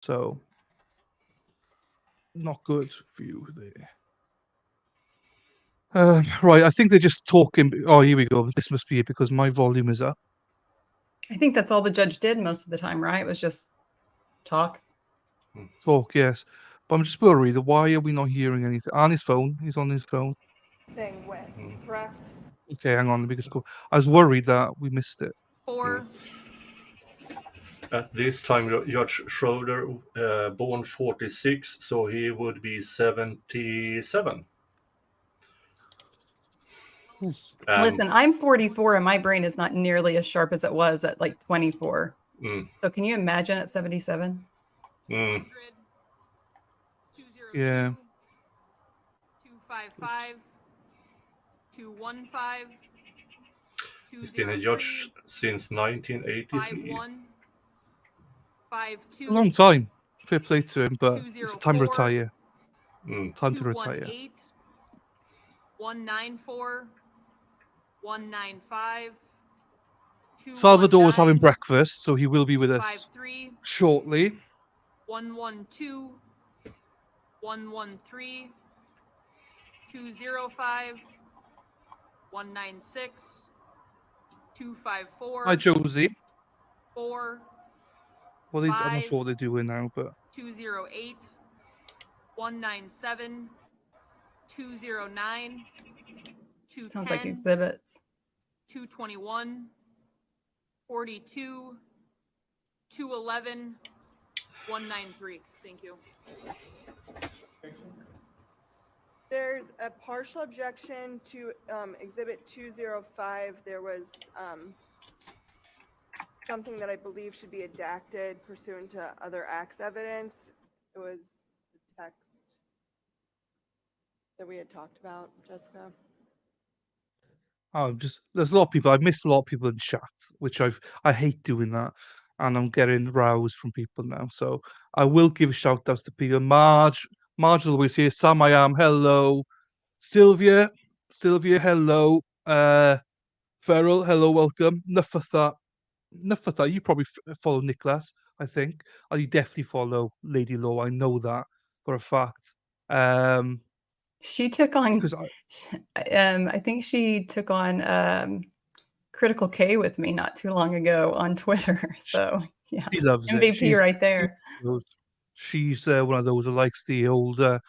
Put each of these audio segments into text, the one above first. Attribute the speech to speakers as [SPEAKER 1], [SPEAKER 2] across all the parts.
[SPEAKER 1] So, not good for you there. Right, I think they're just talking. Oh, here we go. This must be it because my volume is up.
[SPEAKER 2] I think that's all the judge did most of the time, right? It was just talk.
[SPEAKER 1] Talk, yes. But I'm just worried. Why are we not hearing anything? On his phone. He's on his phone.
[SPEAKER 3] Saying with, correct?
[SPEAKER 1] Okay, hang on. Let me just go. I was worried that we missed it.
[SPEAKER 2] 4.
[SPEAKER 4] At this time, Judge Schroeder, born 46, so he would be 77.
[SPEAKER 2] Listen, I'm 44 and my brain is not nearly as sharp as it was at like 24. So can you imagine at 77?
[SPEAKER 1] Yeah.
[SPEAKER 2] 255 215
[SPEAKER 4] He's been a judge since 1983.
[SPEAKER 2] 52
[SPEAKER 1] A long time. Fair play to him, but it's time to retire. Time to retire.
[SPEAKER 2] 194 195
[SPEAKER 1] Salvador was having breakfast, so he will be with us shortly.
[SPEAKER 2] 112 113 205 196 254.
[SPEAKER 1] Hi, Josie.
[SPEAKER 2] 4
[SPEAKER 1] Well, I'm not sure what they're doing now, but
[SPEAKER 2] 208 197 209 210. Sounds like exhibits. 221 42 211 193. Thank you.
[SPEAKER 3] There's a partial objection to Exhibit 205. There was something that I believe should be redacted pursuant to other acts evidence. It was the text that we had talked about, Jessica.
[SPEAKER 1] there's a lot of people. I've missed a lot of people in chat, which I hate doing that, and I'm getting rows from people now. So I will give shout outs to people. Marge is always here. Sam, I am. Hello, Sylvia, hello. Ferrell, hello, welcome. Enough of that. You probably follow Nicholas, I think. Oh, you definitely follow Lady Law. I know that for a fact.
[SPEAKER 2] She took on. I think she took on Critical K with me not too long ago on Twitter. So yeah,
[SPEAKER 1] she loves
[SPEAKER 2] MVP right there.
[SPEAKER 1] She's one of those who likes the old, but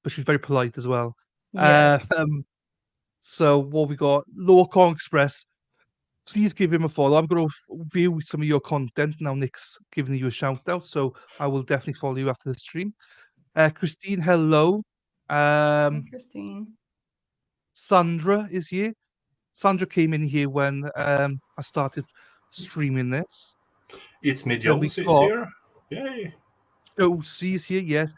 [SPEAKER 1] she's very polite as well.
[SPEAKER 2] Yeah.
[SPEAKER 1] So what we got? Lawcon Express. Please give him a follow. I'm going to view some of your content now. Nick's giving you a shout out, so I will definitely follow you after the stream. Christine, hello.
[SPEAKER 2] Christine.
[SPEAKER 1] Sandra is here. Sandra came in here when I started streaming this.
[SPEAKER 4] It's me, Josie's here. Yay.
[SPEAKER 1] Josie's here, yes.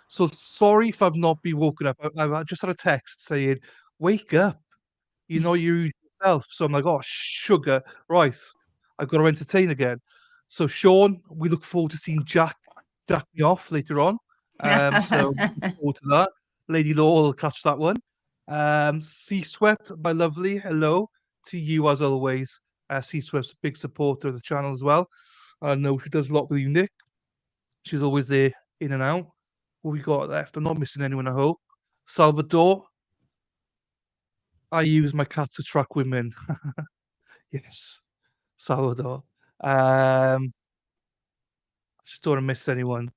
[SPEAKER 1] So sorry if I've not been woken up. I just had a text saying, wake up. You yourself. So I'm like, oh, sugar. Right. I've got to entertain again. So Sean, we look forward to seeing Jack me off later on. So look forward to that. Lady Law will catch that one. Sea Swept, my lovely, hello to you as always. Sea Swept, a big supporter of the channel as well. I know she does a lot with you, Nick. She's always there, in and out. What we got left? I'm not missing anyone, I hope. Salvador. I use my cat to track women. Yes, Salvador. I just don't want to miss anyone.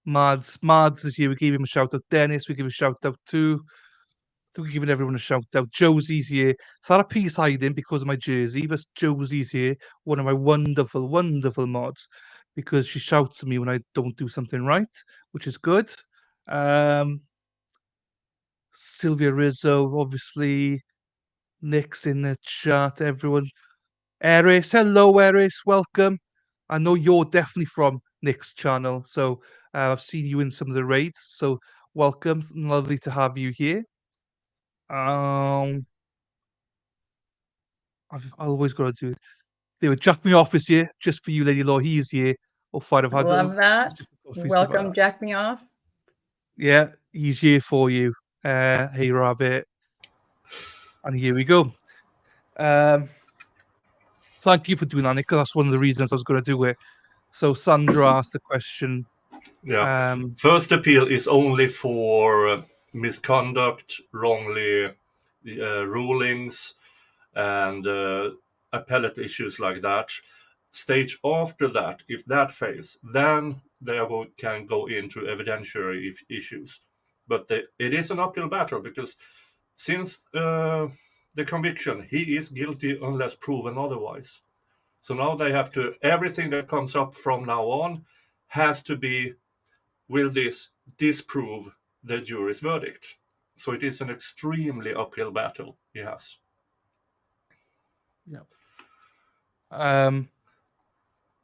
[SPEAKER 1] Mads is here. We gave him a shout out. Dennis, we give a shout out to. We're giving everyone a shout out. Josie's here. Sarah P's hiding because of my jersey, but Josie's here. One of my wonderful, wonderful mods, because she shouts at me when I don't do something right, which is good. Sylvia Rizzo, obviously. Nick's in the chat. Everyone. Eris, hello, Eris. Welcome. I know you're definitely from Nick's channel, so I've seen you in some of the raids. So welcome. Lovely to have you here. I've always got to do it. They would Jack Me Off is here just for you, Lady Law. He is here. I've had
[SPEAKER 2] love that. Welcome, Jack Me Off.
[SPEAKER 1] Yeah, he's here for you. Hey, Rabbit. And here we go. Thank you for doing that, Nick. That's one of the reasons I was going to do it. So Sandra asked the question.
[SPEAKER 4] Yeah. First appeal is only for misconduct, wrongly rulings, and appellate issues like that. Stage after that, if that fails, then they can go into evidentiary issues. But it is an uphill battle because since the conviction, he is guilty unless proven otherwise. So now they have to, everything that comes up from now on has to be, will this disprove the jury's verdict? So it is an extremely uphill battle he has.
[SPEAKER 1] Yeah.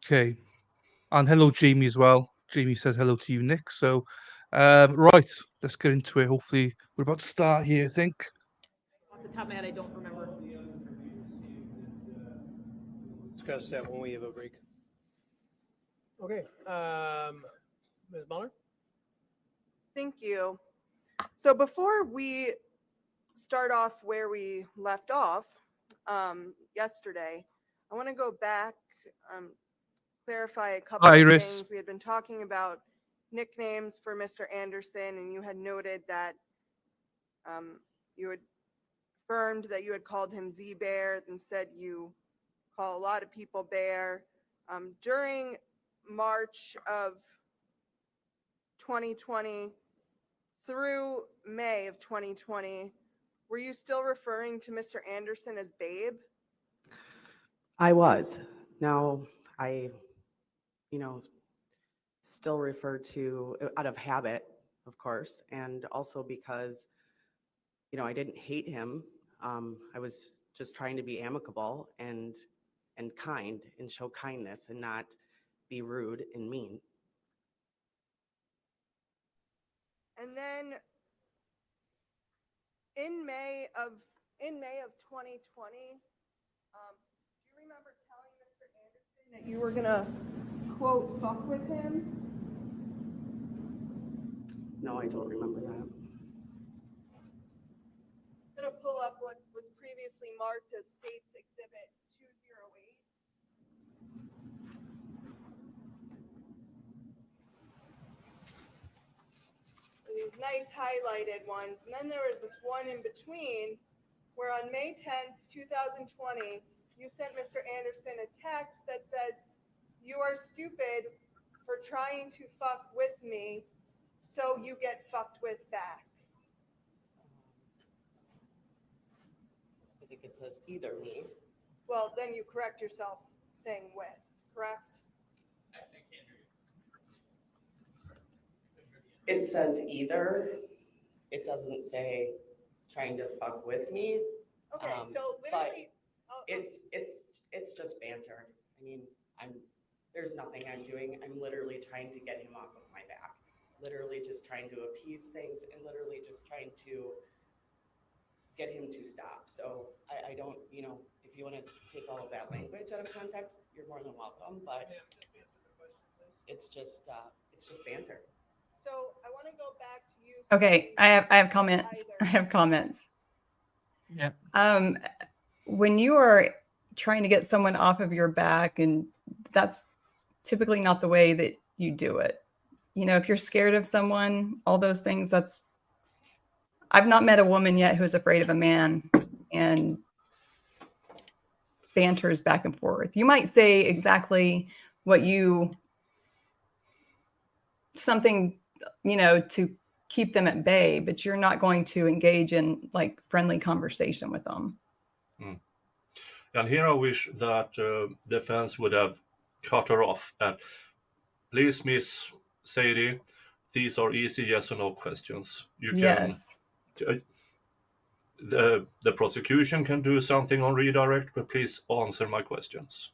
[SPEAKER 1] Okay. And hello, Jamie, as well. Jamie says hello to you, Nick. So, right, let's get into it. Hopefully, we're about to start here, I think.
[SPEAKER 5] Off the top of my head, I don't remember.
[SPEAKER 6] Discuss that when we have a break. Okay. Ms. Muller?
[SPEAKER 3] Thank you. So before we start off where we left off yesterday, I want to go back, clarify a couple of things. We had been talking about nicknames for Mr. Anderson, and you had noted that you had affirmed that you had called him Z-Bear and said you call a lot of people Bear. During March of 2020 through May of 2020, were you still referring to Mr. Anderson as Babe?
[SPEAKER 7] I was. Now, I, still refer to, out of habit, of course, and also because, I didn't hate him. I was just trying to be amicable and kind and show kindness and not be rude and mean.
[SPEAKER 3] And then in May of 2020, do you remember telling Mr. Anderson that you were gonna quote fuck with him?
[SPEAKER 7] No, I don't remember that.
[SPEAKER 3] I'm gonna pull up what was previously marked as State's Exhibit 208. These nice highlighted ones, and then there was this one in between where on May 10th, 2020, you sent Mr. Anderson a text that says, "You are stupid for trying to fuck with me, so you get fucked with back."
[SPEAKER 7] I think it says either me.
[SPEAKER 3] Well, then you correct yourself saying with, correct?
[SPEAKER 7] I can't hear you. It says either. It doesn't say trying to fuck with me.
[SPEAKER 3] Okay, so literally,
[SPEAKER 7] it's just banter. I mean, there's nothing I'm doing. I'm literally trying to get him off of my back. Literally just trying to appease things and literally just trying to get him to stop. So I don't, if you want to take all of that language out of context, you're more than welcome, but it's just banter.
[SPEAKER 3] So I want to go back to you.
[SPEAKER 2] Okay, I have comments. I have comments.
[SPEAKER 1] Yeah.
[SPEAKER 2] When you are trying to get someone off of your back, and that's typically not the way that you do it. If you're scared of someone, all those things, I've not met a woman yet who's afraid of a man and banters back and forth. You might say exactly something, to keep them at bay, but you're not going to engage in like friendly conversation with them.
[SPEAKER 4] And here I wish that defense would have cut her off at, please, Miss Sadie, these are easy yes or no questions. You can,
[SPEAKER 2] yes.
[SPEAKER 4] The prosecution can do something on redirect, but please answer my questions.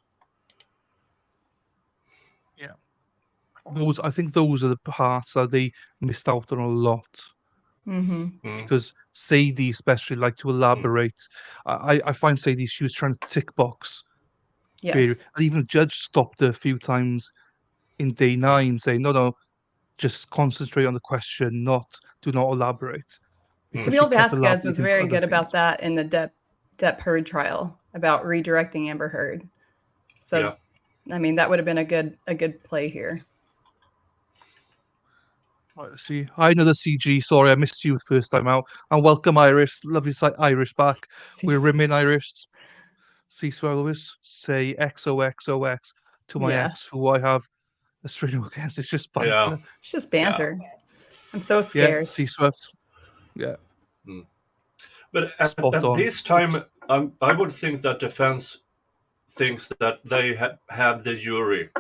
[SPEAKER 1] Yeah. I think those are the parts that they missed out on a lot. Because Sadie especially liked to elaborate. I find Sadie, she was trying to tick box.
[SPEAKER 2] Yes.
[SPEAKER 1] And even the judge stopped her a few times in day 9 saying, no, just concentrate on the question, do not elaborate.
[SPEAKER 2] Camille Vasquez was very good about that in the Depp Heard trial about redirecting Amber Heard. So I mean, that would have been a good play here.
[SPEAKER 1] Right, see, I know the CG. Sorry, I missed you the first time out. And welcome, Iris. Lovely sight, Iris back. We're rimming Iris. Cease always say XOXOX to my
[SPEAKER 2] Yeah.
[SPEAKER 1] ex, who I have a string against. It's just banter.
[SPEAKER 4] Yeah.
[SPEAKER 2] It's just banter. I'm so
[SPEAKER 1] Yeah,
[SPEAKER 2] scared.
[SPEAKER 1] C-Swift. Yeah,
[SPEAKER 4] But at
[SPEAKER 1] spot on.
[SPEAKER 4] this time, I would think that defense thinks that they have the jury.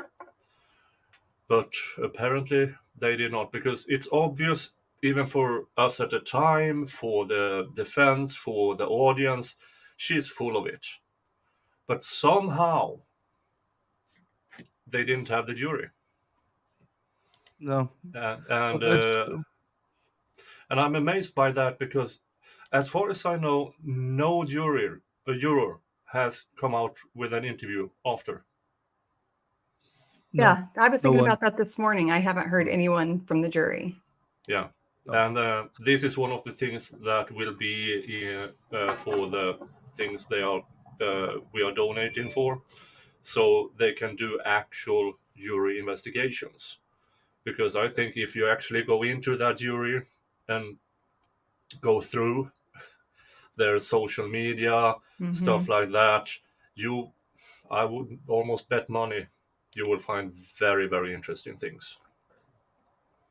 [SPEAKER 4] But apparently they did not, because it's obvious, even for us at the time, for the defense, for the audience, she's full of it. But somehow they didn't have the jury.
[SPEAKER 1] No.
[SPEAKER 4] And I'm amazed by that, because as far as I know, no juror has come out with an interview after.
[SPEAKER 1] No,
[SPEAKER 2] Yeah, I was
[SPEAKER 1] no
[SPEAKER 2] thinking
[SPEAKER 1] one.
[SPEAKER 2] about that this morning. I haven't heard anyone from the jury.
[SPEAKER 4] Yeah.
[SPEAKER 1] No.
[SPEAKER 4] And this is one of the things that will be for the things we are donating for, so they can do actual jury investigations. Because I think if you actually go into that jury and go through their social media, stuff like that, I would almost bet money you will find very, very interesting things.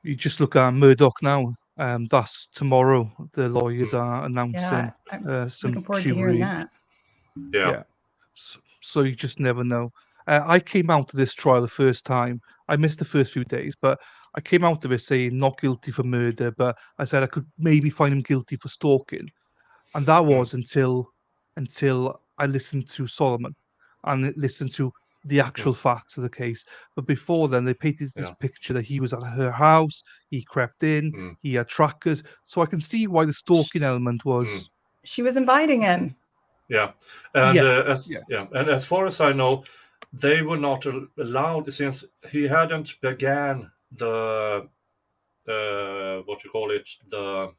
[SPEAKER 1] You just look at Murdoch now. That's tomorrow. The lawyers are announcing
[SPEAKER 2] Yeah, I'm
[SPEAKER 1] some
[SPEAKER 2] looking forward to hearing
[SPEAKER 1] jury.
[SPEAKER 2] that.
[SPEAKER 4] Yeah.
[SPEAKER 1] So you just never know. I came out of this trial the first time. I missed the first few days, but I came out of it saying not guilty for murder, but I said I could maybe find him guilty for stalking. And that was until I listened to Solomon and listened to the actual facts of the case. But before then, they painted this picture that he was at her house, he crept in, he had trackers. So I can see why the stalking element was.
[SPEAKER 2] She was inviting him.
[SPEAKER 4] Yeah, and
[SPEAKER 1] Yeah.
[SPEAKER 4] and as far as I know, they were not allowed, since he hadn't began the what you call it, the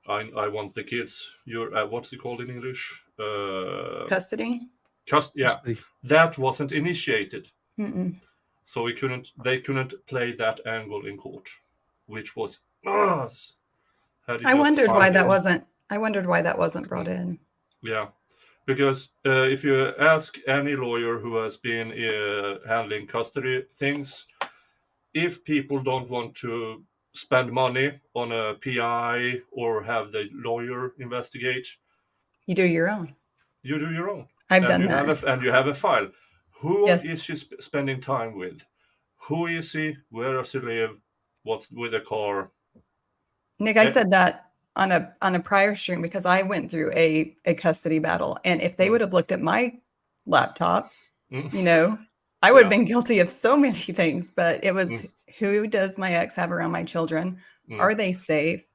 [SPEAKER 4] I want the kids. What's it called in English?
[SPEAKER 2] Custody?
[SPEAKER 4] Yeah, that wasn't initiated,
[SPEAKER 2] Mm-mm.
[SPEAKER 4] so they couldn't play that angle in court, which was.
[SPEAKER 2] I wondered why that wasn't brought in.
[SPEAKER 4] Yeah, because if you ask any lawyer who has been handling custody things, if people don't want to spend money on a PI or have the lawyer investigate,
[SPEAKER 2] you do your own.
[SPEAKER 4] You do your own.
[SPEAKER 2] I've done that.
[SPEAKER 4] And you have a file. Who
[SPEAKER 2] Yes.
[SPEAKER 4] is she spending time with? Who is he? Where does he live? What's with the car?
[SPEAKER 2] Nick, I said that on a prior stream because I went through a custody battle, and if they would have looked at my laptop, I would have been guilty of so many things. But it was who does my ex have around my children? Are they safe?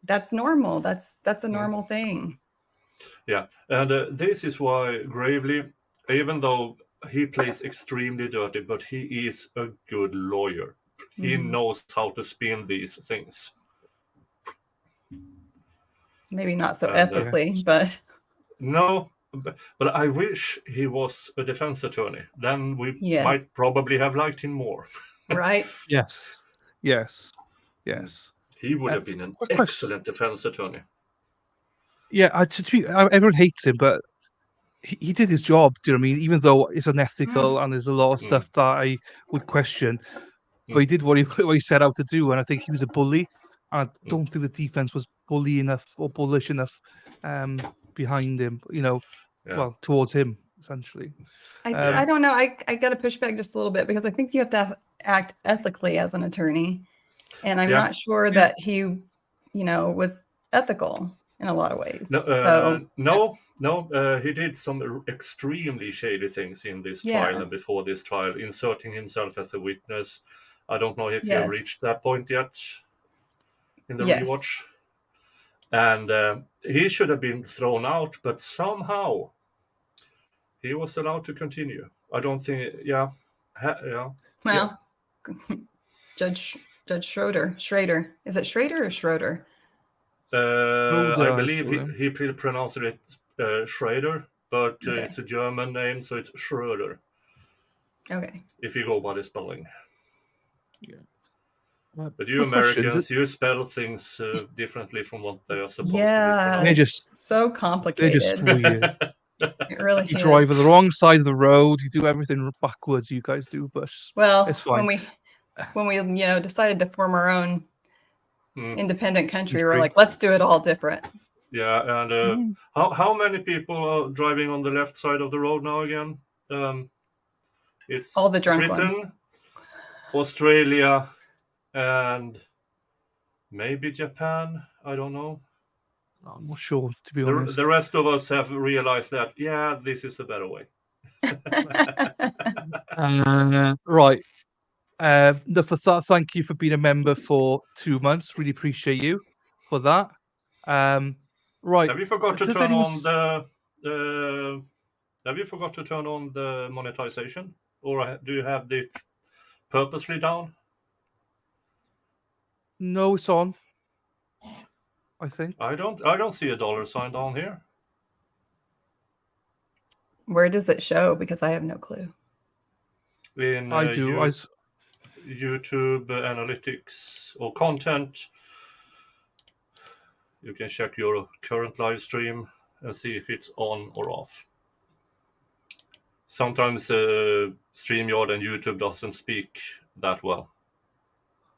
[SPEAKER 2] That's normal. That's a normal thing.
[SPEAKER 4] Yeah, and this is why Gravely, even though he plays extremely dirty, but he is a good lawyer. He knows how to spin these things.
[SPEAKER 2] Maybe not so ethically, but...
[SPEAKER 4] No, but I wish he was a defense attorney. Then we might probably have liked him more.
[SPEAKER 2] Right?
[SPEAKER 1] Yes.
[SPEAKER 4] He would have been an excellent defense attorney.
[SPEAKER 1] Yeah, everyone hates him, but he did his job. Do you know what I mean? Even though it's unethical and there's a lot of stuff that I would question, but he did what he set out to do, and I think he was a bully. I don't think the defense was bully enough or bullish enough behind him. Well, towards him essentially.
[SPEAKER 2] I don't know. I got to push back just a little bit because I think you have to act ethically as an attorney, and I'm not sure that he, was ethical in a lot of ways.
[SPEAKER 4] No, he did some extremely shady things in this trial and before this trial, inserting himself as a witness. I don't know if you have reached that point yet in the rewatch. And he should have been thrown out, but somehow he was allowed to continue. I don't think,
[SPEAKER 2] Well, Judge Schrader. Is it Schrader or Schroeder?
[SPEAKER 4] I believe he pronounced it Schrader. but
[SPEAKER 2] Okay.
[SPEAKER 4] it's a German name, so it's Schröder.
[SPEAKER 2] Okay.
[SPEAKER 4] If you go by the spelling. But you
[SPEAKER 1] Quick question,
[SPEAKER 4] Americans, you spell things differently from what they are supposed to be
[SPEAKER 2] Yeah,
[SPEAKER 1] They're
[SPEAKER 4] pronounced.
[SPEAKER 2] it's so
[SPEAKER 1] they're
[SPEAKER 2] complicated.
[SPEAKER 1] just weird.
[SPEAKER 2] It really
[SPEAKER 1] You
[SPEAKER 2] is.
[SPEAKER 1] drive on the wrong side of the road. You do everything backwards. You guys do, but
[SPEAKER 2] Well,
[SPEAKER 1] it's fine.
[SPEAKER 2] when we decided to form our own
[SPEAKER 4] Mm.
[SPEAKER 2] independent country, we're
[SPEAKER 1] Country.
[SPEAKER 2] like, let's do it all different.
[SPEAKER 4] Yeah, and how many people are driving on the left side of the road now again? It's
[SPEAKER 2] All the drunk
[SPEAKER 4] Britain,
[SPEAKER 2] ones.
[SPEAKER 4] Australia, and maybe Japan. I don't know.
[SPEAKER 1] I'm not sure, to be honest.
[SPEAKER 4] The rest of us have realized that, yeah, this is a better way.
[SPEAKER 1] Right. Thank you for being a member for 2 months. Really appreciate you for that. Right.
[SPEAKER 4] Have you forgot to
[SPEAKER 1] Does
[SPEAKER 4] turn
[SPEAKER 1] anyone
[SPEAKER 4] on Have you forgot to turn on the monetization, or do you have it purposely down?
[SPEAKER 1] No, it's on. I think.
[SPEAKER 4] I don't see a dollar sign down here.
[SPEAKER 2] Where does it show? Because I have no clue.
[SPEAKER 4] In
[SPEAKER 1] I do.
[SPEAKER 4] YouTube analytics or content, you can check your current live stream and see if it's on or off. Sometimes StreamYard and YouTube doesn't speak that well.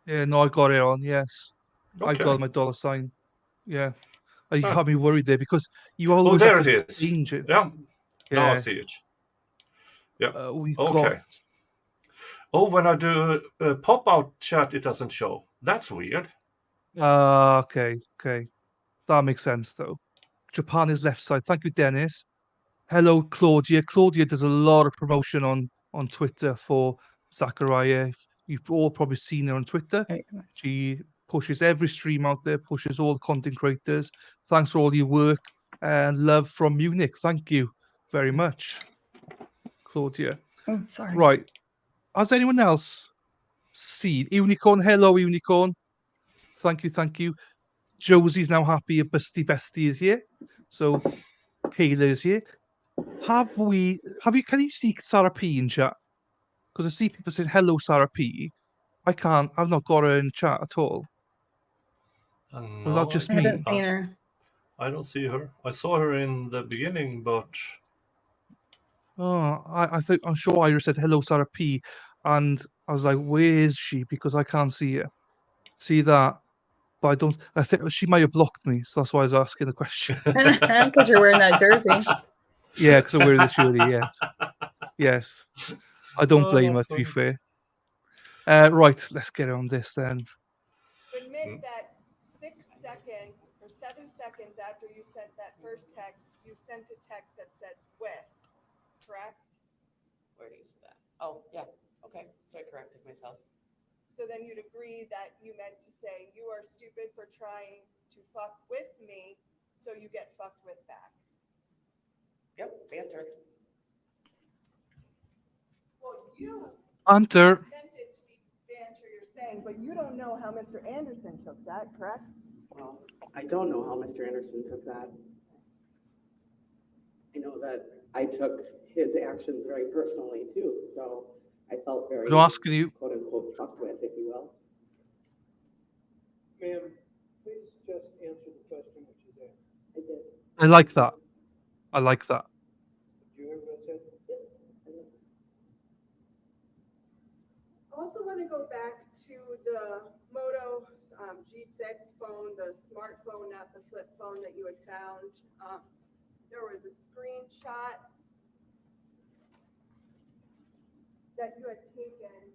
[SPEAKER 1] Yeah, no, I got it on. Yes, I
[SPEAKER 4] Okay.
[SPEAKER 1] got my dollar sign. Yeah, you had me worried there because you
[SPEAKER 4] Oh,
[SPEAKER 1] always
[SPEAKER 4] there
[SPEAKER 1] have to
[SPEAKER 4] it is.
[SPEAKER 1] change it.
[SPEAKER 4] Yeah. Now I
[SPEAKER 1] Yeah,
[SPEAKER 4] see it. Yeah.
[SPEAKER 1] we
[SPEAKER 4] Okay.
[SPEAKER 1] got.
[SPEAKER 4] Oh, when I do a pop-out chat, it doesn't show. That's weird.
[SPEAKER 1] Okay, that makes sense though. Japan is left side. Thank you, Dennis. Hello, Claudia. Claudia does a lot of promotion on Twitter for Zachariah. You've all probably seen her on Twitter.
[SPEAKER 2] Right.
[SPEAKER 1] She pushes every stream out there, pushes all the content creators. Thanks for all your work and love from Munich. Thank you very much, Claudia.
[SPEAKER 2] Oh, sorry.
[SPEAKER 1] Right. Has anyone else seen Unicorn? Hello, Unicorn. Thank you. Josie's now happy. A bestie is here. So Kayla is here. Can you see Sarah P in chat? Because I see people saying hello, Sarah P. I've not got her in chat at all. Was that just
[SPEAKER 2] I
[SPEAKER 1] me?
[SPEAKER 2] haven't seen her.
[SPEAKER 4] I don't see her. I saw her in the beginning, but
[SPEAKER 1] Oh, I'm sure Iris said hello, Sarah P. And I was like, where is she? Because I can't see her. See that? But I think she might have blocked me, so that's why I was asking the question.
[SPEAKER 2] Because you're wearing that jersey.
[SPEAKER 1] Yeah, because I'm wearing this jersey, yes. I don't blame her, to be
[SPEAKER 4] funny.
[SPEAKER 1] fair. Right, let's get on this then.
[SPEAKER 3] Admit that 6 seconds or 7 seconds after you sent that first text, you sent a text that says with, correct?
[SPEAKER 7] Where do you see that? Oh, yeah. Okay. So I corrected myself.
[SPEAKER 3] So then you'd agree that you meant to say, you are stupid for trying to fuck with me, so you get fucked with back.
[SPEAKER 7] Yep. Banter.
[SPEAKER 3] Well, you
[SPEAKER 1] Hunter.
[SPEAKER 3] meant it to be banter, you're saying, but you don't know how Mr. Anderson took that, correct?
[SPEAKER 7] Well, I don't know how Mr. Anderson took that. I know that I took his actions very personally too, so I felt very,
[SPEAKER 1] I'm asking you.
[SPEAKER 7] quote unquote, fucked with, if you will.
[SPEAKER 6] Ma'am, please just answer the question which is asked.
[SPEAKER 7] I did.
[SPEAKER 1] I like that.
[SPEAKER 6] Did you hear what I said?
[SPEAKER 7] Yes. I did.
[SPEAKER 3] I also want to go back to the Moto G6 phone, the smartphone, not the flip phone that you had found. There was a screenshot that you had taken.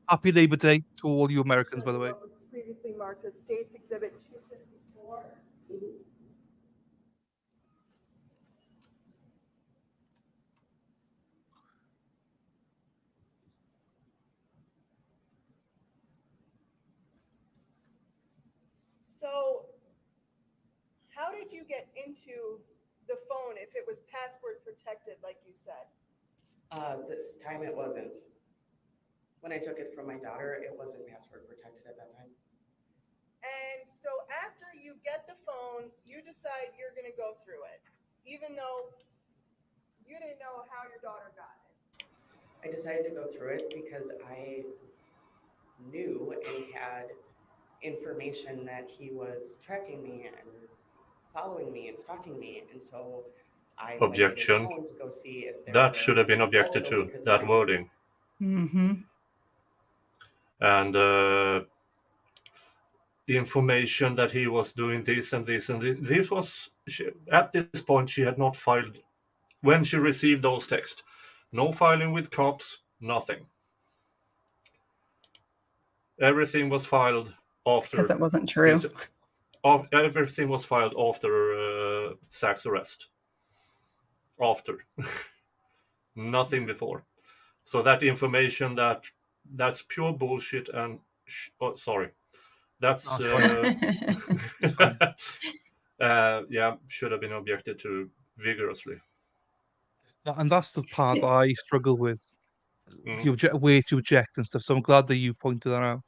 [SPEAKER 1] Happy Labor Day to all you Americans, by the way.
[SPEAKER 3] What was previously marked as States Exhibit 254. So, how did you get into the phone if it was password protected, like you said?
[SPEAKER 7] This time it wasn't. When I took it from my daughter, it wasn't password protected at that time.
[SPEAKER 3] And so after you get the phone, you decide you're going to go through it, even though you didn't know how your daughter got it.
[SPEAKER 7] I decided to go through it because I knew and had information that he was tracking me and following me and stalking me, and so I went to his
[SPEAKER 4] Objection.
[SPEAKER 7] phone to go see if there
[SPEAKER 4] That
[SPEAKER 7] were
[SPEAKER 4] should have been objected
[SPEAKER 7] also
[SPEAKER 4] to,
[SPEAKER 7] because
[SPEAKER 4] that
[SPEAKER 7] my-
[SPEAKER 4] wording.
[SPEAKER 2] Mm-hmm.
[SPEAKER 4] And the information that he was doing this and this and this. This was, at this point, she had not filed, when she received those texts, no filing with cops, nothing. Everything was filed after.
[SPEAKER 2] Because it wasn't true.
[SPEAKER 4] Everything was filed after Zach's arrest. After. Nothing before. So that information, that's pure bullshit and... sorry. That's... yeah, should have been objected to vigorously.
[SPEAKER 1] And that's the part that I struggle with.
[SPEAKER 4] Mm.
[SPEAKER 1] The way to object and stuff. So I'm glad that you pointed that out.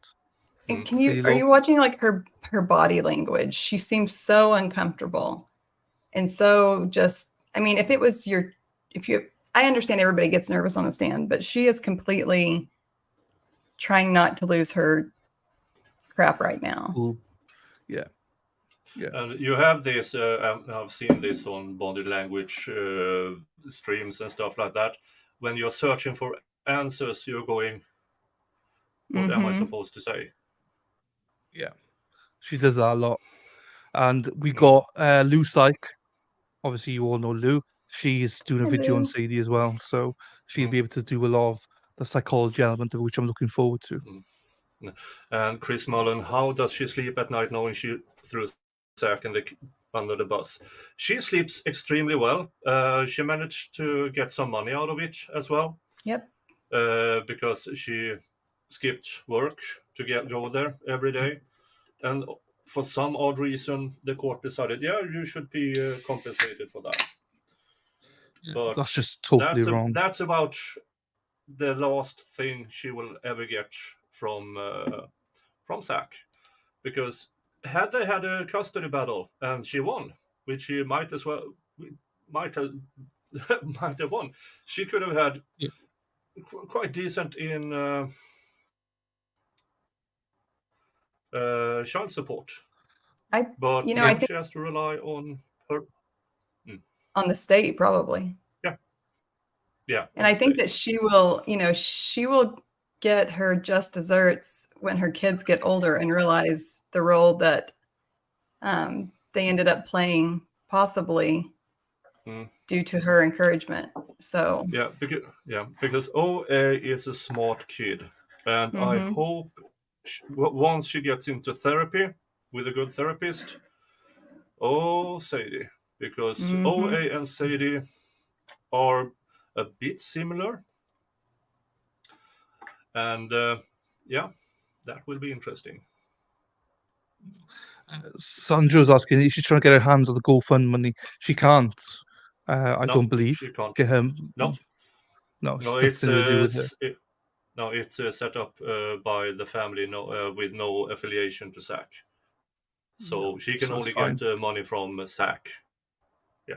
[SPEAKER 2] And
[SPEAKER 1] Really
[SPEAKER 2] are
[SPEAKER 1] low.
[SPEAKER 2] you watching like her body language? She seems so uncomfortable and so just, I mean, if it was I understand everybody gets nervous on the stand, but she is completely trying not to lose her crap right now.
[SPEAKER 1] Cool. Yeah.
[SPEAKER 4] And you have this, I've seen this on body language streams and stuff like that. When you're searching for answers, you're going, what am I supposed to say?
[SPEAKER 1] Yeah. She does that a lot. And we got Lou Syke. Obviously, you all know Lou. She's doing a video on Sadie as well. So she'll be able to do a lot of the psychology element of which I'm looking forward to.
[SPEAKER 4] And Chris Mullen, how does she sleep at night knowing she threw Zach under the bus? She sleeps extremely well. She managed to get some money out of it as well.
[SPEAKER 2] Yep.
[SPEAKER 4] Because she skipped work to go there every day. And for some odd reason, the court decided, yeah, you should be compensated for that. But
[SPEAKER 1] that's just totally wrong.
[SPEAKER 4] That's about the last thing she will ever get from Zach. Because had they had a custody battle and she won, which she might have won, she could have had quite decent in child support. But
[SPEAKER 2] I think
[SPEAKER 4] she has to rely on her
[SPEAKER 2] on the state probably.
[SPEAKER 4] Yeah.
[SPEAKER 2] And I think that she will get her just desserts when her kids get older and realize the role that they ended up playing, possibly due to her encouragement. So
[SPEAKER 4] because OA is a smart kid, and I hope once she gets into therapy with a good therapist, Sadie, because OA and Sadie are a bit similar, and that will be interesting.
[SPEAKER 1] Sandra's asking, is she trying to get her hands on the GoFundMe? She can't. I don't believe.
[SPEAKER 4] She can't.
[SPEAKER 1] Get him.
[SPEAKER 4] No,
[SPEAKER 1] it's nothing to do with her.
[SPEAKER 4] It's set up by the family, with no affiliation to Zach. So she can only get money from Zach. Yeah.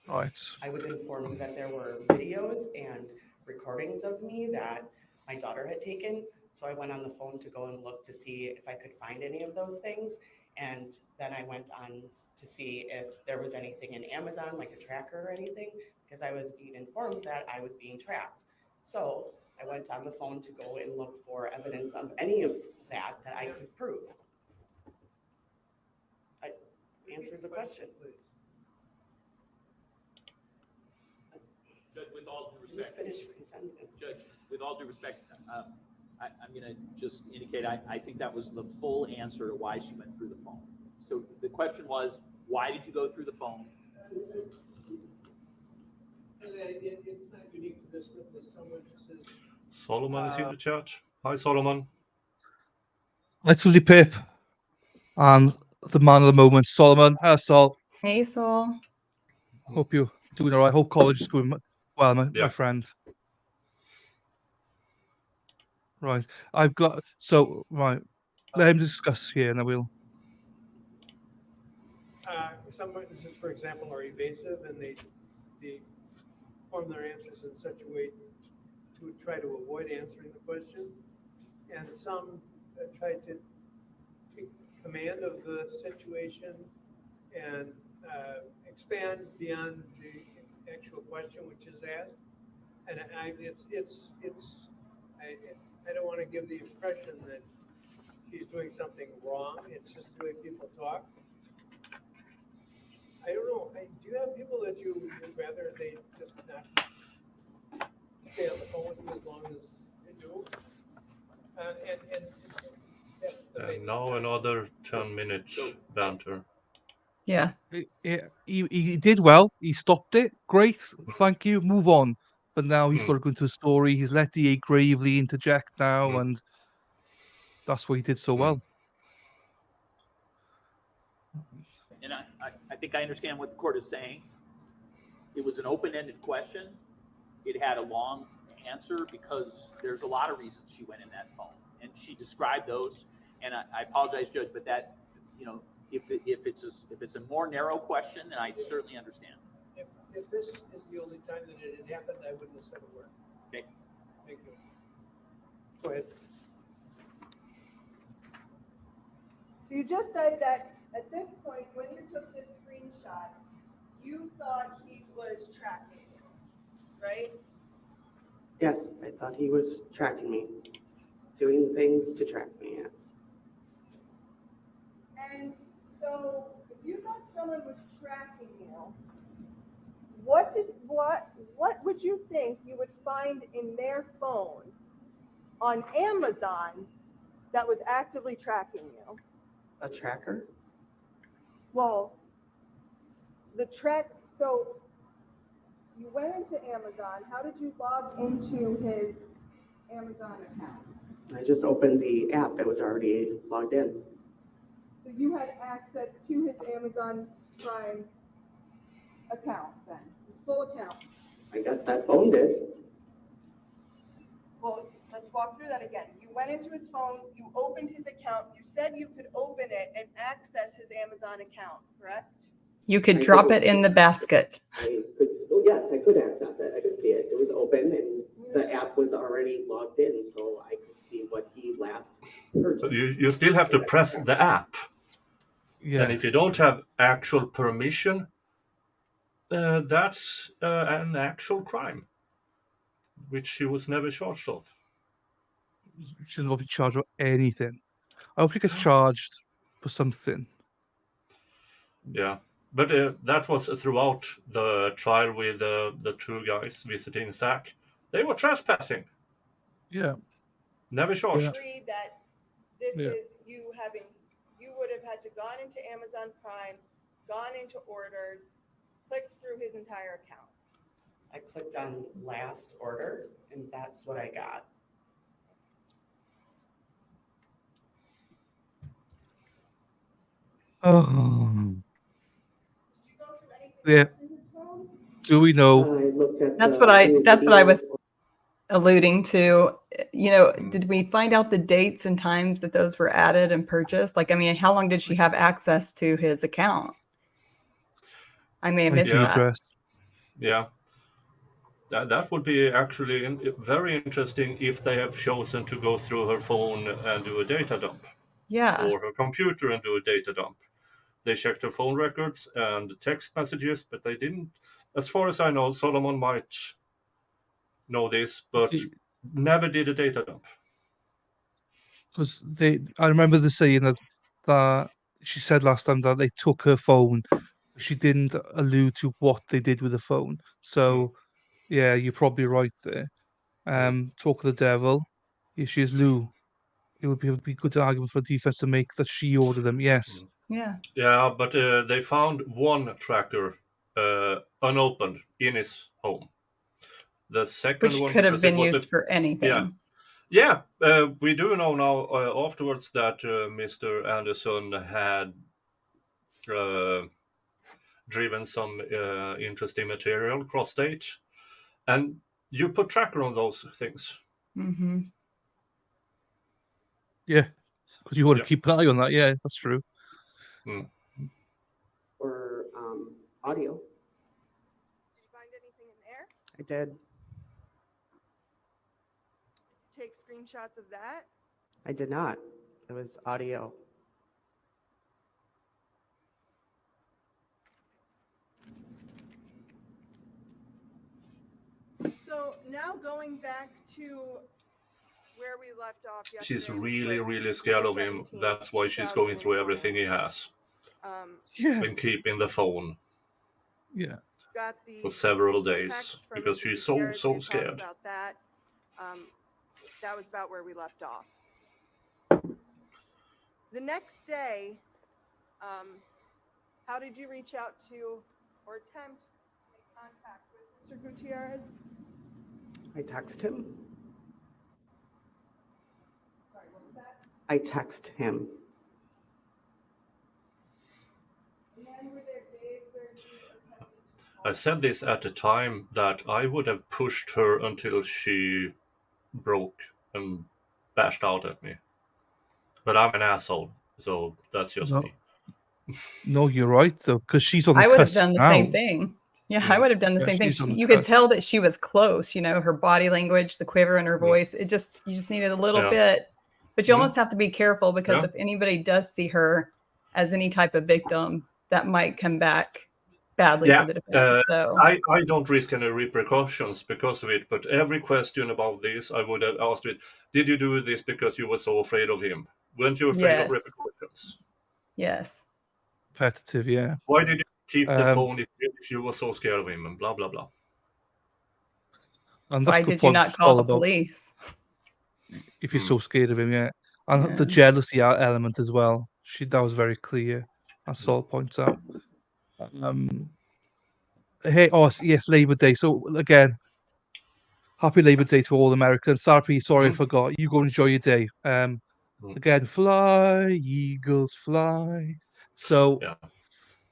[SPEAKER 1] Right.
[SPEAKER 7] I was informed that there were videos and recordings of me that my daughter had taken. So I went on the phone to go and look to see if I could find any of those things. And then I went on to see if there was anything in Amazon, like a tracker or anything, because I was being informed that I was being tracked. So I went on the phone to go and look for evidence of any of that I could prove. I answered the question.
[SPEAKER 8] Judge, with all due respect,
[SPEAKER 7] Just finish my sentence.
[SPEAKER 8] Judge, with all due respect, I'm going to just indicate I think that was the full answer to why she went through the phone. So the question was, why did you go through the phone?
[SPEAKER 6] It's not unique to this witness. Someone says,
[SPEAKER 4] Solomon is in the chat. Hi, Solomon.
[SPEAKER 1] Actually, Pip, and the man of the moment, Solomon. Hi, Sol.
[SPEAKER 2] Hey, Sol.
[SPEAKER 1] Hope you're doing all right. Hope college is going well, my friend. Right. let him discuss here, and I will.
[SPEAKER 6] Some witnesses, for example, are evasive and they form their answers in such a way to try to avoid answering the question. And some try to take command of the situation and expand beyond the actual question which is asked. And I don't want to give the impression that she's doing something wrong. It's just the way people talk. I don't know. Do you have people that you would rather they just not stay on the phone with you as long as they do? And that's the
[SPEAKER 4] And
[SPEAKER 6] basic
[SPEAKER 4] now
[SPEAKER 6] thing.
[SPEAKER 4] another 10 minutes banter.
[SPEAKER 2] Yeah.
[SPEAKER 1] He did well. He stopped it. Great. Thank you. Move on. But now he's got to go into a story. He's let DA Gravely interject now, and that's what he did so well.
[SPEAKER 8] And I think I understand what the court is saying. It was an open-ended question. It had a long answer because there's a lot of reasons she went in that phone, and she described those. And I apologize, Judge, but that, you know, if it's a more narrow question, then I certainly understand.
[SPEAKER 6] If this is the only time that it had happened, I wouldn't have said a word.
[SPEAKER 8] Okay.
[SPEAKER 6] Thank you. Go ahead.
[SPEAKER 3] So you just said that at this point, when you took this screenshot, you thought he was tracking you, right?
[SPEAKER 7] Yes, I thought he was tracking me, doing things to track me, yes.
[SPEAKER 3] And so if you thought someone was tracking you, what would you think you would find in their phone on Amazon that was actively tracking you?
[SPEAKER 7] A tracker?
[SPEAKER 3] Well, so you went into Amazon. How did you log into his Amazon account?
[SPEAKER 7] I just opened the app. It was already logged in.
[SPEAKER 3] So you had access to his Amazon Prime account then, his full account.
[SPEAKER 7] I guess that phone did.
[SPEAKER 3] Well, let's walk through that again. You went into his phone, you opened his account, you said you could open it and access his Amazon account, correct?
[SPEAKER 2] You could drop it in the basket.
[SPEAKER 7] Yes, I could access it. I could see it. It was open and the app was already logged in, so I could see what he last purchased.
[SPEAKER 4] You still have to press the app.
[SPEAKER 1] Yeah.
[SPEAKER 4] And if you don't have actual permission, that's an actual crime, which she was never charged of.
[SPEAKER 1] Should not be charged with anything. I hope he gets charged for something.
[SPEAKER 4] Yeah, but that was throughout the trial with the two guys visiting Zach. They were trespassing.
[SPEAKER 1] Yeah.
[SPEAKER 4] Never charged.
[SPEAKER 3] Agree that this
[SPEAKER 1] Yeah.
[SPEAKER 3] is you would have had to gone into Amazon Prime, gone into orders, clicked through his entire account.
[SPEAKER 7] I clicked on last order and that's what I got.
[SPEAKER 1] Oh.
[SPEAKER 3] Did you go through anything
[SPEAKER 1] Yeah.
[SPEAKER 3] else in his phone?
[SPEAKER 1] Do we know?
[SPEAKER 7] I looked at
[SPEAKER 2] That's
[SPEAKER 7] the
[SPEAKER 2] what I was
[SPEAKER 7] videos.
[SPEAKER 2] alluding to. You know, did we find out the dates and times that those were added and purchased? Like, I mean, how long did she have access to his account? I may have
[SPEAKER 1] Like
[SPEAKER 2] missed
[SPEAKER 1] the
[SPEAKER 2] that.
[SPEAKER 1] address.
[SPEAKER 4] Yeah. That would be actually very interesting if they have chosen to go through her phone and do a data dump.
[SPEAKER 2] Yeah.
[SPEAKER 4] Or her computer and do a data dump. They checked her phone records and text messages, but they didn't. As far as I know, Solomon might know this, but never did a data dump.
[SPEAKER 1] Because I remember the saying that she said last time that they took her phone. She didn't allude to what they did with the phone. So, yeah, you're probably right there. Talk of the devil. Here she is, Lou. It would be a good argument for defense to make that she ordered them. Yes.
[SPEAKER 2] Yeah.
[SPEAKER 4] Yeah, but they found one tracker unopened in his home. The second
[SPEAKER 2] Which
[SPEAKER 4] one
[SPEAKER 2] could have
[SPEAKER 4] because it
[SPEAKER 2] been
[SPEAKER 4] was
[SPEAKER 2] used for anything.
[SPEAKER 4] Yeah, we do know now afterwards that Mr. Anderson had driven some interesting material cross state, and you put tracker on those things.
[SPEAKER 2] Mm-hmm.
[SPEAKER 1] Yeah. Because you want to
[SPEAKER 4] Yep.
[SPEAKER 1] keep an eye on that. Yeah, that's true.
[SPEAKER 7] Or audio.
[SPEAKER 3] Did you find anything in there?
[SPEAKER 7] I did.
[SPEAKER 3] Take screenshots of that?
[SPEAKER 7] I did not. It was audio.
[SPEAKER 3] So now going back to where we left off yesterday.
[SPEAKER 4] She's
[SPEAKER 3] which
[SPEAKER 4] really,
[SPEAKER 3] was
[SPEAKER 4] really scared
[SPEAKER 3] May
[SPEAKER 4] of him.
[SPEAKER 3] 17th,
[SPEAKER 4] That's why she's going through
[SPEAKER 3] 2020.
[SPEAKER 4] everything he has
[SPEAKER 1] Yeah.
[SPEAKER 4] and keeping the phone
[SPEAKER 1] Yeah.
[SPEAKER 3] Got the
[SPEAKER 4] for several
[SPEAKER 3] text
[SPEAKER 4] days
[SPEAKER 3] from
[SPEAKER 4] because
[SPEAKER 3] Mr.
[SPEAKER 4] she's
[SPEAKER 3] Gutierrez.
[SPEAKER 4] so
[SPEAKER 3] We talked
[SPEAKER 4] scared.
[SPEAKER 3] about that. That was about where we left off. The next day, how did you reach out to or attempt to make contact with Mr. Gutierrez?
[SPEAKER 7] I text him.
[SPEAKER 3] Sorry, what was that?
[SPEAKER 7] I text him.
[SPEAKER 3] And then were there days where you attempted to
[SPEAKER 4] I said this at the time that I would have pushed her until she broke and bashed out at me. But I'm an asshole, so that's just
[SPEAKER 1] No.
[SPEAKER 4] me.
[SPEAKER 1] No, you're right though, because she's on the
[SPEAKER 2] I would have
[SPEAKER 1] cusp
[SPEAKER 2] done the
[SPEAKER 1] now.
[SPEAKER 2] same thing. Yeah, I would have done the
[SPEAKER 1] Yeah,
[SPEAKER 2] same thing.
[SPEAKER 1] she's on the
[SPEAKER 2] You could
[SPEAKER 1] cusp.
[SPEAKER 2] tell that she was close, you know, her body language, the quiver in her voice. You just needed a little
[SPEAKER 4] Yeah.
[SPEAKER 2] bit, but you
[SPEAKER 4] Mhm.
[SPEAKER 2] almost have to be careful because
[SPEAKER 4] Yeah.
[SPEAKER 2] if anybody does see her as any type of victim, that might come back badly
[SPEAKER 4] Yeah,
[SPEAKER 2] for the defense. So
[SPEAKER 4] I don't risk any repercussions because of it, but every question about this, I would have asked it, did you do this because you were so afraid of him? Weren't you afraid of
[SPEAKER 2] Yes.
[SPEAKER 4] repercussions?
[SPEAKER 2] yes.
[SPEAKER 1] Competitive, yeah.
[SPEAKER 4] Why did you keep the phone if you were so scared of him and blah, blah, blah?
[SPEAKER 1] And that's
[SPEAKER 2] Why
[SPEAKER 1] a good
[SPEAKER 2] did you
[SPEAKER 1] point.
[SPEAKER 2] not
[SPEAKER 1] It's
[SPEAKER 2] call
[SPEAKER 1] all
[SPEAKER 2] the
[SPEAKER 1] about
[SPEAKER 2] police?
[SPEAKER 1] if you're so scared of him, yeah. And the
[SPEAKER 2] Yeah.
[SPEAKER 1] jealousy element as well. That was very clear, as Saul points out. Hey, yes, Labor Day. So again, happy Labor Day to all Americans. Sorry, I forgot. You go enjoy your day. Again, fly, eagles, fly. So,
[SPEAKER 4] Yeah.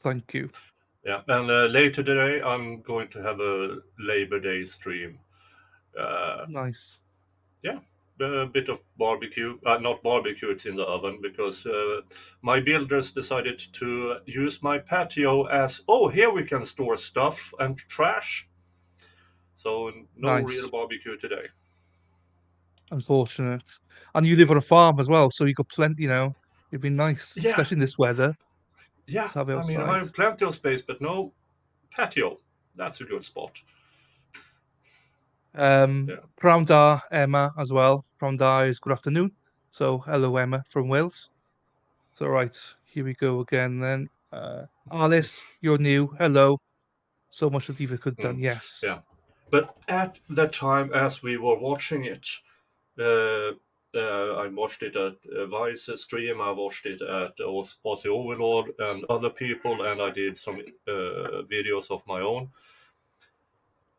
[SPEAKER 1] thank you.
[SPEAKER 4] Yeah, and later today, I'm going to have a Labor Day stream.
[SPEAKER 1] Nice.
[SPEAKER 4] Yeah, a bit of barbecue. Not barbecue, it's in the oven because my builders decided to use my patio as, here we can store stuff and trash. So no
[SPEAKER 1] Nice.
[SPEAKER 4] real barbecue today.
[SPEAKER 1] Unfortunate. And you live on a farm as well, so you got plenty, it'd be nice,
[SPEAKER 4] Yeah.
[SPEAKER 1] especially in this weather.
[SPEAKER 4] Yeah,
[SPEAKER 1] to have it
[SPEAKER 4] I mean, I
[SPEAKER 1] outside.
[SPEAKER 4] have plenty of space, but no patio. That's a good spot.
[SPEAKER 1] Pram da, Emma, as well. Pram da is good afternoon. So, hello, Emma from Wales. So, right, here we go again then. Alice, you're new. Hello. So much that Eva could have done, yes.
[SPEAKER 4] Yeah. But at the time, as we were watching it, I watched it at Vice stream, I watched it at Aussie Overlord and other people, and I did some videos of my own.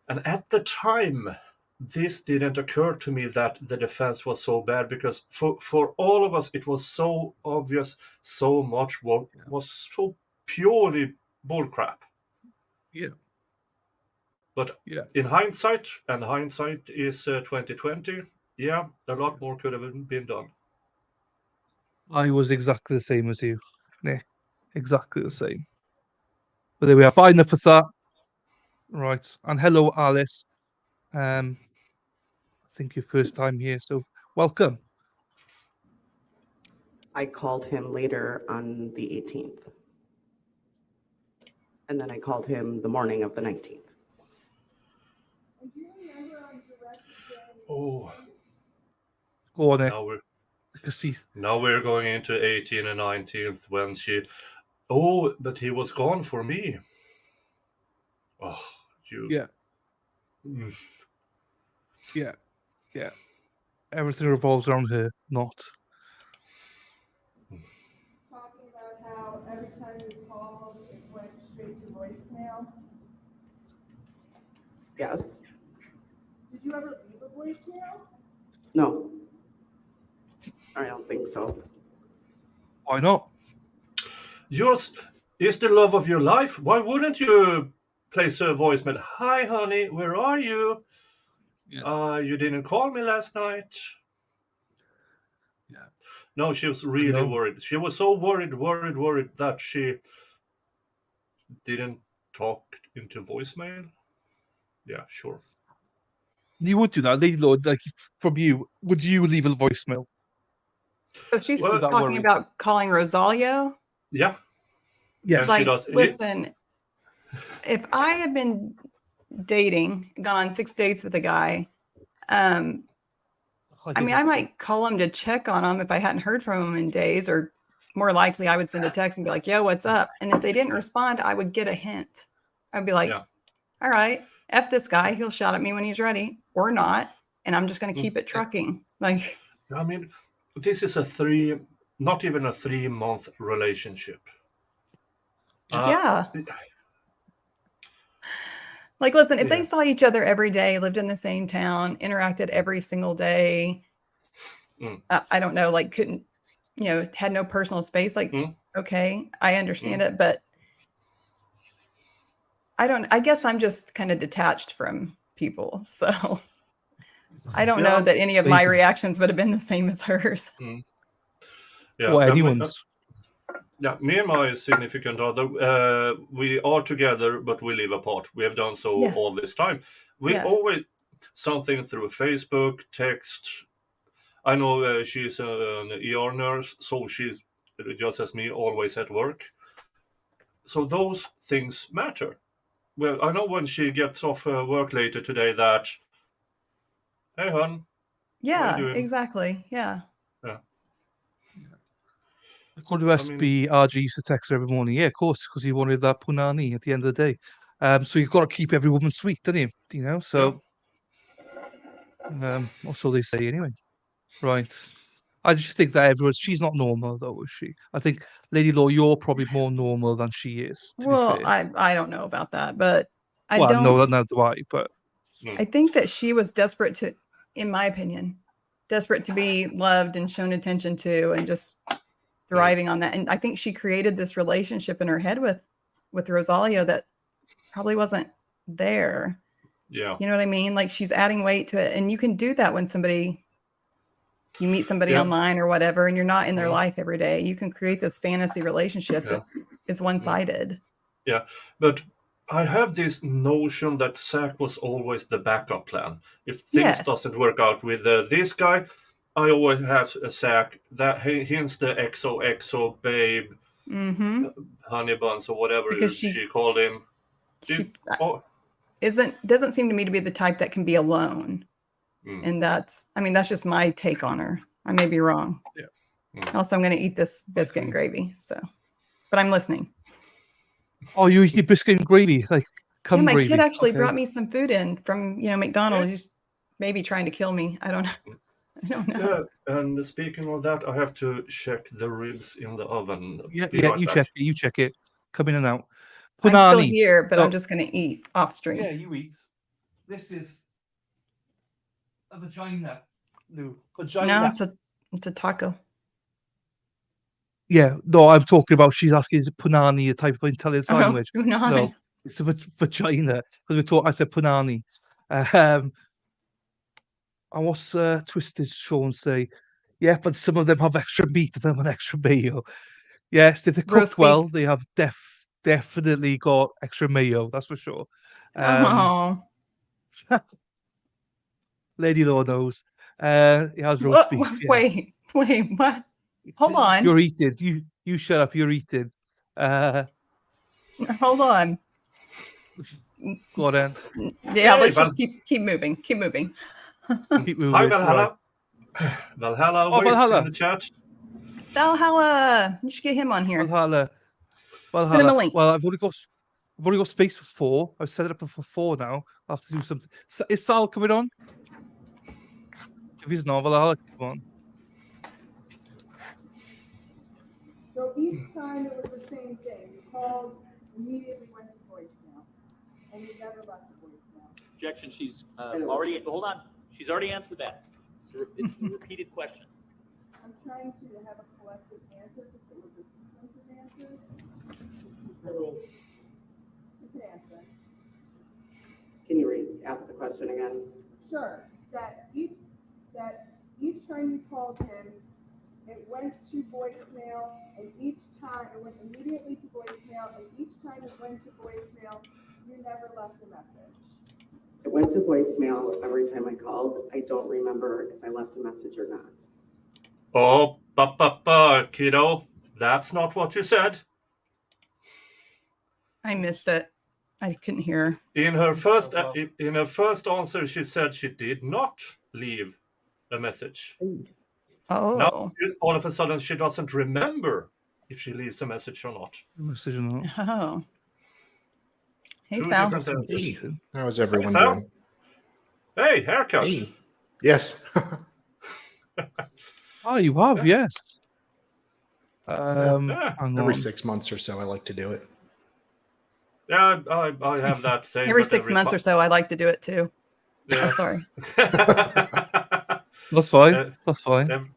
[SPEAKER 4] And at the time, this didn't occur to me that the defense was so bad, because for all of us, it was so obvious, so much was so purely bullcrap.
[SPEAKER 1] Yeah.
[SPEAKER 4] But in hindsight, and hindsight is 2020, yeah, a lot more could have been done.
[SPEAKER 1] I was exactly the same as you, Nick. Exactly the same. But there we are. Bye enough for that. Right. And hello, Alice. I think your first time here, so welcome.
[SPEAKER 7] I called him later on the 18th. And then I called him the morning of the 19th.
[SPEAKER 4] Oh.
[SPEAKER 1] Go on, Nick.
[SPEAKER 4] Now we're going into 18th and 19th when she... Oh, but he was gone for me. Oh, you...
[SPEAKER 1] Yeah. Yeah. Everything revolves around her, not.
[SPEAKER 3] Talking about how every time you called, it went straight to voicemail.
[SPEAKER 7] Yes.
[SPEAKER 3] Did you ever leave a voicemail?
[SPEAKER 7] No. I don't think so.
[SPEAKER 1] Why not?
[SPEAKER 4] Yours is the love of your life. Why wouldn't you place a voicemail? Hi, honey, where are you?
[SPEAKER 1] Yeah.
[SPEAKER 4] You didn't call me last night.
[SPEAKER 1] Yeah.
[SPEAKER 4] No, she was really
[SPEAKER 1] know.
[SPEAKER 4] worried. She was so worried that she didn't talk into voicemail. Yeah, sure.
[SPEAKER 1] You would do that, Lady Lord. Like from you, would you leave a voicemail?
[SPEAKER 2] So she's
[SPEAKER 4] Well,
[SPEAKER 1] Without
[SPEAKER 2] talking
[SPEAKER 1] worry.
[SPEAKER 2] about calling Rosalio.
[SPEAKER 4] Yeah.
[SPEAKER 1] Yes.
[SPEAKER 4] And she
[SPEAKER 2] Like,
[SPEAKER 4] does.
[SPEAKER 2] listen, if I had been dating, gone on 6 dates with a guy, I mean, I might call him to check on him if I hadn't heard from him in days, or more likely I would send a text and be like, yo, what's up? And if they didn't respond, I would get a hint. I'd be like,
[SPEAKER 4] Yeah.
[SPEAKER 2] all right, F this guy. He'll shout at me when he's ready or not. And I'm just going to keep it trucking. Like,
[SPEAKER 4] I mean, this is not even a 3-month relationship.
[SPEAKER 2] yeah. Like, listen, if they saw each other every day, lived in the same town, interacted every single day, I don't know, like couldn't, had no personal space, like, okay, I understand it, but I guess I'm just kind of detached from people. So I don't know that any of my reactions would have been the same as hers.
[SPEAKER 4] Yeah.
[SPEAKER 1] Or anyone's.
[SPEAKER 4] Yeah, me and my significant other, we are together, but we live apart. We have done so all this time. We always something through Facebook, text. I know she's an ER nurse, so she's just as me, always at work. So those things matter. Well, I know when she gets off work later today that, hey, hon.
[SPEAKER 2] Yeah,
[SPEAKER 4] what are you doing?
[SPEAKER 2] exactly. Yeah.
[SPEAKER 1] According to SB, RG used to text her every morning. Yeah, of course, because he wanted that punani at the end of the day. So you've got to keep every woman sweet, don't you? So or so they say anyway. Right. I just think that she's not normal though, is she? I think Lady Law, you're probably more normal than she is, to be fair.
[SPEAKER 2] I don't know about that, but
[SPEAKER 1] No, not do I, but
[SPEAKER 2] I think that she was desperate to, in my opinion, desperate to be loved and shown attention to, and just thriving on that. And I think she created this relationship in her head with Rosalio that probably wasn't there.
[SPEAKER 4] Yeah.
[SPEAKER 2] You know what I mean? Like, she's adding weight to it. And you can do that when you meet somebody online or whatever, and you're not in their life every day. You can create this fantasy relationship that is one-sided.
[SPEAKER 4] Yeah. But I have this notion that Zach was always the backup plan. If things doesn't work out with this guy, I always have a Zach. That he's the XOXO babe, honey buns or whatever
[SPEAKER 2] because
[SPEAKER 4] she called him.
[SPEAKER 2] Doesn't seem to me to be the type that can be alone. And that's just my take on her. I may be wrong.
[SPEAKER 1] Yeah.
[SPEAKER 2] Also, I'm going to eat this biscuit and gravy. But I'm listening.
[SPEAKER 1] Oh, you eat biscuit and gravy? It's like
[SPEAKER 2] my
[SPEAKER 1] gravy.
[SPEAKER 2] Kid actually brought me some food in from McDonald's. He's maybe trying to kill me. I don't know.
[SPEAKER 4] Yeah, and speaking of that, I have to check the ribs in the oven.
[SPEAKER 1] Yeah, you check it. Come in and out.
[SPEAKER 2] Punani. I'm still here, but I'm just going to eat off stream.
[SPEAKER 1] Yeah, you eat. This is a vagina. No, vagina.
[SPEAKER 2] No, it's a taco.
[SPEAKER 1] Yeah, no, I'm talking about. She's asking, is it punani a type of Italian language? No, it's a vagina. I said punani. And what's Twisted Sean say? Yeah, but some of them have extra meat and an extra mayo. Yes, if they're cooked well, they have definitely got extra mayo. That's for sure. Lady Law knows. He has roast beef.
[SPEAKER 2] Wait, what? Hold on.
[SPEAKER 1] You're eating. You shut up. You're eating.
[SPEAKER 2] Hold on.
[SPEAKER 1] Go on then.
[SPEAKER 2] Yeah, let's just keep moving. Keep moving.
[SPEAKER 4] Hi, Valhalla. Right. Valhalla always in the chat.
[SPEAKER 2] Valhalla. You should get him on here.
[SPEAKER 1] Valhalla.
[SPEAKER 2] Send him a link.
[SPEAKER 1] Well, I've only got space for 4. I've set it up for 4 now. I'll have to do something. Is Sal coming on? If he's not, Valhalla, come on.
[SPEAKER 9] So each time it was the same thing. You called, immediately went to voicemail, and you never left the voicemail.
[SPEAKER 8] Objection. She's already. Hold on. She's already answered that. It's a repeated question.
[SPEAKER 9] I'm trying to have a collective answer because it was a sequence of answers. You can answer.
[SPEAKER 7] Can you ask the question again?
[SPEAKER 9] Sure. That each time you called him, it went to voicemail, and each time it went immediately to voicemail, and each time it went to voicemail, you never left a message.
[SPEAKER 7] It went to voicemail every time I called. I don't remember if I left a message or not.
[SPEAKER 4] Oh, kiddo, that's not what you said.
[SPEAKER 2] I missed it. I couldn't hear.
[SPEAKER 4] In her first answer, she said she did not leave a message.
[SPEAKER 2] Oh.
[SPEAKER 4] Now, all of a sudden, she doesn't remember if she leaves a message or not.
[SPEAKER 1] Message or not.
[SPEAKER 2] Oh. Hey,
[SPEAKER 4] Two
[SPEAKER 2] Sal.
[SPEAKER 4] different answers.
[SPEAKER 10] Hey, how's everyone
[SPEAKER 4] Sal?
[SPEAKER 10] doing?
[SPEAKER 4] Hey, haircut.
[SPEAKER 10] Hey. Yes.
[SPEAKER 1] Oh, you have, yes.
[SPEAKER 4] Yeah.
[SPEAKER 1] Hang
[SPEAKER 10] Every
[SPEAKER 1] on.
[SPEAKER 10] 6 months or so, I like to do it.
[SPEAKER 4] Yeah, I have that same.
[SPEAKER 2] Every
[SPEAKER 4] but
[SPEAKER 2] 6 months or so, I like to do it too.
[SPEAKER 4] Yeah.
[SPEAKER 2] Oh, sorry.
[SPEAKER 1] That's fine. That's fine.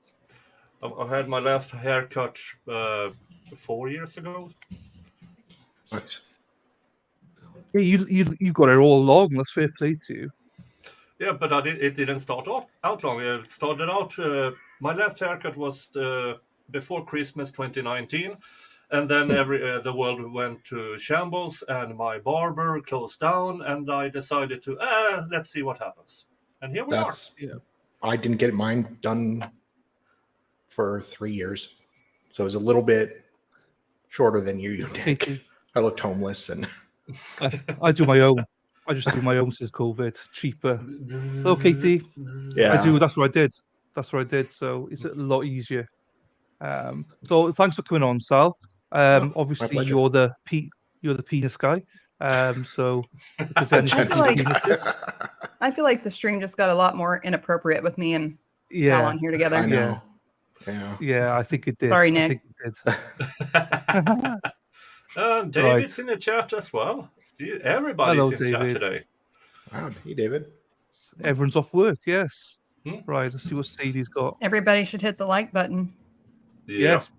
[SPEAKER 4] I had my last haircut 4 years ago.
[SPEAKER 10] Nice.
[SPEAKER 1] Yeah, you got it all along. That's fair play to you.
[SPEAKER 4] Yeah, but it didn't start out long. It started out. My last haircut was before Christmas 2019, and then the world went to shambles, and my barber closed down, and I decided to let's see what happens. And here we are.
[SPEAKER 1] Yeah.
[SPEAKER 10] I didn't get mine done for 3 years, so it was a little bit shorter than you did. I looked homeless, and
[SPEAKER 1] I do my own. I just do my own since COVID. Cheaper. Hello, Katie.
[SPEAKER 10] yeah,
[SPEAKER 1] I do. That's what I did. So it's a lot easier. So thanks for coming on, Sal. Obviously
[SPEAKER 10] pleasure.
[SPEAKER 1] you're the penis guy. So if there's anything
[SPEAKER 2] feel like-
[SPEAKER 1] penises,
[SPEAKER 2] I feel like the stream just got a lot more inappropriate with me and Sal
[SPEAKER 1] yeah,
[SPEAKER 2] on here together.
[SPEAKER 10] I know. Yeah.
[SPEAKER 1] I think it did.
[SPEAKER 2] Sorry,
[SPEAKER 1] I
[SPEAKER 2] Nick.
[SPEAKER 1] think it did.
[SPEAKER 4] David's in the chat as well. Everybody's
[SPEAKER 1] Hello,
[SPEAKER 4] in chat
[SPEAKER 1] David.
[SPEAKER 4] today.
[SPEAKER 10] Wow. Hey, David.
[SPEAKER 1] Everyone's off work. Yes.
[SPEAKER 4] Hmm?
[SPEAKER 1] Right. Let's see what Sadie's got.
[SPEAKER 2] Everybody should hit the like button.
[SPEAKER 4] Yeah.
[SPEAKER 1] Yes.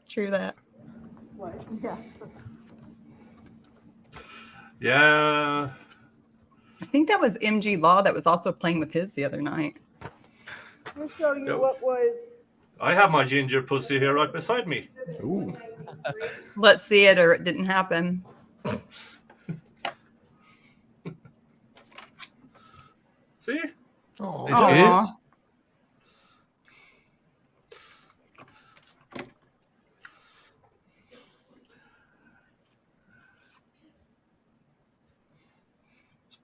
[SPEAKER 2] True that.
[SPEAKER 9] What? Yeah.
[SPEAKER 4] Yeah.
[SPEAKER 2] I think that was MG Law that was also playing with his the other night.
[SPEAKER 3] I'll show you
[SPEAKER 4] Yep.
[SPEAKER 3] what was.
[SPEAKER 4] I have my ginger pussy here right beside me.
[SPEAKER 10] Ooh.
[SPEAKER 2] Let's see it or it didn't happen.
[SPEAKER 4] See?
[SPEAKER 10] Oh,
[SPEAKER 1] It
[SPEAKER 2] Aw.
[SPEAKER 1] is.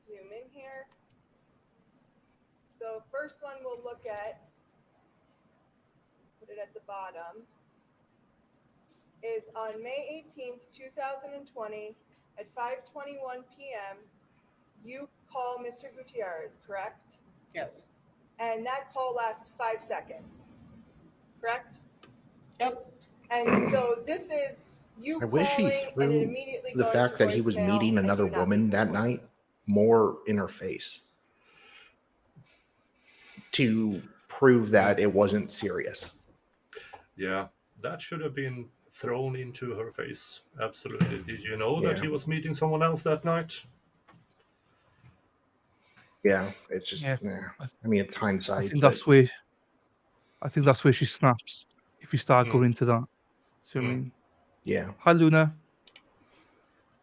[SPEAKER 3] Zoom in here. So first one we'll look at, put it at the bottom, is on May 18th, 2020 at 5:21 p.m. You call Mr. Gutierrez, correct?
[SPEAKER 7] Yes.
[SPEAKER 3] And that call lasts 5 seconds, correct?
[SPEAKER 7] Yep.
[SPEAKER 3] And so this is you
[SPEAKER 10] I wish he
[SPEAKER 3] calling and it
[SPEAKER 10] threw
[SPEAKER 3] immediately
[SPEAKER 10] the
[SPEAKER 3] going
[SPEAKER 10] fact
[SPEAKER 3] to
[SPEAKER 10] that he was
[SPEAKER 3] voicemail
[SPEAKER 10] meeting
[SPEAKER 3] and
[SPEAKER 10] another
[SPEAKER 3] you not
[SPEAKER 10] woman
[SPEAKER 3] leaving
[SPEAKER 10] that
[SPEAKER 3] a
[SPEAKER 10] night more in her face to prove that it wasn't serious.
[SPEAKER 4] Yeah, that should have been thrown into her face. Absolutely. Did you know that
[SPEAKER 10] Yeah.
[SPEAKER 4] he was meeting someone else that night?
[SPEAKER 10] Yeah, it's just.
[SPEAKER 1] Yeah.
[SPEAKER 10] Yeah. I mean, it's hindsight.
[SPEAKER 1] I think
[SPEAKER 10] but-
[SPEAKER 1] that's where she snaps. If you start
[SPEAKER 4] Mm.
[SPEAKER 1] going into that. See what I
[SPEAKER 4] Mm.
[SPEAKER 1] mean?
[SPEAKER 10] Yeah.
[SPEAKER 1] Hi, Luna.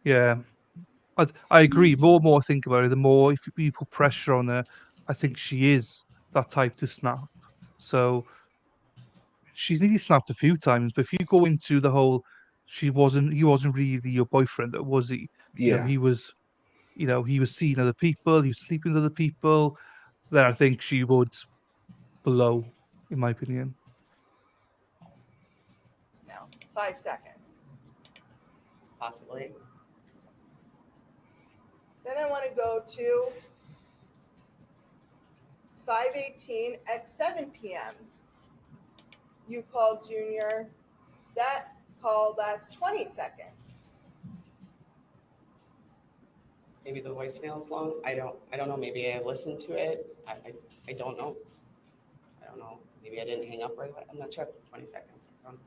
[SPEAKER 1] Yeah, I agree. More and more I think about it, the more if you put pressure on her, I think she is that type to snap. So she's nearly snapped a few times. But if you go into the whole, he wasn't really your boyfriend, was he?
[SPEAKER 10] Yeah.
[SPEAKER 1] He was seeing other people, he was sleeping with other people. Then I think she would blow, in my opinion.
[SPEAKER 3] Now, 5 seconds.
[SPEAKER 7] Possibly.
[SPEAKER 3] Then I want to go to 5:18 at 7 p.m. You called Junior. That call lasts 20 seconds.
[SPEAKER 7] Maybe the voicemail is long. I don't know. Maybe I listened to it. I don't know. I don't know. Maybe I didn't hang up right away. I'm not sure. 20 seconds. I don't know.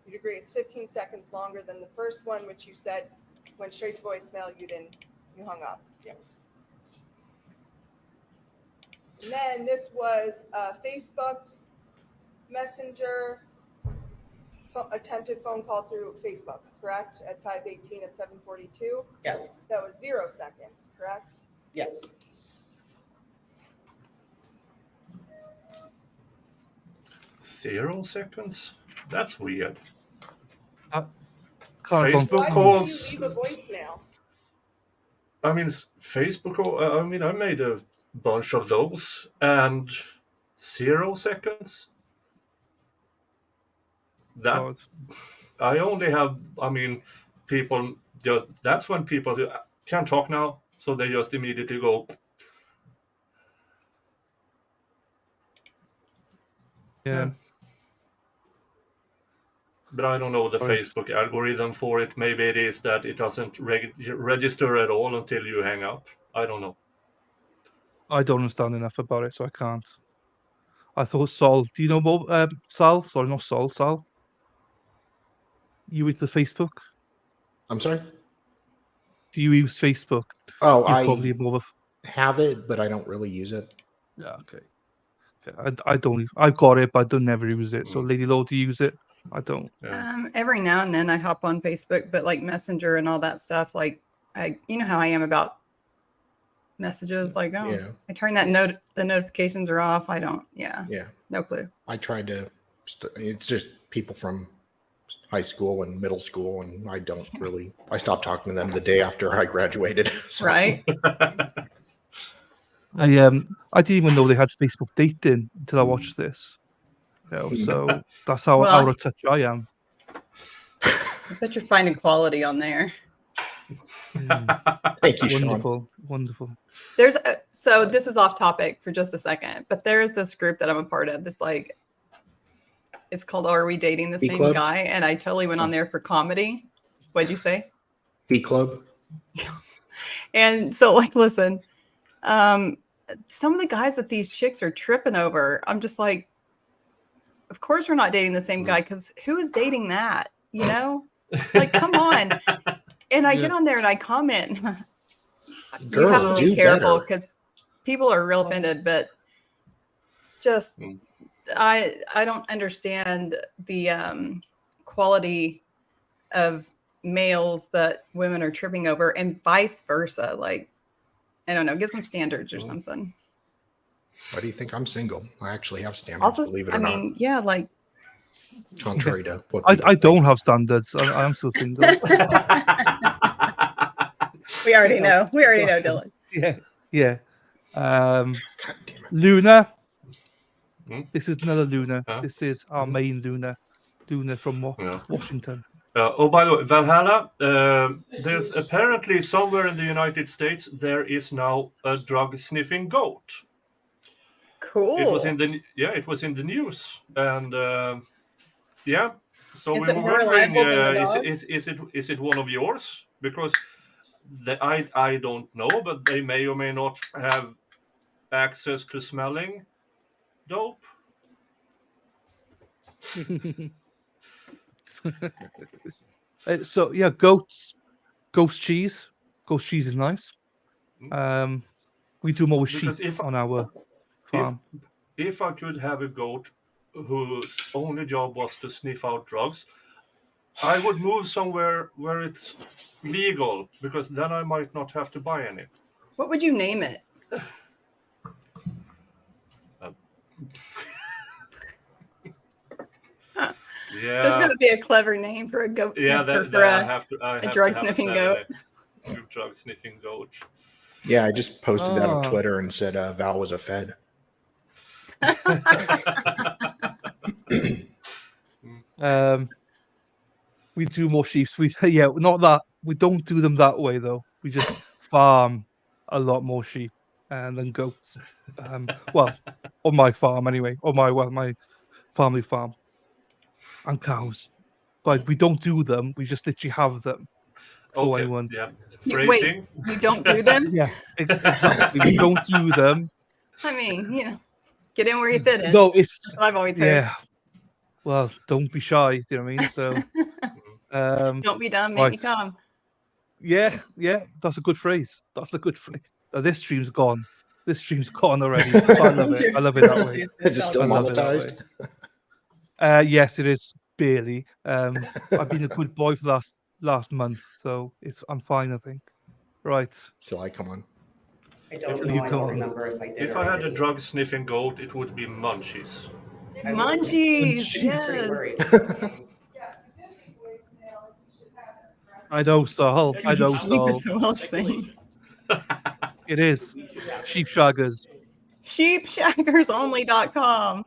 [SPEAKER 3] You'd agree it's 15 seconds longer than the first one, which you said went straight to voicemail. You hung up.
[SPEAKER 7] Yes.
[SPEAKER 3] And then this was Facebook Messenger attempted phone call through Facebook, correct? At 5:18 at 7:42.
[SPEAKER 7] Yes.
[SPEAKER 3] That was 0 seconds, correct?
[SPEAKER 7] Yes.
[SPEAKER 4] Zero seconds? That's weird.
[SPEAKER 1] Facebook
[SPEAKER 3] Why
[SPEAKER 4] calls.
[SPEAKER 3] did you leave a voicemail?
[SPEAKER 4] I mean, Facebook. I mean, I made a bunch of those, and 0 seconds. That
[SPEAKER 1] God.
[SPEAKER 4] I only have. I mean, people just. That's when people can't talk now, so they just immediately go.
[SPEAKER 1] Yeah.
[SPEAKER 4] But I don't know the
[SPEAKER 1] Sorry.
[SPEAKER 4] Facebook algorithm for it. Maybe it is that it doesn't register at all until you hang up. I don't know.
[SPEAKER 1] I don't understand enough about it, so I can't. I thought Sol. Do you know more, Sal? Sorry, not Sol. Sal. You with the Facebook?
[SPEAKER 10] I'm sorry?
[SPEAKER 1] Do you use Facebook?
[SPEAKER 10] Oh,
[SPEAKER 1] You're
[SPEAKER 10] I
[SPEAKER 1] probably more of
[SPEAKER 10] have it, but I don't really use it.
[SPEAKER 1] yeah. Okay. I don't. I've got it, but I don't never use it. So, Lady Law, do you use it? I don't.
[SPEAKER 4] Yeah.
[SPEAKER 2] Every now and then I hop on Facebook, but like Messenger and all that stuff, like you know how I am about messages. Like, oh,
[SPEAKER 10] Yeah.
[SPEAKER 2] I turn that the notifications are off. I don't. Yeah.
[SPEAKER 10] Yeah.
[SPEAKER 2] No clue.
[SPEAKER 10] I tried to. It's just people from high school and middle school, and I don't really. I stopped talking to them the day after I graduated. So.
[SPEAKER 2] Right.
[SPEAKER 1] I didn't even know they had Facebook dating until I watched this. You know, so that's how
[SPEAKER 2] Well,
[SPEAKER 1] out of touch I am.
[SPEAKER 2] I bet you're finding quality on there.
[SPEAKER 10] Thank you, Sean.
[SPEAKER 1] Wonderful, wonderful.
[SPEAKER 2] There's so this is off topic for just a second, but there's this group that I'm a part of. This like, it's called "Are We Dating the
[SPEAKER 10] Tea
[SPEAKER 2] Same
[SPEAKER 10] Club?
[SPEAKER 2] Guy?" And I totally went on there for comedy. What'd you say?
[SPEAKER 10] Tea Club.
[SPEAKER 2] And so, like, listen, some of the guys that these chicks are tripping over, I'm just like, of course we're not dating the same guy, because who is dating that? You know, like, come on. And I get on there and I comment. You have to be careful because people are real offended, but just I don't understand the quality of males that women are tripping over and vice versa. Like, I don't know, get some standards or something.
[SPEAKER 10] Why do you think I'm single? I actually have standards,
[SPEAKER 2] Also,
[SPEAKER 10] believe it or
[SPEAKER 2] I mean,
[SPEAKER 10] not.
[SPEAKER 2] yeah, like
[SPEAKER 10] Contrary to what
[SPEAKER 1] I don't have standards. I'm still single.
[SPEAKER 2] we already know. We already know, Dylan.
[SPEAKER 1] Yeah. Luna. This is another Luna.
[SPEAKER 4] Huh?
[SPEAKER 1] This is our main Luna. Luna from Washington.
[SPEAKER 4] Oh, by the way, Valhalla, there's apparently somewhere in the United States there is now a drug sniffing goat.
[SPEAKER 2] Cool.
[SPEAKER 4] It was in the news, and yeah. So
[SPEAKER 2] Is
[SPEAKER 4] we
[SPEAKER 2] it
[SPEAKER 4] were
[SPEAKER 2] more
[SPEAKER 4] wondering,
[SPEAKER 2] reliable than the
[SPEAKER 4] is it one of yours? Because I don't know, but they may or may not have access to smelling dope.
[SPEAKER 1] So yeah, goat cheese. Goat cheese is nice. We do more with sheep on our farm.
[SPEAKER 4] If I could have a goat whose only job was to sniff out drugs, I would move somewhere where it's legal, because then I might not have to buy any.
[SPEAKER 2] What would you name it?
[SPEAKER 4] Yeah.
[SPEAKER 2] There's going to be a clever name for a goat sniffer, for a drug sniffing goat.
[SPEAKER 4] Drug sniffing goat.
[SPEAKER 10] Yeah, I just posted that on Twitter and said Val was a Fed.
[SPEAKER 1] We do more sheep. Not that we don't do them that way though. We just farm a lot more sheep and then goats. Well, on my farm anyway, on my family farm, and cows. But we don't do them. We just literally have them for
[SPEAKER 4] Okay,
[SPEAKER 1] anyone.
[SPEAKER 4] yeah.
[SPEAKER 2] Wait,
[SPEAKER 4] Phrasing.
[SPEAKER 2] you don't do them?
[SPEAKER 1] Yeah, exactly. We don't do them.
[SPEAKER 2] I mean, get in where you fit in.
[SPEAKER 1] No, it's
[SPEAKER 2] That's what I've always heard.
[SPEAKER 1] yeah. Well, don't be shy. Do you know what I mean? So,
[SPEAKER 2] Don't be dumb, make me
[SPEAKER 1] right.
[SPEAKER 2] come.
[SPEAKER 1] Yeah, that's a good phrase. That's a good phrase. This stream's gone. This stream's gone already. But I love it. I love it that way.
[SPEAKER 10] Is it still
[SPEAKER 1] I love it that
[SPEAKER 10] monetized?
[SPEAKER 1] way. Yes, it is barely. I've been a good boy for the last month, so I'm fine. I think. Right.
[SPEAKER 10] Till I come on.
[SPEAKER 7] I don't
[SPEAKER 1] Till
[SPEAKER 7] know.
[SPEAKER 1] you
[SPEAKER 7] I
[SPEAKER 1] come
[SPEAKER 7] don't
[SPEAKER 1] on.
[SPEAKER 7] remember if I did
[SPEAKER 4] If
[SPEAKER 7] or
[SPEAKER 4] I had a
[SPEAKER 7] didn't.
[SPEAKER 4] drug sniffing goat, it would be Munchies.
[SPEAKER 7] I was
[SPEAKER 2] Munchies,
[SPEAKER 7] pretty
[SPEAKER 2] yes.
[SPEAKER 7] worried.
[SPEAKER 9] Yeah, you did leave voicemail. You should have it. Right?
[SPEAKER 1] I know, Saul. I know,
[SPEAKER 2] Sheep
[SPEAKER 1] Saul.
[SPEAKER 2] is a Welsh thing.
[SPEAKER 1] It is. Sheep shaggers.
[SPEAKER 2] Sheepshaggersonly.com.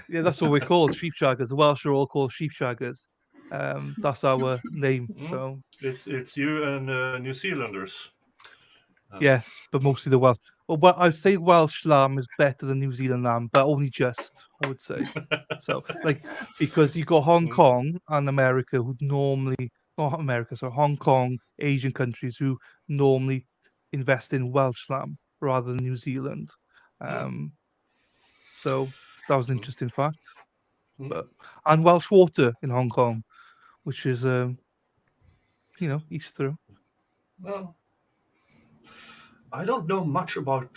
[SPEAKER 1] Yeah, that's what we're called. Sheep shaggers. The Welsh are all called sheep shaggers. That's our name. So
[SPEAKER 4] It's you and New Zealanders.
[SPEAKER 1] yes, but mostly the Welsh. Well, I'd say Welsh lamb is better than New Zealand lamb, but only just, I would say. So, because you got Hong Kong and America who normally, not America, so Hong Kong, Asian countries who normally invest in Welsh lamb rather than New Zealand. So that was an interesting fact. And Welsh water in Hong Kong, which is, each through.
[SPEAKER 4] Well, I don't know much about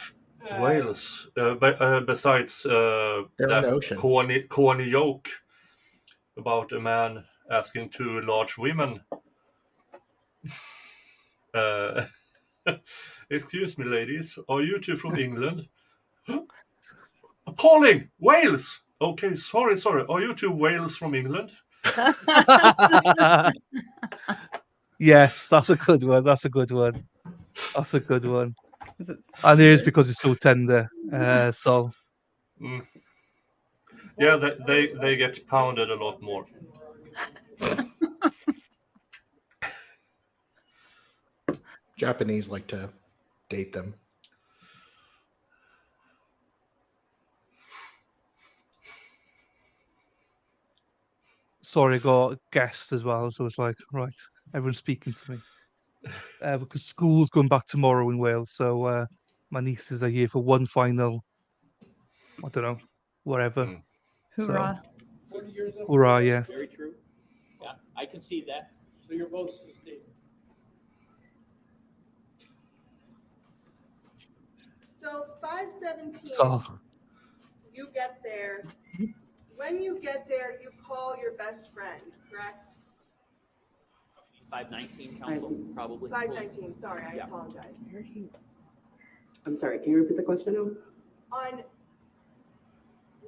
[SPEAKER 4] Wales, besides
[SPEAKER 10] They're in the
[SPEAKER 4] that
[SPEAKER 10] ocean.
[SPEAKER 4] corny joke about a man asking two large women, excuse me, ladies, are you two from England? Appalling! Wales! Okay, sorry. Are you two Wales from England?
[SPEAKER 1] Yes, that's a good one. And it is because it's so tender. So
[SPEAKER 4] yeah, they get pounded a lot more.
[SPEAKER 10] Japanese like to date them.
[SPEAKER 1] sorry, I got a guest as well, so it's like, right, everyone's speaking to me. Because school's going back tomorrow in Wales, so my nieces are here for one final, I don't know, whatever.
[SPEAKER 2] Hoorah.
[SPEAKER 6] What are yours up?
[SPEAKER 1] Hoorah, yes.
[SPEAKER 8] Very true. Yeah, I can see that.
[SPEAKER 6] So you're both sustained.
[SPEAKER 3] So 517,
[SPEAKER 1] So,
[SPEAKER 3] you get there. When you get there, you call your best friend, correct?
[SPEAKER 8] 519 council, probably.
[SPEAKER 3] 519, sorry, I
[SPEAKER 8] Yeah.
[SPEAKER 3] apologize.
[SPEAKER 7] I'm sorry, can you repeat the question now?
[SPEAKER 3] On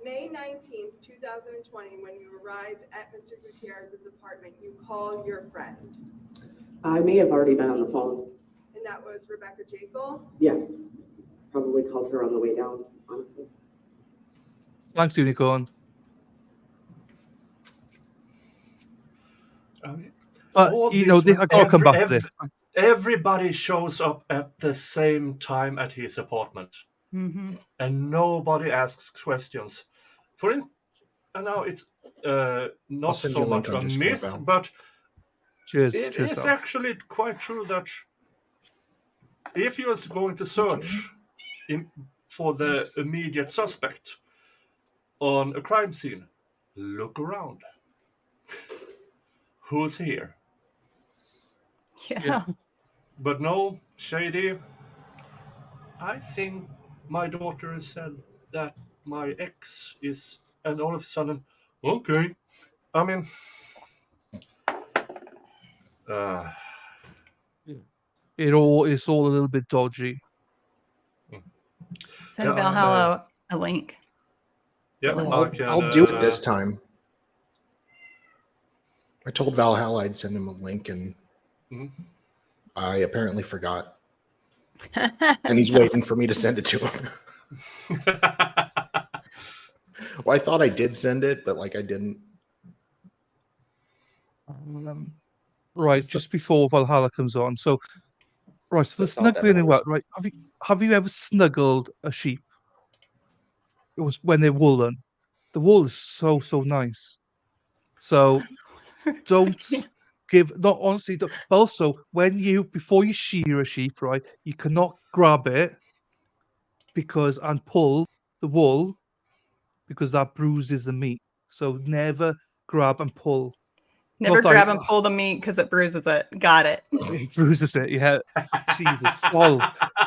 [SPEAKER 3] May 19th, 2020, when you arrived at Mr. Gutierrez's apartment, you call your friend,
[SPEAKER 7] I may have already been on the phone.
[SPEAKER 3] and that was Rebecca Jekyll.
[SPEAKER 7] Yes, probably called her on the way down, honestly.
[SPEAKER 1] thanks, Unicorn. But,
[SPEAKER 4] All
[SPEAKER 1] you know,
[SPEAKER 4] this-
[SPEAKER 1] I gotta come back to this.
[SPEAKER 4] Everybody shows up at the same time at his apartment,
[SPEAKER 2] Mm-hmm.
[SPEAKER 4] and nobody asks questions. For instance, and now it's not
[SPEAKER 10] send
[SPEAKER 4] so
[SPEAKER 10] you a link
[SPEAKER 4] much a
[SPEAKER 10] on Discord,
[SPEAKER 4] myth,
[SPEAKER 10] Val.
[SPEAKER 4] but
[SPEAKER 1] Cheers,
[SPEAKER 4] it
[SPEAKER 1] cheers,
[SPEAKER 4] is
[SPEAKER 1] Al.
[SPEAKER 4] actually quite true that if you're going to search for the immediate suspect on a crime scene, look around. Who's here?
[SPEAKER 2] Yeah.
[SPEAKER 4] But no, Shady, I think my daughter said that my ex is, and all of a sudden, okay. I mean,
[SPEAKER 1] It's all a little bit dodgy.
[SPEAKER 2] Send
[SPEAKER 4] Yeah,
[SPEAKER 2] Valhalla a link.
[SPEAKER 4] yeah,
[SPEAKER 10] I'll do it this time. I told Valhalla I'd send him a link, and I apparently forgot. And he's waiting for me to send it to him. Well, I thought I did send it, but like I didn't.
[SPEAKER 1] Right, just before Valhalla comes on. So, right, so the
[SPEAKER 10] That's not that
[SPEAKER 1] snuggling and
[SPEAKER 10] noise.
[SPEAKER 1] what, right? Have you ever snuggled a sheep? It was when they're woolen. The wool is so nice. So don't give, not honestly, but also before you shear a sheep, right, you cannot grab it and pull the wool because that bruises the meat. So never grab and pull.
[SPEAKER 2] Never
[SPEAKER 1] Not that
[SPEAKER 2] grab and pull the meat because it bruises it. Got it.
[SPEAKER 1] it bruises it. Yeah, Jesus,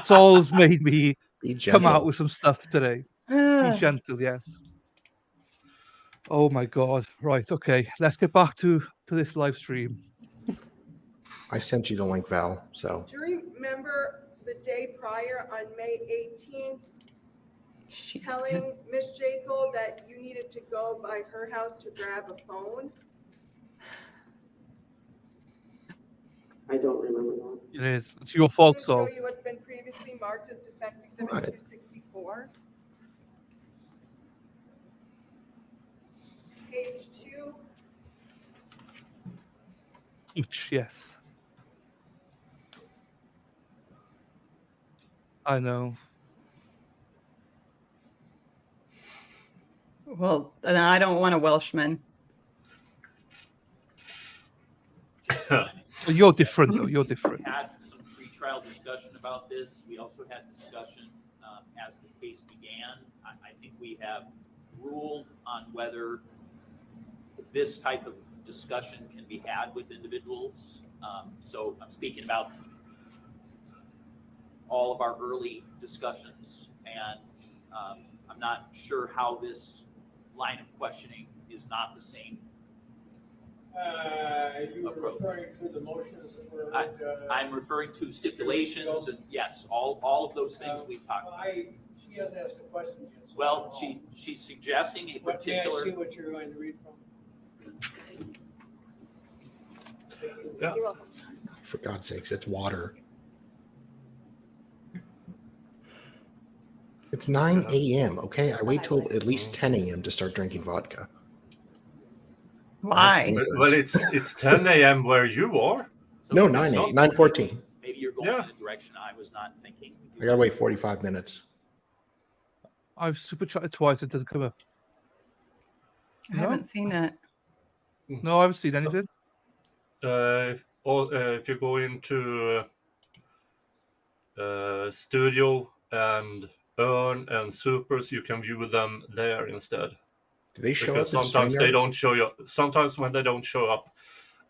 [SPEAKER 1] Saul's made me
[SPEAKER 10] Be
[SPEAKER 1] come out
[SPEAKER 10] gentle.
[SPEAKER 1] with some stuff today. Be gentle, yes. Oh my God! Right, okay. Let's get back to this live stream.
[SPEAKER 10] I sent you the link, Val. So
[SPEAKER 3] Do you remember the day prior on May 18th, telling Miss Jekyll that you needed to go by her house to grab a phone?
[SPEAKER 11] I don't remember that.
[SPEAKER 1] It is. It's your fault,
[SPEAKER 3] Show
[SPEAKER 1] Saul.
[SPEAKER 3] you what's been previously marked as Defense Exhibit
[SPEAKER 10] Right.
[SPEAKER 3] 264. Page 2.
[SPEAKER 1] Yes. I know.
[SPEAKER 2] Well, then I don't want a Welshman.
[SPEAKER 1] Well, you're different, though. You're different.
[SPEAKER 8] We had some pre-trial discussion about this. We also had discussion as the case began. I think we have ruled on whether this type of discussion can be had with individuals. So I'm speaking about all of our early discussions, and I'm not sure how this line of questioning is not the same.
[SPEAKER 6] You were referring to the motions that were.
[SPEAKER 8] I'm referring to stipulations, and yes, all of those things we've talked about.
[SPEAKER 6] She hasn't asked the question yet. So
[SPEAKER 8] well, she's suggesting a particular.
[SPEAKER 6] May I see what you're going to read from?
[SPEAKER 4] Yeah.
[SPEAKER 3] You're welcome.
[SPEAKER 10] for God's sakes, it's water. It's 9 a.m. Okay, I wait till at least 10 a.m. to start drinking vodka.
[SPEAKER 2] Why?
[SPEAKER 4] Well, it's 10 a.m. where you are.
[SPEAKER 8] So
[SPEAKER 10] No,
[SPEAKER 8] maybe
[SPEAKER 10] 9:14.
[SPEAKER 8] Maybe you're going in a direction I was not thinking.
[SPEAKER 10] I gotta wait 45 minutes.
[SPEAKER 1] I've super chatted twice. It doesn't come up.
[SPEAKER 2] I haven't seen it.
[SPEAKER 1] No, I haven't seen anything.
[SPEAKER 4] If you go into studio and earn and supers, you can view them there instead.
[SPEAKER 10] Do they show
[SPEAKER 4] Because
[SPEAKER 10] up in
[SPEAKER 4] sometimes they
[SPEAKER 10] StreamYard?
[SPEAKER 4] don't show you. Sometimes when they don't show up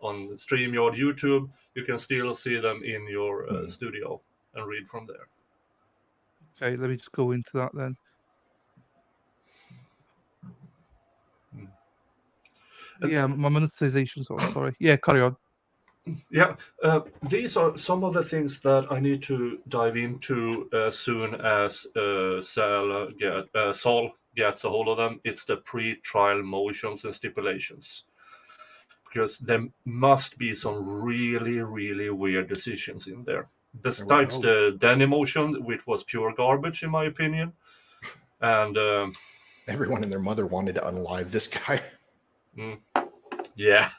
[SPEAKER 4] on StreamYard YouTube, you can still see them in your studio and read from there.
[SPEAKER 1] Okay, let me just go into that then. Yeah, my monetization's on. Sorry. Yeah, carry on.
[SPEAKER 4] Yeah, these are some of the things that I need to dive into as soon as Saul gets a hold of them. It's the pre-trial motions and stipulations. Because there must be some really, really weird decisions in there. Besides the Denny motion, which was pure garbage in my opinion. And
[SPEAKER 10] everyone and their mother wanted to unalive this guy.
[SPEAKER 4] Yeah.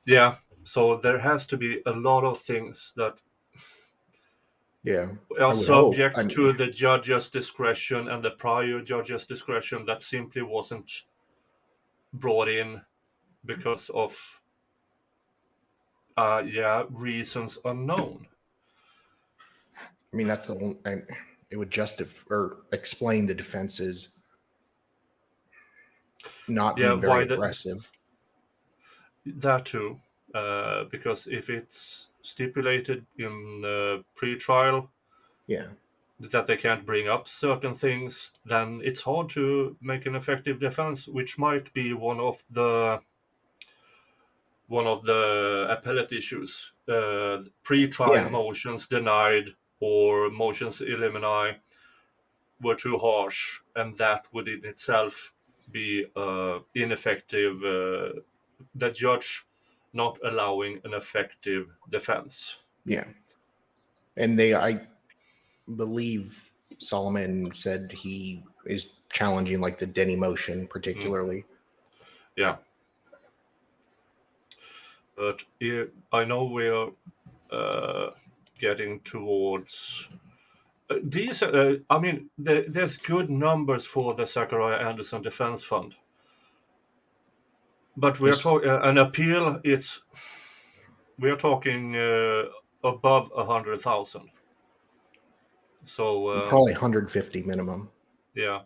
[SPEAKER 4] Yeah. So there has to be a lot of things that are subject to the judge's discretion and the prior judge's discretion that simply wasn't brought in because of reasons unknown.
[SPEAKER 10] I mean, that's the one. It would justify or explain the defenses not being very aggressive.
[SPEAKER 4] That too, because if it's stipulated in the pre-trial, that they can't bring up certain things, then it's hard to make an effective defense, which might be one of the appellate issues. Pre-trial motions denied or motions elimini were too harsh, and that would in itself be ineffective. The judge not allowing an effective defense.
[SPEAKER 10] Yeah, and I believe Solomon said he is challenging like the Denny motion particularly.
[SPEAKER 4] Yeah. But I know we're getting towards these. I mean, there's good numbers for the Zachariah Anderson Defense Fund, but we're talking an appeal. We're talking above 100,000. So
[SPEAKER 10] probably 150 minimum.
[SPEAKER 4] Yeah.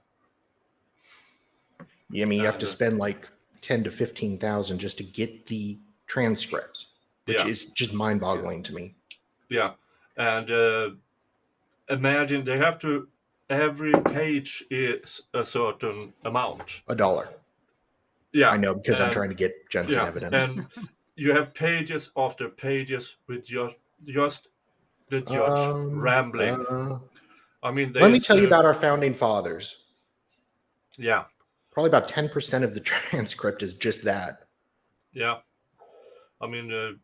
[SPEAKER 10] I mean, you have to spend like 10 to 15,000 just to get the transcripts, which is just mind-boggling to me.
[SPEAKER 4] Yeah, and imagine they have to. Every page is a certain amount.
[SPEAKER 10] $1.
[SPEAKER 4] Yeah,
[SPEAKER 10] I know because I'm trying to get Jensen evidence.
[SPEAKER 4] And you have pages after pages with just the judge rambling. I mean,
[SPEAKER 10] let me tell you about our founding fathers.
[SPEAKER 4] Yeah.
[SPEAKER 10] Probably about 10% of the transcript is just that.
[SPEAKER 4] Yeah. I mean,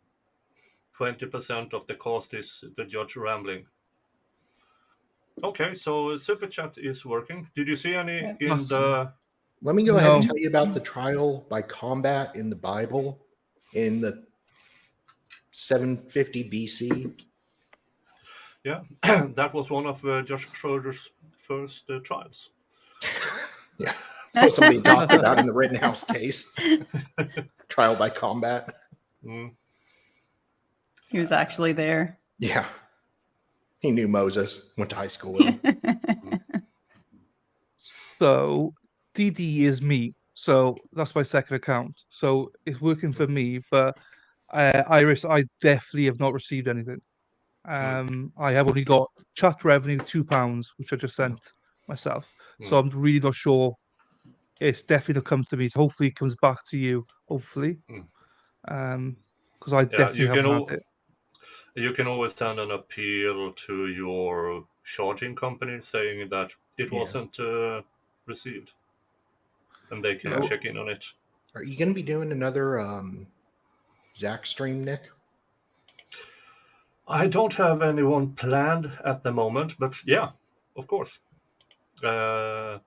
[SPEAKER 4] 20% of the cost is the judge rambling. Okay, so Super Chat is working. Did you see any in the...
[SPEAKER 10] Let me go ahead and tell you about the trial by combat in the Bible in the 750 BC.
[SPEAKER 4] Yeah, that was one of Josh Schroeder's first trials.
[SPEAKER 10] Yeah, somebody talked about in the Rittenhouse case. Trial by combat.
[SPEAKER 2] He was actually there.
[SPEAKER 10] Yeah. He knew Moses, went to high school with him.
[SPEAKER 1] So DD is me. So that's my second account. So it's working for me, but Iris, I definitely have not received anything. I have only got chat revenue £2, which I just sent myself. So I'm really not sure. It's definitely not come to me. So hopefully it comes back to you. Hopefully, because I definitely haven't had it.
[SPEAKER 4] You can always send an appeal to your charging company saying that it wasn't received, and they can check in on it.
[SPEAKER 10] Are you going to be doing another Zach stream, Nick?
[SPEAKER 4] I don't have anyone planned at the moment, but yeah, of course. I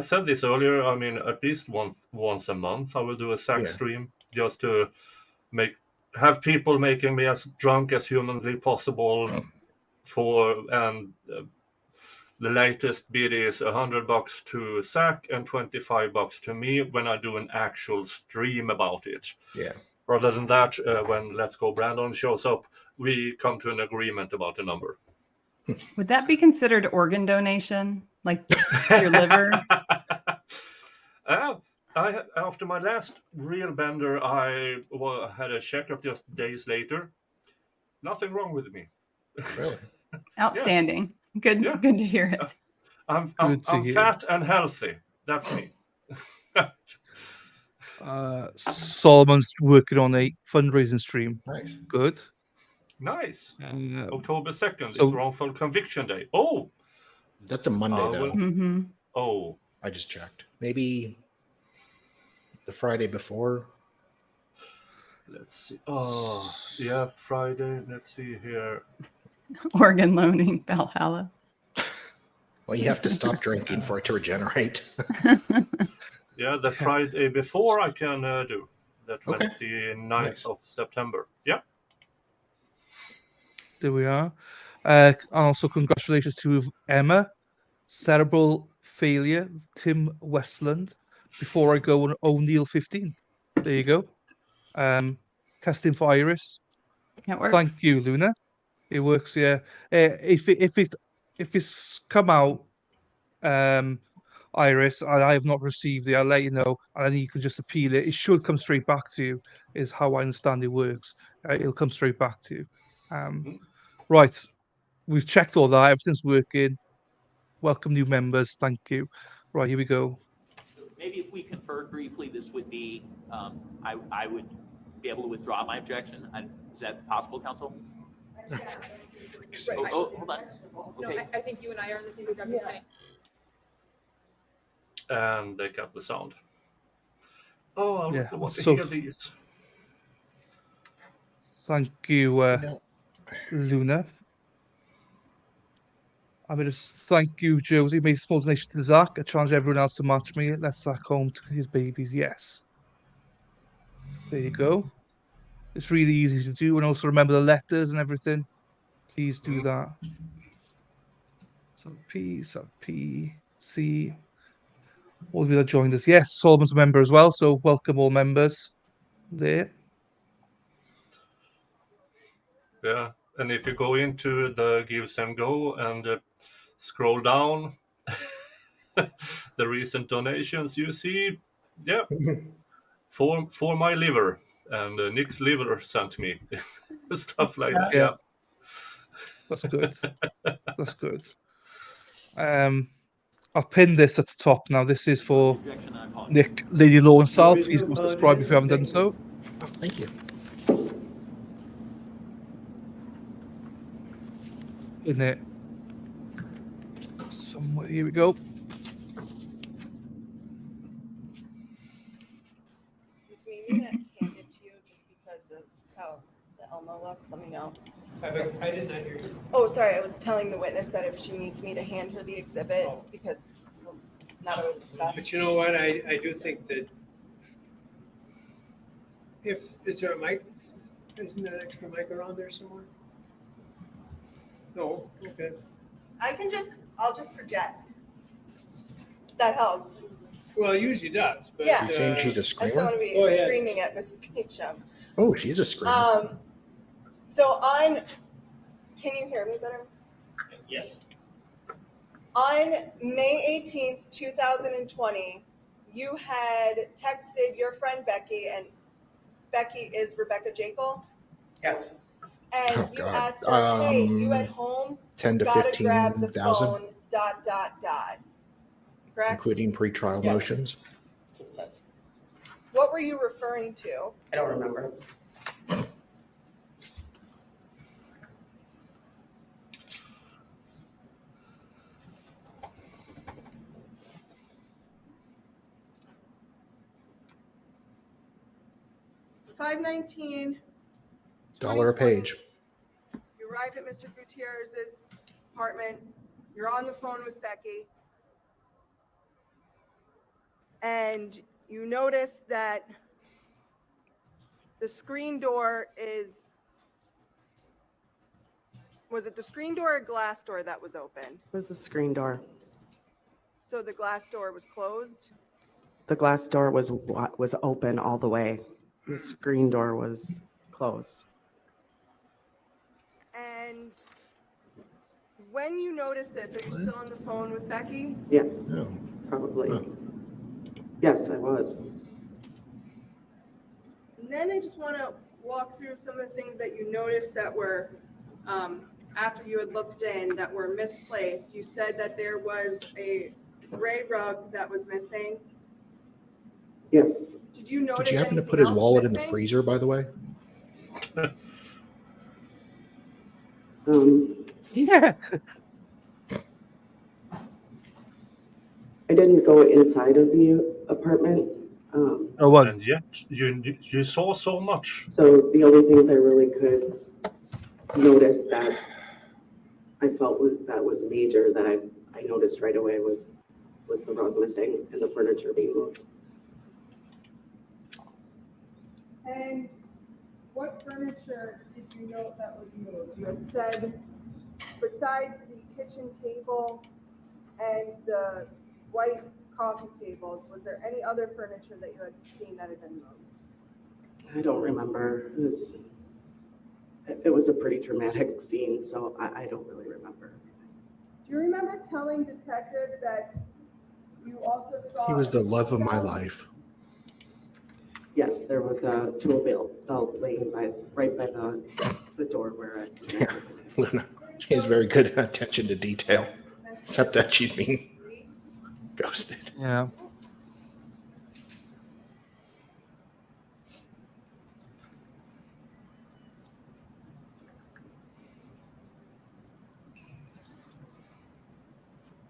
[SPEAKER 4] said this earlier. I mean, at least once a month, I will do a Zach stream just to have people making me as drunk as humanly possible. The latest bid is $100 to Zach and $25 to me when I do an actual stream about it.
[SPEAKER 10] Yeah.
[SPEAKER 4] Rather than that, when Let's Go Brandon shows up, we come to an agreement about the number.
[SPEAKER 2] Would that be considered organ donation, like your liver?
[SPEAKER 4] After my last real bender, I had a checkup just days later. Nothing wrong with me.
[SPEAKER 10] Really?
[SPEAKER 2] Outstanding. Good to hear it.
[SPEAKER 4] I'm fat and healthy. That's me.
[SPEAKER 1] Solomon's working on a fundraising stream.
[SPEAKER 10] Nice.
[SPEAKER 1] Good.
[SPEAKER 4] Nice. October 2nd is Wrongful Conviction Day. Oh!
[SPEAKER 10] That's a Monday, though.
[SPEAKER 2] Mm-hmm.
[SPEAKER 4] Oh.
[SPEAKER 10] I just checked. Maybe the Friday before.
[SPEAKER 4] Let's see. Oh, yeah, Friday. Let's see here.
[SPEAKER 2] Organ loaning, Valhalla.
[SPEAKER 10] Well, you have to stop drinking for it to regenerate.
[SPEAKER 4] Yeah, the Friday before I can do. The 29th of September. Yeah.
[SPEAKER 1] There we are. And also congratulations to Emma. Cerebral failure, Tim Westland. Before I go on O'Neill 15. There you go. Testing for Iris.
[SPEAKER 2] It works.
[SPEAKER 1] Thank you, Luna. It works, yeah. If it's come out, Iris, I have not received it. I'll let you know, and then you can just appeal it. It should come straight back to you. Is how I understand it works. It'll come straight back to you. Right, we've checked all that. Everything's working. Welcome new members. Thank you. Right, here we go.
[SPEAKER 8] So maybe if we conferred briefly, this would be, I would be able to withdraw my objection. Is that possible, counsel? Hold on. Okay.
[SPEAKER 5] No, I think you and I are on the same page.
[SPEAKER 4] And they cut the sound. Oh, I want to hear these.
[SPEAKER 1] Thank you, Luna. I'm going to thank you, Josie. Made a small donation to Zach. I challenge everyone else to match me. Let Zach home to his babies. Yes. There you go. It's really easy to do, and also remember the letters and everything. Please do that. So P, C. All of you that joined us. Yes, Solomon's a member as well, so welcome all members there.
[SPEAKER 4] Yeah, and if you go into the Give Sam Go and scroll down the recent donations, you see, yeah, for my liver, and Nick's liver sent me stuff like that. Yeah,
[SPEAKER 1] that's good. That's good. I'll pin this at the top now. This is for Nick, Lady Law, and Sal. Please go subscribe if you haven't done so.
[SPEAKER 10] Oh, thank you.
[SPEAKER 1] In it somewhere. Here we go.
[SPEAKER 3] Do we need to hand it to you just because of how the Elmo looks? Let me know.
[SPEAKER 6] I did not hear you.
[SPEAKER 3] Oh, sorry. I was telling the witness that if she needs me to hand her the exhibit because it's not always the best.
[SPEAKER 6] But you know what? I do think that is there a mic? Isn't there an extra mic around there somewhere? No, okay.
[SPEAKER 3] I'll just project. That helps.
[SPEAKER 6] Well, it usually does. But,
[SPEAKER 3] Yeah.
[SPEAKER 10] You're saying she's a
[SPEAKER 3] I just don't
[SPEAKER 10] screamer?
[SPEAKER 3] want to be
[SPEAKER 6] Go ahead.
[SPEAKER 3] screaming at Miss Beecham.
[SPEAKER 10] Oh, she's a screamer.
[SPEAKER 3] So can you hear me better?
[SPEAKER 8] Yes.
[SPEAKER 3] On May 18th, 2020, you had texted your friend Becky, and Becky is Rebecca Jekyll,
[SPEAKER 7] Yes.
[SPEAKER 3] and
[SPEAKER 10] Oh,
[SPEAKER 3] you
[SPEAKER 10] God.
[SPEAKER 3] asked her, hey, you at home?
[SPEAKER 10] 10 to
[SPEAKER 3] Gotta grab the
[SPEAKER 10] 15,000,
[SPEAKER 3] phone, ... Correct?
[SPEAKER 10] including pretrial
[SPEAKER 7] Yes.
[SPEAKER 10] motions.
[SPEAKER 7] That's what it says.
[SPEAKER 3] What were you referring to?
[SPEAKER 7] I don't remember.
[SPEAKER 3] $519.
[SPEAKER 10] $1 a page.
[SPEAKER 3] You arrive at Mr. Gutierrez's apartment. You're on the phone with Becky. And you notice that the screen door was it the screen door or glass door that was open?
[SPEAKER 7] It was the screen door.
[SPEAKER 3] So the glass door was closed?
[SPEAKER 7] The glass door was open all the way. The screen door was closed.
[SPEAKER 3] And when you notice this, are you still on the phone with Becky?
[SPEAKER 7] Yes,
[SPEAKER 10] Oh.
[SPEAKER 7] probably.
[SPEAKER 10] Oh.
[SPEAKER 7] Yes, I was.
[SPEAKER 3] And then I just want to walk through some of the things that you noticed that were, after you had looked in, that were misplaced. You said that there was a gray rug that was missing.
[SPEAKER 7] Yes.
[SPEAKER 3] Did you notice
[SPEAKER 10] Did you happen to
[SPEAKER 3] anything
[SPEAKER 10] put his
[SPEAKER 3] else
[SPEAKER 10] wallet in the
[SPEAKER 3] missing?
[SPEAKER 10] freezer, by the way?
[SPEAKER 1] Yeah.
[SPEAKER 7] I didn't go inside of the apartment.
[SPEAKER 1] Oh, what?
[SPEAKER 4] and yet you saw so much.
[SPEAKER 7] So the only things I really could notice that I felt that was major that I noticed right away was the rug missing and the furniture being moved.
[SPEAKER 3] And what furniture did you note that was moved? You had said, besides the kitchen table and the white coffee tables, was there any other furniture that you had seen that had been moved?
[SPEAKER 7] I don't remember. It was a pretty dramatic scene, so I don't really remember.
[SPEAKER 3] Do you remember telling detectives that you also saw?
[SPEAKER 10] He was the love of my life.
[SPEAKER 7] Yes, there was a tool belt laying right by the door where I.
[SPEAKER 10] Yeah, Luna. She has very good attention to detail, except that she's being ghosted.
[SPEAKER 1] Yeah.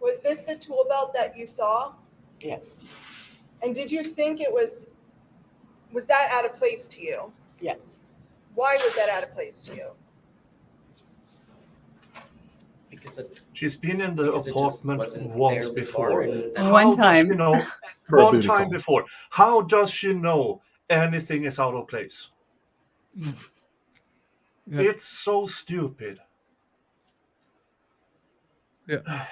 [SPEAKER 3] Was this the tool belt that you saw?
[SPEAKER 7] Yes.
[SPEAKER 3] And did you think it was that out of place to you?
[SPEAKER 7] Yes.
[SPEAKER 3] Why was that out of place to you?
[SPEAKER 7] Because
[SPEAKER 4] She's been in the
[SPEAKER 7] Because it just
[SPEAKER 4] apartment
[SPEAKER 7] wasn't
[SPEAKER 4] once
[SPEAKER 7] there
[SPEAKER 4] before.
[SPEAKER 7] before, and
[SPEAKER 2] One
[SPEAKER 4] How does
[SPEAKER 2] time.
[SPEAKER 4] she know?
[SPEAKER 10] For a
[SPEAKER 4] One
[SPEAKER 10] booty
[SPEAKER 4] time
[SPEAKER 10] call.
[SPEAKER 4] before. How does she know anything is out of place.
[SPEAKER 1] Yeah.
[SPEAKER 4] It's so stupid.
[SPEAKER 1] Yeah.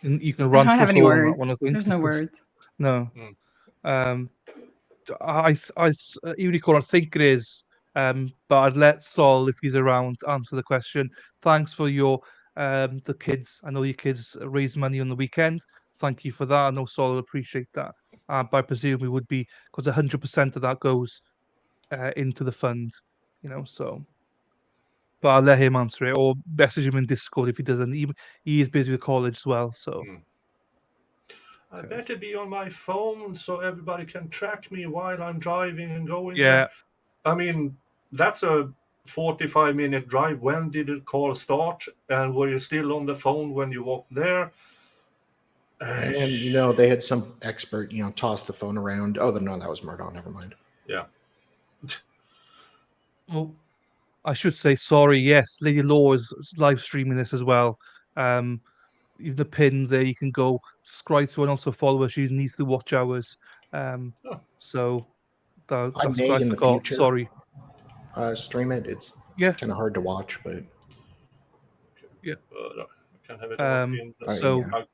[SPEAKER 1] You can run
[SPEAKER 2] I don't
[SPEAKER 1] for
[SPEAKER 2] have
[SPEAKER 1] us
[SPEAKER 2] any
[SPEAKER 1] all on that
[SPEAKER 2] words.
[SPEAKER 1] one, I think.
[SPEAKER 2] There's no words.
[SPEAKER 1] No. Unicorn, I think it is. But I'd let Sol, if he's around, answer the question. Thanks for your the kids. I know your kids raised money on the weekend. Thank you for that. I know Sol will appreciate that. But I presume it would be because 100% of that goes into the fund, so. But I'll let him answer it or message him in Discord if he doesn't. He is busy with college as well, so.
[SPEAKER 4] I better be on my phone so everybody can track me while I'm driving and going
[SPEAKER 1] Yeah.
[SPEAKER 4] there. I mean, that's a 45-minute drive. When did the call start? And were you still on the phone when you walked there?
[SPEAKER 10] And, they had some expert, toss the phone around. Oh, no, that was Murdoch. Never mind.
[SPEAKER 4] Yeah.
[SPEAKER 1] Well, I should say sorry. Yes, Lady Law is live streaming this as well. Even the pin there, you can go subscribe to and also follow her. She needs to watch hours. So
[SPEAKER 10] I
[SPEAKER 1] that's
[SPEAKER 10] may
[SPEAKER 1] what I
[SPEAKER 10] in the
[SPEAKER 1] forgot.
[SPEAKER 10] future
[SPEAKER 1] Sorry.
[SPEAKER 10] Stream it. It's kind of hard to watch, but
[SPEAKER 1] yeah.
[SPEAKER 4] I can have it on in the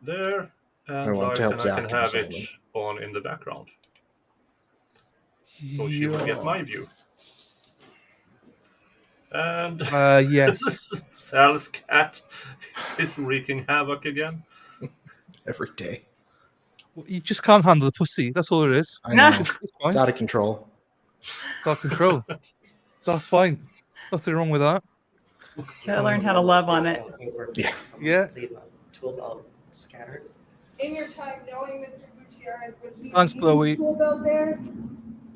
[SPEAKER 4] there and
[SPEAKER 10] want to
[SPEAKER 4] live,
[SPEAKER 10] help
[SPEAKER 4] and I
[SPEAKER 10] Zach
[SPEAKER 4] can
[SPEAKER 10] and
[SPEAKER 4] have
[SPEAKER 10] Sol
[SPEAKER 4] it
[SPEAKER 10] then.
[SPEAKER 4] on in the background. So she will get my view. And
[SPEAKER 1] yes,
[SPEAKER 4] Sal's cat is wreaking havoc again.
[SPEAKER 10] Every day.
[SPEAKER 1] You just can't handle the pussy. That's all it is.
[SPEAKER 10] I know.
[SPEAKER 1] It's fine.
[SPEAKER 10] It's out of control.
[SPEAKER 1] It's out of control. That's fine. Nothing wrong with that.
[SPEAKER 2] Gotta learn how to love on it.
[SPEAKER 1] Yeah.
[SPEAKER 7] Leave a tool belt scattered.
[SPEAKER 9] In your time knowing Mr. Gutierrez, would he
[SPEAKER 1] Thanks,
[SPEAKER 9] leave
[SPEAKER 1] Chloe.
[SPEAKER 9] his tool belt there?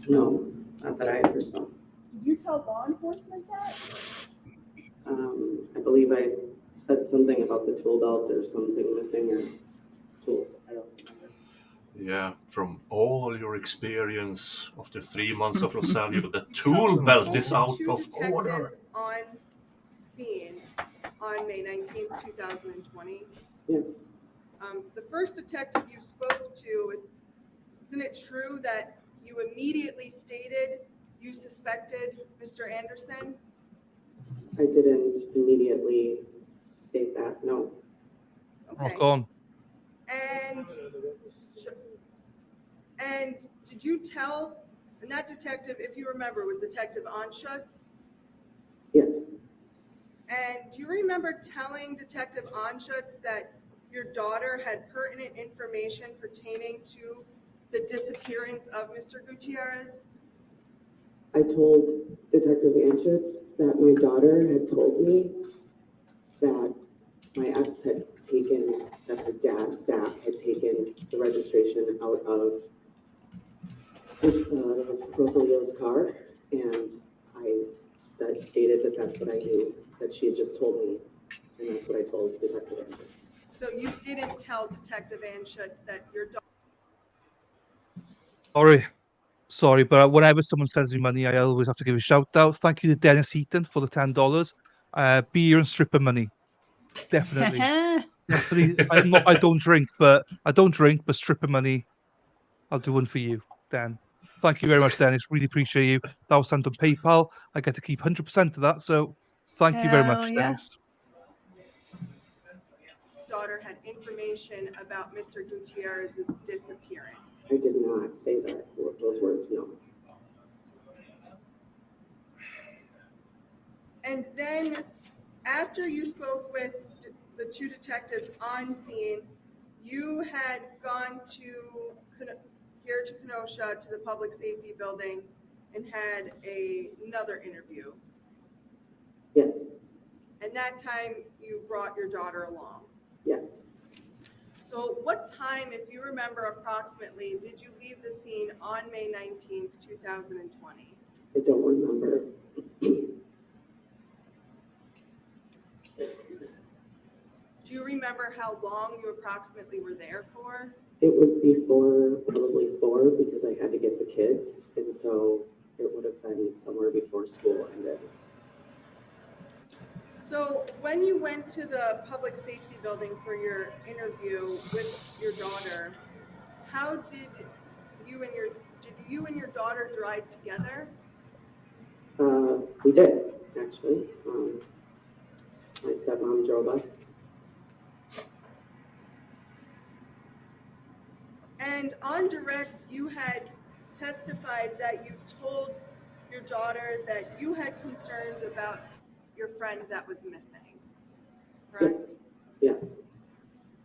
[SPEAKER 11] No, not that I ever saw.
[SPEAKER 9] Did you tell law enforcement that?
[SPEAKER 11] I believe I said something about the tool belt or something missing or tools. I don't remember.
[SPEAKER 4] Yeah, from all your experience of the 3 months of Rosario, the tool belt is out of order.
[SPEAKER 3] On scene on May 19th, 2020.
[SPEAKER 11] Yes.
[SPEAKER 3] The first detective you spoke to, isn't it true that you immediately stated you suspected Mr. Anderson?
[SPEAKER 11] I didn't immediately state that, no.
[SPEAKER 3] Okay.
[SPEAKER 1] Rock on.
[SPEAKER 3] And did you tell, and that detective, if you remember, was Detective Anschutz?
[SPEAKER 11] Yes.
[SPEAKER 3] And do you remember telling Detective Anschutz that your daughter had pertinent information pertaining to the disappearance of Mr. Gutierrez?
[SPEAKER 11] I told Detective Anschutz that my daughter had told me that my ex had taken, that her dad, Zach, had taken the registration out of Rosalio's car, and I stated that that's what I knew, that she had just told me, and that's what I told Detective Anschutz.
[SPEAKER 3] So you didn't tell Detective Anschutz that your daughter...
[SPEAKER 1] Sorry, but whenever someone sends me money, I always have to give a shout out. Thank you to Dennis Heaton for the $10. Beer and stripper money. Definitely. Definitely. I don't drink, but stripper money, I'll do one for you, Dan. Thank you very much, Dennis. Really appreciate you. That was sent on PayPal. I get to keep 100% of that, so thank you very much, Dennis.
[SPEAKER 3] daughter had information about Mr. Gutierrez's disappearance.
[SPEAKER 11] I did not say that, those words, no.
[SPEAKER 3] And then after you spoke with the two detectives on scene, you had gone to here to Kenosha to the public safety building and had another interview.
[SPEAKER 11] Yes.
[SPEAKER 3] And that time you brought your daughter along.
[SPEAKER 11] Yes.
[SPEAKER 3] So what time, if you remember approximately, did you leave the scene on May 19th, 2020?
[SPEAKER 11] I don't remember.
[SPEAKER 3] Do you remember how long you approximately were there for?
[SPEAKER 11] It was before, probably 4, because I had to get the kids, and so it would have been somewhere before school ended.
[SPEAKER 3] So when you went to the public safety building for your interview with your daughter, how did you and your daughter drive together?
[SPEAKER 11] We did, actually. My stepmom drove us.
[SPEAKER 3] And on direct, you had testified that you told your daughter that you had concerns about your friend that was missing, correct?
[SPEAKER 11] Yes.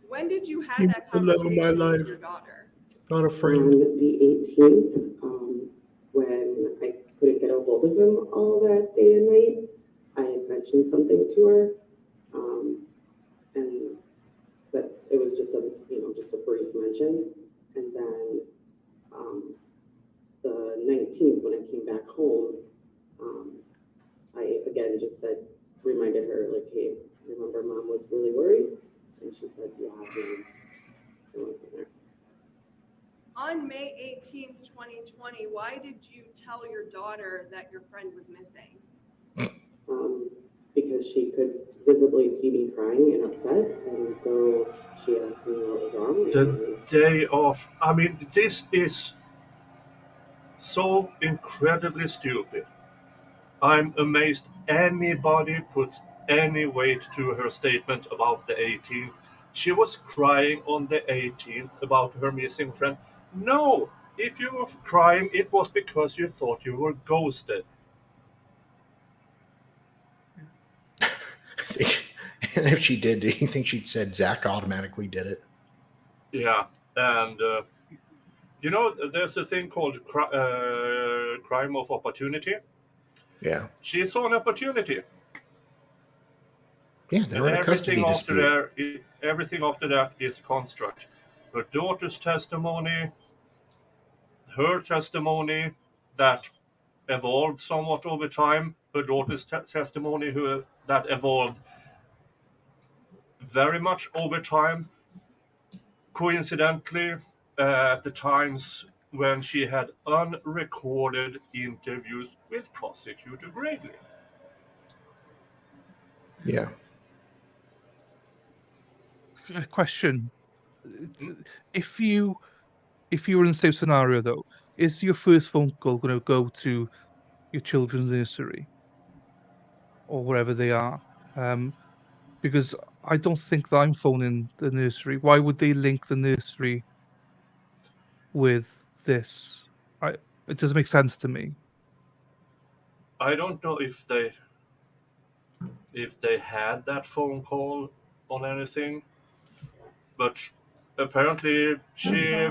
[SPEAKER 3] When did you have
[SPEAKER 10] Keep
[SPEAKER 3] that
[SPEAKER 10] the love of my
[SPEAKER 3] conversation
[SPEAKER 10] life.
[SPEAKER 3] with your daughter?
[SPEAKER 10] Not afraid.
[SPEAKER 11] On the 18th, when I couldn't get a hold of him all that day and night, I had mentioned something to her, and but it was just a brief mention. And then the 19th, when I came back home, I again just reminded her, like, hey, remember Mom was really worried? And she said, yeah, I went from there.
[SPEAKER 3] On May 18th, 2020, why did you tell your daughter that your friend was missing?
[SPEAKER 11] Because she could visibly see me crying and upset, and so she asked me what was wrong.
[SPEAKER 4] The day of, I mean, this is so incredibly stupid. I'm amazed anybody puts any weight to her statement about the 18th. She was crying on the 18th about her missing friend. No, if you were crying, it was because you thought you were ghosted.
[SPEAKER 10] And if she did you think she'd said Zach automatically did it?
[SPEAKER 4] Yeah, and there's a thing called crime of opportunity.
[SPEAKER 10] Yeah.
[SPEAKER 4] She saw an opportunity.
[SPEAKER 10] Yeah, they're in a custody dispute.
[SPEAKER 4] Everything after that is construct. Her daughter's testimony, her testimony that evolved somewhat over time, her daughter's testimony that evolved very much over time. Coincidentally, at the times when she had unrecorded interviews with Prosecutor Gravely.
[SPEAKER 10] Yeah.
[SPEAKER 1] A question: if you were in the same scenario, though, is your first phone call going to go to your children's nursery or wherever they are? Because I don't think that I'm phoning the nursery. Why would they link the nursery with this? It doesn't make sense to me.
[SPEAKER 4] I don't know if they had that phone call on anything, but apparently she.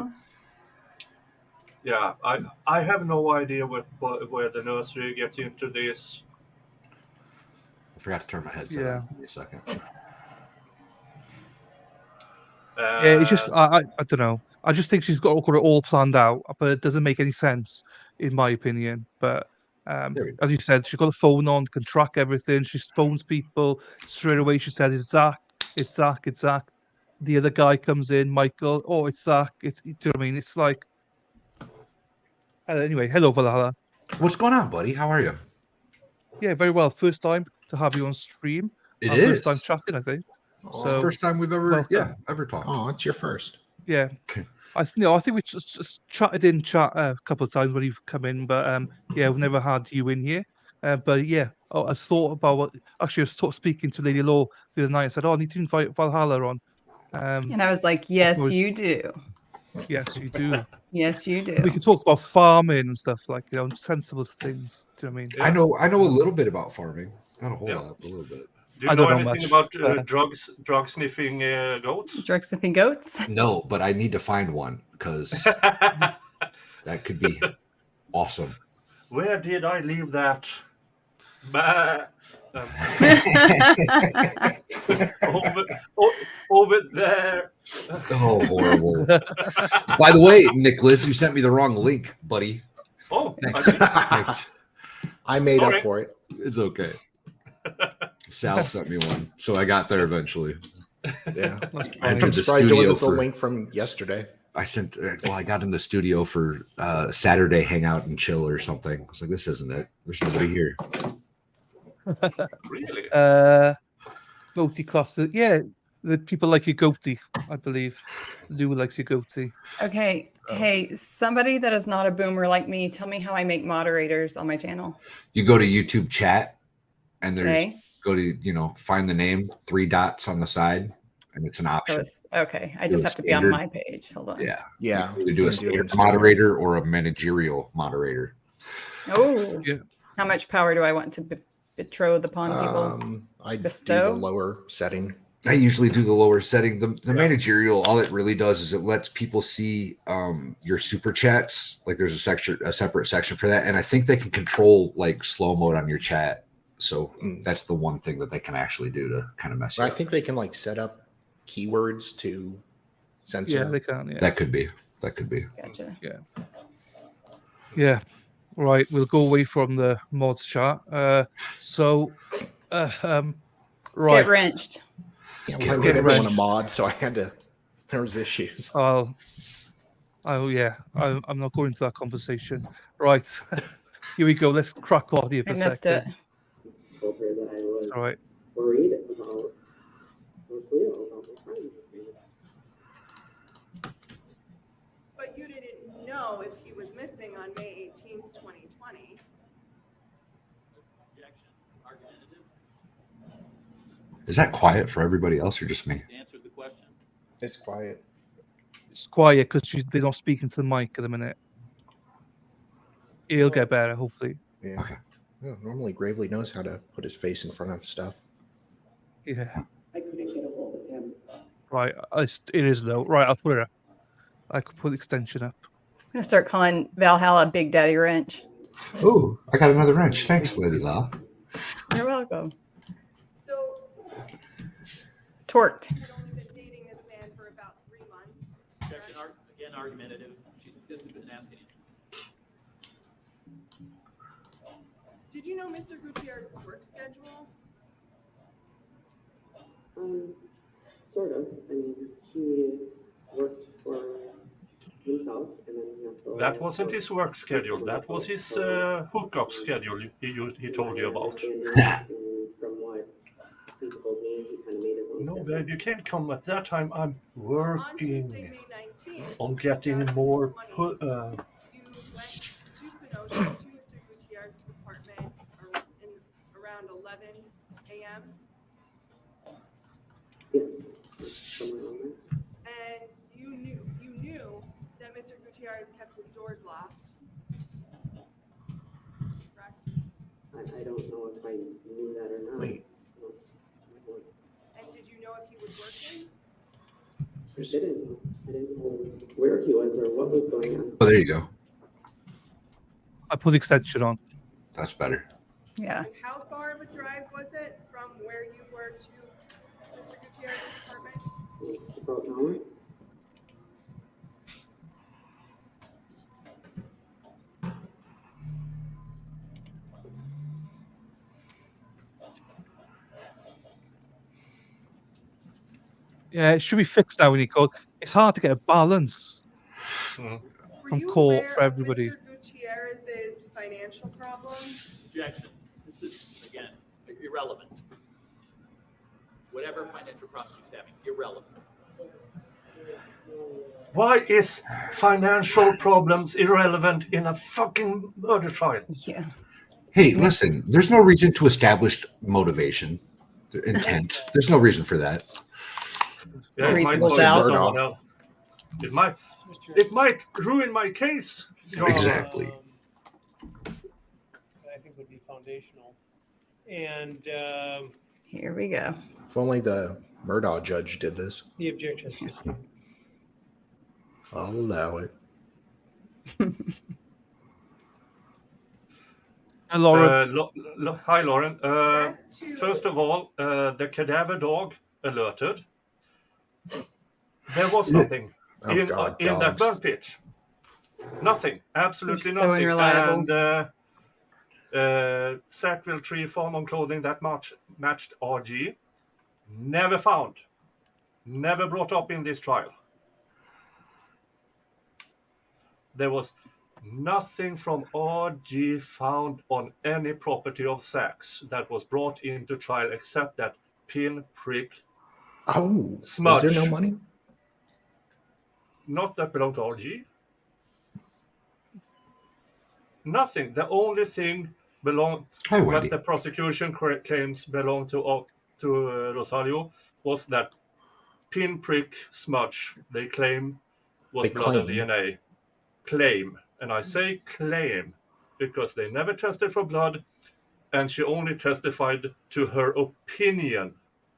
[SPEAKER 4] Yeah, I have no idea where the nursery gets into this.
[SPEAKER 12] I forgot to turn my headset on. Give me a second.
[SPEAKER 1] Yeah, it's just I don't know. I just think she's got it all planned out, but it doesn't make any sense in my opinion. But as you said, she's got the phone on, can track everything. She phones people straight away. She said, "It's Zach. It's Zach. It's Zach." The other guy comes in, Michael. Oh, it's Zach. Do you know what I mean? It's like. Anyway, hello, Valhalla.
[SPEAKER 12] What's going on, buddy? How are you?
[SPEAKER 1] Yeah, very well. First time to have you on stream.
[SPEAKER 12] It
[SPEAKER 1] Our
[SPEAKER 12] is.
[SPEAKER 1] First time chatting, I think. So
[SPEAKER 12] first time we've ever ever talked.
[SPEAKER 10] Oh, it's your first.
[SPEAKER 1] Yeah. I think we just chatted in chat a couple of times when you've come in, but yeah, we've never had you in here. But yeah, I thought about actually I was speaking to Lady Law the other night and said, "Oh, I need to invite Valhalla on."
[SPEAKER 2] And I was like, "Yes, you do.
[SPEAKER 1] Yes, you do.
[SPEAKER 2] Yes, you do."
[SPEAKER 1] We can talk about farming and stuff like sensible things. Do you know what I mean?
[SPEAKER 12] Yeah. I know a little bit about farming. Not a whole lot, but a little bit.
[SPEAKER 4] Do you know anything about drug sniffing goats?
[SPEAKER 2] Drug sniffing goats?
[SPEAKER 12] No, but I need to find one because that could be awesome.
[SPEAKER 4] Where did I leave that? Over there.
[SPEAKER 12] Oh, horrible. By the way, Nicholas, you sent me the wrong link, buddy.
[SPEAKER 4] Oh,
[SPEAKER 12] thanks.
[SPEAKER 10] I made up for it.
[SPEAKER 12] It's okay. Sal sent me one, so I got there eventually.
[SPEAKER 10] Yeah, I'm surprised it wasn't the link from yesterday.
[SPEAKER 12] I got in the studio for Saturday hangout and chill or something. I was like, this isn't it. There's nobody here.
[SPEAKER 4] Really?
[SPEAKER 1] Goatee cluster. Yeah, the people like your goatee, I believe. Lou likes your goatee.
[SPEAKER 2] Okay. Hey, somebody that is not a boomer like me, tell me how I make moderators on my channel.
[SPEAKER 12] You go to YouTube chat, and there's
[SPEAKER 2] Okay.
[SPEAKER 12] go to find the name, 3 dots on the side, and it's an option.
[SPEAKER 2] So it's okay. I
[SPEAKER 12] Do
[SPEAKER 2] just
[SPEAKER 12] a
[SPEAKER 2] have to be on
[SPEAKER 12] standard-
[SPEAKER 2] my page. Hold on.
[SPEAKER 12] Yeah.
[SPEAKER 10] Yeah.
[SPEAKER 12] You can either
[SPEAKER 10] you
[SPEAKER 12] do a
[SPEAKER 10] can do it
[SPEAKER 12] standard
[SPEAKER 10] in standard.
[SPEAKER 12] moderator or a managerial moderator.
[SPEAKER 2] Oh.
[SPEAKER 1] Yeah.
[SPEAKER 2] How much power do I want to betroth upon people?
[SPEAKER 10] I do the
[SPEAKER 2] Bestow?
[SPEAKER 10] lower setting.
[SPEAKER 12] I usually do the lower setting. The managerial, all it really does is it lets people see your super chats. Like there's a separate section for that, and I think they can control like slow mode on your chat. So that's the one thing that they can actually do to kind of mess you
[SPEAKER 10] I
[SPEAKER 12] up.
[SPEAKER 10] think they can like set up keywords to censor.
[SPEAKER 1] Yeah, they can. Yeah.
[SPEAKER 12] That could be.
[SPEAKER 2] Gotcha.
[SPEAKER 1] Yeah. Right. We'll go away from the mods chat. Right.
[SPEAKER 2] Get wrenched.
[SPEAKER 10] Yeah, well, I made everyone a mod, so I had to. There was issues.
[SPEAKER 1] Oh yeah. I'm not going into that conversation. Right. Here we go. Let's crack on here for
[SPEAKER 2] I
[SPEAKER 1] a
[SPEAKER 2] missed
[SPEAKER 1] second.
[SPEAKER 2] it.
[SPEAKER 11] Told her that I was
[SPEAKER 1] All right.
[SPEAKER 11] worried about my friends.
[SPEAKER 3] But you didn't know if he was missing on May 18th, 2020.
[SPEAKER 8] Objection. Argumentative.
[SPEAKER 12] Is that quiet for everybody else or just me?
[SPEAKER 8] Answer the question.
[SPEAKER 10] It's quiet.
[SPEAKER 1] It's quiet because they're not speaking to the mic at the minute. It'll get better, hopefully.
[SPEAKER 10] Yeah. Okay. Well, normally Gravely knows how to put his face in front of stuff.
[SPEAKER 1] Yeah.
[SPEAKER 11] I couldn't get a hold of him.
[SPEAKER 1] Right. It is though. Right. I'll put it up. I could put the extension up.
[SPEAKER 2] I'm gonna start calling Valhalla Big Daddy Wrench.
[SPEAKER 12] Oh, I got another wrench. Thanks, Lady Law.
[SPEAKER 2] You're welcome.
[SPEAKER 3] So
[SPEAKER 2] Torqued.
[SPEAKER 3] had only been dating this man for about 3 months.
[SPEAKER 8] Objection. Again, argumentative. This has been asking.
[SPEAKER 3] Did you know Mr. Gutierrez's work schedule?
[SPEAKER 11] Sort of. I mean, he worked for himself, and then he also.
[SPEAKER 4] That wasn't his work schedule. That was his hookup schedule he told you about.
[SPEAKER 11] From what he told me, he kind of made his own.
[SPEAKER 4] No, babe, you can't come at that time. I'm working on getting more.
[SPEAKER 3] You went to Kenosha to Mr. Gutierrez's apartment around 11 a.m.
[SPEAKER 11] Yes, somewhere around there.
[SPEAKER 3] And you knew that Mr. Gutierrez kept his doors locked. Correct?
[SPEAKER 11] I don't know if I knew that or not.
[SPEAKER 10] Wait.
[SPEAKER 3] And did you know if he was working?
[SPEAKER 11] I didn't know where he was or what was going on.
[SPEAKER 12] Oh, there you go.
[SPEAKER 1] I put the extension on.
[SPEAKER 12] That's better.
[SPEAKER 2] Yeah.
[SPEAKER 3] And how far of a drive was it from where you were to Mr. Gutierrez's apartment?
[SPEAKER 11] It's about an hour.
[SPEAKER 1] Yeah, it should be fixed now, Nico. It's hard to get a balance
[SPEAKER 3] Were
[SPEAKER 1] from
[SPEAKER 3] you
[SPEAKER 1] court
[SPEAKER 3] aware
[SPEAKER 1] for everybody.
[SPEAKER 3] of Mr. Gutierrez's financial problems?
[SPEAKER 8] Objection. This is, again, irrelevant. Whatever financial problems he's having, irrelevant.
[SPEAKER 4] Why is financial problems irrelevant in a fucking murder trial?
[SPEAKER 2] Yeah.
[SPEAKER 12] Hey, listen, there's no reason to establish motivation, intent. There's no reason for that.
[SPEAKER 4] Yeah,
[SPEAKER 2] Reasonable doubt.
[SPEAKER 4] It might ruin my case.
[SPEAKER 12] Exactly.
[SPEAKER 6] I think would be foundational. And
[SPEAKER 2] Here we go.
[SPEAKER 10] If only the Murdaugh judge did this.
[SPEAKER 6] the objections sustained.
[SPEAKER 10] I'll allow it.
[SPEAKER 1] Hi, Lauren.
[SPEAKER 4] Hi, Lauren. First of all, the cadaver dog alerted. There was nothing in that burn pit. Nothing. Absolutely
[SPEAKER 2] You're so
[SPEAKER 4] nothing.
[SPEAKER 2] unreliable.
[SPEAKER 4] And Sackville tree form on clothing that matched RG. Never found. Never brought up in this trial. There was nothing from RG found on any property of Sachs that was brought into trial except that pinprick
[SPEAKER 10] Oh,
[SPEAKER 4] smudge.
[SPEAKER 10] is there no money?
[SPEAKER 4] Not that belong to RG. Nothing. The only thing that the prosecution claims belonged to Rosario was that pinprick smudge they claim was blood and DNA. Claim. And I say claim because they never tested for blood and she only testified to her opinion.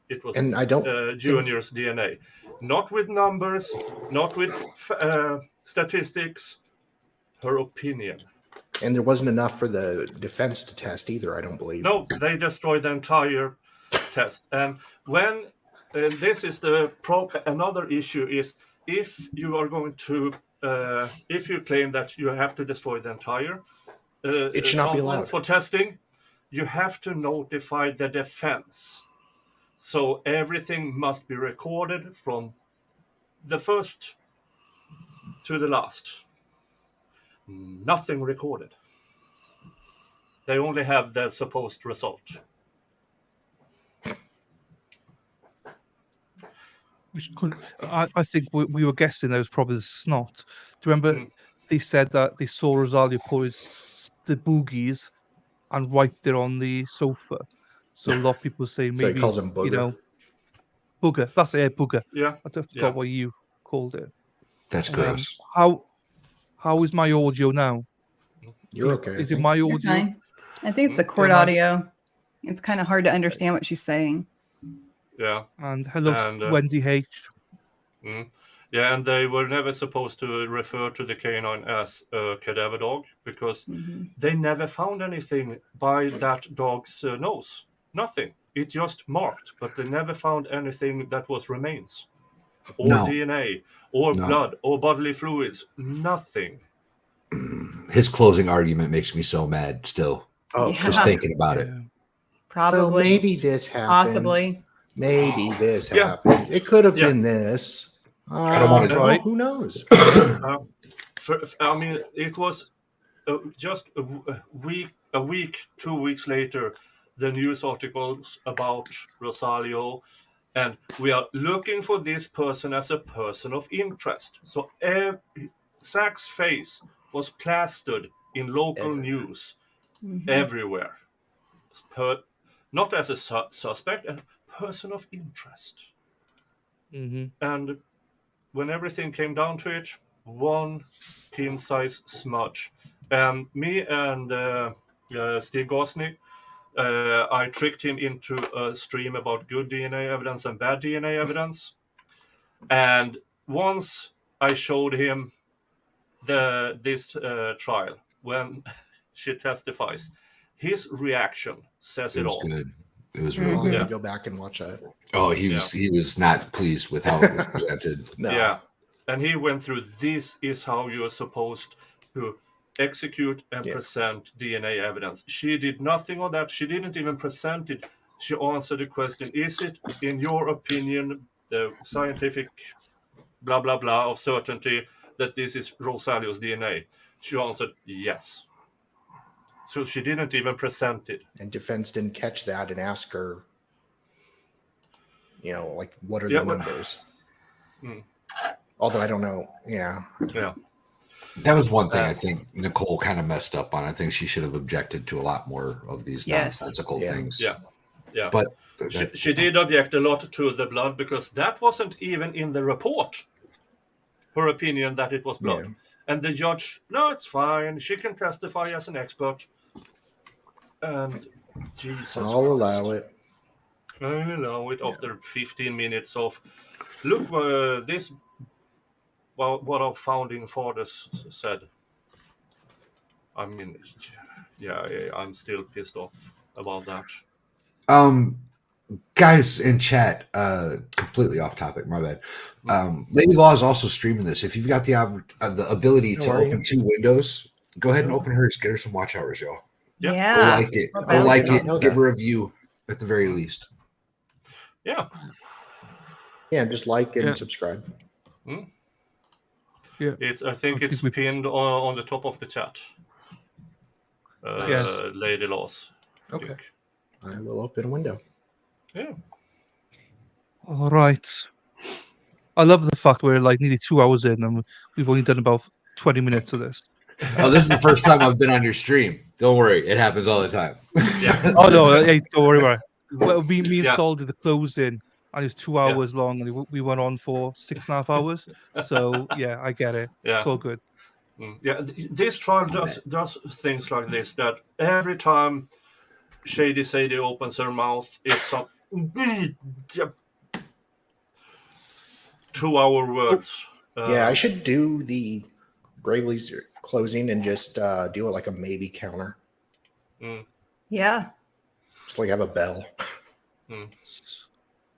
[SPEAKER 4] It was
[SPEAKER 10] And I don't
[SPEAKER 4] Junior's DNA. Not with numbers, not with statistics, her opinion.
[SPEAKER 10] And there wasn't enough for the defense to test either, I don't believe.
[SPEAKER 4] No, they destroyed the entire test. And when this is another issue is if you are going to, if you claim that you have to destroy the entire
[SPEAKER 10] it should not be allowed
[SPEAKER 4] for testing, you have to notify the defense. So everything must be recorded from the first to the last. Nothing recorded. They only have the supposed result.
[SPEAKER 1] Which could, I think we were guessing there was probably the snot. Do you remember they said that they saw Rosario put the boogies and wiped it on the sofa? So a lot of people say maybe,
[SPEAKER 10] so he calls them booger.
[SPEAKER 1] Booger. That's it, booger.
[SPEAKER 4] Yeah.
[SPEAKER 1] I forgot what you called it.
[SPEAKER 12] That's gross.
[SPEAKER 2] How
[SPEAKER 1] is my audio now?
[SPEAKER 10] You're okay.
[SPEAKER 1] Is it my audio?
[SPEAKER 2] You're fine. I think the court audio, it's kind of hard to understand what she's saying.
[SPEAKER 4] Yeah.
[SPEAKER 1] And hello to Wendy H.
[SPEAKER 4] Yeah, and they were never supposed to refer to the canine as a cadaver dog because they never found anything by that dog's nose. Nothing. It just marked, but they never found anything that was remains or DNA or blood or bodily fluids. Nothing.
[SPEAKER 12] His closing argument makes me so mad still.
[SPEAKER 10] Oh,
[SPEAKER 12] just thinking about it.
[SPEAKER 2] Probably.
[SPEAKER 10] Well, maybe this happened.
[SPEAKER 2] Possibly.
[SPEAKER 10] Maybe this happened. It could have been this.
[SPEAKER 12] I don't want to
[SPEAKER 10] know. Who knows?
[SPEAKER 4] I mean, it was just a week, 2 weeks later, the news articles about Rosario, and we are looking for this person as a person of interest. So Zach's face was plastered in local news everywhere. Not as a suspect, a person of interest. And when everything came down to it, one pin-size smudge. And me and Steve Gosney, I tricked him into a stream about good DNA evidence and bad DNA evidence. And once I showed him this trial, when she testifies, his reaction says it all.
[SPEAKER 12] Good. It was really
[SPEAKER 10] I'll
[SPEAKER 12] good.
[SPEAKER 10] go back and watch that.
[SPEAKER 12] Oh, he was not pleased with how it was presented.
[SPEAKER 10] No.
[SPEAKER 4] Yeah. And he went through, this is how you are supposed to execute and present DNA evidence. She did nothing of that. She didn't even present it. She answered the question, is it, in your opinion, the scientific blah, blah, blah of certainty that this is Rosalio's DNA? She answered yes. So she didn't even present it.
[SPEAKER 10] And defense didn't catch that and ask her, like, what are the numbers? Although I don't know. Yeah.
[SPEAKER 12] That was one thing I think Nicole kind of messed up on. I think she should have objected to a lot more of these nonsensical things.
[SPEAKER 4] Yeah.
[SPEAKER 12] But
[SPEAKER 4] she did object a lot to the blood because that wasn't even in the report. Her opinion that it was blood. And the judge, no, it's fine. She can testify as an expert. And Jesus
[SPEAKER 10] I'll
[SPEAKER 4] Christ.
[SPEAKER 10] allow it.
[SPEAKER 4] I'll allow it after 15 minutes of, look, what our founding fathers said. I mean, I'm still pissed off about that.
[SPEAKER 12] Guys in chat, completely off topic, my bad. Lady Law is also streaming this. If you've got the ability to open two windows, go ahead and open hers. Get her some watch hours, y'all.
[SPEAKER 2] Yeah.
[SPEAKER 12] Go like it. Give her a view at the very least.
[SPEAKER 4] Yeah.
[SPEAKER 10] Yeah, just like and subscribe.
[SPEAKER 1] Yeah.
[SPEAKER 4] I think it's pinned on the top of the chat. Lady Laws.
[SPEAKER 10] Okay. I will open a window.
[SPEAKER 4] Yeah.
[SPEAKER 1] All right. I love the fact we're like nearly 2 hours in and we've only done about 20 minutes of this.
[SPEAKER 12] Oh, this is the first time I've been on your stream. Don't worry, it happens all the time.
[SPEAKER 4] Yeah.
[SPEAKER 1] Oh no, hey, don't worry about it. Well, me and
[SPEAKER 4] Yeah.
[SPEAKER 1] Sol did the closing, and it was 2 hours long, and we went on for 6.5 hours. So yeah, I get it.
[SPEAKER 4] Yeah.
[SPEAKER 1] It's all good.
[SPEAKER 4] Yeah, this trial does things like this, that every time Shady Sadie opens her mouth, it's a 2-hour words.
[SPEAKER 10] Yeah, I should do the Gravely's closing and just do it like a maybe counter.
[SPEAKER 2] Yeah.
[SPEAKER 10] Just like have a bell.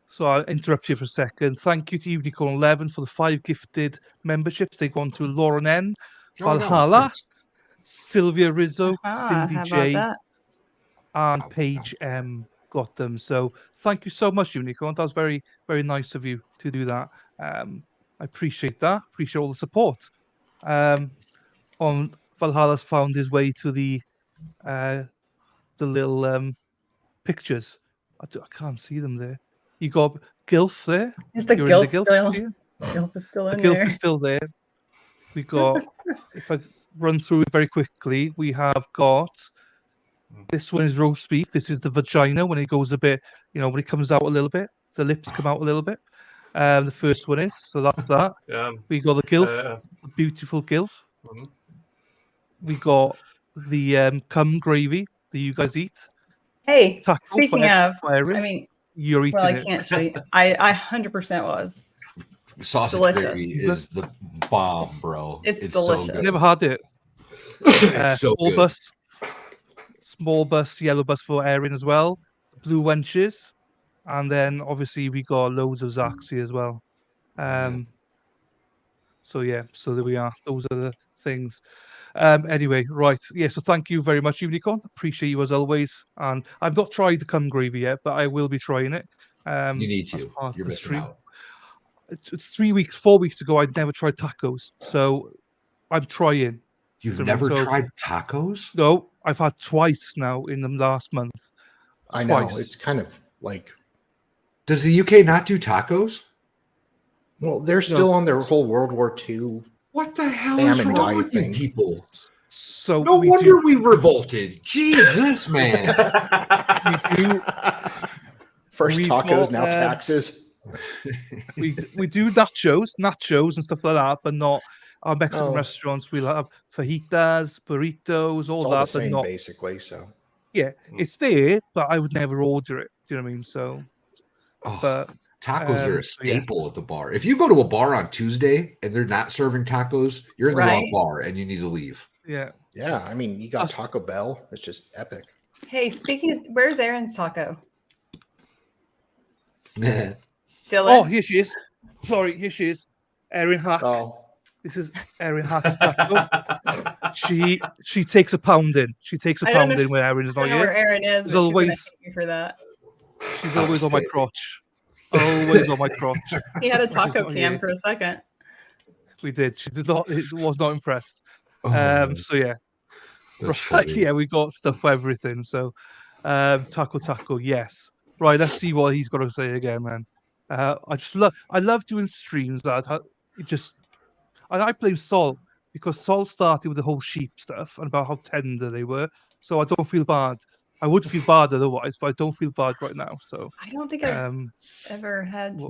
[SPEAKER 1] So I'll interrupt you for a second. Thank you to Unicorn 11 for the 5 gifted memberships. They go on to Lauren N, Valhalla, Sylvia Rizzo, Cindy
[SPEAKER 2] how about
[SPEAKER 1] J,
[SPEAKER 2] that?
[SPEAKER 1] and Paige M got them. So thank you so much, Unicorn. That was very, very nice of you to do that. I appreciate that. Appreciate all the support. Valhalla's found his way to the little pictures. I can't see them there. You got Gilf there.
[SPEAKER 2] Is the
[SPEAKER 1] You're in
[SPEAKER 2] Gilf
[SPEAKER 1] Gilf
[SPEAKER 2] still?
[SPEAKER 1] here?
[SPEAKER 2] Gilf is still
[SPEAKER 1] The
[SPEAKER 2] in
[SPEAKER 1] Gilf
[SPEAKER 2] there.
[SPEAKER 1] is still there. We got, if I run through it very quickly, we have got, this one is roast beef. This is the vagina when it goes a bit, when it comes out a little bit. The lips come out a little bit. The first one is, so that's that. We got the Gilf, the beautiful Gilf. We got the cum gravy that you guys eat.
[SPEAKER 2] Hey,
[SPEAKER 1] Taco
[SPEAKER 2] speaking of,
[SPEAKER 1] Erin.
[SPEAKER 2] I mean,
[SPEAKER 1] You're eating
[SPEAKER 2] well, I
[SPEAKER 1] it.
[SPEAKER 2] can't show you. I 100% was.
[SPEAKER 12] Sausage
[SPEAKER 2] delicious.
[SPEAKER 12] gravy is the bomb, bro.
[SPEAKER 2] It's
[SPEAKER 12] so
[SPEAKER 2] delicious.
[SPEAKER 12] good.
[SPEAKER 1] I never had it.
[SPEAKER 12] It's so
[SPEAKER 1] small
[SPEAKER 12] good.
[SPEAKER 1] bus, small bus, yellow bus for Erin as well. Blue wenches, and then obviously we got loads of Zaxi as well. So yeah, so there we are. Those are the things. Anyway, right. Yeah, so thank you very much, Unicorn. Appreciate you as always. And I've not tried the cum gravy yet, but I will be trying it.
[SPEAKER 12] You need
[SPEAKER 1] as
[SPEAKER 12] to.
[SPEAKER 1] part of
[SPEAKER 12] You're
[SPEAKER 1] the
[SPEAKER 12] missing
[SPEAKER 1] stream.
[SPEAKER 12] out.
[SPEAKER 1] It's 4 weeks ago. I'd never tried tacos, so I'm trying.
[SPEAKER 12] You've never tried tacos?
[SPEAKER 1] No, I've had twice now in the last month.
[SPEAKER 10] I know. It's kind of like.
[SPEAKER 12] Does the UK not do tacos?
[SPEAKER 10] Well, they're still on their whole World War II.
[SPEAKER 12] What the hell is wrong with you people?
[SPEAKER 1] So
[SPEAKER 12] no wonder we revolted. Jesus, man.
[SPEAKER 1] We do.
[SPEAKER 10] First tacos, now taxes.
[SPEAKER 1] we do nachos and stuff like that, but not our Mexican restaurants. We'll have fajitas, burritos, all
[SPEAKER 10] it's all
[SPEAKER 1] that,
[SPEAKER 10] the same,
[SPEAKER 1] but not
[SPEAKER 10] basically. So
[SPEAKER 1] yeah, it's there, but I would never order it. Do you know what I mean? So, but
[SPEAKER 12] tacos are a staple at the bar. If you go to a bar on Tuesday and they're not serving tacos, you're in the wrong bar and you need to leave.
[SPEAKER 1] Yeah.
[SPEAKER 10] Yeah. I mean, you got Taco Bell. It's just epic.
[SPEAKER 2] Hey, speaking of, where's Erin's taco?
[SPEAKER 1] Dylan.
[SPEAKER 2] Oh,
[SPEAKER 1] here she is. Sorry, here she is. Erin Hack.
[SPEAKER 10] Oh.
[SPEAKER 1] This is Erin Hack's taco. She takes a pound in. She takes a pound in when Erin is not
[SPEAKER 2] I don't know
[SPEAKER 1] here.
[SPEAKER 2] where Erin is,
[SPEAKER 1] She's
[SPEAKER 2] but
[SPEAKER 1] always
[SPEAKER 2] she's gonna hate me for that.
[SPEAKER 1] She's always on my crotch. Always on my crotch.
[SPEAKER 2] He had a taco cam for a second.
[SPEAKER 1] We did. She did not. It was not impressed. So yeah.
[SPEAKER 12] Right,
[SPEAKER 1] yeah, we got stuff for everything. So taco, yes. Right, let's see what he's got to say again, man. I love doing streams that I blame Sol because Sol started with the whole sheep stuff and about how tender they were. So I don't feel bad. I would feel bad otherwise, but I don't feel bad right now. So
[SPEAKER 2] I don't think I've ever had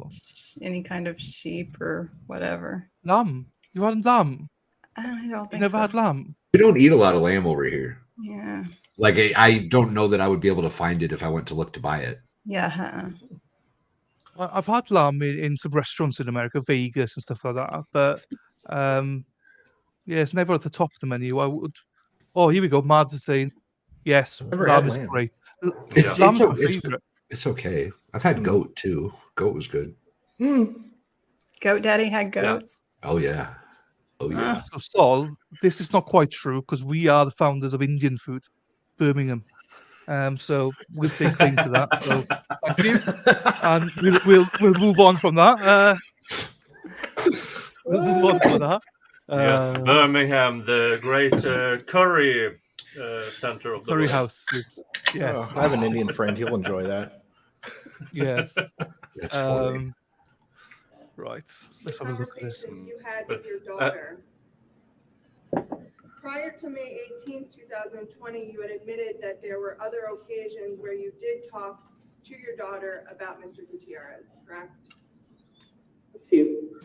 [SPEAKER 2] any kind of sheep or whatever.
[SPEAKER 1] Lamb. You had lamb?
[SPEAKER 2] I don't think
[SPEAKER 1] you never
[SPEAKER 2] so.
[SPEAKER 1] had lamb.
[SPEAKER 12] We don't eat a lot of lamb over here.
[SPEAKER 2] Yeah.
[SPEAKER 12] Like I don't know that I would be able to find it if I went to look to buy it.
[SPEAKER 2] Yeah.
[SPEAKER 1] I've had lamb in some restaurants in America, Vegas and stuff like that, but yeah, it's never at the top of the menu. I would. Oh, here we go. Mads is saying, yes, lamb is great. Lamb's my favorite.
[SPEAKER 12] It's okay. I've had goat too. Goat was good.
[SPEAKER 2] Goat Daddy had goats.
[SPEAKER 12] Yeah. Oh yeah. Oh yeah.
[SPEAKER 1] So Sol, this is not quite true because we are the founders of Indian food, Birmingham. So we'll take claim to that. So thank you, and we'll move on from that. We'll move on from that.
[SPEAKER 4] Yes, Birmingham, the great curry center of the
[SPEAKER 1] curry
[SPEAKER 4] world.
[SPEAKER 1] house. Yes,
[SPEAKER 10] I have an Indian friend. He'll enjoy that.
[SPEAKER 1] Yes.
[SPEAKER 12] That's funny.
[SPEAKER 1] Right.
[SPEAKER 3] The
[SPEAKER 1] Let's have a look at this.
[SPEAKER 3] conversations you had with your daughter. Prior to May 18th, 2020, you had admitted that there were other occasions where you did talk to your daughter about Mr. Gutierrez, correct?
[SPEAKER 11] A few.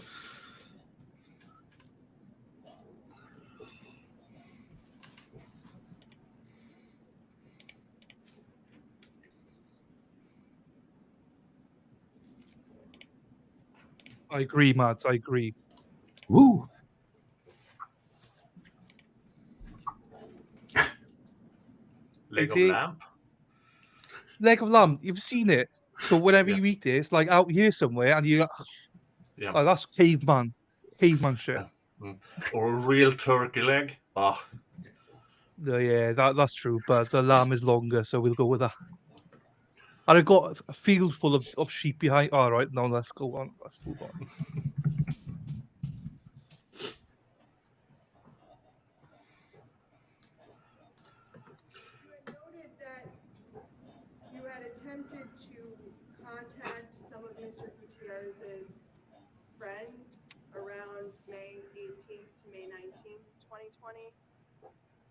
[SPEAKER 1] I agree, Mads. I agree.
[SPEAKER 12] Woo.
[SPEAKER 4] Leg of
[SPEAKER 1] It's
[SPEAKER 4] lamb.
[SPEAKER 1] Leg of lamb. You've seen it. So whenever
[SPEAKER 4] Yeah.
[SPEAKER 1] you eat it, it's like out here somewhere, and you.
[SPEAKER 4] Yeah.
[SPEAKER 1] Oh, that's caveman shit.
[SPEAKER 4] Or a real turkey leg. Ah,
[SPEAKER 1] Yeah, that's true. But the lamb is longer, so we'll go with that. And I got a field full of sheep behind. All right, now let's go on. Let's move on.
[SPEAKER 3] You had noted that you had attempted to contact some of Mr. Gutierrez's friends around May 18th to May 19th, 2020.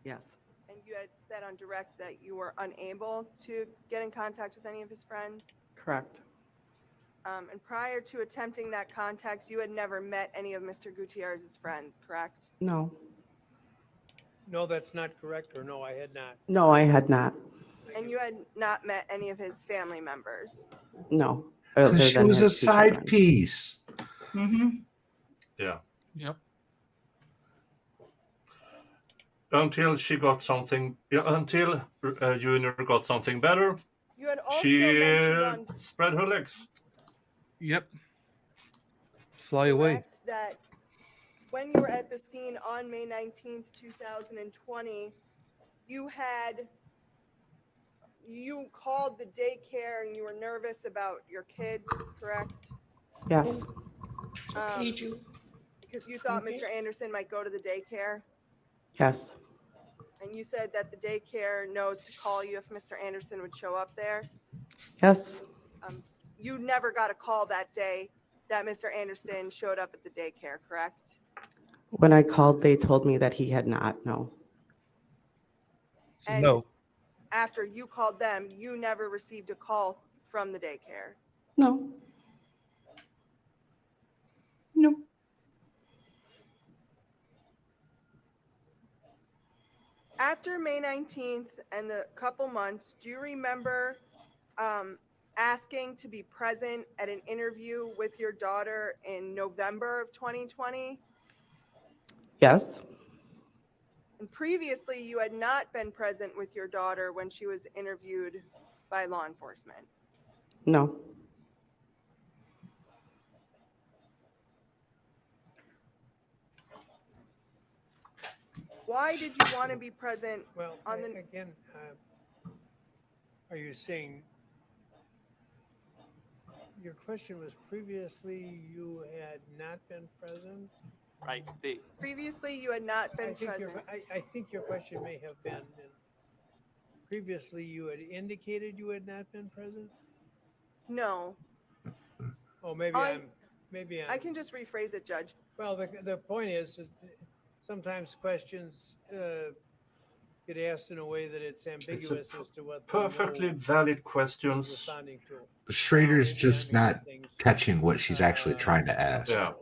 [SPEAKER 7] Yes.
[SPEAKER 3] And you had said on direct that you were unable to get in contact with any of his friends.
[SPEAKER 7] Correct.
[SPEAKER 3] And prior to attempting that contact, you had never met any of Mr. Gutierrez's friends, correct?
[SPEAKER 7] No.
[SPEAKER 6] No, that's not correct, or no, I had not.
[SPEAKER 7] No, I had not.
[SPEAKER 3] And you had not met any of his family members.
[SPEAKER 7] No.
[SPEAKER 12] She was a side piece.
[SPEAKER 2] Mm-hmm.
[SPEAKER 4] yeah.
[SPEAKER 1] Yep.
[SPEAKER 4] Until she got something. Yeah, until Junior got something better,
[SPEAKER 3] You had also
[SPEAKER 4] she
[SPEAKER 3] mentioned on
[SPEAKER 4] spread her legs.
[SPEAKER 1] Yep. Fly away.
[SPEAKER 3] direct that when you were at the scene on May 19th, 2020, you called the daycare and you were nervous about your kids, correct?
[SPEAKER 7] Yes.
[SPEAKER 3] Because you thought Mr. Anderson might go to the daycare.
[SPEAKER 7] Yes.
[SPEAKER 3] And you said that the daycare knows to call you if Mr. Anderson would show up there.
[SPEAKER 7] Yes.
[SPEAKER 3] You never got a call that day that Mr. Anderson showed up at the daycare, correct?
[SPEAKER 7] When I called, they told me that he had not. No.
[SPEAKER 1] So
[SPEAKER 3] And
[SPEAKER 1] no.
[SPEAKER 3] after you called them, you never received a call from the daycare.
[SPEAKER 7] No.
[SPEAKER 2] No.
[SPEAKER 3] After May 19th and the couple months, do you remember asking to be present at an interview with your daughter in November of 2020?
[SPEAKER 7] Yes.
[SPEAKER 3] And previously, you had not been present with your daughter when she was interviewed by law enforcement.
[SPEAKER 7] No.
[SPEAKER 3] Why did you want to be present?
[SPEAKER 6] Well,
[SPEAKER 3] on the
[SPEAKER 6] again, are you saying, your question was previously you had not been present?
[SPEAKER 8] Right.
[SPEAKER 3] Previously, you had not been present.
[SPEAKER 6] I think your question may have been, previously you had indicated you had not been present?
[SPEAKER 3] No.
[SPEAKER 6] Oh, maybe
[SPEAKER 3] I can just rephrase it, Judge.
[SPEAKER 6] Well, the point is, sometimes questions get asked in a way that it's ambiguous as to what
[SPEAKER 4] perfectly valid questions.
[SPEAKER 6] Responding to.
[SPEAKER 12] But Schrader's just not catching what she's actually trying to ask.
[SPEAKER 4] Yeah.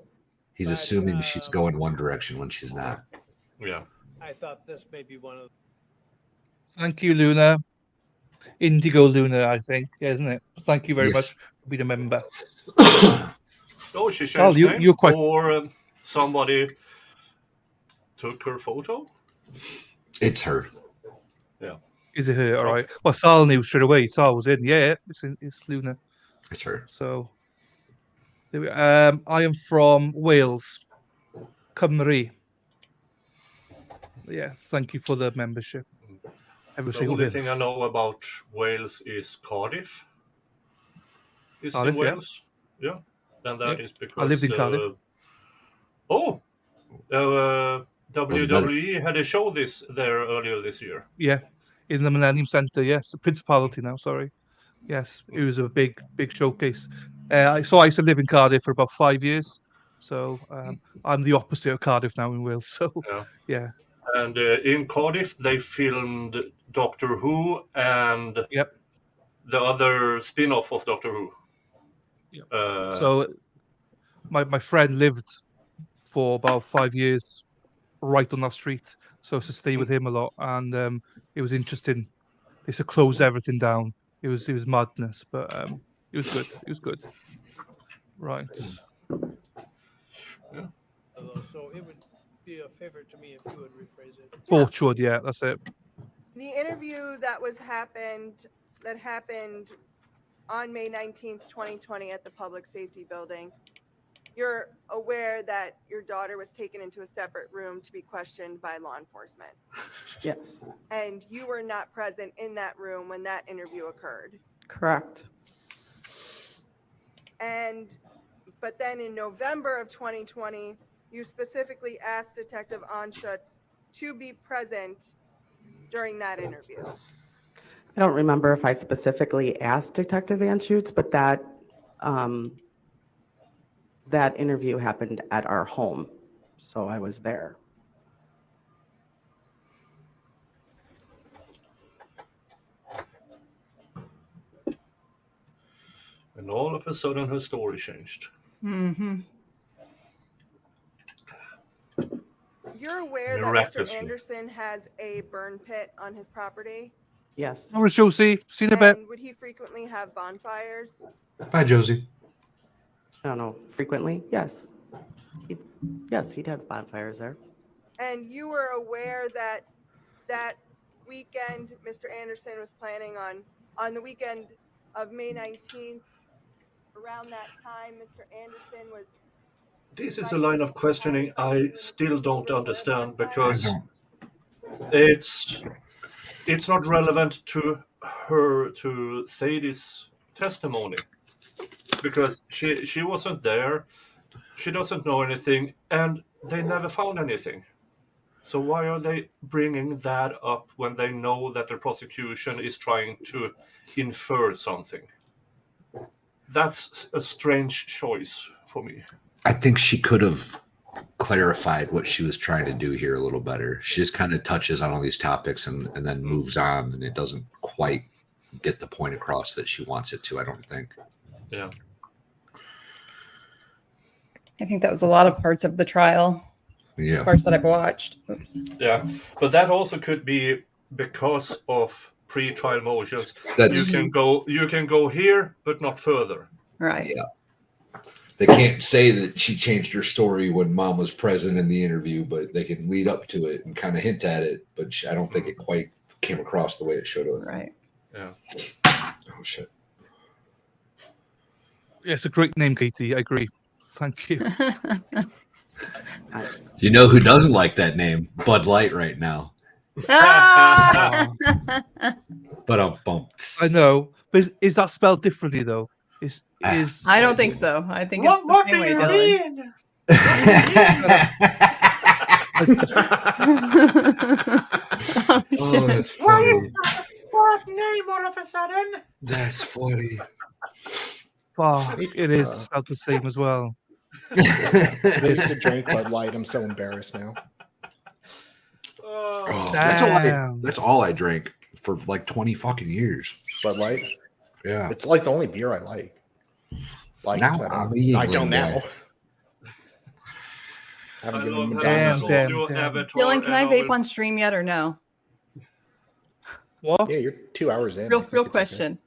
[SPEAKER 12] He's assuming she's going one direction when she's not.
[SPEAKER 4] Yeah.
[SPEAKER 6] I thought this may be one of.
[SPEAKER 1] Thank you, Luna. Indigo Luna, I think, isn't it? Thank you very
[SPEAKER 12] Yes.
[SPEAKER 1] much for being a member.
[SPEAKER 4] Oh, she changed
[SPEAKER 1] Sal,
[SPEAKER 4] name,
[SPEAKER 1] you're quite.
[SPEAKER 4] or somebody took her photo.
[SPEAKER 12] It's her.
[SPEAKER 4] Yeah.
[SPEAKER 1] Is it her? All right. Well, Sal knew straight away. Sal was in. Yeah, it's Luna.
[SPEAKER 12] It's her.
[SPEAKER 1] So, there we, I am from Wales, Cymru. Yeah, thank you for the membership. Every
[SPEAKER 4] The
[SPEAKER 1] single
[SPEAKER 4] only
[SPEAKER 1] bit.
[SPEAKER 4] thing I know about Wales is Cardiff. It's
[SPEAKER 1] Cardiff,
[SPEAKER 4] in
[SPEAKER 1] yeah.
[SPEAKER 4] Wales. Yeah. And that is because
[SPEAKER 1] I lived in Cardiff.
[SPEAKER 4] WWE had a show there earlier this year.
[SPEAKER 1] Yeah, in the Millennium Centre. Yes, the Principality now. Sorry. Yes, it was a big showcase. So I used to live in Cardiff for about 5 years. So I'm the opposite of Cardiff now in Wales. So yeah.
[SPEAKER 4] And in Cardiff, they filmed Doctor Who and the other spin-off of Doctor Who.
[SPEAKER 1] So my friend lived for about 5 years right on that street. So I used to stay with him a lot, and it was interesting. They used to close everything down. It was madness, but it was good. It was good. Right.
[SPEAKER 4] Yeah.
[SPEAKER 6] So it would be a favor to me if you would rephrase it.
[SPEAKER 1] Tortured, yeah, that's it.
[SPEAKER 3] The interview that happened on May 19th, 2020 at the Public Safety Building, you're aware that your daughter was taken into a separate room to be questioned by law enforcement.
[SPEAKER 7] Yes,
[SPEAKER 3] And you were not present in that room when that interview occurred.
[SPEAKER 7] correct.
[SPEAKER 3] But then in November of 2020, you specifically asked Detective Anschutz to be present during that interview.
[SPEAKER 7] I don't remember if I specifically asked Detective Anschutz, but that interview happened at our home, so I was there.
[SPEAKER 4] And all of a sudden, her story changed.
[SPEAKER 2] Mm-hmm.
[SPEAKER 3] You're aware that Mr.
[SPEAKER 4] Miraculously.
[SPEAKER 3] Anderson has a burn pit on his property?
[SPEAKER 7] Yes.
[SPEAKER 1] All right, Josie. See you in a bit.
[SPEAKER 3] And would he frequently have bonfires?
[SPEAKER 12] Bye, Josie.
[SPEAKER 7] I don't know, frequently? Yes. He'd have bonfires there.
[SPEAKER 3] And you were aware that that weekend Mr. Anderson was planning on the weekend of May 19th, around that time, Mr. Anderson was...
[SPEAKER 4] This is a line of questioning I still don't understand, because it's not relevant to her to say this testimony, because she wasn't there, she doesn't know anything, and they never found anything. So why are they bringing that up when they know that the prosecution is trying to infer something? That's a strange choice for me.
[SPEAKER 12] I think she could have clarified what she was trying to do here a little better. She just kind of touches on all these topics and then moves on, and it doesn't quite get the point across that she wants it to, I don't think.
[SPEAKER 4] Yeah.
[SPEAKER 2] I think that was a lot of parts of the trial.
[SPEAKER 12] Yeah.
[SPEAKER 2] Parts that I've watched. Oops.
[SPEAKER 4] Yeah, but that also could be because of pre-trial motions.
[SPEAKER 12] That's-
[SPEAKER 4] You can go here, but not further.
[SPEAKER 2] Right.
[SPEAKER 12] Yeah. They can't say that she changed her story when mom was present in the interview, but they can lead up to it and kind of hint at it. But I don't think it quite came across the way it should have.
[SPEAKER 2] Right.
[SPEAKER 4] Yeah.
[SPEAKER 12] Oh, shit.
[SPEAKER 1] Yeah, it's a great name, Katie. I agree. Thank you.
[SPEAKER 12] You know who doesn't like that name? Bud Light right now.
[SPEAKER 2] Ah!
[SPEAKER 12] But
[SPEAKER 1] I know. But is that spelled differently, though?
[SPEAKER 2] I don't think so. I think it's the same way, Dylan.
[SPEAKER 12] Oh, that's funny.
[SPEAKER 7] What name all of a sudden?
[SPEAKER 12] That's funny.
[SPEAKER 1] Oh, it is spelled the same as well.
[SPEAKER 10] I used to drink Bud Light. I'm so embarrassed now.
[SPEAKER 12] Oh,
[SPEAKER 1] Damn.
[SPEAKER 12] that's all I drank for like 20 fucking years.
[SPEAKER 10] Bud Light?
[SPEAKER 12] Yeah.
[SPEAKER 10] It's like the only beer I like.
[SPEAKER 12] Now
[SPEAKER 10] I don't now. Haven't given them a
[SPEAKER 1] Damn.
[SPEAKER 2] Dylan, can I vape on stream yet or no?
[SPEAKER 1] What?
[SPEAKER 10] Yeah, you're 2 hours in.
[SPEAKER 2] Real question.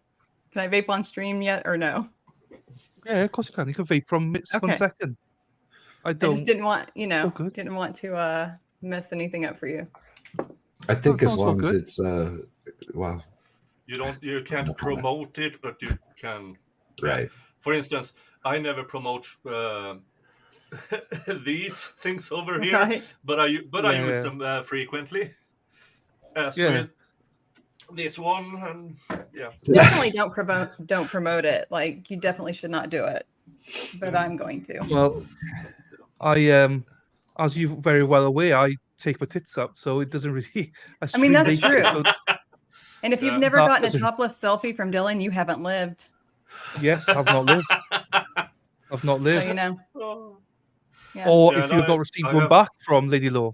[SPEAKER 2] Can I vape on stream yet or no?
[SPEAKER 1] Yeah, of course you can. You can vape from 1 second. I
[SPEAKER 2] I
[SPEAKER 1] don't.
[SPEAKER 2] just didn't want, didn't want to mess anything up for you.
[SPEAKER 12] I think
[SPEAKER 1] Oh,
[SPEAKER 12] as
[SPEAKER 1] it's
[SPEAKER 12] long
[SPEAKER 1] all
[SPEAKER 12] as
[SPEAKER 1] good.
[SPEAKER 12] it's well,
[SPEAKER 4] You can't promote it, but you can.
[SPEAKER 12] right.
[SPEAKER 4] For instance, I never promote these things over here,
[SPEAKER 2] Right.
[SPEAKER 4] but I
[SPEAKER 1] Yeah.
[SPEAKER 4] use them frequently. As
[SPEAKER 1] Yeah.
[SPEAKER 4] with this one, and yeah.
[SPEAKER 2] Definitely don't promote it. Like, you definitely should not do it. But I'm going to.
[SPEAKER 1] Well, I as you very well aware, I take my tits up, so it doesn't really.
[SPEAKER 2] I mean, that's
[SPEAKER 1] stream
[SPEAKER 2] true.
[SPEAKER 1] vape, so
[SPEAKER 2] And if you've
[SPEAKER 4] Yeah.
[SPEAKER 2] never
[SPEAKER 1] That
[SPEAKER 2] gotten a
[SPEAKER 1] doesn't-
[SPEAKER 2] topless selfie from Dylan, you haven't lived.
[SPEAKER 1] Yes, I've not lived. I've not
[SPEAKER 2] So
[SPEAKER 1] lived.
[SPEAKER 2] you know.
[SPEAKER 4] Oh.
[SPEAKER 2] Yeah.
[SPEAKER 1] Or
[SPEAKER 4] Yeah,
[SPEAKER 1] if you have
[SPEAKER 4] no,
[SPEAKER 1] not received
[SPEAKER 4] I
[SPEAKER 1] one
[SPEAKER 4] have.
[SPEAKER 1] back from Lady Law.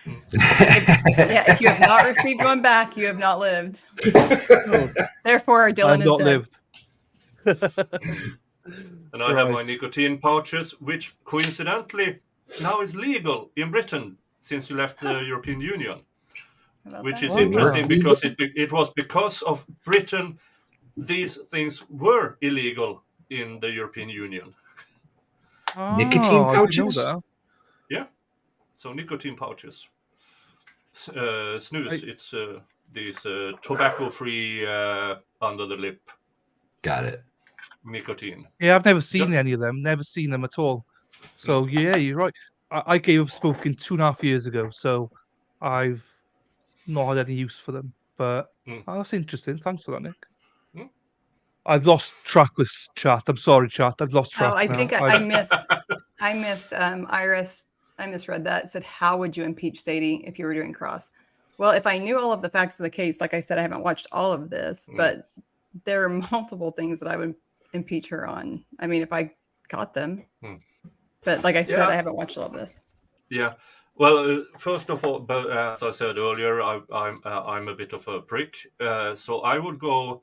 [SPEAKER 2] If you have not received one back, you have not lived.
[SPEAKER 1] Oh,
[SPEAKER 2] Therefore,
[SPEAKER 1] I have
[SPEAKER 2] Dylan is
[SPEAKER 1] not
[SPEAKER 2] dead.
[SPEAKER 1] lived.
[SPEAKER 4] And I have my
[SPEAKER 1] Right.
[SPEAKER 4] nicotine pouches, which coincidentally now is legal in Britain since you left the European Union.
[SPEAKER 2] How about
[SPEAKER 4] Which
[SPEAKER 2] that?
[SPEAKER 4] is
[SPEAKER 12] Oh,
[SPEAKER 4] interesting
[SPEAKER 12] wow.
[SPEAKER 4] because it was because of Britain these things were illegal in the European Union.
[SPEAKER 10] Nicotine
[SPEAKER 1] Oh, I didn't know
[SPEAKER 10] pouches?
[SPEAKER 1] that.
[SPEAKER 4] Yeah, so nicotine pouches. Snus, it's these tobacco-free under the lip
[SPEAKER 12] Got it.
[SPEAKER 4] nicotine.
[SPEAKER 1] Yeah, I've never seen any of them. Never seen them at all. So yeah, you're right. I gave up smoking 2.5 years ago, so I've not had any use for them. But
[SPEAKER 4] Mm.
[SPEAKER 1] that's interesting. Thanks for that, Nick.
[SPEAKER 4] Mm.
[SPEAKER 1] I've lost track with chat. I'm sorry, chat. I've lost track
[SPEAKER 2] Oh, I
[SPEAKER 1] now.
[SPEAKER 2] think I missed. I missed Iris. I misread that. It said, "How would you impeach Sadie if you were doing cross?" Well, if I knew all of the facts of the case, like I said, I haven't watched all of this, but there are multiple things that I would impeach her on. I mean, if I got them, but like I said, I haven't watched all of this.
[SPEAKER 4] Yeah. Well, first of all, but as I said earlier, I'm a bit of a prick, so I would go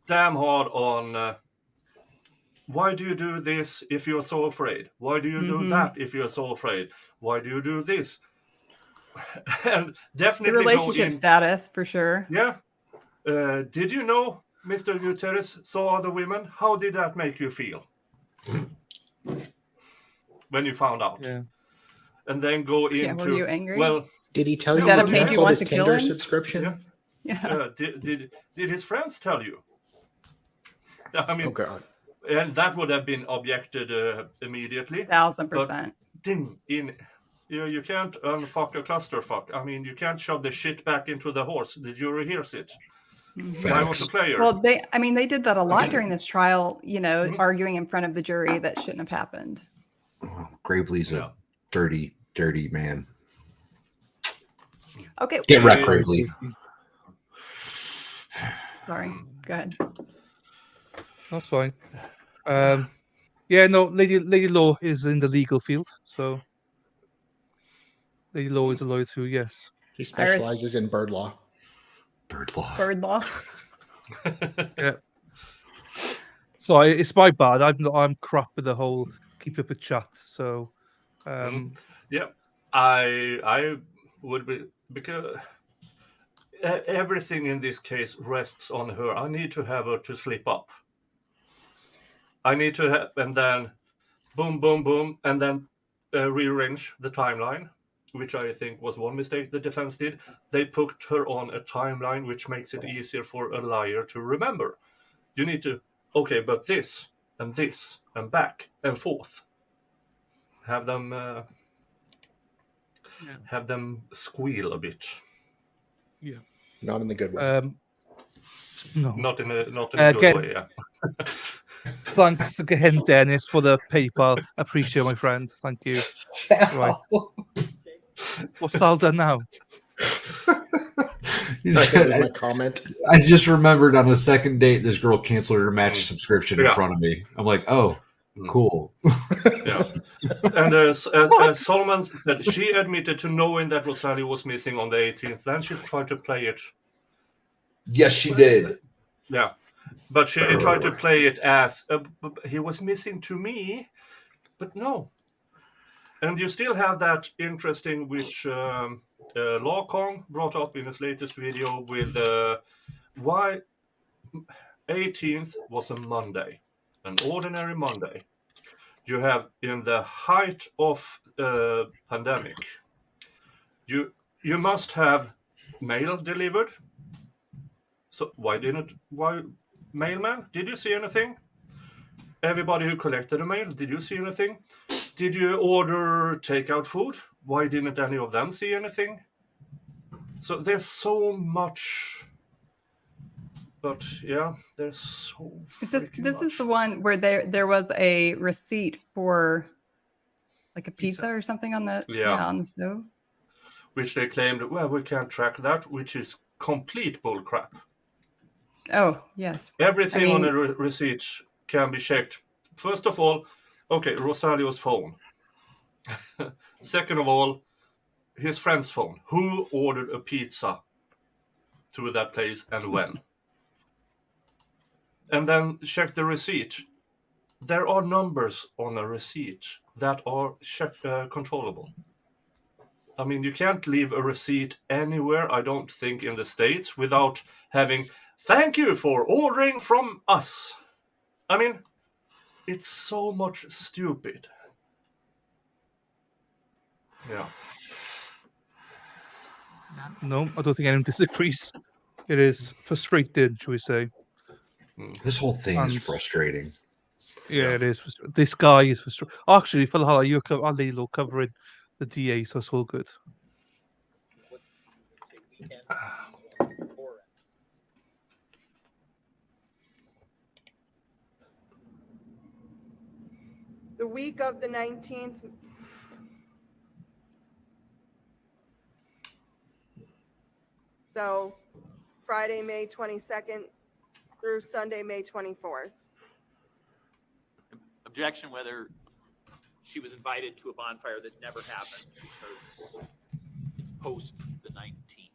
[SPEAKER 4] damn hard on. Why do you do this if you're so afraid? Why do you do that if you're so afraid? Why do you do this? And definitely
[SPEAKER 2] the relationship
[SPEAKER 4] go in,
[SPEAKER 2] status for sure.
[SPEAKER 4] Yeah. Did you know, Mr. Guterres saw other women? How did that make you feel when you found out?
[SPEAKER 1] Yeah.
[SPEAKER 4] And then go into.
[SPEAKER 2] Yeah, were you angry?
[SPEAKER 4] Well,
[SPEAKER 10] did he tell
[SPEAKER 2] Would
[SPEAKER 10] you
[SPEAKER 2] that
[SPEAKER 10] he
[SPEAKER 2] have made you
[SPEAKER 10] canceled
[SPEAKER 2] want
[SPEAKER 10] his
[SPEAKER 2] to kill
[SPEAKER 10] Tinder
[SPEAKER 2] him?
[SPEAKER 10] subscription?
[SPEAKER 2] Yeah.
[SPEAKER 4] Did his friends tell you? I mean,
[SPEAKER 10] Oh God.
[SPEAKER 4] and that would have been objected immediately.
[SPEAKER 2] 1000%.
[SPEAKER 4] But ding in. You can't unfuck a clusterfuck. I mean, you can't shove the shit back into the horse. The jury hears it. I was a player.
[SPEAKER 2] Well, they did that a lot during this trial, arguing in front of the jury that shouldn't have happened.
[SPEAKER 12] Gravely's a dirty, dirty man.
[SPEAKER 2] Okay.
[SPEAKER 12] Get wrecked, Gravely.
[SPEAKER 2] Sorry. Go ahead.
[SPEAKER 1] That's fine. Yeah, no, Lady Law is in the legal field, so Lady Law is a lawyer too. Yes.
[SPEAKER 10] She specializes in bird law.
[SPEAKER 12] Bird law.
[SPEAKER 2] Bird law.
[SPEAKER 1] Yeah. So it's my bad. I'm crap with the whole keep up with chat. So,
[SPEAKER 4] yeah, I would be, because everything in this case rests on her. I need to have her to slip up. I need to have, and then boom, boom, boom, and then rearrange the timeline, which I think was one mistake the defense did. They put her on a timeline which makes it easier for a liar to remember. You need to, okay, but this and back and forth. Have them squeal a bit.
[SPEAKER 1] Yeah.
[SPEAKER 10] Not in the good way.
[SPEAKER 1] No.
[SPEAKER 4] Not in a good way. Yeah.
[SPEAKER 1] Thanks again, Dennis, for the PayPal. Appreciate, my friend. Thank you. Right. What's Sal done now?
[SPEAKER 10] My comment.
[SPEAKER 12] I just remembered on a second date, this girl canceled her Match subscription in front of me. I'm like, oh, cool.
[SPEAKER 4] Yeah. And as Solomon said, she admitted to knowing that Rosalie was missing on the 18th. Then she tried to play it.
[SPEAKER 12] Yes, she did.
[SPEAKER 4] Yeah. But she tried to play it as he was missing to me, but no. And you still have that interesting, which Law Kong brought up in his latest video with why 18th was a Monday, an ordinary Monday. You have in the height of pandemic, you must have mail delivered. So why mailman? Did you see anything? Everybody who collected the mail, did you see anything? Did you order takeout food? Why didn't any of them see anything? So there's so much, but yeah, there's so.
[SPEAKER 2] This is the one where there was a receipt for like a pizza or something on the on the stove,
[SPEAKER 4] which they claimed, well, we can't track that, which is complete bullcrap.
[SPEAKER 2] Oh, yes.
[SPEAKER 4] Everything on a receipt can be checked. First of all, okay, Rosalio's phone. Second of all, his friend's phone. Who ordered a pizza to that place and when? And then check the receipt. There are numbers on a receipt that are controllable. I mean, you can't leave a receipt anywhere, I don't think, in the States without having, thank you for ordering from us. I mean, it's so much stupid. Yeah.
[SPEAKER 1] No, I don't think anyone disagrees. It is frustrating, shall we say.
[SPEAKER 12] This whole thing is
[SPEAKER 1] And-
[SPEAKER 12] frustrating.
[SPEAKER 1] Yeah, it is. This guy is frustrating. Actually, for the whole, I'll Lilo covering the DA, so it's all good.
[SPEAKER 3] The week of the 19th. So Friday, May 22nd through Sunday, May 24th.
[SPEAKER 8] Objection whether she was invited to a bonfire that never happened because it's post the 19th.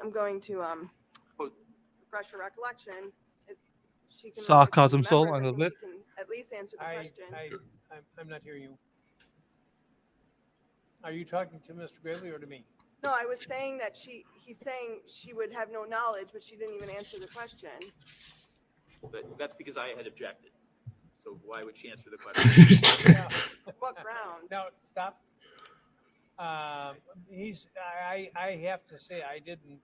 [SPEAKER 3] I'm going to refresh her recollection. She can
[SPEAKER 1] Sarcasm, Sol, I
[SPEAKER 3] think
[SPEAKER 1] love it.
[SPEAKER 3] She can at least answer the question.
[SPEAKER 6] I'm not hearing you. Are you talking to Mr. Gravely or to me?
[SPEAKER 3] No, I was saying that he's saying she would have no knowledge, but she didn't even answer the question.
[SPEAKER 8] But that's because I had objected. So why would she answer the question?
[SPEAKER 3] What grounds?
[SPEAKER 6] Now, stop. I have to say, I didn't.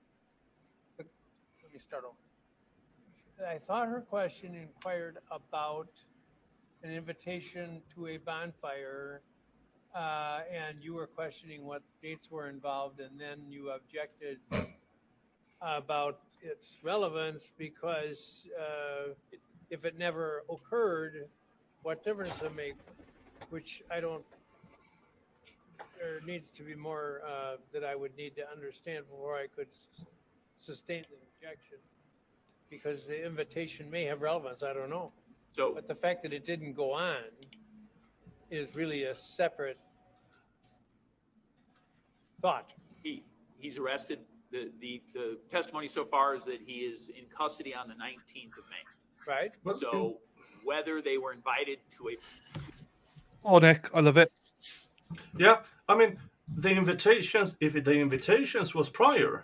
[SPEAKER 6] Let me start over. I thought her question inquired about an invitation to a bonfire, and you were questioning what dates were involved, and then you objected about its relevance because if it never occurred, what difference does it make? Which I don't. There needs to be more that I would need to understand before I could sustain the objection, because the invitation may have relevance. I don't know.
[SPEAKER 8] So,
[SPEAKER 6] but the fact that it didn't go on is really a separate thought.
[SPEAKER 8] He's arrested. The testimony so far is that he is in custody on the 19th of May.
[SPEAKER 6] Right.
[SPEAKER 8] So whether they were invited to a...
[SPEAKER 1] Oh, Nick, I love it.
[SPEAKER 4] Yeah, I mean, the invitations, if the invitations was prior,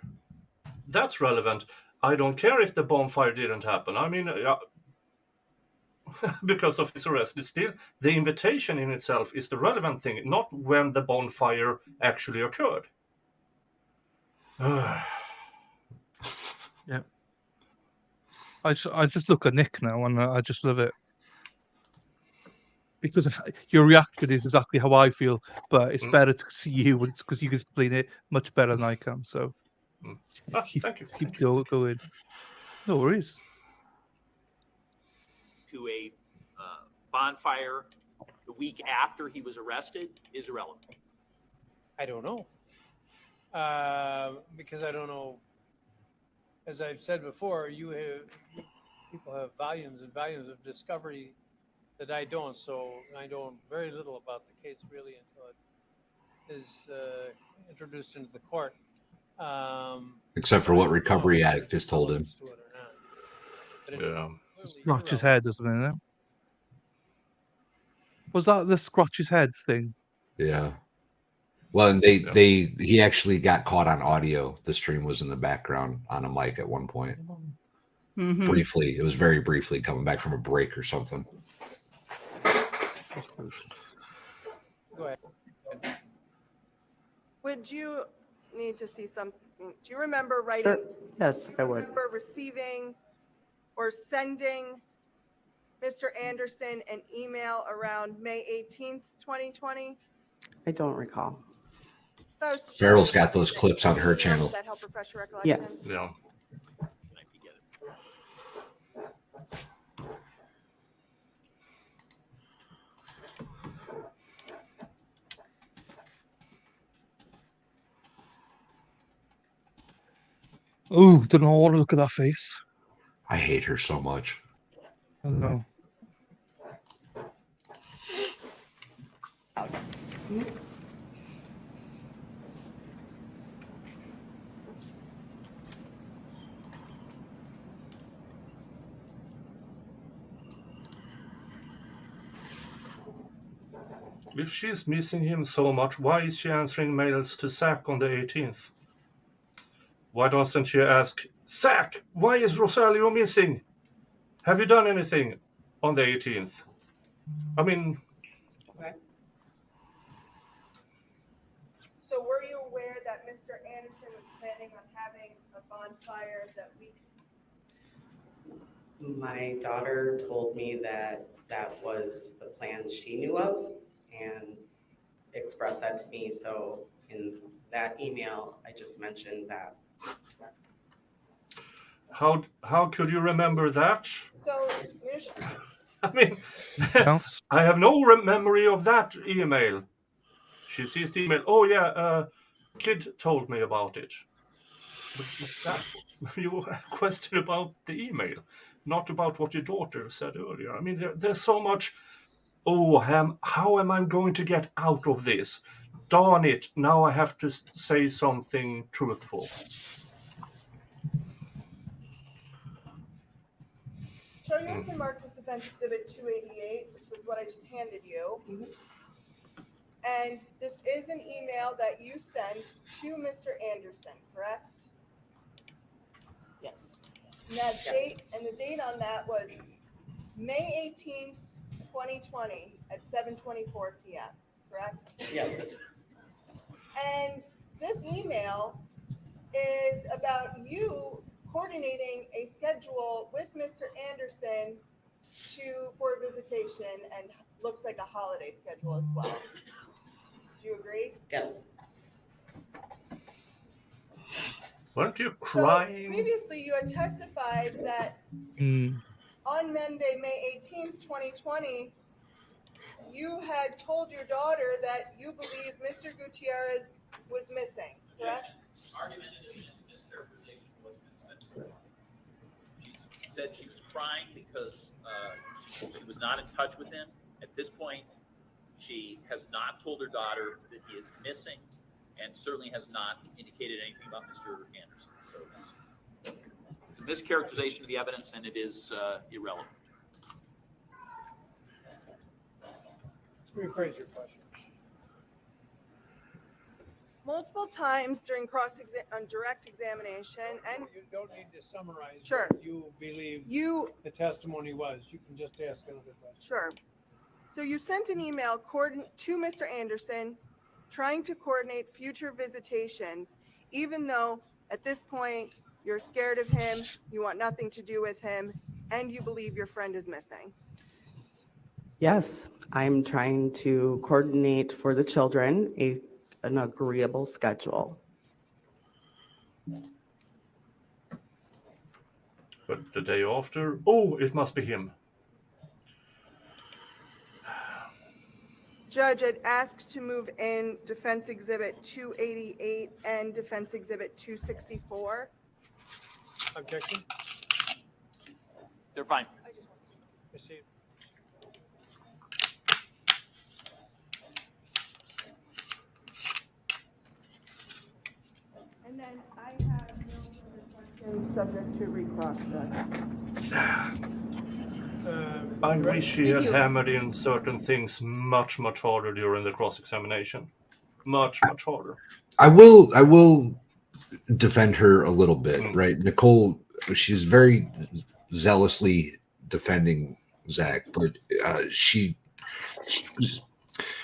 [SPEAKER 4] that's relevant. I don't care if the bonfire didn't happen. I mean, because of his arrest, it's still the invitation in itself is the relevant thing, not when the bonfire actually occurred.
[SPEAKER 1] Yeah. I just look at Nick now and I just love it. Because your reaction is exactly how I feel, but it's better to see you because you can explain it much better than I can. So
[SPEAKER 4] thank you.
[SPEAKER 1] Keep going. No worries.
[SPEAKER 8] To a bonfire the week after he was arrested is irrelevant.
[SPEAKER 6] I don't know. Because I don't know. As I've said before, people have volumes and volumes of discovery that I don't. So I know very little about the case really until it is introduced into the court.
[SPEAKER 12] Except for what Recovery Addict just told him.
[SPEAKER 4] Yeah.
[SPEAKER 1] Scratch his head, doesn't it? Was that the scratch his head thing?
[SPEAKER 12] Yeah. Well, and he actually got caught on audio. The stream was in the background on a mic at one point.
[SPEAKER 2] Mm-hmm.
[SPEAKER 12] Briefly, it was very briefly coming back from a break or something.
[SPEAKER 6] Go ahead.
[SPEAKER 3] Would you need to see something? Do you remember writing?
[SPEAKER 7] Sure. Yes, I would.
[SPEAKER 3] Remember receiving or sending Mr. Anderson an email around May 18th, 2020?
[SPEAKER 7] I don't recall.
[SPEAKER 12] Farrell's got those clips on her channel.
[SPEAKER 3] Does that help refresh your recollection?
[SPEAKER 7] Yes.
[SPEAKER 4] Yeah.
[SPEAKER 1] Oh, don't know. I want to look at that face.
[SPEAKER 12] I hate her so much.
[SPEAKER 1] I don't know.
[SPEAKER 4] If she's missing him so much, why is she answering mails to Zach on the 18th? Why doesn't she ask, Zach, why is Rosario missing? Have you done anything on the 18th? I mean,
[SPEAKER 7] Okay.
[SPEAKER 3] So were you aware that Mr. Anderson was planning on having a bonfire that week?
[SPEAKER 7] My daughter told me that that was the plan she knew of and expressed that to me. So in that email, I just mentioned that.
[SPEAKER 4] how could you remember that?
[SPEAKER 3] So,
[SPEAKER 4] I mean,
[SPEAKER 1] Else?
[SPEAKER 4] I have no memory of that email. She sees the email. Oh yeah, kid told me about it. But that you question about the email, not about what your daughter said earlier. I mean, there's so much. Oh, how am I going to get out of this? Darn it! Now I have to say something truthful.
[SPEAKER 3] show your husband marked as Defense Exhibit 288, which was what I just handed you. And this is an email that you sent to Mr. Anderson, correct?
[SPEAKER 7] Yes.
[SPEAKER 3] And that date, and the date on that was May 18th, 2020 at 7:24 p.m., correct?
[SPEAKER 7] Yes.
[SPEAKER 3] And this email is about you coordinating a schedule with Mr. Anderson for visitation, and looks like a holiday schedule as well. Do you agree?
[SPEAKER 7] Yes.
[SPEAKER 4] Weren't you crying?
[SPEAKER 3] So previously you had testified that on Monday, May 18th, 2020, you had told your daughter that you believe Mr. Gutierrez was missing, correct?
[SPEAKER 8] Argument is mischaracterization was consensual. She said she was crying because she was not in touch with him. At this point, she has not told her daughter that he is missing, and certainly has not indicated anything about Mr. Anderson. So it's a mischaracterization of the evidence, and it is irrelevant.
[SPEAKER 6] Rephrase your question.
[SPEAKER 3] Multiple times during direct examination, and
[SPEAKER 6] You don't need to summarize
[SPEAKER 3] Sure.
[SPEAKER 6] what you believe the testimony was. You can just ask another question.
[SPEAKER 3] Sure. So you sent an email to Mr. Anderson trying to coordinate future visitations, even though at this point you're scared of him, you want nothing to do with him, and you believe your friend is missing.
[SPEAKER 7] Yes, I'm trying to coordinate for the children an agreeable schedule.
[SPEAKER 4] But the day after, oh, it must be him.
[SPEAKER 3] Judge, I'd asked to move in Defense Exhibit 288 and Defense Exhibit 264.
[SPEAKER 6] Objection?
[SPEAKER 8] They're fine.
[SPEAKER 6] Proceed.
[SPEAKER 3] And then I have no further questions subject to recross, Judge.
[SPEAKER 4] I wish he had hammered in certain things much harder during the cross-examination. Much harder.
[SPEAKER 12] I will defend her a little bit, right? Nicole, she's very zealously defending Zach, but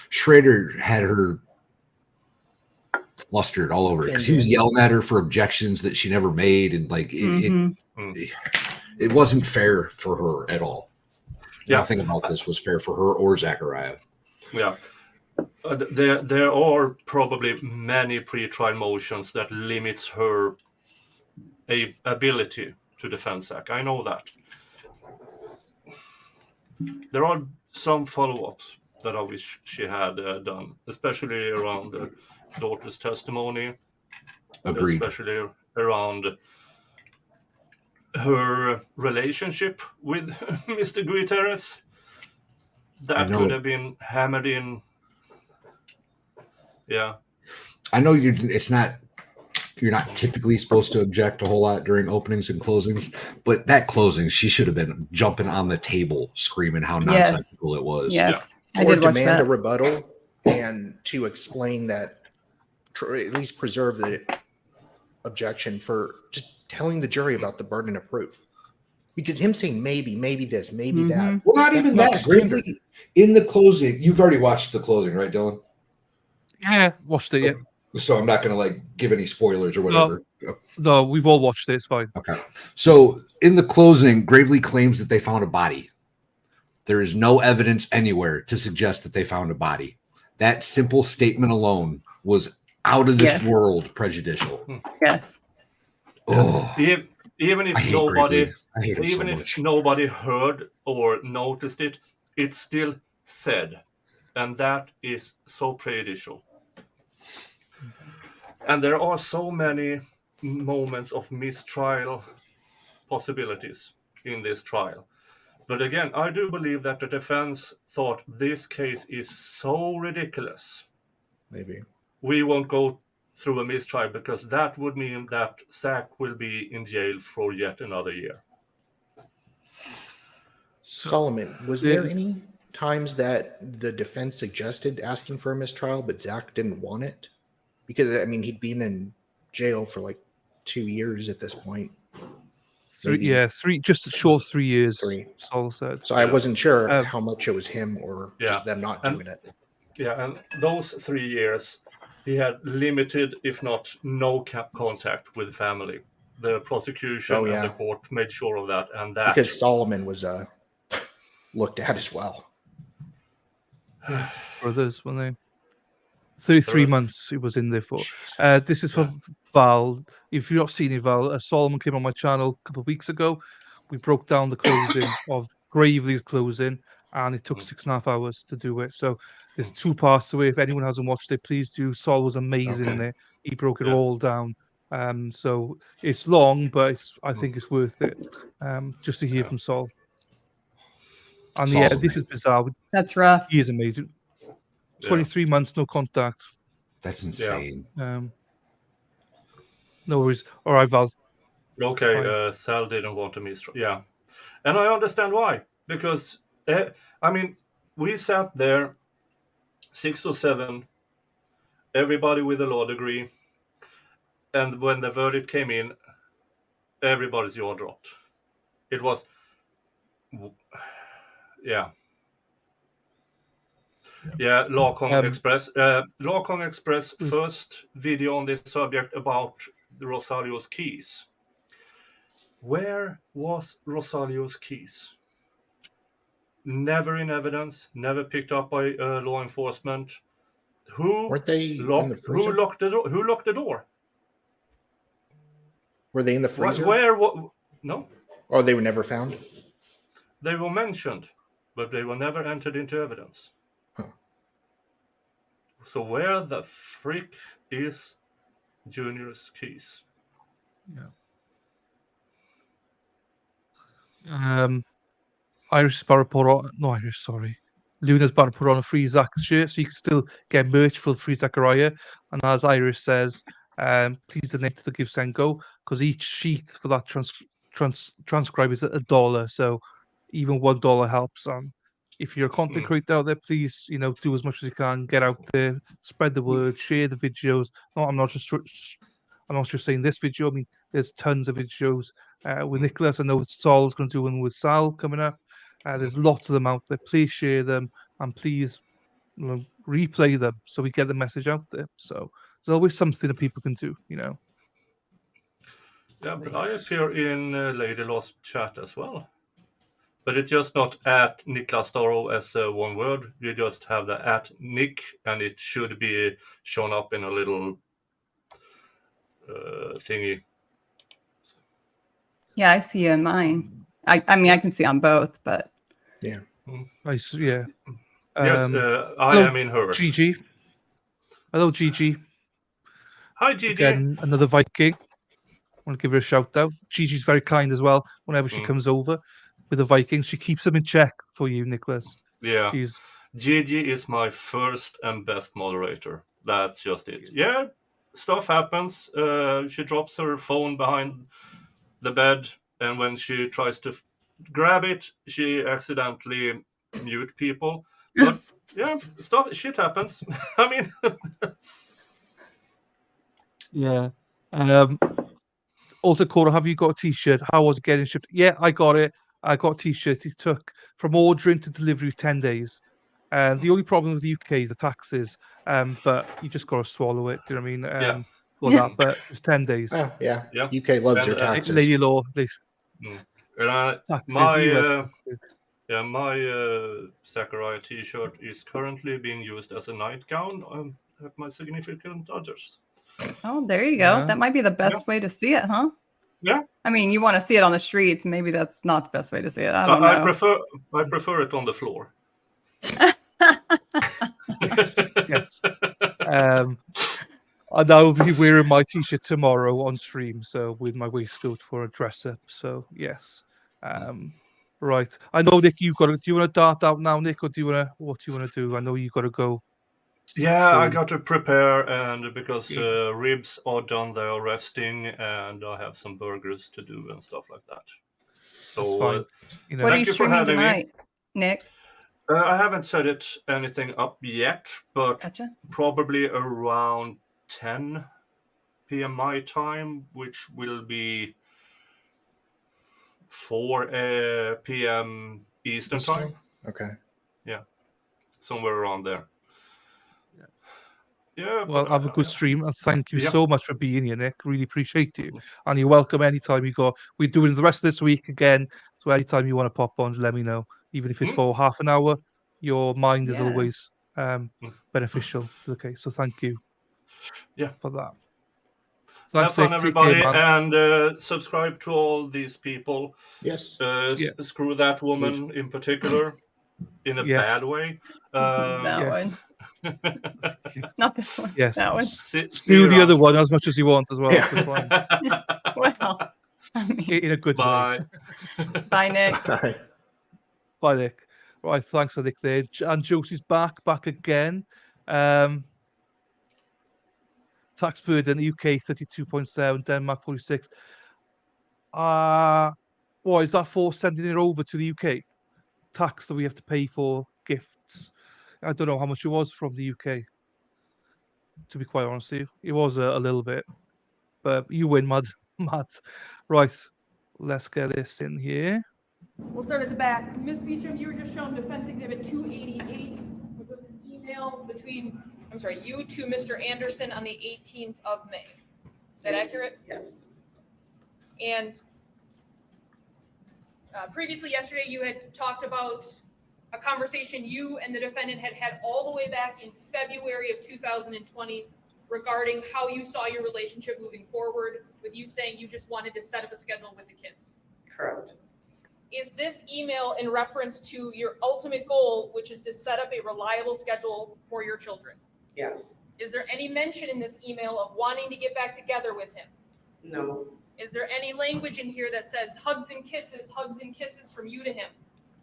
[SPEAKER 12] Schrader had her flustered all over because he was yelling at her for objections that she never made, and like it wasn't fair for her at all.
[SPEAKER 4] Yeah.
[SPEAKER 12] Nothing about this was fair for her or Zachariah.
[SPEAKER 4] Yeah. There are probably many pre-trial motions that limits her ability to defend Zach. I know that. There are some follow-ups that I wish she had done, especially around daughter's testimony.
[SPEAKER 12] Agreed.
[SPEAKER 4] Especially around her relationship with Mr. Guterres. That could have been hammered in. Yeah.
[SPEAKER 12] I know you're not typically supposed to object a whole lot during openings and closings, but that closing, she should have been jumping on the table screaming how nonsensical it was.
[SPEAKER 2] Yes.
[SPEAKER 10] Yeah. Or demand a rebuttal and to explain that, at least preserve the objection for just telling the jury about the burden of proof. Because him saying maybe this, maybe that.
[SPEAKER 12] Well, not even that. Gravely, in the closing, you've already watched the closing, right, Dylan?
[SPEAKER 1] Yeah, watched it. Yeah.
[SPEAKER 12] So I'm not going to give any spoilers or whatever.
[SPEAKER 1] No, we've all watched it. It's fine.
[SPEAKER 12] Okay. So in the closing, Gravely claims that they found a body. There is no evidence anywhere to suggest that they found a body. That simple statement alone was out of this world prejudicial.
[SPEAKER 2] Yes.
[SPEAKER 12] Oh.
[SPEAKER 4] Even if nobody heard or noticed it, it's still said, and that is so prejudicial. And there are so many moments of mistrial possibilities in this trial. But again, I do believe that the defense thought this case is so ridiculous.
[SPEAKER 10] Maybe
[SPEAKER 4] we won't go through a mistrial, because that would mean that Zach will be in jail for yet another year.
[SPEAKER 10] Solomon, was there any times that the defense suggested asking for a mistrial, but Zach didn't want it? Because, I mean, he'd been in jail for like 2 years at this point.
[SPEAKER 1] Just a short 3 years. Sol said.
[SPEAKER 10] So I wasn't sure how much it was him or just them not doing it.
[SPEAKER 4] Yeah, and those 3 years, he had limited, if not no, contact with family. The prosecution and the court made sure of that, and that
[SPEAKER 10] because Solomon was looked at as well.
[SPEAKER 1] Brothers, weren't they? 33 months he was in there for. This is for Val. If you've not seen it, Val, Solomon came on my channel a couple of weeks ago. We broke down the closing of Gravely's closing, and it took 6.5 hours to do it. So there's 2 parts to it. If anyone hasn't watched it, please do. Sol was amazing in it. He broke it all down. So it's long, but I think it's worth it just to hear from Sol. And this is bizarre.
[SPEAKER 2] That's rough.
[SPEAKER 1] He is amazing. 23 months, no contact.
[SPEAKER 12] That's insane.
[SPEAKER 1] No worries. All right, Val.
[SPEAKER 4] Okay, Sal didn't want to miss. Yeah. And I understand why. Because, I mean, we sat there, 6 or 7, everybody with a law degree. And when the verdict came in, everybody's jaw dropped. It was, Yeah, Law Kong Express. Law Kong Express first video on this subject about Rosalio's keys. Where was Rosalio's keys? Never in evidence, never picked up by law enforcement.
[SPEAKER 10] Weren't they in the freezer?
[SPEAKER 4] Who locked the door? Who locked the door?
[SPEAKER 10] Were they in the freezer?
[SPEAKER 4] No.
[SPEAKER 10] Oh, they were never found?
[SPEAKER 4] They were mentioned, but they were never entered into evidence. So where the frick is Junior's keys?
[SPEAKER 1] Iris Barra put on, no Iris, sorry. Luna's about to put on a free Zach shirt, so you can still get merch for free Zachariah. And as Iris says, please donate to the Give Send Go, because each sheet for that transcribe is $1. So even $1 helps. If you're a content creator out there, please, do as much as you can, get out there, spread the word, share the videos. No, I'm not just saying this video. I mean, there's tons of videos with Nicholas. I know Sol's going to do one with Sal coming up. There's lots of them out there. Please share them, and please replay them so we get the message out there. So there's always something that people can do,
[SPEAKER 4] Yeah, but I appear in Lady Lost chat as well. But it's just not at Niklas Doro as one word. You just have the at Nick, and it should be shown up in a little thingy.
[SPEAKER 2] Yeah, I see you in mine. I mean, I can see on both, but
[SPEAKER 10] yeah.
[SPEAKER 1] Nice, yeah.
[SPEAKER 4] Yes, I am in hers.
[SPEAKER 1] Gigi. Hello, Gigi.
[SPEAKER 4] Hi, Gigi.
[SPEAKER 1] Again, another Viking. want to give her a shout out. Gigi's very kind as well. Whenever she comes over with the Vikings, she keeps them in check for you, Nicholas.
[SPEAKER 4] Yeah.
[SPEAKER 1] She's
[SPEAKER 4] Gigi is my first and best moderator. That's just it. Yeah, stuff happens. She drops her phone behind the bed, and when she tries to grab it, she accidentally mute people. But yeah, shit happens. I mean,
[SPEAKER 1] yeah. Also, Cora, have you got a T-shirt? How was it getting shipped? Yeah, I got it. I got a T-shirt. It took from ordering to delivery 10 days. The only problem with the UK is the taxes. But you just got to swallow it. Do you know what I mean?
[SPEAKER 4] Yeah.
[SPEAKER 1] For that, but it was 10 days.
[SPEAKER 10] Yeah.
[SPEAKER 4] Yeah.
[SPEAKER 10] UK loves
[SPEAKER 4] And,
[SPEAKER 10] their taxes.
[SPEAKER 1] Lady law.
[SPEAKER 4] My
[SPEAKER 1] US taxes.
[SPEAKER 4] Zachariah T-shirt is currently being used as a nightgown at my significant others.
[SPEAKER 2] Oh, there you go.
[SPEAKER 1] Yeah.
[SPEAKER 2] That might be the best way to see it, huh?
[SPEAKER 4] Yeah.
[SPEAKER 2] I mean, you want to see it on the streets. Maybe that's not the best way to see it. I don't know.
[SPEAKER 4] I prefer it on the floor.
[SPEAKER 1] Yes. And I'll be wearing my T-shirt tomorrow on stream, so with my waistcoat for a dress up. So yes. Right. I know, Nick. Do you want to dart out now, Nick, or what do you want to do? I know you got to go.
[SPEAKER 4] Yeah, I
[SPEAKER 1] soon.
[SPEAKER 4] got to prepare, and because ribs are done, they are resting, and I have some burgers to do and stuff like that. So,
[SPEAKER 1] That's fine.
[SPEAKER 2] What are you
[SPEAKER 4] thank you for
[SPEAKER 2] streaming
[SPEAKER 4] having
[SPEAKER 2] tonight,
[SPEAKER 4] me.
[SPEAKER 2] Nick?
[SPEAKER 4] I haven't set anything up yet, but probably around 10 p.m. my time, which will be 4 p.m. Eastern time.
[SPEAKER 10] Okay.
[SPEAKER 4] Yeah, somewhere around there. Yeah.
[SPEAKER 1] Well, have a good stream, and thank you
[SPEAKER 4] Yeah.
[SPEAKER 1] so much for being here, Nick. Really appreciate you. And you're welcome anytime you go. We're doing the rest of this week again, so anytime you want to pop on, let me know. Even if it's for half an hour, your mind is always beneficial to the case. So thank you.
[SPEAKER 4] Yeah.
[SPEAKER 1] For that. Thanks,
[SPEAKER 4] Have fun,
[SPEAKER 1] Nick. Take care,
[SPEAKER 4] everybody,
[SPEAKER 1] man.
[SPEAKER 4] and subscribe to all these people.
[SPEAKER 10] Yes.
[SPEAKER 4] Screw that woman in particular, in a bad way.
[SPEAKER 2] That one. Not this one.
[SPEAKER 1] Yes.
[SPEAKER 2] That one.
[SPEAKER 1] Screw the other one as much as you want as well.
[SPEAKER 10] Yeah.
[SPEAKER 1] So fine.
[SPEAKER 2] Well, I mean,
[SPEAKER 1] In a good way.
[SPEAKER 2] Bye, Nick.
[SPEAKER 10] Bye.
[SPEAKER 1] Bye, Nick. Right, thanks for Nick there. And Josie's back again. Tax burden, UK 32.7, Denmark 46. What is that for sending it over to the UK? Tax that we have to pay for gifts. I don't know how much it was from the UK. To be quite honest with you, it was a little bit. But you win, Matt. Right, let's get this in here.
[SPEAKER 5] We'll start at the back. Ms. Beecham, you were just shown Defense Exhibit 288, which was an email between, you to Mr. Anderson on the 18th of May. Is that accurate?
[SPEAKER 7] Yes.
[SPEAKER 5] And previously yesterday, you had talked about a conversation you and the defendant had all the way back in February of 2020 regarding how you saw your relationship moving forward, with you saying you just wanted to set up a schedule with the kids.
[SPEAKER 7] Correct.
[SPEAKER 5] Is this email in reference to your ultimate goal, which is to set up a reliable schedule for your children?
[SPEAKER 7] Yes.
[SPEAKER 5] Is there any mention in this email of wanting to get back together with him?
[SPEAKER 7] No.
[SPEAKER 5] Is there any language in here that says hugs and kisses from you to him?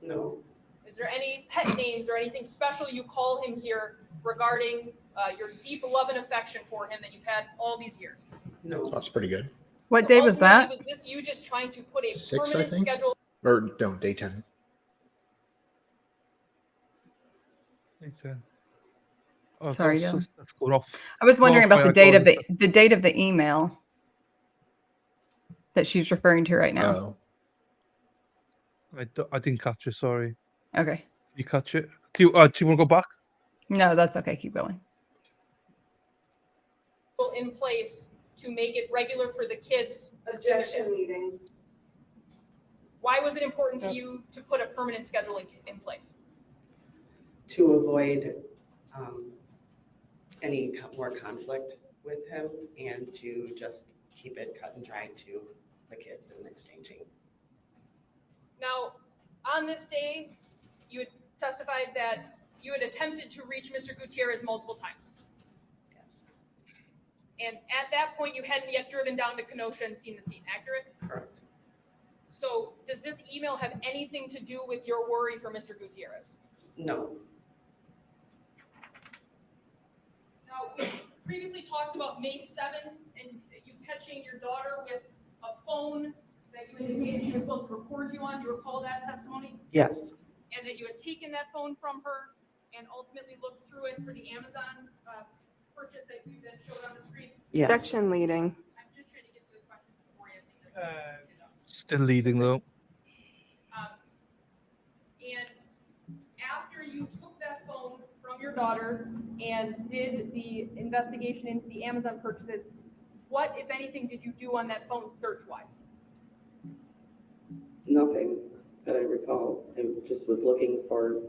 [SPEAKER 7] No.
[SPEAKER 5] Is there any pet names or anything special you call him here regarding your deep love and affection for him that you've had all these years?
[SPEAKER 7] No.
[SPEAKER 10] That's pretty good.
[SPEAKER 2] What day was that?
[SPEAKER 5] Was this you just trying to put a
[SPEAKER 10] 6, I
[SPEAKER 5] permanent
[SPEAKER 10] think.
[SPEAKER 5] schedule?
[SPEAKER 10] Or no, day 10.
[SPEAKER 1] Oh,
[SPEAKER 2] Sorry,
[SPEAKER 1] that's-
[SPEAKER 2] Dylan.
[SPEAKER 1] that's going off.
[SPEAKER 2] I was wondering
[SPEAKER 1] No,
[SPEAKER 2] about the
[SPEAKER 1] I
[SPEAKER 2] date
[SPEAKER 1] got
[SPEAKER 2] of
[SPEAKER 1] it.
[SPEAKER 2] the date of the email that she's referring to right now.
[SPEAKER 1] I didn't catch it. Sorry.
[SPEAKER 2] Okay.
[SPEAKER 1] You catch it? Do you want to go back?
[SPEAKER 2] No, that's okay. Keep going.
[SPEAKER 5] In place to make it regular for the kids.
[SPEAKER 9] Objection meeting.
[SPEAKER 5] Why was it important to you to put a permanent schedule in place?
[SPEAKER 7] To avoid any more conflict with him and to just keep it cut and dry to the kids and exchanging.
[SPEAKER 5] Now, on this day, you had testified that you had attempted to reach Mr. Gutierrez multiple times.
[SPEAKER 7] Yes.
[SPEAKER 5] And at that point, you hadn't yet driven down to Kenosha and seen the scene, accurate?
[SPEAKER 7] Correct.
[SPEAKER 5] So does this email have anything to do with your worry for Mr. Gutierrez?
[SPEAKER 7] No.
[SPEAKER 5] Now, we previously talked about May 7th and you catching your daughter with a phone that you indicated she was supposed to record you on. Do you recall that testimony?
[SPEAKER 7] Yes.
[SPEAKER 5] And that you had taken that phone from her and ultimately looked through it for the Amazon purchase that you then showed on the screen?
[SPEAKER 7] Yes.
[SPEAKER 3] Objection leading.
[SPEAKER 5] I'm just trying to get to the questions orienting this.
[SPEAKER 1] Still leading though.
[SPEAKER 5] And after you took that phone from your daughter and did the investigation into the Amazon purchases, what, if anything, did you do on that phone search-wise?
[SPEAKER 7] Nothing that I recall. I just was looking for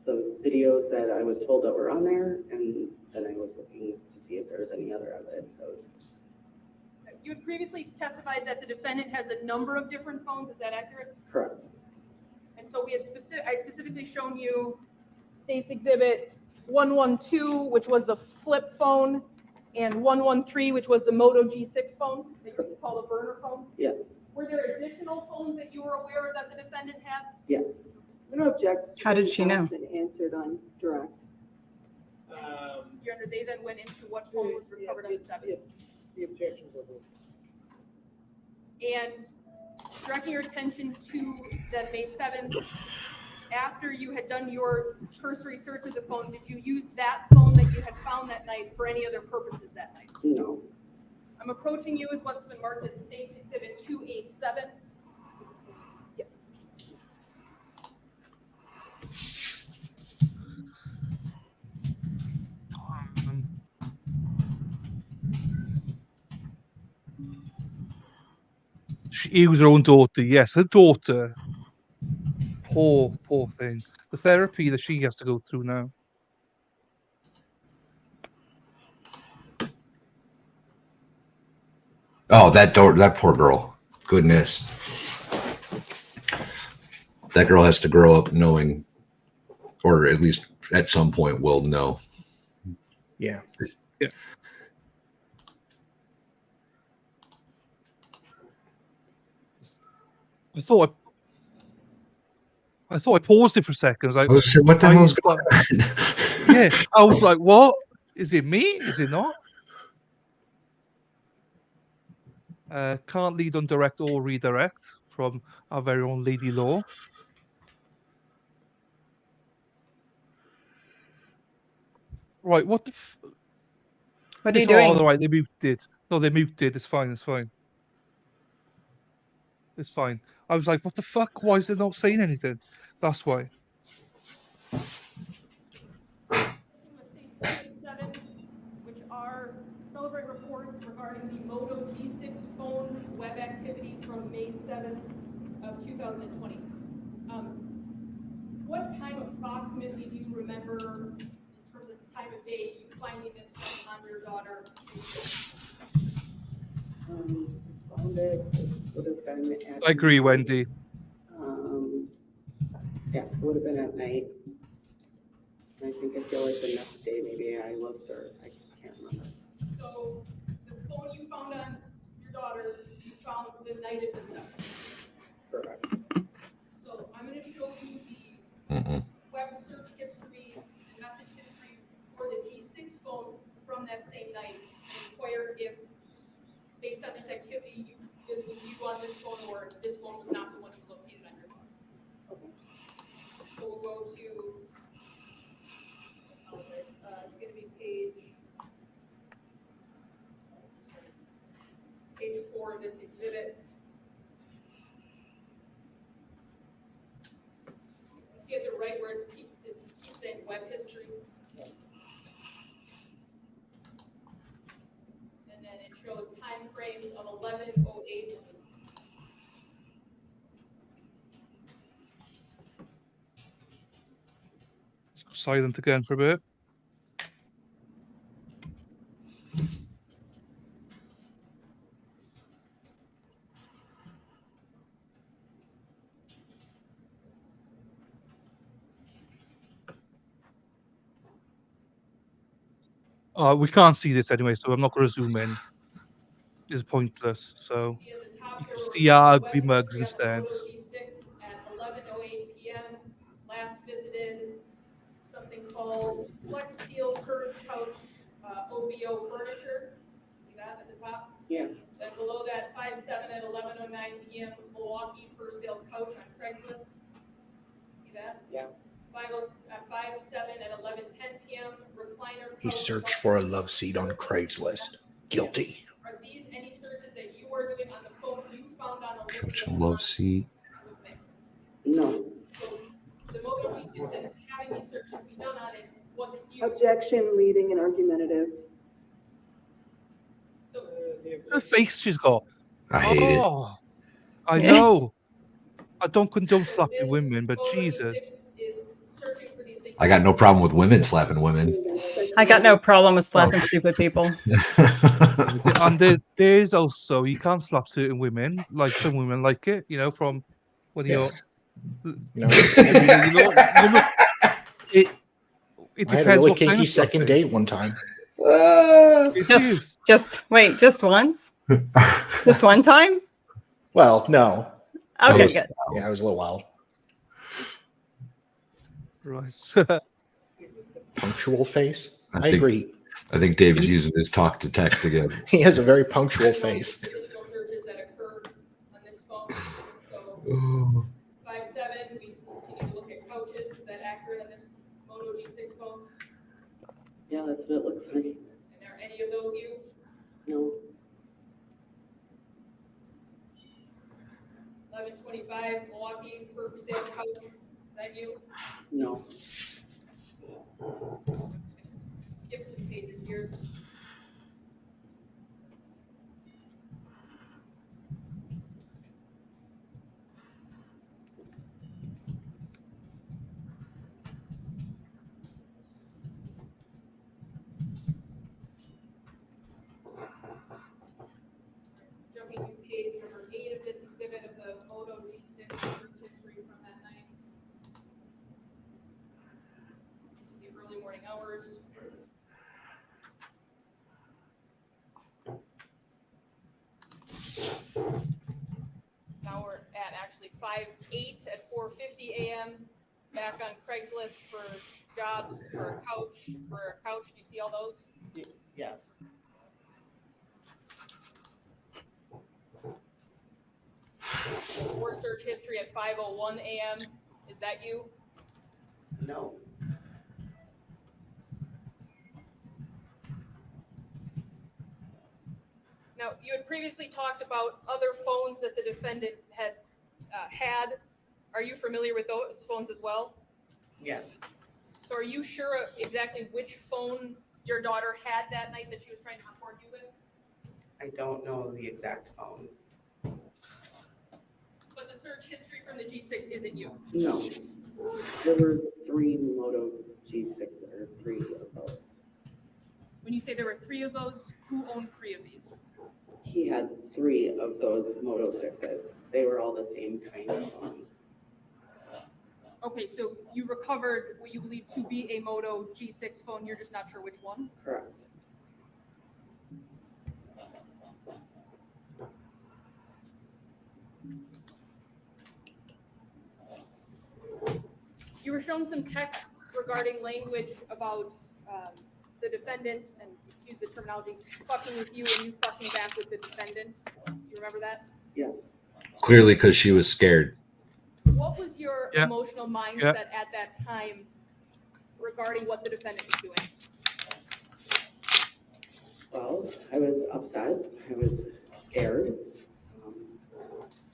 [SPEAKER 7] the videos that I was told that were on there, and then I was looking to see if there was any other evidence. So
[SPEAKER 5] You had previously testified that the defendant has a number of different phones. Is that accurate?
[SPEAKER 7] correct.
[SPEAKER 5] And so I specifically shown you State's Exhibit 112, which was the flip phone, and 113, which was the Moto G6 phone that you call a burner phone.
[SPEAKER 7] Yes.
[SPEAKER 5] Were there additional phones that you were aware of that the defendant had?
[SPEAKER 7] Yes.
[SPEAKER 9] I'm going to object.
[SPEAKER 2] How did she know?
[SPEAKER 9] Asked and answered on direct.
[SPEAKER 5] Your Honor, they then went into what phone was recovered on the 7th.
[SPEAKER 6] The objections are moved.
[SPEAKER 5] And directing your attention to the May 7th, after you had done your cursory search of the phone, did you use that phone that you had found that night for any other purposes that night?
[SPEAKER 7] No.
[SPEAKER 5] I'm approaching you with what's been marked as State's Exhibit 287. Yes.
[SPEAKER 1] She was her own daughter. Yes, her daughter. Poor thing. The therapy that she has to go through now.
[SPEAKER 12] Oh, that poor girl. Goodness. That girl has to grow up knowing, or at least at some point will know.
[SPEAKER 10] Yeah.
[SPEAKER 1] Yeah. I thought I paused it for a second. I was like,
[SPEAKER 12] what the hell's going on?
[SPEAKER 1] Yeah, I was like, what? Is it me? Is it not? Can't lead on direct or redirect from our very own Lady Law. Right, what the
[SPEAKER 2] What are you doing?
[SPEAKER 1] All right, they muted. No, they muted. It's fine. It's fine. It's fine. I was like, what the fuck? Why is it not saying anything? That's why.
[SPEAKER 5] Which are celebrate reports regarding the Moto G6 phone web activity from May 7th of 2020. What time approximately do you remember in terms of time of day you finding this phone on your daughter?
[SPEAKER 7] Found it would have been at
[SPEAKER 1] I agree, Wendy.
[SPEAKER 7] Yeah, it would have been at night. I think I feel like the next day maybe I looked, or I can't remember.
[SPEAKER 5] So the phone you found on your daughter, you found the night of the 7th.
[SPEAKER 7] Correct.
[SPEAKER 5] So I'm going to show you the web search history, message history for the G6 phone from that same night, and inquire if, based on this activity, this was you on this phone, or if this phone was not the one you located on your phone.
[SPEAKER 7] Okay.
[SPEAKER 5] So we'll go to, it's going to be page 4 of this exhibit. You see at the right where it keeps saying web history?
[SPEAKER 7] Yes.
[SPEAKER 5] And then it shows time frames of 11:08.
[SPEAKER 1] Let's go silent again for a bit. We can't see this anyway, so I'm not going to zoom in. It's pointless. So
[SPEAKER 5] See at the top
[SPEAKER 1] you can
[SPEAKER 5] there,
[SPEAKER 1] see our ugly
[SPEAKER 5] web
[SPEAKER 1] mugs
[SPEAKER 5] history on
[SPEAKER 1] instead.
[SPEAKER 5] the Moto G6 at 11:08 p.m. Last visited something called Flex Steel Curved Couch OBO Furniture. See that at the top?
[SPEAKER 7] Yeah.
[SPEAKER 5] Then below that, 5/7 at 11:09 p.m. Milwaukee for sale couch on Craigslist. See that?
[SPEAKER 7] Yeah.
[SPEAKER 5] 5/7 at 11:10 p.m. recliner couch.
[SPEAKER 10] He searched for a love seat on Craigslist. Guilty.
[SPEAKER 5] Are these any searches that you are doing on the phone you found on a
[SPEAKER 12] Couch
[SPEAKER 5] listing
[SPEAKER 12] and love seat.
[SPEAKER 5] with me?
[SPEAKER 7] No.
[SPEAKER 5] So the Moto G6 that is having these searches be done on it wasn't you.
[SPEAKER 3] Objection, leading and argumentative.
[SPEAKER 5] So
[SPEAKER 1] The face she's got.
[SPEAKER 12] I hate it.
[SPEAKER 1] Oh, I know. I don't condone
[SPEAKER 5] so
[SPEAKER 1] slapping
[SPEAKER 5] this
[SPEAKER 1] women, but
[SPEAKER 5] Moto
[SPEAKER 1] Jesus.
[SPEAKER 5] G6 is searching for these things.
[SPEAKER 12] I got no problem with women slapping women.
[SPEAKER 2] I got no problem with slapping stupid people.
[SPEAKER 1] And there's also, you can't slap certain women, like some women like it, from when you're,
[SPEAKER 10] No.
[SPEAKER 1] it
[SPEAKER 10] I had a
[SPEAKER 1] depends
[SPEAKER 10] really
[SPEAKER 1] what kind
[SPEAKER 10] kinky
[SPEAKER 1] of
[SPEAKER 10] second
[SPEAKER 1] slapping.
[SPEAKER 10] date one time.
[SPEAKER 1] It is.
[SPEAKER 2] Just once? Just one time?
[SPEAKER 10] Well, no.
[SPEAKER 2] Okay, good.
[SPEAKER 10] Yeah, it was a little wild.
[SPEAKER 1] Right.
[SPEAKER 10] Punctual face. I
[SPEAKER 12] think-
[SPEAKER 10] agree.
[SPEAKER 12] I think David's using his talk to text again.
[SPEAKER 10] He has a very punctual face.
[SPEAKER 5] Additional searches that occurred on this phone. So 5/7, we continue to look at couches. Is that accurate on this Moto G6 phone?
[SPEAKER 7] Yeah, that's what it looks like.
[SPEAKER 5] And are any of those you?
[SPEAKER 7] No.
[SPEAKER 5] 11:25, Milwaukee for sale couch. Is that you?
[SPEAKER 7] No.
[SPEAKER 5] I'm just gonna skip some pages here. Jumping to page number 8 of this exhibit of the Moto G6 search history from that night. Into the early morning hours. Now we're at actually 5/8 at 4:50 a.m. Back on Craigslist for jobs for a couch. Do you see all those?
[SPEAKER 7] Yes.
[SPEAKER 5] For search history at 5:01 a.m. Is that you?
[SPEAKER 7] No.
[SPEAKER 5] Now, you had previously talked about other phones that the defendant had had. Are you familiar with those phones as well?
[SPEAKER 7] Yes.
[SPEAKER 5] So are you sure exactly which phone your daughter had that night that she was trying to record you with?
[SPEAKER 7] I don't know the exact phone.
[SPEAKER 5] But the search history from the G6 isn't you.
[SPEAKER 7] No. There were 3 Moto G6 or 3 of those.
[SPEAKER 5] When you say there were 3 of those, who owned 3 of these?
[SPEAKER 7] He had 3 of those Moto 6s. They were all the same kind of phone.
[SPEAKER 5] Okay, so you recovered what you believe to be a Moto G6 phone. You're just not sure which one?
[SPEAKER 7] Correct.
[SPEAKER 5] You were shown some texts regarding language about the defendant, and excuse the terminology, fucking with you and you fucking back with the defendant. Do you remember that?
[SPEAKER 7] Yes.
[SPEAKER 12] Clearly, because she was scared.
[SPEAKER 5] What was your
[SPEAKER 1] Yeah.
[SPEAKER 5] emotional mindset at that time regarding what the defendant was doing?
[SPEAKER 7] Well, I was upset. I was scared.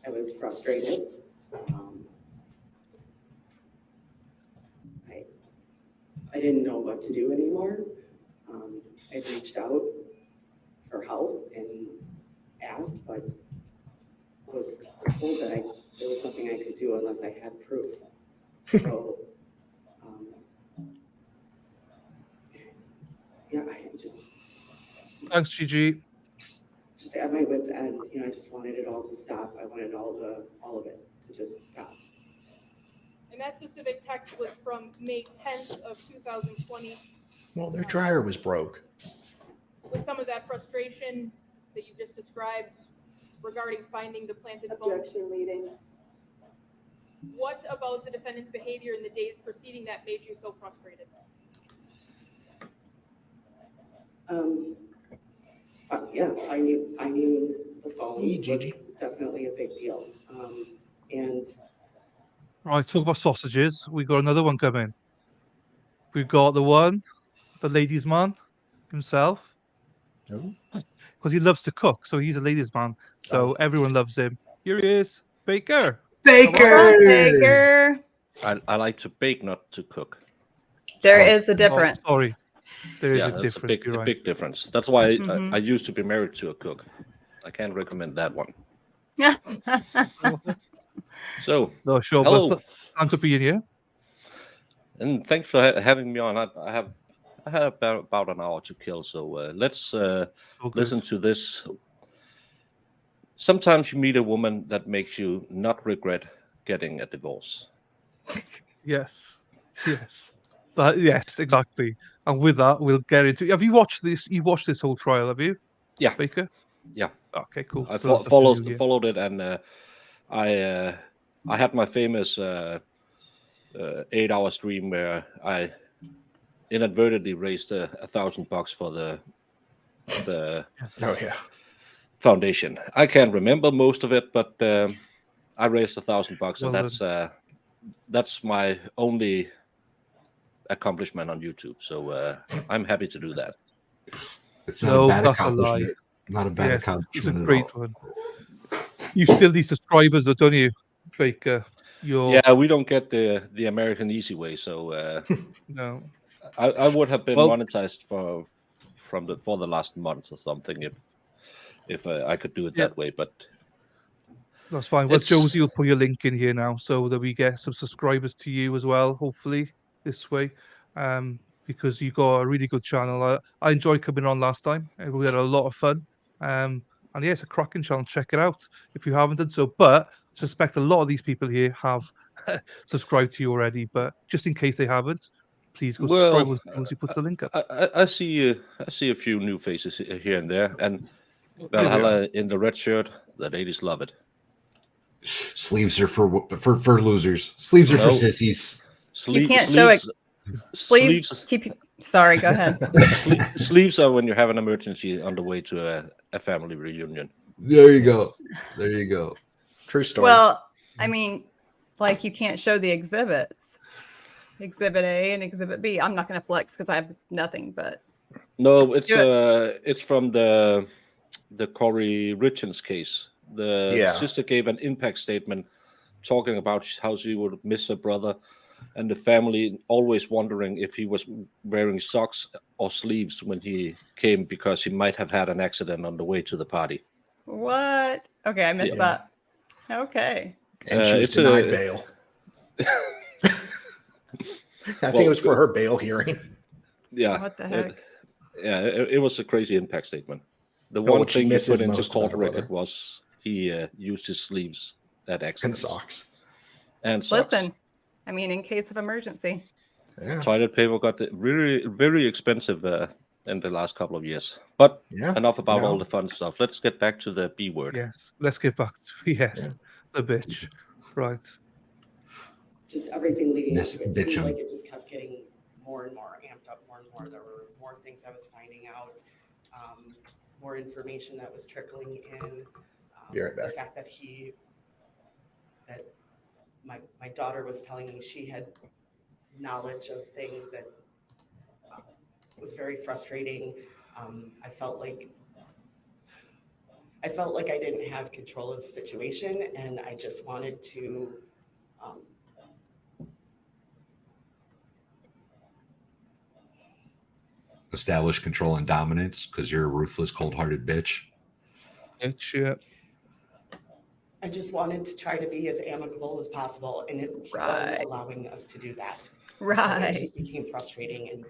[SPEAKER 7] I was frustrated. I didn't know what to do anymore. I reached out for help and asked, but was told that there was nothing I could do unless I had proof. So, yeah, I just
[SPEAKER 1] Thanks, GG.
[SPEAKER 7] just at my wit's end. I just wanted it all to stop. I wanted all of it to just stop.
[SPEAKER 5] And that specific text was from May 10th of 2020.
[SPEAKER 10] Well, their dryer was broke.
[SPEAKER 5] with some of that frustration that you just described regarding finding the planted phone?
[SPEAKER 11] Objection leading.
[SPEAKER 5] What about the defendant's behavior in the days preceding that made you so frustrated?
[SPEAKER 7] Yeah, finding the phone
[SPEAKER 10] Hey,
[SPEAKER 7] was
[SPEAKER 10] Gigi.
[SPEAKER 7] definitely a big deal. And
[SPEAKER 1] Right, talk about sausages. We got another one coming. We've got the ladies' man himself,
[SPEAKER 10] Oh.
[SPEAKER 1] because he loves to cook. So he's a ladies' man. So everyone loves him. Here he is, Baker.
[SPEAKER 2] What's up, Baker?
[SPEAKER 13] I like to bake, not to cook.
[SPEAKER 2] There is a difference.
[SPEAKER 1] Oh, sorry. There is
[SPEAKER 13] Yeah,
[SPEAKER 1] a
[SPEAKER 13] that's
[SPEAKER 1] difference.
[SPEAKER 13] a
[SPEAKER 1] You're right.
[SPEAKER 13] big difference. That's why
[SPEAKER 2] Mhm.
[SPEAKER 13] I used to be married to a cook. I can't recommend that one. So,
[SPEAKER 1] No, sure.
[SPEAKER 13] hello,
[SPEAKER 1] But thanks for being here.
[SPEAKER 13] and thanks for having me on. I had about an hour to kill, so let's listen to this. Sometimes you meet a woman that makes you not regret getting a divorce.
[SPEAKER 1] Yes. Yes. Yes, exactly. And with that, we'll get into. Have you watched this? You've watched this whole trial, have you?
[SPEAKER 13] Yeah.
[SPEAKER 1] Baker.
[SPEAKER 13] Yeah.
[SPEAKER 1] Okay, cool.
[SPEAKER 13] I
[SPEAKER 1] So there's nothing new here.
[SPEAKER 13] followed it, and I had my famous 8-hour stream where I inadvertently raised $1,000 for the
[SPEAKER 10] Oh yeah.
[SPEAKER 13] foundation. I can't remember most of it, but I raised $1,000, and
[SPEAKER 1] Well
[SPEAKER 13] that's my only accomplishment on YouTube. So I'm happy to do that.
[SPEAKER 12] It's not
[SPEAKER 1] No,
[SPEAKER 12] a bad
[SPEAKER 1] that's a lie.
[SPEAKER 12] accomplishment. Not a bad
[SPEAKER 1] Yes, it's a
[SPEAKER 12] accomplishment at
[SPEAKER 1] great
[SPEAKER 12] all.
[SPEAKER 1] one. You still need subscribers, though, don't you, Baker?
[SPEAKER 13] Yeah, we don't get the American easy way, so
[SPEAKER 1] No.
[SPEAKER 13] I would have been
[SPEAKER 1] Well-
[SPEAKER 13] monetized for the last month or something if I could do it that way, but
[SPEAKER 1] That's fine. Well,
[SPEAKER 13] It's-
[SPEAKER 1] Josie will put your link in here now so that we get some subscribers to you as well, hopefully, this way. Because you got a really good channel. I enjoyed coming on last time. We had a lot of fun. And yeah, it's a cracking channel. Check it out if you haven't done so. But I suspect a lot of these people here have subscribed to you already. But just in case they haven't, please go subscribe
[SPEAKER 13] well,
[SPEAKER 1] as he puts the link up.
[SPEAKER 13] I see a few new faces here and there, and
[SPEAKER 1] Here we are.
[SPEAKER 13] Valhalla in the red shirt. The ladies love it.
[SPEAKER 12] Sleeves are for losers. Sleeves are
[SPEAKER 13] No.
[SPEAKER 12] for sissies.
[SPEAKER 2] You can't show it.
[SPEAKER 13] Sleeves.
[SPEAKER 2] Sorry, go ahead.
[SPEAKER 13] Sleeves are when you have an emergency on the way to a family reunion.
[SPEAKER 12] There you go. There you go.
[SPEAKER 10] True story.
[SPEAKER 2] Well, I mean, like you can't show the exhibits. Exhibit A and Exhibit B. I'm not going to flex because I have nothing, but
[SPEAKER 13] No, it's
[SPEAKER 2] Do
[SPEAKER 13] it's from the Corey Richens case. The
[SPEAKER 10] Yeah.
[SPEAKER 13] sister gave an impact statement talking about how she would miss her brother, and the family always wondering if he was wearing socks or sleeves when he came because he might have had an accident on the way to the party.
[SPEAKER 2] what? Okay, I missed that. Okay.
[SPEAKER 10] And she was
[SPEAKER 13] it's
[SPEAKER 10] denied
[SPEAKER 13] a-
[SPEAKER 10] bail. I think it was for her bail hearing.
[SPEAKER 13] Yeah.
[SPEAKER 2] What the heck?
[SPEAKER 13] It was a crazy impact statement. The
[SPEAKER 10] Oh,
[SPEAKER 13] one
[SPEAKER 10] what she
[SPEAKER 13] thing he
[SPEAKER 10] misses
[SPEAKER 13] put into
[SPEAKER 10] most
[SPEAKER 13] court
[SPEAKER 10] about her
[SPEAKER 13] record
[SPEAKER 10] brother.
[SPEAKER 13] was he used his sleeves at accidents.
[SPEAKER 10] And socks.
[SPEAKER 13] And socks.
[SPEAKER 2] Listen, I mean, in case of emergency.
[SPEAKER 10] Yeah.
[SPEAKER 13] Toilet paper got very, very expensive in the last couple of years. But
[SPEAKER 10] Yeah.
[SPEAKER 13] enough about all
[SPEAKER 10] No.
[SPEAKER 13] the fun stuff. Let's get back to the B word.
[SPEAKER 1] Yes. Let's get back to the bitch. Right.
[SPEAKER 7] just everything leading up
[SPEAKER 12] Miss
[SPEAKER 7] to it seemed
[SPEAKER 12] Bitchum.
[SPEAKER 7] like it just kept getting more and more amped up, more and more. There were more things I was finding out, more information that was trickling in.
[SPEAKER 10] Be right
[SPEAKER 7] The
[SPEAKER 10] back.
[SPEAKER 7] fact that my daughter was telling me she had knowledge of things that was very frustrating. I felt like I didn't have control of the situation, and I just wanted to
[SPEAKER 12] Establish control and dominance because you're a ruthless, cold-hearted bitch.
[SPEAKER 1] Bitch, yeah.
[SPEAKER 7] I just wanted to try to be as amicable as possible, and it
[SPEAKER 2] Right.
[SPEAKER 7] wasn't allowing us to do that. So
[SPEAKER 2] Right.
[SPEAKER 7] it just became frustrating, and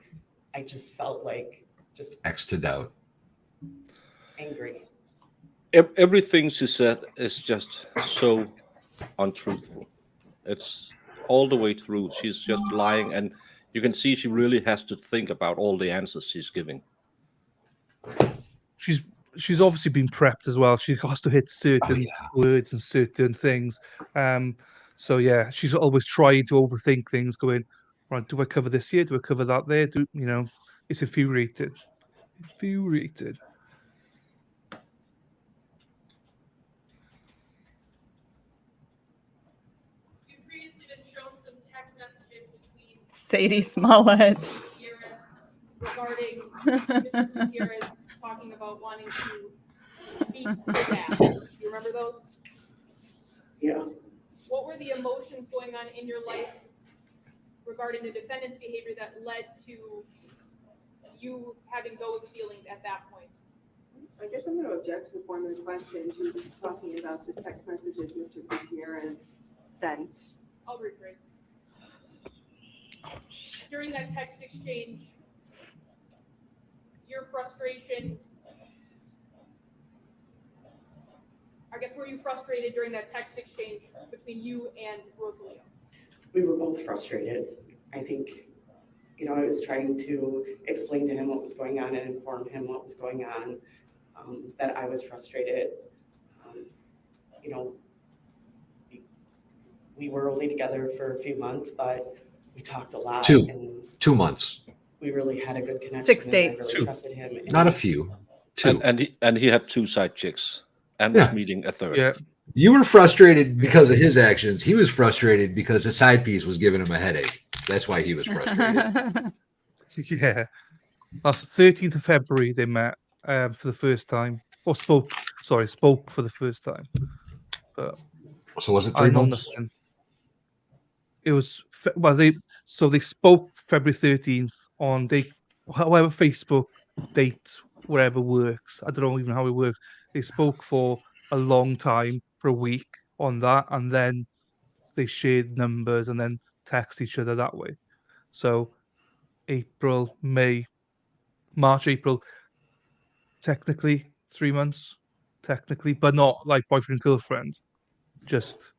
[SPEAKER 7] I just felt like just
[SPEAKER 12] X to doubt.
[SPEAKER 7] angry.
[SPEAKER 13] Everything she said is just so untruthful. It's all the way through. She's just lying, and You can see she really has to think about all the answers she's giving.
[SPEAKER 1] She's obviously been prepped as well. She has to hit certain words and certain things. So yeah, she's always trying to overthink things, going, right, do I cover this here? Do I cover that there? It's infuriating. Infuriated.
[SPEAKER 5] You've previously been shown some text messages between
[SPEAKER 2] Sadie Smollett.
[SPEAKER 5] Gutierrez regarding Mr. Gutierrez talking about wanting to beat your dad. Do you remember those?
[SPEAKER 7] Yeah.
[SPEAKER 5] What were the emotions going on in your life regarding the defendant's behavior that led to you having those feelings at that point?
[SPEAKER 9] I guess I'm going to object to the form of the question. She was talking about the text messages Mr. Gutierrez sent.
[SPEAKER 5] I'll rephrase. During that text exchange, your frustration, I guess, were you frustrated during that text exchange between you and Rosalía?
[SPEAKER 7] We were both frustrated. I think, I was trying to explain to him what was going on and inform him what was going on, that I was frustrated. We were only together for a few months, but we talked a lot.
[SPEAKER 12] 2 months.
[SPEAKER 7] We really had a good connection.
[SPEAKER 2] 6 dates.
[SPEAKER 7] I really trusted him.
[SPEAKER 12] Not a few. 2.
[SPEAKER 13] And he had 2 side chicks and was meeting a third.
[SPEAKER 1] Yeah.
[SPEAKER 12] You were frustrated because of his actions. He was frustrated because the side piece was giving him a headache. That's why he was frustrated.
[SPEAKER 1] Yeah. That's 13th of February they met for the first time. Or spoke for the first time. But
[SPEAKER 12] so was it 3
[SPEAKER 1] I know
[SPEAKER 12] months?
[SPEAKER 1] nothing. It was they spoke February 13th on however Facebook date, whatever works. I don't know even how it works. They spoke for a long time, for a week on that, and then they shared numbers and then text each other that way. So April, May, March, April, technically 3 months, but not like boyfriend girlfriend. Just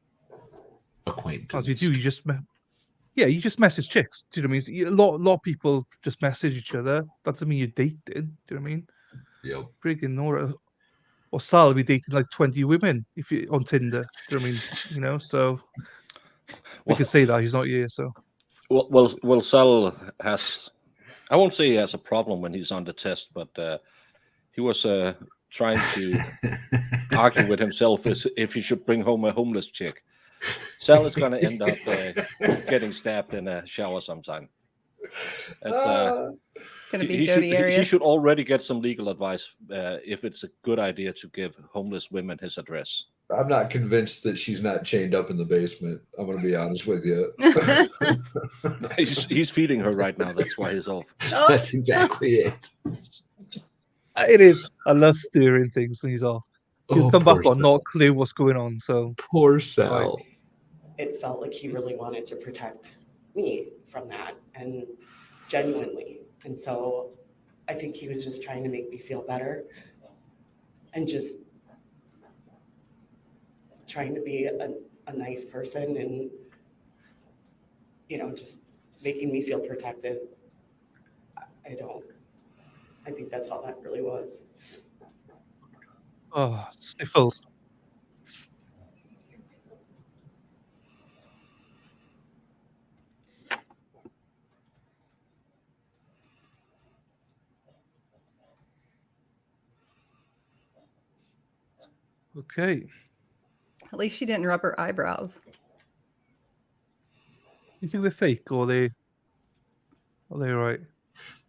[SPEAKER 12] acquaintance.
[SPEAKER 1] as you do, you just message chicks. Do you know what I mean? A lot of people just message each other. That doesn't mean you're dating. Do you know what I mean?
[SPEAKER 12] Yep.
[SPEAKER 1] Friggin' Nora or Sal will be dating like 20 women if you on Tinder. Do you know what I mean? So we can say that he's not here. So
[SPEAKER 13] well, Sal has. I won't say he has a problem when he's on the test, but he was trying to argue with himself if he should bring home a homeless chick. Sal is going to end up getting stabbed in a shower sometime.
[SPEAKER 2] It's going to be Jody Arias.
[SPEAKER 13] He should already get some legal advice if it's a good idea to give homeless women his address.
[SPEAKER 12] I'm not convinced that she's not chained up in the basement. I'm going to be honest with you.
[SPEAKER 13] He's feeding her right now. That's why he's off.
[SPEAKER 12] That's exactly it.
[SPEAKER 1] It is. I love stirring things when he's off. He'll come back on, not a clue what's going on. So
[SPEAKER 12] poor Sal.
[SPEAKER 7] It felt like he really wanted to protect me from that, and genuinely. And so I think he was just trying to make me feel better and just trying to be a nice person and, just making me feel protected. I think that's all that really was.
[SPEAKER 1] Oh, sniffles. Okay.
[SPEAKER 2] At least she didn't rub her eyebrows.
[SPEAKER 1] You think they're fake or are they right?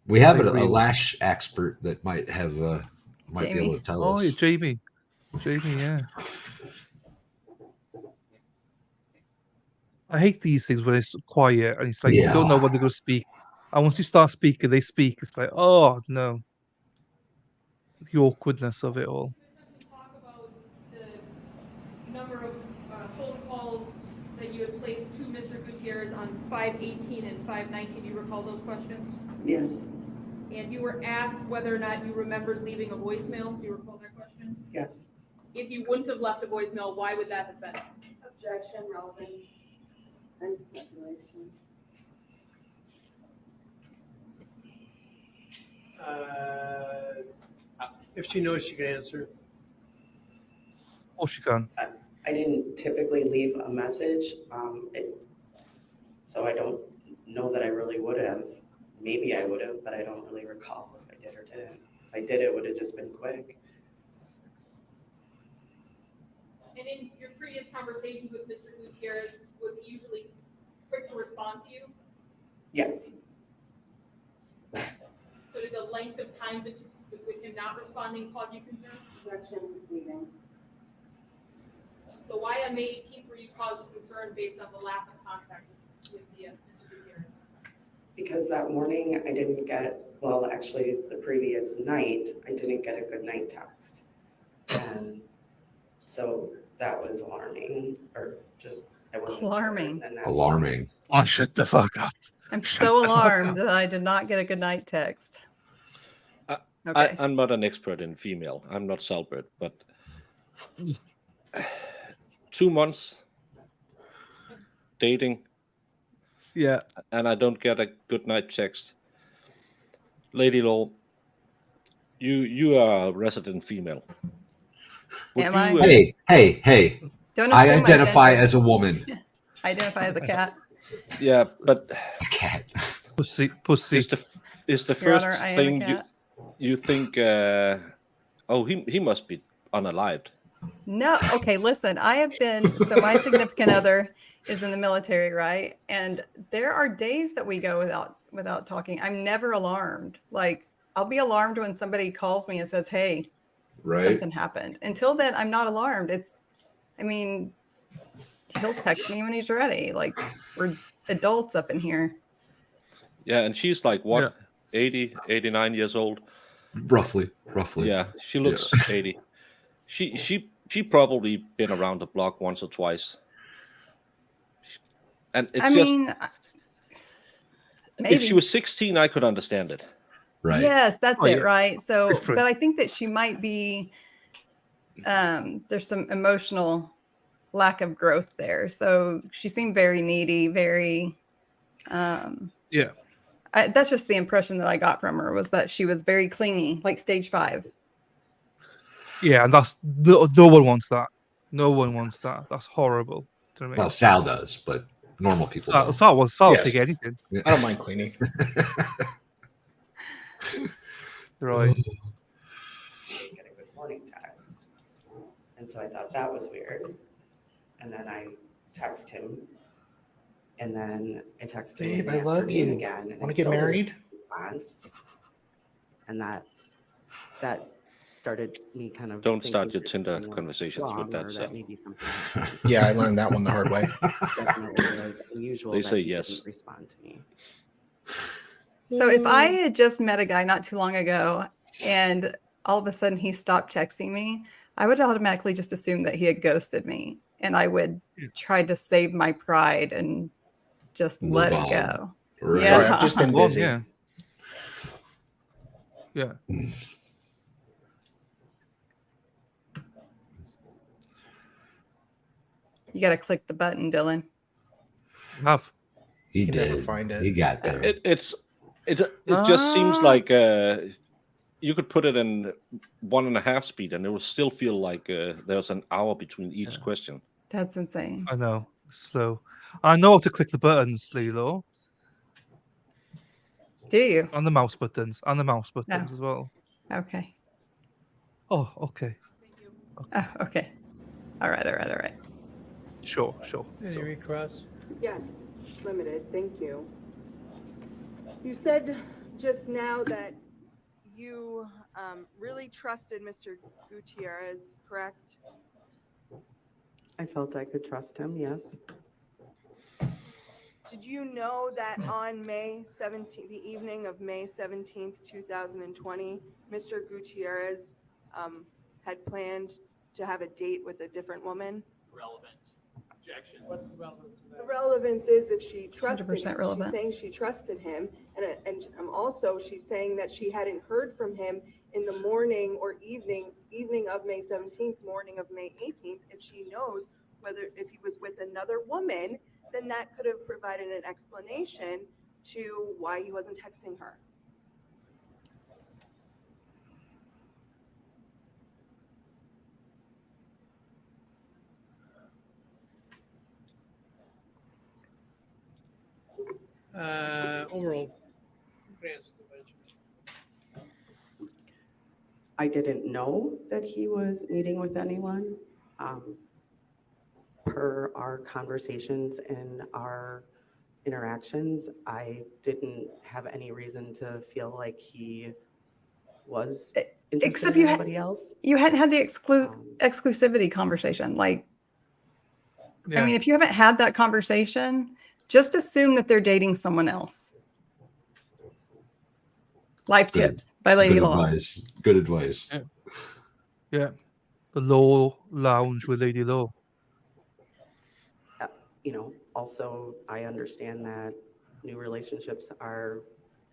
[SPEAKER 12] We have a lash expert that might be able to tell us.
[SPEAKER 1] Oh, yeah, Jamie, yeah. I hate these things when it's quiet and it's like you don't know when they're going to speak. And once you start speaking, they speak. It's like, oh no, the awkwardness of it all.
[SPEAKER 5] Talk about the number of phone calls that you had placed to Mr. Gutierrez on 5/18 and 5/19. Do you recall those questions?
[SPEAKER 7] Yes.
[SPEAKER 5] And you were asked whether or not you remembered leaving a voicemail. Do you recall that question?
[SPEAKER 7] Yes.
[SPEAKER 5] If you wouldn't have left a voicemail, why would that have been?
[SPEAKER 9] Objection, relevance, and speculation.
[SPEAKER 6] If she knows she can answer.
[SPEAKER 1] Or she can.
[SPEAKER 7] I didn't typically leave a message, so I don't know that I really would have. Maybe I would have, but I don't really recall if I did or didn't. If I did, it would have just been quick.
[SPEAKER 5] And in your previous conversations with Mr. Gutierrez, was he usually quick to respond to you?
[SPEAKER 7] Yes.
[SPEAKER 5] So did the length of time with him not responding cause you concern?
[SPEAKER 9] Objection, leaving.
[SPEAKER 5] So why on May 18th were you caused concern based on the lack of contact with the Mr. Gutierrez?
[SPEAKER 7] Because that morning I didn't get, well, actually the previous night, I didn't get a good night text. And so that was alarming, or just, I wasn't
[SPEAKER 2] Alarming.
[SPEAKER 7] sure. And that
[SPEAKER 12] Alarming.
[SPEAKER 1] Oh, shut the fuck up.
[SPEAKER 2] I'm so alarmed that I did not get a good night text. Okay.
[SPEAKER 13] I'm not an expert in female. I'm not Salbert, but 2 months dating.
[SPEAKER 1] Yeah.
[SPEAKER 13] And I don't get a good night text. Lady Law, you are a resident female.
[SPEAKER 2] Am I?
[SPEAKER 12] Hey.
[SPEAKER 2] Don't
[SPEAKER 12] I
[SPEAKER 2] assume my
[SPEAKER 12] identify
[SPEAKER 2] gender.
[SPEAKER 12] as a woman.
[SPEAKER 2] I identify as a cat.
[SPEAKER 13] Yeah, but
[SPEAKER 12] a cat.
[SPEAKER 1] Pussy.
[SPEAKER 13] Is the
[SPEAKER 2] Your
[SPEAKER 13] first
[SPEAKER 2] Honor, I am a
[SPEAKER 13] thing
[SPEAKER 2] cat.
[SPEAKER 13] you think? Oh, he must be unalived.
[SPEAKER 2] No, okay, listen, I have been, so my significant other is in the military, right? And there are days that we go without talking. I'm never alarmed. Like, I'll be alarmed when somebody calls me and says, hey, something happened. Until then, I'm not alarmed. He'll text me when he's ready. Like, we're adults up in here.
[SPEAKER 13] Yeah, and she's like, what, 80, 89 years old?
[SPEAKER 12] Roughly.
[SPEAKER 13] Yeah, she looks 80. She probably been around the block once or twice. And it's
[SPEAKER 2] maybe.
[SPEAKER 13] If she was 16, I could understand it.
[SPEAKER 12] Right.
[SPEAKER 2] Yes, that's it,
[SPEAKER 1] yeah.
[SPEAKER 2] right? So,
[SPEAKER 1] Different.
[SPEAKER 2] but I think that she might be, there's some emotional lack of growth there. So she seemed very needy, very,
[SPEAKER 1] Yeah.
[SPEAKER 2] that's just the impression that I got from her, was that she was very clingy, like stage 5.
[SPEAKER 1] Yeah, and that's no one wants that. No one wants that. That's horrible to me.
[SPEAKER 12] Well, Sal does, but normal people don't.
[SPEAKER 1] Sal will
[SPEAKER 10] Yes.
[SPEAKER 1] take anything.
[SPEAKER 10] I don't mind cleaning.
[SPEAKER 1] Right.
[SPEAKER 7] get a good morning text. And so I thought that was weird. And then I text him. And then I text him in
[SPEAKER 10] Babe,
[SPEAKER 7] the
[SPEAKER 10] I love
[SPEAKER 7] afternoon
[SPEAKER 10] you.
[SPEAKER 7] again. And
[SPEAKER 10] Want
[SPEAKER 7] I
[SPEAKER 10] to get
[SPEAKER 7] still didn't
[SPEAKER 10] married?
[SPEAKER 7] response. And that started me kind of
[SPEAKER 13] Don't start
[SPEAKER 7] thinking
[SPEAKER 13] your
[SPEAKER 7] that
[SPEAKER 13] Tinder
[SPEAKER 7] something was
[SPEAKER 13] conversations with
[SPEAKER 7] wrong,
[SPEAKER 13] that,
[SPEAKER 7] or
[SPEAKER 13] Sal.
[SPEAKER 7] that maybe something happened.
[SPEAKER 10] Yeah, I learned that one the hard way.
[SPEAKER 7] Definitely was unusual
[SPEAKER 13] They
[SPEAKER 7] that
[SPEAKER 13] say
[SPEAKER 7] he
[SPEAKER 13] yes.
[SPEAKER 7] didn't respond to me.
[SPEAKER 2] So if I had just met a guy not too long ago and all of a sudden he stopped texting me, I would automatically just assume that he had ghosted me, and I would try to save my pride and just let it go.
[SPEAKER 10] Right. Sorry, I've just been
[SPEAKER 1] Well,
[SPEAKER 10] busy.
[SPEAKER 1] Yeah.
[SPEAKER 2] You got to click the button, Dylan.
[SPEAKER 1] Have.
[SPEAKER 12] He
[SPEAKER 10] can never
[SPEAKER 12] did.
[SPEAKER 10] find it.
[SPEAKER 12] He got there.
[SPEAKER 13] It just seems like you could put it in 1.5 speed, and it will still feel like there's an hour between each question.
[SPEAKER 2] That's insane.
[SPEAKER 1] I know. Slow. I know how to click the buttons, Lilo.
[SPEAKER 2] Do you?
[SPEAKER 1] And the mouse buttons. And the mouse buttons as well.
[SPEAKER 2] Okay.
[SPEAKER 1] Oh, okay.
[SPEAKER 2] Oh, okay. All right.
[SPEAKER 1] Sure.
[SPEAKER 6] Any recross?
[SPEAKER 3] Yes, limited, thank you. You said just now that you really trusted Mr. Gutierrez, correct?
[SPEAKER 7] I felt I could trust him, yes.
[SPEAKER 3] Did you know that on May 17th, the evening of May 17th, 2020, Mr. Gutierrez had planned to have a date with a different woman?
[SPEAKER 8] Relevant. Objection.
[SPEAKER 6] What's the relevance of that?
[SPEAKER 3] The relevance is if she trusted
[SPEAKER 2] 100%
[SPEAKER 3] him.
[SPEAKER 2] relevant.
[SPEAKER 3] She's saying she trusted him, and also she's saying that she hadn't heard from him in the morning or evening of May 17th, morning of May 18th. If she knows if he was with another woman, then that could have provided an explanation to why he wasn't texting her.
[SPEAKER 6] overall, you can answer the question.
[SPEAKER 7] I didn't know that he was meeting with anyone. Per our conversations and our interactions, I didn't have any reason to feel like he was interested
[SPEAKER 2] Except
[SPEAKER 7] in
[SPEAKER 2] you
[SPEAKER 7] anybody else.
[SPEAKER 2] You hadn't had the exclusivity conversation. Like, I
[SPEAKER 1] Yeah.
[SPEAKER 2] mean, if you haven't had that conversation, just assume that they're dating someone else. Life
[SPEAKER 12] Good.
[SPEAKER 2] tips by Lady
[SPEAKER 12] Good
[SPEAKER 2] Law.
[SPEAKER 12] advice. Good advice.
[SPEAKER 1] Yeah. Yeah. The Law Lounge with Lady Law.
[SPEAKER 7] You know, also I understand that new relationships are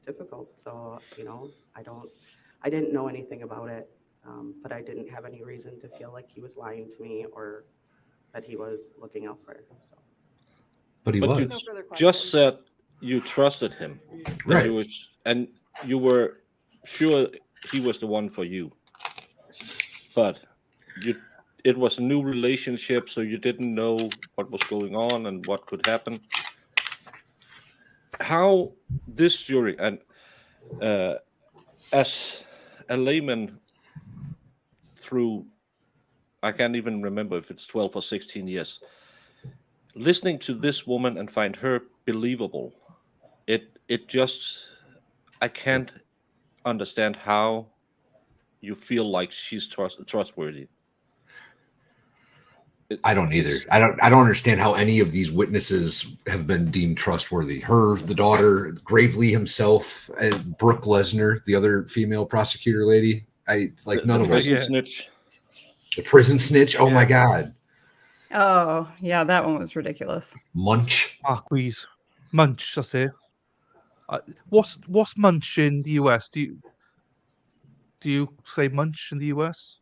[SPEAKER 7] difficult. So, you know, I didn't know anything about it, but I didn't have any reason to feel like he was lying to me or that he was looking elsewhere. So.
[SPEAKER 12] But he
[SPEAKER 13] But you
[SPEAKER 12] was.
[SPEAKER 13] just said you trusted him,
[SPEAKER 12] Right.
[SPEAKER 13] and you were sure he was the one for you. But it was a new relationship, so you didn't know what was going on and what could happen. How this jury, and as a layman through, I can't even remember if it's 12 or 16 years, listening to this woman and find her believable, it just, I can't understand how you feel like she's trustworthy.
[SPEAKER 12] I don't either. I don't understand how any of these witnesses have been deemed trustworthy. Her, the daughter, Gravely himself, Brooke Lesnar, the other female prosecutor lady. None of them.
[SPEAKER 13] Snitch.
[SPEAKER 12] The prison snitch. Oh my God.
[SPEAKER 2] Oh, yeah, that one was ridiculous.
[SPEAKER 12] Munch.
[SPEAKER 1] Marquise. Munch, that's it. What's munch in the US? Do you say munch in the US?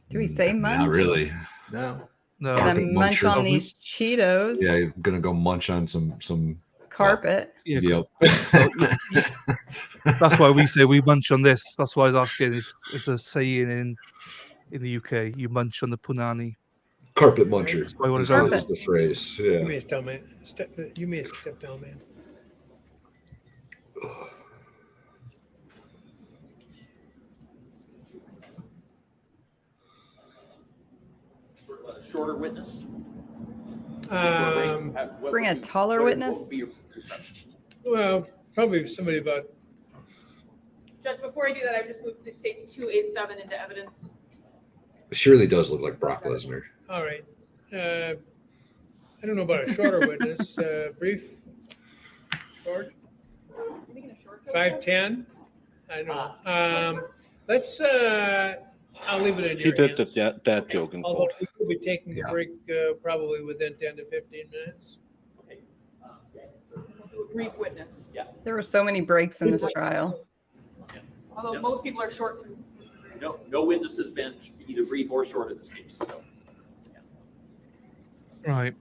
[SPEAKER 2] Do we say munch?
[SPEAKER 12] Not really. No.
[SPEAKER 1] No.
[SPEAKER 2] Gonna munch on these Cheetos.
[SPEAKER 12] Yeah, you're gonna go munch on some
[SPEAKER 2] carpet.
[SPEAKER 1] Yeah.
[SPEAKER 12] Yep.
[SPEAKER 1] That's why we say we munch on this. That's why I was asking. It's a saying in the UK. You munch on the punani.
[SPEAKER 12] Carpet muncher.
[SPEAKER 1] That's why I wanted to
[SPEAKER 12] That's
[SPEAKER 1] ask.
[SPEAKER 12] the phrase. Yeah.
[SPEAKER 6] You may step down, man.
[SPEAKER 8] Shorter witness?
[SPEAKER 2] Bring a taller witness?
[SPEAKER 6] Well, probably somebody about.
[SPEAKER 5] Judge, before I do that, I just moved the state's 287 into evidence.
[SPEAKER 12] She really does look like Brock Lesnar.
[SPEAKER 6] All right. I don't know about a shorter witness. Brief, short, 5'10". I don't know. Let's. I'll leave it in your
[SPEAKER 13] He did
[SPEAKER 6] hands.
[SPEAKER 13] that joke in
[SPEAKER 6] Although
[SPEAKER 13] court.
[SPEAKER 6] we will be taking the break probably within 10 to 15 minutes.
[SPEAKER 5] Brief witness.
[SPEAKER 8] Yeah.
[SPEAKER 2] There were so many breaks in this trial.
[SPEAKER 5] Although most people are short.
[SPEAKER 8] No witness has been either brief or short in this case. So,
[SPEAKER 1] Right.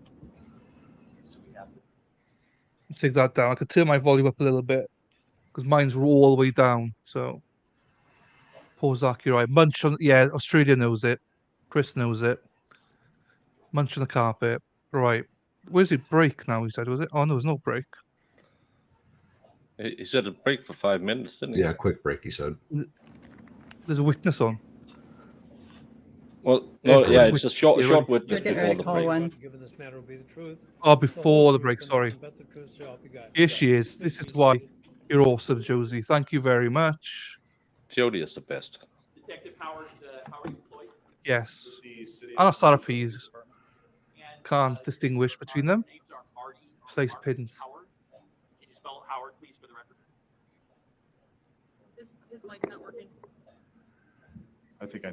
[SPEAKER 1] Let's take that down. I could turn my volume up a little bit because mine's all the way down. So, poor Zach, you're right. Munch on, yeah, Australia knows it. Chris knows it. Munch on the carpet. Right. Where's it? Break now, he said, was it? Oh, no, there's no break.
[SPEAKER 13] He said a break for 5 minutes, didn't he?
[SPEAKER 12] Yeah, quick break, he said.
[SPEAKER 1] There's a witness on.
[SPEAKER 13] Well, no,
[SPEAKER 1] Yeah,
[SPEAKER 13] it's a short witness
[SPEAKER 2] They're getting
[SPEAKER 13] before
[SPEAKER 2] ready
[SPEAKER 13] the
[SPEAKER 2] to call
[SPEAKER 13] break.
[SPEAKER 2] one.
[SPEAKER 6] Given this matter will be the truth.
[SPEAKER 1] Oh, before the break, sorry.
[SPEAKER 6] But the truth shall be God.
[SPEAKER 1] Here she is. This is why you're awesome, Josie. Thank you very much.
[SPEAKER 13] Jody is the best.
[SPEAKER 8] Detective Howard, how are you employed?
[SPEAKER 1] Yes. And a Sarapis. Can't distinguish between them.
[SPEAKER 8] Names are Marty.
[SPEAKER 1] Place pins.
[SPEAKER 8] Howard. Can you spell Howard, please, for the record?
[SPEAKER 5] His mic's not working.
[SPEAKER 14] I think all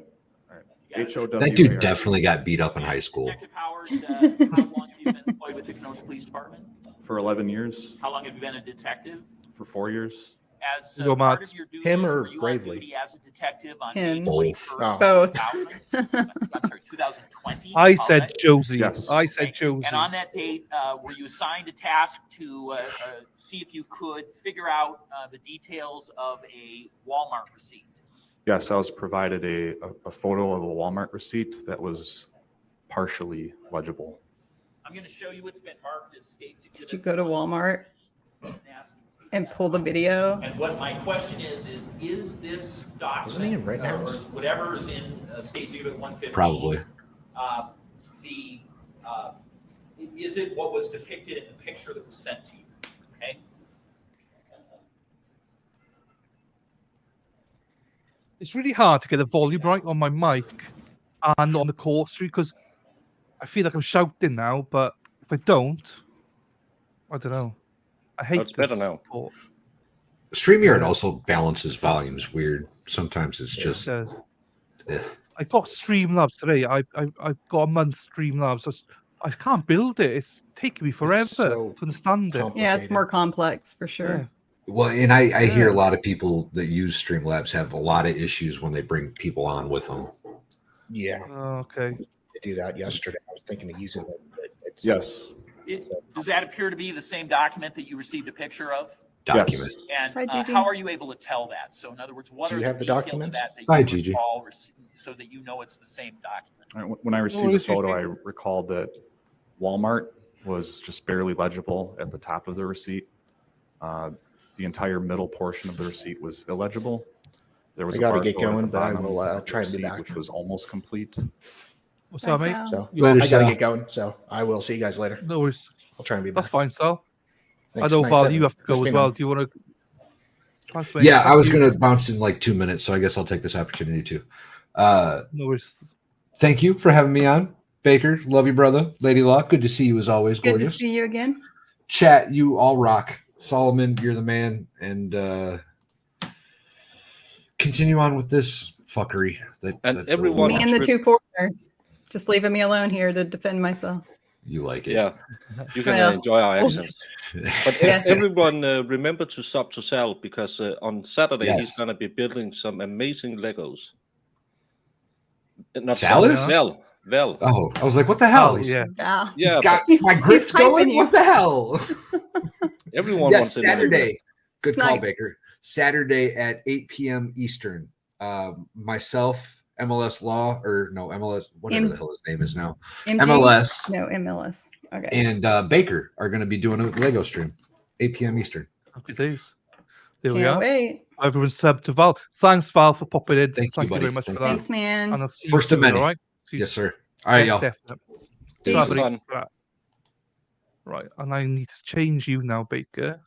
[SPEAKER 14] right. HOW.
[SPEAKER 12] That dude definitely got beat up in high school.
[SPEAKER 8] Detective Howard, how long have you been employed with the Kenosha Police Department?
[SPEAKER 14] For 11 years.
[SPEAKER 8] How long have you been a detective?
[SPEAKER 14] For 4 years.
[SPEAKER 8] As
[SPEAKER 1] Go,
[SPEAKER 8] part
[SPEAKER 1] Mats.
[SPEAKER 8] of your duties,
[SPEAKER 10] Him or
[SPEAKER 8] were you on
[SPEAKER 10] Gravely?
[SPEAKER 8] duty as a detective on
[SPEAKER 2] Him.
[SPEAKER 8] May
[SPEAKER 12] Both.
[SPEAKER 8] 21st,
[SPEAKER 2] Both.
[SPEAKER 8] 2000? I'm sorry, 2020?
[SPEAKER 1] I said
[SPEAKER 8] Okay.
[SPEAKER 1] Josie.
[SPEAKER 14] Yes.
[SPEAKER 1] I said Josie.
[SPEAKER 8] And on that date, were you assigned a task to see if you could figure out the details of a Walmart receipt?
[SPEAKER 14] Yes, I was provided a photo of a Walmart receipt that was partially legible.
[SPEAKER 8] I'm going to show you what's been marked as state secret.
[SPEAKER 2] Did you go to Walmart?
[SPEAKER 8] And ask
[SPEAKER 2] And pull the video.
[SPEAKER 8] And what my question is this
[SPEAKER 10] Wasn't he in
[SPEAKER 8] document,
[SPEAKER 10] Rittenhouse?
[SPEAKER 8] or is whatever is in State Exhibit 115?
[SPEAKER 12] Probably.
[SPEAKER 8] The is it what was depicted in the picture that was sent to you? Okay.
[SPEAKER 1] It's really hard to get the volume right on my mic and on the call stream because I feel like I'm shouting now, but if I don't, I don't know. I hate
[SPEAKER 13] That's better
[SPEAKER 1] this
[SPEAKER 13] now.
[SPEAKER 1] port.
[SPEAKER 12] StreamYard also balances volumes weird. Sometimes it's just.
[SPEAKER 1] It does.
[SPEAKER 12] Eh.
[SPEAKER 1] I got Streamlabs today. I got a month Streamlabs. I can't build it. It's taking me forever
[SPEAKER 10] so
[SPEAKER 1] to understand it.
[SPEAKER 2] Yeah, it's more complex for sure.
[SPEAKER 1] Yeah.
[SPEAKER 12] Well, and I hear a
[SPEAKER 1] Yeah.
[SPEAKER 12] lot of people that use Streamlabs have a lot of issues when they bring people on with them.
[SPEAKER 10] Yeah.
[SPEAKER 1] Oh, okay.
[SPEAKER 10] To do that yesterday, I was thinking of using it. But it's,
[SPEAKER 14] Yes.
[SPEAKER 8] Does that appear to be the same document that you received a picture of?
[SPEAKER 12] Document.
[SPEAKER 8] And
[SPEAKER 2] Hi, Gigi.
[SPEAKER 8] how are you able to tell that? So in other words, what
[SPEAKER 10] Do
[SPEAKER 8] are
[SPEAKER 10] you have the
[SPEAKER 8] details
[SPEAKER 10] document?
[SPEAKER 8] of that
[SPEAKER 12] Hi,
[SPEAKER 8] you
[SPEAKER 12] Gigi.
[SPEAKER 8] recall so that you know it's the same document?
[SPEAKER 14] When I received the
[SPEAKER 1] it's
[SPEAKER 14] photo, I
[SPEAKER 1] usually-
[SPEAKER 14] recalled that Walmart was just barely legible at the top of the receipt. The entire middle portion of the receipt was illegible. There was
[SPEAKER 10] I
[SPEAKER 14] a
[SPEAKER 10] gotta
[SPEAKER 14] barcode
[SPEAKER 10] get
[SPEAKER 14] at the
[SPEAKER 10] going, but I
[SPEAKER 14] bottom
[SPEAKER 10] will
[SPEAKER 14] of the
[SPEAKER 10] try and be
[SPEAKER 14] receipt,
[SPEAKER 10] back.
[SPEAKER 14] which was almost complete.
[SPEAKER 1] What's
[SPEAKER 2] Bye,
[SPEAKER 1] that, mate?
[SPEAKER 2] Sal.
[SPEAKER 10] So
[SPEAKER 12] Later,
[SPEAKER 10] I gotta
[SPEAKER 12] Sal.
[SPEAKER 10] get going. So I will see you guys later.
[SPEAKER 1] No worries.
[SPEAKER 10] I'll try and be back.
[SPEAKER 1] That's fine, Sal.
[SPEAKER 10] Thanks.
[SPEAKER 1] I know,
[SPEAKER 10] Nice
[SPEAKER 1] Val,
[SPEAKER 10] having
[SPEAKER 1] you have to
[SPEAKER 10] Nice
[SPEAKER 1] go as
[SPEAKER 10] being
[SPEAKER 1] well.
[SPEAKER 10] on.
[SPEAKER 1] Do you want to? Thanks, mate.
[SPEAKER 12] Yeah, I
[SPEAKER 1] Thank
[SPEAKER 12] was
[SPEAKER 1] you.
[SPEAKER 12] going to bounce in like 2 minutes, so I guess I'll take this opportunity to.
[SPEAKER 1] No worries.
[SPEAKER 12] Thank you for having me on, Baker. Love you, brother. Lady Luck, good to see you as always.
[SPEAKER 2] Good
[SPEAKER 12] Gorgeous.
[SPEAKER 2] to see you again.
[SPEAKER 12] Chat, you all rock. Solomon, you're the man, and continue on with this fuckery.
[SPEAKER 13] And everyone-
[SPEAKER 2] Me and the two foreigners. Just leaving me alone here to defend myself.
[SPEAKER 12] You like it.
[SPEAKER 13] Yeah, you can
[SPEAKER 2] Well,
[SPEAKER 13] enjoy our
[SPEAKER 2] we'll
[SPEAKER 13] accents. But
[SPEAKER 2] Yeah.
[SPEAKER 13] everyone remember to sub to Sal because on Saturday he's
[SPEAKER 12] Yes.
[SPEAKER 13] going to be building some amazing Legos. Not
[SPEAKER 12] Sal is?
[SPEAKER 13] Val. Val.
[SPEAKER 12] Oh, I was like, what the hell?
[SPEAKER 1] Oh,
[SPEAKER 12] He's,
[SPEAKER 1] yeah.
[SPEAKER 2] Yeah.
[SPEAKER 12] he's
[SPEAKER 13] Yeah,
[SPEAKER 12] got
[SPEAKER 2] He's-
[SPEAKER 12] my
[SPEAKER 2] he's
[SPEAKER 12] grift going?
[SPEAKER 2] hyping you.
[SPEAKER 12] What the hell?
[SPEAKER 13] everyone
[SPEAKER 12] Yes,
[SPEAKER 13] wants to know.
[SPEAKER 12] Saturday. Good call,
[SPEAKER 2] Night.
[SPEAKER 12] Baker. Saturday at 8 p.m. Eastern. Myself, MLS Law, or no, MLS, whatever the hell his name is now.
[SPEAKER 2] MG?
[SPEAKER 12] MLS
[SPEAKER 2] No, MLS. Okay.
[SPEAKER 12] and Baker are going to be doing a Lego stream, 8 p.m. Eastern.
[SPEAKER 1] Happy days. There we
[SPEAKER 2] Can't
[SPEAKER 1] are.
[SPEAKER 2] wait.
[SPEAKER 1] Everyone sub to Val. Thanks, Val, for popping in.
[SPEAKER 12] Thank you,
[SPEAKER 1] Thank you
[SPEAKER 12] buddy.
[SPEAKER 1] very much
[SPEAKER 12] Thank
[SPEAKER 1] for that.
[SPEAKER 2] Thanks, man.
[SPEAKER 1] And I'll see
[SPEAKER 12] First
[SPEAKER 1] you
[SPEAKER 12] of
[SPEAKER 1] soon,
[SPEAKER 12] many.
[SPEAKER 1] all right? See you
[SPEAKER 12] Yes, sir. All right, y'all.
[SPEAKER 1] Definitely.
[SPEAKER 13] This
[SPEAKER 2] Peace.
[SPEAKER 13] is fun.
[SPEAKER 1] Right, and I need to change you now, Baker.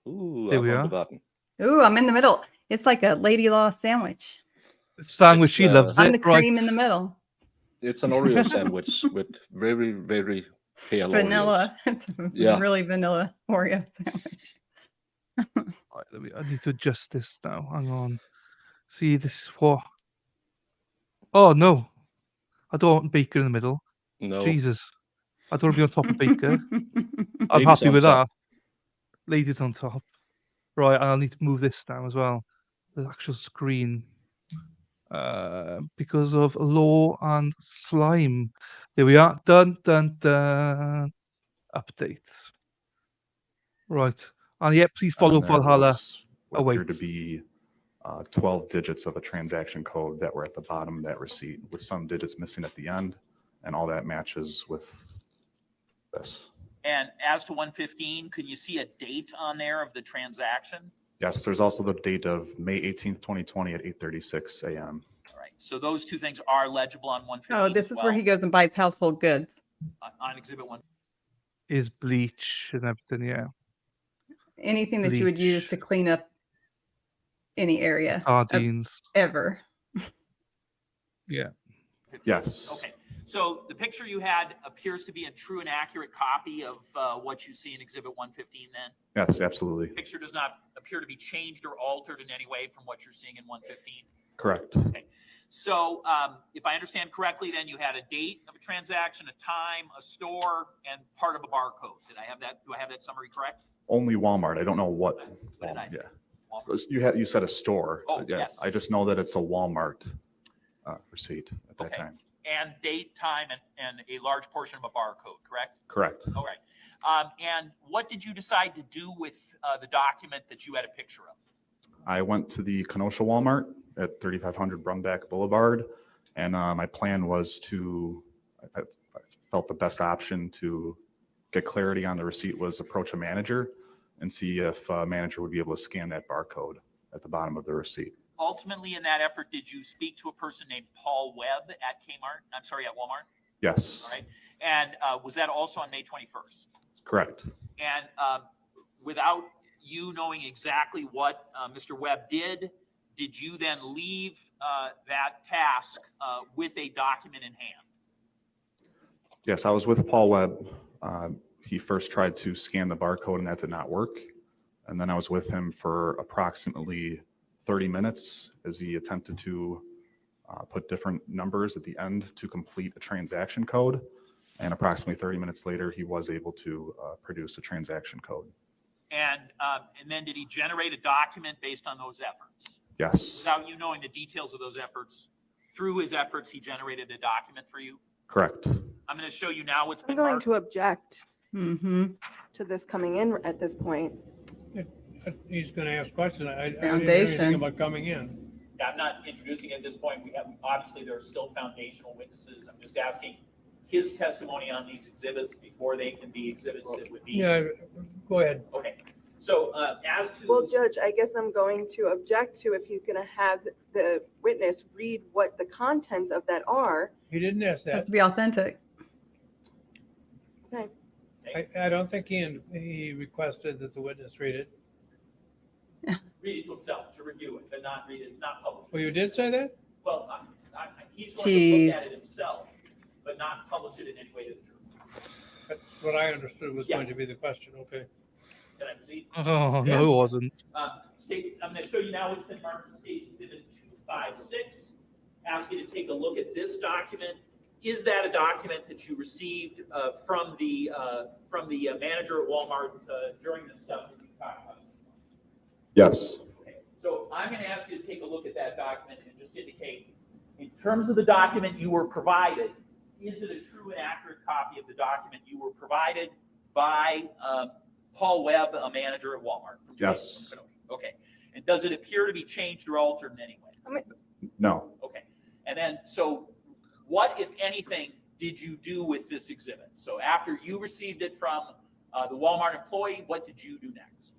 [SPEAKER 13] Ooh,
[SPEAKER 1] There
[SPEAKER 13] I'm
[SPEAKER 1] we
[SPEAKER 13] on
[SPEAKER 1] are.
[SPEAKER 13] the button.
[SPEAKER 2] Ooh, I'm in the middle. It's like a lady law sandwich.
[SPEAKER 1] Sandwich,
[SPEAKER 13] It's,
[SPEAKER 1] she loves
[SPEAKER 2] I'm
[SPEAKER 1] it.
[SPEAKER 2] the cream in the middle.
[SPEAKER 13] It's an Oreo sandwich with very, very pale
[SPEAKER 2] Vanilla. It's a
[SPEAKER 13] Yeah.
[SPEAKER 2] really vanilla Oreo sandwich.
[SPEAKER 1] Right, I need to adjust this now. Hang on. See, this is what. Oh, no. I don't want Baker in the middle.
[SPEAKER 13] Oreos. No.
[SPEAKER 1] Jesus. I don't want to be on top of Baker. I'm
[SPEAKER 13] Ladies
[SPEAKER 1] happy
[SPEAKER 13] on
[SPEAKER 1] with
[SPEAKER 13] top.
[SPEAKER 1] that. Ladies on top. Right, and I'll need to move this down as well. The actual screen. Because of law and slime. There we are. Dun, dun, dun. Update. Right. And yeah, please follow
[SPEAKER 14] And then there
[SPEAKER 1] Valhalla.
[SPEAKER 14] was what appeared to
[SPEAKER 1] awaits.
[SPEAKER 14] be 12 digits of a transaction code that were at the bottom of that receipt, with some digits missing at the end, and all that matches with this.
[SPEAKER 8] And as to 115, could you see a date on there of the transaction?
[SPEAKER 14] Yes, there's also the date of May 18th, 2020 at 8:36 a.m.
[SPEAKER 8] All right. So those two things are legible on 115.
[SPEAKER 2] Oh, this is where he goes and buys household goods.
[SPEAKER 8] on Exhibit 1.
[SPEAKER 1] Is bleach and everything, yeah.
[SPEAKER 2] Anything that you would use to clean up any area. of-
[SPEAKER 1] Sardines.
[SPEAKER 2] Ever.
[SPEAKER 1] Yeah.
[SPEAKER 14] Yes.
[SPEAKER 8] Okay. So the picture you had appears to be a true and accurate copy of what you see in Exhibit 115 then?
[SPEAKER 14] Yes, absolutely.
[SPEAKER 8] The picture does not appear to be changed or altered in any way from what you're seeing in 115?
[SPEAKER 14] Correct.
[SPEAKER 8] Okay. So if I understand correctly, then you had a date of a transaction, a time, a store, and part of a barcode. Did I have that? Do I have that summary correct?
[SPEAKER 14] Only Walmart. I don't know what.
[SPEAKER 8] What did I say?
[SPEAKER 14] Yeah.
[SPEAKER 8] Walmart.
[SPEAKER 14] You said a store.
[SPEAKER 8] Oh,
[SPEAKER 14] Yeah,
[SPEAKER 8] yes.
[SPEAKER 14] I just know that it's a Walmart receipt at that
[SPEAKER 8] Okay.
[SPEAKER 14] time.
[SPEAKER 8] And date, time, and a large portion of a barcode, correct?
[SPEAKER 14] Correct.
[SPEAKER 8] All right. And what did you decide to do with the document that you had a picture of?
[SPEAKER 14] I went to the Kenosha Walmart at 3500 Brumback Boulevard, and my plan was I felt the best option to get clarity on the receipt was approach a manager and see if a manager would be able to scan that barcode at the bottom of the receipt.
[SPEAKER 8] Ultimately, in that effort, did you speak to a person named Paul Webb at Walmart?
[SPEAKER 14] Yes.
[SPEAKER 8] All right. And was that also on May 21st?
[SPEAKER 14] Correct.
[SPEAKER 8] And without you knowing exactly what Mr. Webb did you then leave that task with a document in hand?
[SPEAKER 14] Yes, I was with Paul Webb. He first tried to scan the barcode and that did not work. And then I was with him for approximately 30 minutes as he attempted to put different numbers at the end to complete a transaction code. And approximately 30 minutes later, he was able to produce a transaction code.
[SPEAKER 8] And then did he generate a document based on those efforts?
[SPEAKER 14] Yes.
[SPEAKER 8] Without you knowing the details of those efforts, through his efforts, he generated a document for you?
[SPEAKER 14] Correct.
[SPEAKER 8] I'm going to show you now what's
[SPEAKER 3] I'm
[SPEAKER 8] been
[SPEAKER 3] going
[SPEAKER 8] marked.
[SPEAKER 3] to object
[SPEAKER 2] Mm-hmm.
[SPEAKER 3] to this coming in at this point.
[SPEAKER 6] He's going to ask questions. I didn't hear
[SPEAKER 2] Foundation.
[SPEAKER 6] anything about coming in.
[SPEAKER 8] I'm not introducing at this point. We have, obviously, there are still foundational witnesses. I'm just asking his testimony on these exhibits before they can be exhibits that would be.
[SPEAKER 6] Yeah, go ahead.
[SPEAKER 8] Okay. So as to.
[SPEAKER 3] Well, Judge, I guess I'm going to object to if he's going to have the witness read what the contents of that are.
[SPEAKER 6] He didn't ask
[SPEAKER 2] Has
[SPEAKER 6] that.
[SPEAKER 2] to be authentic.
[SPEAKER 3] Okay.
[SPEAKER 6] I don't think he requested that the witness read it.
[SPEAKER 8] Read it to himself, to review it, but not read it, not publish it.
[SPEAKER 6] Well, you did say that?
[SPEAKER 8] Well, he's going to look at it himself, but not publish it in any way to the jury.
[SPEAKER 6] That's what I understood was going to be the question. Okay.
[SPEAKER 8] Can I proceed?
[SPEAKER 1] Oh, no, it wasn't.
[SPEAKER 8] I'm going to show you now what's been marked as State's Exhibit 256. Ask you to take a look at this document. Is that a document that you received from the manager at Walmart during the stuff that you talked about?
[SPEAKER 14] Yes.
[SPEAKER 8] Okay. So I'm going to ask you to take a look at that document and just indicate, in terms of the document you were provided, is it a true and accurate copy of the document you were provided by Paul Webb, a manager at Walmart?
[SPEAKER 14] Yes.
[SPEAKER 8] Okay. And does it appear to be changed or altered in any way?
[SPEAKER 14] No.
[SPEAKER 8] Okay. And then, so what, if anything, did you do with this exhibit? So after you received it from the Walmart employee, what did you do next?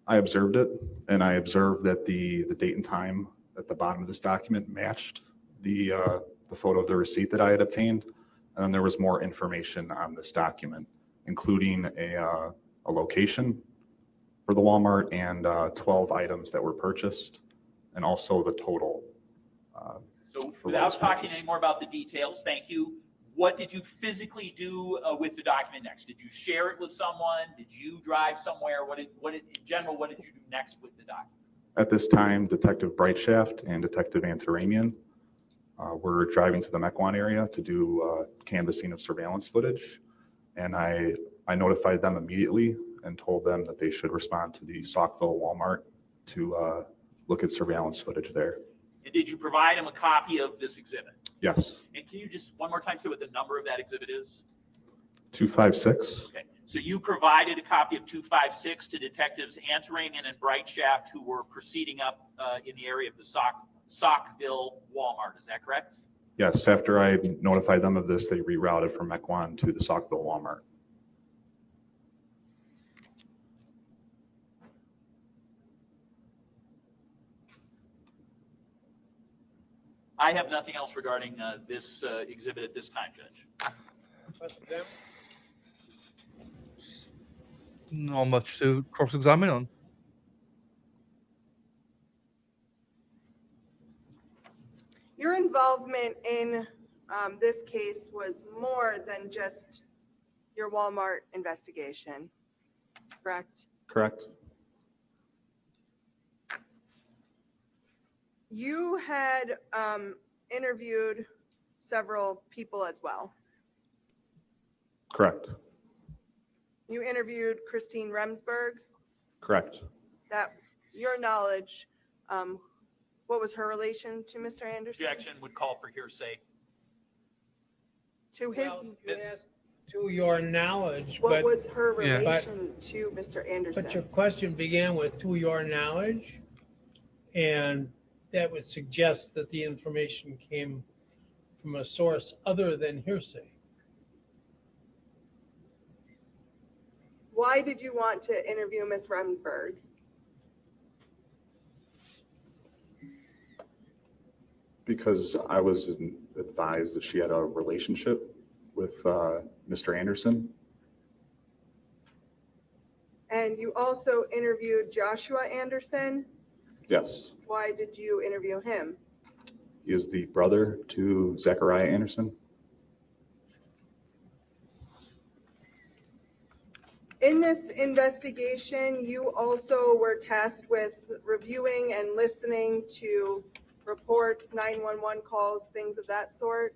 [SPEAKER 14] I observed it, and I observed that the date and time at the bottom of this document matched the photo of the receipt that I had obtained. And then there was more information on this document, including a location for the Walmart and 12 items that were purchased, and also the total.
[SPEAKER 8] So without talking any more about the details, thank you. What did you physically do with the document next? Did you share it with someone? Did you drive somewhere? In general, what did you do next with the document?
[SPEAKER 14] At this time, Detective Brightshaft and Detective Antaramian were driving to the Mequon area to do canvassing of surveillance footage. And I notified them immediately and told them that they should respond to the Saukville Walmart to look at surveillance footage there.
[SPEAKER 8] And did you provide him a copy of this exhibit?
[SPEAKER 14] Yes.
[SPEAKER 8] And can you just one more time say what the number of that exhibit is?
[SPEAKER 14] 256.
[SPEAKER 8] Okay. So you provided a copy of 256 to Detectives Antaramian and Brightshaft, who were proceeding up in the area of the Saukville Walmart. Is that correct?
[SPEAKER 14] Yes. After I notified them of this, they rerouted from Mequon to the Saukville Walmart.
[SPEAKER 8] I have nothing else regarding this exhibit at this time, Judge.
[SPEAKER 1] Not much to cross-examine on.
[SPEAKER 3] Your involvement in this case was more than just your Walmart investigation, correct?
[SPEAKER 14] Correct.
[SPEAKER 3] You had interviewed several people as well.
[SPEAKER 14] Correct.
[SPEAKER 3] You interviewed Christine Remsburg.
[SPEAKER 14] Correct.
[SPEAKER 3] That, your knowledge, what was her relation to Mr. Anderson?
[SPEAKER 8] Objection would call for hearsay.
[SPEAKER 3] To his,
[SPEAKER 6] To your knowledge,
[SPEAKER 3] what
[SPEAKER 6] but
[SPEAKER 3] was her
[SPEAKER 6] Yeah.
[SPEAKER 3] relation to Mr. Anderson?
[SPEAKER 6] but your question began with "to your knowledge," and that would suggest that the information came from a source other than hearsay.
[SPEAKER 3] Why did you want to interview Ms. Remsburg?
[SPEAKER 14] Because I was advised that she had a relationship with Mr. Anderson.
[SPEAKER 3] And you also interviewed Joshua Anderson.
[SPEAKER 14] Yes,
[SPEAKER 3] Why did you interview him?
[SPEAKER 14] he is the brother to Zachariah Anderson.
[SPEAKER 3] In this investigation, you also were tasked with reviewing and listening to reports, 911 calls, things of that sort.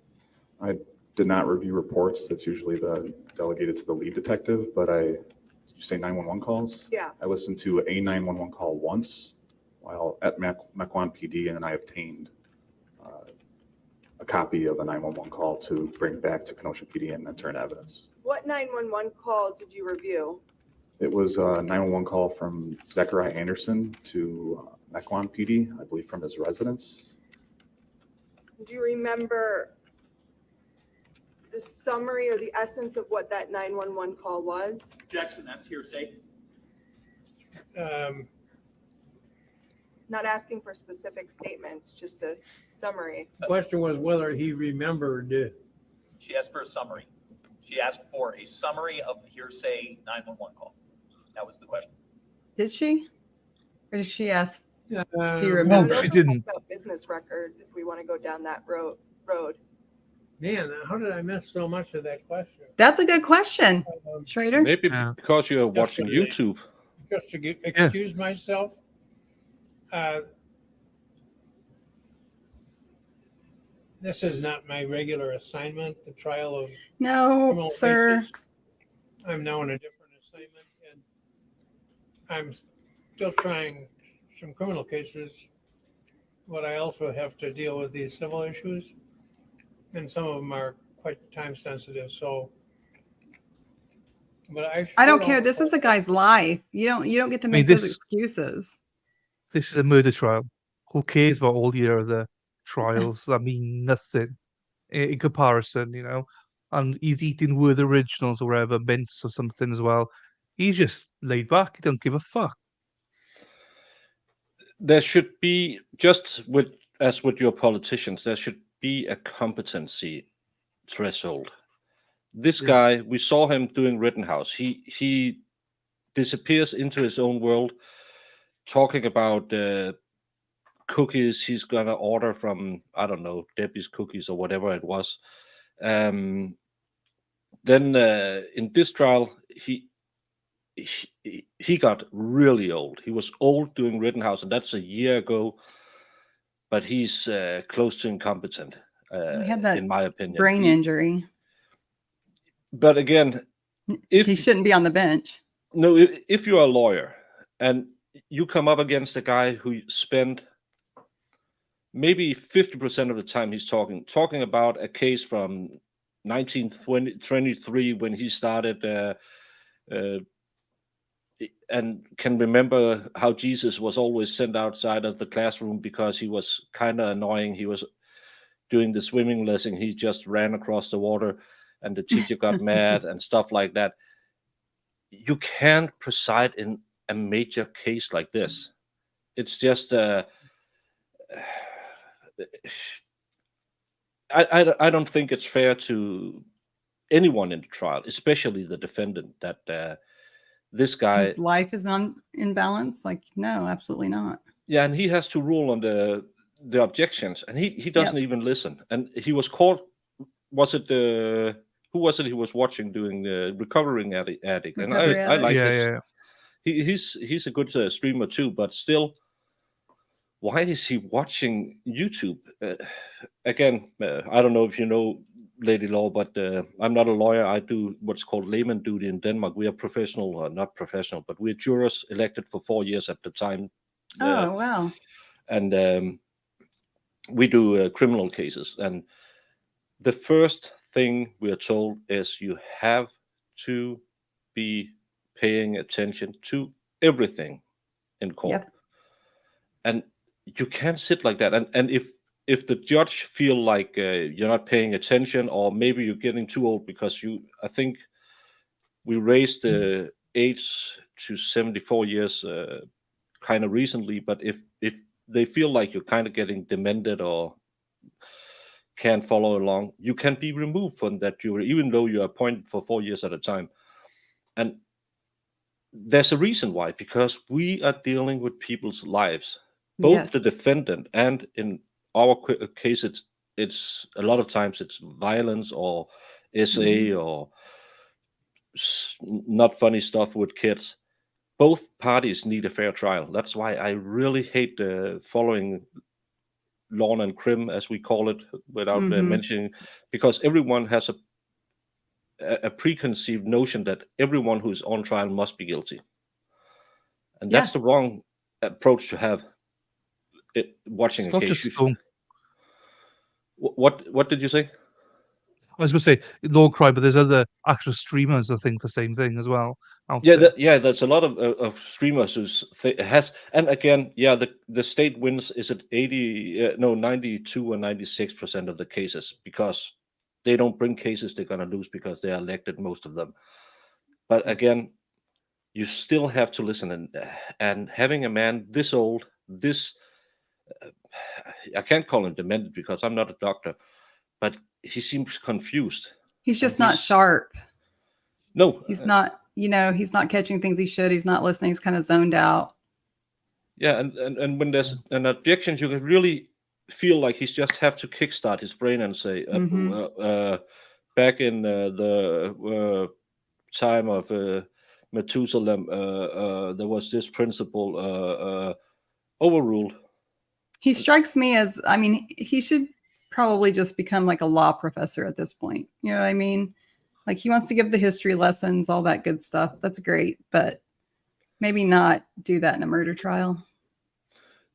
[SPEAKER 14] I did not review reports. That's usually delegated to the lead detective, but did you say 911 calls?
[SPEAKER 3] Yeah.
[SPEAKER 14] I listened to a 911 call once while at Mequon PD, and then I obtained a copy of a 911 call to bring back to Kenosha PD and enter in evidence.
[SPEAKER 3] What 911 call did you review?
[SPEAKER 14] It was a 911 call from Zachariah Anderson to Mequon PD, I believe from his residence.
[SPEAKER 3] Do you remember the summary or the essence of what that 911 call was?
[SPEAKER 8] Objection, that's hearsay.
[SPEAKER 3] Not asking for specific statements, just a summary.
[SPEAKER 6] The question was whether he remembered.
[SPEAKER 8] She asked for a summary. She asked for a summary of the hearsay 911 call. That was the question.
[SPEAKER 2] Did she? Or did she ask? Do you
[SPEAKER 1] No,
[SPEAKER 2] remember?
[SPEAKER 1] she didn't.
[SPEAKER 3] Business records, if we want to go down that road.
[SPEAKER 6] Man, how did I miss so much of that question?
[SPEAKER 2] That's a good question, Schrader.
[SPEAKER 13] Maybe
[SPEAKER 1] Yeah.
[SPEAKER 13] because you're watching YouTube.
[SPEAKER 6] Just to excuse myself, this is not my regular assignment, the trial of
[SPEAKER 2] No,
[SPEAKER 6] criminal
[SPEAKER 2] sir.
[SPEAKER 6] cases. I'm now in a different assignment, and I'm still trying some criminal cases, but I also have to deal with these civil issues, and some of them are quite time sensitive. So, but
[SPEAKER 2] I don't care. This is a guy's life. You don't get to make those excuses.
[SPEAKER 1] This is a murder trial. Who cares about all your other trials that mean nothing in comparison, you know? And he's eating Word Originals or whatever, mints or something as well. He's just laid back. He don't give a fuck.
[SPEAKER 13] There should be, just as with your politicians, there should be a competency threshold. This guy, we saw him doing Rittenhouse. He disappears into his own world, talking about cookies he's gonna order from, I don't know, Debbie's Cookies or whatever it was. Then in this trial, he got really old. He was old doing Rittenhouse, and that's a year ago. But he's close to incompetent,
[SPEAKER 2] He had that
[SPEAKER 13] in my opinion.
[SPEAKER 2] brain injury.
[SPEAKER 13] But again,
[SPEAKER 2] he shouldn't be on the bench.
[SPEAKER 13] No, if you're a lawyer and you come up against a guy who spent maybe 50% of the time he's talking about a case from 1923 when he started and can remember how Jesus was always sent outside of the classroom because he was kind of annoying. He was doing the swimming lesson. He just ran across the water and the teacher got mad and stuff like that. You can't preside in a major case like this. It's just I don't think it's fair to anyone in the trial, especially the defendant, that this guy,
[SPEAKER 2] his life is in balance. Like, no, absolutely not.
[SPEAKER 13] Yeah, and he has to rule on the objections, and he doesn't even listen. And he was caught. Was it who was it he was watching doing the Recovering Addict? And I like his. He's a good streamer too, but still, why is he watching YouTube? Again, I don't know if you know, Lady Law, but I'm not a lawyer. I do what's called layman duty in Denmark. We are professional, not professional, but we're jurors elected for 4 years at the time.
[SPEAKER 2] Oh, wow.
[SPEAKER 13] And we do criminal cases. And the first thing we are told is you have to be paying attention to everything in court.
[SPEAKER 2] Yep.
[SPEAKER 13] And you can't sit like that. And if the judge feel like you're not paying attention, or maybe you're getting too old, because I think we raised the 8 to 74 years kind of recently, but if they feel like you're kind of getting demented or can't follow along, you can be removed from that jury, even though you're appointed for 4 years at a time. And there's a reason why, because we are dealing with people's lives, both the
[SPEAKER 2] Yes.
[SPEAKER 13] defendant and in our case, it's a lot of times it's violence or SA or not funny stuff with kids. Both parties need a fair trial. That's why I really hate following law and crim, as we call it, without mentioning, because everyone has a preconceived notion that everyone who's on trial must be guilty. And that's the wrong approach to have watching
[SPEAKER 1] It's
[SPEAKER 13] a
[SPEAKER 1] not
[SPEAKER 13] case.
[SPEAKER 1] just film.
[SPEAKER 13] What did you say?
[SPEAKER 1] I was going to say law and crime, but there's other actual streamers I think the same thing as well.
[SPEAKER 13] There's a lot of streamers who's has, and again, the state wins. Is it 92 or 96% of the cases, because they don't bring cases they're gonna lose because they are elected, most of them. But again, you still have to listen, and having a man this old, I can't call him demented because I'm not a doctor, but he seems confused.
[SPEAKER 2] He's just not sharp.
[SPEAKER 13] No,
[SPEAKER 2] he's not. He's not catching things he should. He's not listening. He's kind of zoned out.
[SPEAKER 13] Yeah, and when there's an objection, you can really feel like he's just have to kickstart his brain and say, back in the time of Methuselah, there was this principle overruled.
[SPEAKER 2] He strikes me as, he should probably just become like a law professor at this point. You know what I mean? Like, he wants to give the history lessons, all that good stuff. That's great, but maybe not do that in a murder trial.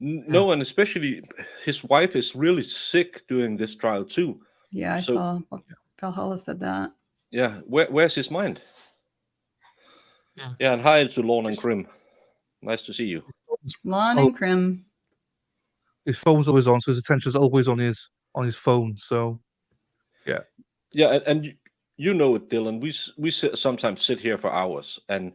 [SPEAKER 13] No, and especially his wife is really sick during this trial too.
[SPEAKER 2] Yeah, I saw Valhalla said that.
[SPEAKER 13] Yeah, where's his mind? Yeah, and hi to Lorne and Krim. Nice to see you.
[SPEAKER 2] Lorne and Krim.
[SPEAKER 1] His phone's always on, so his attention's always on his phone. So, yeah.
[SPEAKER 13] Yeah, and you know it, Dylan. We sometimes sit here for hours, and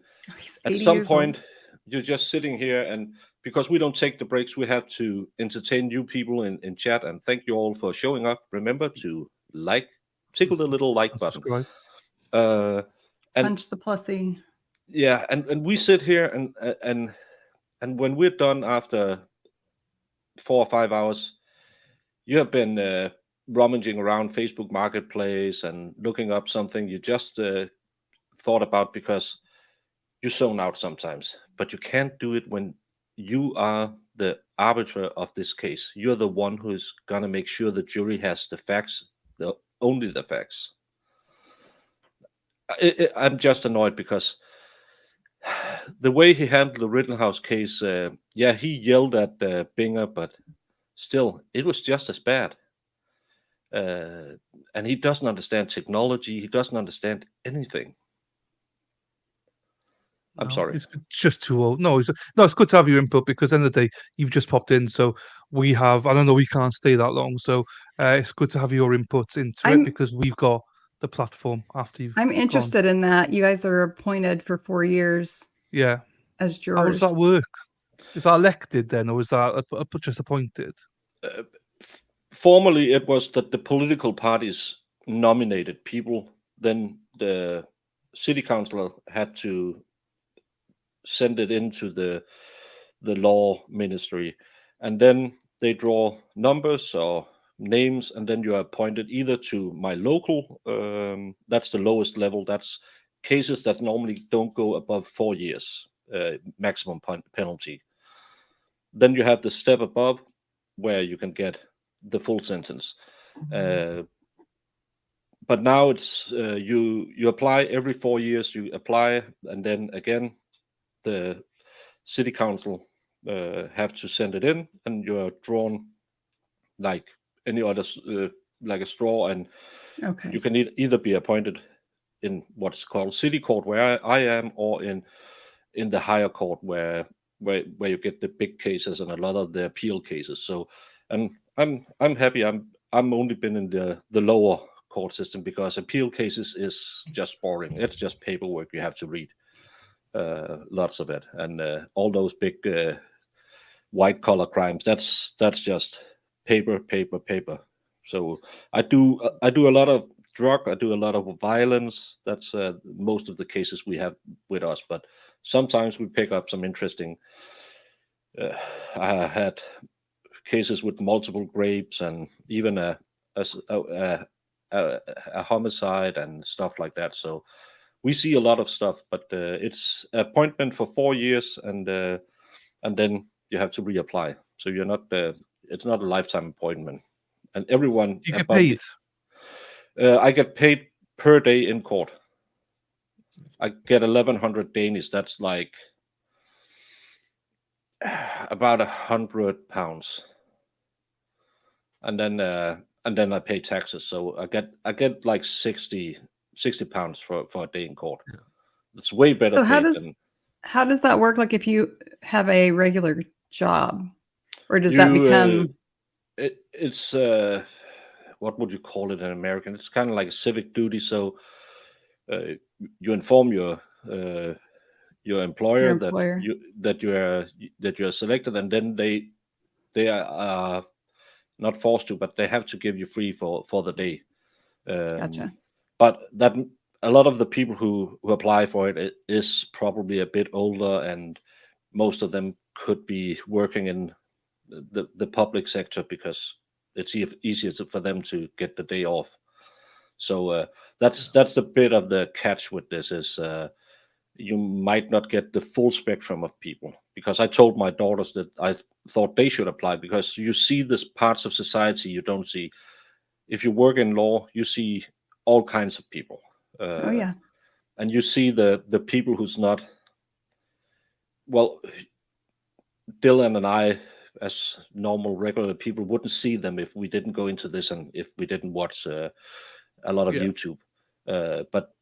[SPEAKER 13] at some point you're just sitting here, and because we don't take the breaks, we have to entertain you people in chat. And thank you all for showing up. Remember to tickle the little like button. And
[SPEAKER 2] punch the plussy.
[SPEAKER 13] Yeah, and we sit here and when we're done after 4 or 5 hours, you have been rummaging around Facebook Marketplace and looking up something you just thought about because you zone out sometimes, but you can't do it when you are the arbiter of this case. You're the one who's gonna make sure the jury has the facts, only the facts. I'm just annoyed because the way he handled the Rittenhouse case, he yelled at Binger, but still, it was just as bad. And he doesn't understand technology. He doesn't understand anything. I'm sorry.
[SPEAKER 1] It's just too old. No, it's good to have your input because at the end of the day, you've just popped in. So we have, I don't know, we can't stay that long. So it's good to have your input into it because we've got the platform after you've
[SPEAKER 2] I'm interested in that. You guys are appointed for 4 years.
[SPEAKER 1] Yeah.
[SPEAKER 2] As jurors.
[SPEAKER 1] How does that work? Is that elected then, or is that just appointed?
[SPEAKER 13] Formally, it was that the political parties nominated people. Then the city councilor had to send it into the law ministry, and then they draw numbers or names, and then you are appointed either to my local, that's the lowest level, that's cases that normally don't go above 4 years maximum penalty. Then you have the step above where you can get the full sentence. But now it's you apply every 4 years, you apply, and then again the city council have to send it in, and you're drawn like any other, like a straw, and you can either be appointed in what's called city court, where I am, or in the higher court, where you get the big cases and a lot of the appeal cases. So, and I'm happy. I'm only been in the lower court system because appeal cases is just boring. It's just paperwork you have to read. lots of it, and all those big white collar crimes. That's just paper. So I do a lot of drug. I do a lot of violence. That's most of the cases we have with us. But sometimes we pick up some interesting. I had cases with multiple rapes and even a homicide and stuff like that. So we see a lot of stuff, but it's appointment for 4 years, and then you have to reapply. So you're not. It's not a lifetime appointment, and everyone.
[SPEAKER 1] You get paid.
[SPEAKER 13] I get paid per day in court. I get 1,100 Danish. That's like about £100, and then I pay taxes. So I get like 60 pounds for a day in court.
[SPEAKER 1] Yeah.
[SPEAKER 13] It's way better.
[SPEAKER 2] So how does that work? Like if you have a regular job, or does that become?
[SPEAKER 13] It's what would you call it in American? It's kind of like a civic duty. So you inform your employer, that you are selected, and then they are not forced to, but they have to give you free for the day.
[SPEAKER 2] Gotcha.
[SPEAKER 13] But that a lot of the people who apply for it is probably a bit older, and most of them could be working in the public sector because it's easier for them to get the day off. So that's the bit of the catch with this is you might not get the full spectrum of people, because I told my daughters that I thought they should apply, because you see this parts of society you don't see. If you work in law, you see all kinds of people.
[SPEAKER 2] Oh yeah.
[SPEAKER 13] And you see the people who's not. Well, Dylan and I, as normal, regular people, wouldn't see them if we didn't go into this and if we didn't watch a lot of YouTube. But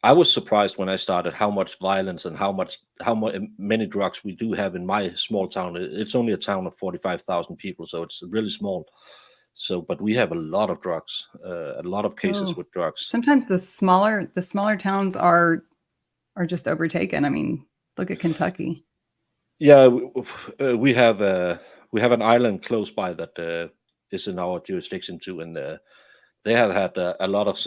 [SPEAKER 13] I was surprised when I started how much violence and how many drugs we do have in my small town. It's only a town of 45,000 people, so it's really small. So, but we have a lot of drugs, a lot of cases with drugs.
[SPEAKER 2] Sometimes the smaller towns are just overtaken. I mean, look at Kentucky.
[SPEAKER 13] Yeah, we have an island close by that is in our jurisdiction too, and they have had a lot of.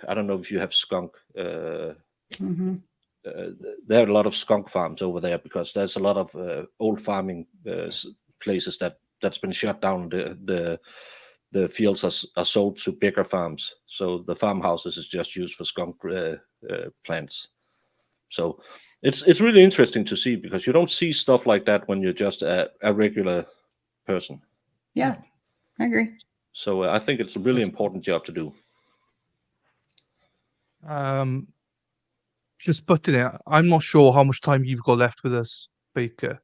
[SPEAKER 13] I don't know if you have skunk.
[SPEAKER 2] Mm-hmm.
[SPEAKER 13] There are a lot of skunk farms over there because there's a lot of old farming places that's been shut down. The fields are sold to bigger farms, so the farmhouses is just used for skunk plants. So it's really interesting to see, because you don't see stuff like that when you're just a regular person.
[SPEAKER 2] Yeah, I agree.
[SPEAKER 13] So I think it's a really important job to do.
[SPEAKER 1] Just putting it, I'm not sure how much time you've got left with us, Baker.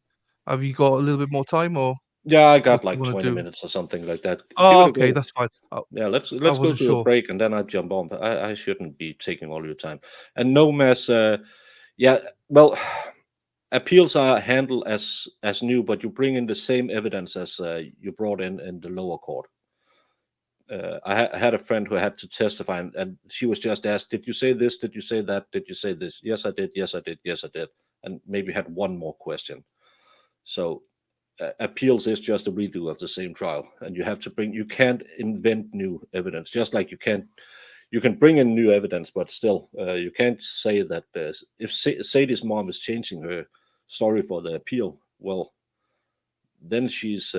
[SPEAKER 1] Have you got a little bit more time, or?
[SPEAKER 13] Yeah, I got like 20 minutes or something like that.
[SPEAKER 1] Oh, okay, that's fine.
[SPEAKER 13] Yeah, let's go to a break and then I jump on. But I shouldn't be taking all your time. And no mess. Yeah, well, appeals are handled as new, but you bring in the same evidence as you brought in the lower court. I had a friend who had to testify, and she was just asked, "Did you say this? Did you say that? Did you say this?" "Yes, I did. Yes, I did. Yes, I did." And maybe had one more question. So appeals is just a redo of the same trial, and you have to you can't invent new evidence, just like you can bring in new evidence, but still you can't say that if Sadie's mom is changing her story for the appeal, well, then she's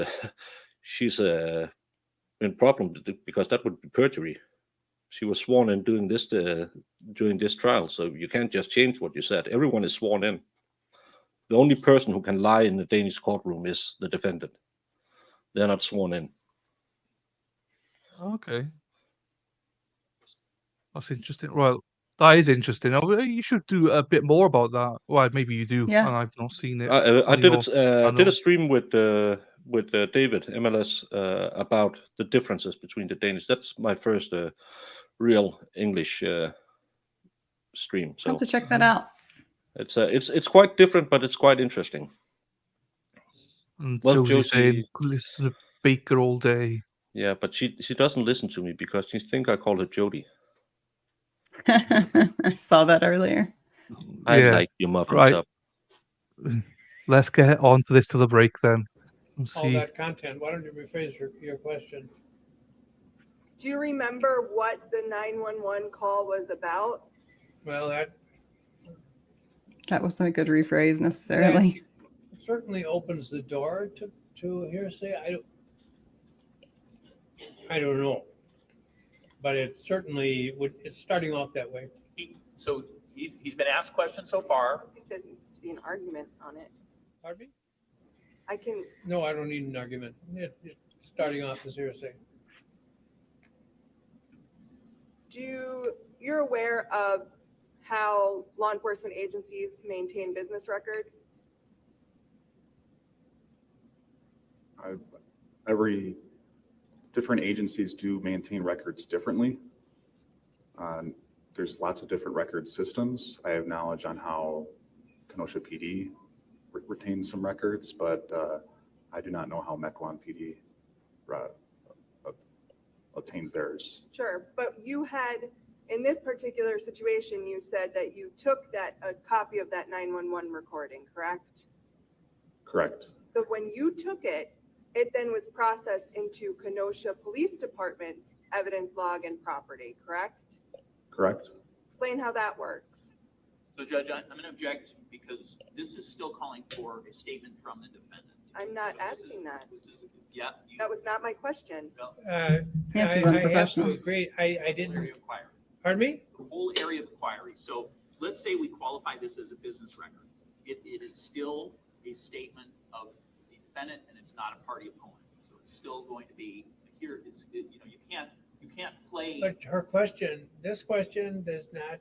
[SPEAKER 13] in problem, because that would be perjury. She was sworn in doing this during this trial, so you can't just change what you said. Everyone is sworn in. The only person who can lie in the Danish courtroom is the defendant. They're not sworn in.
[SPEAKER 1] Okay. That's interesting. Well, that is interesting. You should do a bit more about that. Well, maybe you do, and I've not seen it.
[SPEAKER 13] I did it. I did a stream with David MLS about the differences between the Danish. That's my first real English stream. So
[SPEAKER 2] I'll have to check that out.
[SPEAKER 13] It's quite different, but it's quite interesting.
[SPEAKER 1] Well, Josie saying, "Listen to Baker all day."
[SPEAKER 13] Yeah, but she doesn't listen to me because she thinks I call her Jody.
[SPEAKER 2] I saw that earlier.
[SPEAKER 13] I
[SPEAKER 1] Yeah.
[SPEAKER 13] like your muffin
[SPEAKER 1] Right.
[SPEAKER 13] top.
[SPEAKER 1] Let's get on to this to the break then. And
[SPEAKER 6] All
[SPEAKER 1] see.
[SPEAKER 6] that content, why don't you rephrase your question?
[SPEAKER 3] Do you remember what the 911 call was about?
[SPEAKER 6] Well,
[SPEAKER 2] That wasn't a good rephrase necessarily.
[SPEAKER 6] that certainly opens the door to hearsay. I don't know. But it certainly would, it's starting off that way.
[SPEAKER 8] So he's been asked questions so far.
[SPEAKER 3] I think there needs to be an argument on it.
[SPEAKER 6] Pardon me?
[SPEAKER 3] I can,
[SPEAKER 6] No, I don't need an argument. It's starting off as hearsay.
[SPEAKER 3] you're aware of how law enforcement agencies maintain business records?
[SPEAKER 14] Every different agencies do maintain records differently. There's lots of different record systems. I have knowledge on how Kenosha PD retains some records, but I do not know how Mequon PD obtains theirs.
[SPEAKER 3] Sure, but you had, in this particular situation, you said that you took a copy of that 911 recording, correct?
[SPEAKER 14] Correct.
[SPEAKER 3] So when you took it, it then was processed into Kenosha Police Department's evidence log and property, correct?
[SPEAKER 14] Correct.
[SPEAKER 3] Explain how that works.
[SPEAKER 8] So Judge, I'm going to object because this is still calling for a statement from the defendant.
[SPEAKER 3] I'm not asking that.
[SPEAKER 8] Yeah.
[SPEAKER 3] That was not my question.
[SPEAKER 2] Yes,
[SPEAKER 6] I
[SPEAKER 2] he's
[SPEAKER 6] have
[SPEAKER 2] unprofessional.
[SPEAKER 6] to agree. I didn't.
[SPEAKER 8] Area of inquiry.
[SPEAKER 6] Pardon me?
[SPEAKER 8] The whole area of inquiry. So let's say we qualify this as a business record. It is still a statement of the defendant, and it's not a party opponent. So it's still going to be here. You can't play.
[SPEAKER 6] But her question, this question does not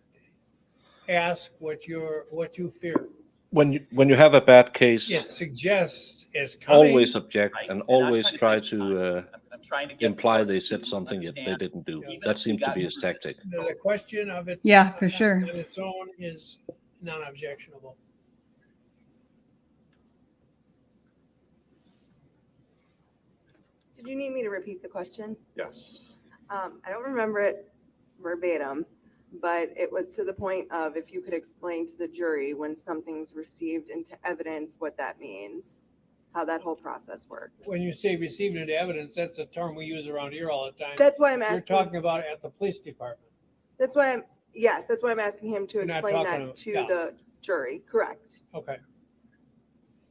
[SPEAKER 6] ask what you fear.
[SPEAKER 13] When you have a bad case,
[SPEAKER 6] It suggests it's coming.
[SPEAKER 13] always object
[SPEAKER 8] Right.
[SPEAKER 13] and
[SPEAKER 8] And I'm
[SPEAKER 13] always
[SPEAKER 8] trying
[SPEAKER 13] try
[SPEAKER 8] to
[SPEAKER 13] to
[SPEAKER 8] I'm trying to get
[SPEAKER 13] imply
[SPEAKER 8] courts
[SPEAKER 13] they
[SPEAKER 8] to
[SPEAKER 13] said something that they
[SPEAKER 8] understand,
[SPEAKER 13] didn't do.
[SPEAKER 8] even
[SPEAKER 13] That
[SPEAKER 8] if
[SPEAKER 13] seems
[SPEAKER 8] we
[SPEAKER 13] to
[SPEAKER 8] got
[SPEAKER 13] be his
[SPEAKER 8] through this.
[SPEAKER 13] tactic.
[SPEAKER 6] The question of its
[SPEAKER 2] Yeah, for sure.
[SPEAKER 6] on its own is non-objectionable.
[SPEAKER 3] Did you need me to repeat the question?
[SPEAKER 14] Yes.
[SPEAKER 3] I don't remember it verbatim, but it was to the point of if you could explain to the jury when something's received into evidence, what that means, how that whole process works.
[SPEAKER 6] When you say received into evidence, that's a term we use around here all the time.
[SPEAKER 3] That's why I'm
[SPEAKER 6] You're
[SPEAKER 3] asking.
[SPEAKER 6] talking about at the police department.
[SPEAKER 3] That's why I'm asking him to
[SPEAKER 6] You're not
[SPEAKER 3] explain
[SPEAKER 6] talking
[SPEAKER 3] that to
[SPEAKER 6] about-
[SPEAKER 3] the jury, correct?
[SPEAKER 6] Okay.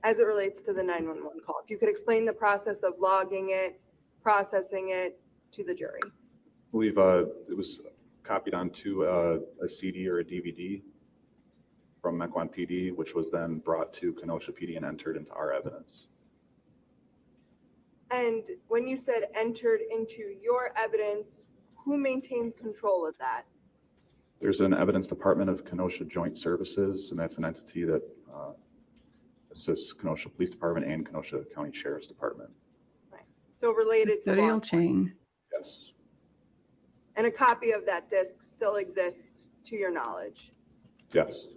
[SPEAKER 3] As it relates to the 911 call. If you could explain the process of logging it, processing it to the jury.
[SPEAKER 14] I believe it was copied onto a CD or a DVD from Mequon PD, which was then brought to Kenosha PD and entered into our evidence.
[SPEAKER 3] And when you said entered into your evidence, who maintains control of that?
[SPEAKER 14] There's an evidence department of Kenosha Joint Services, and that's an entity that assists Kenosha Police Department and Kenosha County Sheriff's Department.
[SPEAKER 3] So related to law
[SPEAKER 2] Custodial
[SPEAKER 3] enforcement.
[SPEAKER 2] chain.
[SPEAKER 14] Yes.
[SPEAKER 3] And a copy of that disc still exists to your knowledge.
[SPEAKER 14] Yes.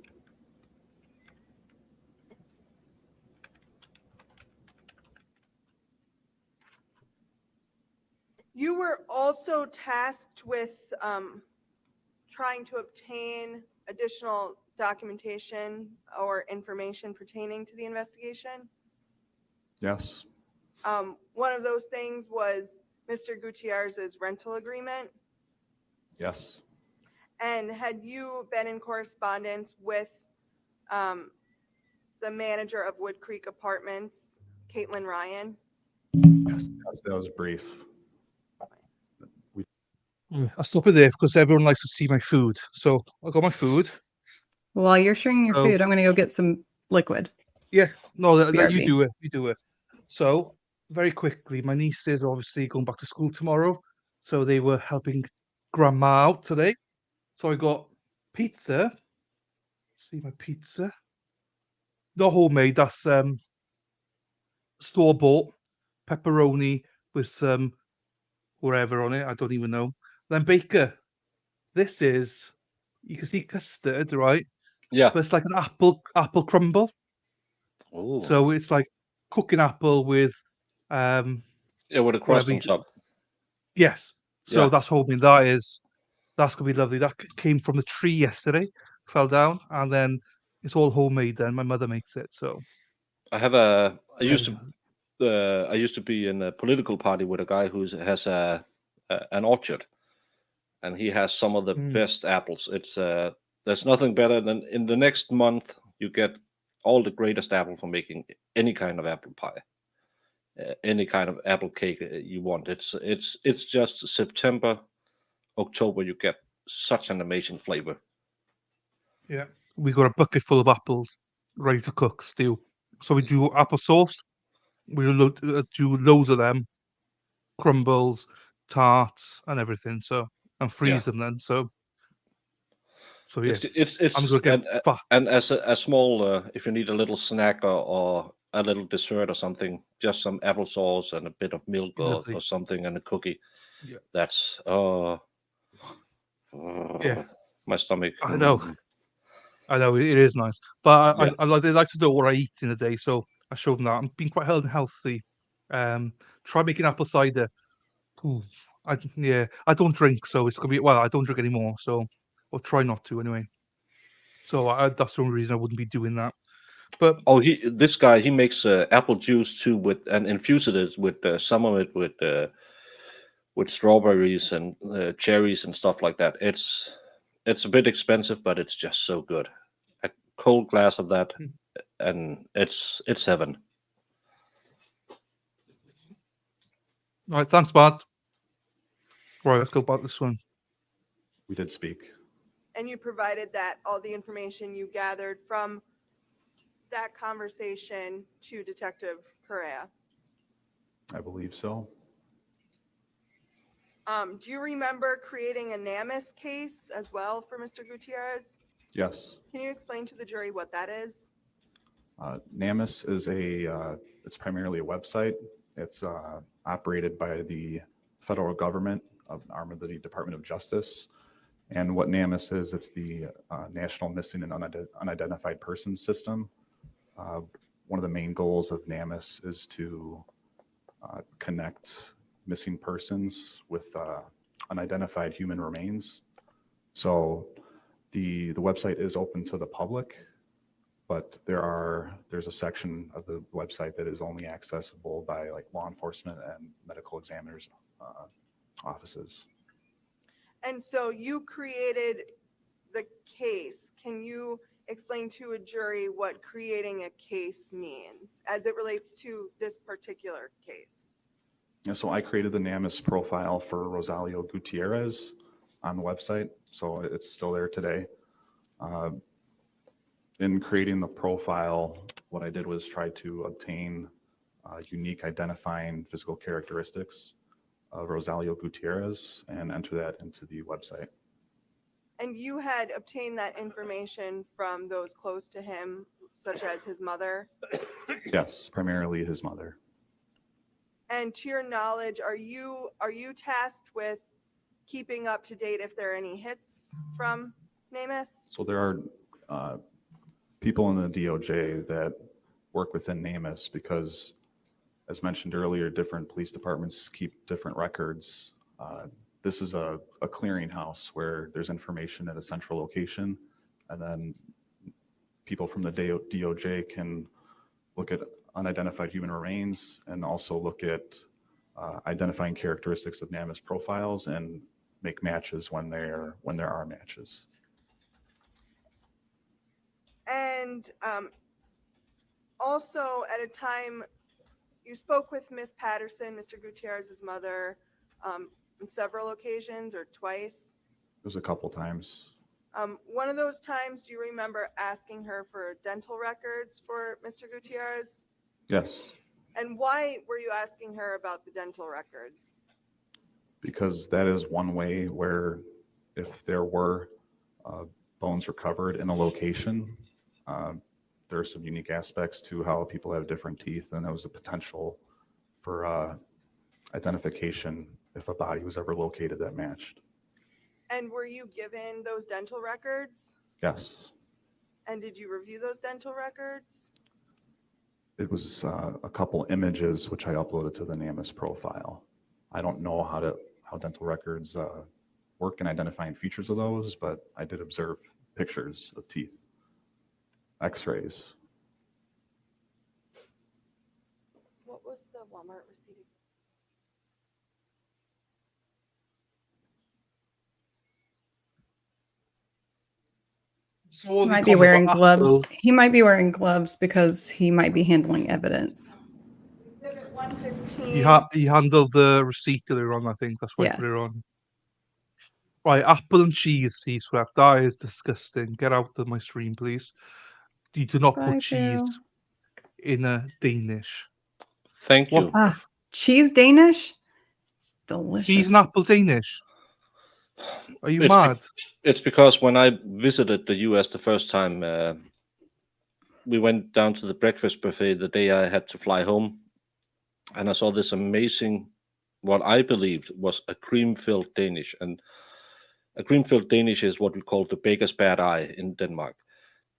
[SPEAKER 3] You were also tasked with trying to obtain additional documentation or information pertaining to the investigation.
[SPEAKER 14] Yes.
[SPEAKER 3] One of those things was Mr. Gutierrez's rental agreement.
[SPEAKER 14] Yes.
[SPEAKER 3] And had you been in correspondence with the manager of Wood Creek Apartments, Caitlin Ryan?
[SPEAKER 14] Yes. That was brief.
[SPEAKER 1] I'll stop it there because everyone likes to see my food. So I got my food.
[SPEAKER 2] While you're sharing your
[SPEAKER 1] So-
[SPEAKER 2] food, I'm going to go get some liquid.
[SPEAKER 1] Yeah, no, that you
[SPEAKER 2] BRB.
[SPEAKER 1] do it. You do it. So very quickly, my niece is obviously going back to school tomorrow. So they were helping grandma out today. So I got pizza. See my pizza. Not homemade, that's store-bought pepperoni with some whatever on it. I don't even know. Then baker. This is, you can see custard, right?
[SPEAKER 13] Yeah.
[SPEAKER 1] But it's like an apple crumble.
[SPEAKER 13] Oh.
[SPEAKER 1] So it's like cooking apple with
[SPEAKER 13] Yeah, with a crust
[SPEAKER 1] whatever
[SPEAKER 13] on
[SPEAKER 1] you-
[SPEAKER 13] top.
[SPEAKER 1] Yes. So
[SPEAKER 13] Yeah.
[SPEAKER 1] that's homemade. That's gonna be lovely. That came from the tree yesterday. fell down, and then it's all homemade. Then my mother makes it. So
[SPEAKER 13] I have a. I
[SPEAKER 1] there
[SPEAKER 13] used
[SPEAKER 1] we
[SPEAKER 13] to.
[SPEAKER 1] are.
[SPEAKER 13] I used to be in a political party with a guy who has an orchard, and he has some of the
[SPEAKER 1] Mm.
[SPEAKER 13] best apples. It's there's nothing better than in the next month you get all the greatest apple for making any kind of apple pie, any kind of apple cake you want. It's just September, October you get such an amazing flavor.
[SPEAKER 1] Yeah, we got a bucket full of apples ready to cook stew. So we do apple sauce. We do loads of them, crumbles, tarts, and everything. So and
[SPEAKER 13] Yeah.
[SPEAKER 1] freeze them then. So yeah,
[SPEAKER 13] It's
[SPEAKER 1] I'm gonna get fat.
[SPEAKER 13] and as a small if you need a little snack or a little dessert or something, just some applesauce and a bit of milk
[SPEAKER 1] Lovely.
[SPEAKER 13] or something and a cookie.
[SPEAKER 1] Yeah.
[SPEAKER 13] That's
[SPEAKER 1] Yeah.
[SPEAKER 13] my stomach.
[SPEAKER 1] I know. I know it is nice, but
[SPEAKER 13] Yeah.
[SPEAKER 1] I like to know what I eat in a day. So I showed them that I'm being quite healthy. Try making apple cider. Ooh, I don't drink, so it's gonna be I don't drink anymore, so I'll try not to anyway. So that's the only reason I wouldn't be doing that. But
[SPEAKER 13] Oh, this guy he makes apple juice too with and infuses it with some of it with strawberries and cherries and stuff like that. It's a bit expensive, but it's just so good. A cold glass of that, and it's heaven.
[SPEAKER 1] all right, thanks, Bart. Right, let's go back this one.
[SPEAKER 14] We did speak.
[SPEAKER 3] And you provided that all the information you gathered from that conversation to Detective Correa.
[SPEAKER 14] I believe so.
[SPEAKER 3] Do you remember creating a NAMIS case as well for Mr. Gutierrez?
[SPEAKER 14] Yes.
[SPEAKER 3] Can you explain to the jury what that is?
[SPEAKER 14] NAMIS is it's primarily a website. It's operated by the federal government, an arm of the Department of Justice. And what NAMIS is, it's the National Missing and Unidentified Persons System. One of the main goals of NAMIS is to connect missing persons with unidentified human remains. So the website is open to the public, but there's a section of the website that is only accessible by like law enforcement and medical examiners offices.
[SPEAKER 3] And so you created the case. Can you explain to a jury what creating a case means as it relates to this particular case?
[SPEAKER 14] Yeah, so I created the NAMIS profile for Rosalio Gutierrez on the website, so it's still there today. In creating the profile, what I did was try to obtain unique identifying physical characteristics of Rosalio Gutierrez and enter that into the website.
[SPEAKER 3] And you had obtained that information from those close to him, such as his mother?
[SPEAKER 14] Yes, primarily his mother.
[SPEAKER 3] And to your knowledge, are you tasked with keeping up to date if there are any hits from NAMIS?
[SPEAKER 14] So there are people in the DOJ that work within NAMIS because, as mentioned earlier, different police departments keep different records. This is a clearinghouse where there's information at a central location, and then people from the DOJ can look at unidentified human remains and also look at identifying characteristics of NAMIS profiles and make matches when there are matches.
[SPEAKER 3] And also at a time, you spoke with Ms. Patterson, Mr. Gutierrez's mother, on several occasions or twice.
[SPEAKER 14] It was a couple times.
[SPEAKER 3] One of those times, do you remember asking her for dental records for Mr. Gutierrez?
[SPEAKER 14] Yes.
[SPEAKER 3] And why were you asking her about the dental records?
[SPEAKER 14] Because that is one way where if there were bones recovered in a location, there are some unique aspects to how people have different teeth, and there was a potential for identification if a body was ever located that matched.
[SPEAKER 3] And were you given those dental records?
[SPEAKER 14] Yes.
[SPEAKER 3] And did you review those dental records?
[SPEAKER 14] It was a couple images which I uploaded to the NAMIS profile. I don't know how dental records work in identifying features of those, but I did observe pictures of teeth, x-rays.
[SPEAKER 3] What was the Walmart receipt?
[SPEAKER 1] So all
[SPEAKER 2] He
[SPEAKER 1] the
[SPEAKER 2] might be
[SPEAKER 1] comment
[SPEAKER 2] wearing
[SPEAKER 1] about
[SPEAKER 2] gloves.
[SPEAKER 1] Apple,
[SPEAKER 2] He might be wearing gloves because he might be handling evidence.
[SPEAKER 3] Exhibit 115.
[SPEAKER 1] he handled the receipt earlier on, I think. That's why
[SPEAKER 2] Yeah.
[SPEAKER 1] I put it on. Right, apple and cheese, he swept. That is disgusting. Get out of my stream, please. You do not
[SPEAKER 2] Bye,
[SPEAKER 1] put cheese
[SPEAKER 2] Boo.
[SPEAKER 1] in a Danish.
[SPEAKER 13] Thank
[SPEAKER 1] What
[SPEAKER 13] you.
[SPEAKER 1] the
[SPEAKER 2] Ah, cheese Danish? It's delicious.
[SPEAKER 1] cheese and apple Danish? Are you
[SPEAKER 13] It's,
[SPEAKER 1] mad?
[SPEAKER 13] it's because when I visited the US the first time, we went down to the breakfast buffet the day I had to fly home, and I saw this amazing, what I believed was a cream-filled Danish. And a cream-filled Danish is what we call the baker's bad eye in Denmark,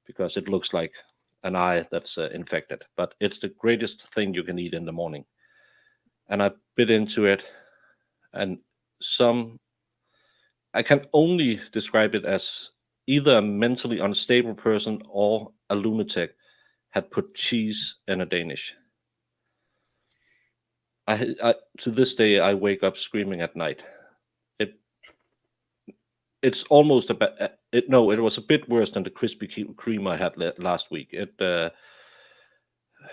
[SPEAKER 13] because it looks like an eye that's infected. But it's the greatest thing you can eat in the morning. And I bit into it, and I can only describe it as either a mentally unstable person or a lunatic had put cheese in a Danish. I to this day I wake up screaming at night. It's almost it was a bit worse than the Krispy Kreme I had last week.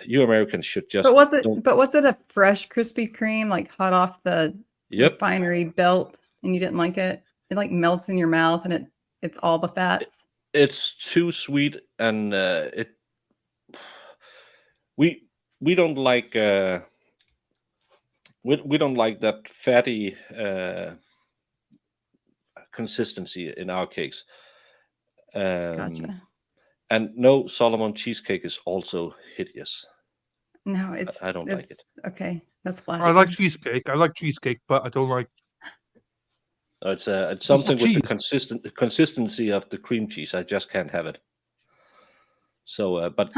[SPEAKER 13] You Americans should just.
[SPEAKER 2] But was it a fresh Krispy Kreme, like hot off the refinery belt, and you didn't like it? It like melts in your mouth, and it's all the fats.
[SPEAKER 13] It's too sweet, and we don't like we don't like that fatty consistency in our cakes.
[SPEAKER 2] Gotcha.
[SPEAKER 13] And no, Solomon cheesecake is also hideous.
[SPEAKER 2] No,
[SPEAKER 13] I don't like it.
[SPEAKER 2] Okay, that's
[SPEAKER 1] I
[SPEAKER 2] blasphemy.
[SPEAKER 1] like cheesecake, but I don't like.
[SPEAKER 13] It's something with
[SPEAKER 1] cheese.
[SPEAKER 13] the consistency of the cream cheese. I just can't have it. So, but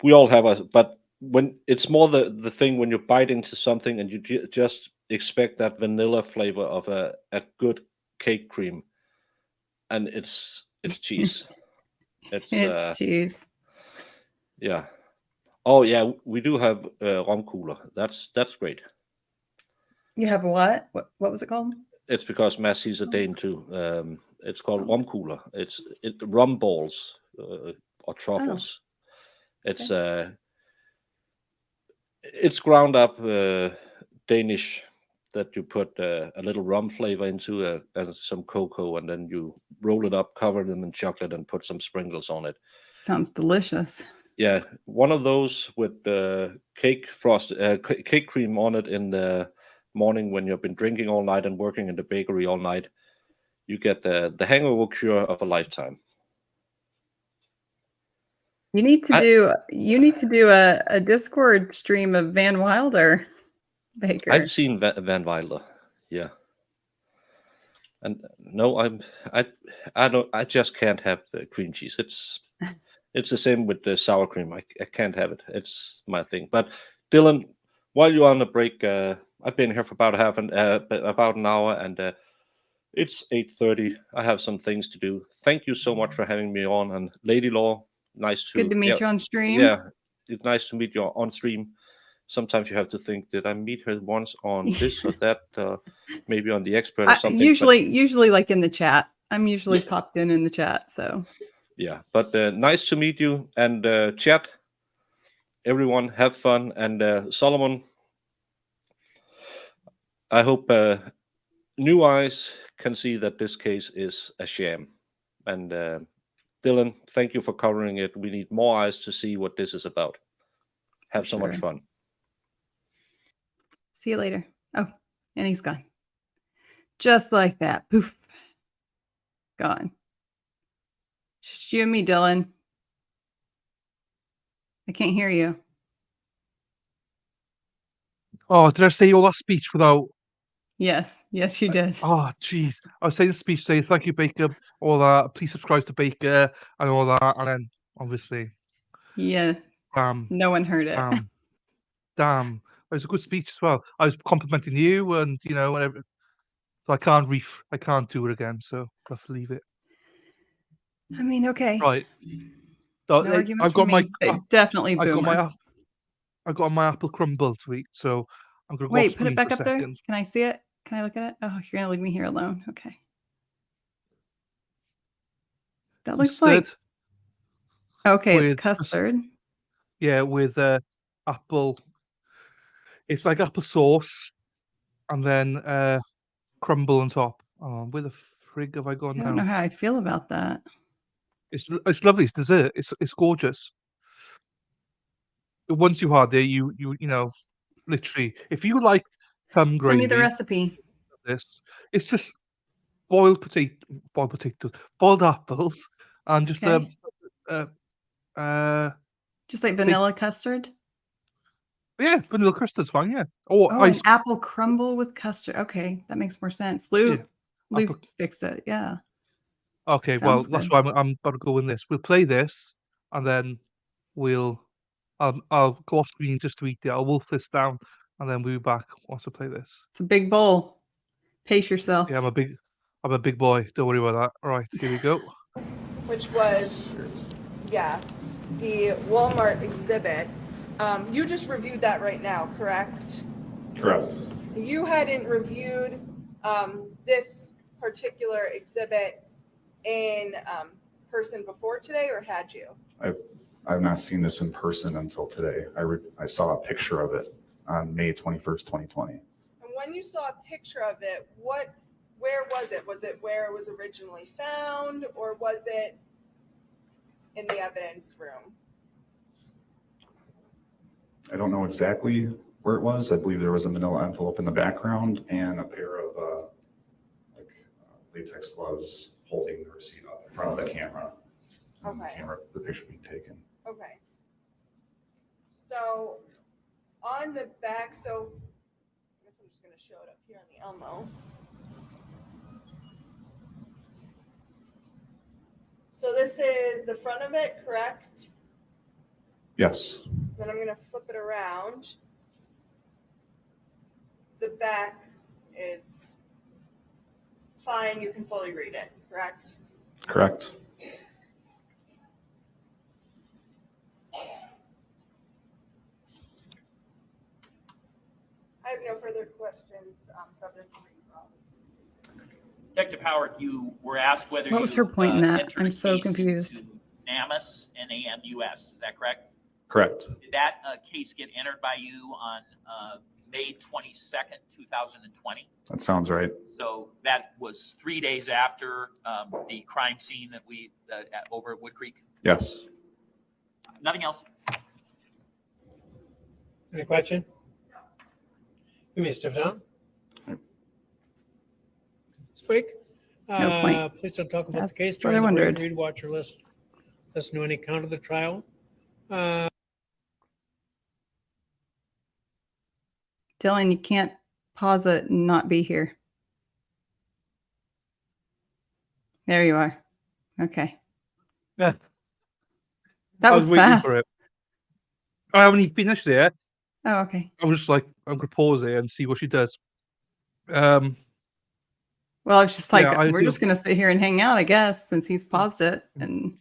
[SPEAKER 13] we all have but when it's more the thing when you bite into something and you just expect that vanilla flavor of a good cake cream, and it's cheese.
[SPEAKER 2] It's cheese.
[SPEAKER 13] Yeah. Oh yeah, we do have romkugler. That's great.
[SPEAKER 2] You have what? What was it called?
[SPEAKER 13] It's because Mads, he's a Dane too. It's called romkugler. It's rum balls or truffles. It's ground up Danish that you put a little rum flavor into and some cocoa, and then you roll it up, cover them in chocolate, and put some sprinkles on it.
[SPEAKER 2] Sounds delicious.
[SPEAKER 13] Yeah, one of those with cake cream on it in the morning when you've been drinking all night and working in the bakery all night. You get the hangover cure of a lifetime.
[SPEAKER 2] You need to do a Discord stream of Van Wilder Baker.
[SPEAKER 13] I've seen Van Wilder, yeah. And no, I just can't have the cream cheese. It's the same with the sour cream. I can't have it. It's my thing. But Dylan, while you're on the break, I've been here for about about an hour, and it's 8:30. I have some things to do. Thank you so much for having me on. And Lady Law,
[SPEAKER 2] good to meet you on stream.
[SPEAKER 13] Yeah, it's nice to meet you on stream. Sometimes you have to think, did I meet her once on this or that? Maybe on the expert or something.
[SPEAKER 2] Usually like in the chat. I'm usually popped in the chat. So
[SPEAKER 13] yeah, but nice to meet you, and chat. Everyone have fun, and Solomon, I hope new eyes can see that this case is a sham. And Dylan, thank you for covering it. We need more eyes to see what this is about. Have so much fun.
[SPEAKER 2] See you later. Oh, and he's gone. Just like that. Poof. Gone. Just you and me, Dylan. I can't hear you.
[SPEAKER 1] Oh, did I say all that speech without?
[SPEAKER 2] Yes, you did.
[SPEAKER 1] Oh, jeez. I was saying the speech, saying thank you, Baker, all that. Please subscribe to Baker and all that, and then obviously,
[SPEAKER 2] yeah. No one heard it.
[SPEAKER 1] Damn. It was a good speech as well. I was complimenting you, and whatever. So I can't do it again. So let's leave it.
[SPEAKER 2] I mean, okay.
[SPEAKER 1] Right. So,
[SPEAKER 2] No
[SPEAKER 1] like,
[SPEAKER 2] arguments
[SPEAKER 1] I've got
[SPEAKER 2] from
[SPEAKER 1] my
[SPEAKER 2] me, but definitely
[SPEAKER 1] I got my
[SPEAKER 2] boomer.
[SPEAKER 1] I got my apple crumble to eat, so I'm gonna go off
[SPEAKER 2] Wait, put it
[SPEAKER 1] screen for
[SPEAKER 2] back
[SPEAKER 1] a
[SPEAKER 2] up there.
[SPEAKER 1] second.
[SPEAKER 2] Can I see it? Can I look at it? Oh, you're gonna leave me here alone. Okay. That looks like
[SPEAKER 1] Custard
[SPEAKER 2] okay, it's
[SPEAKER 1] with
[SPEAKER 2] custard.
[SPEAKER 1] yeah, with apple. It's like apple sauce, and then crumble on top. Oh, where the frig have I gone
[SPEAKER 2] I don't know
[SPEAKER 1] now?
[SPEAKER 2] how I feel about that.
[SPEAKER 1] It's lovely. It's dessert. It's gorgeous. Once you had it, you know, literally, if you like
[SPEAKER 2] Send me the
[SPEAKER 1] gravy,
[SPEAKER 2] recipe.
[SPEAKER 1] this it's just boiled potatoes, boiled apples, and just
[SPEAKER 2] Okay.
[SPEAKER 1] uh,
[SPEAKER 2] Just like
[SPEAKER 1] big
[SPEAKER 2] vanilla custard.
[SPEAKER 1] yeah, vanilla custard's fine. Yeah, or
[SPEAKER 2] Oh, an
[SPEAKER 1] ice.
[SPEAKER 2] apple crumble with custard. Okay, that makes more sense. Lou
[SPEAKER 1] Yeah, apple.
[SPEAKER 2] fixed it. Yeah.
[SPEAKER 1] Okay, well,
[SPEAKER 2] Sounds
[SPEAKER 1] that's
[SPEAKER 2] good.
[SPEAKER 1] why I'm about to go in this. We'll play this, and then we'll I'll go off screen just to eat it. I'll wolf this down, and then we'll be back once I play this.
[SPEAKER 2] It's a big bowl. Pace yourself.
[SPEAKER 1] Yeah, I'm a big boy. Don't worry about that. All right, here we go.
[SPEAKER 3] Which was, yeah, the Walmart exhibit. You just reviewed that right now, correct?
[SPEAKER 14] Correct.
[SPEAKER 3] You hadn't reviewed this particular exhibit in person before today, or had you?
[SPEAKER 14] I've not seen this in person until today. I saw a picture of it on May 21st, 2020.
[SPEAKER 3] And when you saw a picture of it, where was it? Was it where it was originally found, or was it in the evidence room?
[SPEAKER 14] I don't know exactly where it was. I believe there was a manila envelope in the background and a pair of latex gloves holding the receipt up in front of the camera.
[SPEAKER 3] Okay.
[SPEAKER 14] The picture being taken.
[SPEAKER 3] Okay. So on the back, so I guess I'm just going to show it up here on the Elmo. So this is the front of it, correct?
[SPEAKER 14] Yes.
[SPEAKER 3] Then I'm going to flip it around. The back is fine. You can fully read it, correct?
[SPEAKER 14] Correct.
[SPEAKER 3] I have no further questions. Subject to
[SPEAKER 8] Detective Howard, you were asked whether
[SPEAKER 2] What was her point in that? I'm so confused.
[SPEAKER 8] NAMUS, N-A-M-U-S, is that correct?
[SPEAKER 14] Correct.
[SPEAKER 8] Did that case get entered by you on May 22nd, 2020?
[SPEAKER 14] That sounds right.
[SPEAKER 8] So that was 3 days after the crime scene that we over at Wood Creek?
[SPEAKER 14] Yes.
[SPEAKER 8] Nothing else?
[SPEAKER 6] Any question? You may step down. Speak.
[SPEAKER 2] No point.
[SPEAKER 6] Please don't talk about
[SPEAKER 2] That's
[SPEAKER 6] the case
[SPEAKER 2] what
[SPEAKER 6] during
[SPEAKER 2] I
[SPEAKER 6] the
[SPEAKER 2] wondered.
[SPEAKER 6] break. Read, watch, or listen to any account of the trial.
[SPEAKER 2] Dylan, you can't pause it and not be here. There you are. Okay.
[SPEAKER 1] Yeah.
[SPEAKER 2] That
[SPEAKER 1] I
[SPEAKER 2] was
[SPEAKER 1] waiting
[SPEAKER 2] fast.
[SPEAKER 1] for it. I haven't even finished it.
[SPEAKER 2] Oh, okay.
[SPEAKER 1] I was just like, I'm gonna pause it and see what she does.
[SPEAKER 2] Well, I was just like,
[SPEAKER 1] Yeah,
[SPEAKER 2] we're just going to sit here and hang out, I guess, since he's paused it. And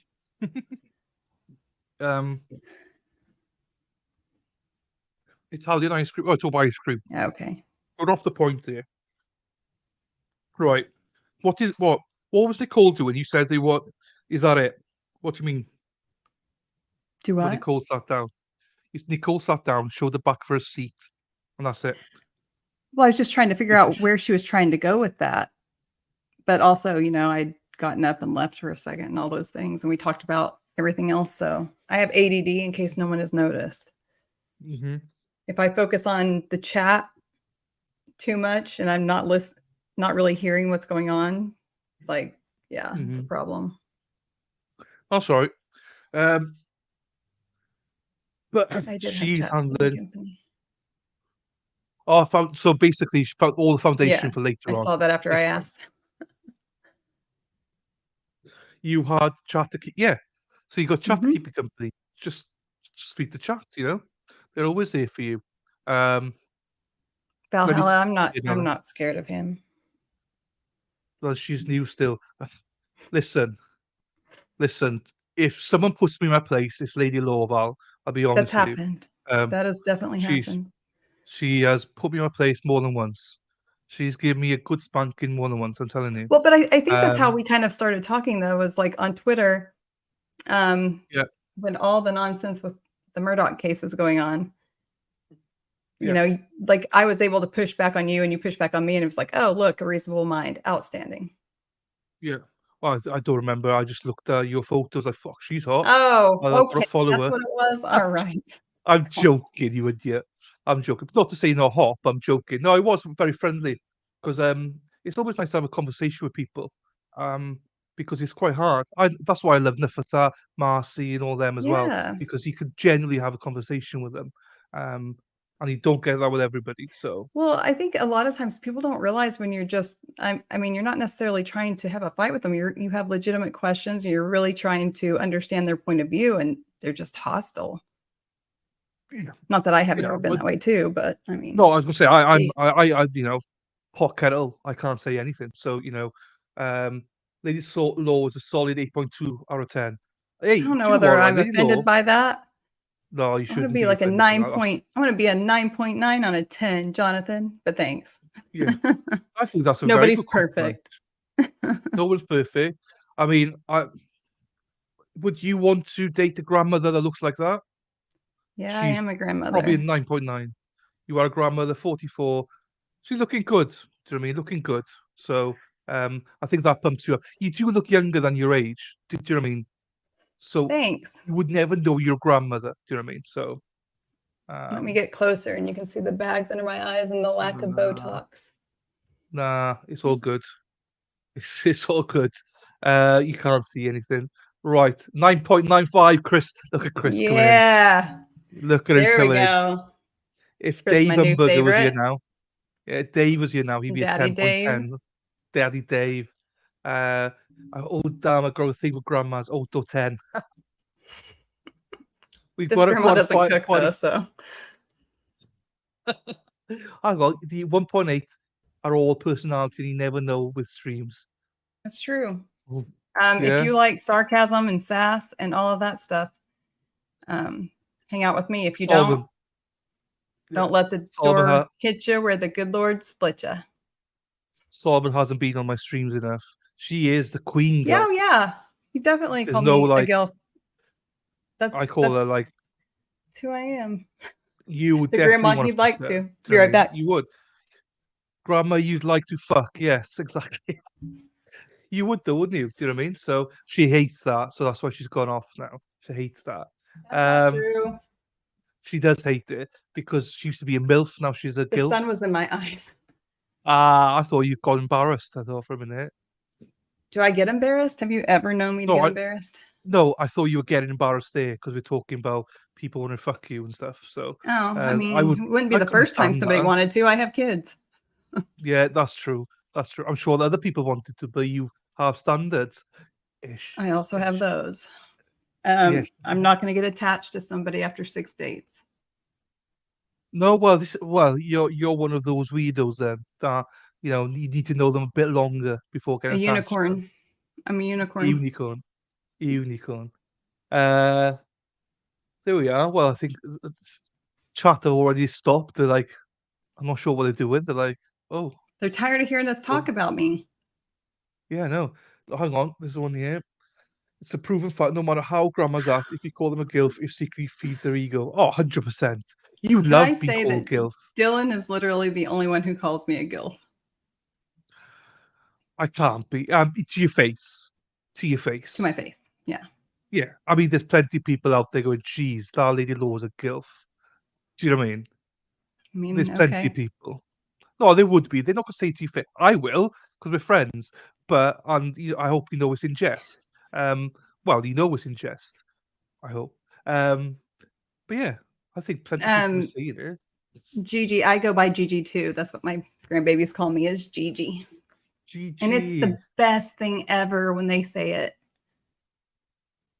[SPEAKER 1] Italian ice cream. Oh, it's all ice cream.
[SPEAKER 2] okay.
[SPEAKER 1] Got off the point there. Right. What was Nicole doing? You said they what? Is that it? What do you mean?
[SPEAKER 2] Do
[SPEAKER 1] When
[SPEAKER 2] what?
[SPEAKER 1] Nicole sat down. Nicole sat down, showed the back for a seat, and that's it.
[SPEAKER 2] Well, I was just trying to figure out where she was trying to go with that. But also, you know, I'd gotten up and left for a second and all those things. And we talked about everything else. So I have ADD in case no one has noticed.
[SPEAKER 1] Mm-hmm.
[SPEAKER 2] If I focus on the chat too much and I'm not really hearing what's going on, like, yeah, it's a problem.
[SPEAKER 1] That's all right. But
[SPEAKER 2] I did
[SPEAKER 1] she's
[SPEAKER 2] have
[SPEAKER 1] handling. Oh, so basically, she found all the foundation for later on.
[SPEAKER 2] I saw that after I asked.
[SPEAKER 1] You had chat to keep, yeah. So you got chat to keep you company. Just speak to chat. You know, they're always there for you.
[SPEAKER 2] Valhalla, I'm not scared of him.
[SPEAKER 1] Well, she's new still. Listen. listen, if someone puts me in my place, it's Lady Lorval. I'll be honest
[SPEAKER 2] That's
[SPEAKER 1] with you.
[SPEAKER 2] happened.
[SPEAKER 1] Um,
[SPEAKER 2] That has definitely
[SPEAKER 1] she's
[SPEAKER 2] happened.
[SPEAKER 1] she has put me in my place more than once. She's given me a good spanking more than once. I'm telling you.
[SPEAKER 2] Well, but I think that's how
[SPEAKER 1] Um,
[SPEAKER 2] we kind of started talking, though, was like on Twitter,
[SPEAKER 1] yeah,
[SPEAKER 2] when all the nonsense with the Murdoch case was going on. You
[SPEAKER 1] Yeah.
[SPEAKER 2] know, like I was able to push back on you and you push back on me, and it was like, oh, look, a reasonable mind, outstanding.
[SPEAKER 1] yeah. Well, I don't remember. I just looked at your photos. Like, fuck, she's hot.
[SPEAKER 2] Oh,
[SPEAKER 1] I've got to
[SPEAKER 2] okay,
[SPEAKER 1] follow
[SPEAKER 2] that's
[SPEAKER 1] her.
[SPEAKER 2] what it was. All right.
[SPEAKER 1] I'm joking, you idiot. I'm joking. Not to say not hot, but I'm joking. No, I was very friendly because it's always nice to have a conversation with people. Because it's quite hard. That's why I love Nifata, Marcy, and all them as well,
[SPEAKER 2] Yeah.
[SPEAKER 1] because you could genuinely have a conversation with them. And you don't get that with everybody. So
[SPEAKER 2] Well, I think a lot of times people don't realize when you're just, I mean, you're not necessarily trying to have a fight with them. You have legitimate questions. And you're really trying to understand their point of view, and they're just hostile.
[SPEAKER 1] yeah,
[SPEAKER 2] Not that I haven't
[SPEAKER 1] yeah.
[SPEAKER 2] ever been
[SPEAKER 1] But
[SPEAKER 2] that way too, but I mean,
[SPEAKER 1] no, I was gonna say
[SPEAKER 2] geez.
[SPEAKER 1] I pot kettle. I can't say anything. So Lady Law was a solid 8.2 out of 10. Hey,
[SPEAKER 2] I
[SPEAKER 1] do
[SPEAKER 2] don't know
[SPEAKER 1] you know
[SPEAKER 2] whether
[SPEAKER 1] what?
[SPEAKER 2] I'm
[SPEAKER 1] Lady Law.
[SPEAKER 2] offended by that.
[SPEAKER 1] No, you
[SPEAKER 2] I'm gonna
[SPEAKER 1] shouldn't
[SPEAKER 2] be
[SPEAKER 1] be
[SPEAKER 2] like a
[SPEAKER 1] offended by that.
[SPEAKER 2] I'm gonna be a 9.9 on a 10, Jonathan. But thanks.
[SPEAKER 1] Yeah, I think that's a very
[SPEAKER 2] Nobody's
[SPEAKER 1] good compliment.
[SPEAKER 2] perfect.
[SPEAKER 1] No one's perfect. I mean, would you want to date a grandmother that looks like that?
[SPEAKER 2] Yeah, I
[SPEAKER 1] She's
[SPEAKER 2] am a
[SPEAKER 1] probably a
[SPEAKER 2] grandmother.
[SPEAKER 1] 9.9. You are a grandmother, 44. She's looking good. Do you know what I mean? Looking good. So I think that pumps you up. You do look younger than your age. Do you know what I mean? So
[SPEAKER 2] Thanks.
[SPEAKER 1] you would never know your grandmother. Do you know what I mean? So
[SPEAKER 2] Let me get closer, and you can see the bags under my eyes and the lack of Botox.
[SPEAKER 1] nah, it's all good. It's all good. You can't see anything. Right, 9.95. Chris, look at Chris coming in.
[SPEAKER 2] Yeah.
[SPEAKER 1] Look at him
[SPEAKER 2] There we
[SPEAKER 1] coming in.
[SPEAKER 2] go.
[SPEAKER 1] If
[SPEAKER 2] Chris,
[SPEAKER 1] Dave
[SPEAKER 2] my new
[SPEAKER 1] Umberger was here
[SPEAKER 2] favorite.
[SPEAKER 1] now, yeah, Dave was here now, he'd be a
[SPEAKER 2] Daddy Dave.
[SPEAKER 1] 10.10. Daddy Dave. Oh damn, I got a thing with grandmas. Oh, to 10. We've
[SPEAKER 2] This
[SPEAKER 1] got to
[SPEAKER 2] grandma
[SPEAKER 1] go
[SPEAKER 2] doesn't
[SPEAKER 1] on
[SPEAKER 2] cook though, so
[SPEAKER 1] Hang on, the 1.8 are all personality, and you never know with streams.
[SPEAKER 2] that's true.
[SPEAKER 1] Oh,
[SPEAKER 2] If
[SPEAKER 1] yeah.
[SPEAKER 2] you like sarcasm and sass and all of that stuff, hang out with me. If you
[SPEAKER 1] Solomon.
[SPEAKER 2] don't let the door hit you where the good Lord split you.
[SPEAKER 1] Solomon hasn't been on my streams enough. She is the queen
[SPEAKER 2] Yeah,
[SPEAKER 1] girl.
[SPEAKER 2] oh yeah. You definitely
[SPEAKER 1] There's
[SPEAKER 2] call
[SPEAKER 1] no
[SPEAKER 2] me a
[SPEAKER 1] like.
[SPEAKER 2] gilf.
[SPEAKER 1] I call her like.
[SPEAKER 2] That's who I am.
[SPEAKER 1] You would
[SPEAKER 2] The
[SPEAKER 1] definitely
[SPEAKER 2] grandma
[SPEAKER 1] want
[SPEAKER 2] he'd like to.
[SPEAKER 1] Do you
[SPEAKER 2] Be
[SPEAKER 1] know what I
[SPEAKER 2] right
[SPEAKER 1] mean?
[SPEAKER 2] back.
[SPEAKER 1] You would. Grandma, you'd like to fuck. Yes, exactly. You would though, wouldn't you? Do you know what I mean? So she hates that. So that's why she's gone off now. She hates that.
[SPEAKER 2] That's not true.
[SPEAKER 1] She does hate it because she used to be a MILF. Now she's a
[SPEAKER 2] The
[SPEAKER 1] gilf.
[SPEAKER 2] sun was in my eyes.
[SPEAKER 1] I thought you got embarrassed. I thought for a minute.
[SPEAKER 2] Do I get embarrassed? Have you ever known me to get embarrassed?
[SPEAKER 1] No, I thought you were getting embarrassed there because we're talking about people want to fuck you and stuff. So,
[SPEAKER 2] Oh, I mean,
[SPEAKER 1] it
[SPEAKER 2] wouldn't be the first time somebody wanted to. I have kids.
[SPEAKER 1] Yeah, that's true. That's true. I'm sure that other people wanted to, but you have standards. Ish.
[SPEAKER 2] I also have those.
[SPEAKER 1] Yeah.
[SPEAKER 2] I'm not going to get attached to somebody after 6 dates.
[SPEAKER 1] No, well, you're one of those weirdos then that you need to know them a bit longer before
[SPEAKER 2] A
[SPEAKER 1] getting attached to them.
[SPEAKER 2] unicorn. I'm a unicorn.
[SPEAKER 1] Unicorn. There we are. Well, I think chat have already stopped. They're like, I'm not sure what they're doing. They're like, oh.
[SPEAKER 2] They're tired of hearing us talk about me.
[SPEAKER 1] Yeah, no. Hang on. There's one here. It's a proven fact. No matter how grandma's act, if you call them a gilf, it secretly feeds their ego. Oh, 100%. You
[SPEAKER 2] Can
[SPEAKER 1] love
[SPEAKER 2] I
[SPEAKER 1] being
[SPEAKER 2] say
[SPEAKER 1] called
[SPEAKER 2] that
[SPEAKER 1] gilf.
[SPEAKER 2] Dylan is literally the only one who calls me a gilf.
[SPEAKER 1] I can't be. To your face. To your face.
[SPEAKER 2] To my face. Yeah.
[SPEAKER 1] Yeah. I mean, there's plenty of people out there going, geez, that lady Law's a gilf. Do you know what I mean? There's plenty of people. No, there would be. They're not going to say to you, I will, because we're friends. But I hope you know it's in jest. Well, you know it's in jest. I hope. But yeah, I think plenty of people will say it.
[SPEAKER 2] Gigi, I go by Gigi too. That's what my grandbabies call me, is Gigi.
[SPEAKER 1] Gigi.
[SPEAKER 2] And it's the best thing ever when they say it.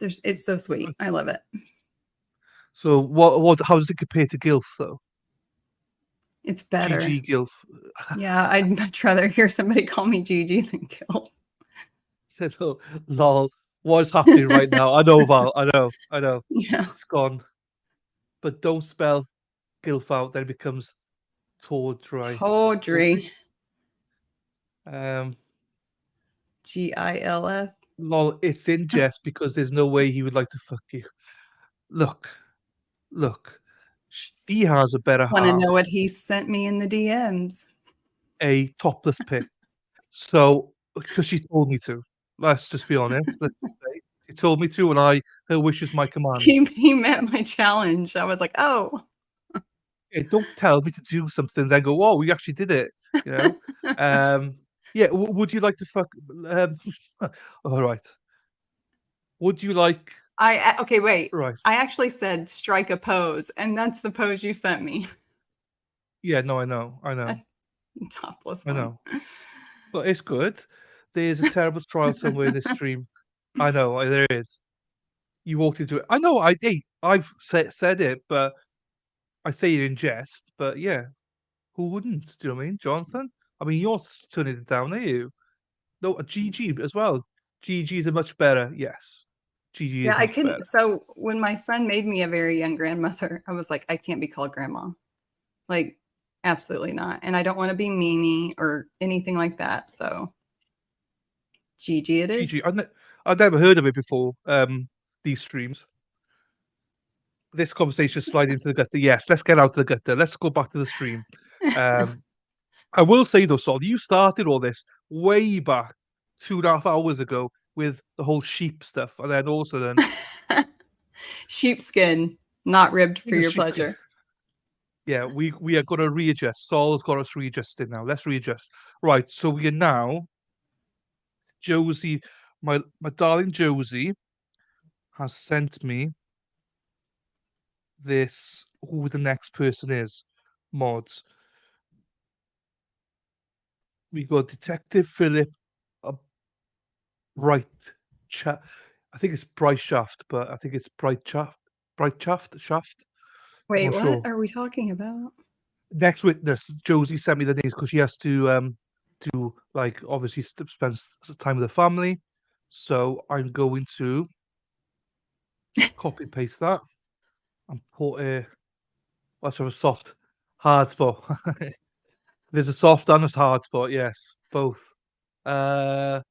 [SPEAKER 2] It's so sweet. I love it.
[SPEAKER 1] So how does it compare to Gilf though?
[SPEAKER 2] It's better.
[SPEAKER 1] Gigi Gilf.
[SPEAKER 2] Yeah, I'd much rather hear somebody call me Gigi than Gilf.
[SPEAKER 1] Lol. What is happening right now? I know, Val. I know.
[SPEAKER 2] Yeah.
[SPEAKER 1] It's gone. But don't spell gilf out, then it becomes tawdry.
[SPEAKER 2] Tawdry.
[SPEAKER 1] Um,
[SPEAKER 2] GILF.
[SPEAKER 1] lol, it's in jest because there's no way he would like to fuck you. Look. She has a better
[SPEAKER 2] Want to
[SPEAKER 1] half,
[SPEAKER 2] know what he sent me in the DMs?
[SPEAKER 1] a topless pic. So, because she told me to. Let's just be honest. Let's just say. She told me to, and her wish is my command.
[SPEAKER 2] He met my challenge. I was like, oh.
[SPEAKER 1] Yeah, don't tell me to do something, then go, "Oh, we actually did it." You know. Yeah. Would you like to fuck? All right. Would you like?
[SPEAKER 2] Okay, wait.
[SPEAKER 1] Right.
[SPEAKER 2] I actually said strike a pose, and that's the pose you sent me.
[SPEAKER 1] Yeah. No, I know.
[SPEAKER 2] Topless
[SPEAKER 1] I
[SPEAKER 2] one.
[SPEAKER 1] know. But it's good. There's a terrible trial somewhere in this stream. I know there is. You walked into it. I know. I've said it, but I say it in jest. But yeah, who wouldn't? Do you know what I mean, Jonathan? I mean, you're turning it down, are you? No, a GG as well. GG is a much better. Yes, GG
[SPEAKER 2] Yeah,
[SPEAKER 1] is
[SPEAKER 2] I
[SPEAKER 1] much better.
[SPEAKER 2] couldn't. So when my son made me a very young grandmother, I was like, I can't be called grandma. Like, absolutely not. And I don't want to be Mimi or anything like that. So GG it is.
[SPEAKER 1] GG. I've never heard of it before. These streams. This conversation slide into the gutter. Yes, let's get out of the gutter. Let's go back to the stream. I will say though, Sol, you started all this way back 2.5 hours ago with the whole sheep stuff, and then also then
[SPEAKER 2] sheepskin, not ribbed for your
[SPEAKER 1] sheepskin.
[SPEAKER 2] pleasure.
[SPEAKER 1] Yeah, we are gonna readjust. Sol's got us readjusted now. Let's readjust. Right, so we are now. Josie, my darling Josie, has sent me this. Who the next person is? Mods. We got Detective Philip Bright I think it's Bright Shaft, but I think it's Bright Shaft. Shaft.
[SPEAKER 2] Wait,
[SPEAKER 1] I'm not
[SPEAKER 2] what
[SPEAKER 1] sure.
[SPEAKER 2] are we talking about?
[SPEAKER 1] Next witness, Josie sent me the names because she has to like obviously spend time with the family. So I'm going to copy paste that and put a let's have a soft hard spot. There's a soft and a hard spot, yes, both. Not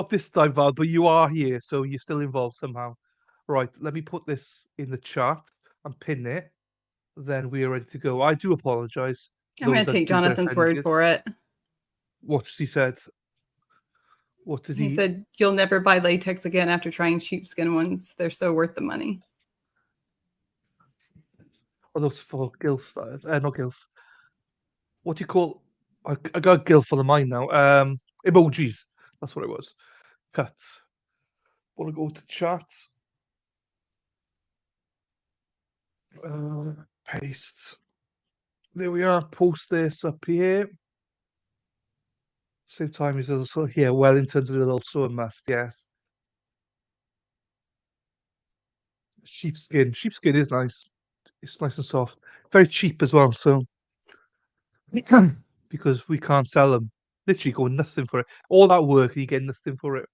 [SPEAKER 1] this time, Val, but you are here, so you're still involved somehow. Right, let me put this in the chat and pin it. Then we are ready to go. I do apologize.
[SPEAKER 2] I'm going to take Jonathan's word for it.
[SPEAKER 1] What he said. What did
[SPEAKER 2] he said? You'll never buy latex again after trying sheepskin ones. They're so worth the money.
[SPEAKER 1] Oh, those for gilf. Not gilf. What do you call? I got gilf for the mind now. Emojis. That's what it was. Cut. Want to go to chat? Paste. There we are. Post this up here. Same time as also here. Wellington's is also a must. Yes. Sheepskin. Sheepskin is nice. It's nice and soft. Very cheap as well. So because we can't sell them, literally going nothing for it. All that work and you get nothing for it.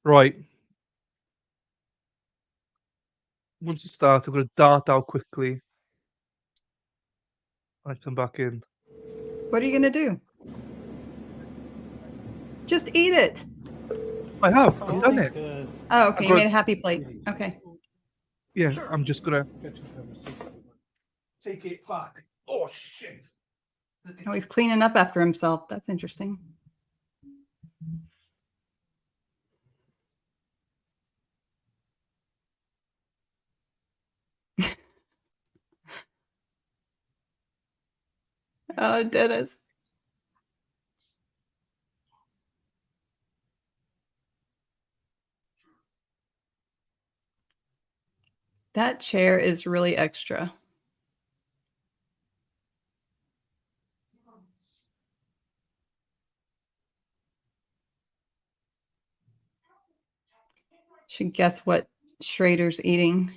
[SPEAKER 1] Right. Once you start, I'm going to dart out quickly. I come back in.
[SPEAKER 2] What are you going to do? Just eat it.
[SPEAKER 1] I have. I've done it.
[SPEAKER 2] Oh, okay. You made a happy plate. Okay.
[SPEAKER 1] Yeah, I'm just gonna take it back. Oh shit!
[SPEAKER 2] Oh, he's cleaning up after himself. That's interesting. Oh, Dennis. That chair is really extra. Should guess what Schrader's eating.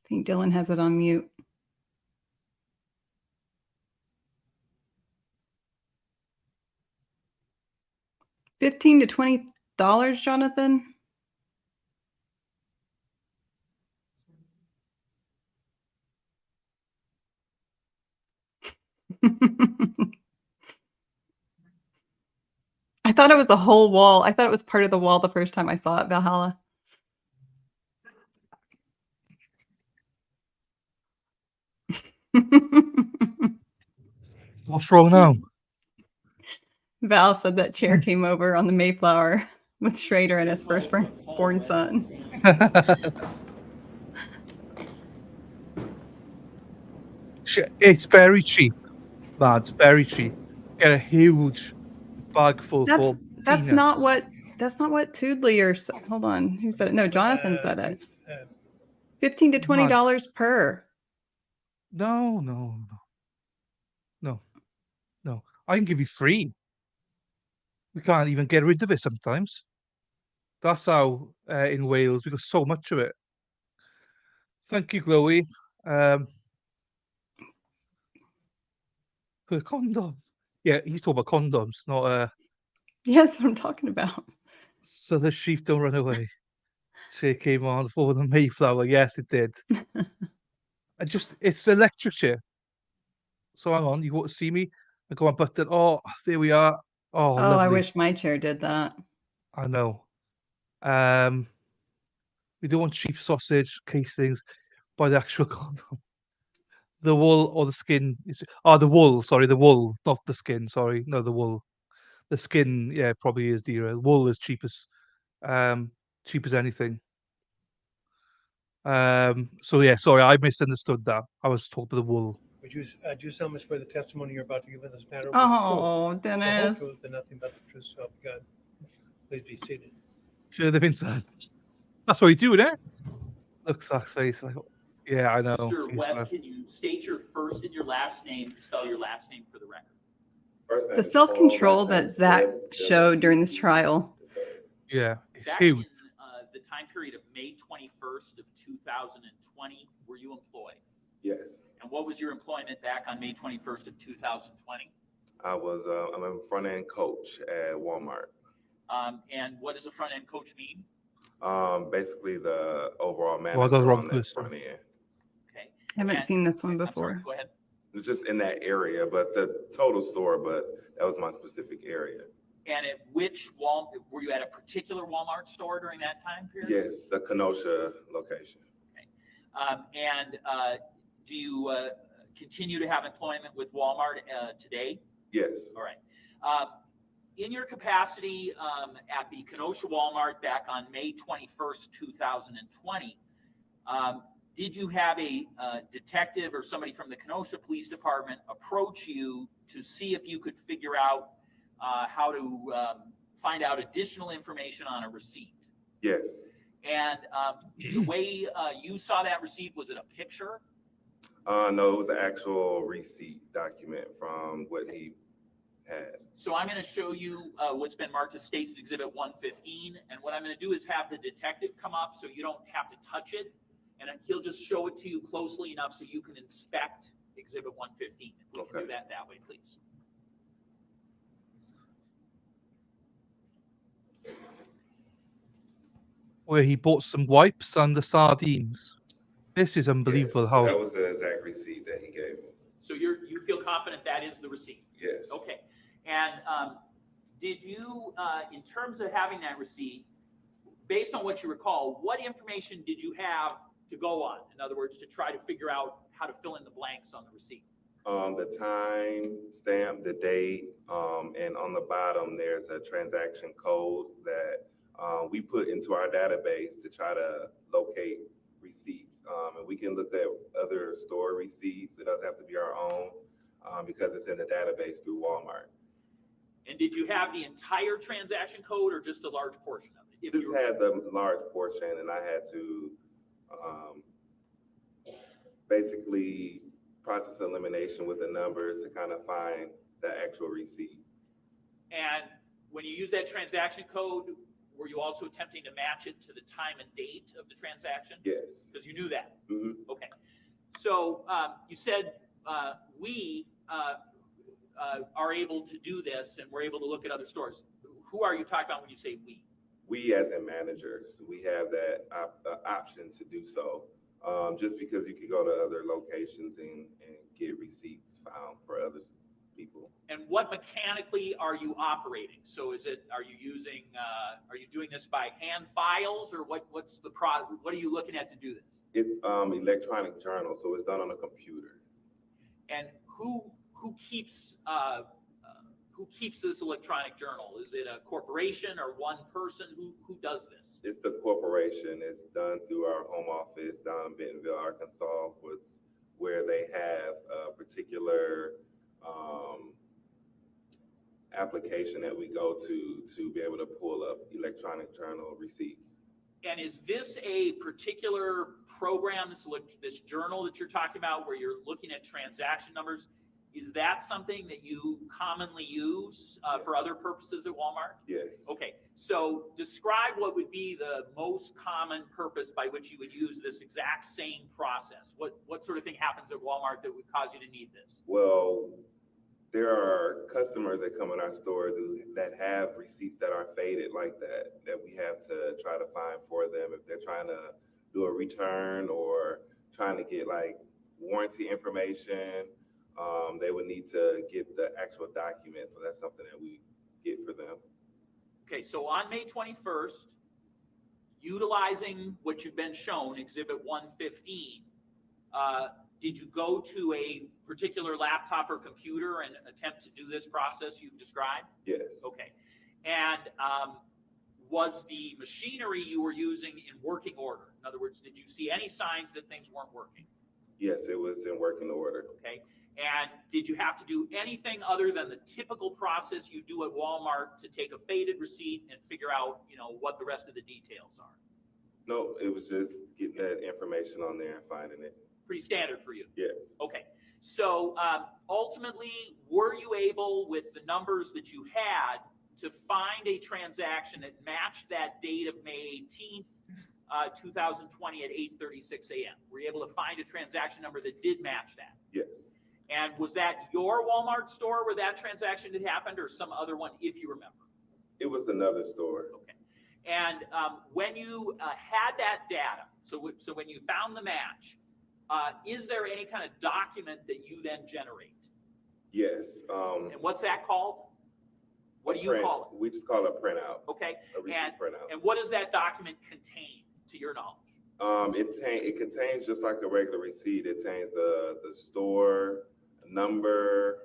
[SPEAKER 2] I think Dylan has it on mute. $15 to $20, Jonathan? I thought it was the whole wall. I thought it was part of the wall the first time I saw it, Valhalla.
[SPEAKER 1] What's wrong now?
[SPEAKER 2] Val said that chair came over on the Mayflower with Schrader and his firstborn son.
[SPEAKER 1] It's very cheap, lads. Very cheap. Get a huge bag full for
[SPEAKER 2] That's
[SPEAKER 1] peanuts.
[SPEAKER 2] not what Toodley or hold on, who said it? No, Jonathan said it. $15 to $20 per.
[SPEAKER 1] No. I can give you 3. We can't even get rid of it sometimes. That's how in Wales we got so much of it. Thank you, Chloe. Per condom. Yeah, he's talking about condoms, not
[SPEAKER 2] Yeah, that's what I'm talking about.
[SPEAKER 1] so the sheep don't run away. Chair came on for the Mayflower. Yes, it did. It's electric chair. So hang on, you want to see me? I go on button. Oh, there we are. Oh,
[SPEAKER 2] Oh,
[SPEAKER 1] lovely.
[SPEAKER 2] I wish my chair did that.
[SPEAKER 1] I know. We don't want cheap sausage casings by the actual condom. The wool or the skin. The wool. Sorry, the wool, not the skin. Sorry, no, the wool. The skin, yeah, probably is dearer. Wool is cheap as anything. So yeah, sorry, I misunderstood that. I was talking about the wool.
[SPEAKER 6] Would you do so much for the testimony you're about to give in this matter?
[SPEAKER 2] Oh,
[SPEAKER 6] The whole
[SPEAKER 2] Dennis.
[SPEAKER 6] truth and nothing but the truth, so help God. Please be seated.
[SPEAKER 1] To them inside. That's what you do, innit? Look, Zach's face. Like, yeah, I know.
[SPEAKER 8] Mr. Webb, can you state your first and your last name, spell your last name for the record?
[SPEAKER 2] The self-control that Zach showed during this trial.
[SPEAKER 1] Yeah, it's
[SPEAKER 8] Back
[SPEAKER 1] huge.
[SPEAKER 8] in the time period of May 21st of 2020, were you employed?
[SPEAKER 15] Yes.
[SPEAKER 8] And what was your employment back on May 21st of 2020?
[SPEAKER 15] I'm a front end coach at Walmart.
[SPEAKER 8] And what does a front end coach mean?
[SPEAKER 15] Basically the overall
[SPEAKER 1] I got the
[SPEAKER 15] manager
[SPEAKER 1] wrong
[SPEAKER 15] on that
[SPEAKER 1] person.
[SPEAKER 15] front end.
[SPEAKER 8] Okay.
[SPEAKER 2] I haven't seen this one
[SPEAKER 8] I'm
[SPEAKER 2] before.
[SPEAKER 8] sorry, go ahead.
[SPEAKER 15] It's just in that area, but the total store, but that was my specific area.
[SPEAKER 8] And at which Walmart, were you at a particular Walmart store during that time period?
[SPEAKER 15] Yes, the Kenosha location.
[SPEAKER 8] Okay. And do you continue to have employment with Walmart today?
[SPEAKER 15] Yes.
[SPEAKER 8] All right. In your capacity at the Kenosha Walmart back on May 21st, 2020, did you have a detective or somebody from the Kenosha Police Department approach you to see if you could figure out how to find out additional information on a receipt?
[SPEAKER 15] Yes.
[SPEAKER 8] And the way you saw that receipt, was it a picture?
[SPEAKER 15] No, it was an actual receipt document from what he had.
[SPEAKER 8] So I'm going to show you what's been marked as State's Exhibit 115. And what I'm going to do is have the detective come up so you don't have to touch it. And he'll just show it to you closely enough so you can inspect Exhibit 115. If we can do that way, please.
[SPEAKER 1] Where he bought some wipes and the sardines. This is unbelievable.
[SPEAKER 15] Yes,
[SPEAKER 1] How
[SPEAKER 15] that was the exact receipt that he gave me.
[SPEAKER 8] So you feel confident that is the receipt?
[SPEAKER 15] Yes.
[SPEAKER 8] Okay. And did you, in terms of having that receipt, based on what you recall, what information did you have to go on? In other words, to try to figure out how to fill in the blanks on the receipt?
[SPEAKER 15] The time, stamp, the date, and on the bottom there's a transaction code that we put into our database to try to locate receipts. And we can look at other store receipts. It doesn't have to be our own because it's in the database through Walmart.
[SPEAKER 8] And did you have the entire transaction code or just a large portion of it?
[SPEAKER 15] Just had the large portion, and I had to basically process elimination with the numbers to kind of find the actual receipt.
[SPEAKER 8] And when you use that transaction code, were you also attempting to match it to the time and date of the transaction?
[SPEAKER 15] Yes.
[SPEAKER 8] Because you knew that?
[SPEAKER 15] Mm-hmm.
[SPEAKER 8] Okay. So you said we are able to do this and we're able to look at other stores. who are you talking about when you say we?
[SPEAKER 15] We as in managers, we have that option to do so. Just because you could go to other locations and get receipts found for other people.
[SPEAKER 8] And what mechanically are you operating? So are you doing this by hand files, or what are you looking at to do this?
[SPEAKER 15] It's electronic journal, so it's done on a computer.
[SPEAKER 8] And who keeps this electronic journal? Is it a corporation or one person? Who does this?
[SPEAKER 15] It's the corporation. It's done through our home office down in Bentonville, Arkansas, where they have a particular application that we go to be able to pull up electronic journal receipts.
[SPEAKER 8] And is this a particular program, this journal that you're talking about, where you're looking at transaction numbers? Is that something that you commonly use for other purposes at Walmart?
[SPEAKER 15] Yes.
[SPEAKER 8] Okay, so describe what would be the most common purpose by which you would use this exact same process. What sort of thing happens at Walmart that would cause you to need this?
[SPEAKER 15] Well, there are customers that come in our store that have receipts that are faded like that we have to try to find for them if they're trying to do a return or trying to get like warranty information. They would need to get the actual document, so that's something that we get for them.
[SPEAKER 8] Okay, so on May 21st, utilizing what you've been shown, Exhibit 115, did you go to a particular laptop or computer and attempt to do this process you've described?
[SPEAKER 15] Yes.
[SPEAKER 8] Okay. And was the machinery you were using in working order? In other words, did you see any signs that things weren't working?
[SPEAKER 15] Yes, it was in working order.
[SPEAKER 8] Okay. And did you have to do anything other than the typical process you do at Walmart to take a faded receipt and figure out, what the rest of the details are?
[SPEAKER 15] No, it was just getting that information on there and finding it.
[SPEAKER 8] Pretty standard for you?
[SPEAKER 15] Yes.
[SPEAKER 8] Okay. So ultimately, were you able, with the numbers that you had, to find a transaction that matched that date of May 18th, 2020 at 8:36 a.m.? Were you able to find a transaction number that did match that?
[SPEAKER 15] Yes.
[SPEAKER 8] And was that your Walmart store where that transaction had happened, or some other one, if you remember?
[SPEAKER 15] It was another store.
[SPEAKER 8] Okay. And when you had that data, so when you found the match, is there any kind of document that you then generate?
[SPEAKER 15] Yes.
[SPEAKER 8] And what's that called? What do you call it?
[SPEAKER 15] We just call it a printout.
[SPEAKER 8] Okay.
[SPEAKER 15] A receipt printout.
[SPEAKER 8] And what does that document contain, to your knowledge?
[SPEAKER 15] It contains, just like a regular receipt, it contains the store number,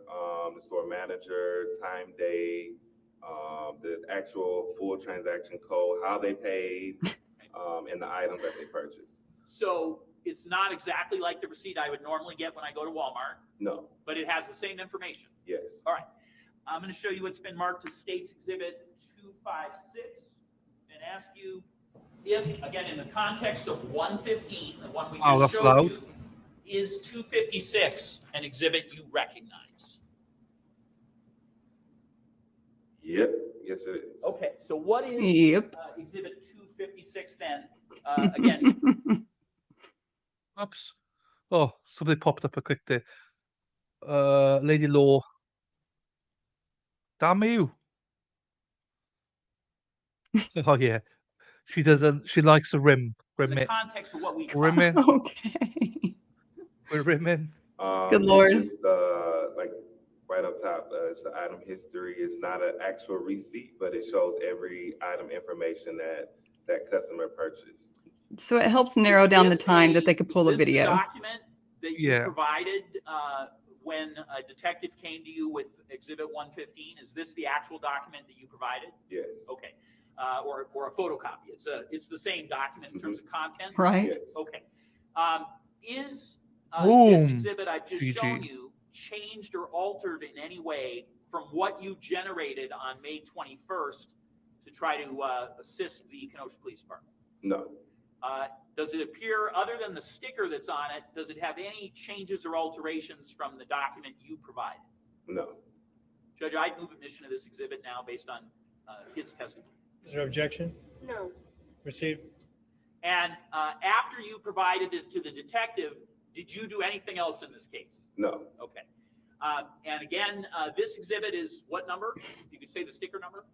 [SPEAKER 15] the store manager, time, date, the actual full transaction code, how they paid, and the items that they purchased.
[SPEAKER 8] So it's not exactly like the receipt I would normally get when I go to Walmart.
[SPEAKER 15] No.
[SPEAKER 8] But it has the same information.
[SPEAKER 15] Yes.
[SPEAKER 8] All right. I'm going to show you what's been marked as States Exhibit 256 and ask you if, again, in the context of 115, the one we just showed you, is 256 an exhibit you recognize?
[SPEAKER 15] Yep. Yes, it is.
[SPEAKER 8] Okay. So what is Exhibit 256 then? Again.
[SPEAKER 1] Oops. Oh, somebody popped up a quick there. Lady Law. Damn you. Oh, yeah. She doesn't, she likes a rim.
[SPEAKER 8] In the context of what we
[SPEAKER 1] rimming.
[SPEAKER 2] Okay.
[SPEAKER 1] We're rimming.
[SPEAKER 2] Good Lord.
[SPEAKER 15] It's just, like right up top, it's the item history. It's not an actual receipt, but it shows every item information that customer purchased.
[SPEAKER 2] So it helps narrow down the time that they could pull a video.
[SPEAKER 8] The document that you provided when a detective came to you with Exhibit 115, is this the actual document that you provided?
[SPEAKER 15] Yes.
[SPEAKER 8] Okay. Or a photocopy. It's the same document in terms of content?
[SPEAKER 2] Right.
[SPEAKER 15] Yes.
[SPEAKER 8] Okay. Is this exhibit I've just shown you changed or altered in any way from what you generated on May 21st to try to assist the Kenosha Police Department?
[SPEAKER 15] No.
[SPEAKER 8] Does it appear, other than the sticker that's on it, does it have any changes or alterations from the document you provided?
[SPEAKER 15] No.
[SPEAKER 8] Judge, I'd move admission of this exhibit now based on his testimony.
[SPEAKER 6] Is there objection?
[SPEAKER 3] No.
[SPEAKER 6] Received.
[SPEAKER 8] And after you provided it to the detective, did you do anything else in this case?
[SPEAKER 15] No.
[SPEAKER 8] Okay. And again, this exhibit is what number? If you could say the sticker number.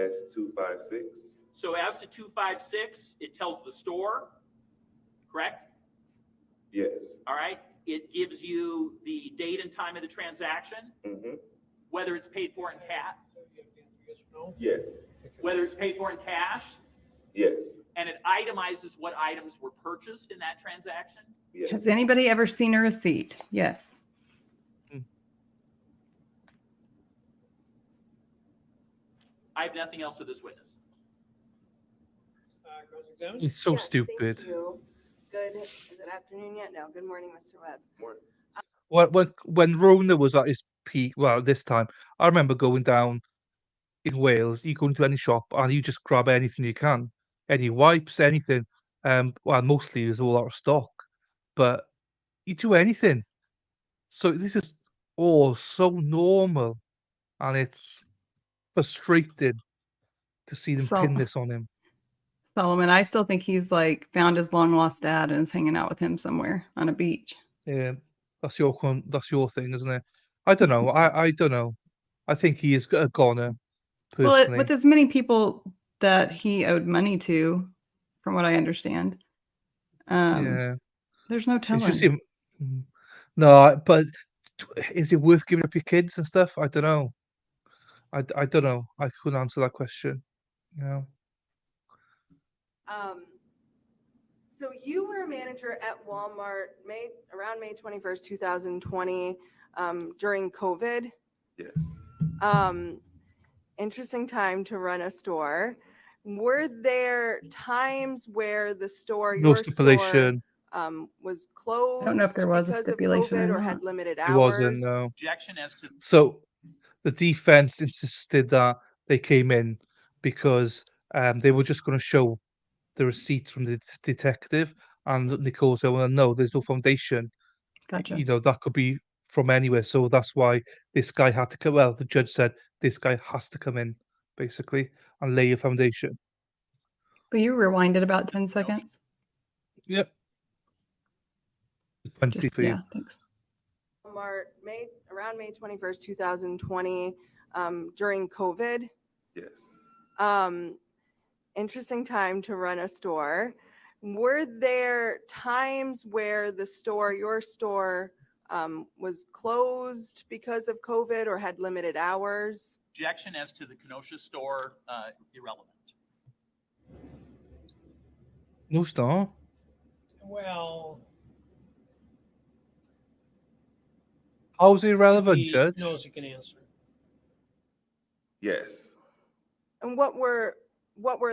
[SPEAKER 15] S256.
[SPEAKER 8] So as to 256, it tells the store, correct?
[SPEAKER 15] Yes.
[SPEAKER 8] All right. It gives you the date and time of the transaction, whether it's paid for in cash.
[SPEAKER 15] Yes.
[SPEAKER 8] Whether it's paid for in cash.
[SPEAKER 15] Yes.
[SPEAKER 8] And it itemizes what items were purchased in that transaction.
[SPEAKER 15] Yes.
[SPEAKER 2] Has anybody ever seen a receipt? Yes.
[SPEAKER 8] I have nothing else to this witness.
[SPEAKER 1] It's so
[SPEAKER 3] Yes,
[SPEAKER 1] stupid.
[SPEAKER 3] Thank you. Good. Is it afternoon yet? No. Good morning, Mr. Webb.
[SPEAKER 15] Morning.
[SPEAKER 1] When Rona was at his peak, well, this time I remember going down in Wales. You go into any shop and you just grab anything you can, any wipes, anything. Well, mostly there's all out of stock, but you do anything. So this is all so normal, and it's frustrating to see them
[SPEAKER 2] So-
[SPEAKER 1] pin this on him.
[SPEAKER 2] Solomon, I still think he's like found his long lost dad and is hanging out with him somewhere on a beach.
[SPEAKER 1] Yeah, that's your thing, isn't it? I don't know. I don't know. I think he is a goner,
[SPEAKER 2] Well,
[SPEAKER 1] personally.
[SPEAKER 2] with as many people that he owed money to, from what I understand,
[SPEAKER 1] Yeah.
[SPEAKER 2] there's no
[SPEAKER 1] It's just
[SPEAKER 2] telling.
[SPEAKER 1] him. No, but is it worth giving up your kids and stuff? I don't know. I don't know. I couldn't answer that question. You know.
[SPEAKER 3] So you were a manager at Walmart around May 21st, 2020, during COVID.
[SPEAKER 15] Yes.
[SPEAKER 3] Interesting time to run a store. Were there times where the store,
[SPEAKER 1] No
[SPEAKER 3] your store,
[SPEAKER 1] stipulation.
[SPEAKER 3] was closed
[SPEAKER 2] I don't know if there was a
[SPEAKER 3] because of
[SPEAKER 2] stipulation
[SPEAKER 3] COVID
[SPEAKER 2] or
[SPEAKER 3] or
[SPEAKER 2] not.
[SPEAKER 3] had limited
[SPEAKER 1] It
[SPEAKER 3] hours?
[SPEAKER 1] wasn't. No.
[SPEAKER 8] Objection as to
[SPEAKER 1] So the defense insisted that they came in because they were just going to show the receipts from the detective, and Nicole said, "Well, no, there's no foundation.
[SPEAKER 2] Gotcha.
[SPEAKER 1] You know, that could be from anywhere. So that's why this guy had to come." Well, the judge said this guy has to come in, basically, and lay a foundation.
[SPEAKER 2] But you rewinded about 10 seconds.
[SPEAKER 1] Yep. 20
[SPEAKER 2] Just,
[SPEAKER 1] for you.
[SPEAKER 2] yeah, thanks.
[SPEAKER 3] Walmart around May 21st, 2020, during COVID.
[SPEAKER 15] Yes.
[SPEAKER 3] Interesting time to run a store. Were there times where the store, your store, was closed because of COVID or had limited hours?
[SPEAKER 8] objection as to the Kenosha store, irrelevant.
[SPEAKER 1] No star.
[SPEAKER 16] Well,
[SPEAKER 1] How's it
[SPEAKER 16] if
[SPEAKER 1] relevant,
[SPEAKER 16] he
[SPEAKER 1] Judge?
[SPEAKER 16] knows he can answer.
[SPEAKER 15] Yes.
[SPEAKER 3] And what were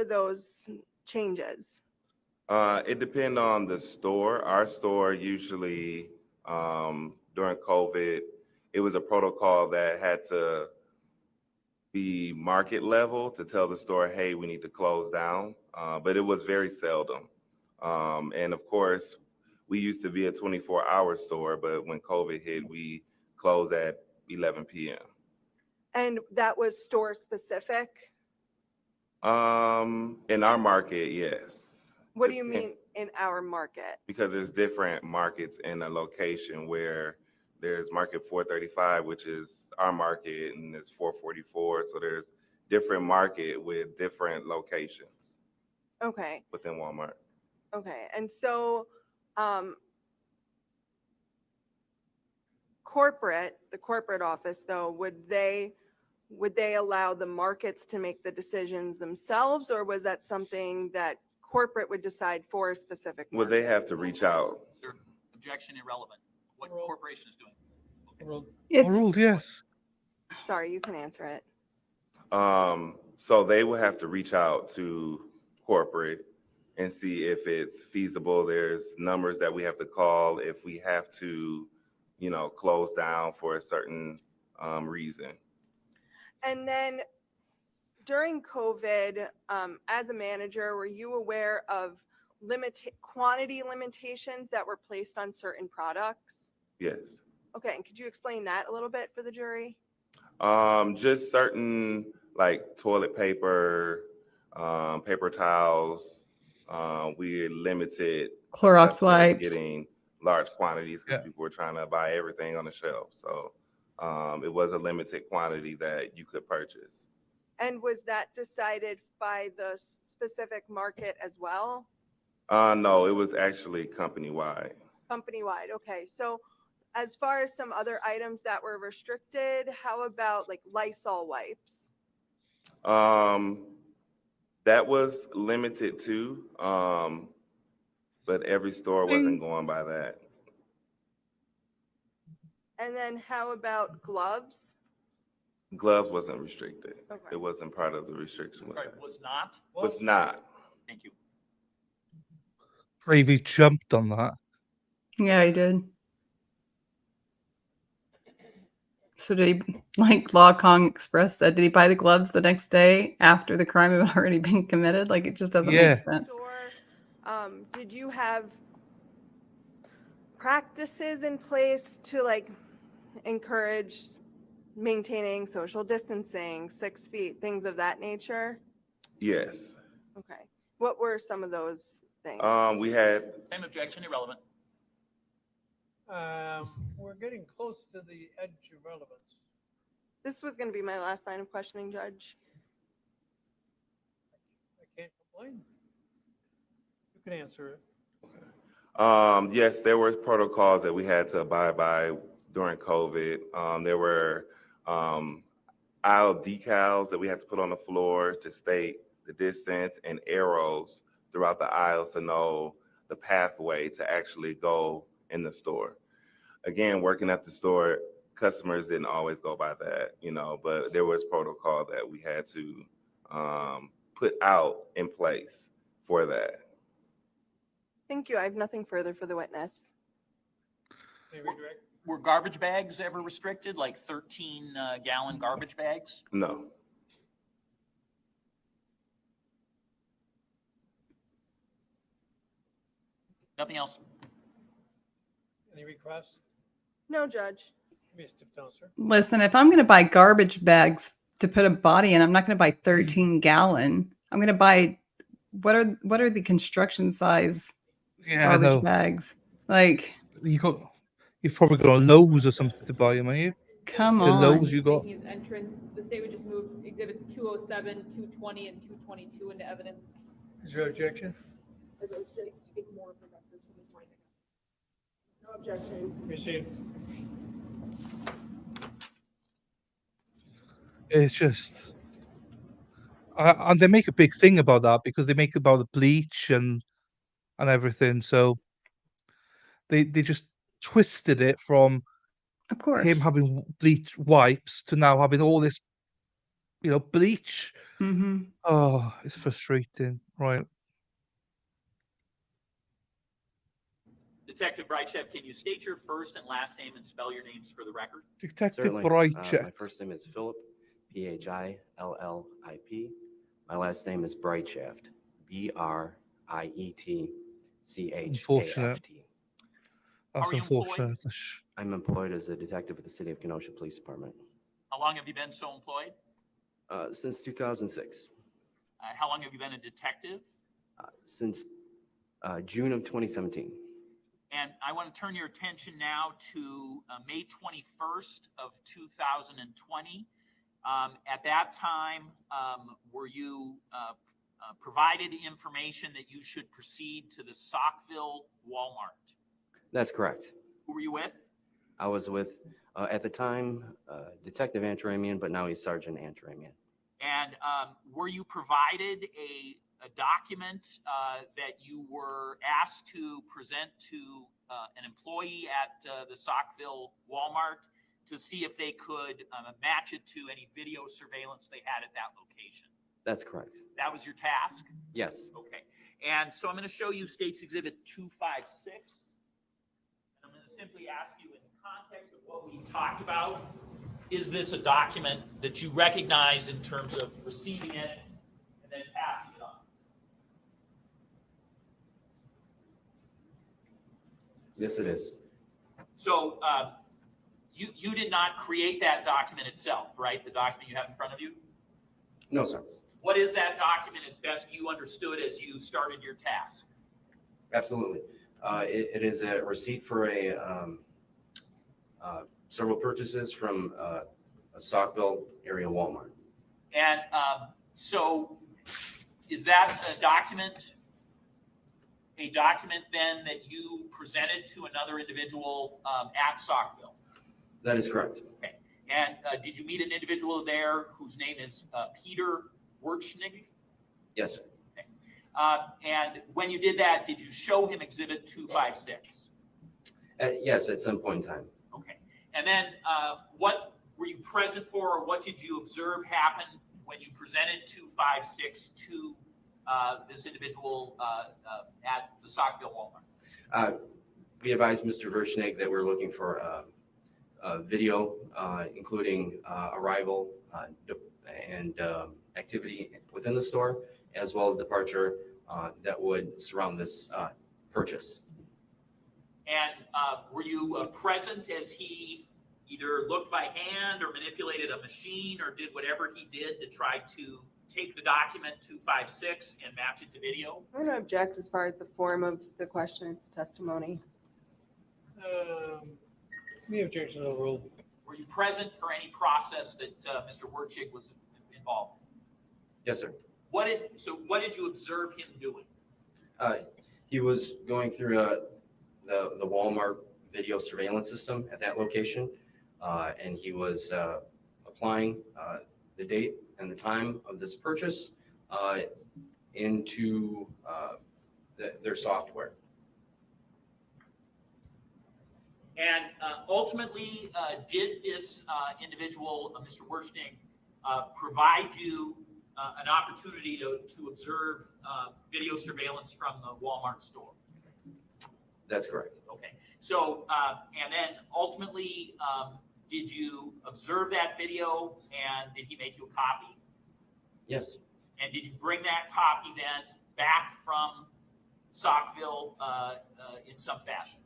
[SPEAKER 3] those changes?
[SPEAKER 15] It depends on the store. Our store usually, during COVID, it was a protocol that had to be market level to tell the store, hey, we need to close down. But it was very seldom. And of course, we used to be a 24-hour store, but when COVID hit, we closed at 11 p.m.
[SPEAKER 3] And that was store specific?
[SPEAKER 15] In our market, yes.
[SPEAKER 3] What do you mean in our market?
[SPEAKER 15] Because there's different markets in a location where there's market 435, which is our market, and there's 444. So there's different market with different locations.
[SPEAKER 3] Okay.
[SPEAKER 15] Within Walmart.
[SPEAKER 3] Okay. And so the corporate office though, would they allow the markets to make the decisions themselves, or was that something that corporate would decide for a specific market?
[SPEAKER 15] Well, they have to reach out.
[SPEAKER 8] Sir, objection irrelevant. What corporation is doing?
[SPEAKER 1] Ruled yes.
[SPEAKER 3] Sorry, you can answer it.
[SPEAKER 15] So they will have to reach out to corporate and see if it's feasible. There's numbers that we have to call if we have to, close down for a certain reason.
[SPEAKER 3] And then during COVID, as a manager, were you aware of quantity limitations that were placed on certain products?
[SPEAKER 15] Yes.
[SPEAKER 3] Okay, and could you explain that a little bit for the jury?
[SPEAKER 15] Just certain like toilet paper, paper towels. We limited
[SPEAKER 2] Clorox wipes.
[SPEAKER 15] getting large quantities because people were trying to buy everything on the shelf. So it was a limited quantity that you could purchase.
[SPEAKER 3] And was that decided by the specific market as well?
[SPEAKER 15] No, it was actually company-wide.
[SPEAKER 3] Company-wide, okay. So as far as some other items that were restricted, how about like Lysol wipes?
[SPEAKER 15] That was limited too, but every store wasn't going by that.
[SPEAKER 3] And then how about gloves?
[SPEAKER 15] Gloves wasn't restricted.
[SPEAKER 3] Okay.
[SPEAKER 15] It wasn't part of the restriction.
[SPEAKER 8] Sorry, was not?
[SPEAKER 15] Was not.
[SPEAKER 8] Thank you.
[SPEAKER 1] Gravy jumped on that.
[SPEAKER 2] Yeah, he did. So did he, like Law Kong Express said, did he buy the gloves the next day after the crime had already been committed? Like, it just doesn't make sense.
[SPEAKER 3] Did you have practices in place to like encourage maintaining social distancing, 6 feet, things of that nature?
[SPEAKER 15] Yes.
[SPEAKER 3] Okay. What were some of those things?
[SPEAKER 15] We had.
[SPEAKER 8] Same objection, irrelevant.
[SPEAKER 6] We're getting close to the edge of relevance.
[SPEAKER 3] This was going to be my last line of questioning, Judge.
[SPEAKER 6] I can't complain. You can answer it.
[SPEAKER 15] Yes, there were protocols that we had to abide by during COVID. There were aisle decals that we had to put on the floor to state the distance, and arrows throughout the aisles to know the pathway to actually go in the store. Again, working at the store, customers didn't always go by that, but there was protocol that we had to put out in place for that.
[SPEAKER 3] Thank you. I have nothing further for the witness.
[SPEAKER 8] Were garbage bags ever restricted, like 13-gallon garbage bags?
[SPEAKER 15] No.
[SPEAKER 8] Nothing else?
[SPEAKER 6] Any requests?
[SPEAKER 3] No, Judge.
[SPEAKER 6] Mr. Sir.
[SPEAKER 2] Listen, if I'm going to buy garbage bags to put a body in, I'm not going to buy 13-gallon. I'm going to buy what are the construction size garbage bags? Like,
[SPEAKER 1] you've probably got a Lowe's or something to buy them, are you?
[SPEAKER 2] Come
[SPEAKER 1] the
[SPEAKER 2] on.
[SPEAKER 1] Lowe's you got.
[SPEAKER 5] Making his entrance, the state would just move exhibits 207, 220, and 222 into evidence.
[SPEAKER 6] Is there objection?
[SPEAKER 5] It's more of the record from his point. No objection.
[SPEAKER 6] Proceed.
[SPEAKER 1] It's just, and they make a big thing about that because they make about the bleach and everything. So they just twisted it from
[SPEAKER 2] of course
[SPEAKER 1] him having bleach wipes to now having all this, bleach.
[SPEAKER 2] Mm-hmm.
[SPEAKER 1] Oh, it's frustrating, right?
[SPEAKER 8] Detective Brightchef, can you state your first and last name and spell your names for the record?
[SPEAKER 1] Detective Brightchef.
[SPEAKER 17] My first name is Philip, Phillip. My last name is Brightshaft, Brietchaft.
[SPEAKER 1] Unfortunate. That's unfortunate.
[SPEAKER 17] I'm employed as a detective with the City of Kenosha Police Department.
[SPEAKER 8] How long have you been so employed?
[SPEAKER 17] Since 2006.
[SPEAKER 8] How long have you been a detective?
[SPEAKER 17] Since June of 2017.
[SPEAKER 8] And I want to turn your attention now to May 21st of 2020. At that time, were you provided information that you should proceed to the Saukville Walmart?
[SPEAKER 17] That's correct.
[SPEAKER 8] Who were you with?
[SPEAKER 17] I was with, at the time, Detective Antaramian, but now he's Sergeant Antaramian.
[SPEAKER 8] And were you provided a document that you were asked to present to an employee at the Saukville Walmart to see if they could match it to any video surveillance they had at that location?
[SPEAKER 17] That's correct.
[SPEAKER 8] That was your task?
[SPEAKER 17] Yes.
[SPEAKER 8] Okay. And so I'm going to show you State's Exhibit 256. I'm going to simply ask you, in the context of what we talked about, is this a document that you recognize in terms of receiving it and then passing it on?
[SPEAKER 17] Yes, it is.
[SPEAKER 8] So you did not create that document itself, right? The document you have in front of you?
[SPEAKER 17] No, sir.
[SPEAKER 8] What is that document as best you understood as you started your task?
[SPEAKER 17] Absolutely. It is a receipt for several purchases from a Saukville area Walmart.
[SPEAKER 8] And so is that a document then that you presented to another individual at Saukville?
[SPEAKER 17] That is correct.
[SPEAKER 8] Okay. And did you meet an individual there whose name is Peter Werchnig?
[SPEAKER 17] Yes, sir.
[SPEAKER 8] Okay. And when you did that, did you show him Exhibit 256?
[SPEAKER 17] Yes, at some point in time.
[SPEAKER 8] Okay. And then what were you present for, or what did you observe happen when you presented 256 to this individual at the Saukville Walmart?
[SPEAKER 17] We advised Mr. Werchnig that we're looking for a video, including arrival and activity within the store, as well as departure that would surround this purchase.
[SPEAKER 8] And were you present as he either looked by hand or manipulated a machine or did whatever he did to try to take the document 256 and match it to video?
[SPEAKER 3] I'm going to object as far as the form of the question. It's testimony.
[SPEAKER 16] The objection to the rule.
[SPEAKER 8] Were you present for any process that Mr. Werchig was involved in?
[SPEAKER 17] Yes, sir.
[SPEAKER 8] What did you observe him doing?
[SPEAKER 17] He was going through the Walmart video surveillance system at that location, and he was applying the date and the time of this purchase into their software.
[SPEAKER 8] And ultimately, did this individual, Mr. Werchnig, provide you an opportunity to observe video surveillance from the Walmart store?
[SPEAKER 17] That's correct.
[SPEAKER 8] Okay. So, and then ultimately, did you observe that video and did he make you a copy?
[SPEAKER 17] Yes.
[SPEAKER 8] And did you bring that copy then back from Saukville in some fashion?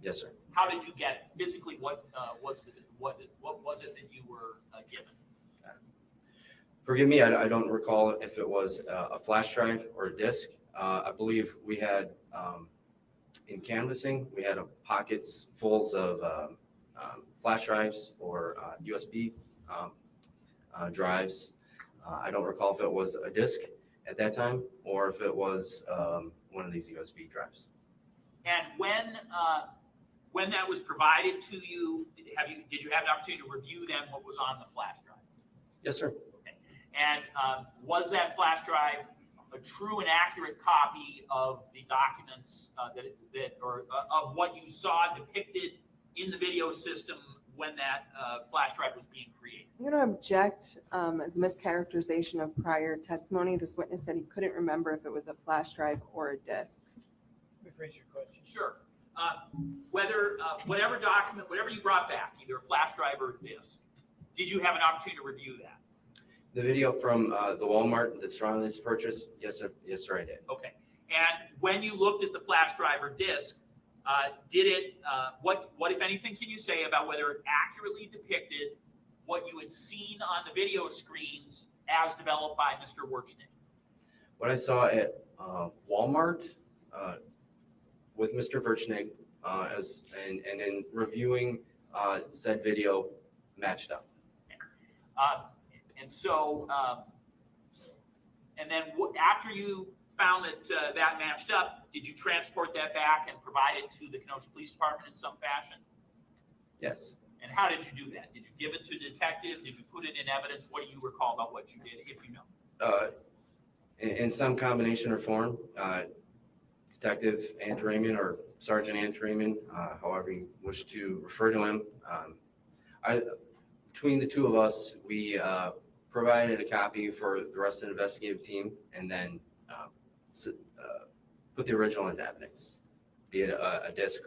[SPEAKER 17] Yes, sir.
[SPEAKER 8] How did you get physically? What was it that you were given?
[SPEAKER 17] Forgive me, I don't recall if it was a flash drive or a disk. I believe we had, in canvassing, we had pockets full of flash drives or USB drives. I don't recall if it was a disk at that time or if it was one of these USB drives.
[SPEAKER 8] And when that was provided to you, did you have an opportunity to review then what was on the flash drive?
[SPEAKER 17] Yes, sir.
[SPEAKER 8] Okay. And was that flash drive a true and accurate copy of the documents of what you saw depicted in the video system when that flash drive was being created?
[SPEAKER 3] I'm going to object as a mischaracterization of prior testimony. This witness said he couldn't remember if it was a flash drive or a disk.
[SPEAKER 16] Rephrase your question.
[SPEAKER 8] Sure. Whatever document, whatever you brought back, either a flash drive or a disk, did you have an opportunity to review that?
[SPEAKER 17] The video from the Walmart that surrounded this purchase, yes, sir. Yes, sir, I did.
[SPEAKER 8] Okay. And when you looked at the flash drive or disk, did it? What, if anything, can you say about whether it accurately depicted what you had seen on the video screens as developed by Mr. Werchnig?
[SPEAKER 17] What I saw at Walmart with Mr. Werchnig and in reviewing said video matched up.
[SPEAKER 8] And so, and then after you found that that matched up, did you transport that back and provide it to the Kenosha Police Department in some fashion?
[SPEAKER 17] Yes.
[SPEAKER 8] And how did you do that? Did you give it to a detective? Did you put it in evidence? What do you recall about what you did, if you know?
[SPEAKER 17] In some combination or form, Detective Andraman or Sergeant Andraman, however you wish to refer to him. Between the two of us, we provided a copy for the rest of the investigative team and then put the original into evidence, be it a disc.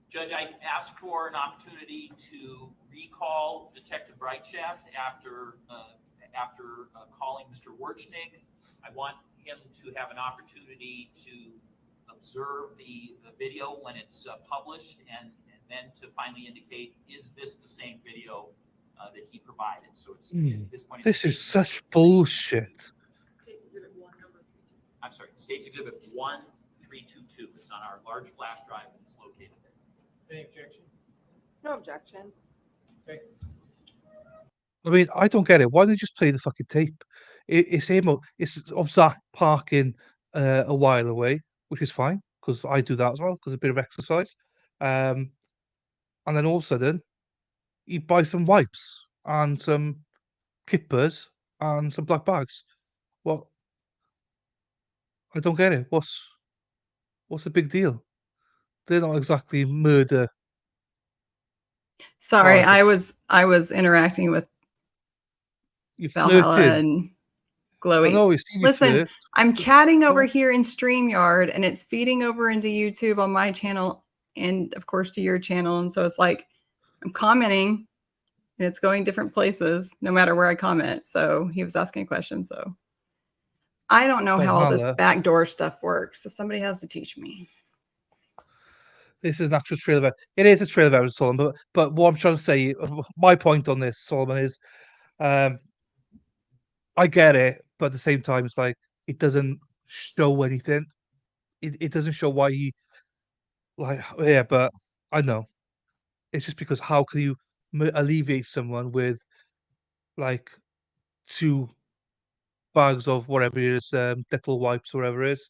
[SPEAKER 8] Judge, I asked for an opportunity to recall Detective Breitschaft after calling Mr. Werchnig. I want him to have an opportunity to observe the video when it's published and then to finally indicate, is this the same video that he provided? So it's at this point.
[SPEAKER 1] This is such bullshit.
[SPEAKER 5] State's Exhibit 1, number 32.
[SPEAKER 8] I'm sorry, State's Exhibit 1322. It's on our large flash drive and it's located there.
[SPEAKER 16] Any objection?
[SPEAKER 3] No objection.
[SPEAKER 16] Okay.
[SPEAKER 1] I mean, I don't get it. Why don't they just play the fucking tape? It's him. It's of Zach parking a while away, which is fine because I do that as well because a bit of exercise. And then all of a sudden, he buys some wipes and some kippers and some black bags. Well, I don't get it. What's the big deal? They're not exactly murder.
[SPEAKER 2] Sorry,
[SPEAKER 1] horrific.
[SPEAKER 2] I was interacting with
[SPEAKER 1] You
[SPEAKER 2] Valhalla
[SPEAKER 1] flirting.
[SPEAKER 2] and
[SPEAKER 1] I
[SPEAKER 2] Glowy.
[SPEAKER 1] know, we've seen you
[SPEAKER 2] Listen,
[SPEAKER 1] flirt.
[SPEAKER 2] I'm chatting over
[SPEAKER 1] What?
[SPEAKER 2] here in StreamYard and it's feeding over into YouTube on my channel and of course to your channel. And so it's like I'm commenting and it's going different places no matter where I comment. So he was asking a question. So I don't know how all this
[SPEAKER 1] Valhalla.
[SPEAKER 2] backdoor stuff works. So somebody has to teach me.
[SPEAKER 1] This is an actual trailer. It is a trailer of Solomon, but what I'm trying to say, my point on this, Solomon, is I get it, but at the same time, it's like it doesn't show anything. It doesn't show why he yeah, but I know. It's just because how can you alleviate someone with like 2 bags of whatever it is, dental wipes or whatever it is.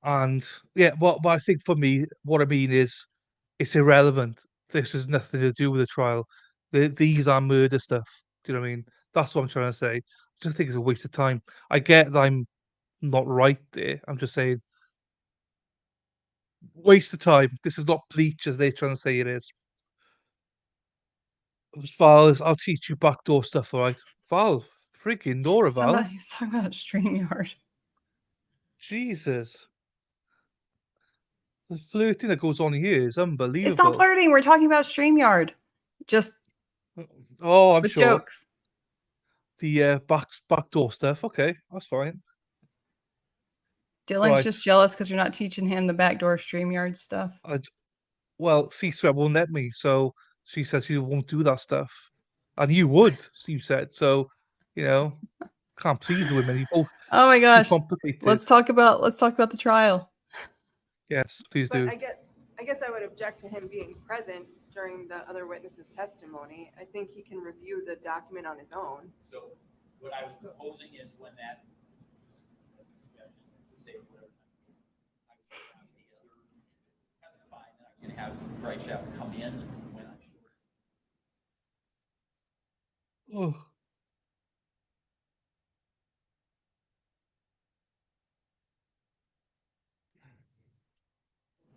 [SPEAKER 1] And yeah, what I think for me, what I mean is it's irrelevant. This has nothing to do with the trial. These are murder stuff. Do you know what I mean? That's what I'm trying to say. I just think it's a waste of time. I get that I'm not right there. I'm just saying waste of time. This is not bleach as they're trying to say it is. As far as I'll teach you backdoor stuff, all right? Val, freaking Nora, Val.
[SPEAKER 2] He's talking about StreamYard.
[SPEAKER 1] Jesus. The flirting that goes on here is unbelievable.
[SPEAKER 2] It's not flirting. We're talking about StreamYard. Just
[SPEAKER 1] I'm
[SPEAKER 2] with
[SPEAKER 1] sure.
[SPEAKER 2] jokes.
[SPEAKER 1] The backdoor stuff. Okay, that's fine.
[SPEAKER 2] Dylan's just jealous because you're not teaching him the backdoor StreamYard stuff.
[SPEAKER 1] Well, C-Sweat won't let me, so she says she won't do that stuff. And you would, you said. So, can't please the women. You both
[SPEAKER 2] Oh my gosh.
[SPEAKER 1] too complicated.
[SPEAKER 2] Let's talk about the trial.
[SPEAKER 1] Yes, please do.
[SPEAKER 3] But I guess I would object to him being present during the other witness's testimony. I think he can review the document on his own.
[SPEAKER 8] So what I was proposing is when that say whatever I was testifying that I was going to have Bright Shaft come in when I'm sure.
[SPEAKER 1] Oh.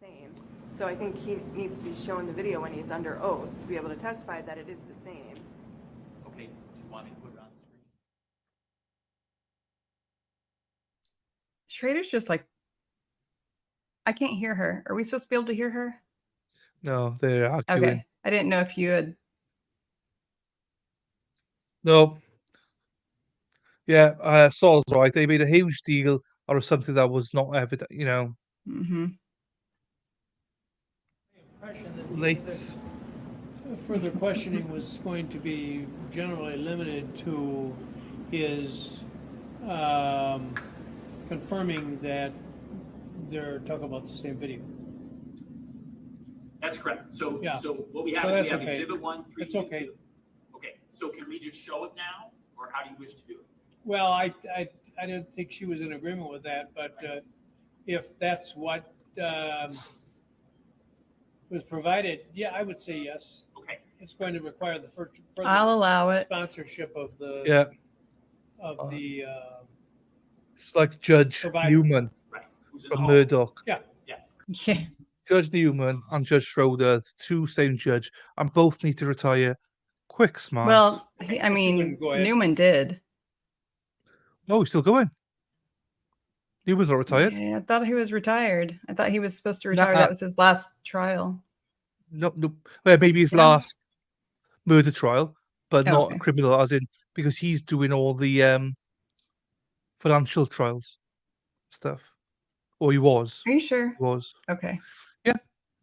[SPEAKER 3] Same. So I think he needs to be shown the video when he's under oath to be able to testify that it is the same.
[SPEAKER 8] Okay, do you want me to put it on the screen?
[SPEAKER 2] Schrader's just like, I can't hear her. Are we supposed to be able to hear her?
[SPEAKER 1] No, they're arguing.
[SPEAKER 2] Okay. I didn't know if you had.
[SPEAKER 1] No. Yeah, Saul's right. They made a huge deal out of something that was not evident,
[SPEAKER 2] Mm-hmm.
[SPEAKER 1] Late.
[SPEAKER 6] Further questioning was going to be generally limited to his confirming that they're talking about the same video.
[SPEAKER 8] That's correct. So,
[SPEAKER 6] Yeah.
[SPEAKER 8] so what we have
[SPEAKER 6] So
[SPEAKER 8] is we
[SPEAKER 6] that's
[SPEAKER 8] have
[SPEAKER 6] okay.
[SPEAKER 8] Exhibit 1, 3,
[SPEAKER 6] That's
[SPEAKER 8] 2,
[SPEAKER 6] okay.
[SPEAKER 8] 2. Okay, so can we just show it now, or how do you wish to do it?
[SPEAKER 6] Well, I didn't think she was in agreement with that, but if that's what was provided, yeah, I would say yes.
[SPEAKER 8] Okay.
[SPEAKER 6] It's going to require the further
[SPEAKER 2] I'll allow it.
[SPEAKER 6] sponsorship of the
[SPEAKER 1] It's like Judge
[SPEAKER 6] provider.
[SPEAKER 1] Newman from Murdoch.
[SPEAKER 6] Yeah.
[SPEAKER 2] Yeah.
[SPEAKER 1] Judge Newman and Judge Schroeder, the two same judge, and both need to retire quick, smart.
[SPEAKER 2] Well, I mean, Newman did.
[SPEAKER 1] No, he's still going. Newman's not retired.
[SPEAKER 2] Yeah, I thought he was retired. I thought he was supposed to retire. That was his last trial.
[SPEAKER 1] No. Well, maybe his last murder trial, but not
[SPEAKER 2] okay.
[SPEAKER 1] criminal, as in because he's doing all the financial trials stuff. Or he was.
[SPEAKER 2] Are you sure?
[SPEAKER 1] He was.
[SPEAKER 2] Okay.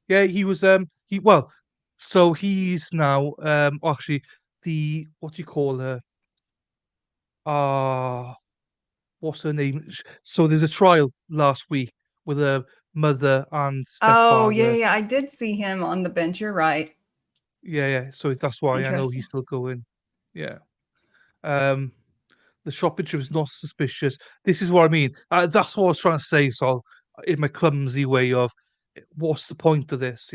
[SPEAKER 1] Yeah, he was. So he's now actually the what do you call her? What's her name? So there's a trial last week with a mother and stepfather.
[SPEAKER 2] Oh yeah. I did see him on the bench. You're right.
[SPEAKER 1] Yeah. So that's why I know
[SPEAKER 2] Interesting.
[SPEAKER 1] he's still going. Yeah. The shopping trip is not suspicious. This is what I mean. That's what I was trying to say. So, in my clumsy way of, what's the point of this?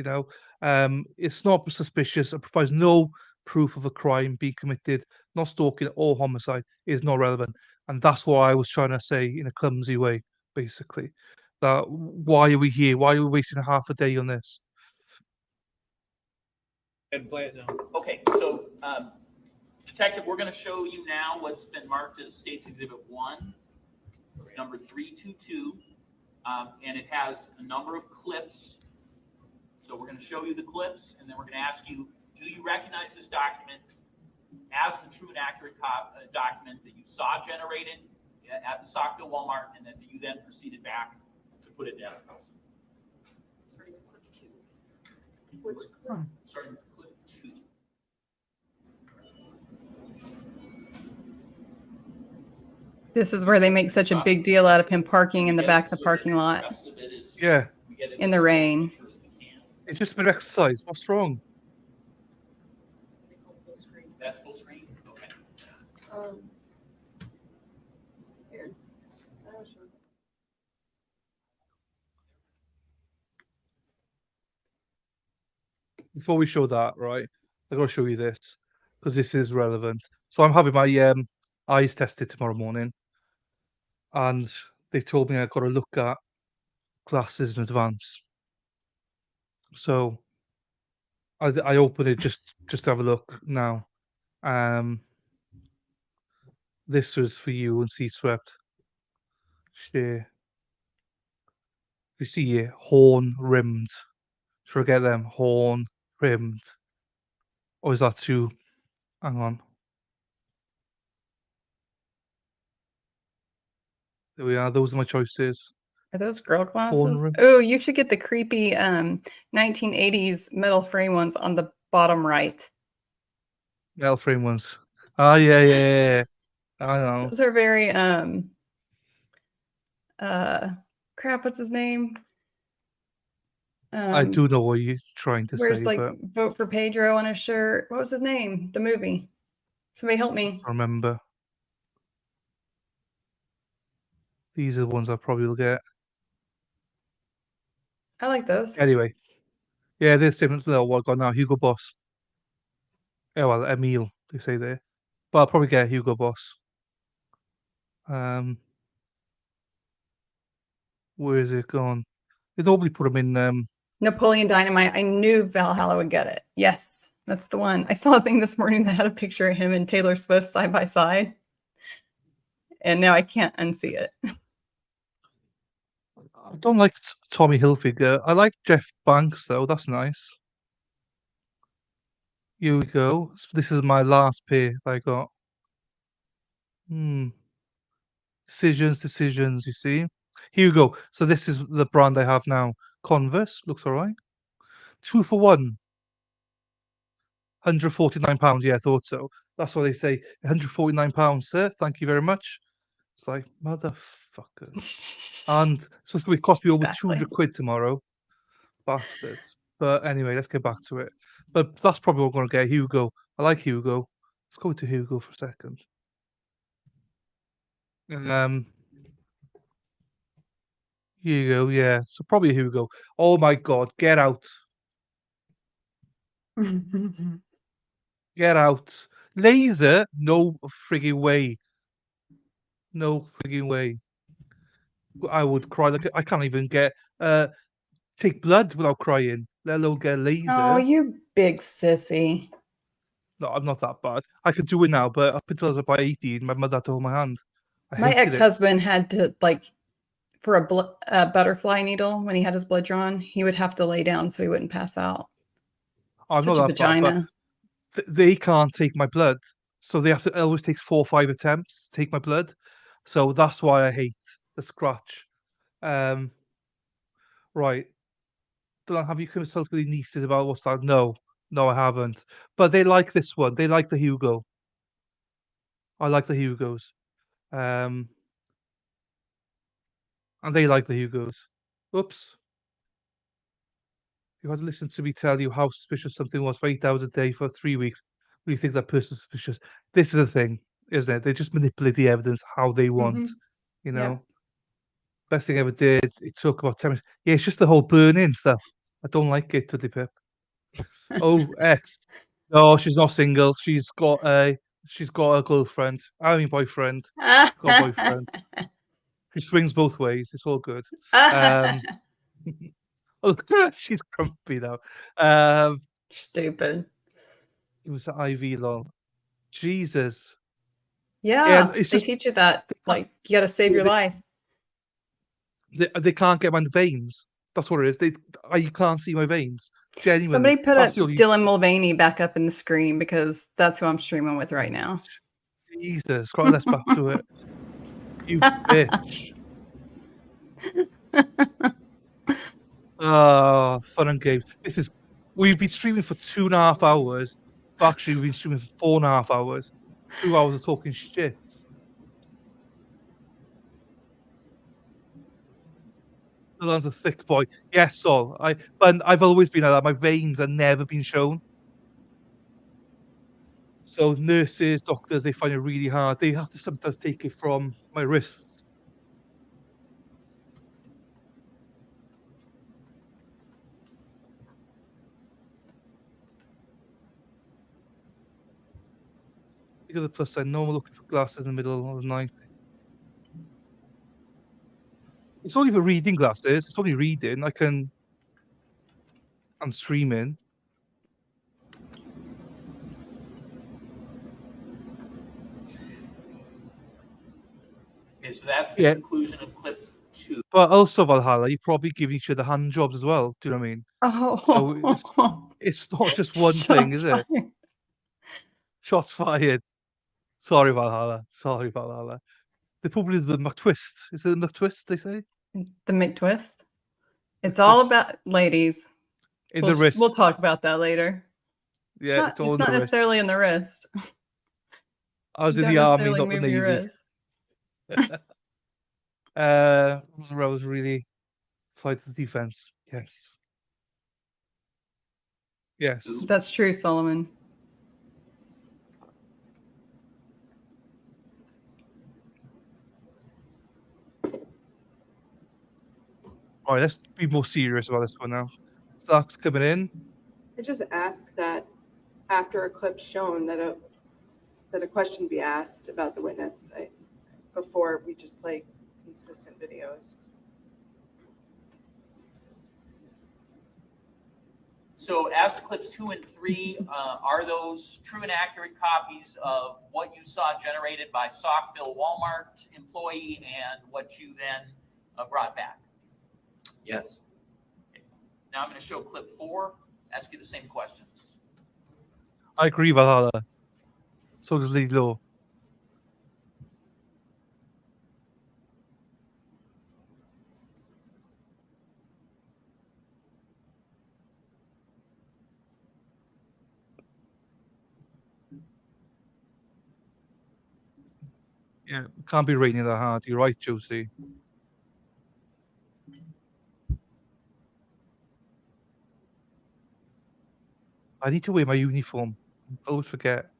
[SPEAKER 1] It's not suspicious. It provides no proof of a crime being committed. Not stalking or homicide is not relevant, and that's what I was trying to say in a clumsy way, basically. That why are we here? Why are we wasting half a day on this?
[SPEAKER 16] And play it now.
[SPEAKER 8] Okay, so Detective, we're going to show you now what's been marked as State's Exhibit 1, number 322, and it has a number of clips. So we're going to show you the clips, and then we're going to ask you, do you recognize this document as the true and accurate document that you saw generated at the Saukville Walmart, and that you then proceeded back to put it down? Starting with clip 2.
[SPEAKER 2] This is where they make such a big deal out of him parking in the back of the parking lot
[SPEAKER 1] Yeah.
[SPEAKER 2] in the rain.
[SPEAKER 1] It's just a bit of exercise. What's wrong?
[SPEAKER 8] That's full screen? Okay.
[SPEAKER 3] Here.
[SPEAKER 1] Before we show that, right, I gotta show you this because this is relevant. So I'm having my eyes tested tomorrow morning, and they told me I got to look at glasses in advance. So I open it just to have a look now. This was for you and Sea Swept. Share. You see here, horn rimmed. Should I get them? Horn rimmed. Or is that too? Hang on. There we are. Those are my choices.
[SPEAKER 2] Are those girl
[SPEAKER 1] Horn
[SPEAKER 2] glasses?
[SPEAKER 1] rim.
[SPEAKER 2] Oh, you should get the creepy 1980s metal frame ones on the bottom right.
[SPEAKER 1] Metal frame ones. Ah, yeah. I know.
[SPEAKER 2] Those are very crap, what's his name?
[SPEAKER 1] I do know what you're trying to
[SPEAKER 2] Where's
[SPEAKER 1] say,
[SPEAKER 2] like
[SPEAKER 1] but
[SPEAKER 2] vote for Pedro on his shirt? What was his name? The movie. Somebody help me.
[SPEAKER 1] I remember. These are the ones I probably will get.
[SPEAKER 2] I like those.
[SPEAKER 1] Anyway. Yeah, they're similar to what I got now. Hugo Boss. Yeah, well, Emile, they say there. But I'll probably get Hugo Boss. Where is it gone? They normally put them in
[SPEAKER 2] Napoleon Dynamite. I knew Valhalla would get it. Yes, that's the one. I saw a thing this morning that had a picture of him and Taylor Swift side by side. And now I can't unsee it.
[SPEAKER 1] I don't like Tommy Hilfiger. I like Jeff Banks though. That's nice. Here we go. This is my last pair that I got. Decisions, you see. Here we go. So this is the brand I have now. Converse. Looks alright. 2 for 1. £149. Yeah, I thought so. That's what they say. £149, sir. Thank you very much. It's like, motherfuckers. And so it's going to cost me over
[SPEAKER 2] Exactly.
[SPEAKER 1] 200 quid tomorrow. Bastards. But anyway, let's get back to it. But that's probably what I'm going to get. Hugo. I like Hugo. Let's go to Hugo for a second. Hugo, yeah. So probably Hugo. Oh my God. Get out. Get out. Laser? No frigging way. No frigging way. I would cry. Like I can't even get take blood without crying, let alone get a laser.
[SPEAKER 2] Oh, you big sissy.
[SPEAKER 1] No, I'm not that bad. I could do it now, but up until I was about 18, my mother had to hold my hand.
[SPEAKER 2] My ex-husband had to, like, for a butterfly needle, when he had his blood drawn, he would have to lay down so he wouldn't pass out.
[SPEAKER 1] I'm
[SPEAKER 2] Such
[SPEAKER 1] not
[SPEAKER 2] a
[SPEAKER 1] that bad,
[SPEAKER 2] vagina.
[SPEAKER 1] but they can't take my blood, so they have to. It always takes 4 or 5 attempts to take my blood, so that's why I hate the scratch. Right. Have you consulted with your nieces about what's that? No, I haven't. But they like this one. They like the Hugo. I like the Hugos. And they like the Hugos. Oops. You had to listen to me tell you how suspicious something was for 8 hours a day for 3 weeks. When you think that person's suspicious, this is the thing, isn't it? They just manipulate the evidence how they want.
[SPEAKER 2] Mhm.
[SPEAKER 1] You
[SPEAKER 2] Yep.
[SPEAKER 1] know, best thing I ever did. It took about 10 minutes. Yeah, it's just the whole burn-in stuff. I don't like it, Tuddy Pip. Oh, ex. No, she's not single. She's got a girlfriend. I mean boyfriend. She's got a boyfriend. She swings both ways. It's all good. Oh, look at her. She's grumpy now.
[SPEAKER 2] Stupid.
[SPEAKER 1] It was the IV lol. Jesus.
[SPEAKER 2] Yeah,
[SPEAKER 1] and it's
[SPEAKER 2] they
[SPEAKER 1] just
[SPEAKER 2] teach you that. Like, you got to save your life.
[SPEAKER 1] they can't get my veins. That's what it is. You can't see my veins. Genuinely.
[SPEAKER 2] Somebody put
[SPEAKER 1] That's
[SPEAKER 2] up
[SPEAKER 1] the only
[SPEAKER 2] Dylan Mulvaney back up in the screen because that's who I'm streaming with right now.
[SPEAKER 1] Jesus. Right, let's back to it. You bitch. Oh, fun and games. We've been streaming for 2.5 hours. But actually, we've been streaming for 4.5 hours. 2 hours of talking shit. Dylan's a thick boy. Yes, Sol. But I've always been like that. My veins have never been shown. So nurses, doctors, they find it really hard. They have to sometimes take it from my wrists. Look at the plus side. No one looking for glasses in the middle of the night. It's only for reading glasses. It's only reading. I'm streaming.
[SPEAKER 8] Okay, so that's the
[SPEAKER 1] Yeah.
[SPEAKER 8] conclusion of clip 2.
[SPEAKER 1] But also, Valhalla, you're probably giving each other hand jobs as well. Do you know what I mean?
[SPEAKER 2] Oh.
[SPEAKER 1] So it's not just one thing, is it?
[SPEAKER 2] Fired.
[SPEAKER 1] Shots fired. Sorry, Valhalla. Sorry, Valhalla. They're probably the McTwist. Is it the McTwist, they say?
[SPEAKER 2] The McTwist. It's all about ladies.
[SPEAKER 1] In the wrist.
[SPEAKER 2] We'll talk about that later.
[SPEAKER 1] Yeah, it's all in
[SPEAKER 2] not
[SPEAKER 1] the wrist.
[SPEAKER 2] necessarily in the wrist.
[SPEAKER 1] I was
[SPEAKER 2] You
[SPEAKER 1] in the
[SPEAKER 2] don't
[SPEAKER 1] army,
[SPEAKER 2] necessarily
[SPEAKER 1] not the
[SPEAKER 2] move your
[SPEAKER 1] navy.
[SPEAKER 2] wrist.
[SPEAKER 1] I was really fight the defense. Yes. Yes.
[SPEAKER 2] That's true, Solomon.
[SPEAKER 1] All right, let's be more serious about this one now. Zach's coming in.
[SPEAKER 3] I just ask that after a clip's shown that a question be asked about the witness before we just play consistent videos.
[SPEAKER 8] So as to clips 2 and 3, are those true and accurate copies of what you saw generated by Saukville Walmart employee and what you then brought back?
[SPEAKER 17] Yes.
[SPEAKER 8] Okay. Now I'm going to show clip 4, ask you the same questions.
[SPEAKER 1] I agree, Valhalla. So does Lee Law. Yeah, can't be raining that hard. You're right, Josie. I need to wear my uniform. I always forget.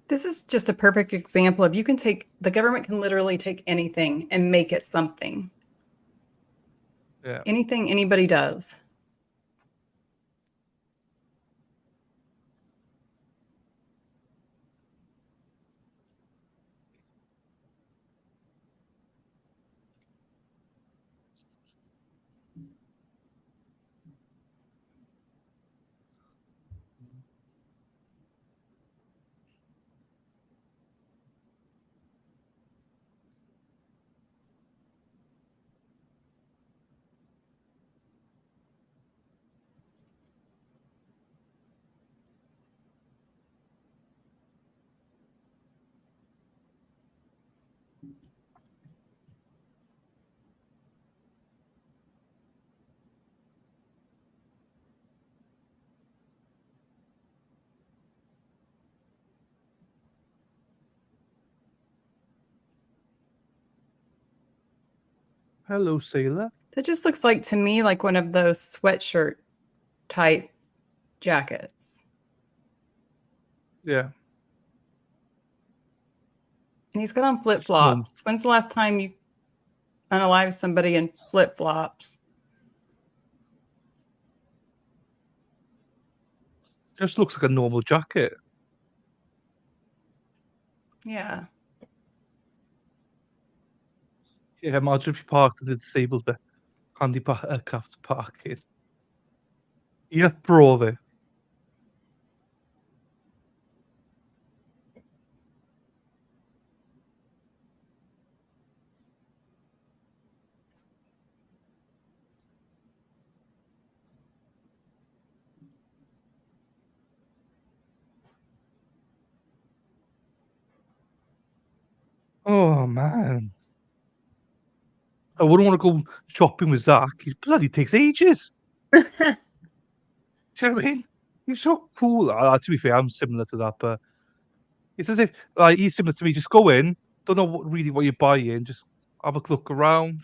[SPEAKER 2] This is just a perfect example of the government can literally take anything and make it something.
[SPEAKER 1] Yeah.
[SPEAKER 2] Anything anybody does.
[SPEAKER 1] Hello, sailor.
[SPEAKER 2] That just looks like to me like one of those sweatshirt type jackets.
[SPEAKER 1] Yeah.
[SPEAKER 2] And he's got on flip flops. When's the last time you unalived somebody in flip flops?
[SPEAKER 1] Just looks like a normal jacket.
[SPEAKER 2] Yeah.
[SPEAKER 1] Yeah, imagine if you parked in the disabled bit. Handicraft parking. Yeah, prove. Oh man. I wouldn't want to go shopping with Zach. He bloody takes ages. Do you know what I mean? He's so cool. To be fair, I'm similar to that, but it's as if like he's similar to me. Just go in, don't know really what you're buying, just have a look around,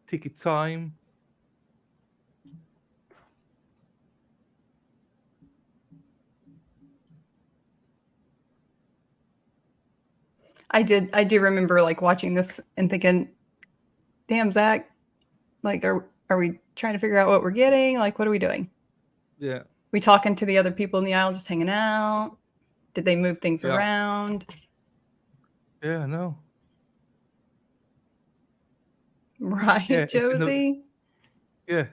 [SPEAKER 1] take your time.
[SPEAKER 2] I do remember like watching this and thinking, damn, Zach, like are we trying to figure out what we're getting? Like, what are we doing?
[SPEAKER 1] Yeah.
[SPEAKER 2] We talking to the other people in the aisle, just hanging out? Did they move things
[SPEAKER 1] Yeah.
[SPEAKER 2] around?
[SPEAKER 1] Yeah, I know.
[SPEAKER 2] Right,
[SPEAKER 1] Yeah, it's in the
[SPEAKER 2] Josie?
[SPEAKER 1] yeah.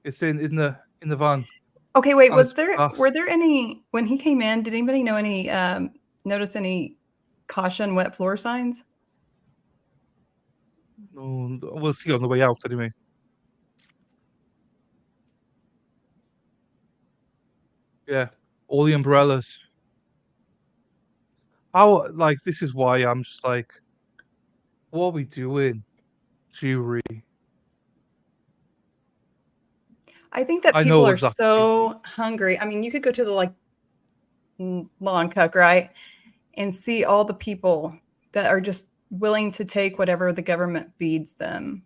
[SPEAKER 1] It's in the van.
[SPEAKER 2] Okay, wait,
[SPEAKER 1] And
[SPEAKER 2] were
[SPEAKER 1] it's
[SPEAKER 2] there any when he came in, did anybody know any notice any caution wet floor signs?
[SPEAKER 1] No, we'll see on the way out anyway. Yeah, all the umbrellas. How like this is why I'm just like, what are we doing, jury?
[SPEAKER 2] I think that
[SPEAKER 1] I
[SPEAKER 2] people
[SPEAKER 1] know
[SPEAKER 2] are
[SPEAKER 1] exactly.
[SPEAKER 2] so hungry. I mean, you could go to the like lawn cook, right? And see all the people that are just willing to take whatever the government feeds them.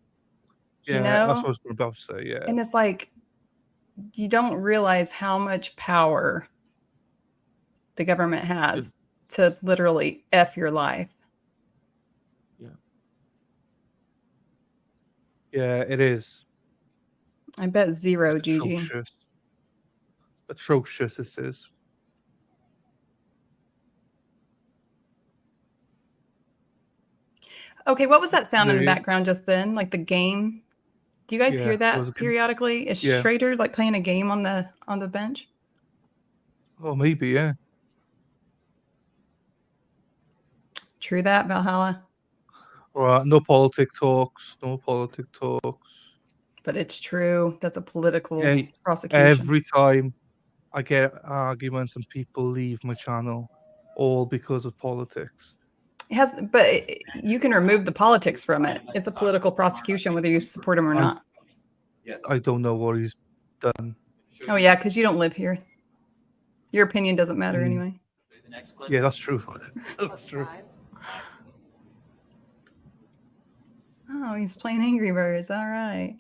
[SPEAKER 1] Yeah,
[SPEAKER 2] You
[SPEAKER 1] that's
[SPEAKER 2] know?
[SPEAKER 1] what I was about to say. Yeah.
[SPEAKER 2] And it's like you don't realize how much power the government has to literally F your life.
[SPEAKER 1] Yeah. Yeah, it is.
[SPEAKER 2] I bet zero,
[SPEAKER 1] It's
[SPEAKER 2] Gigi.
[SPEAKER 1] atrocious. Atrocious this is.
[SPEAKER 2] Okay, what was that sound in the
[SPEAKER 1] There-
[SPEAKER 2] background just then? Like the game? Do you guys
[SPEAKER 1] Yeah,
[SPEAKER 2] hear
[SPEAKER 1] there was
[SPEAKER 2] that
[SPEAKER 1] a game.
[SPEAKER 2] periodically? Is
[SPEAKER 1] Yeah.
[SPEAKER 2] Schrader like playing a game on the bench?
[SPEAKER 1] Oh, maybe, yeah.
[SPEAKER 2] True that, Valhalla.
[SPEAKER 1] All right, no politic talks. No politic talks.
[SPEAKER 2] But it's true. That's a political
[SPEAKER 1] Yeah,
[SPEAKER 2] prosecution.
[SPEAKER 1] every time I get arguments and people leave my channel, all because of politics.
[SPEAKER 2] It has, but you can remove the politics from it. It's a political prosecution, whether you support him or not.
[SPEAKER 1] I don't know what he's done.
[SPEAKER 2] Oh yeah, because you don't live here. Your opinion doesn't matter
[SPEAKER 1] Mm.
[SPEAKER 2] anyway.
[SPEAKER 1] Yeah, that's true. That's true.
[SPEAKER 2] Oh, he's playing Angry Birds. All right.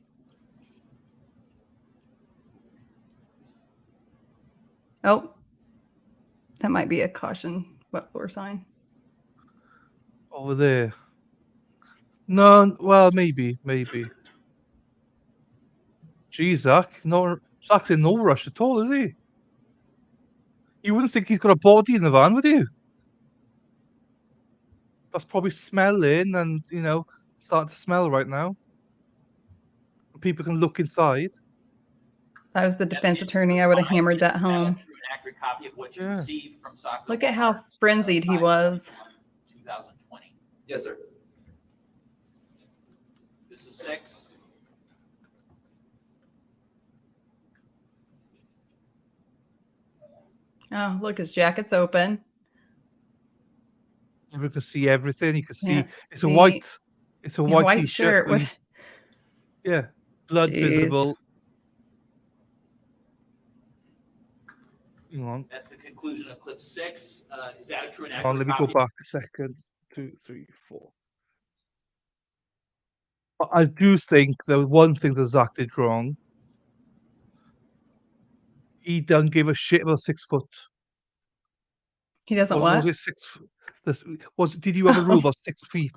[SPEAKER 2] Oh, that might be a caution wet floor sign.
[SPEAKER 1] Over there. No, well, maybe. Gee, Zach, Zach's in no rush at all, is he? You wouldn't think he's got a body in the van, would you? That's probably smelling and, starting to smell right now. People can look inside.
[SPEAKER 2] If I was the defense attorney, I would have hammered that home.
[SPEAKER 8] True and accurate copy of what you
[SPEAKER 1] Yeah.
[SPEAKER 8] received from Soccer.
[SPEAKER 2] Look at how frenzied he was.
[SPEAKER 8] 2020.
[SPEAKER 17] Yes, sir.
[SPEAKER 8] This is 6.
[SPEAKER 2] Oh, look, his jacket's open.
[SPEAKER 1] You can see everything. You can see
[SPEAKER 2] Yeah,
[SPEAKER 1] it's a white
[SPEAKER 2] white
[SPEAKER 1] t-shirt.
[SPEAKER 2] shirt. What?
[SPEAKER 1] Yeah, blood
[SPEAKER 2] Jeez.
[SPEAKER 1] visible. Hang on.
[SPEAKER 8] That's the conclusion of clip 6. Is that a true and
[SPEAKER 1] Hang on,
[SPEAKER 8] accurate
[SPEAKER 1] let me go
[SPEAKER 8] copy?
[SPEAKER 1] back a second. 2, 3, 4. But I do think the one thing that Zach did wrong, he done give a shit about 6 foot.
[SPEAKER 2] He doesn't
[SPEAKER 1] Was
[SPEAKER 2] what?
[SPEAKER 1] it 6 did you have a rule about 6 feet?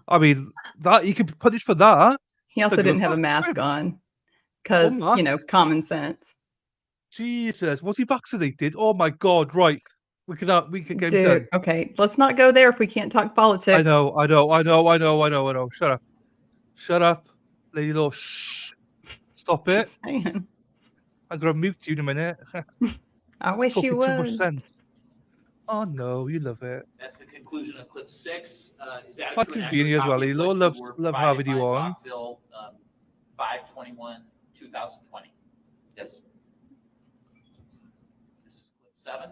[SPEAKER 1] I mean, that you could be punished for that.
[SPEAKER 2] He also
[SPEAKER 1] Don't give
[SPEAKER 2] didn't have a
[SPEAKER 1] fuck.
[SPEAKER 2] mask on
[SPEAKER 1] What
[SPEAKER 2] because,
[SPEAKER 1] mask?
[SPEAKER 2] common sense.
[SPEAKER 1] Jesus, was he vaccinated? Oh my god, right. We could get him
[SPEAKER 2] Dude,
[SPEAKER 1] done.
[SPEAKER 2] okay, let's not go there if we can't talk politics.
[SPEAKER 1] I know. Shut up. Lady Law, shh. Stop it.
[SPEAKER 2] Just saying.
[SPEAKER 1] I'm gonna mute you in a minute.
[SPEAKER 2] I wish you
[SPEAKER 1] Talking too much
[SPEAKER 2] would.
[SPEAKER 1] sense. Oh no, you love it.
[SPEAKER 8] That's the conclusion of clip 6. Is that a
[SPEAKER 1] Thank
[SPEAKER 8] true
[SPEAKER 1] you
[SPEAKER 8] and
[SPEAKER 1] for being
[SPEAKER 8] accurate
[SPEAKER 1] here as well,
[SPEAKER 8] copy of
[SPEAKER 1] Lilo.
[SPEAKER 8] what you
[SPEAKER 1] Love
[SPEAKER 8] were
[SPEAKER 1] having
[SPEAKER 8] provided
[SPEAKER 1] you
[SPEAKER 8] by
[SPEAKER 1] on.
[SPEAKER 8] Saukville, 5/21/2020?
[SPEAKER 17] Yes.
[SPEAKER 8] This is clip 7.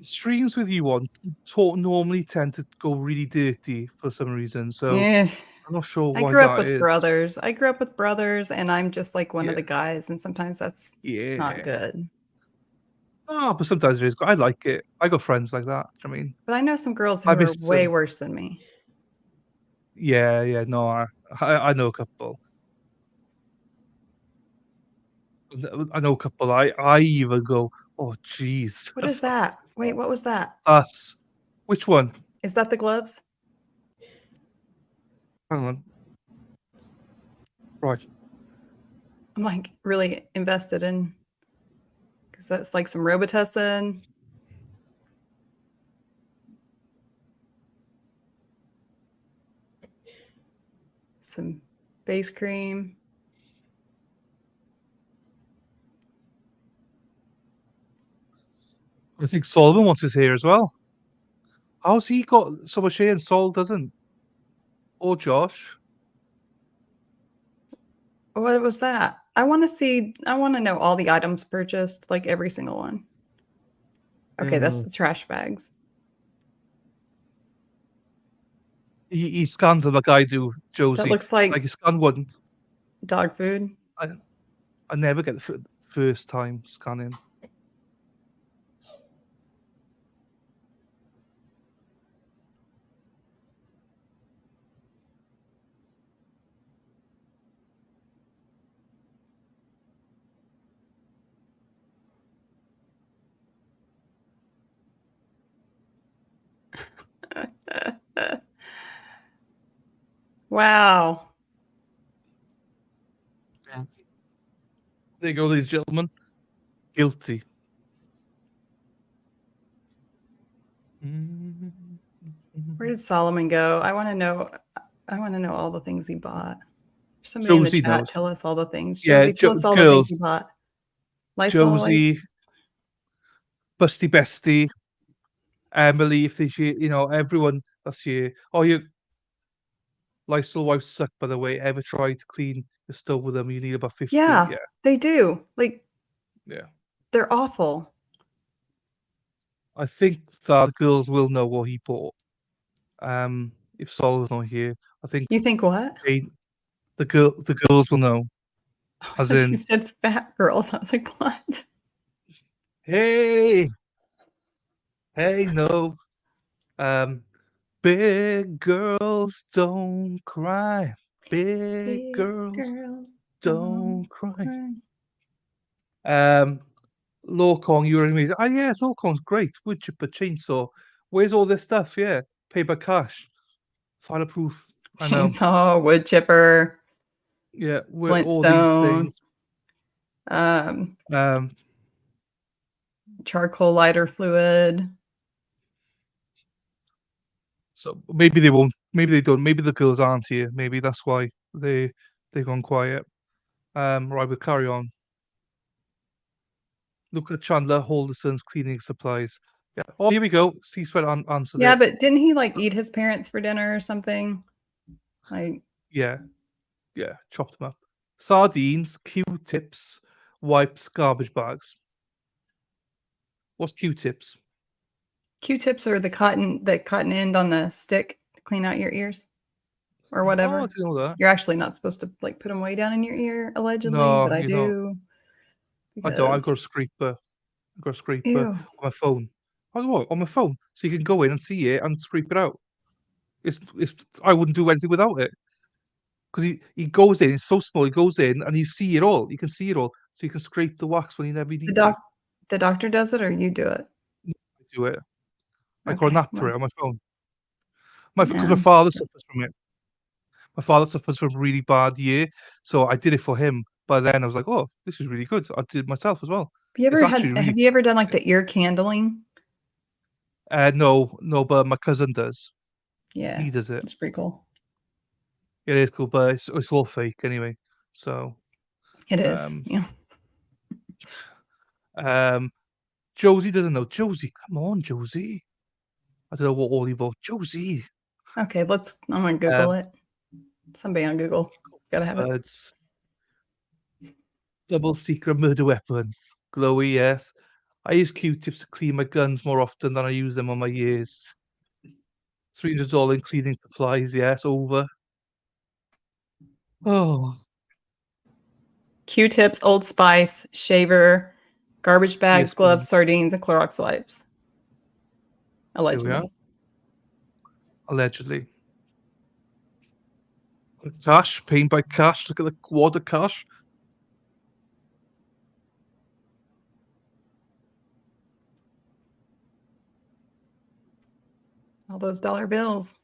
[SPEAKER 1] Streams with you on normally tend to go really dirty for some reason, so
[SPEAKER 2] Yeah.
[SPEAKER 1] I'm not sure
[SPEAKER 2] I
[SPEAKER 1] why
[SPEAKER 2] grew up
[SPEAKER 1] that
[SPEAKER 2] with
[SPEAKER 1] is.
[SPEAKER 2] brothers, and I'm just like one of the
[SPEAKER 1] Yeah.
[SPEAKER 2] guys, and sometimes that's not
[SPEAKER 1] Yeah.
[SPEAKER 2] good.
[SPEAKER 1] Oh, but sometimes it is. I like it. I got friends like that. I mean,
[SPEAKER 2] But I know some girls who
[SPEAKER 1] I
[SPEAKER 2] are
[SPEAKER 1] miss
[SPEAKER 2] way
[SPEAKER 1] some.
[SPEAKER 2] worse than me.
[SPEAKER 1] Yeah, no, I know a couple. I know a couple. I even go, oh jeez.
[SPEAKER 2] What is that? Wait, what was that?
[SPEAKER 1] Us. Which one?
[SPEAKER 2] Is that the gloves?
[SPEAKER 1] Hang on. Right.
[SPEAKER 2] I'm like really invested in because that's like some Robitussin. Some face cream.
[SPEAKER 1] I think Solomon wants his hair as well. How's he got so much hair and Sol doesn't? Or Josh?
[SPEAKER 2] What was that? I want to know all the items purchased, like every single one. Okay, that's the trash bags.
[SPEAKER 1] He scans them like I do, Josie.
[SPEAKER 2] That looks like
[SPEAKER 1] you scan one.
[SPEAKER 2] dog food.
[SPEAKER 1] I never get the first time scanning.
[SPEAKER 2] Wow.
[SPEAKER 1] Yeah. There you go, ladies and gentlemen. Guilty.
[SPEAKER 2] Where did Solomon go? I want to know all the things he bought. Somebody in the
[SPEAKER 1] Josie
[SPEAKER 2] chat
[SPEAKER 1] knows.
[SPEAKER 2] tell us all the things.
[SPEAKER 1] Yeah,
[SPEAKER 2] Josie, tell us all the
[SPEAKER 1] girls.
[SPEAKER 2] things he bought. Lysol
[SPEAKER 1] Josie,
[SPEAKER 2] wipes.
[SPEAKER 1] Busty Bestie, Emily, if they, everyone that's here. Oh, you Lysol wipes suck, by the way. Ever try to clean the stove with them? You need about 50.
[SPEAKER 2] Yeah, they do. Like,
[SPEAKER 1] Yeah.
[SPEAKER 2] they're awful.
[SPEAKER 1] I think that girls will know what he bought. If Sol's not here, I think.
[SPEAKER 2] You think what?
[SPEAKER 1] The girls will know. As in,
[SPEAKER 2] you said fat girls. I was like, what?
[SPEAKER 1] Hey, no. Big girls don't cry. Big girls don't cry. Law Kong, you were amazing. Oh yeah, Law Kong's great. Wood chipper, chainsaw. Where's all this stuff? Yeah, paper cash, fireproof. I know.
[SPEAKER 2] Chainsaw, wood chipper.
[SPEAKER 1] Yeah, where all these things.
[SPEAKER 2] Charcoal lighter fluid.
[SPEAKER 1] So maybe they won't. Maybe they don't. Maybe the girls aren't here. Maybe that's why they've gone quiet. Right, we'll carry on. Look at Chandler Holderson's cleaning supplies. Yeah. Oh, here we go. Ceasefire answered
[SPEAKER 2] Yeah,
[SPEAKER 1] it.
[SPEAKER 2] but didn't he like eat his parents for dinner or something? Like.
[SPEAKER 1] Yeah. Chopped them up. Sardines, Q-tips, wipes, garbage bags. What's Q-tips?
[SPEAKER 2] Q-tips are the cotton end on the stick to clean out your ears or whatever.
[SPEAKER 1] Oh, I didn't know that.
[SPEAKER 2] You're actually not supposed to like put them way down in your ear, allegedly,
[SPEAKER 1] No,
[SPEAKER 2] but I do.
[SPEAKER 1] I don't. I've got a scraper. On my phone. Oh, what? On my phone, so you can go in and see it and scrape it out. It's. I wouldn't do anything without it. because he goes in. It's so small. He goes in and you see it all. You can see it all. So you can scrape the wax when you never need to.
[SPEAKER 2] The doctor does it, or you do it?
[SPEAKER 1] I do it. I got an
[SPEAKER 2] Okay,
[SPEAKER 1] app for
[SPEAKER 2] well.
[SPEAKER 1] it on my phone. Because my
[SPEAKER 2] Yeah.
[SPEAKER 1] father suffers from it. My father suffers from a really bad year, so I did it for him. But then I was like, oh, this is really good. I did it myself as well.
[SPEAKER 2] Have you ever done like the ear candling?
[SPEAKER 1] No, but my cousin does.
[SPEAKER 2] Yeah,
[SPEAKER 1] He does it.
[SPEAKER 2] it's pretty cool.
[SPEAKER 1] It is cool, but it's all fake anyway. So
[SPEAKER 2] It is. Yeah.
[SPEAKER 1] Josie doesn't know. Josie, come on, Josie. I don't know what all you bought. Josie.
[SPEAKER 2] Okay, I'm gonna Google it. Somebody on Google. Gotta have it.
[SPEAKER 1] Birds. Double secret murder weapon. Glowy, yes. I use Q-tips to clean my guns more often than I use them on my ears. $300 in cleaning supplies, yes, over. Oh.
[SPEAKER 2] Q-tips, Old Spice, shaver, garbage bags, gloves, sardines, and Clorox wipes. Allegedly.
[SPEAKER 1] Allegedly. Cash, paying by cash. Look at the quad of cash.
[SPEAKER 2] All those dollar bills.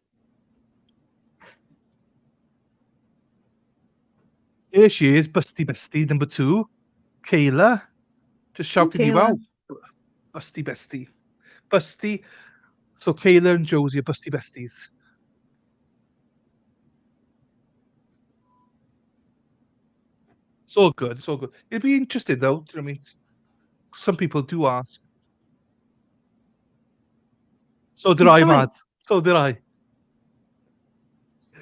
[SPEAKER 1] Here she is, Busty Bestie number 2. Kayla. Just shouted you
[SPEAKER 2] Kayla.
[SPEAKER 1] out. Busty Bestie. Busty. So Kayla and Josie are Busty Besties. It's all good. It's all good. It'd be interesting though. Do you know what I mean? Some people do ask. So did I, Matt. So did I.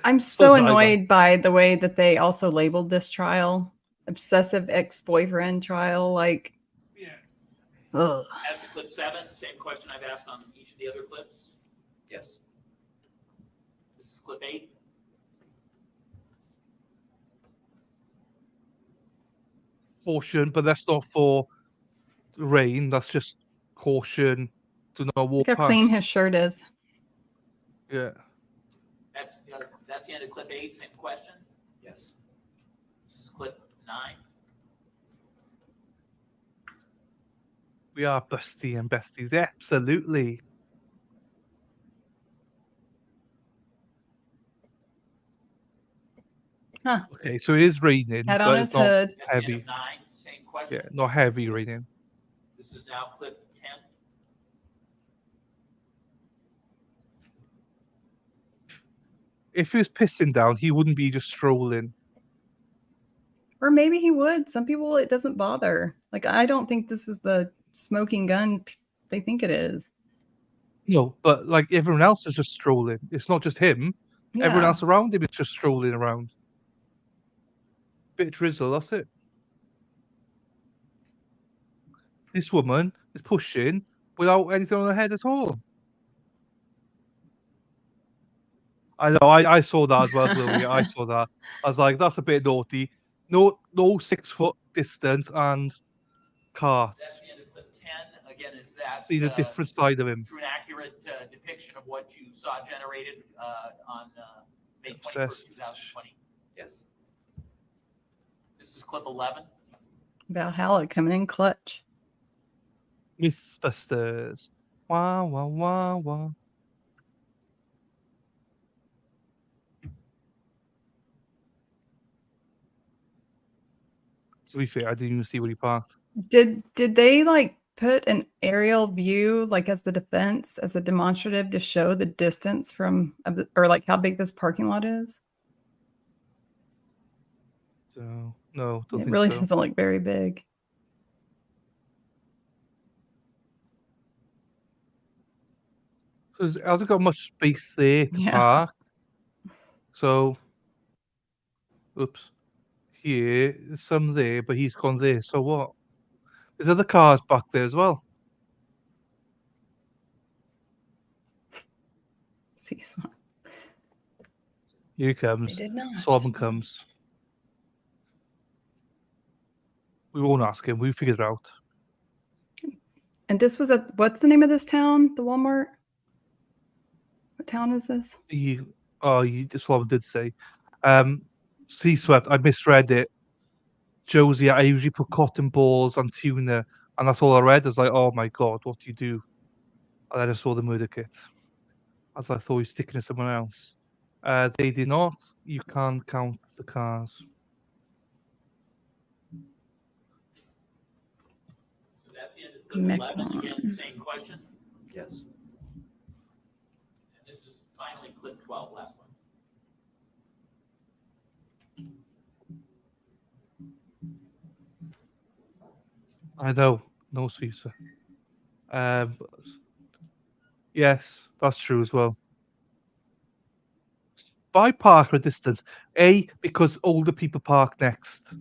[SPEAKER 2] I'm so annoyed by the way that they also labeled this trial obsessive ex-boyfriend trial. Like, ugh.
[SPEAKER 8] As to clip 7, same question I've asked on each of the other clips.
[SPEAKER 17] Yes.
[SPEAKER 8] This is clip 8.
[SPEAKER 1] Caution, but that's not for rain. That's just caution. Do not walk
[SPEAKER 2] Look how
[SPEAKER 1] past.
[SPEAKER 2] clean his shirt is.
[SPEAKER 1] Yeah.
[SPEAKER 8] That's the end of clip 8. Same question.
[SPEAKER 17] Yes.
[SPEAKER 8] This is clip 9.
[SPEAKER 1] We are Busty and Besties. Absolutely.
[SPEAKER 2] Huh.
[SPEAKER 1] Okay, so it is raining,
[SPEAKER 2] Head on
[SPEAKER 1] but
[SPEAKER 2] his
[SPEAKER 1] it's not
[SPEAKER 2] hood.
[SPEAKER 8] That's the end
[SPEAKER 1] heavy.
[SPEAKER 8] of 9. Same question.
[SPEAKER 1] Yeah, not heavy raining.
[SPEAKER 8] This is now clip 10.
[SPEAKER 1] If he was pissing down, he wouldn't be just strolling.
[SPEAKER 2] Or maybe he would. Some people, it doesn't bother. Like, I don't think this is the smoking gun they think it is.
[SPEAKER 1] No, but like everyone else is just strolling. It's not just him. Everyone
[SPEAKER 2] Yeah.
[SPEAKER 1] else around him is just strolling around. Bit of drizzle, that's it. This woman is pushing without anything on her head at all. I know, I saw that as well, Chloe. I saw that. I was like, that's a bit naughty. No 6 foot distance and cart.
[SPEAKER 8] That's the end of clip 10. Again, is that
[SPEAKER 1] Seen a different side of him.
[SPEAKER 8] true and accurate depiction of what you saw generated on May 21st,
[SPEAKER 1] Obsessed.
[SPEAKER 8] 2020?
[SPEAKER 17] Yes.
[SPEAKER 8] This is clip 11.
[SPEAKER 2] Valhalla coming in clutch.
[SPEAKER 1] Mythbusters. Wah, wah, wah, wah. To be fair, I didn't even see what he parked.
[SPEAKER 2] Did they like put an aerial view like as the defense, as a demonstrative to show the distance from or like how big this parking lot is?
[SPEAKER 1] So no, don't
[SPEAKER 2] It
[SPEAKER 1] think
[SPEAKER 2] really
[SPEAKER 1] so.
[SPEAKER 2] doesn't look very big.
[SPEAKER 1] So it hasn't got much space there to
[SPEAKER 2] Yeah.
[SPEAKER 1] park. So, oops. Here, there's some there, but he's gone there. So what? There's other cars back there as well.
[SPEAKER 2] See,
[SPEAKER 1] Here he comes.
[SPEAKER 2] They did not.
[SPEAKER 1] Solomon comes. We won't ask him. We figured it out.
[SPEAKER 2] And this was what's the name of this town? The Walmart? What town is this?
[SPEAKER 1] Solomon did say. sea swept. I misread it. Josie, I usually put cotton balls on tuna, and that's all I read. I was like, oh my god, what do you do? And then I saw the murder kit, as I thought he was sticking to someone else. They did not. You can't count the cars.
[SPEAKER 8] So that's the end of clip 11. Again, same question.
[SPEAKER 17] Yes.
[SPEAKER 8] And this is finally clip 12, last one.
[SPEAKER 1] I know, no Caesar. Yes, that's true as well. But I park at a distance. A, because older people park next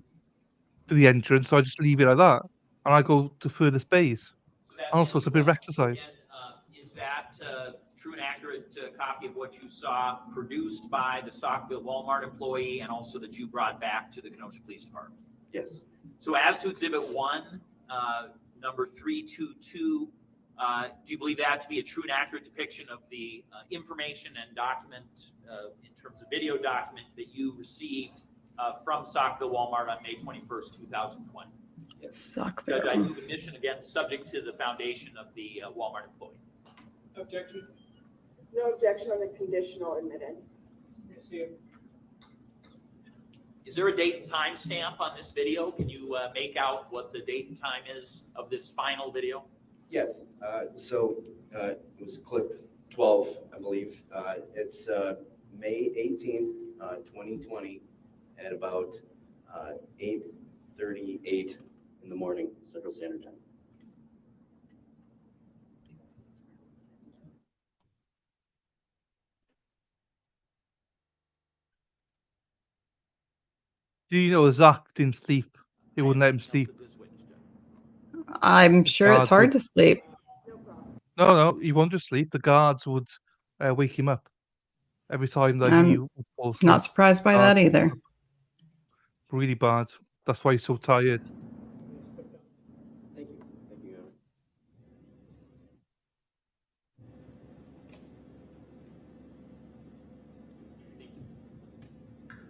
[SPEAKER 1] to the entrance, so I just leave it like that, and I go to furthest bays.
[SPEAKER 8] So that's
[SPEAKER 1] And also, it's a bit of exercise.
[SPEAKER 8] again, is that true and accurate copy of what you saw produced by the Saukville Walmart employee and also that you brought back to the Kenosha Police Department?
[SPEAKER 17] Yes.
[SPEAKER 8] So as to Exhibit 1, number 322, do you believe that to be a true and accurate depiction of the information and document, in terms of video document, that you received from Saukville Walmart on May 21st, 2020?
[SPEAKER 17] Yes.
[SPEAKER 8] Judge, I do admission, again, subject to the foundation of the Walmart employee.
[SPEAKER 16] Objection.
[SPEAKER 3] No objection on the conditional admittance.
[SPEAKER 8] Is there a date and time stamp on this video? Can you make out what the date and time is of this final video?
[SPEAKER 17] Yes. It was clip 12, I believe. It's May 18th, 2020, at about 8:38 in the morning, Central Standard Time.
[SPEAKER 1] Do you know Zach didn't sleep? They wouldn't let him sleep.
[SPEAKER 2] I'm sure it's hard to sleep.
[SPEAKER 1] No, he won't just sleep. The guards would wake him up every time that he would fall asleep.
[SPEAKER 2] Not surprised by that either.
[SPEAKER 1] Really bad. That's why he's so tired.
[SPEAKER 17] Thank you. Thank you.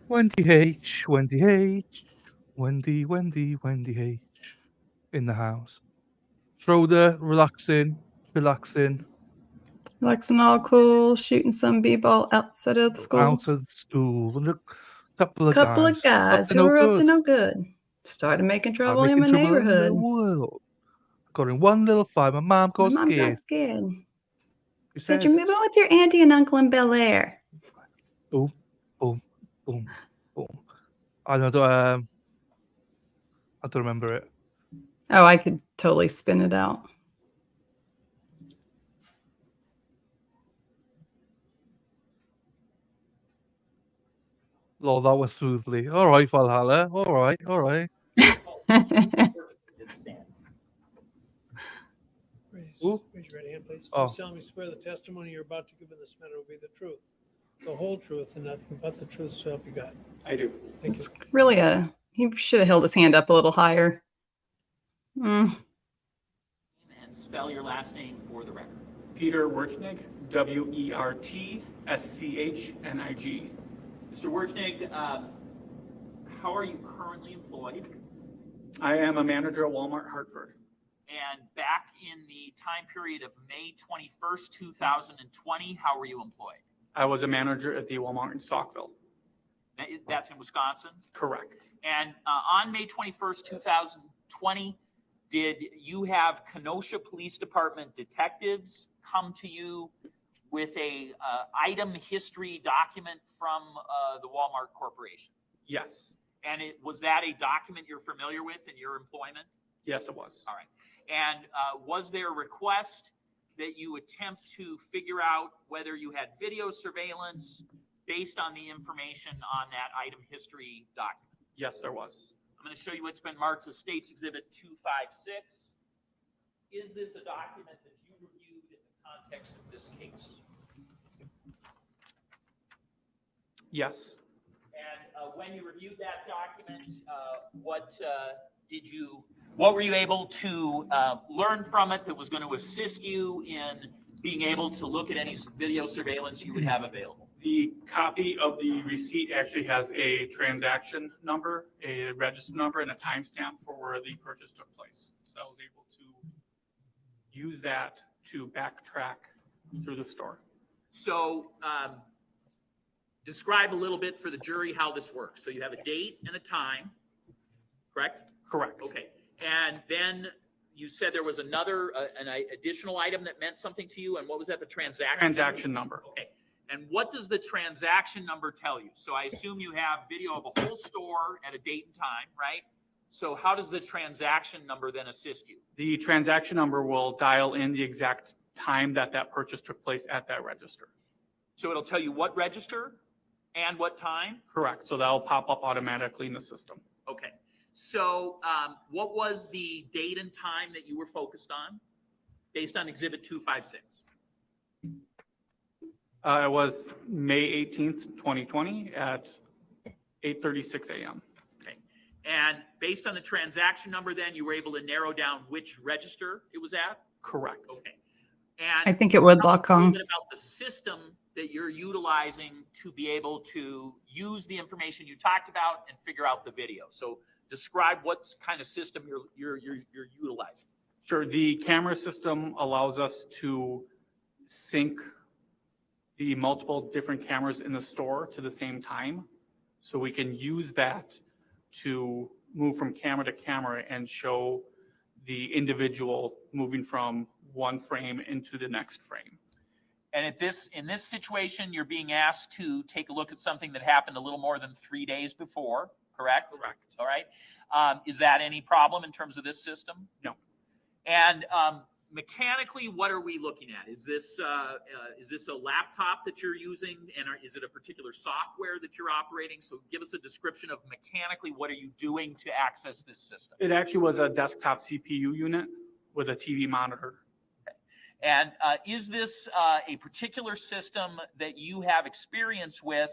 [SPEAKER 1] Wendy H, Wendy H, Wendy H, in the house. Schroeder, relaxing.
[SPEAKER 2] Relaxing all cool, shooting some b-ball outside of the school.
[SPEAKER 1] Out of the school. And a couple of
[SPEAKER 2] guys
[SPEAKER 1] up to
[SPEAKER 2] who were up to
[SPEAKER 1] good.
[SPEAKER 2] no good. Started making trouble in
[SPEAKER 1] Making
[SPEAKER 2] my
[SPEAKER 1] trouble in the
[SPEAKER 2] neighborhood.
[SPEAKER 1] world. Got in one little fight. My mom got
[SPEAKER 2] My mom
[SPEAKER 1] scared.
[SPEAKER 2] got scared.
[SPEAKER 1] She
[SPEAKER 2] Said, you're moving with your auntie and uncle in Bel Air.
[SPEAKER 1] Boom, boom, boom, boom. I don't remember it.
[SPEAKER 2] Oh, I could totally spin it out.
[SPEAKER 1] Lord, that was smoothly. All right, Valhalla. All right.
[SPEAKER 6] Raise your right hand, please.
[SPEAKER 1] Oh.
[SPEAKER 6] You solemnly swear the testimony you're about to give in this matter will be the truth, the whole truth, and nothing but the truth, so help you God.
[SPEAKER 18] I do.
[SPEAKER 6] Thank
[SPEAKER 2] It's
[SPEAKER 6] you.
[SPEAKER 2] really he should have held his hand up a little higher.
[SPEAKER 8] And spell your last name for the record.
[SPEAKER 18] Peter Werchnig, Wertschnig.
[SPEAKER 8] Mr. Werchnig, how are you currently employed?
[SPEAKER 18] I am a manager at Walmart Hartford.
[SPEAKER 8] And back in the time period of May 21st, 2020, how were you employed?
[SPEAKER 18] I was a manager at the Walmart in Saukville.
[SPEAKER 8] That's in Wisconsin?
[SPEAKER 18] Correct.
[SPEAKER 8] And on May 21st, 2020, did you have Kenosha Police Department detectives come to you with a item history document from the Walmart Corporation?
[SPEAKER 18] Yes.
[SPEAKER 8] And was that a document you're familiar with in your employment?
[SPEAKER 18] Yes, it was.
[SPEAKER 8] All right. And was there a request that you attempt to figure out whether you had video surveillance based on the information on that item history document?
[SPEAKER 18] Yes, there was.
[SPEAKER 8] I'm going to show you what's been marked as State's Exhibit 256. Is this a document that you reviewed in the context of this case?
[SPEAKER 18] Yes.
[SPEAKER 8] And when you reviewed that document, what were you able to learn from it that was going to assist you in being able to look at any video surveillance you would have available?
[SPEAKER 18] The copy of the receipt actually has a transaction number, a register number, and a timestamp for where the purchase took place. So I was able to use that to backtrack through the store.
[SPEAKER 8] So describe a little bit for the jury how this works. So you have a date and a time, correct?
[SPEAKER 18] Correct.
[SPEAKER 8] Okay. And then you said there was another, an additional item that meant something to you. And what was that, the transaction?
[SPEAKER 18] Transaction number.
[SPEAKER 8] Okay. And what does the transaction number tell you? So I assume you have video of a whole store at a date and time, right? So how does the transaction number then assist you?
[SPEAKER 18] The transaction number will dial in the exact time that that purchase took place at that register.
[SPEAKER 8] So it'll tell you what register and what time?
[SPEAKER 18] Correct. So that'll pop up automatically in the system.
[SPEAKER 8] Okay. So what was the date and time that you were focused on based on Exhibit 256?
[SPEAKER 18] It was May 18th, 2020 at 8:36 a.m.
[SPEAKER 8] Okay. And based on the transaction number, then you were able to narrow down which register it was at?
[SPEAKER 18] Correct.
[SPEAKER 8] Okay. And
[SPEAKER 2] I think it would lock
[SPEAKER 8] a little
[SPEAKER 2] on.
[SPEAKER 8] bit about the system that you're utilizing to be able to use the information you talked about and figure out the video. So describe what kind of system you're utilizing.
[SPEAKER 18] Sure. The camera system allows us to sync the multiple different cameras in the store to the same time. So we can use that to move from camera to camera and show the individual moving from one frame into the next frame.
[SPEAKER 8] And in this situation, you're being asked to take a look at something that happened a little more than 3 days before, correct?
[SPEAKER 18] Correct.
[SPEAKER 8] All right. Is that any problem in terms of this system?
[SPEAKER 18] No.
[SPEAKER 8] And mechanically, what are we looking at? Is this a laptop that you're using, and is it a particular software that you're operating? So give us a description of mechanically what are you doing to access this system?
[SPEAKER 18] It actually was a desktop CPU unit with a TV monitor.
[SPEAKER 8] And is this a particular system that you have experience with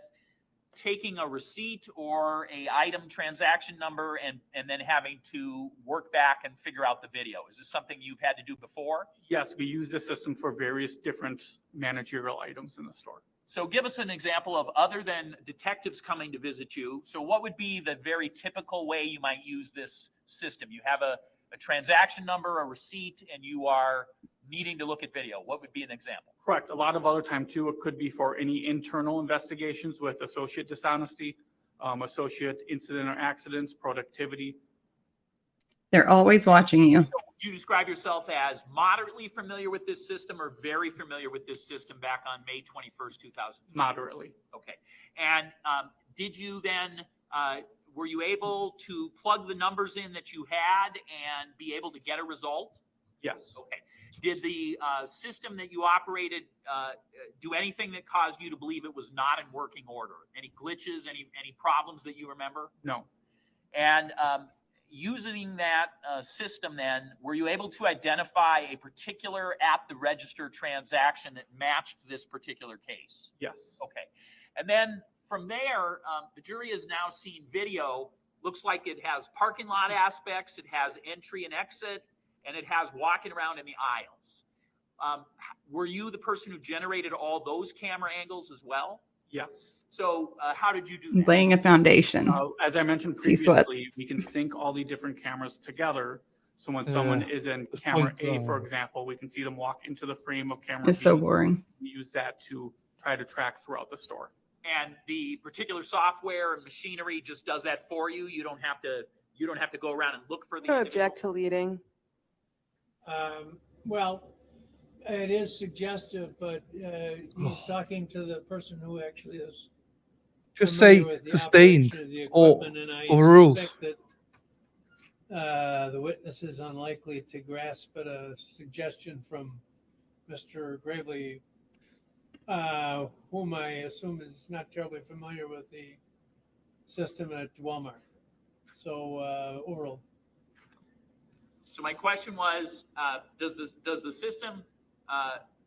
[SPEAKER 8] taking a receipt or a item transaction number and then having to work back and figure out the video? Is this something you've had to do before?
[SPEAKER 18] Yes, we use this system for various different managerial items in the store.
[SPEAKER 8] So give us an example of, other than detectives coming to visit you, so what would be the very typical way you might use this system? You have a transaction number, a receipt, and you are needing to look at video. What would be an example?
[SPEAKER 18] Correct. A lot of other time too, it could be for any internal investigations with associate dishonesty, associate incident or accidents, productivity.
[SPEAKER 2] They're always watching you.
[SPEAKER 8] So would you describe yourself as moderately familiar with this system or very familiar with this system back on May 21st, 2000?
[SPEAKER 18] Moderately.
[SPEAKER 8] Okay. And did you then, were you able to plug the numbers in that you had and be able to get a result?
[SPEAKER 18] Yes.
[SPEAKER 8] Okay. Did the system that you operated do anything that caused you to believe it was not in working order? Any glitches, any problems that you remember?
[SPEAKER 18] No.
[SPEAKER 8] And using that system then, were you able to identify a particular at the register transaction that matched this particular case?
[SPEAKER 18] Yes.
[SPEAKER 8] Okay. And then from there, the jury has now seen video. Looks like it has parking lot aspects, it has entry and exit, and it has walking around in the aisles. Were you the person who generated all those camera angles as well?
[SPEAKER 18] Yes.
[SPEAKER 8] So how did you do that?
[SPEAKER 2] Laying a foundation.
[SPEAKER 18] As I mentioned
[SPEAKER 2] See sweat.
[SPEAKER 18] previously, we can sync all the different cameras together. So when someone is in camera A, for example, we can see them walk into the frame of camera B.
[SPEAKER 2] It's so boring.
[SPEAKER 18] We use that to try to track throughout the store.
[SPEAKER 8] And the particular software and machinery just does that for you. You don't have to go around and look for the.
[SPEAKER 3] I object to leading.
[SPEAKER 6] Well, it is suggestive, but he's talking to the person who actually is
[SPEAKER 1] Just
[SPEAKER 6] familiar
[SPEAKER 1] say
[SPEAKER 6] with the
[SPEAKER 1] sustained
[SPEAKER 6] operation of the
[SPEAKER 1] or
[SPEAKER 6] equipment, and I
[SPEAKER 1] overruled.
[SPEAKER 6] suspect that the witness is unlikely to grasp at a suggestion from Mr. Gravely, whom I assume is not terribly familiar with the system at Walmart. So overruled.
[SPEAKER 8] So my question was, does the system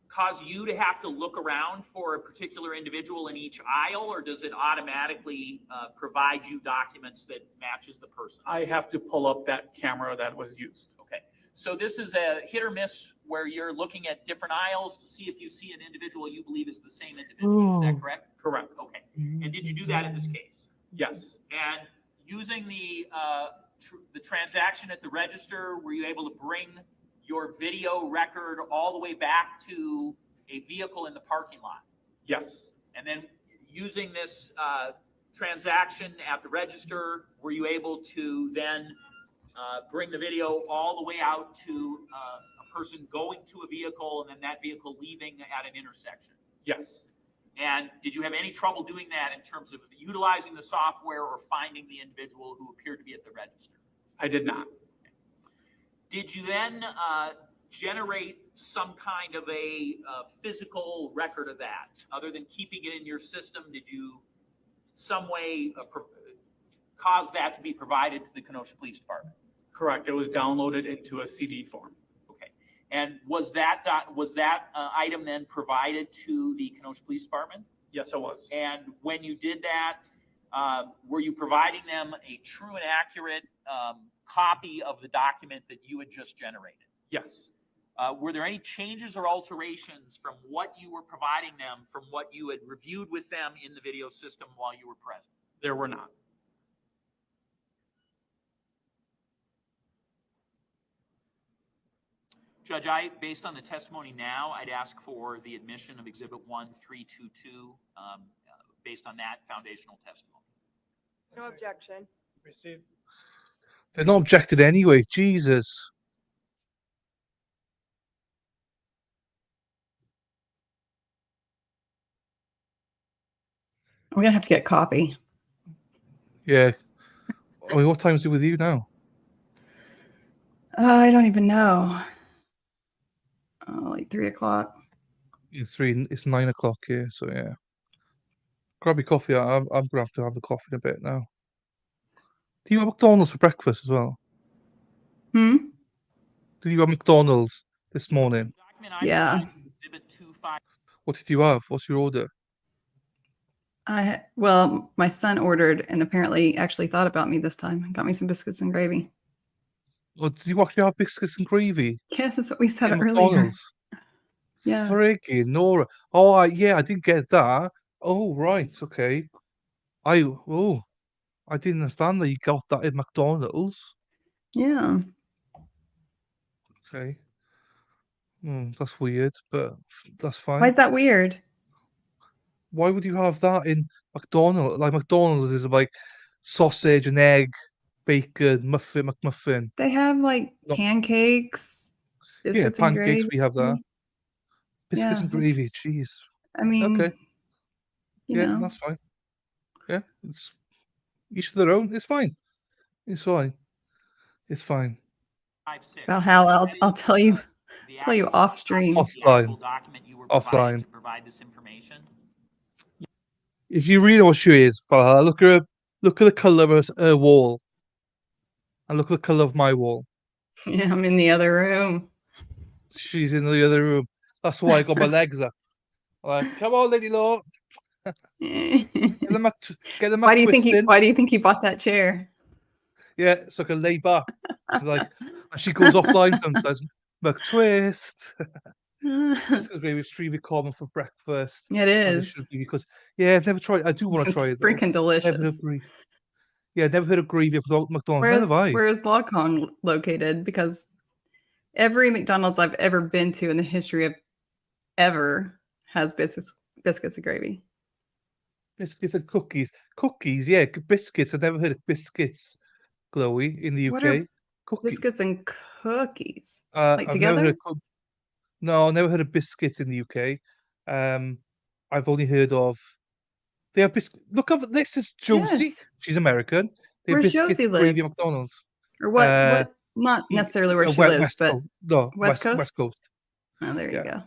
[SPEAKER 8] cause you to have to look around for a particular individual in each aisle, or does it automatically provide you documents that matches the person?
[SPEAKER 18] I have to pull up that camera that was used.
[SPEAKER 8] Okay. So this is a hit or miss where you're looking at different aisles to see if you see an individual you believe is the same individual. Is that correct?
[SPEAKER 18] Correct.
[SPEAKER 8] And did you do that in this case?
[SPEAKER 18] Yes.
[SPEAKER 8] And using the transaction at the register, were you able to bring your video record all the way back to a vehicle in the parking lot?
[SPEAKER 18] Yes.
[SPEAKER 8] And then using this transaction at the register, were you able to then bring the video all the way out to a person going to a vehicle and then that vehicle leaving at an intersection?
[SPEAKER 18] Yes.
[SPEAKER 8] And did you have any trouble doing that in terms of utilizing the software or finding the individual who appeared to be at the register?
[SPEAKER 18] I did not.
[SPEAKER 8] Did you then generate some kind of a physical record of that? Other than keeping it in your system, did you in some way cause that to be provided to the Kenosha Police Department?
[SPEAKER 18] Correct. It was downloaded into a CD form.
[SPEAKER 8] Okay. And was that item then provided to the Kenosha Police Department?
[SPEAKER 18] Yes, it was.
[SPEAKER 8] And when you did that, were you providing them a true and accurate copy of the document that you had just generated?
[SPEAKER 18] Yes.
[SPEAKER 8] Were there any changes or alterations from what you were providing them from what you had reviewed with them in the video system while you were present?
[SPEAKER 18] There were not.
[SPEAKER 8] Judge, based on the testimony now, I'd ask for the admission of Exhibit 1322 based on that foundational testimony.
[SPEAKER 3] No objection.
[SPEAKER 16] Received.
[SPEAKER 1] They're not objected anyway. Jesus.
[SPEAKER 2] I'm gonna have to get coffee.
[SPEAKER 1] Yeah. I mean, what time is it with you now?
[SPEAKER 2] I don't even know. Like 3 o'clock.
[SPEAKER 1] It's 9 o'clock here, so yeah. Grab your coffee. I'm gonna have to have a coffee in a bit now. Do you have McDonald's for breakfast as well?
[SPEAKER 2] Hmm?
[SPEAKER 1] Did you have McDonald's this morning?
[SPEAKER 2] Yeah.
[SPEAKER 1] What did you have? What's your order?
[SPEAKER 2] Well, my son ordered and apparently actually thought about me this time. Got me some biscuits and gravy.
[SPEAKER 1] Oh, did you actually have biscuits and gravy?
[SPEAKER 2] Yes, that's what we said
[SPEAKER 1] In
[SPEAKER 2] earlier.
[SPEAKER 1] McDonald's?
[SPEAKER 2] Yeah.
[SPEAKER 1] Friggin' Nora. Oh, yeah, I didn't get that. Oh, right, okay. I didn't understand that you got that in McDonald's.
[SPEAKER 2] Yeah.
[SPEAKER 1] Okay. That's weird, but that's fine.
[SPEAKER 2] Why is that weird?
[SPEAKER 1] Why would you have that in McDonald's? Like McDonald's is like sausage and egg, bacon, McMuffin.
[SPEAKER 2] They have like
[SPEAKER 1] No.
[SPEAKER 2] pancakes,
[SPEAKER 1] Yeah,
[SPEAKER 2] biscuits and
[SPEAKER 1] pancakes,
[SPEAKER 2] gravy.
[SPEAKER 1] we have that. Biscuits
[SPEAKER 2] Yeah,
[SPEAKER 1] and gravy, jeez.
[SPEAKER 2] I mean,
[SPEAKER 1] Okay.
[SPEAKER 2] you
[SPEAKER 1] Yeah,
[SPEAKER 2] know.
[SPEAKER 1] that's fine. Yeah, it's each to their own. It's fine. It's fine. It's fine.
[SPEAKER 2] Well, Hal, I'll tell you off stream.
[SPEAKER 1] Offline. Offline.
[SPEAKER 8] To provide this information.
[SPEAKER 1] If you really know what she is, Valhalla, look at the color of her wall, and look at the color of my wall.
[SPEAKER 2] Yeah, I'm in the other room.
[SPEAKER 1] She's in the other room. That's why I got my legs up. Like, come on, Lady Law. Get the
[SPEAKER 2] Why do you think
[SPEAKER 1] twisting.
[SPEAKER 2] Why do you think he bought that chair?
[SPEAKER 1] Yeah, so I can lay back. Like, and she goes offline sometimes. McTwist. It's going to be extremely common for breakfast.
[SPEAKER 2] It
[SPEAKER 1] And
[SPEAKER 2] is.
[SPEAKER 1] should be because, yeah, I've never tried. I do want to
[SPEAKER 2] It's
[SPEAKER 1] try it. Though.
[SPEAKER 2] freaking delicious.
[SPEAKER 1] Never heard of gravy. Yeah, never heard of gravy at McDonald's.
[SPEAKER 2] Where is Logcon located? Because every McDonald's I've ever been to in the history of ever has biscuits and gravy.
[SPEAKER 1] Biscuits and cookies. Cookies, yeah, biscuits. I've never heard of biscuits, Chloe, in the UK.
[SPEAKER 2] What are
[SPEAKER 1] Cookies.
[SPEAKER 2] biscuits and cookies? Like
[SPEAKER 1] I've
[SPEAKER 2] together?
[SPEAKER 1] never heard no, I've never heard of biscuits in the UK. I've only heard of they have biscuits. Look over this is Josie.
[SPEAKER 2] Yes.
[SPEAKER 1] She's American. They have
[SPEAKER 2] Where's
[SPEAKER 1] biscuits
[SPEAKER 2] Josie
[SPEAKER 1] and gravy
[SPEAKER 2] live?
[SPEAKER 1] at McDonald's.
[SPEAKER 2] Or what? Not necessarily where she lives, but West Coast.
[SPEAKER 1] West Coast.
[SPEAKER 2] Oh, there you go.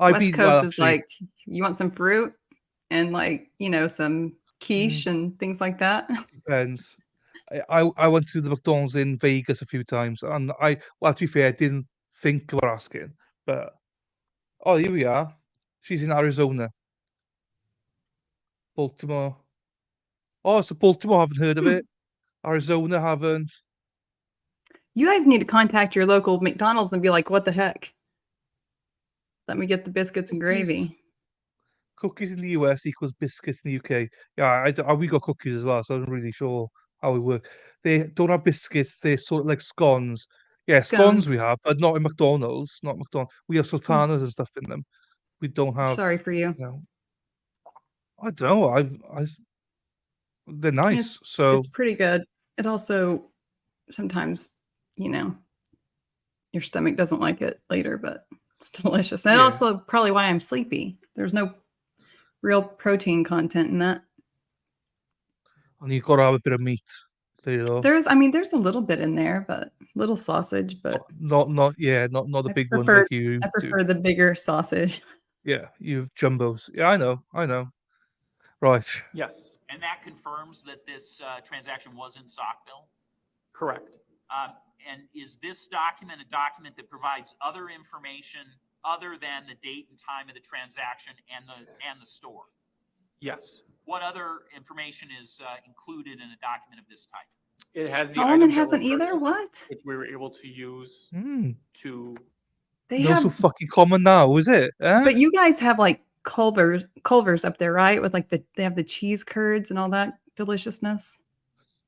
[SPEAKER 1] West
[SPEAKER 2] Coast is like, you want some fruit and some quiche and things like that.
[SPEAKER 1] Depends. I went to the McDonald's in Vegas a few times, and to be fair, I didn't think of asking, but here we are. She's in Arizona, Baltimore. Oh, so Baltimore, haven't heard of it. Arizona, haven't.
[SPEAKER 2] You guys need to contact your local McDonald's and be like, what the heck? Let me get the biscuits and gravy.
[SPEAKER 1] cookies in the US equals biscuits in the UK. Yeah, we got cookies as well, so I'm not really sure how it works. They don't have biscuits. They're sort of like scones. Yeah, scones
[SPEAKER 2] Scones.
[SPEAKER 1] we have, but not in McDonald's. Not McDonald's. We have sultanas and stuff in them. We don't have.
[SPEAKER 2] Sorry for you.
[SPEAKER 1] I don't know. They're
[SPEAKER 2] I mean,
[SPEAKER 1] nice. So
[SPEAKER 2] it's pretty good. It also sometimes, your stomach doesn't like it later, but it's delicious. And
[SPEAKER 1] Yeah.
[SPEAKER 2] also probably why I'm sleepy. There's no real protein content in that.
[SPEAKER 1] and you've got to have a bit of meat.
[SPEAKER 2] There's a little bit in there, but little sausage, but
[SPEAKER 1] not the big ones
[SPEAKER 2] prefer,
[SPEAKER 1] like you.
[SPEAKER 2] I prefer the bigger sausage.
[SPEAKER 1] Yeah, you jumbos. Yeah, I know. Right.
[SPEAKER 18] Yes,
[SPEAKER 8] And that confirms that this transaction was in Saukville?
[SPEAKER 18] correct.
[SPEAKER 8] And is this document a document that provides other information other than the date and time of the transaction and the store?
[SPEAKER 18] Yes.
[SPEAKER 8] What other information is included in a document of this type?
[SPEAKER 18] It has the
[SPEAKER 2] Solomon
[SPEAKER 18] item that
[SPEAKER 2] hasn't
[SPEAKER 18] were
[SPEAKER 2] either?
[SPEAKER 18] purchased,
[SPEAKER 2] What?
[SPEAKER 18] which we were able to use to.
[SPEAKER 2] They
[SPEAKER 1] No,
[SPEAKER 2] have,
[SPEAKER 1] so fucking common now, is it? Eh?
[SPEAKER 2] but you guys have like Culver's up there, right? With like they have the cheese curds and all that deliciousness.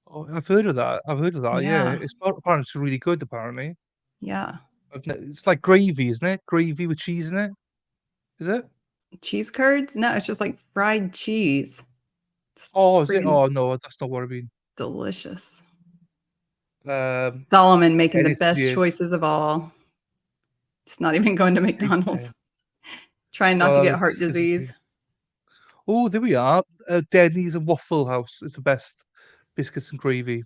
[SPEAKER 1] Oh, I've heard of that. Yeah,
[SPEAKER 2] Yeah.
[SPEAKER 1] apparently it's really good. Apparently,
[SPEAKER 2] Yeah.
[SPEAKER 1] it's like gravy, isn't it? Gravy with cheese in it. Is it?
[SPEAKER 2] Cheese curds? No, it's just like fried cheese.
[SPEAKER 1] Oh, is it?
[SPEAKER 2] Freaking
[SPEAKER 1] Oh no, that's not what I mean.
[SPEAKER 2] delicious.
[SPEAKER 1] Solomon
[SPEAKER 2] Solomon making the best choices of all. Just not even going to McDonald's. Trying not to get heart disease.
[SPEAKER 1] Oh, there we are. Denny's and Waffle House is the best biscuits and gravy.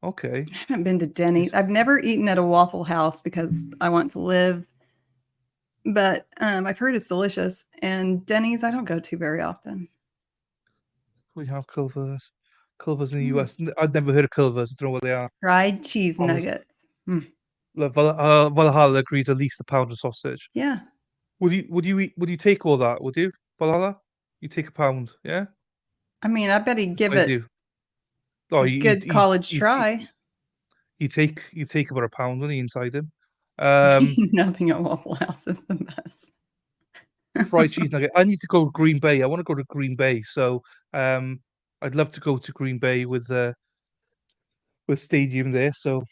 [SPEAKER 1] Okay.
[SPEAKER 2] I haven't been to Denny's. I've never eaten at a Waffle House because I want to live. But I've heard it's delicious. And Denny's I don't go to very often.
[SPEAKER 1] We have Culver's. Culver's in the US. I've never heard of Culver's. I don't know what they are.
[SPEAKER 2] Fried cheese nuggets.
[SPEAKER 1] Valhalla agrees at least a pound of sausage.
[SPEAKER 2] Yeah.
[SPEAKER 1] Would you take all that? Would you, Valhalla? You take a pound, yeah?
[SPEAKER 2] I mean, I bet he'd give
[SPEAKER 1] I
[SPEAKER 2] it
[SPEAKER 1] do. Oh,
[SPEAKER 2] a good college try.
[SPEAKER 1] You take about a pound on the inside him.
[SPEAKER 2] Nothing at Waffle House is the best.
[SPEAKER 1] Fried cheese nugget. I need to go to Green Bay. I want to go to Green Bay. So I'd love to go to Green Bay with stadium there. So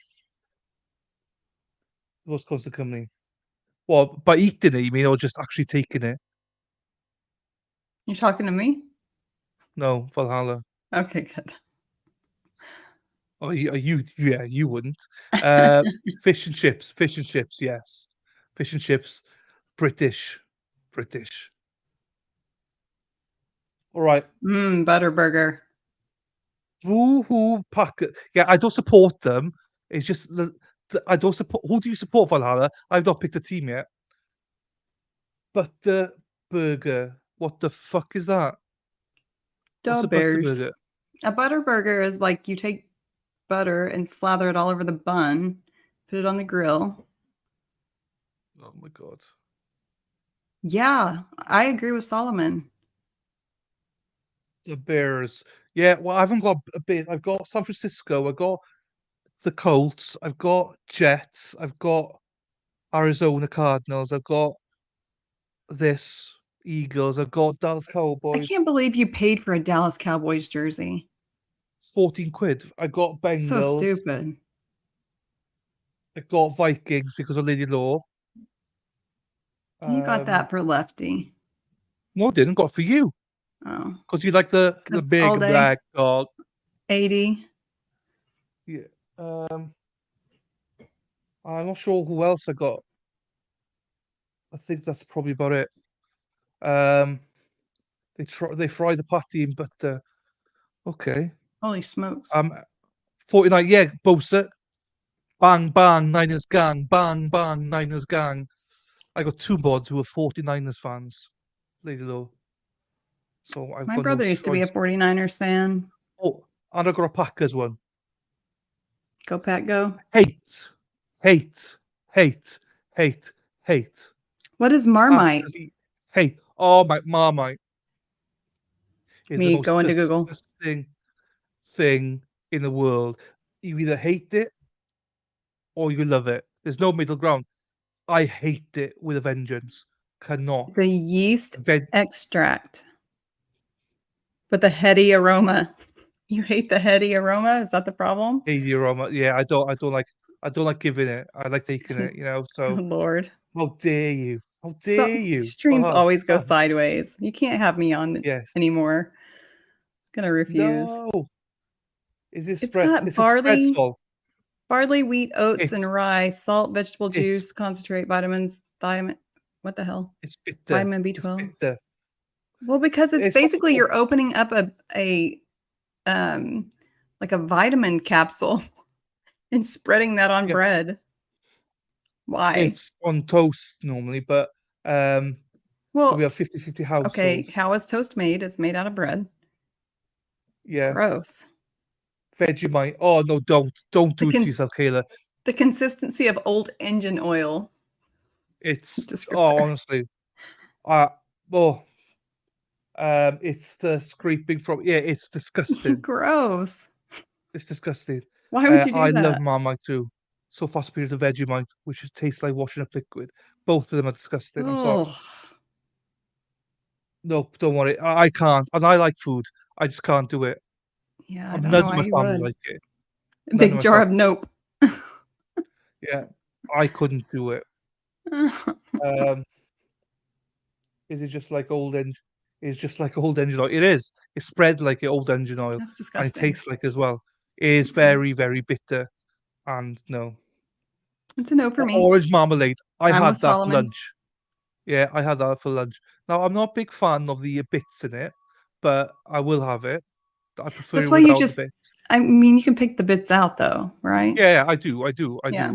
[SPEAKER 1] what's cost the company? Well, by eating it, you mean, or just actually taking it?
[SPEAKER 2] You talking to me?
[SPEAKER 1] No, Valhalla.
[SPEAKER 2] Okay, good.
[SPEAKER 1] Oh, you wouldn't. Fish and chips, yes. Fish and chips, British. All right.
[SPEAKER 2] Butterburger.
[SPEAKER 1] Woohoo, Packer. Yeah, I don't support them. It's just I don't support. Who do you support, Valhalla? I've not picked a team yet. Butterburger. What the fuck is that? What's a Butterburger?
[SPEAKER 2] A Butterburger is like you take butter and slather it all over the bun, put it on the grill.
[SPEAKER 1] Oh my god.
[SPEAKER 2] Yeah, I agree with Solomon.
[SPEAKER 1] The Bears. Yeah, well, I haven't got a bit. I've got San Francisco. I've got the Colts. I've got Jets. I've got Arizona Cardinals. I've got this Eagles. I've got Dallas Cowboys.
[SPEAKER 2] I can't believe you paid for a Dallas Cowboys jersey.
[SPEAKER 1] 14 quid. I got Bengals.
[SPEAKER 2] So stupid.
[SPEAKER 1] I got Vikings because of Lady Law.
[SPEAKER 2] You got that for Lefty.
[SPEAKER 1] No, I didn't. Got it for you.
[SPEAKER 2] Oh.
[SPEAKER 1] Because you like the big black dog.
[SPEAKER 2] 80.
[SPEAKER 1] Yeah. I'm not sure who else I got. I think that's probably about it. They fry the patty in butter. Okay.
[SPEAKER 2] Holy smokes.
[SPEAKER 1] 49. Yeah, Bosa. Bang bang Niners gang. Bang bang Niners gang. I got two mods who are 49ers fans. Lady Low. So I've
[SPEAKER 2] My
[SPEAKER 1] got
[SPEAKER 2] brother
[SPEAKER 1] no
[SPEAKER 2] used to be a
[SPEAKER 1] choice.
[SPEAKER 2] 49ers fan.
[SPEAKER 1] Oh, and I got a Packers one.
[SPEAKER 2] Go Pack Go.
[SPEAKER 1] Hate.
[SPEAKER 2] What is Marmite?
[SPEAKER 1] Absolutely hate. Oh, my Marmite is the
[SPEAKER 2] Me
[SPEAKER 1] most
[SPEAKER 2] going to Google.
[SPEAKER 1] disgusting thing in the world. You either hate it or you love it. There's no middle ground. I hate it with a vengeance. Cannot.
[SPEAKER 2] The yeast extract. But the heady aroma. You hate the heady aroma? Is that the problem?
[SPEAKER 1] Hazy aroma. Yeah, I don't like giving it. I like taking it, you know.
[SPEAKER 2] Oh
[SPEAKER 1] So
[SPEAKER 2] Lord.
[SPEAKER 1] how dare you? How
[SPEAKER 2] So
[SPEAKER 1] dare you?
[SPEAKER 2] streams
[SPEAKER 1] Oh,
[SPEAKER 2] always go
[SPEAKER 1] oh,
[SPEAKER 2] sideways. You can't have me on
[SPEAKER 1] yes.
[SPEAKER 2] anymore. Gonna refuse.
[SPEAKER 1] No. Is this
[SPEAKER 2] It's
[SPEAKER 1] spread?
[SPEAKER 2] got
[SPEAKER 1] It's a spread
[SPEAKER 2] barley,
[SPEAKER 1] salt.
[SPEAKER 2] wheat, oats, and
[SPEAKER 1] It's
[SPEAKER 2] rye, salt, vegetable
[SPEAKER 1] it's
[SPEAKER 2] juice, concentrate, vitamins, thiamine. What the hell?
[SPEAKER 1] it's bitter.
[SPEAKER 2] Vitamin
[SPEAKER 1] It's
[SPEAKER 2] B12.
[SPEAKER 1] bitter.
[SPEAKER 2] Well, because it's
[SPEAKER 1] It's not
[SPEAKER 2] basically
[SPEAKER 1] cool.
[SPEAKER 2] you're opening up a like a vitamin capsule and spreading that on
[SPEAKER 1] Yeah.
[SPEAKER 2] bread. Why?
[SPEAKER 1] It's on toast normally, but so
[SPEAKER 2] Well,
[SPEAKER 1] we have 50-50 households.
[SPEAKER 2] okay, how is toast made? It's made out of bread.
[SPEAKER 1] Yeah.
[SPEAKER 2] Gross.
[SPEAKER 1] Vegemite. Oh no, don't do it to yourself, Kayla.
[SPEAKER 2] The consistency of old engine oil.
[SPEAKER 1] It's
[SPEAKER 2] Descriptor.
[SPEAKER 1] honestly, it's the scraping from. Yeah, it's disgusting.
[SPEAKER 2] Gross.
[SPEAKER 1] It's disgusting.
[SPEAKER 2] Why would you do
[SPEAKER 1] I
[SPEAKER 2] that?
[SPEAKER 1] love Marmite too. So far superior to Vegemite, which tastes like washing up liquid. Both of them are disgusting. I'm sorry.
[SPEAKER 2] Oh,
[SPEAKER 1] No, don't worry. I can't. And I like food. I just can't do it.
[SPEAKER 2] yeah, I
[SPEAKER 1] And
[SPEAKER 2] don't
[SPEAKER 1] none
[SPEAKER 2] know
[SPEAKER 1] of
[SPEAKER 2] why
[SPEAKER 1] my
[SPEAKER 2] you
[SPEAKER 1] family
[SPEAKER 2] would.
[SPEAKER 1] like it.
[SPEAKER 2] A
[SPEAKER 1] None of
[SPEAKER 2] big
[SPEAKER 1] my
[SPEAKER 2] jar of
[SPEAKER 1] family.
[SPEAKER 2] nope.
[SPEAKER 1] Yeah, I couldn't do it. Is it just like old engine? It's just like old engine oil. It is. It's spread like old engine oil,
[SPEAKER 2] That's
[SPEAKER 1] and it
[SPEAKER 2] disgusting.
[SPEAKER 1] tastes like as well. It is very, very bitter, and no.
[SPEAKER 2] It's a no for me.
[SPEAKER 1] Orange marmalade. I
[SPEAKER 2] I'm
[SPEAKER 1] had
[SPEAKER 2] with
[SPEAKER 1] that for
[SPEAKER 2] Solomon.
[SPEAKER 1] lunch. Yeah, I had that for lunch. Now I'm not a big fan of the bits in it, but I will have it. I prefer
[SPEAKER 2] That's
[SPEAKER 1] it
[SPEAKER 2] why you
[SPEAKER 1] without the
[SPEAKER 2] just,
[SPEAKER 1] bits.
[SPEAKER 2] I mean, you can pick the bits out though, right?
[SPEAKER 1] Yeah, I do.
[SPEAKER 2] Yeah.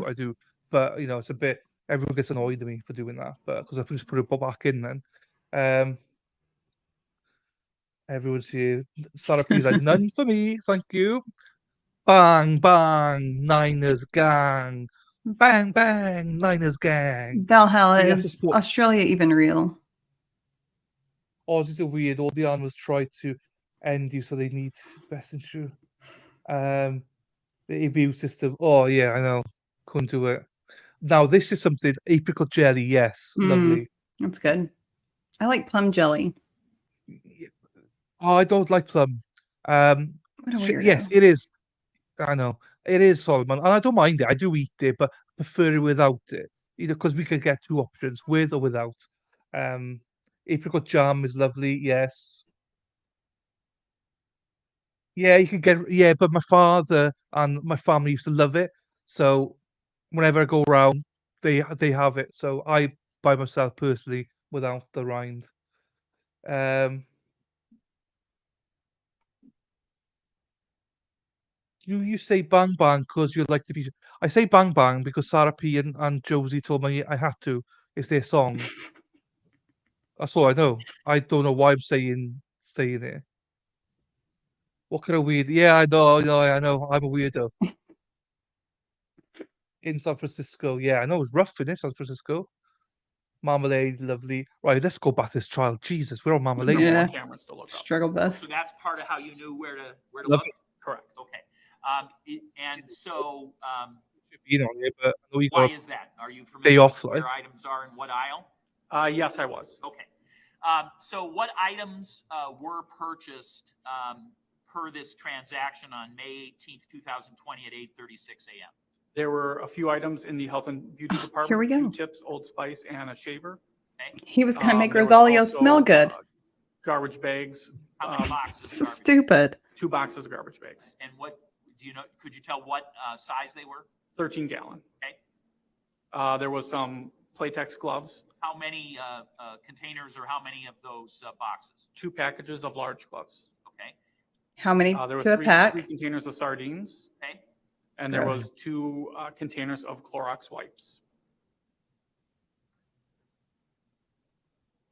[SPEAKER 1] But you know, it's a bit. Everyone gets annoyed at me for doing that, but because I just put it back in then. Everyone's here. Sarah P's like, none for me, thank you. Bang, bang, Niners gang. Bang, bang, Niners gang.
[SPEAKER 2] Valhalla,
[SPEAKER 1] See, that's a
[SPEAKER 2] is
[SPEAKER 1] sport.
[SPEAKER 2] Australia even real?
[SPEAKER 1] Aussies are weird. All the animals try to end you, so they need best ensure. The immune system. Oh, yeah, I know. Couldn't do it. Now, this is something. Apricot jelly, yes. Lovely.
[SPEAKER 2] That's good. I like plum jelly.
[SPEAKER 1] Oh, I don't like plum.
[SPEAKER 2] What a
[SPEAKER 1] Yes,
[SPEAKER 2] weirdo.
[SPEAKER 1] it is. I know. It is Solomon. And I don't mind it. I do eat it, but I prefer it without it. Either because we could get two options, with or without. Apricot jam is lovely, yes. Yeah, you can get but my father and my family used to love it. So whenever I go around, they have it. So I buy myself personally without the rind. Um you say bang bang because you'd like to be. I say bang bang because Sarah P and Josie told me I have to. It's their song. That's all I know. I don't know why I'm saying it. What kind of weird? Yeah, I know. I'm a weirdo. In San Francisco, yeah, I know it's rough in San Francisco. Marmalade, lovely. Right, let's go back to this trial. Jesus, we're on marmalade.
[SPEAKER 18] More
[SPEAKER 2] Yeah.
[SPEAKER 18] cameras to look up.
[SPEAKER 2] Struggle bus.
[SPEAKER 8] So that's part of how you knew where to
[SPEAKER 1] Love
[SPEAKER 8] look?
[SPEAKER 1] it.
[SPEAKER 8] Correct, okay. And so,
[SPEAKER 1] You know, but I know you
[SPEAKER 8] why
[SPEAKER 1] got
[SPEAKER 8] is that? Are you
[SPEAKER 1] day
[SPEAKER 8] familiar
[SPEAKER 1] off,
[SPEAKER 8] with
[SPEAKER 1] like.
[SPEAKER 8] where items are in what aisle?
[SPEAKER 18] Yes, I was.
[SPEAKER 8] Okay. So what items were purchased per this transaction on May 18th, 2020 at 8:36 a.m.?
[SPEAKER 18] There were a few items in the health and beauty department.
[SPEAKER 2] Here we go.
[SPEAKER 18] Q-tips, Old Spice, and a shaver.
[SPEAKER 8] Okay.
[SPEAKER 2] He was going to make
[SPEAKER 18] There was
[SPEAKER 2] Rosalio
[SPEAKER 18] also,
[SPEAKER 2] smell good.
[SPEAKER 18] Garbage bags.
[SPEAKER 8] How many boxes
[SPEAKER 2] So
[SPEAKER 8] of garbage?
[SPEAKER 2] stupid.
[SPEAKER 18] 2 boxes of garbage bags.
[SPEAKER 8] And what do you know? Could you tell what size they were?
[SPEAKER 18] 13 gallon.
[SPEAKER 8] Okay.
[SPEAKER 18] There was some Playtex gloves.
[SPEAKER 8] How many containers or how many of those boxes?
[SPEAKER 18] 2 packages of large gloves.
[SPEAKER 8] Okay.
[SPEAKER 2] How many
[SPEAKER 18] There was
[SPEAKER 2] to a pack?
[SPEAKER 18] 3 containers of sardines.
[SPEAKER 8] Okay.
[SPEAKER 18] And there
[SPEAKER 2] Gross.
[SPEAKER 18] was 2 containers of Clorox wipes.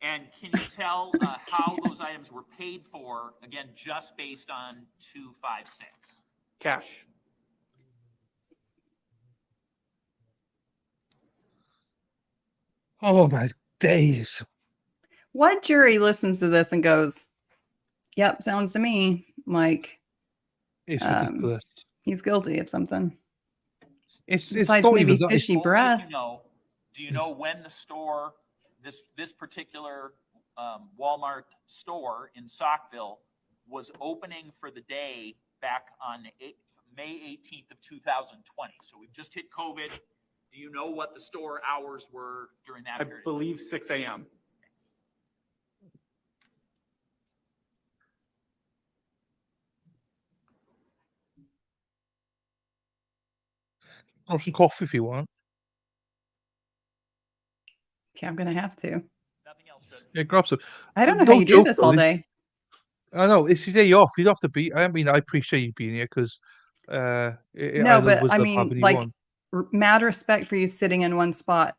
[SPEAKER 8] And can you tell how those items were paid for, again, just based on 256?
[SPEAKER 18] Cash.
[SPEAKER 1] Oh my days.
[SPEAKER 2] What jury listens to this and goes, yep, sounds to me like
[SPEAKER 1] It's ridiculous.
[SPEAKER 2] he's guilty of something.
[SPEAKER 1] It's
[SPEAKER 2] Besides
[SPEAKER 1] not
[SPEAKER 2] maybe
[SPEAKER 1] even that. It's
[SPEAKER 2] fishy
[SPEAKER 8] Only if
[SPEAKER 2] breath.
[SPEAKER 8] you know, do you know when the store, this particular Walmart store in Saukville was opening for the day back on May 18th of 2020. So we've just hit COVID. Do you know what the store hours were during that
[SPEAKER 18] I
[SPEAKER 8] period?
[SPEAKER 18] believe 6 a.m.
[SPEAKER 1] Or some coffee if you want.
[SPEAKER 2] Okay, I'm gonna have to.
[SPEAKER 1] Yeah, grab some.
[SPEAKER 2] I don't know
[SPEAKER 1] No
[SPEAKER 2] how you do
[SPEAKER 1] joke,
[SPEAKER 2] this
[SPEAKER 1] though,
[SPEAKER 2] all day.
[SPEAKER 1] I know it's your day off. You don't have to be. I mean, I appreciate you being here because
[SPEAKER 2] No,
[SPEAKER 1] either
[SPEAKER 2] but
[SPEAKER 1] was
[SPEAKER 2] I
[SPEAKER 1] the
[SPEAKER 2] mean,
[SPEAKER 1] having you
[SPEAKER 2] like,
[SPEAKER 1] on.
[SPEAKER 2] mad respect for you sitting in one spot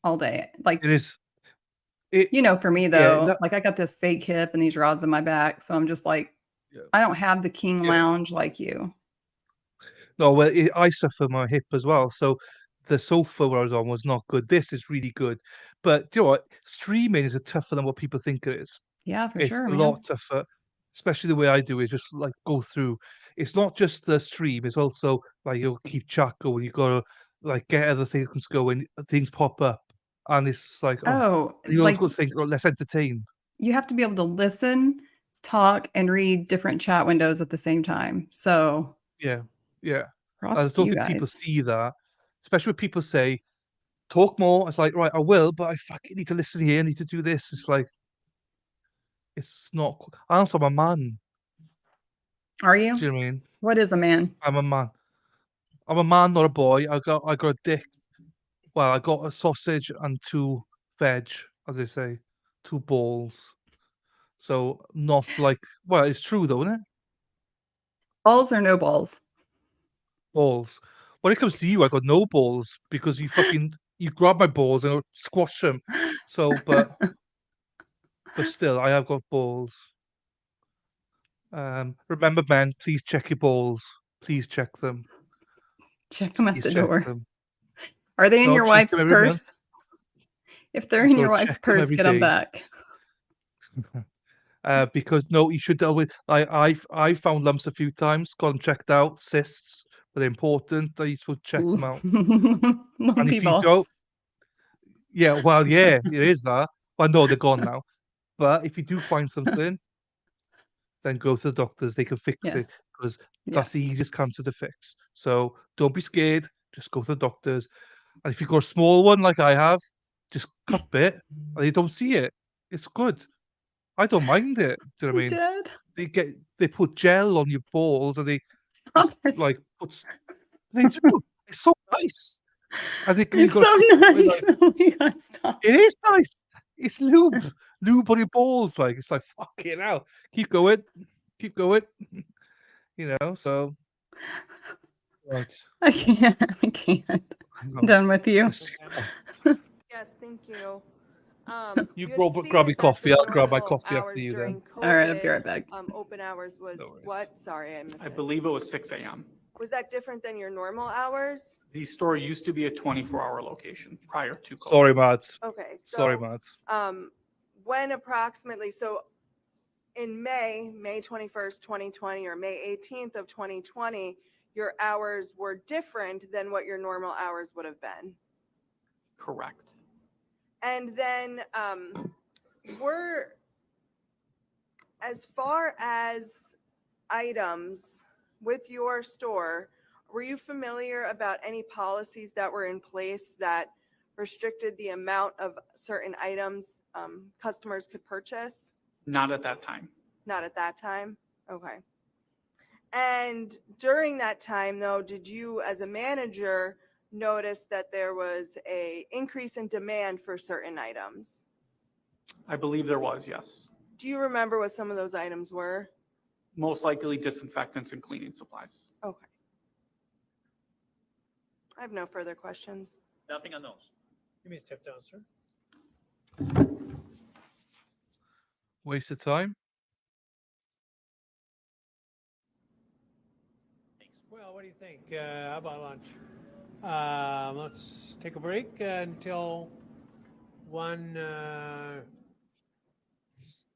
[SPEAKER 2] all day. Like,
[SPEAKER 1] It is.
[SPEAKER 2] for me
[SPEAKER 1] Yeah,
[SPEAKER 2] though, like I got this fake hip and these rods in my back, so I'm just like, I don't have the king lounge like you.
[SPEAKER 1] No, well, I suffer my hip as well. So the sofa where I was on was not good. This is really good. But you know what? Streaming is tougher than what people think it is.
[SPEAKER 2] Yeah, for
[SPEAKER 1] It's
[SPEAKER 2] sure,
[SPEAKER 1] a
[SPEAKER 2] man.
[SPEAKER 1] lot tougher, especially the way I do it, just like go through. It's not just the stream, it's also like you'll keep chat going. You gotta like get other things going, things pop up. And it's just like,
[SPEAKER 2] Oh,
[SPEAKER 1] you always
[SPEAKER 2] like
[SPEAKER 1] got to think, oh, let's entertain.
[SPEAKER 2] you have to be able to listen, talk, and read different chat windows at the same time. So
[SPEAKER 1] Yeah, yeah. I
[SPEAKER 2] props to
[SPEAKER 1] don't
[SPEAKER 2] you
[SPEAKER 1] think people
[SPEAKER 2] guys.
[SPEAKER 1] see that, especially when people say, talk more. It's like, right, I will, but I fucking need to listen here. I need to do this. It's like, it's not. I'm a man.
[SPEAKER 2] Are you?
[SPEAKER 1] Do you know what I mean?
[SPEAKER 2] What is a man?
[SPEAKER 1] I'm a man. I'm a man, not a boy. I got a dick. Well, I got a sausage and 2 veg, as they say, 2 balls. So not like, well, it's true though, isn't it?
[SPEAKER 2] Balls or no balls?
[SPEAKER 1] Balls. When it comes to you, I got no balls because you grab my balls and squash them. So, but still, I have got balls. Remember, men, please check your balls. Please check them.
[SPEAKER 2] Check them at
[SPEAKER 1] Please
[SPEAKER 2] the
[SPEAKER 1] check
[SPEAKER 2] door.
[SPEAKER 1] them.
[SPEAKER 2] Are they in
[SPEAKER 1] No,
[SPEAKER 2] your
[SPEAKER 1] check
[SPEAKER 2] wife's
[SPEAKER 1] them every month.
[SPEAKER 2] purse? If they're
[SPEAKER 1] You've
[SPEAKER 2] in
[SPEAKER 1] got
[SPEAKER 2] your
[SPEAKER 1] to
[SPEAKER 2] wife's
[SPEAKER 1] check them
[SPEAKER 2] purse,
[SPEAKER 1] every
[SPEAKER 2] get them
[SPEAKER 1] day.
[SPEAKER 2] back.
[SPEAKER 1] Because no, you should deal with. I found lumps a few times, got them checked out, cysts, but they're important. You should check them out. And
[SPEAKER 2] Lumpy
[SPEAKER 1] if you don't,
[SPEAKER 2] balls.
[SPEAKER 1] yeah, well, yeah, it is that. Well, no, they're gone now. But if you do find something, then go to the doctors. They can fix
[SPEAKER 2] Yeah.
[SPEAKER 1] it because
[SPEAKER 2] Yeah.
[SPEAKER 1] that's the easiest cancer to fix. So don't be scared. Just go to the doctors. And if you've got a small one like I have, just cut it. And they don't see it. It's good. I don't mind it. Do you know what I mean?
[SPEAKER 2] Dad.
[SPEAKER 1] They put gel on your balls and they
[SPEAKER 2] Stop
[SPEAKER 1] just
[SPEAKER 2] it.
[SPEAKER 1] like they do. It's so nice. I think you
[SPEAKER 2] It's
[SPEAKER 1] got
[SPEAKER 2] so nice. Oh my God, stop.
[SPEAKER 1] it is nice. It's lube. Lube on your balls. Like it's like fucking hell. Keep going. Keep going. You know, so right.
[SPEAKER 2] I can't. I can't. I'm done with you.
[SPEAKER 3] Yes, thank you.
[SPEAKER 1] You
[SPEAKER 3] had
[SPEAKER 1] grab your
[SPEAKER 3] stated that
[SPEAKER 1] coffee.
[SPEAKER 3] the
[SPEAKER 1] I'll grab my
[SPEAKER 3] normal
[SPEAKER 1] coffee after
[SPEAKER 3] hours
[SPEAKER 1] you
[SPEAKER 3] during
[SPEAKER 1] then.
[SPEAKER 3] COVID,
[SPEAKER 2] All right, I'll be right back.
[SPEAKER 3] Open hours was what? Sorry, I missed
[SPEAKER 18] I
[SPEAKER 3] it.
[SPEAKER 18] believe it was 6 a.m.
[SPEAKER 3] Was that different than your normal hours?
[SPEAKER 18] The store used to be a 24-hour location prior to COVID.
[SPEAKER 1] Sorry, Matt.
[SPEAKER 3] Okay. So,
[SPEAKER 1] Sorry, Matt.
[SPEAKER 3] when approximately, so in May 21st, 2020, or May 18th of 2020, your hours were different than what your normal hours would have been.
[SPEAKER 18] Correct.
[SPEAKER 3] And then as far as items with your store, were you familiar about any policies that were in place that restricted the amount of certain items customers could purchase?
[SPEAKER 18] Not at that time.
[SPEAKER 3] Not at that time? Okay. And during that time, though, did you as a manager notice that there was a increase in demand for certain items?
[SPEAKER 18] I believe there was, yes.
[SPEAKER 3] Do you remember what some of those items were?
[SPEAKER 18] Most likely disinfectants and cleaning supplies.
[SPEAKER 3] Okay. I have no further questions.
[SPEAKER 8] Nothing on those.
[SPEAKER 16] You may step down, sir.
[SPEAKER 1] Waste of time.
[SPEAKER 16] Well, what do you think? How about lunch? Let's take a break until 1.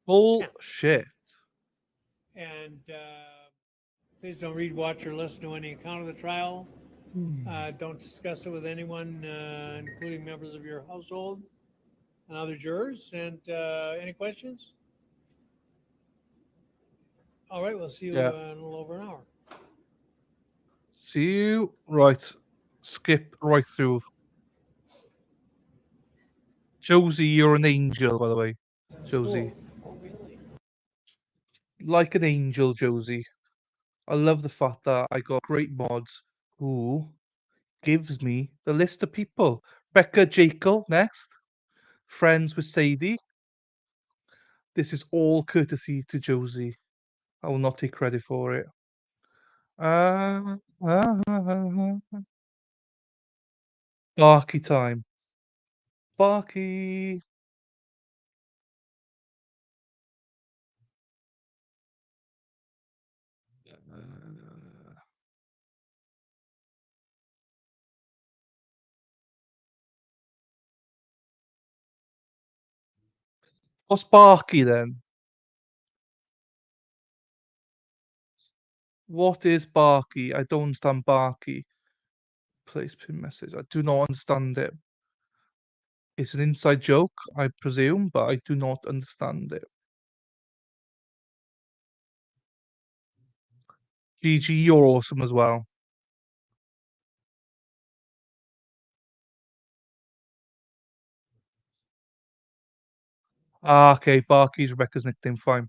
[SPEAKER 1] Bullshit.
[SPEAKER 16] And please don't read, watch, or listen to any account of the trial. Don't discuss it with anyone, including members of your household and other jurors. And any questions? All right, we'll see you
[SPEAKER 1] Yeah.
[SPEAKER 16] in a little over an hour.
[SPEAKER 1] See you. Right. Skip right through. Josie, you're an angel, by the way. Josie.
[SPEAKER 16] Oh, really?
[SPEAKER 1] Like an angel, Josie. I love the fact that I got great mods who gives me the list of people. Becca Jekyll next. Friends with Sadie. This is all courtesy to Josie. I will not take credit for it. Barky time. Barky. What's Barky then? What is Barky? I don't understand Barky. Place pin message. I do not understand it. It's an inside joke, I presume, but I do not understand it. GG, you're awesome as well. Ah, okay, Barky's Rebecca's nickname. Fine.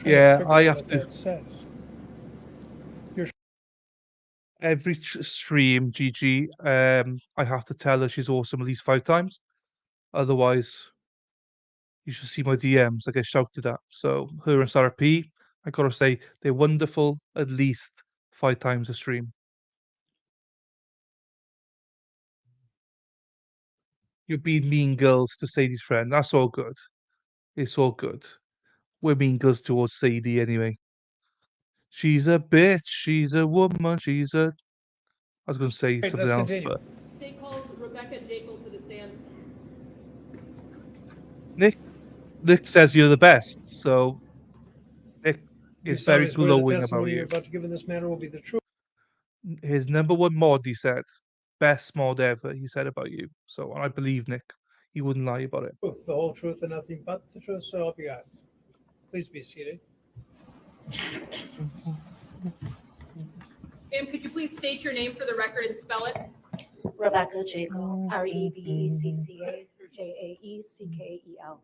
[SPEAKER 1] Yeah, I have to.
[SPEAKER 16] That says.
[SPEAKER 1] Every stream, GG, I have to tell her she's awesome at least 5 times. Otherwise, you should see my DMs. I get shouted at. So her and Sarah P, I gotta say, they're wonderful at least 5 times a stream. You're being mean girls to Sadie's friend. That's all good. It's all good. We're mean girls towards Sadie anyway. She's a bitch. She's a woman. She's a. I was going to say
[SPEAKER 16] Great,
[SPEAKER 1] something
[SPEAKER 16] let's
[SPEAKER 1] else,
[SPEAKER 16] continue.
[SPEAKER 1] but
[SPEAKER 5] State calls Rebecca Jekyll to the stand.
[SPEAKER 1] Nick says you're the best. So Nick
[SPEAKER 16] You
[SPEAKER 1] is very
[SPEAKER 16] solemnly swear the
[SPEAKER 1] glowing about
[SPEAKER 16] testimony
[SPEAKER 1] you.
[SPEAKER 16] you're about to give in this matter will be the truth.
[SPEAKER 1] His #1 mod, he said, best mod ever. He said about you. So and I believe Nick. He wouldn't lie about it.
[SPEAKER 16] Truth, the whole truth, and nothing but the truth. So help you God. Please be seated.
[SPEAKER 5] Ma'am, could you please state your name for the record and spell it?
[SPEAKER 19] Rebecca Jekyll, REBECCA, JAECKEL.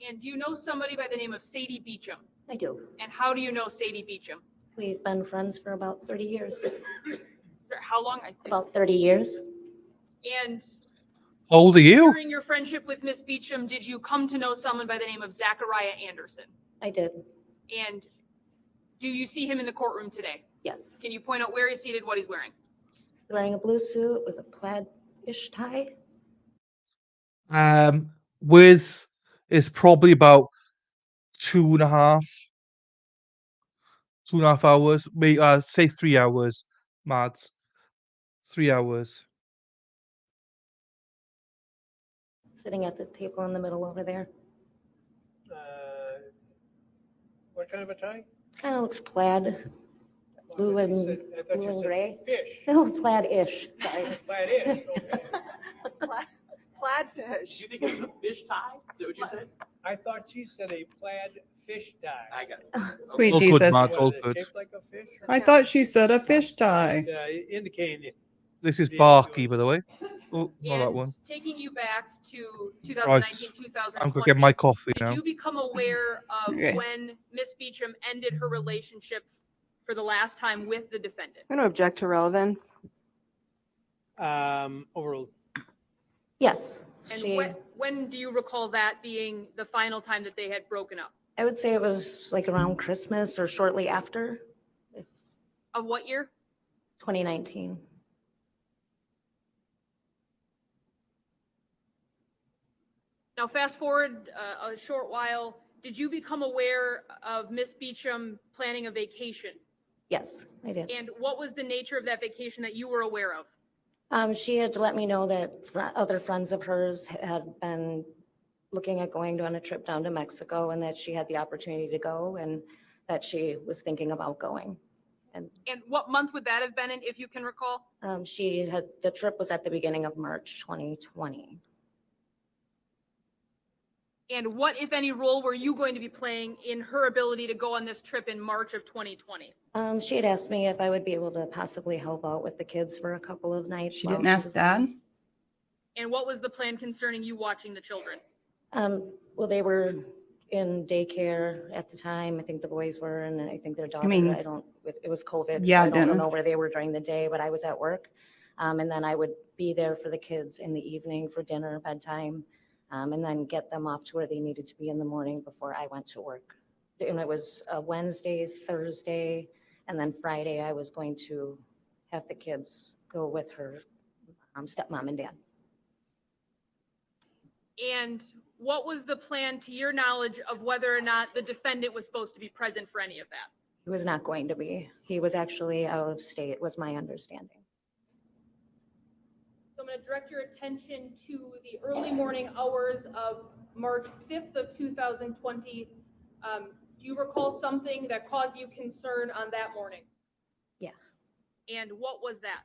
[SPEAKER 5] And do you know somebody by the name of Sadie Beecham?
[SPEAKER 19] I do.
[SPEAKER 5] And how do you know Sadie Beecham?
[SPEAKER 19] We've been friends for about 30 years.
[SPEAKER 5] For how long? I think.
[SPEAKER 19] About 30 years.
[SPEAKER 5] And
[SPEAKER 1] how old are you?
[SPEAKER 5] During your friendship with Miss Beecham, did you come to know someone by the name of Zachariah Anderson?
[SPEAKER 19] I did.
[SPEAKER 5] And do you see him in the courtroom today?
[SPEAKER 19] Yes.
[SPEAKER 5] Can you point out where he's seated, what he's wearing?
[SPEAKER 19] He's wearing a blue suit with a plaid-ish tie.
[SPEAKER 1] With it's probably about 2.5 hours. Maybe say 3 hours, Mads. 3 hours.
[SPEAKER 19] Sitting at the table in the middle over there.
[SPEAKER 16] What kind of a tie?
[SPEAKER 19] Kind of looks plaid. Blue and
[SPEAKER 16] I thought you said
[SPEAKER 19] gray.
[SPEAKER 16] fish.
[SPEAKER 19] No, plaid-ish. Sorry.
[SPEAKER 16] Plaid-ish, okay.
[SPEAKER 3] Plaid fish.
[SPEAKER 8] You think it's a fish tie? Is that what you said?
[SPEAKER 16] I thought she said a plaid fish tie.
[SPEAKER 8] I got it.
[SPEAKER 2] Sweet
[SPEAKER 1] All good,
[SPEAKER 2] Jesus.
[SPEAKER 1] Matt, all
[SPEAKER 16] What, is it
[SPEAKER 1] good.
[SPEAKER 16] shaped like a fish?
[SPEAKER 2] I thought she said a fish tie.
[SPEAKER 16] Indicating
[SPEAKER 1] This is Barky, by the way. Oh, not that
[SPEAKER 5] And
[SPEAKER 1] one.
[SPEAKER 5] taking you back to
[SPEAKER 1] Right.
[SPEAKER 5] 2019,
[SPEAKER 1] I'm
[SPEAKER 5] 2020.
[SPEAKER 1] gonna get my coffee
[SPEAKER 5] Did
[SPEAKER 1] now.
[SPEAKER 5] you become aware of
[SPEAKER 2] Okay.
[SPEAKER 5] when Miss Beecham ended her relationship for the last time with the defendant?
[SPEAKER 3] I'm going to object to relevance.
[SPEAKER 16] overruled.
[SPEAKER 19] Yes.
[SPEAKER 5] And
[SPEAKER 19] She,
[SPEAKER 5] when do you recall that being the final time that they had broken up?
[SPEAKER 19] I would say it was like around Christmas or shortly after,
[SPEAKER 5] Of what year?
[SPEAKER 19] 2019.
[SPEAKER 5] Now, fast forward a short while, did you become aware of Miss Beecham planning a vacation?
[SPEAKER 19] Yes, I did.
[SPEAKER 5] And what was the nature of that vacation that you were aware of?
[SPEAKER 19] She had let me know that other friends of hers had been looking at going on a trip down to Mexico and that she had the opportunity to go and that she was thinking about going. And
[SPEAKER 5] And what month would that have been in, if you can recall?
[SPEAKER 19] the trip was at the beginning of March 2020.
[SPEAKER 5] And what, if any, role were you going to be playing in her ability to go on this trip in March of 2020?
[SPEAKER 19] She had asked me if I would be able to possibly help out with the kids for a couple of nights.
[SPEAKER 2] She
[SPEAKER 19] while
[SPEAKER 2] didn't ask
[SPEAKER 19] was
[SPEAKER 2] Dad?
[SPEAKER 19] gone.
[SPEAKER 5] And what was the plan concerning you watching the children?
[SPEAKER 19] Well, they were in daycare at the time. I think the boys were, and I think their daughter,
[SPEAKER 2] mean,
[SPEAKER 19] it was COVID.
[SPEAKER 2] yeah,
[SPEAKER 19] so I don't know
[SPEAKER 2] Dennis.
[SPEAKER 19] where they were during the day, but I was at work. And then I would be there for the kids in the evening for dinner, bedtime, and then get them off to where they needed to be in the morning before I went to work. And it was Wednesday, Thursday, and then Friday I was going to have the kids go with her stepmom and dad.
[SPEAKER 5] And what was the plan, to your knowledge, of whether or not the defendant was supposed to be present for any of that?
[SPEAKER 19] He was not going to be. He was actually out of state, was my understanding.
[SPEAKER 5] So I'm going to direct your attention to the early morning hours of March 5th of 2020. Do you recall something that caused you concern on that morning?
[SPEAKER 19] Yeah.
[SPEAKER 5] And what was that?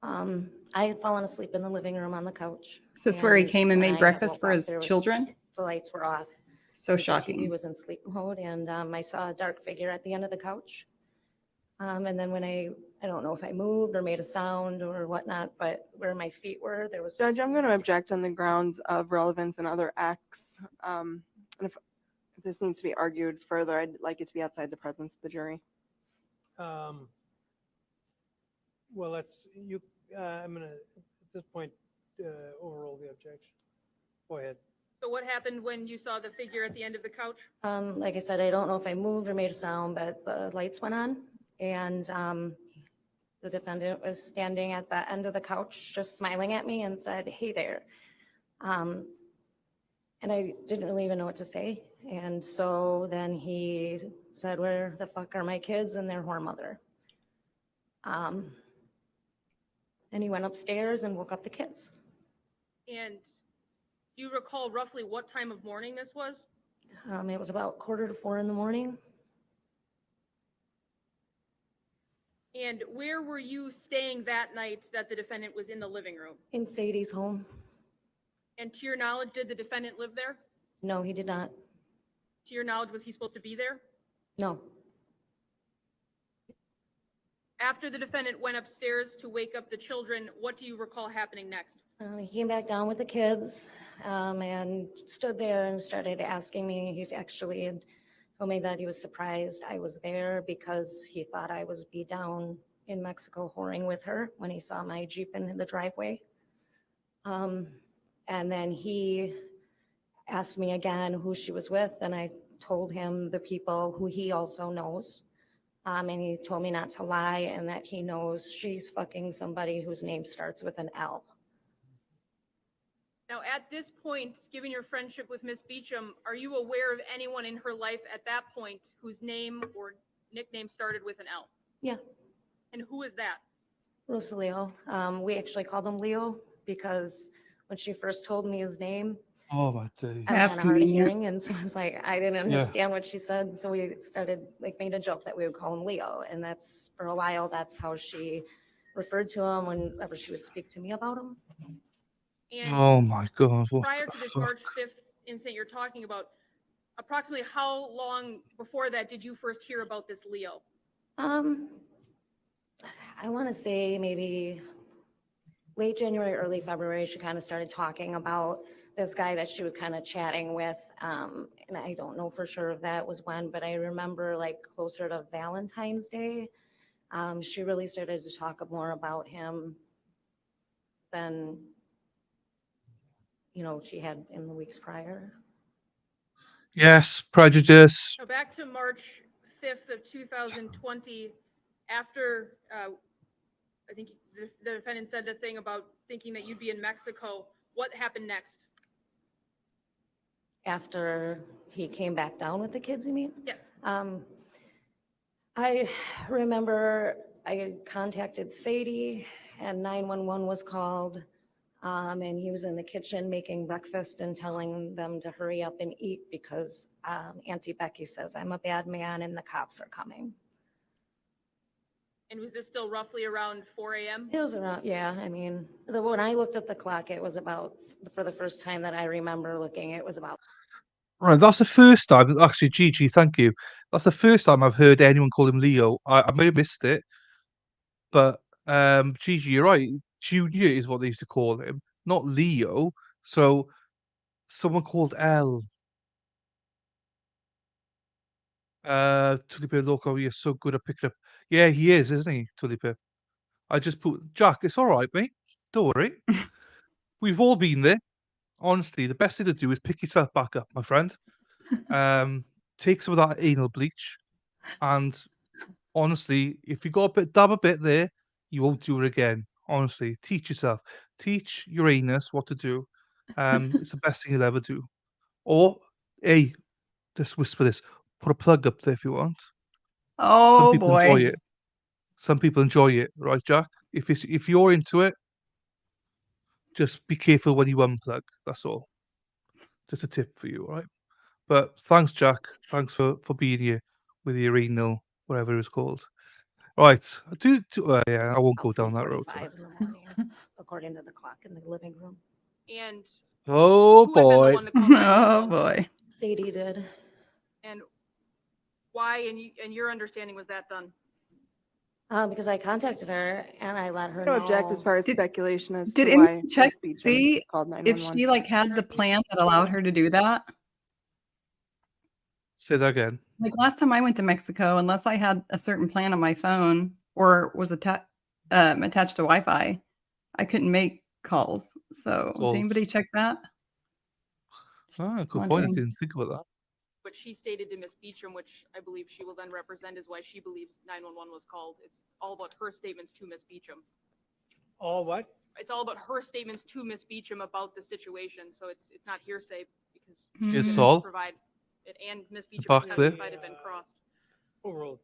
[SPEAKER 19] I had fallen asleep in the living room on the couch.
[SPEAKER 2] Is this where he came and
[SPEAKER 19] when
[SPEAKER 2] made
[SPEAKER 19] I
[SPEAKER 2] breakfast
[SPEAKER 19] woke
[SPEAKER 2] for
[SPEAKER 19] up,
[SPEAKER 2] his
[SPEAKER 19] there was-
[SPEAKER 2] children?
[SPEAKER 19] The lights were off.
[SPEAKER 2] So
[SPEAKER 19] and The TV
[SPEAKER 2] shocking.
[SPEAKER 19] was in sleep mode, and I saw a dark figure at the end of the couch. And then when I don't know if I moved or made a sound or whatnot, but where my feet were, there was.
[SPEAKER 3] Judge, I'm going to object on the grounds of relevance and other acts. And if this needs to be argued further, I'd like it to be outside the presence of the jury.
[SPEAKER 16] Well, I'm going to, at this point, overrule the objection. Go ahead.
[SPEAKER 5] So what happened when you saw the figure at the end of the couch?
[SPEAKER 19] Like I said, I don't know if I moved or made a sound, but the lights went on, and the defendant was standing at the end of the couch, just smiling at me and said, "Hey there." And I didn't really even know what to say. And so then he said, "Where the fuck are my kids and their whore mother?" And he went upstairs and woke up the kids.
[SPEAKER 5] And do you recall roughly what time of morning this was?
[SPEAKER 19] It was about 3:45 in the morning.
[SPEAKER 5] And where were you staying that night that the defendant was in the living room?
[SPEAKER 19] In Sadie's home.
[SPEAKER 5] And to your knowledge, did the defendant live there?
[SPEAKER 19] No, he did not.
[SPEAKER 5] To your knowledge, was he supposed to be there?
[SPEAKER 19] No.
[SPEAKER 5] After the defendant went upstairs to wake up the children, what do you recall happening next?
[SPEAKER 19] He came back down with the kids and stood there and started asking me. He's actually had told me that he was surprised I was there because he thought I was be down in Mexico whoring with her when he saw my Jeep in the driveway. And then he asked me again who she was with, and I told him the people who he also knows. And he told me not to lie and that he knows she's fucking somebody whose name starts with an L.
[SPEAKER 5] Now, at this point, given your friendship with Miss Beecham, are you aware of anyone in her life at that point whose name or nickname started with an L?
[SPEAKER 19] Yeah.
[SPEAKER 5] And who is that?
[SPEAKER 19] Rosaleo. We actually called him Leo because when she first told me his name,
[SPEAKER 1] Oh my days.
[SPEAKER 19] I was kind of hard of hearing, and so I was like, I didn't
[SPEAKER 1] Yeah.
[SPEAKER 19] understand what she said. So we started made a joke that we would call him Leo, and that's for a while. That's how she referred to him whenever she would speak to me about him.
[SPEAKER 5] And
[SPEAKER 1] Oh my God. What
[SPEAKER 5] prior
[SPEAKER 1] the
[SPEAKER 5] to this
[SPEAKER 1] fuck?
[SPEAKER 5] March 5th incident you're talking about, approximately how long before that did you first hear about this Leo?
[SPEAKER 19] I want to say maybe late January, early February. She kind of started talking about this guy that she was kind of chatting with, and I don't know for sure if that was when, but I remember like closer to Valentine's Day, she really started to talk more about him than she had in the weeks prior.
[SPEAKER 1] Yes, prejudice.
[SPEAKER 5] So back to March 5th of 2020, after I think the defendant said the thing about thinking that you'd be in Mexico, what happened next?
[SPEAKER 19] After he came back down with the kids, you mean?
[SPEAKER 5] Yes.
[SPEAKER 19] I remember I contacted Sadie and 911 was called, and he was in the kitchen making breakfast and telling them to hurry up and eat because Auntie Becky says I'm a bad man and the cops are coming.
[SPEAKER 5] And was this still roughly around 4 a.m.?
[SPEAKER 19] It was around, yeah, I mean, when I looked at the clock, it was about, for the first time that I remember looking, it was about
[SPEAKER 1] Right, that's the first time. Actually, Gigi, thank you. That's the first time I've heard anyone call him Leo. I may have missed it, but Gigi, you're right. Junior is what they used to call him, not Leo. So someone called L. Tulip Loco, you're so good at picking up. Yeah, he is, isn't he, Tulip? I just put Jack. It's all right, mate. Don't worry. We've all been there. Honestly, the best thing to do is pick yourself back up, my friend. Take some of that anal bleach, and honestly, if you got dab a bit there, you won't do it again. Honestly, teach yourself. Teach your anus what to do. It's the best thing you'll ever do. Or, hey, just whisper this. Put a plug up there if you want. Some
[SPEAKER 2] Oh
[SPEAKER 1] people enjoy
[SPEAKER 2] boy.
[SPEAKER 1] it. Some people enjoy it, right, Jack? If you're into it, just be careful when you unplug. That's all. Just a tip for you, all right? But thanks, Jack. Thanks for being here with your anal, whatever it's called. Right. Yeah, I won't go down that road.
[SPEAKER 19] 3:45 in the morning, according to the clock in the living room.
[SPEAKER 5] And
[SPEAKER 1] Oh
[SPEAKER 5] who had been the
[SPEAKER 1] boy.
[SPEAKER 5] one to call
[SPEAKER 2] Oh
[SPEAKER 5] 911?
[SPEAKER 2] boy.
[SPEAKER 19] Sadie did.
[SPEAKER 5] And why, in your understanding, was that done?
[SPEAKER 19] Because I contacted her and I let her
[SPEAKER 3] I
[SPEAKER 19] know.
[SPEAKER 3] don't object as far as speculation as
[SPEAKER 2] Did
[SPEAKER 3] to
[SPEAKER 2] anyone
[SPEAKER 3] why
[SPEAKER 2] check
[SPEAKER 3] Ms.
[SPEAKER 2] to
[SPEAKER 3] Beecham
[SPEAKER 2] see
[SPEAKER 3] called
[SPEAKER 2] if
[SPEAKER 3] 911.
[SPEAKER 2] she like had the plan that allowed her to do that?
[SPEAKER 1] Say that again.
[SPEAKER 2] Like last time I went to Mexico, unless I had a certain plan on my phone or was attached to Wi-Fi, I couldn't make calls. So did
[SPEAKER 1] Calls.
[SPEAKER 2] anybody check that?
[SPEAKER 1] Ah, good point. I
[SPEAKER 2] Wondering.
[SPEAKER 1] didn't think about that.
[SPEAKER 5] What she stated to Ms. Beecham, which I believe she will then represent, is why she believes 911 was called. It's all about her statements to Ms. Beecham.
[SPEAKER 16] All what?
[SPEAKER 5] It's all about her statements to Ms. Beecham about the situation. So it's not hearsay because
[SPEAKER 1] Yes,
[SPEAKER 5] she's
[SPEAKER 1] Saul.
[SPEAKER 5] going to provide it, and Ms. Beecham
[SPEAKER 1] Back
[SPEAKER 5] has
[SPEAKER 1] there.
[SPEAKER 5] testified had been crossed.
[SPEAKER 16] Overruled.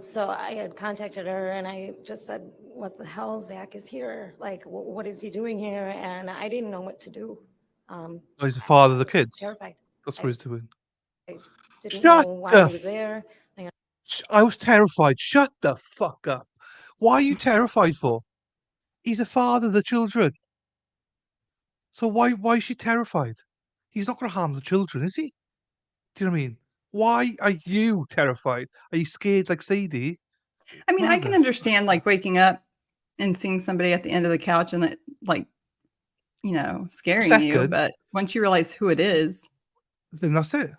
[SPEAKER 19] So I had contacted her and I just said, what the hell, Zach is here? Like, what is he doing here? And I didn't know what to do.
[SPEAKER 1] Oh, he's the father of the kids.
[SPEAKER 19] Terrified.
[SPEAKER 1] That's what he's doing.
[SPEAKER 19] I didn't
[SPEAKER 1] Shut
[SPEAKER 19] know why
[SPEAKER 1] the
[SPEAKER 19] he was there.
[SPEAKER 1] I was terrified. Shut the fuck up. Why are you terrified for? He's a father of the children. So why is she terrified? He's not going to harm the children, is he? Do you know what I mean? Why are you terrified? Are you scared like Sadie?
[SPEAKER 2] I mean, I can understand like waking up and seeing somebody at the end of the couch and it like, scaring you.
[SPEAKER 1] Second.
[SPEAKER 2] But once you realize who it is,
[SPEAKER 1] Then that's it.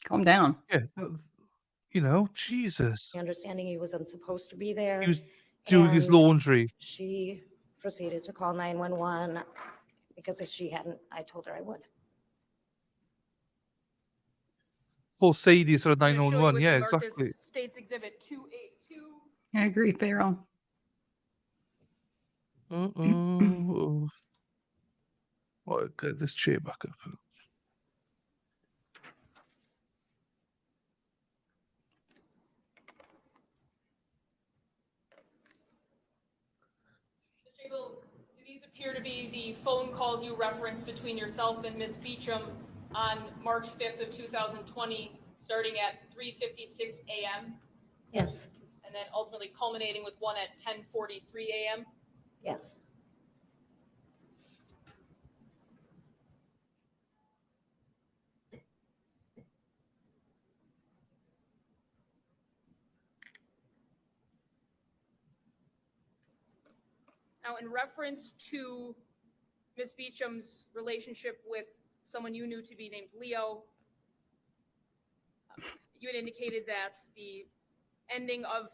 [SPEAKER 2] calm down.
[SPEAKER 1] Yeah. Jesus.
[SPEAKER 19] My understanding he wasn't supposed to be there.
[SPEAKER 1] He was doing his
[SPEAKER 19] and
[SPEAKER 1] laundry.
[SPEAKER 19] She proceeded to call 911 because if she hadn't, I told her I would.
[SPEAKER 1] Poor Sadie is at
[SPEAKER 5] They're showing
[SPEAKER 1] 911.
[SPEAKER 5] with
[SPEAKER 1] Yeah,
[SPEAKER 5] you Marcus
[SPEAKER 1] exactly.
[SPEAKER 5] States Exhibit 282.
[SPEAKER 2] I agree, Farrell.
[SPEAKER 1] Uh-oh. Right, get this chair back up.
[SPEAKER 5] Mr. Jiggle, do these appear to be the phone calls you referenced between yourself and Ms. Beecham on March 5th of 2020, starting at 3:56 a.m.?
[SPEAKER 19] Yes.
[SPEAKER 5] And then ultimately culminating with one at 10:43 a.m.?
[SPEAKER 19] Yes.
[SPEAKER 5] Now, in reference to Ms. Beecham's relationship with someone you knew to be named Leo, you had indicated that the ending of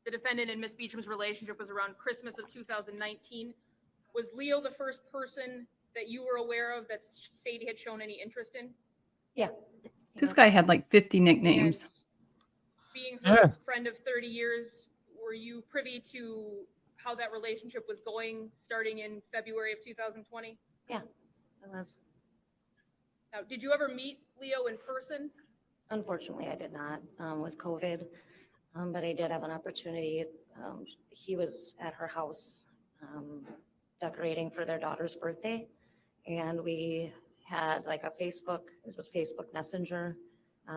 [SPEAKER 5] the defendant and Ms. Beecham's relationship was around Christmas of 2019. Was Leo the first person that you were aware of that Sadie had shown any interest in?
[SPEAKER 19] Yeah.
[SPEAKER 2] This guy had like 50 nicknames.
[SPEAKER 5] Being her friend of 30 years, were you privy to how that relationship was going starting in February of 2020?
[SPEAKER 19] Yeah, I was.
[SPEAKER 5] Now, did you ever meet Leo in person?
[SPEAKER 19] Unfortunately, I did not with COVID, but I did have an opportunity. He was at her house decorating for their daughter's birthday, and we had like a Facebook, it was Facebook Messenger,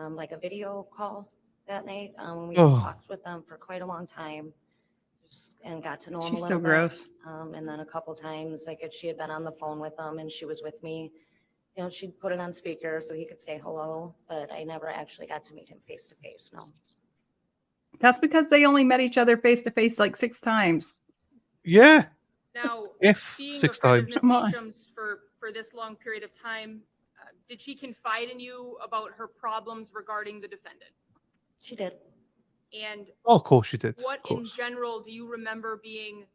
[SPEAKER 19] like a video call that night. We talked with them for quite a long time and got to know him
[SPEAKER 2] She's
[SPEAKER 19] a
[SPEAKER 2] so
[SPEAKER 19] little bit.
[SPEAKER 2] gross.
[SPEAKER 19] And then a couple times, like she had been on the phone with them and she was with me. You know, she'd put it on speaker so he could say hello, but I never actually got to meet him face to face. No.
[SPEAKER 2] That's because they only met each other face to face like 6 times.
[SPEAKER 1] Yeah.
[SPEAKER 5] Now,
[SPEAKER 1] If
[SPEAKER 5] being
[SPEAKER 1] 6
[SPEAKER 5] a friend
[SPEAKER 1] times.
[SPEAKER 5] of Ms.
[SPEAKER 2] Come on.
[SPEAKER 5] Beecham's for this long period of time, did she confide in you about her problems regarding the defendant?
[SPEAKER 19] She did.
[SPEAKER 5] And
[SPEAKER 1] Oh, of course she did.
[SPEAKER 5] what
[SPEAKER 1] Of
[SPEAKER 5] in
[SPEAKER 1] course.
[SPEAKER 5] general do you remember being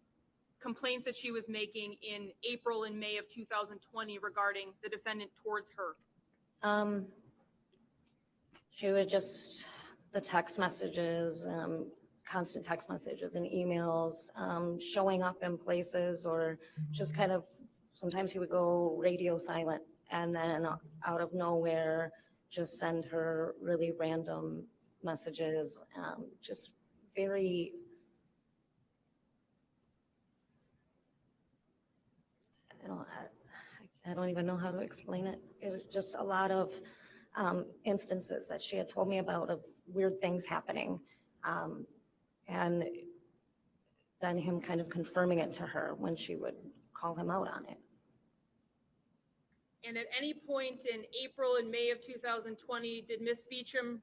[SPEAKER 5] complaints that she was making in April and May of 2020 regarding the defendant towards her?
[SPEAKER 19] She was just the text messages, constant text messages and emails, showing up in places, or just kind of, sometimes he would go radio silent and then out of nowhere just send her really random messages, just very, I don't even know how to explain it. It was just a lot of instances that she had told me about of weird things happening. And then him kind of confirming it to her when she would call him out on it.
[SPEAKER 5] And at any point in April and May of 2020, did Ms. Beecham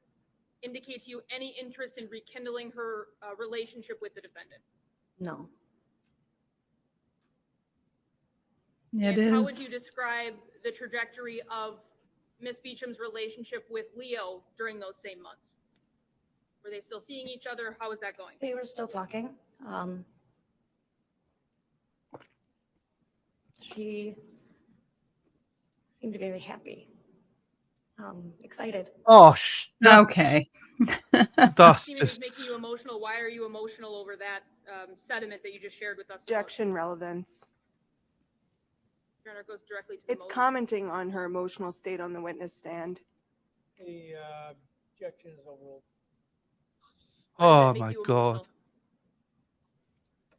[SPEAKER 5] indicate to you any interest in rekindling her relationship with the defendant?
[SPEAKER 19] No.
[SPEAKER 2] It
[SPEAKER 5] And how would
[SPEAKER 2] is.
[SPEAKER 5] you describe the trajectory of Ms. Beecham's relationship with Leo during those same months? Were they still seeing each other? How was that going?
[SPEAKER 19] They were still talking. She seemed very happy, excited.
[SPEAKER 1] Oh,
[SPEAKER 2] okay.
[SPEAKER 1] That's
[SPEAKER 5] Seeming is
[SPEAKER 1] just
[SPEAKER 5] making you emotional. Why are you emotional over that sentiment that you just shared with us?
[SPEAKER 3] Objection relevance.
[SPEAKER 5] Your Honor, goes directly to the
[SPEAKER 3] It's
[SPEAKER 5] motion.
[SPEAKER 3] commenting on her emotional state on the witness stand.
[SPEAKER 16] The objection is overruled.
[SPEAKER 1] oh my God.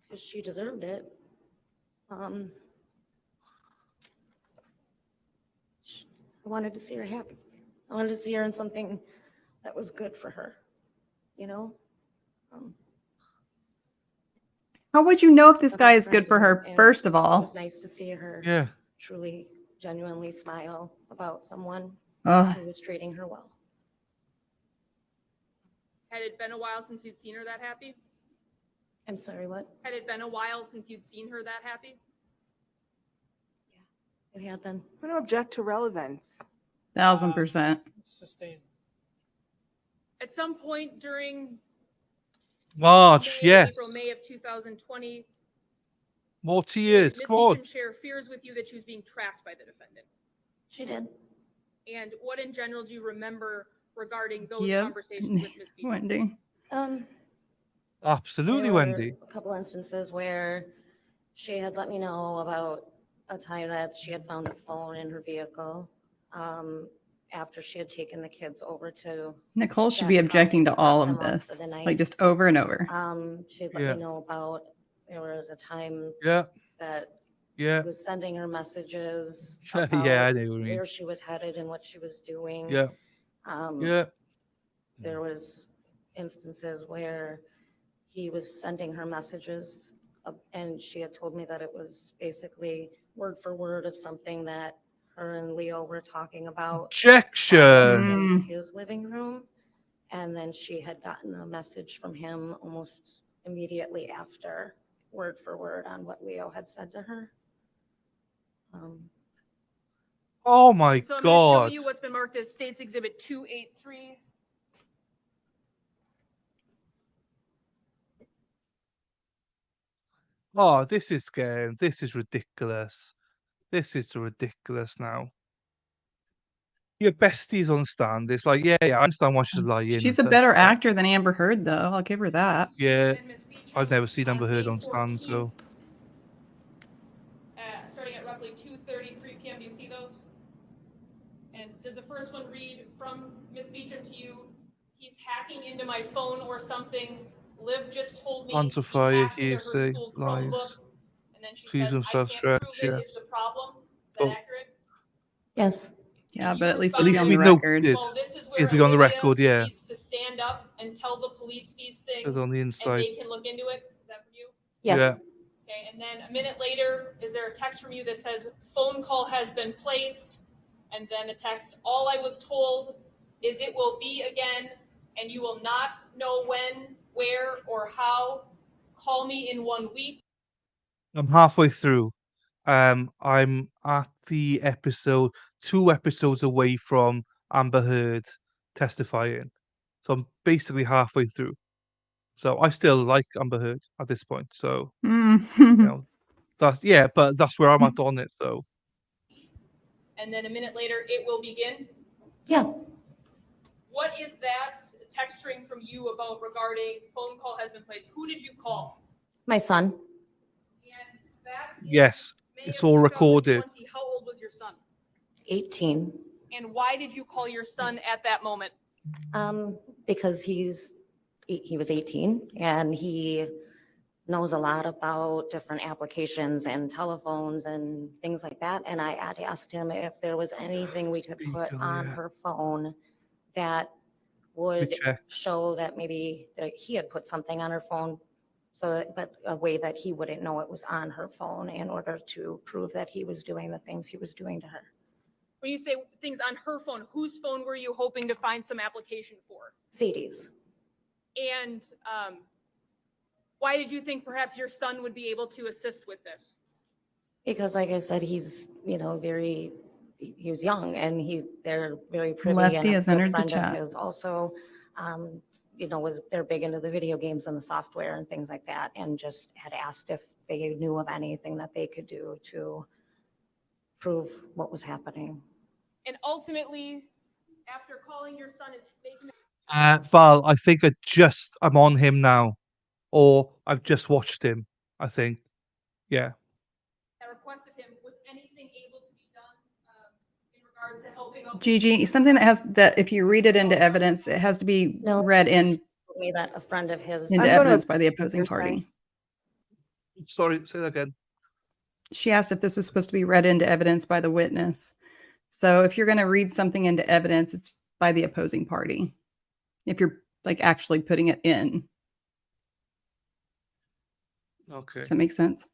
[SPEAKER 19] Because she deserved it. I wanted to see her happy. I wanted to see her in something that was good for her, you know?
[SPEAKER 2] How would you know if this guy is good for her,
[SPEAKER 19] And
[SPEAKER 2] first of
[SPEAKER 19] It
[SPEAKER 2] all?
[SPEAKER 19] was nice to see her
[SPEAKER 1] Yeah.
[SPEAKER 19] truly, genuinely smile about someone
[SPEAKER 2] Ugh.
[SPEAKER 19] who was treating her well.
[SPEAKER 5] Had it been a while since you'd seen her that happy?
[SPEAKER 19] I'm sorry, what?
[SPEAKER 5] Had it been a while since you'd seen her that happy?
[SPEAKER 19] It had been.
[SPEAKER 3] I'm going to object to relevance.
[SPEAKER 2] 1000%.
[SPEAKER 16] Sustained.
[SPEAKER 5] At some point during
[SPEAKER 1] March, yes.
[SPEAKER 5] April, May of 2020,
[SPEAKER 1] More
[SPEAKER 5] did
[SPEAKER 1] tears.
[SPEAKER 5] Ms.
[SPEAKER 1] Come on.
[SPEAKER 5] Beecham share fears with you that she was being tracked by the defendant?
[SPEAKER 19] She did.
[SPEAKER 5] And what in general do you remember regarding those
[SPEAKER 2] Yep.
[SPEAKER 5] conversations with Ms. Beecham?
[SPEAKER 2] Wendy.
[SPEAKER 1] Absolutely,
[SPEAKER 19] There were
[SPEAKER 1] Wendy.
[SPEAKER 19] a couple instances where she had let me know about a time that she had found a phone in her vehicle after she had taken the kids over to
[SPEAKER 2] Nicole should be
[SPEAKER 19] Jack's
[SPEAKER 2] objecting
[SPEAKER 19] house
[SPEAKER 2] to all
[SPEAKER 19] drop
[SPEAKER 2] of
[SPEAKER 19] them off
[SPEAKER 2] this,
[SPEAKER 19] for the night.
[SPEAKER 2] like just over and over.
[SPEAKER 19] She had let
[SPEAKER 1] Yeah.
[SPEAKER 19] me know about, there was a time
[SPEAKER 1] Yeah.
[SPEAKER 19] that
[SPEAKER 1] Yeah.
[SPEAKER 19] he was sending her messages
[SPEAKER 1] Yeah,
[SPEAKER 19] about
[SPEAKER 1] I know what you mean.
[SPEAKER 19] where she was headed and what she was doing.
[SPEAKER 1] Yeah. Yeah.
[SPEAKER 19] There was instances where he was sending her messages and she had told me that it was basically word for word of something that her and Leo were talking about
[SPEAKER 1] Objection.
[SPEAKER 19] in his living room. And then she had gotten a message from him almost immediately after, word for word on what Leo had said to her.
[SPEAKER 1] Oh my
[SPEAKER 5] So I'm going to show
[SPEAKER 1] God.
[SPEAKER 5] you what's been marked as States Exhibit 283.
[SPEAKER 1] Oh, this is scary. This is ridiculous. This is ridiculous now. Your besties on stand. It's like, yeah, I understand why she's lying.
[SPEAKER 2] She's a better actor than Amber Heard, though. I'll give her that.
[SPEAKER 1] Yeah. I've never seen Amber Heard on stand, so.
[SPEAKER 5] Starting at roughly 2:33 p.m. Do you see those? And does the first one read from Ms. Beecham to you? He's hacking into my phone or something. Liv just told me
[SPEAKER 1] Answer
[SPEAKER 5] he
[SPEAKER 1] fire,
[SPEAKER 5] hacked into her
[SPEAKER 1] hearsay,
[SPEAKER 5] school
[SPEAKER 1] lies.
[SPEAKER 5] Chromebook. And then she
[SPEAKER 1] Please
[SPEAKER 5] says, I
[SPEAKER 1] themselves
[SPEAKER 5] can't
[SPEAKER 1] stress,
[SPEAKER 5] prove
[SPEAKER 1] yes.
[SPEAKER 5] it is the problem. Is
[SPEAKER 1] But
[SPEAKER 5] that accurate?
[SPEAKER 19] Yes.
[SPEAKER 2] Yeah, but at least
[SPEAKER 1] at
[SPEAKER 2] it'll be
[SPEAKER 1] least
[SPEAKER 2] on
[SPEAKER 1] we
[SPEAKER 2] the
[SPEAKER 1] know
[SPEAKER 2] record.
[SPEAKER 1] it.
[SPEAKER 5] Well, this is where
[SPEAKER 1] It'll be on the
[SPEAKER 5] Olivia
[SPEAKER 1] record, yeah.
[SPEAKER 5] needs to stand up and tell the police these things,
[SPEAKER 1] It's on the
[SPEAKER 5] and
[SPEAKER 1] inside.
[SPEAKER 5] they can look into it. Is that from you?
[SPEAKER 19] Yes.
[SPEAKER 1] Yeah.
[SPEAKER 5] Okay, and then a minute later, is there a text from you that says, phone call has been placed? And then a text, all I was told is it will be again, and you will not know when, where, or how. Call me in 1 week.
[SPEAKER 1] I'm halfway through. I'm at the episode, 2 episodes away from Amber Heard testifying. So I'm basically halfway through. So I still like Amber Heard at this point. So, you know, but that's where I'm at on it. So
[SPEAKER 5] And then a minute later, it will begin.
[SPEAKER 19] Yeah.
[SPEAKER 5] What is that text string from you about regarding phone call has been placed? Who did you call?
[SPEAKER 19] My son,
[SPEAKER 5] And back in
[SPEAKER 1] yes,
[SPEAKER 5] May
[SPEAKER 1] it's
[SPEAKER 5] of
[SPEAKER 1] all recorded.
[SPEAKER 5] 2020, how old was your son?
[SPEAKER 19] 18.
[SPEAKER 5] And why did you call your son at that moment?
[SPEAKER 19] Because he was 18 and he knows a lot about different applications and telephones and things like that. And I had asked him if there was anything we could put on her phone that would
[SPEAKER 1] check.
[SPEAKER 19] show that maybe that he had put something on her phone, but a way that he wouldn't know it was on her phone in order to prove that he was doing the things he was doing to her.
[SPEAKER 5] When you say things on her phone, whose phone were you hoping to find some application for?
[SPEAKER 19] Sadie's.
[SPEAKER 5] And why did you think perhaps your son would be able to assist with this?
[SPEAKER 19] Because like I said, he's, he was young and they're very privy.
[SPEAKER 2] Lefty
[SPEAKER 19] And a
[SPEAKER 2] has
[SPEAKER 19] good
[SPEAKER 2] entered the
[SPEAKER 19] friend of
[SPEAKER 2] chat.
[SPEAKER 19] his also, they're big into the video games and the software and things like that. And just had asked if they knew of anything that they could do to prove what was happening.
[SPEAKER 5] And ultimately, after calling your son and making
[SPEAKER 1] Val, I think I'm on him now, or I've just watched him. I think, yeah.
[SPEAKER 5] that request of him, was anything able to be done in regards to helping out?
[SPEAKER 2] Gigi, something that if you read it into evidence, it has to be read into
[SPEAKER 19] Me that a friend of his.
[SPEAKER 2] evidence by the opposing party.
[SPEAKER 1] Sorry, say that again.
[SPEAKER 2] She asked if this was supposed to be read into evidence by the witness. So if you're going to read something into evidence, it's by the opposing party. If you're like actually putting it in.
[SPEAKER 1] Okay.
[SPEAKER 2] Does that make sense?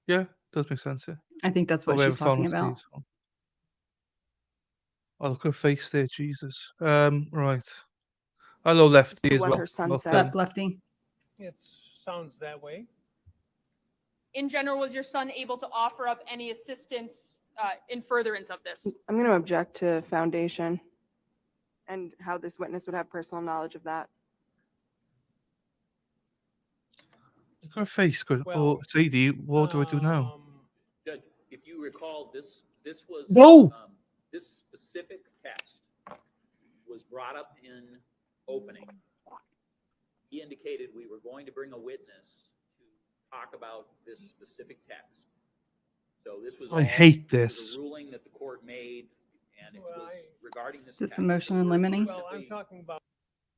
[SPEAKER 1] Yeah, does make sense. Yeah.
[SPEAKER 2] I think that's what
[SPEAKER 1] Oh, we
[SPEAKER 2] she's
[SPEAKER 1] haven't found
[SPEAKER 2] talking
[SPEAKER 1] the
[SPEAKER 2] about.
[SPEAKER 1] Steve. Oh, look at her face there, Jesus. Right. Hello, Lefty.
[SPEAKER 3] To
[SPEAKER 1] As
[SPEAKER 3] what
[SPEAKER 1] well.
[SPEAKER 3] her son
[SPEAKER 1] Welcome.
[SPEAKER 3] said.
[SPEAKER 2] Lefty.
[SPEAKER 16] It sounds that way.
[SPEAKER 5] In general, was your son able to offer up any assistance in furtherance of this?
[SPEAKER 3] I'm going to object to foundation and how this witness would have personal knowledge of that.
[SPEAKER 1] Look at her face. Good.
[SPEAKER 16] Well,
[SPEAKER 1] Oh, Sadie, what do I do now?
[SPEAKER 8] Judge, if you recall, this was
[SPEAKER 1] No!
[SPEAKER 8] this specific text was brought up in opening. He indicated we were going to bring a witness to talk about this specific text. So this was
[SPEAKER 1] I hate this.
[SPEAKER 8] was a ruling that the court made, and it was regarding this.
[SPEAKER 2] This a motion in limine?
[SPEAKER 16] Well, I'm talking about.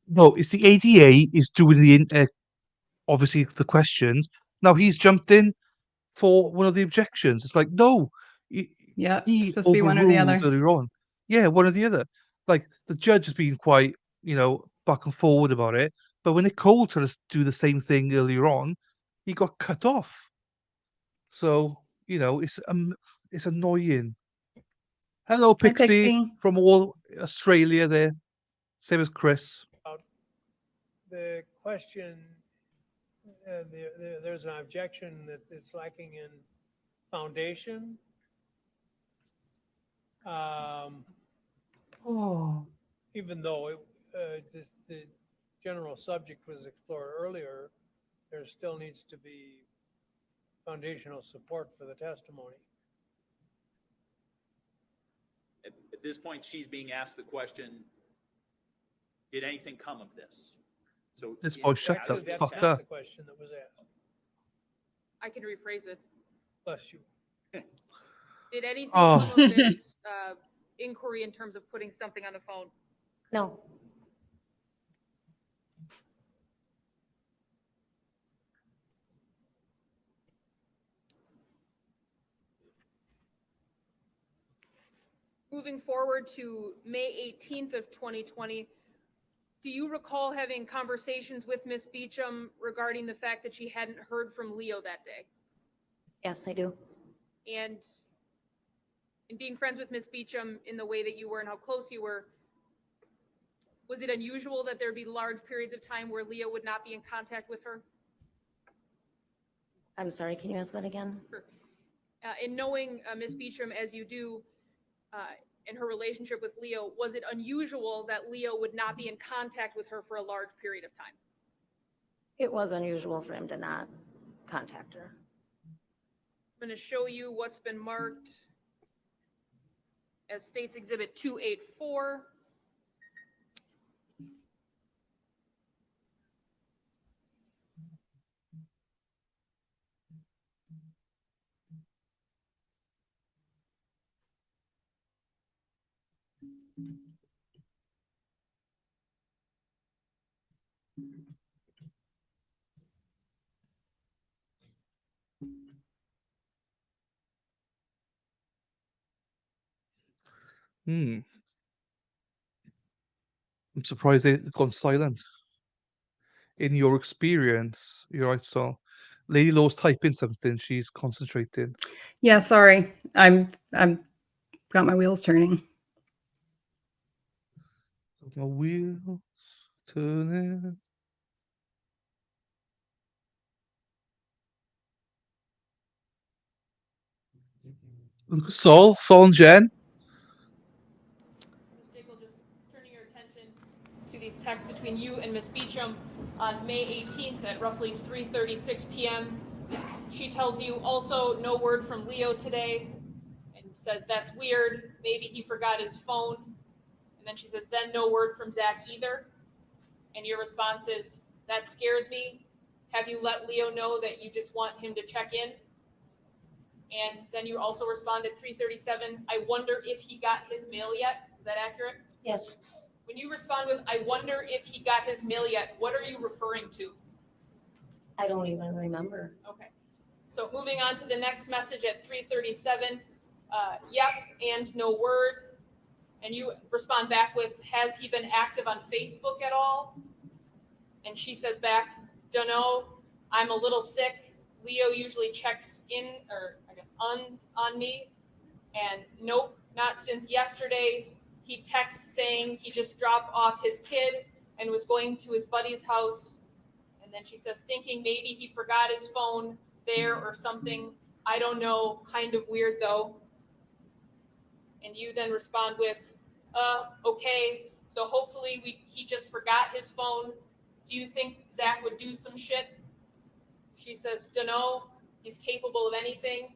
[SPEAKER 1] No, it's the ADA is doing obviously the questions. Now he's jumped in for one of the objections. It's like, no,
[SPEAKER 2] Yeah, it's
[SPEAKER 1] he
[SPEAKER 2] supposed to be one or the
[SPEAKER 1] overruled
[SPEAKER 2] other.
[SPEAKER 1] earlier on. Yeah, one or the other. Like the judge has been quite, back and forward about it. But when Nicole tried to do the same thing earlier on, he got cut off. So it's annoying. Hello,
[SPEAKER 2] Hi,
[SPEAKER 1] Pixie,
[SPEAKER 2] Pixie.
[SPEAKER 1] from all Australia. There, same as Chris.
[SPEAKER 16] The question, there's an objection that it's lacking in foundation. Even though the general subject was explored earlier, there still needs to be foundational support for the testimony.
[SPEAKER 8] At this point, she's being asked the question, did anything come of this? So
[SPEAKER 1] This boy, shut the
[SPEAKER 16] Actually,
[SPEAKER 1] fuck
[SPEAKER 16] that's
[SPEAKER 1] up.
[SPEAKER 16] the question that was asked.
[SPEAKER 5] I can rephrase it.
[SPEAKER 16] Bless you.
[SPEAKER 5] Did anything
[SPEAKER 1] Oh.
[SPEAKER 5] come of this inquiry in terms of putting something on the phone?
[SPEAKER 19] No.
[SPEAKER 5] Moving forward to May 18th of 2020, do you recall having conversations with Ms. Beecham regarding the fact that she hadn't heard from Leo that day?
[SPEAKER 19] Yes, I do.
[SPEAKER 5] And in being friends with Miss Beecham in the way that you were and how close you were, was it unusual that there'd be large periods of time where Leo would not be in contact with her?
[SPEAKER 19] I'm sorry, can you ask that again?
[SPEAKER 5] In knowing Miss Beecham as you do, in her relationship with Leo, was it unusual that Leo would not be in contact with her for a large period of time?
[SPEAKER 19] It was unusual for him to not contact her.
[SPEAKER 5] I'm going to show you what's been marked as State's Exhibit 284.
[SPEAKER 1] I'm surprised they've gone silent. In your experience, you're right. So, Lady Low's typing something. She's concentrating.
[SPEAKER 2] Yeah, sorry. I'm got my wheels turning.
[SPEAKER 1] My wheels turning. Look at Saul and Jen.
[SPEAKER 5] Turning your attention to these texts between you and Miss Beecham on May 18th at roughly 3:36 p.m. She tells you also no word from Leo today and says that's weird. Maybe he forgot his phone. And then she says, then no word from Zach either. And your response is, that scares me. Have you let Leo know that you just want him to check in? And then you also respond at 3:37, I wonder if he got his mail yet. Is that accurate?
[SPEAKER 19] Yes.
[SPEAKER 5] When you respond with, I wonder if he got his mail yet, what are you referring to?
[SPEAKER 19] I don't even remember.
[SPEAKER 5] Okay. So moving on to the next message at 3:37, yep, and no word. And you respond back with, has he been active on Facebook at all? And she says back, dunno, I'm a little sick. Leo usually checks in, or I guess on me. And nope, not since yesterday. He texts saying he just dropped off his kid and was going to his buddy's house. And then she says, thinking maybe he forgot his phone there or something. I don't know, kind of weird though. And you then respond with, okay, so hopefully he just forgot his phone. Do you think Zach would do some shit? She says, dunno, he's capable of anything.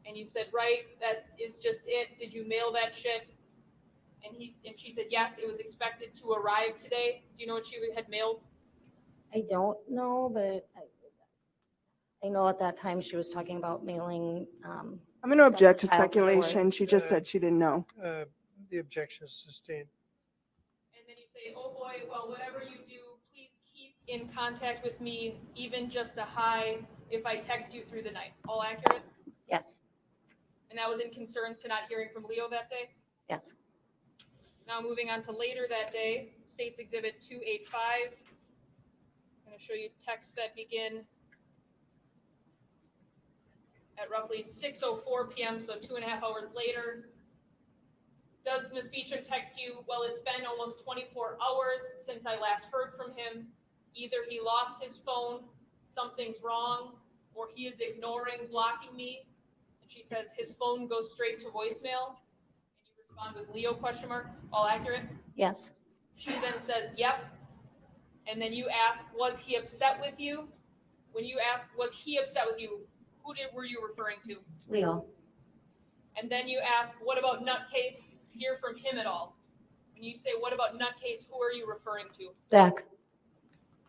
[SPEAKER 5] And you said, right, that is just it. Did you mail that shit? And she said, yes, it was expected to arrive today. Do you know what she had mailed?
[SPEAKER 19] I don't know, but I know at that time she was talking about mailing.
[SPEAKER 3] I'm going to object to
[SPEAKER 19] child support.
[SPEAKER 3] speculation. She just said she didn't know.
[SPEAKER 16] The objection is sustained.
[SPEAKER 5] And then you say, oh boy, well, whatever you do, please keep in contact with me, even just a hi, if I text you through the night. All accurate?
[SPEAKER 19] Yes.
[SPEAKER 5] And that was in concerns to not hearing from Leo that day?
[SPEAKER 19] Yes.
[SPEAKER 5] Now moving on to later that day, State's Exhibit 285. I'm going to show you texts that begin at roughly 6:04 p.m., so 2.5 hours later. Does Ms. Beecham text you, well, it's been almost 24 hours since I last heard from him. Either he lost his phone, something's wrong, or he is ignoring, blocking me. And she says his phone goes straight to voicemail. And you respond with Leo ? All accurate?
[SPEAKER 19] Yes.
[SPEAKER 5] She then says, yep. And then you ask, was he upset with you? When you ask, was he upset with you, were you referring to?
[SPEAKER 19] Leo.
[SPEAKER 5] And then you ask, what about Nutcase? Hear from him at all? When you say, what about Nutcase, who are you referring to?
[SPEAKER 19] Zach.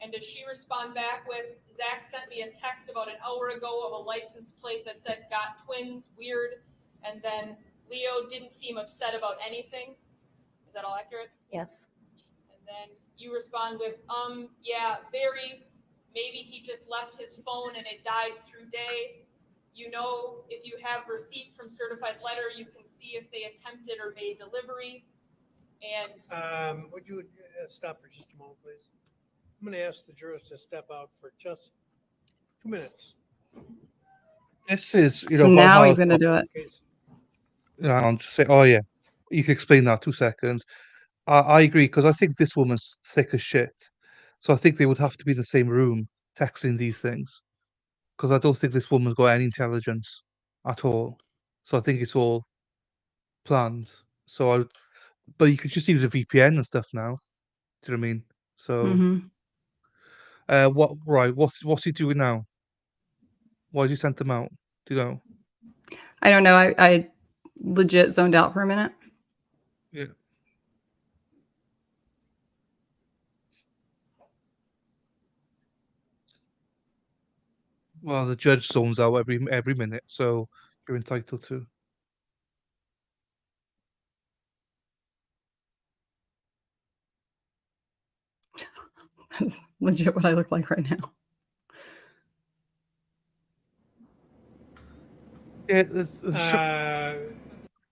[SPEAKER 5] And does she respond back with, Zach sent me a text about an hour ago of a license plate that said got twins, weird. And then Leo didn't seem upset about anything. Is that all accurate?
[SPEAKER 19] Yes.
[SPEAKER 5] And then you respond with, yeah, very. Maybe he just left his phone and it died through day. You know, if you have receipt from certified letter, you can see if they attempted or made delivery. And
[SPEAKER 16] would you stop for just a moment, please? I'm going to ask the jurors to step out for just 2 minutes.
[SPEAKER 1] This is,
[SPEAKER 2] So now he's going to do it.
[SPEAKER 1] I'll just say, oh yeah, you can explain that 2 seconds. I agree because I think this woman's thick as shit. So I think they would have to be in the same room texting these things because I don't think this woman's got any intelligence at all. So I think it's all planned. But you could just use a VPN and stuff now. Do you know what I mean? So, what's he doing now? Why did you send them out? Do you know?
[SPEAKER 2] I don't know. I legit zoned out for a minute.
[SPEAKER 1] Yeah. Well, the judge zones out every minute, so you're entitled to.
[SPEAKER 2] That's legit what I look like right now.
[SPEAKER 1] Yeah,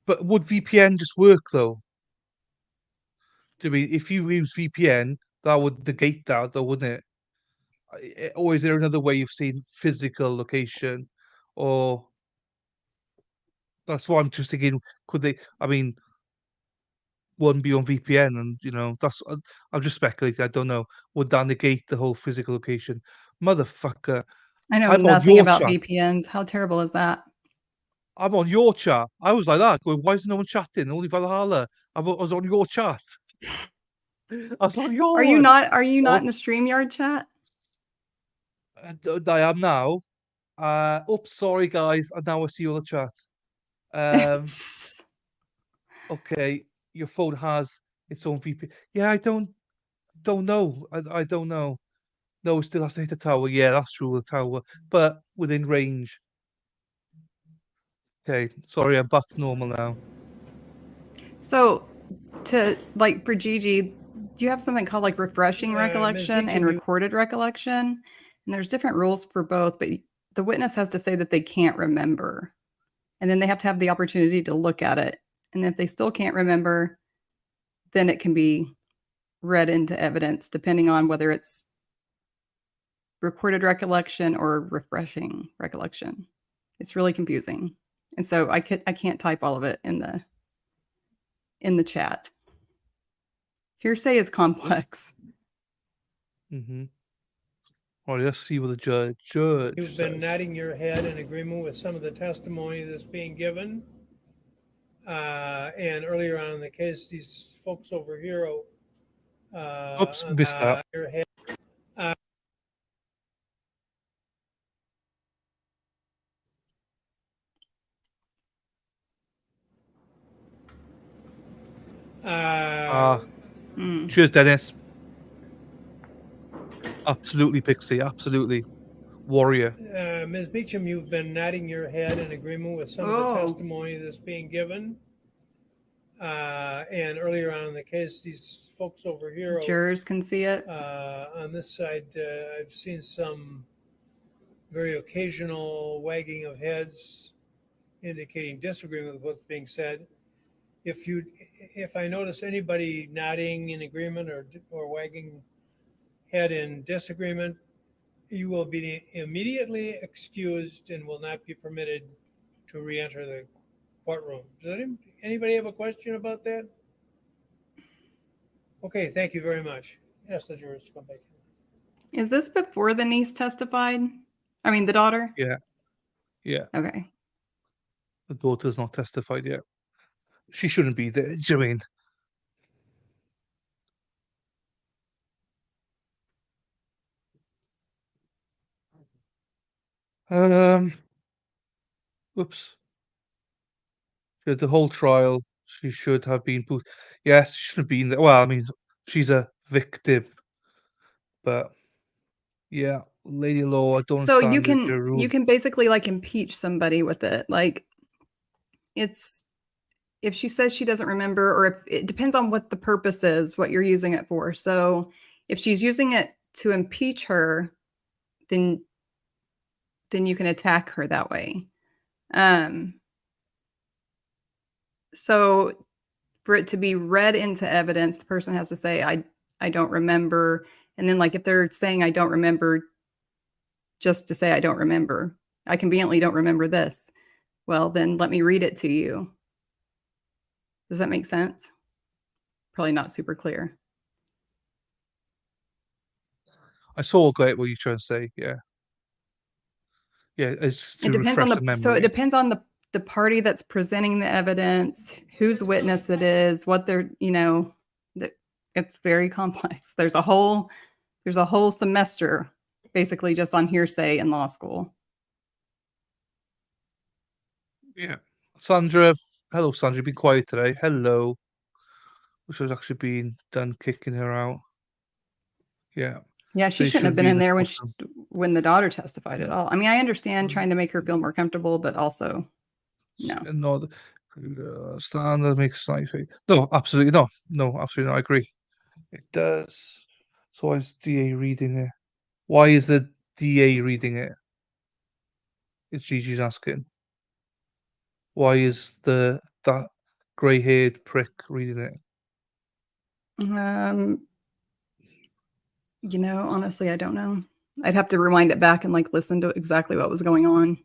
[SPEAKER 1] but would VPN just work though? I mean, if you use VPN, that would negate that, though, wouldn't it? Or is there another way of seeing physical location? Or that's what I'm just thinking. Could they? I mean, one be on VPN, and I'm just speculating. I don't know. Would that negate the whole physical location? Motherfucker!
[SPEAKER 2] I know
[SPEAKER 1] I'm on
[SPEAKER 2] nothing
[SPEAKER 1] your
[SPEAKER 2] about
[SPEAKER 1] chat.
[SPEAKER 2] VPNs. How terrible is that?
[SPEAKER 1] I'm on your chat. I was like that, going, why is no one chatting? Only Valhalla. I was on your chat. I was on your
[SPEAKER 2] Are you
[SPEAKER 1] one.
[SPEAKER 2] not in
[SPEAKER 1] Oops.
[SPEAKER 2] the StreamYard chat?
[SPEAKER 1] I am now. Oops, sorry guys. And now I see all the chat. Okay, your phone has its own VPN. Yeah, I don't know. I don't know. No, it still has to hit the tower. Yeah, that's true, the tower, but within range. Okay, sorry, I'm back to normal now.
[SPEAKER 2] So, for Gigi, do you have something called like refreshing recollection and recorded recollection? And there's different rules for both, but the witness has to say that they can't remember. And then they have to have the opportunity to look at it. And if they still can't remember, then it can be read into evidence, depending on whether it's recorded recollection or refreshing recollection. It's really confusing. And so I can't type all of it in the chat. Hearsay is complex.
[SPEAKER 1] Mm-hmm. All right, let's see what the judge You've
[SPEAKER 16] You've been nodding your head in agreement with some of the testimony that's being given. And earlier on in the case, these folks over here,
[SPEAKER 1] Oops, missed that.
[SPEAKER 16] your head.
[SPEAKER 1] Cheers, Dennis. Absolutely, Pixie. Absolutely. Warrior.
[SPEAKER 16] Ms. Beecham, you've been nodding your head in agreement with some of the testimony that's being given. And earlier on in the case, these folks over here,
[SPEAKER 2] jurors can see it.
[SPEAKER 16] On this side, I've seen some very occasional wagging of heads indicating disagreement with what's being said. If I notice anybody nodding in agreement or wagging head in disagreement, you will be immediately excused and will not be permitted to re-enter the courtroom. Does anybody have a question about that? Okay, thank you very much. Yes, the jurors come back.
[SPEAKER 2] Is this before the niece testified? I mean, the daughter?
[SPEAKER 1] Yeah. Yeah.
[SPEAKER 2] Okay.
[SPEAKER 1] The daughter's not testified yet. She shouldn't be there. Do you know what I mean? Whoops. The whole trial, she should have been put. Yes, she should have been there. Well, I mean, she's a victim, but yeah, Lady Law, I don't
[SPEAKER 2] So
[SPEAKER 1] understand the rule.
[SPEAKER 2] you can basically like impeach somebody with it. Like it's if she says she doesn't remember, or if it depends on what the purpose is, what you're using it for. So if she's using it to impeach her, then you can attack her that way. So for it to be read into evidence, the person has to say, I don't remember. And then like if they're saying I don't remember, just to say I don't remember, I conveniently don't remember this. Well, then let me read it to you. Does that make sense? Probably not super clear.
[SPEAKER 1] I sort of get what you're trying to say. Yeah. Yeah, it's to
[SPEAKER 2] It depends on
[SPEAKER 1] refresh the
[SPEAKER 2] the,
[SPEAKER 1] memory.
[SPEAKER 2] so it depends on the party that's presenting the evidence, whose witness it is, what they're, that it's very complex. There's a whole semester basically just on hearsay in law school.
[SPEAKER 1] Yeah. Sandra, hello, Sandra. Be quiet today. Hello. Wish I was actually being done kicking her out. Yeah.
[SPEAKER 2] Yeah, she
[SPEAKER 1] They
[SPEAKER 2] shouldn't have
[SPEAKER 1] should
[SPEAKER 2] been
[SPEAKER 1] be
[SPEAKER 2] in
[SPEAKER 1] the
[SPEAKER 2] there
[SPEAKER 1] courtroom.
[SPEAKER 2] when the daughter testified at all. I mean, I understand trying to make her feel more comfortable, but also, no.
[SPEAKER 1] No, standard makes life. No, absolutely not. No, absolutely not. I agree. It does. So why is DA reading it? Why is the DA reading it? It's Gigi's asking. Why is that grey-haired prick reading it?
[SPEAKER 2] Honestly, I don't know. I'd have to rewind it back and listen to exactly what was going on.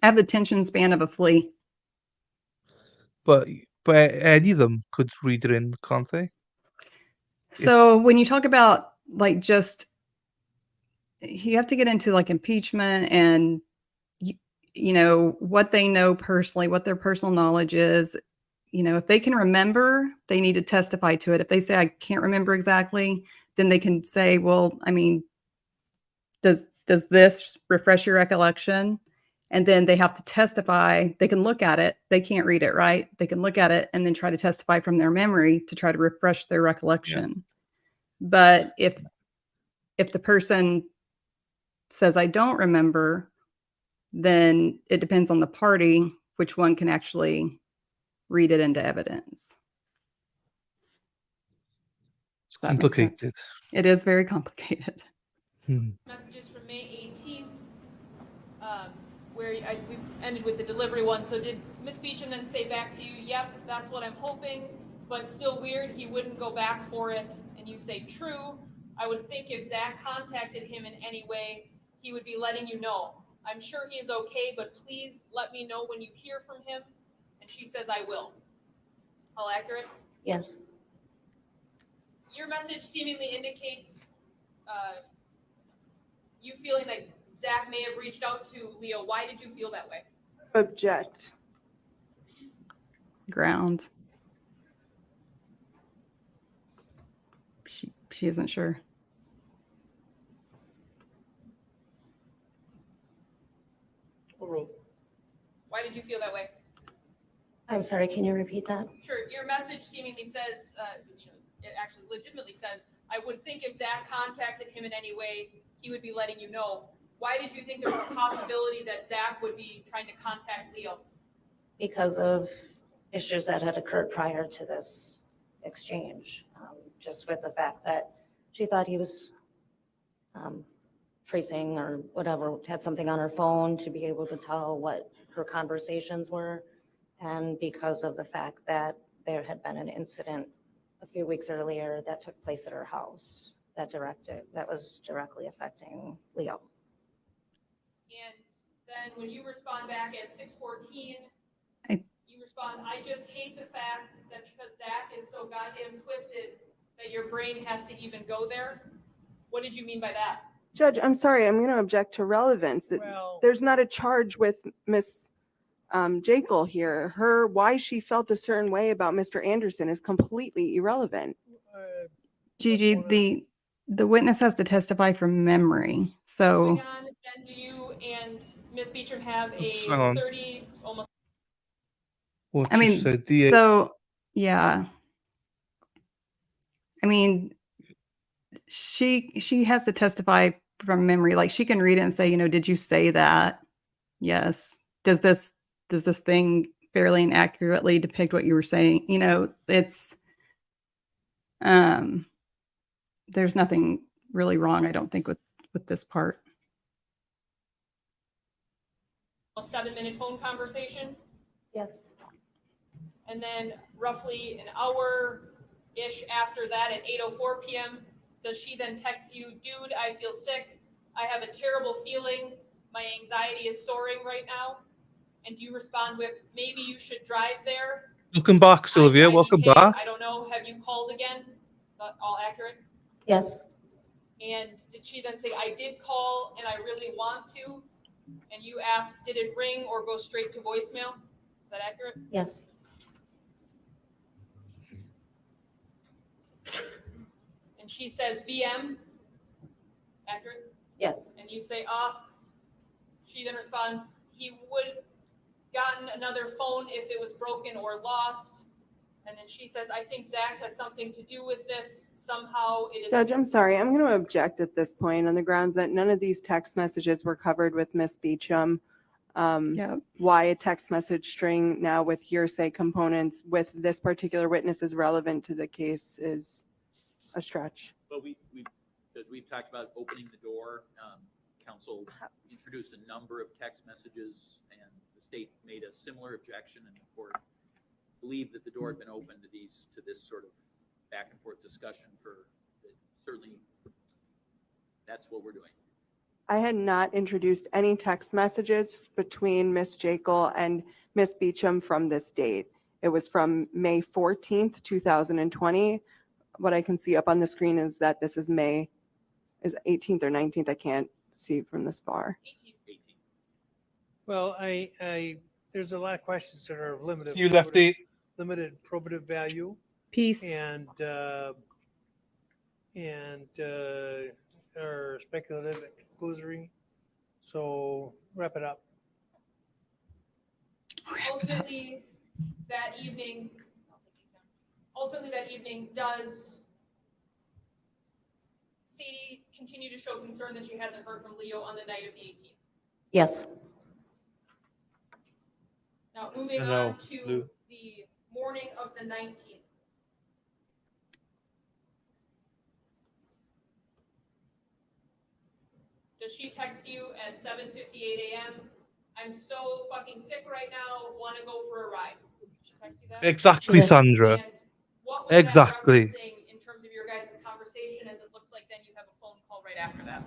[SPEAKER 2] I have the attention span of a flea.
[SPEAKER 1] But any of them could read it in, can't they?
[SPEAKER 2] So when you talk about you have to get into impeachment and what they know personally, what their personal knowledge is. If they can remember, they need to testify to it. If they say, I can't remember exactly, then they can say, well, I mean, does this refresh your recollection? And then they have to testify. They can look at it. They can't read it, right? They can look at it and then try to testify from their memory to try to refresh their recollection. Yeah. But if the person says, I don't remember, then it depends on the party, which one can actually read it into evidence.
[SPEAKER 1] It's complicated.
[SPEAKER 2] It is very complicated.
[SPEAKER 5] Messages from May 18th, where we ended with the delivery one. So did Ms. Beecham then say back to you, yep, that's what I'm hoping, but still weird, he wouldn't go back for it. And you say, true. I would think if Zach contacted him in any way, he would be letting you know. I'm sure he is okay, but please let me know when you hear from him. And she says, I will. All accurate?
[SPEAKER 19] Yes.
[SPEAKER 5] Your message seemingly indicates you feeling like Zach may have reached out to Leo. Why did you feel that way?
[SPEAKER 3] Object.
[SPEAKER 2] Ground. She isn't sure.
[SPEAKER 5] Why did you feel that way?
[SPEAKER 19] I'm sorry, can you repeat that?
[SPEAKER 5] Sure. Your message seemingly says, it actually legitimately says, I would think if Zach contacted him in any way, he would be letting you know. Why did you think there was a possibility that Zach would be trying to contact Leo?
[SPEAKER 19] Because of issues that had occurred prior to this exchange, just with the fact that she thought he was tracing or whatever, had something on her phone to be able to tell what her conversations were. And because of the fact that there had been an incident a few weeks earlier that took place at her house that was directly affecting Leo.
[SPEAKER 5] And then when you respond back at 6:14, you respond, I just hate the fact that because Zach is so goddamn twisted that your brain has to even go there. What did you mean by that?
[SPEAKER 3] Judge, I'm sorry, I'm going to object to relevance. There's not a charge with Miss Jekyll here. Why she felt a certain way about Mr. Anderson is completely irrelevant.
[SPEAKER 2] Gigi, the witness has to testify from memory. So.
[SPEAKER 5] And do you and Ms. Beecham have a 30 almost?
[SPEAKER 1] What
[SPEAKER 2] I mean,
[SPEAKER 1] said, DA.
[SPEAKER 2] So yeah. I mean, she has to testify from memory. Like she can read it and say, did you say that? Yes. Does this thing fairly and accurately depict what you were saying? It's there's nothing really wrong, I don't think, with this part.
[SPEAKER 5] A 7-minute phone conversation?
[SPEAKER 19] Yes.
[SPEAKER 5] And then roughly an hour-ish after that at 8:04 p.m., does she then text you, dude, I feel sick. I have a terrible feeling. My anxiety is soaring right now. And do you respond with, maybe you should drive there?
[SPEAKER 1] Welcome back, Sylvia. Welcome
[SPEAKER 5] IDK,
[SPEAKER 1] back.
[SPEAKER 5] I don't know, have you called again? All accurate?
[SPEAKER 19] Yes.
[SPEAKER 5] And did she then say, I did call and I really want to? And you asked, did it ring or go straight to voicemail? Is that accurate?
[SPEAKER 19] Yes.
[SPEAKER 5] And she says VM, accurate?
[SPEAKER 19] Yes.
[SPEAKER 5] And you say, she then responds, he would gotten another phone if it was broken or lost. And then she says, I think Zach has something to do with this. Somehow it is.
[SPEAKER 3] Judge, I'm sorry. I'm going to object at this point on the grounds that none of these text messages were covered with Miss Beecham. Why a text message string now with hearsay components with this particular witness is relevant to the case is a stretch.
[SPEAKER 8] But we've talked about opening the door. Counsel introduced a number of text messages, and the state made a similar objection, and the court believed that the door had been opened to this sort of back and forth discussion certainly that's what we're doing.
[SPEAKER 3] I had not introduced any text messages between Miss Jekyll and Miss Beecham from this date. It was from May 14th, 2020. What I can see up on the screen is that this is May 18th or 19th. I can't see from this far.
[SPEAKER 16] Well, there's a lot of questions that are of limited.
[SPEAKER 1] You left the
[SPEAKER 16] limited probative value.
[SPEAKER 2] Peace.
[SPEAKER 16] And are speculative and conclusory. So wrap it up.
[SPEAKER 5] Ultimately, that evening, does Sadie continue to show concern that she hasn't heard from Leo on the night of the 18th?
[SPEAKER 19] Yes.
[SPEAKER 5] Now, moving on to the morning of the 19th. Does she text you at 7:58 a.m.? I'm so fucking sick right now. Want to go for a ride? She text you that?
[SPEAKER 1] Exactly, Sandra.
[SPEAKER 5] And what was
[SPEAKER 1] Exactly.
[SPEAKER 5] that referencing in terms of your guys' conversation? As it looks like then you have a phone call right after that.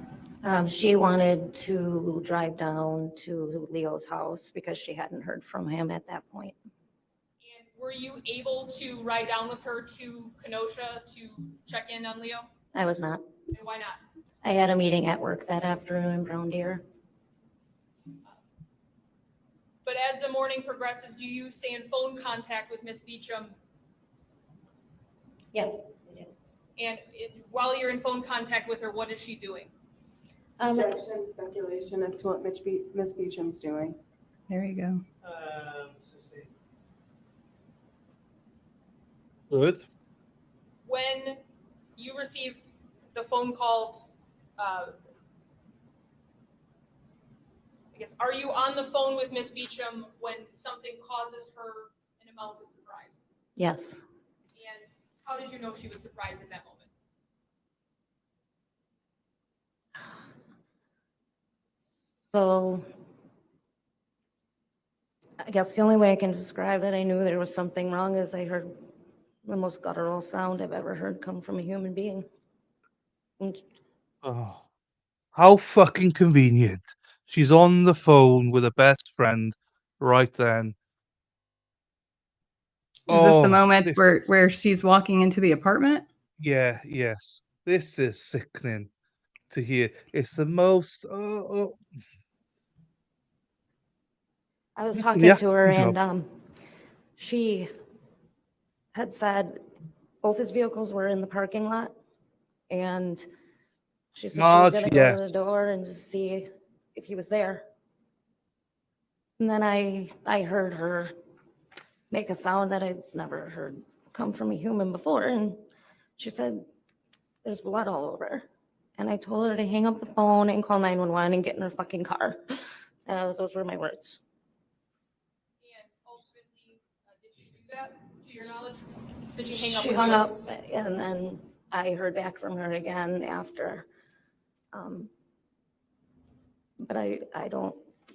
[SPEAKER 19] She wanted to drive down to Leo's house because she hadn't heard from him at that point.
[SPEAKER 5] And were you able to ride down with her to Kenosha to check in on Leo?
[SPEAKER 19] I was not.
[SPEAKER 5] And why not?
[SPEAKER 19] I had a meeting at work that afternoon in Brown Deer.
[SPEAKER 5] But as the morning progresses, do you stay in phone contact with Miss Beecham?
[SPEAKER 19] Yeah.
[SPEAKER 5] And while you're in phone contact with her, what is she doing?
[SPEAKER 3] Objection, speculation as to what Miss Beecham's doing.
[SPEAKER 2] There you go.
[SPEAKER 1] Good.
[SPEAKER 5] When you receive the phone calls, I guess, are you on the phone with Miss Beecham when something causes her an amount of surprise?
[SPEAKER 19] Yes.
[SPEAKER 5] And how did you know she was surprised in that moment?
[SPEAKER 19] So I guess the only way I can describe that I knew there was something wrong is I heard the most guttural sound I've ever heard come from a human being.
[SPEAKER 1] Oh, how fucking convenient. She's on the phone with her best friend right then.
[SPEAKER 2] Is this the moment where she's walking into the apartment?
[SPEAKER 1] Yeah, yes. This is sickening to hear. It's the most.
[SPEAKER 19] I was talking to her and she had said both his vehicles were in the parking lot and she said she was going to go to the door and just see if he was there. And then I heard her make a sound that I've never heard come from a human before. And she said, there's blood all over. And I told her to hang up the phone and call 911 and get in her fucking car. Those were my words.
[SPEAKER 5] And ultimately, did she do that to your knowledge? Did she hang up?
[SPEAKER 19] She hung up and then I heard back from her again after. But I don't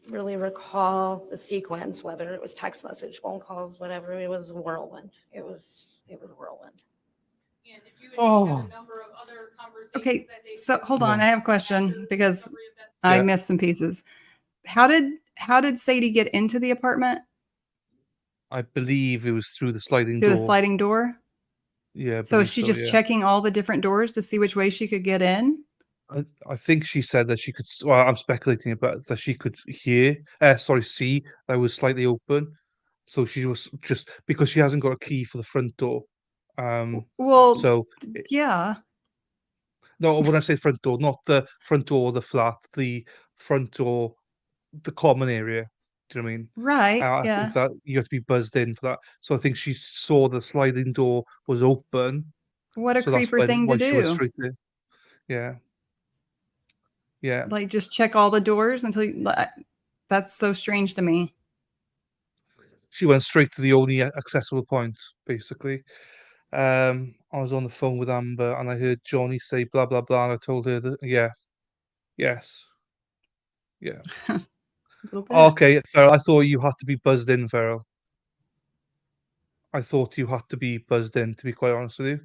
[SPEAKER 19] really recall the sequence, whether it was text message, phone calls, whatever. It was a whirlwind. It was a whirlwind.
[SPEAKER 5] And did you have a number of other conversations
[SPEAKER 2] Okay,
[SPEAKER 5] that day?
[SPEAKER 2] so hold on. I have a question because I missed some pieces. How did Sadie get into the apartment?
[SPEAKER 1] I believe it was through the sliding
[SPEAKER 2] Through
[SPEAKER 1] door.
[SPEAKER 2] the sliding door?
[SPEAKER 1] Yeah, I
[SPEAKER 2] So is
[SPEAKER 1] believe
[SPEAKER 2] she
[SPEAKER 1] so,
[SPEAKER 2] just
[SPEAKER 1] yeah.
[SPEAKER 2] checking all the different doors to see which way she could get in?
[SPEAKER 1] I think she said that she could. Well, I'm speculating about that she could see that was slightly open. So she was just because she hasn't got a key for the front door.
[SPEAKER 2] Well,
[SPEAKER 1] So
[SPEAKER 2] yeah.
[SPEAKER 1] no, when I say front door, not the front door of the flat, the front door, the common area. Do you know what I mean?
[SPEAKER 2] Right,
[SPEAKER 1] I
[SPEAKER 2] yeah.
[SPEAKER 1] think that you have to be buzzed in for that. So I think she saw the sliding door was open.
[SPEAKER 2] What a
[SPEAKER 1] So that's
[SPEAKER 2] creeper thing to
[SPEAKER 1] why she went
[SPEAKER 2] do.
[SPEAKER 1] straight there. Yeah. Yeah.
[SPEAKER 2] Like, just check all the doors until you that's so strange to me.
[SPEAKER 1] She went straight to the only accessible point, basically. I was on the phone with Amber and I heard Johnny say blah blah blah, and I told her that yes, yeah.
[SPEAKER 2] A little bit.
[SPEAKER 1] Okay, Farrell, I thought you had to be buzzed in, Farrell. I thought you had to be buzzed in, to be quite honest with you,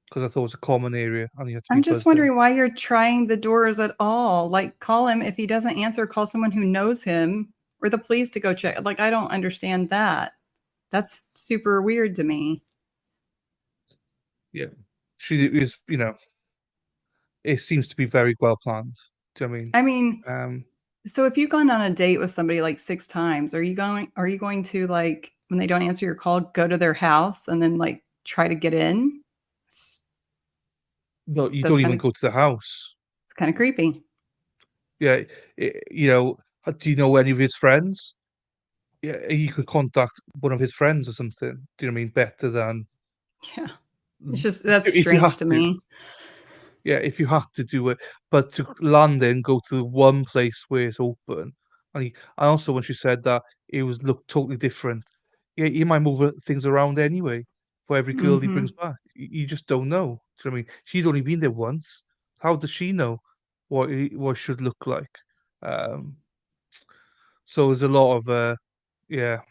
[SPEAKER 1] because I thought it was a common area and you had to be
[SPEAKER 2] I'm just
[SPEAKER 1] buzzed in.
[SPEAKER 2] wondering why you're trying the doors at all. Like, call him. If he doesn't answer, call someone who knows him or the police to go check. Like, I don't understand that. That's super weird to me.
[SPEAKER 1] Yeah, she is. It seems to be very well planned. Do you know what
[SPEAKER 2] I
[SPEAKER 1] I
[SPEAKER 2] mean,
[SPEAKER 1] mean?
[SPEAKER 2] so if you've gone on a date with somebody like 6 times, are you going to, like, when they don't answer your call, go to their house and then, like, try to get in?
[SPEAKER 1] No, you
[SPEAKER 2] That's
[SPEAKER 1] don't even
[SPEAKER 2] kinda
[SPEAKER 1] go to the house.
[SPEAKER 2] It's kinda creepy.
[SPEAKER 1] Yeah, do you know any of his friends? Yeah, you could contact one of his friends or something. Do you know what I mean? Better than
[SPEAKER 2] Yeah. It's just that's
[SPEAKER 1] if you
[SPEAKER 2] strange
[SPEAKER 1] have
[SPEAKER 2] to
[SPEAKER 1] to.
[SPEAKER 2] me.
[SPEAKER 1] Yeah, if you had to do it, but to land in, go to the one place where it's open. And also when she said that it was looked totally different. Yeah, he might move things around anyway for every girl he brings
[SPEAKER 2] Mhm.
[SPEAKER 1] back. You just don't know. Do you know what I mean? She's only been there once. How does she know what it should look like? Um, so there's a lot of yeah,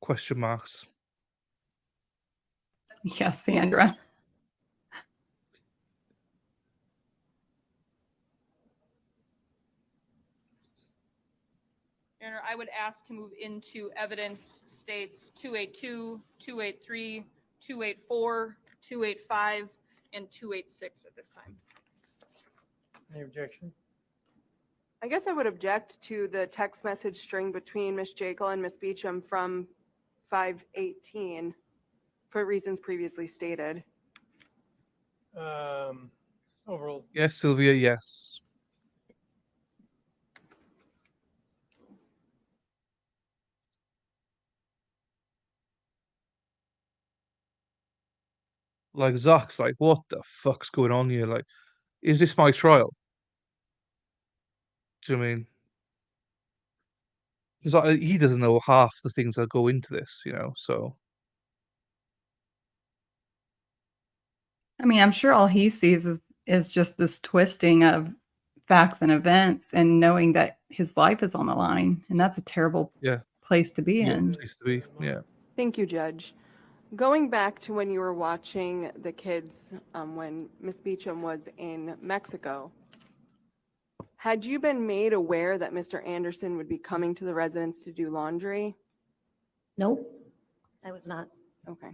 [SPEAKER 1] question marks.
[SPEAKER 2] Yes, Sandra.
[SPEAKER 5] Your Honor, I would ask to move into evidence states 282, 283, 284, 285, and 286 at this time.
[SPEAKER 16] Any objection?
[SPEAKER 3] I guess I would object to the text message string between Ms. Jekyll and Ms. Beecham from 5/18 for reasons previously stated.
[SPEAKER 16] Overall,
[SPEAKER 1] Yes, Sylvia, yes. Like Zach's like, what the fuck's going on here? Like, is this my trial? Do you know what I mean? Because he doesn't know half the things that go into this, so
[SPEAKER 2] I mean, I'm sure all he sees is just this twisting of facts and events and knowing that his life is on the line, and that's a terrible
[SPEAKER 1] yeah.
[SPEAKER 2] place to be
[SPEAKER 1] Yeah,
[SPEAKER 2] in.
[SPEAKER 1] place to be. Yeah.
[SPEAKER 3] Thank you, Judge. Going back to when you were watching the kids when Ms. Beecham was in Mexico, had you been made aware that Mr. Anderson would be coming to the residence to do laundry?
[SPEAKER 19] Nope, I was not.
[SPEAKER 3] Okay.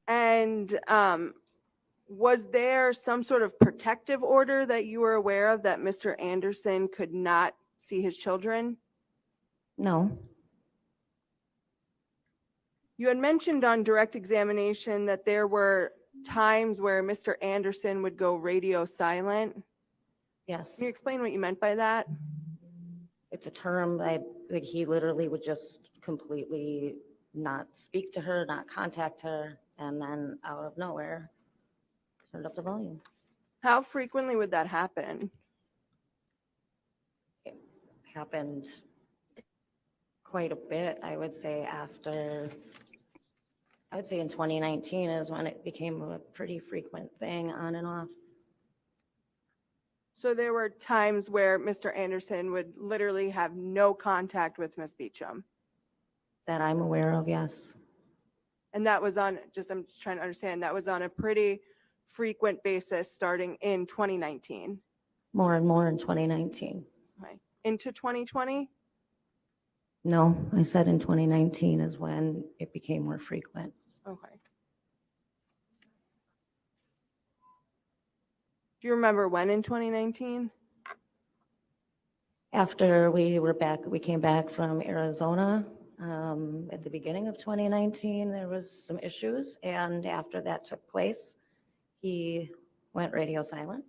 [SPEAKER 3] And was there some sort of protective order that you were aware of that Mr. Anderson could not see his children?
[SPEAKER 19] No.
[SPEAKER 3] You had mentioned on direct examination that there were times where Mr. Anderson would go radio silent.
[SPEAKER 19] Yes.
[SPEAKER 3] Can you explain what you meant by that?
[SPEAKER 19] It's a term like he literally would just completely not speak to her, not contact her, and then out of nowhere, turned up the volume.
[SPEAKER 3] How frequently would that happen?
[SPEAKER 19] It happened quite a bit, I would say, in 2019 is when it became a pretty frequent thing on and off.
[SPEAKER 3] So there were times where Mr. Anderson would literally have no contact with Ms. Beecham.
[SPEAKER 19] That I'm aware of, yes.
[SPEAKER 3] And that was I'm just trying to understand, that was on a pretty frequent basis starting in 2019.
[SPEAKER 19] More and more in 2019.
[SPEAKER 3] Right. Into 2020?
[SPEAKER 19] No, I said in 2019 is when it became more frequent.
[SPEAKER 3] Okay. Do you remember when in 2019?
[SPEAKER 19] After we came back from Arizona, at the beginning of 2019, there was some issues, and after that took place, he went radio silent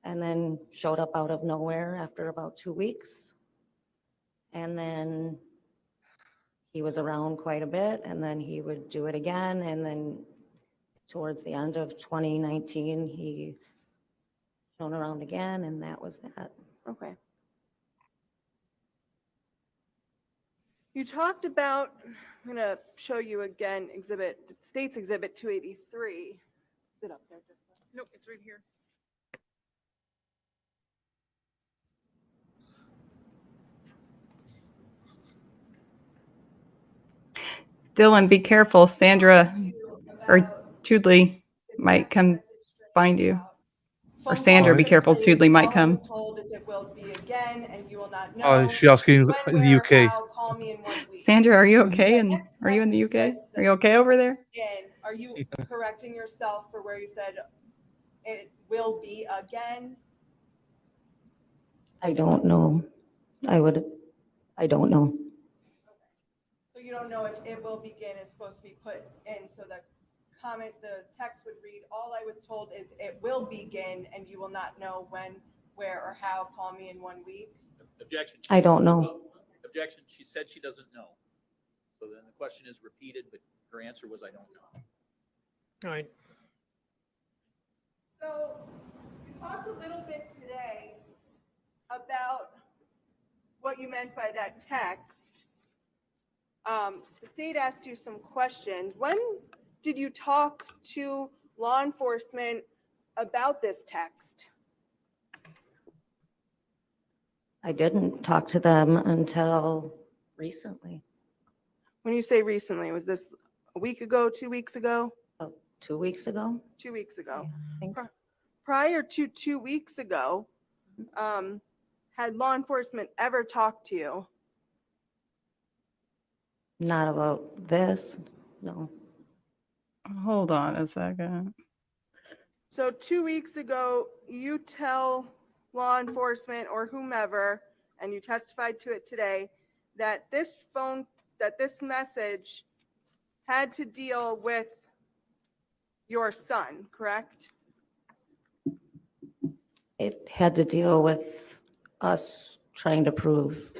[SPEAKER 19] and then showed up out of nowhere after about 2 weeks. And then he was around quite a bit, and then he would do it again, and then towards the end of 2019, he shone around again, and that was that.
[SPEAKER 3] Okay. You talked about, I'm going to show you again, State's Exhibit 283. Is it up there?
[SPEAKER 5] Nope, it's right here.
[SPEAKER 2] Dylan, be careful. Sandra or Tudley might come find you. Or Sandra, be careful. Tudley might
[SPEAKER 3] All I
[SPEAKER 2] come.
[SPEAKER 3] was told is it will be again, and you will not know.
[SPEAKER 1] Oh, she asking
[SPEAKER 3] when,
[SPEAKER 1] in the
[SPEAKER 3] where,
[SPEAKER 1] UK.
[SPEAKER 3] how, call me in 1 week.
[SPEAKER 2] Sandra, are you okay? And are you in the UK? Are you okay over there?
[SPEAKER 3] Again, are you correcting yourself for where you said it will be again?
[SPEAKER 19] I don't know. I don't know.
[SPEAKER 3] So you don't know if it will begin is supposed to be put in, so the text would read, all I was told is it will begin and you will not know when, where, or how, call me in 1 week.
[SPEAKER 8] Objection.
[SPEAKER 19] I don't know.
[SPEAKER 8] Objection. She said she doesn't know. So then the question is repeated, but her answer was, I don't know.
[SPEAKER 16] All right.
[SPEAKER 3] So you talked a little bit today about what you meant by that text. The state asked you some questions. When did you talk to law enforcement about this text?
[SPEAKER 19] I didn't talk to them until recently.
[SPEAKER 3] When you say recently, was this a week ago, 2 weeks ago?
[SPEAKER 19] 2 weeks ago.
[SPEAKER 3] 2 weeks ago.
[SPEAKER 19] I think.
[SPEAKER 3] Prior to 2 weeks ago, had law enforcement ever talked to you?
[SPEAKER 19] Not about this, no.
[SPEAKER 2] Hold on a second.
[SPEAKER 3] So 2 weeks ago, you tell law enforcement or whomever, and you testified to it today, that this message had to deal with your son, correct?
[SPEAKER 19] It had to deal with us trying to prove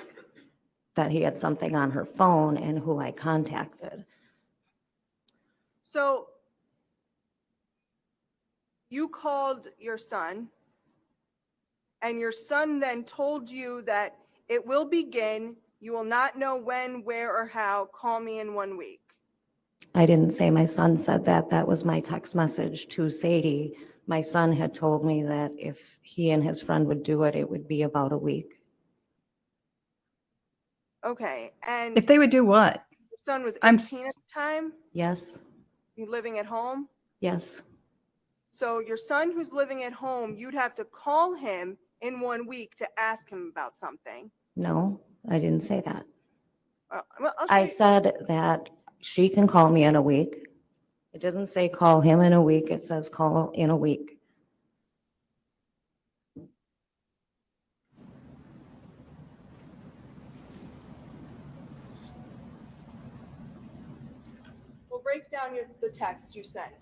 [SPEAKER 19] that he had something on her phone and who I contacted.
[SPEAKER 3] So you called your son, and your son then told you that it will begin. You will not know when, where, or how. Call me in 1 week.
[SPEAKER 19] I didn't say my son said that. That was my text message to Sadie. My son had told me that if he and his friend would do it, it would be about a week.
[SPEAKER 3] Okay, and
[SPEAKER 2] If they would do what?
[SPEAKER 3] your son was
[SPEAKER 2] I'm
[SPEAKER 3] 18 at the time?
[SPEAKER 19] Yes,
[SPEAKER 3] You living at home?
[SPEAKER 19] yes.
[SPEAKER 3] So your son who's living at home, you'd have to call him in 1 week to ask him about something.
[SPEAKER 19] No, I didn't say that.
[SPEAKER 3] Well, I'll show
[SPEAKER 19] I
[SPEAKER 3] you.
[SPEAKER 19] said that she can call me in a week. It doesn't say call him in a week. It says call in a week.
[SPEAKER 3] We'll break down the text you sent.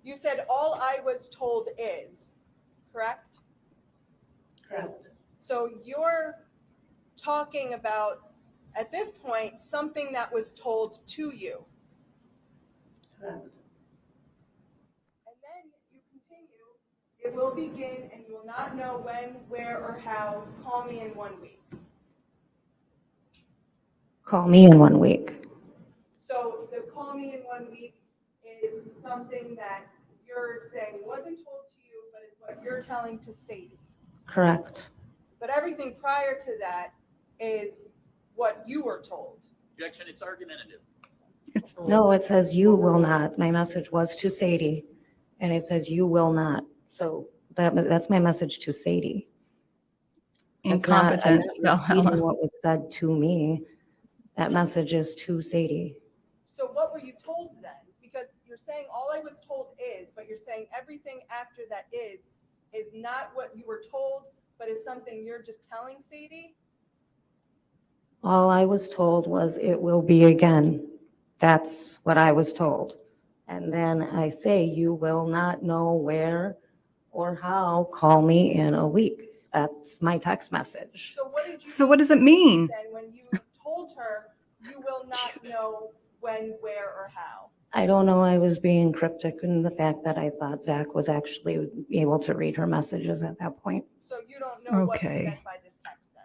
[SPEAKER 3] You said, all I was told is, correct?
[SPEAKER 19] Correct.
[SPEAKER 3] So you're talking about, at this point, something that was told to you.
[SPEAKER 19] Correct.
[SPEAKER 3] And then you continue, it will begin and you will not know when, where, or how. Call me in 1 week.
[SPEAKER 19] Call me in 1 week.
[SPEAKER 3] So the call me in 1 week is something that you're saying wasn't told to you, but is what you're telling to Sadie.
[SPEAKER 19] Correct.
[SPEAKER 3] But everything prior to that is what you were told.
[SPEAKER 8] Objection. It's argumentative.
[SPEAKER 19] No, it says you will not. My message was to Sadie, and it says you will not. So that's my message to Sadie. That's not- I'm
[SPEAKER 2] Incompetence.
[SPEAKER 19] not repeating what was said to me. That message is to Sadie.
[SPEAKER 3] So what were you told then? Because you're saying all I was told is, but you're saying everything after that is not what you were told, but is something you're just telling Sadie?
[SPEAKER 19] All I was told was it will be again. That's what I was told. And then I say, you will not know where or how, call me in a week. That's my text message.
[SPEAKER 3] So what did you
[SPEAKER 2] So what does it mean?
[SPEAKER 3] then when you told her you will not know when, where, or how?
[SPEAKER 19] I don't know, I was being cryptic in the fact that I thought Zach was actually able to read her messages at that point.
[SPEAKER 3] So you don't know what you
[SPEAKER 2] Okay.
[SPEAKER 3] meant by this text then?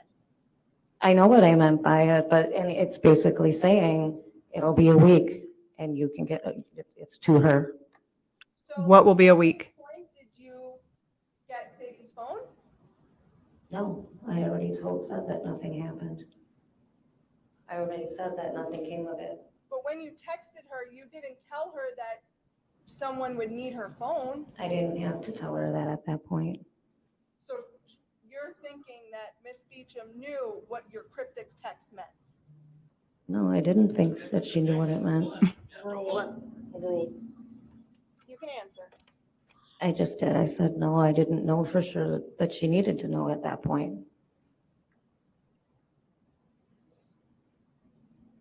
[SPEAKER 19] I know what I meant by it, but and it's basically saying it'll be a week and you can get, it's to her.
[SPEAKER 2] What will be a week?
[SPEAKER 3] Point, did you get Sadie's phone?
[SPEAKER 19] No, I already said that nothing happened. I already said that nothing came of it.
[SPEAKER 3] But when you texted her, you didn't tell her that someone would need her phone.
[SPEAKER 19] I didn't have to tell her that at that point.
[SPEAKER 3] So you're thinking that Miss Beecham knew what your cryptic text meant?
[SPEAKER 19] No, I didn't think that she knew what it meant.
[SPEAKER 3] You can answer.
[SPEAKER 19] I just did. I said, no, I didn't know for sure that she needed to know at that point.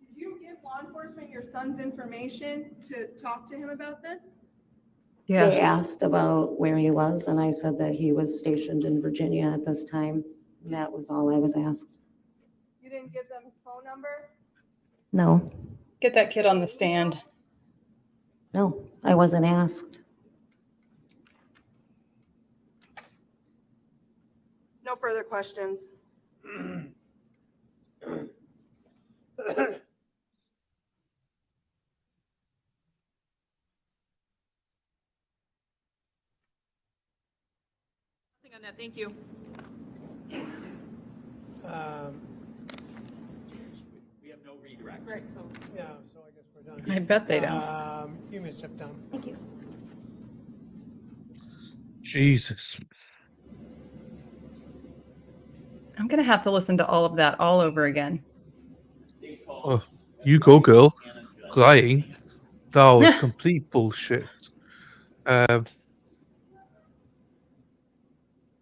[SPEAKER 3] Did you give law enforcement your son's information to talk to him about this?
[SPEAKER 2] Yeah.
[SPEAKER 19] They asked about where he was, and I said that he was stationed in Virginia at this time. And that was all I was asked.
[SPEAKER 3] You didn't give them his phone number?
[SPEAKER 19] No,
[SPEAKER 2] Get that kid on the stand.
[SPEAKER 19] no, I wasn't asked.
[SPEAKER 3] No further questions.
[SPEAKER 5] Nothing on that. Thank you.
[SPEAKER 8] We have no redirect.
[SPEAKER 5] Right, so.
[SPEAKER 16] Yeah, so I guess we're done.
[SPEAKER 2] I bet they don't.
[SPEAKER 16] You may step down.
[SPEAKER 19] Thank you.
[SPEAKER 1] Jesus.
[SPEAKER 2] I'm going to have to listen to all of that all over again.
[SPEAKER 1] Oh, you go, girl. 'Cause I ain't. That was complete bullshit.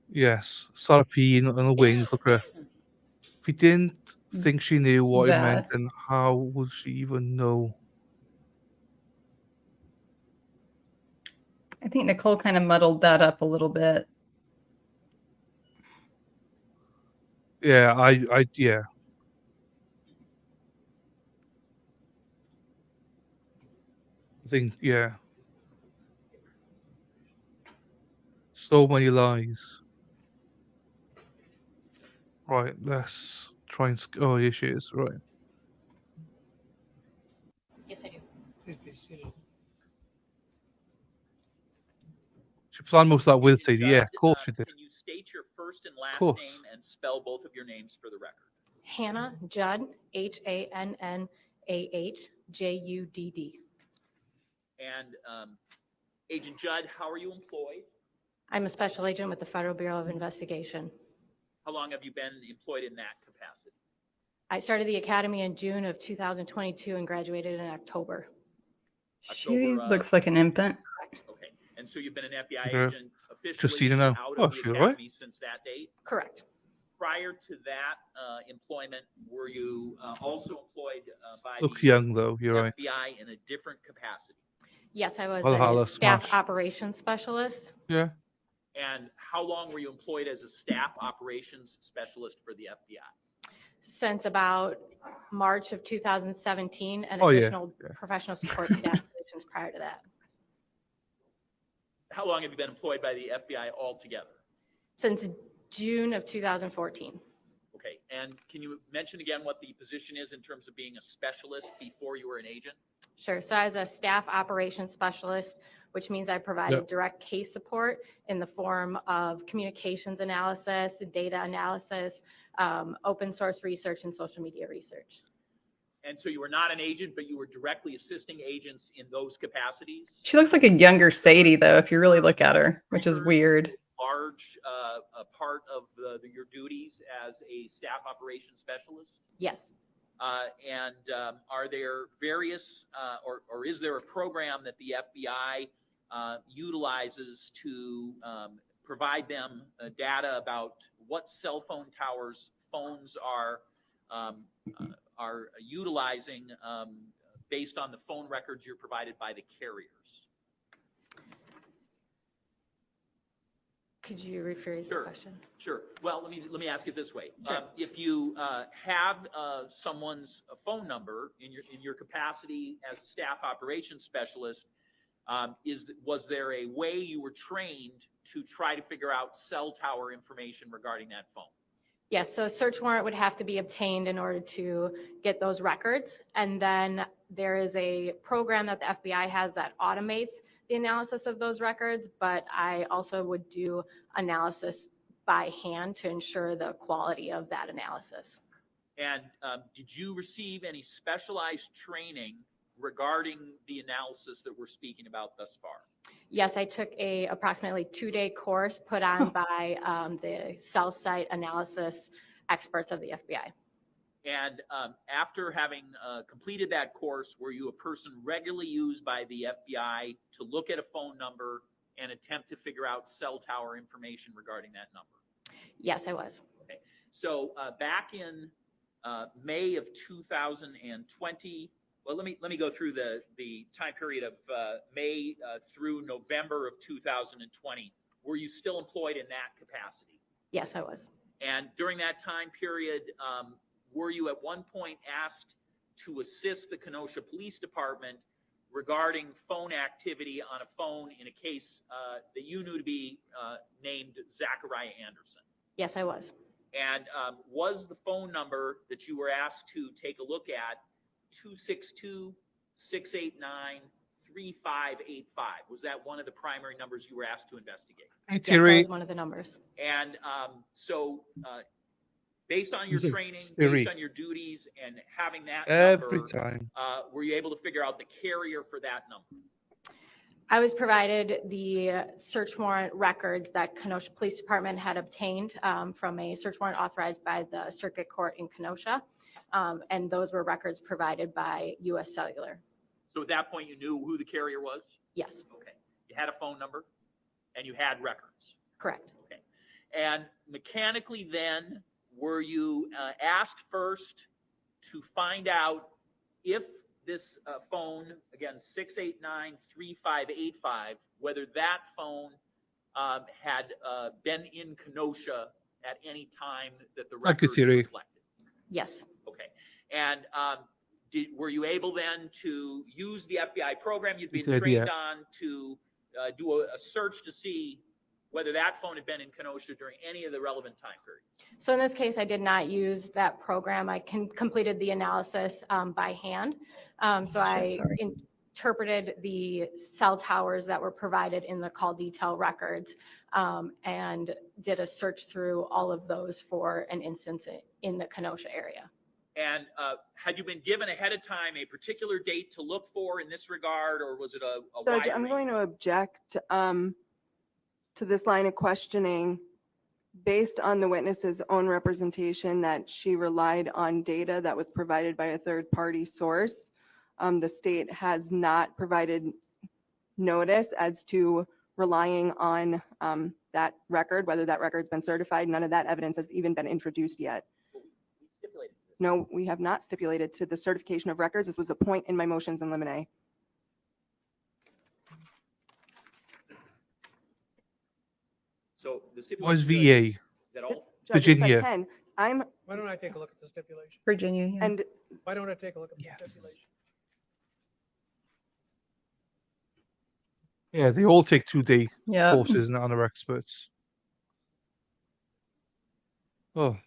[SPEAKER 1] Yes, Sarah P on the wings. Look at her. If he didn't think she knew what it meant,
[SPEAKER 2] That.
[SPEAKER 1] then how would she even know?
[SPEAKER 2] I think Nicole kind of muddled that up a little bit.
[SPEAKER 1] Yeah, yeah. I think, yeah. So many lies. Right, let's try and. Oh, here she is. Right.
[SPEAKER 19] Yes, I do.
[SPEAKER 16] Please be seated.
[SPEAKER 1] She planned most of that with Sadie. Yeah, of course she did.
[SPEAKER 8] Can you state your first and last
[SPEAKER 1] course.
[SPEAKER 8] name and spell both of your names for the record?
[SPEAKER 20] Hannah Judd, HANNAHJUDD.
[SPEAKER 8] And Agent Judd, how are you employed?
[SPEAKER 20] I'm a special agent with the Federal Bureau of Investigation.
[SPEAKER 8] How long have you been employed in that capacity?
[SPEAKER 20] I started the academy in June of 2022 and graduated in October.
[SPEAKER 2] She looks like an infant.
[SPEAKER 8] Okay, and so you've been an FBI
[SPEAKER 1] Okay.
[SPEAKER 8] agent officially
[SPEAKER 1] Just seen her now.
[SPEAKER 8] out
[SPEAKER 1] Oh,
[SPEAKER 8] of the
[SPEAKER 1] she's all
[SPEAKER 8] academy
[SPEAKER 1] right.
[SPEAKER 8] since that date?
[SPEAKER 20] Correct.
[SPEAKER 8] Prior to that employment, were you also employed by
[SPEAKER 1] Look
[SPEAKER 8] the
[SPEAKER 1] young though. You're right.
[SPEAKER 8] FBI in a different capacity?
[SPEAKER 20] Yes, I was
[SPEAKER 1] Valhalla
[SPEAKER 20] a staff
[SPEAKER 1] smash.
[SPEAKER 20] operations specialist.
[SPEAKER 1] Yeah.
[SPEAKER 8] And how long were you employed as a staff operations specialist for the FBI?
[SPEAKER 20] Since about March of 2017 and
[SPEAKER 1] Oh, yeah,
[SPEAKER 20] additional professional support staff positions prior to that.
[SPEAKER 8] How long have you been employed by the FBI altogether?
[SPEAKER 20] Since June of 2014.
[SPEAKER 8] Okay, and can you mention again what the position is in terms of being a specialist before you were an agent?
[SPEAKER 20] Sure. So as a staff operations specialist, which means I provided
[SPEAKER 1] Yep.
[SPEAKER 20] direct case support in the form of communications analysis, data analysis, open source research, and social media research.
[SPEAKER 8] And so you were not an agent, but you were directly assisting agents in those capacities?
[SPEAKER 2] She looks like a younger Sadie, though, if you really look at her, which is weird.
[SPEAKER 8] Large a part of your duties as a staff operations specialist?
[SPEAKER 20] Yes.
[SPEAKER 8] Are there various, or is there a program that the FBI utilizes to provide them data about what cell phone towers phones are utilizing based on the phone records you're provided by the carriers?
[SPEAKER 20] Could you rephrase the question?
[SPEAKER 8] Sure. Well, let me ask it this way:
[SPEAKER 20] Sure.
[SPEAKER 8] if you have someone's phone number in your capacity as a staff operations specialist, was there a way you were trained to try to figure out cell tower information regarding that phone?
[SPEAKER 20] Yes, so a search warrant would have to be obtained in order to get those records. And then there is a program that the FBI has that automates the analysis of those records, but I also would do analysis by hand to ensure the quality of that analysis.
[SPEAKER 8] And did you receive any specialized training regarding the analysis that we're speaking about thus far?
[SPEAKER 20] Yes, I took a approximately 2-day course put on by the cell site analysis experts of the FBI.
[SPEAKER 8] And after having completed that course, were you a person regularly used by the FBI to look at a phone number and attempt to figure out cell tower information regarding that number?
[SPEAKER 20] Yes, I was.
[SPEAKER 8] Okay. So back in May of 2020, well, let me go through the time period of May through November of 2020. Were you still employed in that capacity?
[SPEAKER 20] Yes, I was.
[SPEAKER 8] And during that time period, were you at one point asked to assist the Kenosha Police Department regarding phone activity on a phone in a case that you knew to be named Zachariah Anderson?
[SPEAKER 20] Yes, I was.
[SPEAKER 8] And was the phone number that you were asked to take a look at 262-689-3585? Was that one of the primary numbers you were asked to investigate?
[SPEAKER 20] Yes, that was one of the numbers.
[SPEAKER 8] And so based on your training,
[SPEAKER 1] Siri.
[SPEAKER 8] based on your duties, and having that
[SPEAKER 1] Every
[SPEAKER 8] number,
[SPEAKER 1] time.
[SPEAKER 8] were you able to figure out the carrier for that number?
[SPEAKER 20] I was provided the search warrant records that Kenosha Police Department had obtained from a search warrant authorized by the Circuit Court in Kenosha. And those were records provided by U.S. Cellular.
[SPEAKER 8] So at that point, you knew who the carrier was?
[SPEAKER 20] Yes.
[SPEAKER 8] Okay. You had a phone number and you had records.
[SPEAKER 20] Correct.
[SPEAKER 8] Okay. And mechanically then, were you asked first to find out if this phone, again, 689-3585, whether that phone had been in Kenosha at any time that the records reflected?
[SPEAKER 20] Yes.
[SPEAKER 8] Okay. And were you able then to use the FBI program you'd been trained on to do a search to see whether that phone had been in Kenosha during any of the relevant time periods?
[SPEAKER 20] So in this case, I did not use that program. I completed the analysis by hand. So I interpreted the cell towers that were provided in the call detail records and did a search through all of those for an instance in the Kenosha area.
[SPEAKER 8] And had you been given ahead of time a particular date to look for in this regard, or was it a
[SPEAKER 3] Judge,
[SPEAKER 8] wide
[SPEAKER 3] I'm
[SPEAKER 8] range?
[SPEAKER 3] going to object to this line of questioning based on the witness's own representation that she relied on data that was provided by a third-party source. The state has not provided notice as to relying on that record, whether that record's been certified. None of that evidence has even been introduced yet. No, we have not stipulated to the certification of records. This was a point in my motions in limine.
[SPEAKER 8] So the
[SPEAKER 1] Was
[SPEAKER 8] stipulation
[SPEAKER 1] VA?
[SPEAKER 8] that all
[SPEAKER 3] Judge, if I
[SPEAKER 1] Virginia.
[SPEAKER 3] can,
[SPEAKER 16] Why don't I take a look at the stipulation?
[SPEAKER 2] Virginia. Yeah.
[SPEAKER 3] and
[SPEAKER 16] Why don't I take a look at the stipulation?
[SPEAKER 1] Yeah, they all take 2-day
[SPEAKER 2] Yeah.
[SPEAKER 1] courses and are experts. Oh.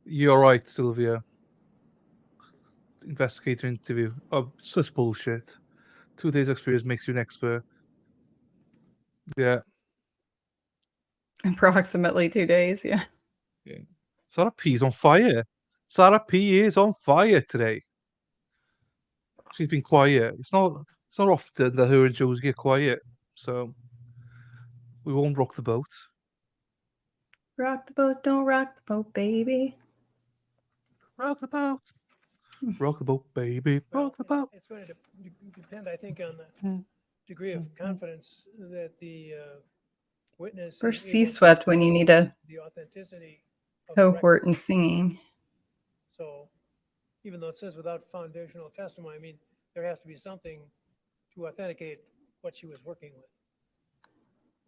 [SPEAKER 1] You're right, Sylvia. Investigator interview. Oh, it's just bullshit. 2 days experience makes you an expert. Yeah.
[SPEAKER 2] Approximately 2 days. Yeah.
[SPEAKER 1] Sarah P's on fire. Sarah P is on fire today. She's been quiet. It's not often that her and Josie get quiet, so we won't rock the boat.
[SPEAKER 2] Rock the boat, don't rock the boat, baby.
[SPEAKER 1] Rock the boat. Rock the boat, baby. Rock the boat.
[SPEAKER 16] It's going to depend, I think, on the degree of confidence that the witness
[SPEAKER 2] Or
[SPEAKER 16] is able
[SPEAKER 2] sea
[SPEAKER 16] to
[SPEAKER 2] swept when you need a
[SPEAKER 16] the authenticity of the record.
[SPEAKER 2] cohort and singing.
[SPEAKER 16] So even though it says without foundational testimony, I mean, there has to be something to authenticate what she was working with.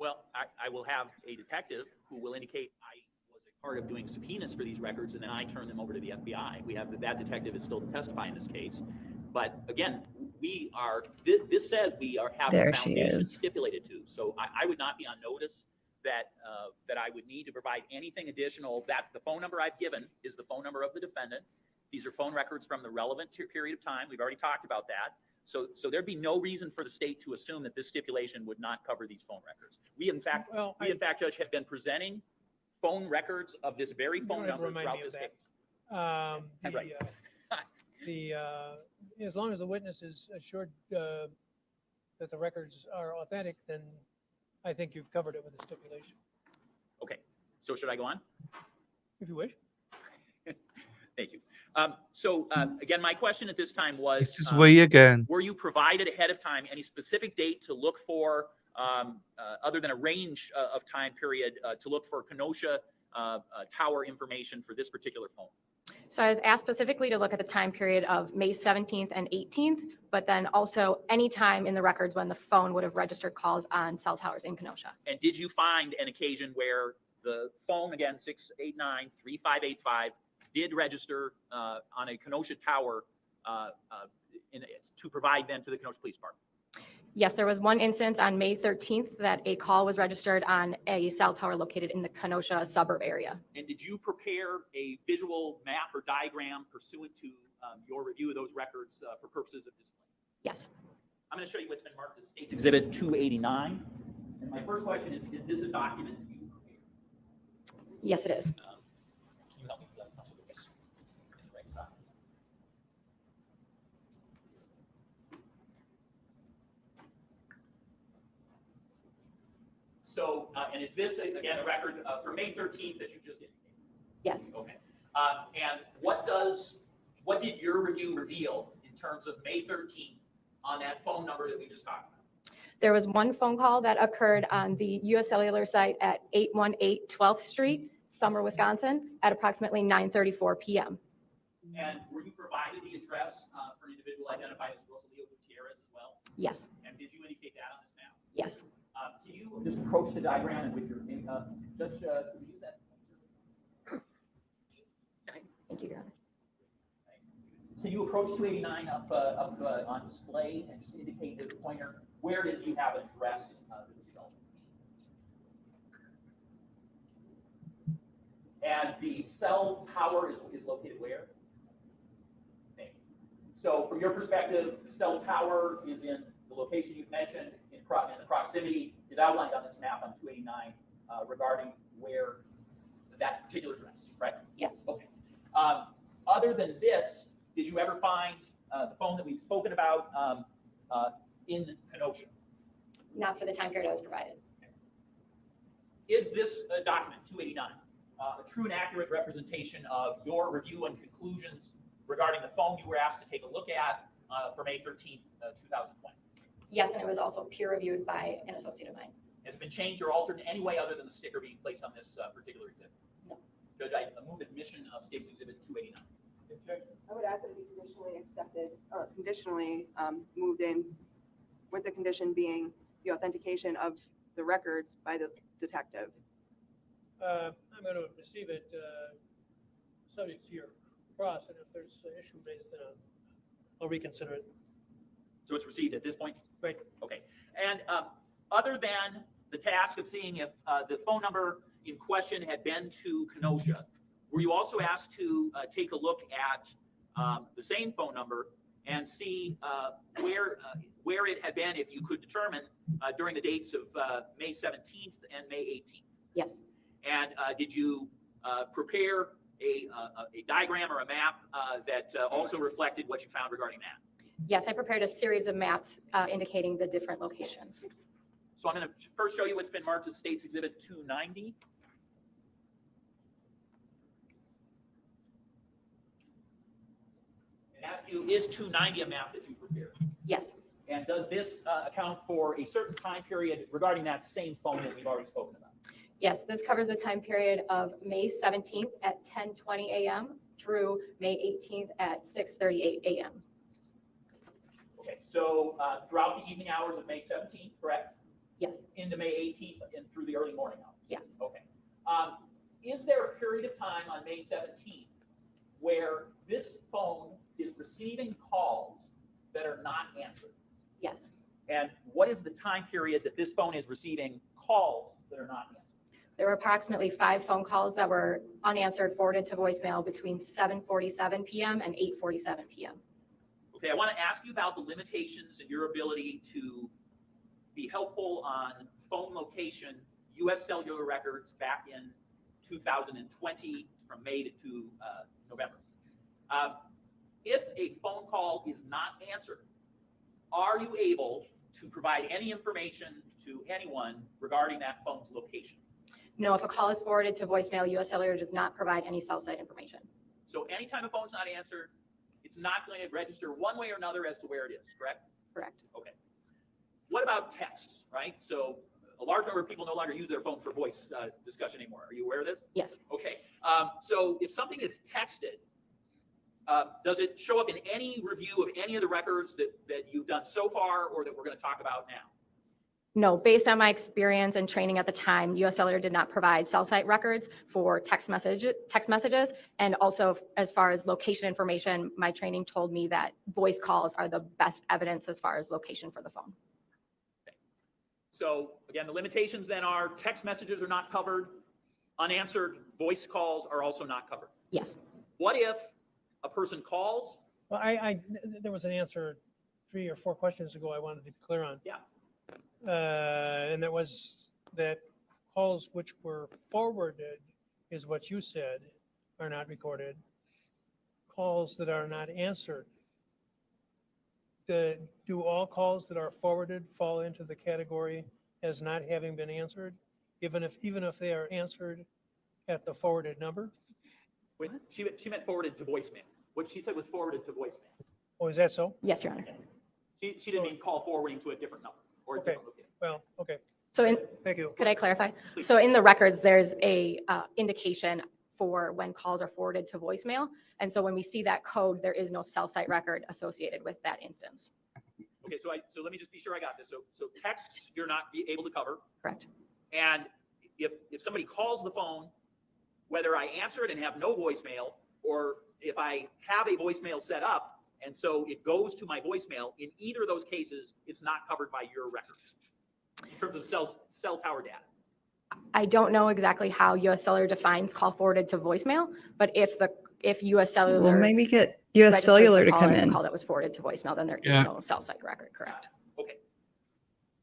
[SPEAKER 8] Well, I will have a detective who will indicate I was a part of doing subpoenas for these records, and then I turn them over to the FBI. We have that detective is still to testify in this case. But again, we are, this says we have
[SPEAKER 2] There
[SPEAKER 8] a
[SPEAKER 2] she
[SPEAKER 8] foundation
[SPEAKER 2] is.
[SPEAKER 8] stipulated to. So I would not be on notice that that I would need to provide anything additional. That the phone number I've given is the phone number of the defendant. These are phone records from the relevant period of time. We've already talked about that. So there'd be no reason for the state to assume that this stipulation would not cover these phone records. We, in fact, Judge, have been presenting phone records of this very phone number throughout this case.
[SPEAKER 16] As long as the witness is assured that the records are authentic, then I think you've covered it with the stipulation.
[SPEAKER 8] Okay, so should I go on?
[SPEAKER 16] If you wish.
[SPEAKER 8] Thank you. Again, my question at this time was,
[SPEAKER 1] It's his way again.
[SPEAKER 8] were you provided ahead of time any specific date to look for, other than a range of time period, to look for Kenosha Tower information for this particular phone?
[SPEAKER 20] So I was asked specifically to look at the time period of May 17th and 18th, but then also any time in the records when the phone would have registered calls on cell towers in Kenosha.
[SPEAKER 8] And did you find an occasion where the phone, again, 689-3585, did register on a Kenosha tower to provide them to the Kenosha Police Department?
[SPEAKER 20] Yes, there was one instance on May 13th that a call was registered on a cell tower located in the Kenosha suburb area.
[SPEAKER 8] And did you prepare a visual map or diagram pursuant to your review of those records for purposes of discipline?
[SPEAKER 20] Yes.
[SPEAKER 8] I'm going to show you what's been marked as State's Exhibit 289. And my first question is this a document that you prepared?
[SPEAKER 20] Yes, it is.
[SPEAKER 8] Can you help me with that? Council Lucas? In the right side. So, and is this, again, a record for May 13th that you just indicated?
[SPEAKER 20] Yes.
[SPEAKER 8] Okay. And what did your review reveal in terms of May 13th on that phone number that we just talked about?
[SPEAKER 20] There was one phone call that occurred on the U.S. Cellular site at 818 12th Street, Summer, Wisconsin, at approximately 9:34 p.m.
[SPEAKER 8] And were you provided the address for an individual identified as Rosalio Gutierrez as well?
[SPEAKER 20] Yes.
[SPEAKER 8] And did you indicate that on this map?
[SPEAKER 20] Yes.
[SPEAKER 8] Can you just approach the diagram and with your Judge, could we use that?
[SPEAKER 20] Thank you, Your Honor.
[SPEAKER 8] Can you approach 289 up on display and just indicate with the pointer where it is you have an address that was shown? And the cell tower is located where? Thank you. So from your perspective, the cell tower is in the location you've mentioned, in the proximity is outlined on this map on 289 regarding where that particular address, right?
[SPEAKER 20] Yes.
[SPEAKER 8] Okay. Other than this, did you ever find the phone that we've spoken about in Kenosha?
[SPEAKER 20] Not for the time period I was provided.
[SPEAKER 8] Is this document 289 a true and accurate representation of your review and conclusions regarding the phone you were asked to take a look at for May 13th, 2020?
[SPEAKER 20] Yes, and it was also peer reviewed by an associate of mine.
[SPEAKER 8] Has it been changed or altered in any way other than the sticker being placed on this particular exhibit?
[SPEAKER 20] No.
[SPEAKER 8] Judge, I move admission of State's Exhibit 289.
[SPEAKER 3] I would ask that it be conditionally accepted or conditionally moved in, with the condition being the authentication of the records by the detective.
[SPEAKER 16] I'm going to receive it subject to your cross, and if there's an issue raised, then I'll reconsider it.
[SPEAKER 8] So it's received at this point?
[SPEAKER 16] Right.
[SPEAKER 8] Okay. And other than the task of seeing if the phone number in question had been to Kenosha, were you also asked to take a look at the same phone number and see where it had been, if you could determine, during the dates of May 17th and May 18th?
[SPEAKER 20] Yes.
[SPEAKER 8] And did you prepare a diagram or a map that also reflected what you found regarding that?
[SPEAKER 20] Yes, I prepared a series of maps indicating the different locations.
[SPEAKER 8] So I'm going to first show you what's been marked as State's Exhibit 290. you. Is 290 a map that you prepared?
[SPEAKER 20] Yes.
[SPEAKER 8] And does this account for a certain time period regarding that same phone that we've already spoken about?
[SPEAKER 20] Yes, this covers the time period of May 17th at 10:20 a.m. through May 18th at 6:38 a.m.
[SPEAKER 8] Okay, so throughout the evening hours of May 17th, correct?
[SPEAKER 20] Yes.
[SPEAKER 8] Into May 18th and through the early morning hours?
[SPEAKER 20] Yes.
[SPEAKER 8] Okay. Is there a period of time on May 17th where this phone is receiving calls that are not answered?
[SPEAKER 20] Yes.
[SPEAKER 8] And what is the time period that this phone is receiving calls that are not answered?
[SPEAKER 20] There were approximately 5 phone calls that were unanswered, forwarded to voicemail between 7:47 p.m. and 8:47 p.m.
[SPEAKER 8] Okay, I want to ask you about the limitations in your ability to be helpful on phone location, U.S. cellular records back in 2020 from May to November. If a phone call is not answered, are you able to provide any information to anyone regarding that phone's location?
[SPEAKER 20] No, if a call is forwarded to voicemail, U.S. Cellular does not provide any cell site information.
[SPEAKER 8] So anytime a phone's not answered, it's not going to register one way or another as to where it is, correct?
[SPEAKER 20] Correct.
[SPEAKER 8] Okay. What about texts, right? So a large number of people no longer use their phone for voice discussion anymore. Are you aware of this?
[SPEAKER 20] Yes.
[SPEAKER 8] Okay. So if something is texted, does it show up in any review of any of the records that you've done so far or that we're going to talk about now?
[SPEAKER 20] No, based on my experience and training at the time, U.S. Cellular did not provide cell site records for text messages. And also, as far as location information, my training told me that voice calls are the best evidence as far as location for the phone.
[SPEAKER 8] Okay. So again, the limitations then are text messages are not covered, unanswered voice calls are also not covered.
[SPEAKER 20] Yes.
[SPEAKER 8] What if a person calls?
[SPEAKER 16] Well, there was an answer 3 or 4 questions ago I wanted to be clear on.
[SPEAKER 8] Yeah.
[SPEAKER 16] And that was that calls which were forwarded is what you said are not recorded. Calls that are not answered. Do all calls that are forwarded fall into the category as not having been answered, even if they are answered at the forwarded number?
[SPEAKER 8] Wait, she meant forwarded to voicemail. What she said was forwarded to voicemail.
[SPEAKER 16] Oh, is that so?
[SPEAKER 20] Yes, Your Honor.
[SPEAKER 8] She didn't mean call forwarding to a different number or a different location.
[SPEAKER 16] Well, okay.
[SPEAKER 20] So
[SPEAKER 16] Thank you.
[SPEAKER 20] Could I clarify? So in the records, there's a indication for when calls are forwarded to voicemail. And so when we see that code, there is no cell site record associated with that instance.
[SPEAKER 8] Okay, so let me just be sure I got this. So texts you're not able to cover.
[SPEAKER 20] Correct.
[SPEAKER 8] And if somebody calls the phone, whether I answer it and have no voicemail, or if I have a voicemail set up and so it goes to my voicemail, in either of those cases, it's not covered by your records in terms of cell tower data.
[SPEAKER 20] I don't know exactly how U.S. Cellular defines call forwarded to voicemail, but if U.S. Cellular
[SPEAKER 2] Well, maybe get U.S.
[SPEAKER 20] registers
[SPEAKER 2] Cellular
[SPEAKER 20] the
[SPEAKER 2] to
[SPEAKER 20] call
[SPEAKER 2] come
[SPEAKER 20] as a
[SPEAKER 2] in.
[SPEAKER 20] call that was forwarded to voicemail, then there is no cell site record. Correct.
[SPEAKER 8] Okay.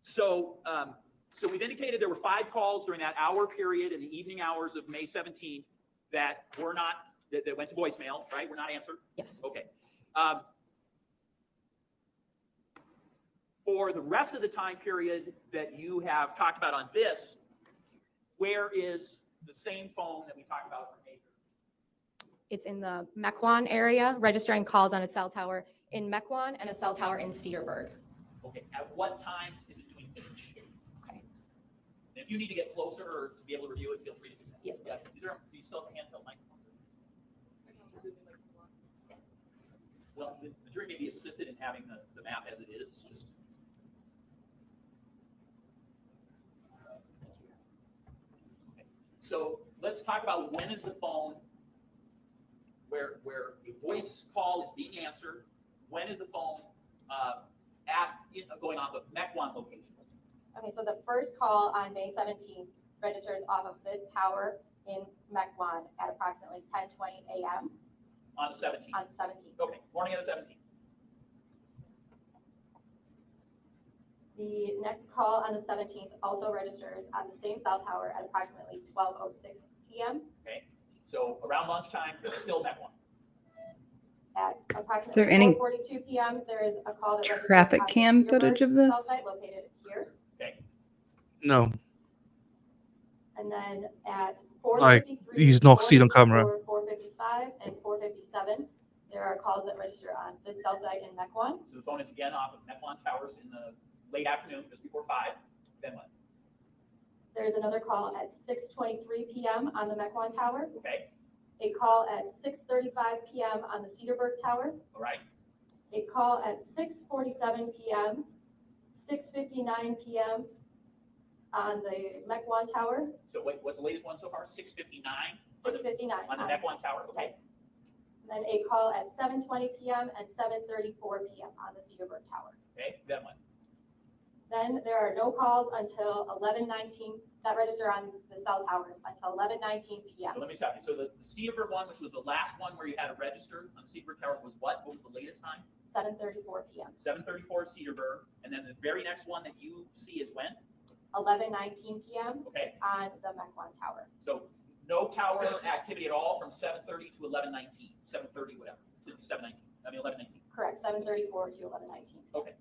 [SPEAKER 8] So we've indicated there were 5 calls during that hour period in the evening hours of May 17th that were not that went to voicemail, right? Were not answered.
[SPEAKER 20] Yes.
[SPEAKER 8] Okay. For the rest of the time period that you have talked about on this, where is the same phone that we talked about for May 13th?
[SPEAKER 20] It's in the Mequon area, registering calls on a cell tower in Mequon and a cell tower in Cedarburg.
[SPEAKER 8] Okay. At what times is it doing each?
[SPEAKER 20] Okay.
[SPEAKER 8] And if you need to get closer or to be able to review it, feel free to do that.
[SPEAKER 20] Yes.
[SPEAKER 8] Yes. Do you still have a handheld microphone? Well, the jury may be assisted in having the map as it is. Just okay. So let's talk about when is the phone where a voice call is being answered. When is the phone going off of Mequon location?
[SPEAKER 20] Okay, so the first call on May 17th registers off of this tower in Mequon at approximately 10:20 a.m.
[SPEAKER 8] On the 17th.
[SPEAKER 20] On the 17th.
[SPEAKER 8] Okay, morning of the 17th.
[SPEAKER 20] The next call on the 17th also registers on the same cell tower at approximately 12:06 p.m.
[SPEAKER 8] Okay, so around lunchtime, still Mequon.
[SPEAKER 20] At
[SPEAKER 2] there
[SPEAKER 20] approximately
[SPEAKER 2] any
[SPEAKER 20] 4:42 p.m., there is a call that registers
[SPEAKER 2] traffic
[SPEAKER 20] on the
[SPEAKER 2] cam
[SPEAKER 20] Cedarburg
[SPEAKER 2] footage of
[SPEAKER 20] cell
[SPEAKER 2] this?
[SPEAKER 20] site located here.
[SPEAKER 8] Okay.
[SPEAKER 1] No.
[SPEAKER 20] And then at
[SPEAKER 1] Like,
[SPEAKER 20] 4:53,
[SPEAKER 1] he's not seen on camera.
[SPEAKER 20] 4:54, 4:55, and 4:57, There are calls that register on the cell site in MEC 1.
[SPEAKER 8] So the phone is again off of MEC 1 towers in the late afternoon, just before 5. Then what?
[SPEAKER 20] There's another call at 6:23 p.m. on the MEC 1 tower.
[SPEAKER 8] Okay.
[SPEAKER 20] A call at 6:35 p.m. on the Cedarburg tower.
[SPEAKER 8] All right.
[SPEAKER 20] A call at 6:47 p.m., 6:59 p.m. on the MEC 1 tower.
[SPEAKER 8] So what's the latest one so far? 6:59?
[SPEAKER 20] 6:59.
[SPEAKER 8] On the MEC 1 tower, okay.
[SPEAKER 20] Then a call at 7:20 p.m. and 7:34 p.m. on the Cedarburg tower.
[SPEAKER 8] Okay, then what?
[SPEAKER 20] Then there are no calls until 11:19 that register on the cell towers until 11:19 p.m.
[SPEAKER 8] So let me stop you. So the Cedarburg one, which was the last one where you had a register on the Cedarburg tower, was what? What was the latest time?
[SPEAKER 20] 7:34 p.m.
[SPEAKER 8] 7:34 Cedarburg, and then the very next one that you see is when?
[SPEAKER 20] 11:19 p.m.
[SPEAKER 8] Okay.
[SPEAKER 20] on the MEC 1 tower.
[SPEAKER 8] So no tower activity at all from 7:30 to 11:19, 7:30 whatever, to 7:19. I mean 11:19.
[SPEAKER 20] Correct, 7:34 to 11:19.
[SPEAKER 8] Okay.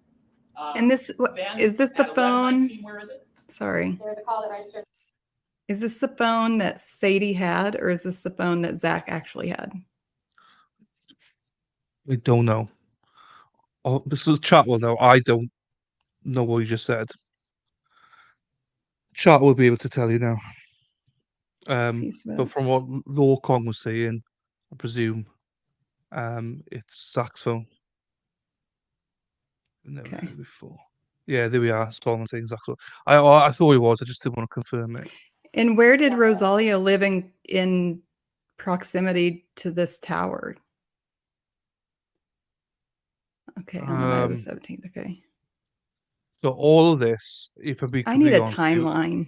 [SPEAKER 2] And this,
[SPEAKER 8] Then
[SPEAKER 2] is this the
[SPEAKER 8] at
[SPEAKER 2] phone?
[SPEAKER 8] 11:19, where is it?
[SPEAKER 2] Sorry.
[SPEAKER 20] There's a call that registered.
[SPEAKER 2] Is this the phone that Sadie had, or is this the phone that Zach actually had?
[SPEAKER 1] I don't know. Oh, this is chat will know. I don't know what you just said. Chat will be able to tell you now. But from what Law Kong was saying, I presume it's Zach's phone. I've never heard it before. Yeah, there we are. Solomon saying Zach's phone. I thought it was. I just didn't want to confirm it.
[SPEAKER 2] And where did Rosalia live in proximity to this tower? Okay, on the night of the 17th. Okay.
[SPEAKER 1] So all of this, if I'm being
[SPEAKER 2] I need a
[SPEAKER 1] completely honest with you,
[SPEAKER 2] timeline.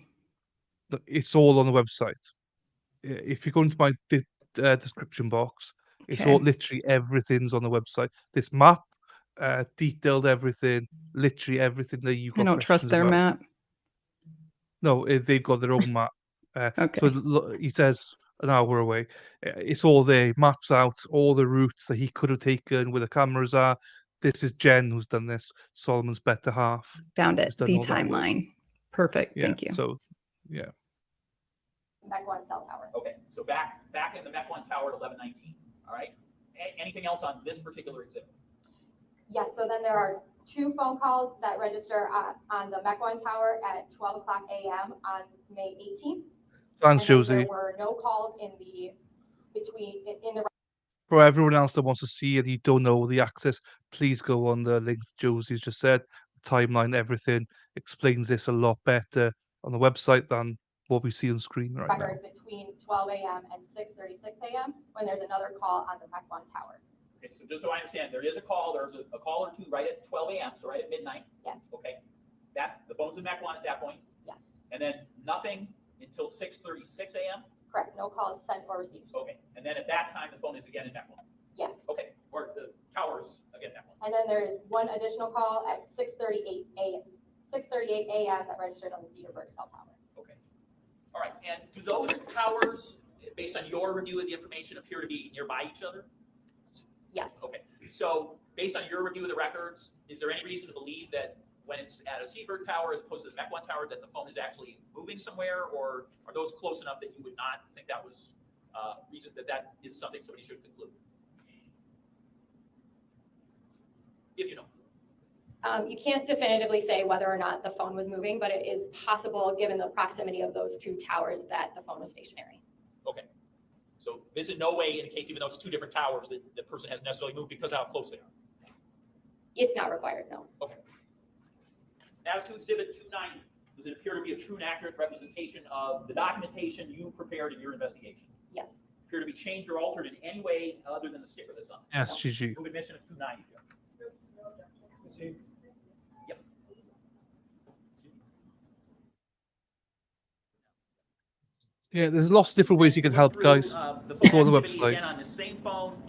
[SPEAKER 1] look, it's all on the website. If you go into my description box, it's all
[SPEAKER 2] Okay.
[SPEAKER 1] literally everything's on the website. This map, detailed everything, literally everything that you've
[SPEAKER 2] I
[SPEAKER 1] got
[SPEAKER 2] don't trust
[SPEAKER 1] questions
[SPEAKER 2] their
[SPEAKER 1] about.
[SPEAKER 2] map.
[SPEAKER 1] No, they've got their own map.
[SPEAKER 2] Okay.
[SPEAKER 1] So he says an hour away. It's all there. Maps out all the routes that he could have taken, where the cameras are. This is Jen who's done this. Solomon's better half.
[SPEAKER 2] Found
[SPEAKER 1] who's
[SPEAKER 2] it.
[SPEAKER 1] done
[SPEAKER 2] The
[SPEAKER 1] all that work.
[SPEAKER 2] timeline. Perfect.
[SPEAKER 1] Yeah.
[SPEAKER 2] Thank you.
[SPEAKER 1] So, yeah.
[SPEAKER 20] MEC 1 cell tower.
[SPEAKER 8] Okay, so back in the MEC 1 tower at 11:19. All right. Anything else on this particular exhibit?
[SPEAKER 20] Yes, so then there are 2 phone calls that register on the MEC 1 tower at 12 o'clock a.m. on May 18th.
[SPEAKER 1] Thanks,
[SPEAKER 20] And then
[SPEAKER 1] Josie.
[SPEAKER 20] there were no calls in the
[SPEAKER 1] For everyone else that wants to see and you don't know the access, please go on the link Josie's just said. The timeline, everything explains this a lot better on the website than what we see on screen right now.
[SPEAKER 20] records between 12 a.m. and 6:36 a.m. when there's another call on the MEC 1 tower.
[SPEAKER 8] Okay, so just so I understand, there is a call. There's a call or two right at 12 a.m. So right at midnight.
[SPEAKER 20] Yes.
[SPEAKER 8] Okay. The phone's in MEC 1 at that point.
[SPEAKER 20] Yes.
[SPEAKER 8] And then nothing until 6:36 a.m.
[SPEAKER 20] Correct. No calls sent or received.
[SPEAKER 8] Okay. And then at that time, the phone is again in MEC 1.
[SPEAKER 20] Yes.
[SPEAKER 8] Okay. Or the tower's again MEC 1.
[SPEAKER 20] And then there is one additional call at 6:38 a.m. 6:38 a.m. that registered on the Cedarburg cell tower.
[SPEAKER 8] Okay. All right. And do those towers, based on your review of the information, appear to be nearby each other?
[SPEAKER 20] Yes.
[SPEAKER 8] Okay. So based on your review of the records, is there any reason to believe that when it's at a Cedarburg tower as opposed to the MEC 1 tower, that the phone is actually moving somewhere, or are those close enough that you would not think that was reason that is something somebody should conclude? If you know.
[SPEAKER 20] You can't definitively say whether or not the phone was moving, but it is possible, given the proximity of those 2 towers, that the phone was stationary.
[SPEAKER 8] Okay. So this in no way indicates, even though it's 2 different towers, that the person has necessarily moved because of how close they are.
[SPEAKER 20] It's not required, no.
[SPEAKER 8] Okay. As to Exhibit 290, does it appear to be a true and accurate representation of the documentation you prepared in your investigation?
[SPEAKER 20] Yes.
[SPEAKER 8] Appear to be changed or altered in any way other than the sticker that's on it?
[SPEAKER 1] Yes, GG.
[SPEAKER 8] Move admission of 290. Yep.
[SPEAKER 1] Yeah, there's lots of different ways you can help, guys.
[SPEAKER 8] The
[SPEAKER 1] Go
[SPEAKER 8] phone
[SPEAKER 1] on the
[SPEAKER 8] activity
[SPEAKER 1] website.
[SPEAKER 8] again on the same phone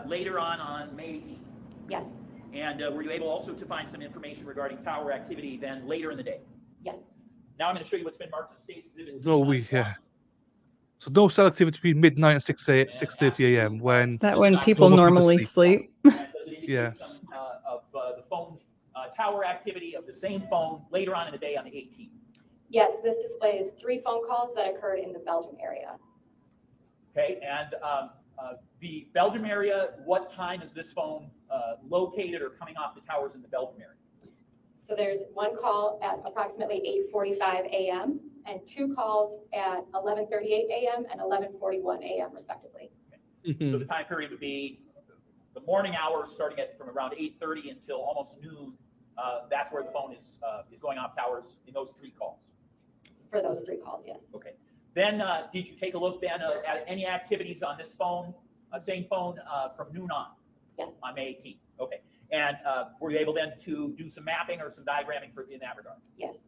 [SPEAKER 8] later on May 18th.
[SPEAKER 20] Yes.
[SPEAKER 8] And were you able also to find some information regarding tower activity then later in the day?
[SPEAKER 20] Yes.
[SPEAKER 8] Now I'm going to show you what's been marked as State's Exhibit.
[SPEAKER 1] No, so no cell activity between midnight and 6:30 a.m. when
[SPEAKER 2] Is that when people
[SPEAKER 1] normal
[SPEAKER 2] normally sleep?
[SPEAKER 1] Yes.
[SPEAKER 8] Of the phone tower activity of the same phone later on in the day on the 18th.
[SPEAKER 20] Yes, this displays 3 phone calls that occurred in the Belgium area.
[SPEAKER 8] Okay, and The Belgium area, what time is this phone located or coming off the towers in the Belgium area?
[SPEAKER 20] So there's one call at approximately 8:45 a.m. and two calls at 11:38 a.m. and 11:41 a.m. respectively.
[SPEAKER 8] Okay. So the time period would be the morning hours starting at from around 8:30 until almost noon. That's where the phone is going off towers in those three calls.
[SPEAKER 20] For those three calls, yes.
[SPEAKER 8] Okay. Then did you take a look then at any activities on this phone, same phone from noon on?
[SPEAKER 20] Yes. On
[SPEAKER 8] May 18th. Okay. And were you able then to do some mapping or some diagramming in that regard?
[SPEAKER 20] Yes.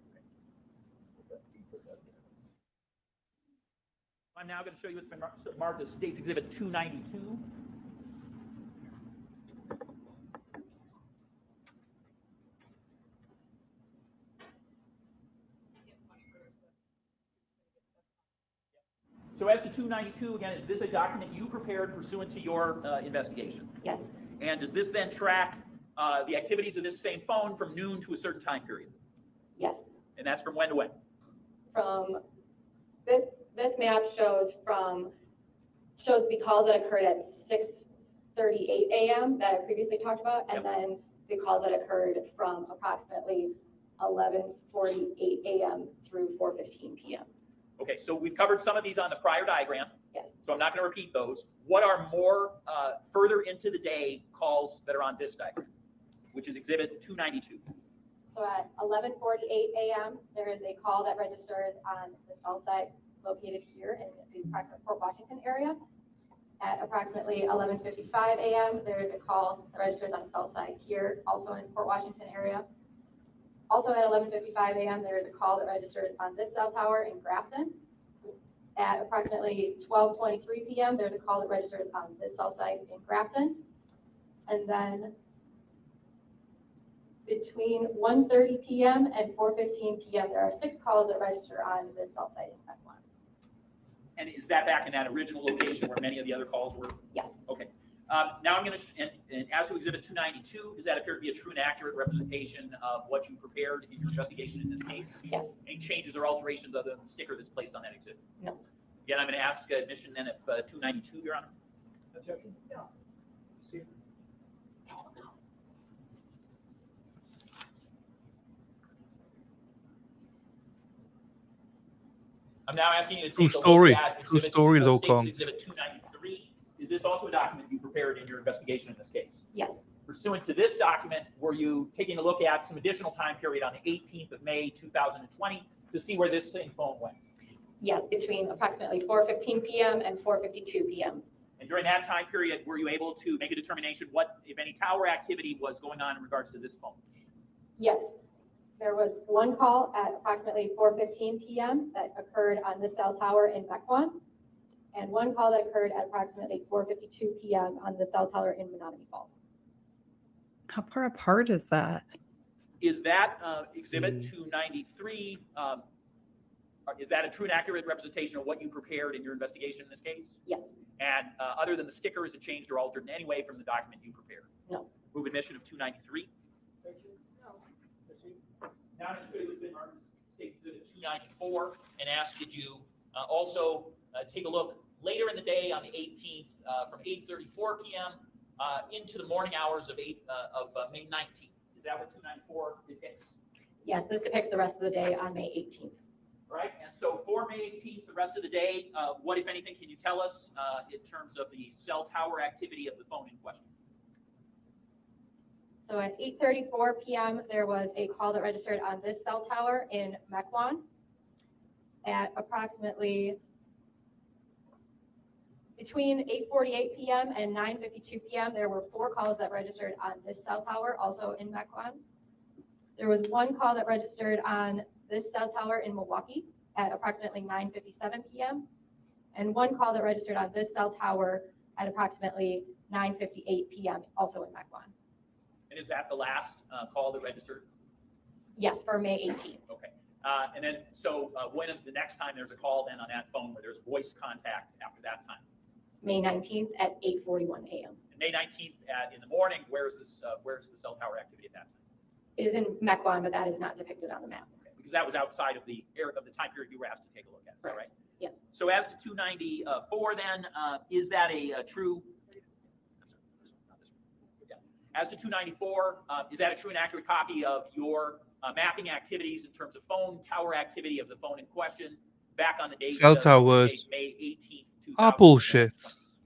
[SPEAKER 8] I'm now going to show you what's been marked as States Exhibit 292. So as to 292, again, is this a document you prepared pursuant to your investigation?
[SPEAKER 20] Yes.
[SPEAKER 8] And does this then track the activities of this same phone from noon to a certain time period?
[SPEAKER 20] Yes.
[SPEAKER 8] And that's from when to when?
[SPEAKER 20] From this map shows the calls that occurred at 6:38 a.m. that I previously talked about, and then the calls that occurred from approximately 11:48 a.m. through 4:15 p.m.
[SPEAKER 8] Okay, so we've covered some of these on the prior diagram.
[SPEAKER 20] Yes.
[SPEAKER 8] So I'm not going to repeat those. What are more further into the day calls that are on this diagram, which is Exhibit 292?
[SPEAKER 20] So at 11:48 a.m., there is a call that registers on the cell site located here in the approximate Port Washington area. At approximately 11:55 a.m., there is a call that registers on a cell site here, also in Port Washington area. Also at 11:55 a.m., there is a call that registers on this cell tower in Grafton. At approximately 12:23 p.m., there's a call that registers on this cell site in Grafton. And then between 1:30 p.m. and 4:15 p.m., there are 6 calls that register on this cell site in Mequon.
[SPEAKER 8] And is that back in that original location where many of the other calls were?
[SPEAKER 20] Yes.
[SPEAKER 8] Okay. Now I'm going to, and as to Exhibit 292, does that appear to be a true and accurate representation of what you prepared in your investigation in this case?
[SPEAKER 20] Yes.
[SPEAKER 8] Any changes or alterations other than the sticker that's placed on that exhibit?
[SPEAKER 20] No.
[SPEAKER 8] Again, I'm going to ask admission then if 292, Your Honor.
[SPEAKER 6] Objection? No. See.
[SPEAKER 8] I'm now asking you to
[SPEAKER 1] True
[SPEAKER 8] take a
[SPEAKER 1] story.
[SPEAKER 8] look at
[SPEAKER 1] True story, though,
[SPEAKER 8] States
[SPEAKER 1] Kong.
[SPEAKER 8] Exhibit 293. Is this also a document you prepared in your investigation in this case?
[SPEAKER 20] Yes.
[SPEAKER 8] Pursuant to this document, were you taking a look at some additional time period on the 18th of May 2020 to see where this same phone went?
[SPEAKER 20] Yes, between approximately 4:15 p.m. and 4:52 p.m.
[SPEAKER 8] And during that time period, were you able to make a determination what, if any, tower activity was going on in regards to this phone?
[SPEAKER 20] Yes. There was one call at approximately 4:15 p.m. that occurred on the cell tower in Mequon, and one call that occurred at approximately 4:52 p.m. on the cell tower in Menominee Falls.
[SPEAKER 2] How far apart is that?
[SPEAKER 8] Is that Exhibit 293, is that a true and accurate representation of what you prepared in your investigation in this case?
[SPEAKER 20] Yes.
[SPEAKER 8] And other than the sticker, is it changed or altered in any way from the document you prepared?
[SPEAKER 20] No.
[SPEAKER 8] Move admission of 293. Now I'm going to show you what's been marked as States Exhibit 294 and ask did you also take a look later in the day on the 18th from 8:34 p.m. Into the morning hours of May 19th. Is that what 294 depicts?
[SPEAKER 20] Yes, this depicts the rest of the day on May 18th.
[SPEAKER 8] Right, and so for May 18th, the rest of the day, what, if anything, can you tell us in terms of the cell tower activity of the phone in question?
[SPEAKER 20] So at 8:34 p.m., there was a call that registered on this cell tower in Mequon. At approximately between 8:48 p.m. and 9:52 p.m., there were 4 calls that registered on this cell tower, also in Mequon. There was one call that registered on this cell tower in Milwaukee at approximately 9:57 p.m. and one call that registered on this cell tower at approximately 9:58 p.m. also in Mequon.
[SPEAKER 8] And is that the last call that registered?
[SPEAKER 20] Yes, for May 18th.
[SPEAKER 8] Okay. And then, so when is the next time there's a call then on that phone where there's voice contact after that time?
[SPEAKER 20] May 19th at 8:41 a.m.
[SPEAKER 8] And May 19th in the morning, where's the cell tower activity at that time?
[SPEAKER 20] It is in Mequon, but that is not depicted on the map.
[SPEAKER 8] Okay. Because that was outside of the area of the time period you were asked to take a look at. Is that right? Yes. So as to 294, then, is that a true? As to 294, is that a true and accurate copy of your mapping activities in terms of phone tower activity of the phone in question back on the date
[SPEAKER 1] Cell towers
[SPEAKER 8] May 18th, 2000?
[SPEAKER 1] are bullshit.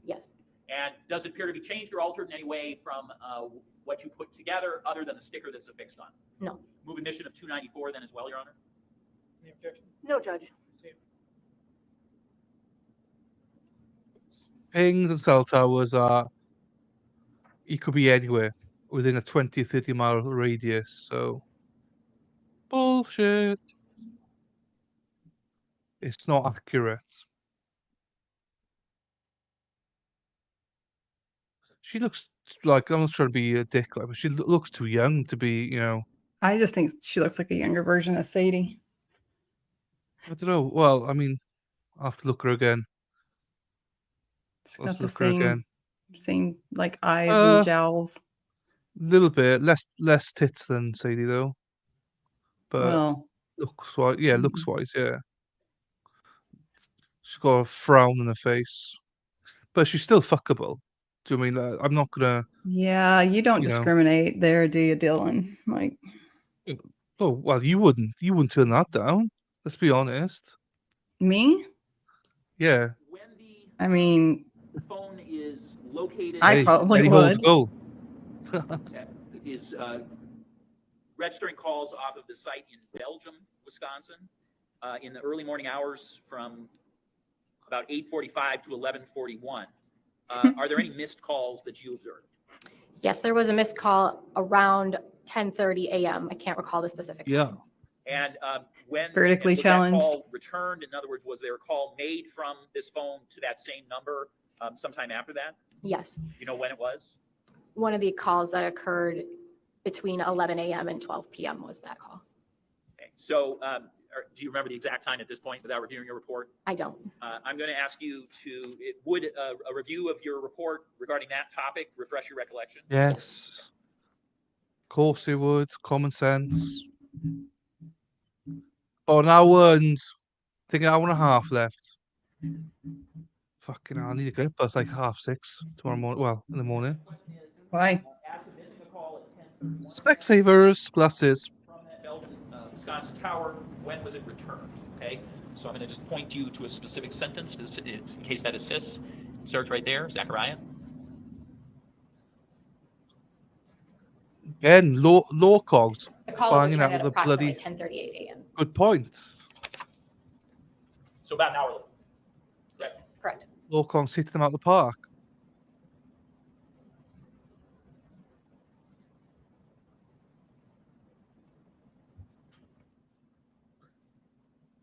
[SPEAKER 8] Yes. And does it appear to be changed or altered in any way from what you put together other than the sticker that's affixed on?
[SPEAKER 20] No.
[SPEAKER 8] Move admission of 294 then as well, Your Honor?
[SPEAKER 16] Any objection?
[SPEAKER 3] No, Judge.
[SPEAKER 1] Pings and cell towers are, it could be anywhere within a 20, 30 mile radius. So, bullshit. It's not accurate. She looks like, I'm not trying to be a dick, but she looks too young to be, you know.
[SPEAKER 2] I just think she looks like a younger version of Sadie.
[SPEAKER 1] I don't know. Well, I mean, I'll have to look her again.
[SPEAKER 2] She's
[SPEAKER 1] Let's
[SPEAKER 2] got the
[SPEAKER 1] look her again.
[SPEAKER 2] same like eyes and jowls.
[SPEAKER 1] Little bit less tits than Sadie though. But
[SPEAKER 2] Well,
[SPEAKER 1] looks wise, yeah, looks wise, yeah. She's got a frown on her face, but she's still fuckable. Do you mean I'm not gonna?
[SPEAKER 2] yeah, you don't
[SPEAKER 1] You know.
[SPEAKER 2] discriminate there, do you, Dylan? Like,
[SPEAKER 1] Oh well, you wouldn't turn that down. Let's be honest.
[SPEAKER 2] me?
[SPEAKER 1] Yeah.
[SPEAKER 2] I mean,
[SPEAKER 8] The phone is located.
[SPEAKER 2] I probably would.
[SPEAKER 1] Goal.
[SPEAKER 8] Is registering calls off of the site in Belgium, Wisconsin, in the early morning hours from about 8:45 to 11:41. Are there any missed calls that you observed?
[SPEAKER 20] Yes, there was a missed call around 10:30 a.m. I can't recall the specific time.
[SPEAKER 1] Yeah.
[SPEAKER 8] And when
[SPEAKER 2] Vertically
[SPEAKER 8] was
[SPEAKER 2] challenged.
[SPEAKER 8] that call returned? In other words, was there a call made from this phone to that same number sometime after that?
[SPEAKER 20] Yes.
[SPEAKER 8] You know when it was?
[SPEAKER 20] One of the calls that occurred between 11 a.m. and 12 p.m. was that call.
[SPEAKER 8] Okay. So do you remember the exact time at this point without reviewing your report?
[SPEAKER 20] I don't.
[SPEAKER 8] I'm going to ask you to, would a review of your report regarding that topic refresh your recollection?
[SPEAKER 1] Yes. Of course it would. Common sense. About an hour and I think an hour and a half left. Fucking hell, I need to get up by like 6:30 tomorrow morning. Well, in the morning.
[SPEAKER 2] Why?
[SPEAKER 1] Specsavers, glasses.
[SPEAKER 8] From that Belgian Wisconsin tower, when was it returned? Okay, so I'm going to just point you to a specific sentence in case that assists. It starts right there, Zachariah.
[SPEAKER 1] Again, law cogs.
[SPEAKER 20] The call was
[SPEAKER 1] Banging out
[SPEAKER 20] returned at
[SPEAKER 1] the
[SPEAKER 20] approximately
[SPEAKER 1] bloody.
[SPEAKER 20] 10:38 a.m.
[SPEAKER 1] Good point.
[SPEAKER 8] So about an hour later.
[SPEAKER 20] Yes, correct.
[SPEAKER 1] Law cogs hitting them out the park.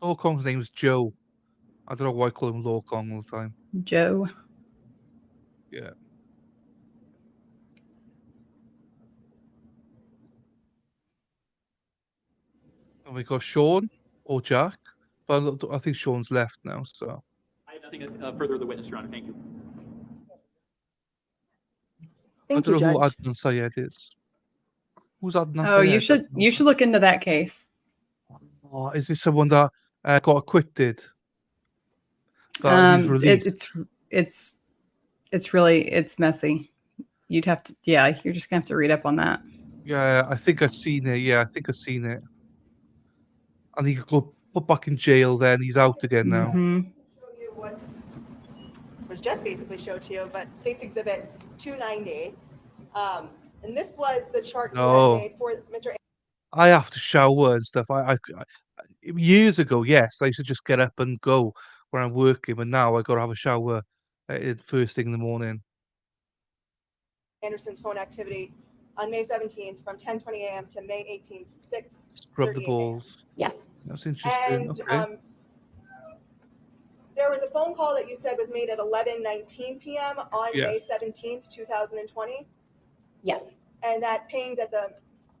[SPEAKER 1] Law Kong's name's Joe. I don't know why I call him Law Kong all the time.
[SPEAKER 2] Joe.
[SPEAKER 1] Yeah. And we got Sean or Jack, but I think Sean's left now. So
[SPEAKER 8] I have nothing further of the witness, Your Honor. Thank you.
[SPEAKER 1] I don't know who Adnan Syed is. Who's Adnan
[SPEAKER 2] Oh,
[SPEAKER 1] Syed?
[SPEAKER 2] you should look into that case.
[SPEAKER 1] Oh, is this someone that got acquitted? That he's released.
[SPEAKER 2] It's really messy. You'd have to, yeah, you're just gonna have to read up on that.
[SPEAKER 1] Yeah, I think I've seen it. Yeah, I think I've seen it. And he got put back in jail. Then he's out again now.
[SPEAKER 2] Mm-hmm.
[SPEAKER 3] Show you what was just basically showed to you, but State's Exhibit 290. And this was the chart you had made for Mr.
[SPEAKER 1] I have to shower and stuff. I years ago, yes, I used to just get up and go when I'm working, but now I got to have a shower first thing in the morning.
[SPEAKER 3] Anderson's phone activity on May 17th from 10:20 a.m. to May 18th, 6:38
[SPEAKER 1] Scrub the balls.
[SPEAKER 20] Yes.
[SPEAKER 1] That's interesting.
[SPEAKER 3] And
[SPEAKER 1] Okay.
[SPEAKER 3] there was a phone call that you said was made at 11:19 p.m. on May 17th, 2020.
[SPEAKER 20] Yes.
[SPEAKER 3] And that pinged at the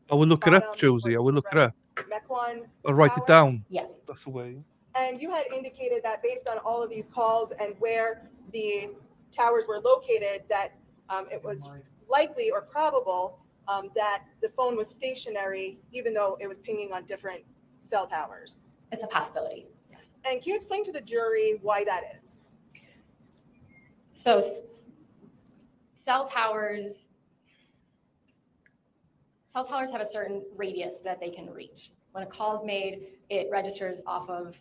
[SPEAKER 1] I will look it up, Josie. I will look it up.
[SPEAKER 3] Mequon
[SPEAKER 1] I'll write
[SPEAKER 3] Tower.
[SPEAKER 1] it down.
[SPEAKER 20] Yes.
[SPEAKER 1] That's the way.
[SPEAKER 3] And you had indicated that based on all of these calls and where the towers were located, that it was likely or probable that the phone was stationary, even though it was pinging on different cell towers.
[SPEAKER 20] It's a possibility. Yes.
[SPEAKER 3] And can you explain to the jury why that is?
[SPEAKER 20] So cell towers have a certain radius that they can reach. When a call is made, it registers off of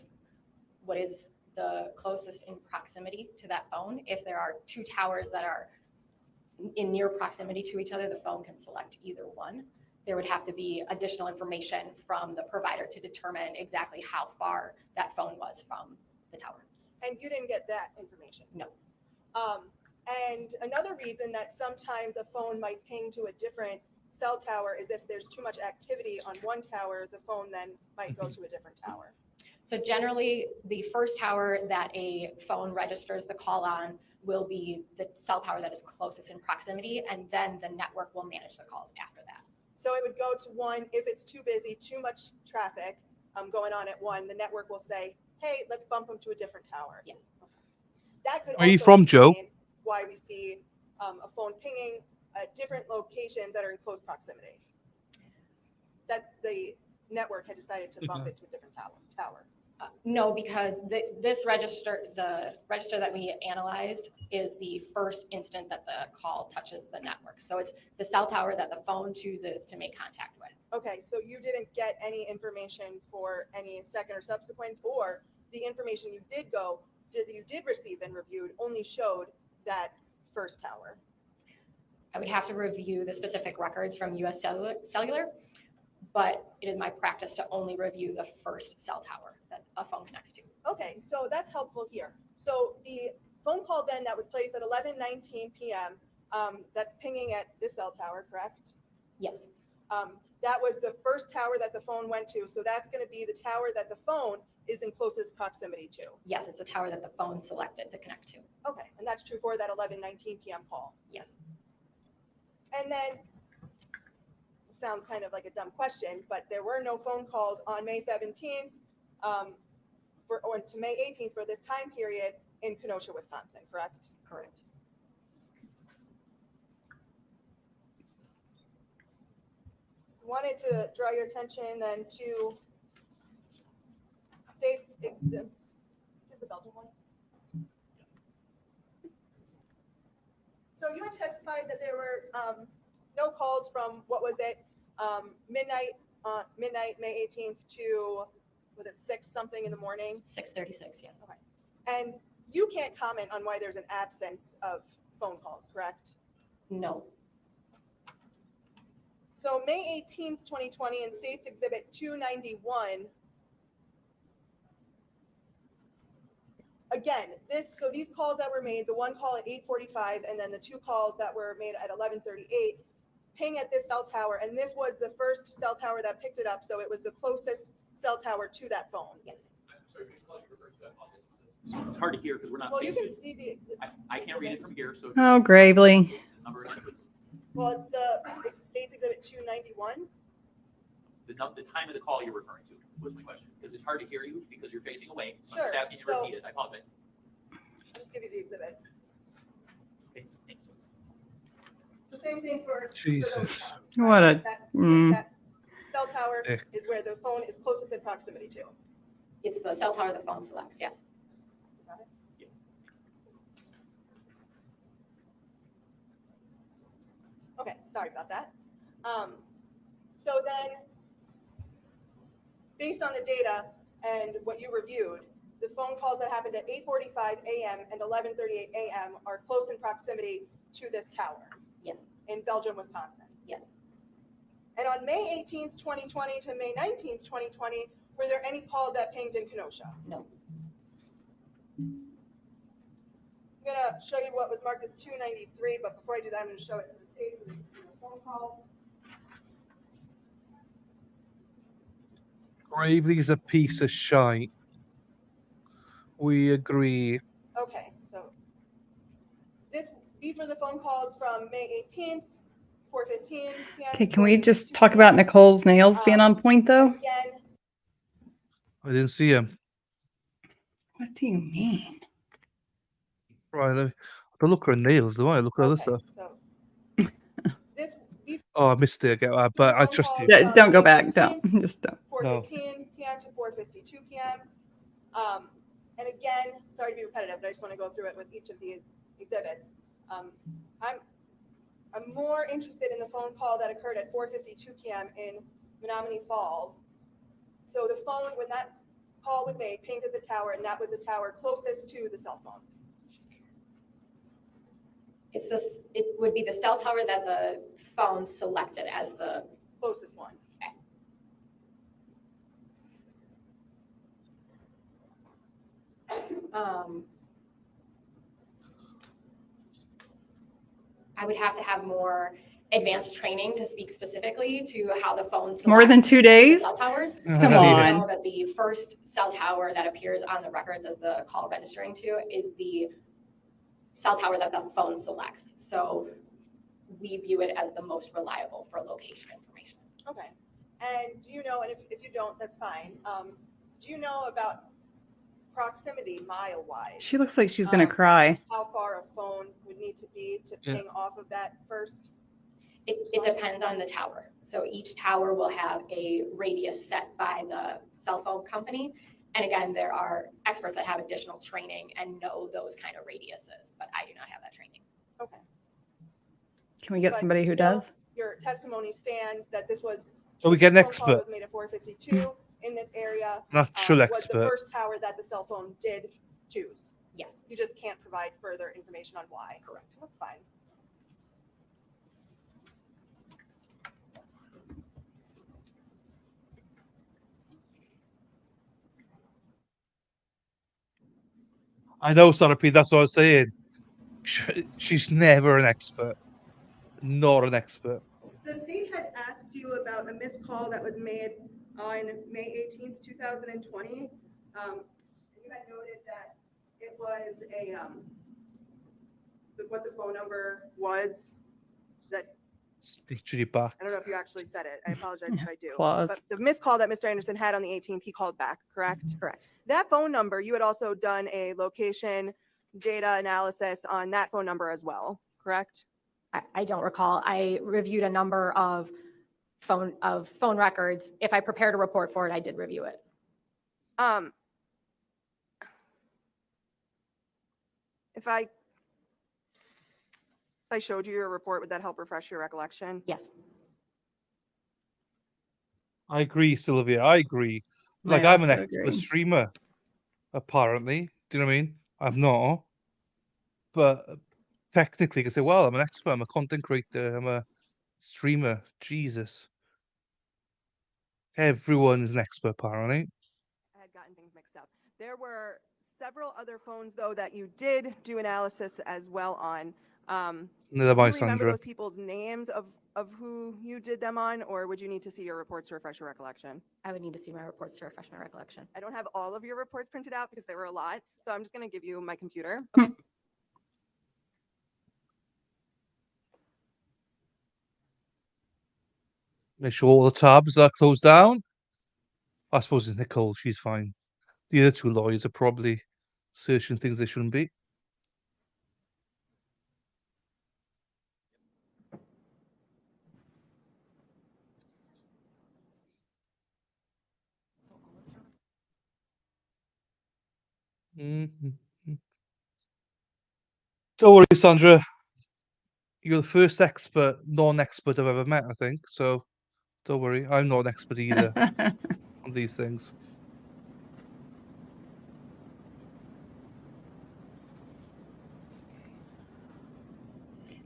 [SPEAKER 20] what is the closest in proximity to that phone. If there are two towers that are in near proximity to each other, the phone can select either one. There would have to be additional information from the provider to determine exactly how far that phone was from the tower.
[SPEAKER 3] And you didn't get that information?
[SPEAKER 20] No.
[SPEAKER 3] And another reason that sometimes a phone might ping to a different cell tower is if there's too much activity on one tower, the phone then might go to a different tower.
[SPEAKER 20] So generally, the first tower that a phone registers the call on will be the cell tower that is closest in proximity, and then the network will manage the calls after that.
[SPEAKER 3] So it would go to one, if it's too busy, too much traffic going on at one, the network will say, hey, let's bump them to a different tower.
[SPEAKER 20] Yes.
[SPEAKER 3] That could
[SPEAKER 1] Where are you
[SPEAKER 3] also
[SPEAKER 1] from, Joe?
[SPEAKER 3] explain why we see a phone pinging at different locations that are in close proximity. That the network had decided to bump it to a different tower.
[SPEAKER 20] No, because the register that we analyzed is the first instant that the call touches the network. So it's the cell tower that the phone chooses to make contact with.
[SPEAKER 3] Okay, so you didn't get any information for any second or subsequents, or the information you did receive and reviewed only showed that first tower?
[SPEAKER 20] I would have to review the specific records from US Cellular, but it is my practice to only review the first cell tower that a phone connects to.
[SPEAKER 3] Okay, so that's helpful here. So the phone call then that was placed at 11:19 p.m., that's pinging at this cell tower, correct?
[SPEAKER 20] Yes.
[SPEAKER 3] That was the first tower that the phone went to, so that's going to be the tower that the phone is in closest proximity to.
[SPEAKER 20] Yes, it's the tower that the phone selected to connect to.
[SPEAKER 3] Okay, and that's true for that 11:19 p.m. call.
[SPEAKER 20] Yes.
[SPEAKER 3] And then, sounds kind of like a dumb question, but there were no phone calls on May 17th or to May 18th for this time period in Kenosha, Wisconsin, correct?
[SPEAKER 20] Correct.
[SPEAKER 3] Wanted to draw your attention then to states exhibit. Here's the Belgian one. So you had testified that there were no calls from, what was it, midnight May 18th to, was it 6 something in the morning?
[SPEAKER 20] 6:36, yes.
[SPEAKER 3] Okay. And you can't comment on why there's an absence of phone calls, correct?
[SPEAKER 20] No.
[SPEAKER 3] So May 18th, 2020 in States Exhibit 291, again, these calls that were made, the one call at 8:45 and then the two calls that were made at 11:38, ping at this cell tower, and this was the first cell tower that picked it up, so it was the closest cell tower to that phone.
[SPEAKER 20] Yes.
[SPEAKER 8] Sorry, which call you referring to that office? So it's hard to hear because we're not.
[SPEAKER 3] Well, you can
[SPEAKER 8] facing-
[SPEAKER 3] see the exhibit.
[SPEAKER 8] I can't read it from here, so.
[SPEAKER 2] Oh, Gravely.
[SPEAKER 8] Number again, please.
[SPEAKER 3] Well, it's the States Exhibit 291.
[SPEAKER 8] The time of the call you're referring to was my question, because it's hard to hear you because you're facing away. So I'm
[SPEAKER 3] Sure,
[SPEAKER 8] just asking you to
[SPEAKER 3] so-
[SPEAKER 8] repeat it. I apologize.
[SPEAKER 3] I'll just give you the exhibit.
[SPEAKER 8] Okay, thanks.
[SPEAKER 3] The same thing for
[SPEAKER 1] Jesus.
[SPEAKER 3] those calls.
[SPEAKER 2] What a.
[SPEAKER 3] That cell tower
[SPEAKER 1] Eh.
[SPEAKER 3] is where the phone is closest in proximity to.
[SPEAKER 20] It's the cell tower the phone selects, yes.
[SPEAKER 3] Got it? Okay, sorry about that. So then, based on the data and what you reviewed, the phone calls that happened at 8:45 a.m. and 11:38 a.m. are close in proximity to this tower.
[SPEAKER 20] Yes.
[SPEAKER 3] In Belgium, Wisconsin.
[SPEAKER 20] Yes.
[SPEAKER 3] And on May 18th, 2020 to May 19th, 2020, were there any calls that pinged in Kenosha?
[SPEAKER 20] No.
[SPEAKER 3] I'm gonna show you what was marked as 293, but before I do that, I'm gonna show it to the state so they can see the phone calls.
[SPEAKER 1] Gravely is a piece of shite. We agree.
[SPEAKER 3] Okay, so these were the phone calls from May 18th, 4:15 p.m.
[SPEAKER 2] Okay, can we just talk about Nicole's nails being on point though?
[SPEAKER 3] Again,
[SPEAKER 1] I didn't see him.
[SPEAKER 2] What do you mean?
[SPEAKER 1] Right, I don't look at her nails, do I? Look at other stuff.
[SPEAKER 3] so these
[SPEAKER 1] Oh, I missed it again, but I trust you.
[SPEAKER 2] Don't go back. Don't. Just don't.
[SPEAKER 3] 4:15 p.m. to 4:52 p.m. And again, sorry to be repetitive, but I just want to go through it with each of these exhibits. I'm more interested in the phone call that occurred at 4:52 p.m. in Menominee Falls. So the phone, when that call was made, pinged at the tower, and that was the tower closest to the cell phone.
[SPEAKER 20] It would be the cell tower that the phone selected as the
[SPEAKER 3] closest one.
[SPEAKER 20] I would have to have more advanced training to speak specifically to how the phones
[SPEAKER 2] More than 2 days?
[SPEAKER 20] cell towers.
[SPEAKER 2] Come
[SPEAKER 20] I
[SPEAKER 2] on.
[SPEAKER 20] know that the first cell tower that appears on the records as the call registering to is the cell tower that the phone selects. So we view it as the most reliable for location information.
[SPEAKER 3] Okay. And do you know, and if you don't, that's fine. Do you know about proximity mile-wise?
[SPEAKER 2] She looks like she's gonna cry.
[SPEAKER 3] How far a phone would need to be to ping off of that first?
[SPEAKER 20] It depends on the tower. So each tower will have a radius set by the cell phone company. And again, there are experts that have additional training and know those kind of radiuses, but I do not have that training.
[SPEAKER 3] Okay.
[SPEAKER 2] Can we get somebody who does?
[SPEAKER 3] Your testimony stands that this was.
[SPEAKER 1] So we get an
[SPEAKER 3] phone call
[SPEAKER 1] expert.
[SPEAKER 3] was made at 4:52 in this area.
[SPEAKER 1] An actual
[SPEAKER 3] Was
[SPEAKER 1] expert.
[SPEAKER 3] the first tower that the cell phone did choose.
[SPEAKER 20] Yes.
[SPEAKER 3] You just can't provide further information on why.
[SPEAKER 20] Correct.
[SPEAKER 3] That's fine.
[SPEAKER 1] I know, Sarah P. That's what I was saying. She's never an expert. Not an expert.
[SPEAKER 3] The state had asked you about a missed call that was made on May 18th, 2020. You had noted that it was what the phone number was that.
[SPEAKER 1] Speak to you back.
[SPEAKER 3] I don't know if you actually said it. I apologize if I do.
[SPEAKER 2] Clause.
[SPEAKER 3] But the missed call that Mr. Anderson had on the 18th, he called back, correct?
[SPEAKER 20] Correct.
[SPEAKER 3] That phone number, you had also done a location data analysis on that phone number as well, correct?
[SPEAKER 20] I don't recall. I reviewed a number of phone records. If I prepared a report for it, I did review it.
[SPEAKER 3] If I showed you your report, would that help refresh your recollection?
[SPEAKER 20] Yes.
[SPEAKER 1] I agree, Sylvia. I agree. Like,
[SPEAKER 2] I
[SPEAKER 1] I'm an
[SPEAKER 2] also
[SPEAKER 1] expert
[SPEAKER 2] agree.
[SPEAKER 1] streamer, apparently. Do you know what I mean? I'm not. But technically, you can say, well, I'm an expert. I'm a content creator. I'm a streamer. Jesus. Everyone's an expert, apparently.
[SPEAKER 3] I had gotten things mixed up. There were several other phones, though, that you did do analysis as well on.
[SPEAKER 1] Neither
[SPEAKER 3] Do
[SPEAKER 1] mind,
[SPEAKER 3] you remember
[SPEAKER 1] Sandra.
[SPEAKER 3] those people's names of who you did them on, or would you need to see your reports to refresh your recollection?
[SPEAKER 20] I would need to see my reports to refresh my recollection.
[SPEAKER 3] I don't have all of your reports printed out because there were a lot, so I'm just going to give you my computer.
[SPEAKER 1] Make sure all the tabs are closed down. I suppose it's Nicole. She's fine. The other two lawyers are probably searching things they shouldn't be. Don't worry, Sandra. You're the first expert, non-expert I've ever met, I think. So don't worry. I'm not an expert either on these things.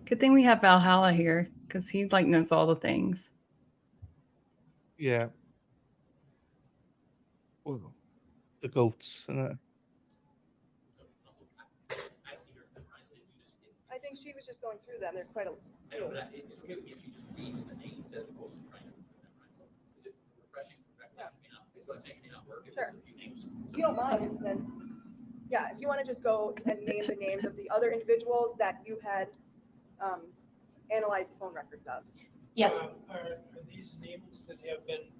[SPEAKER 2] Good thing we have Valhalla here because he like knows all the things.
[SPEAKER 1] Yeah. Well, the goats.
[SPEAKER 3] I think she was just going through them. There's quite a few.
[SPEAKER 8] It's okay with me if she just reads the names as opposed to trying to memorize them. Is it refreshing? Is what I'm saying, it may not work if it's a few names.
[SPEAKER 3] If you don't mind, then, yeah, if you want to just go and name the names of the other individuals that you had analyzed the phone records of.
[SPEAKER 20] Yes.
[SPEAKER 16] Are these names that have been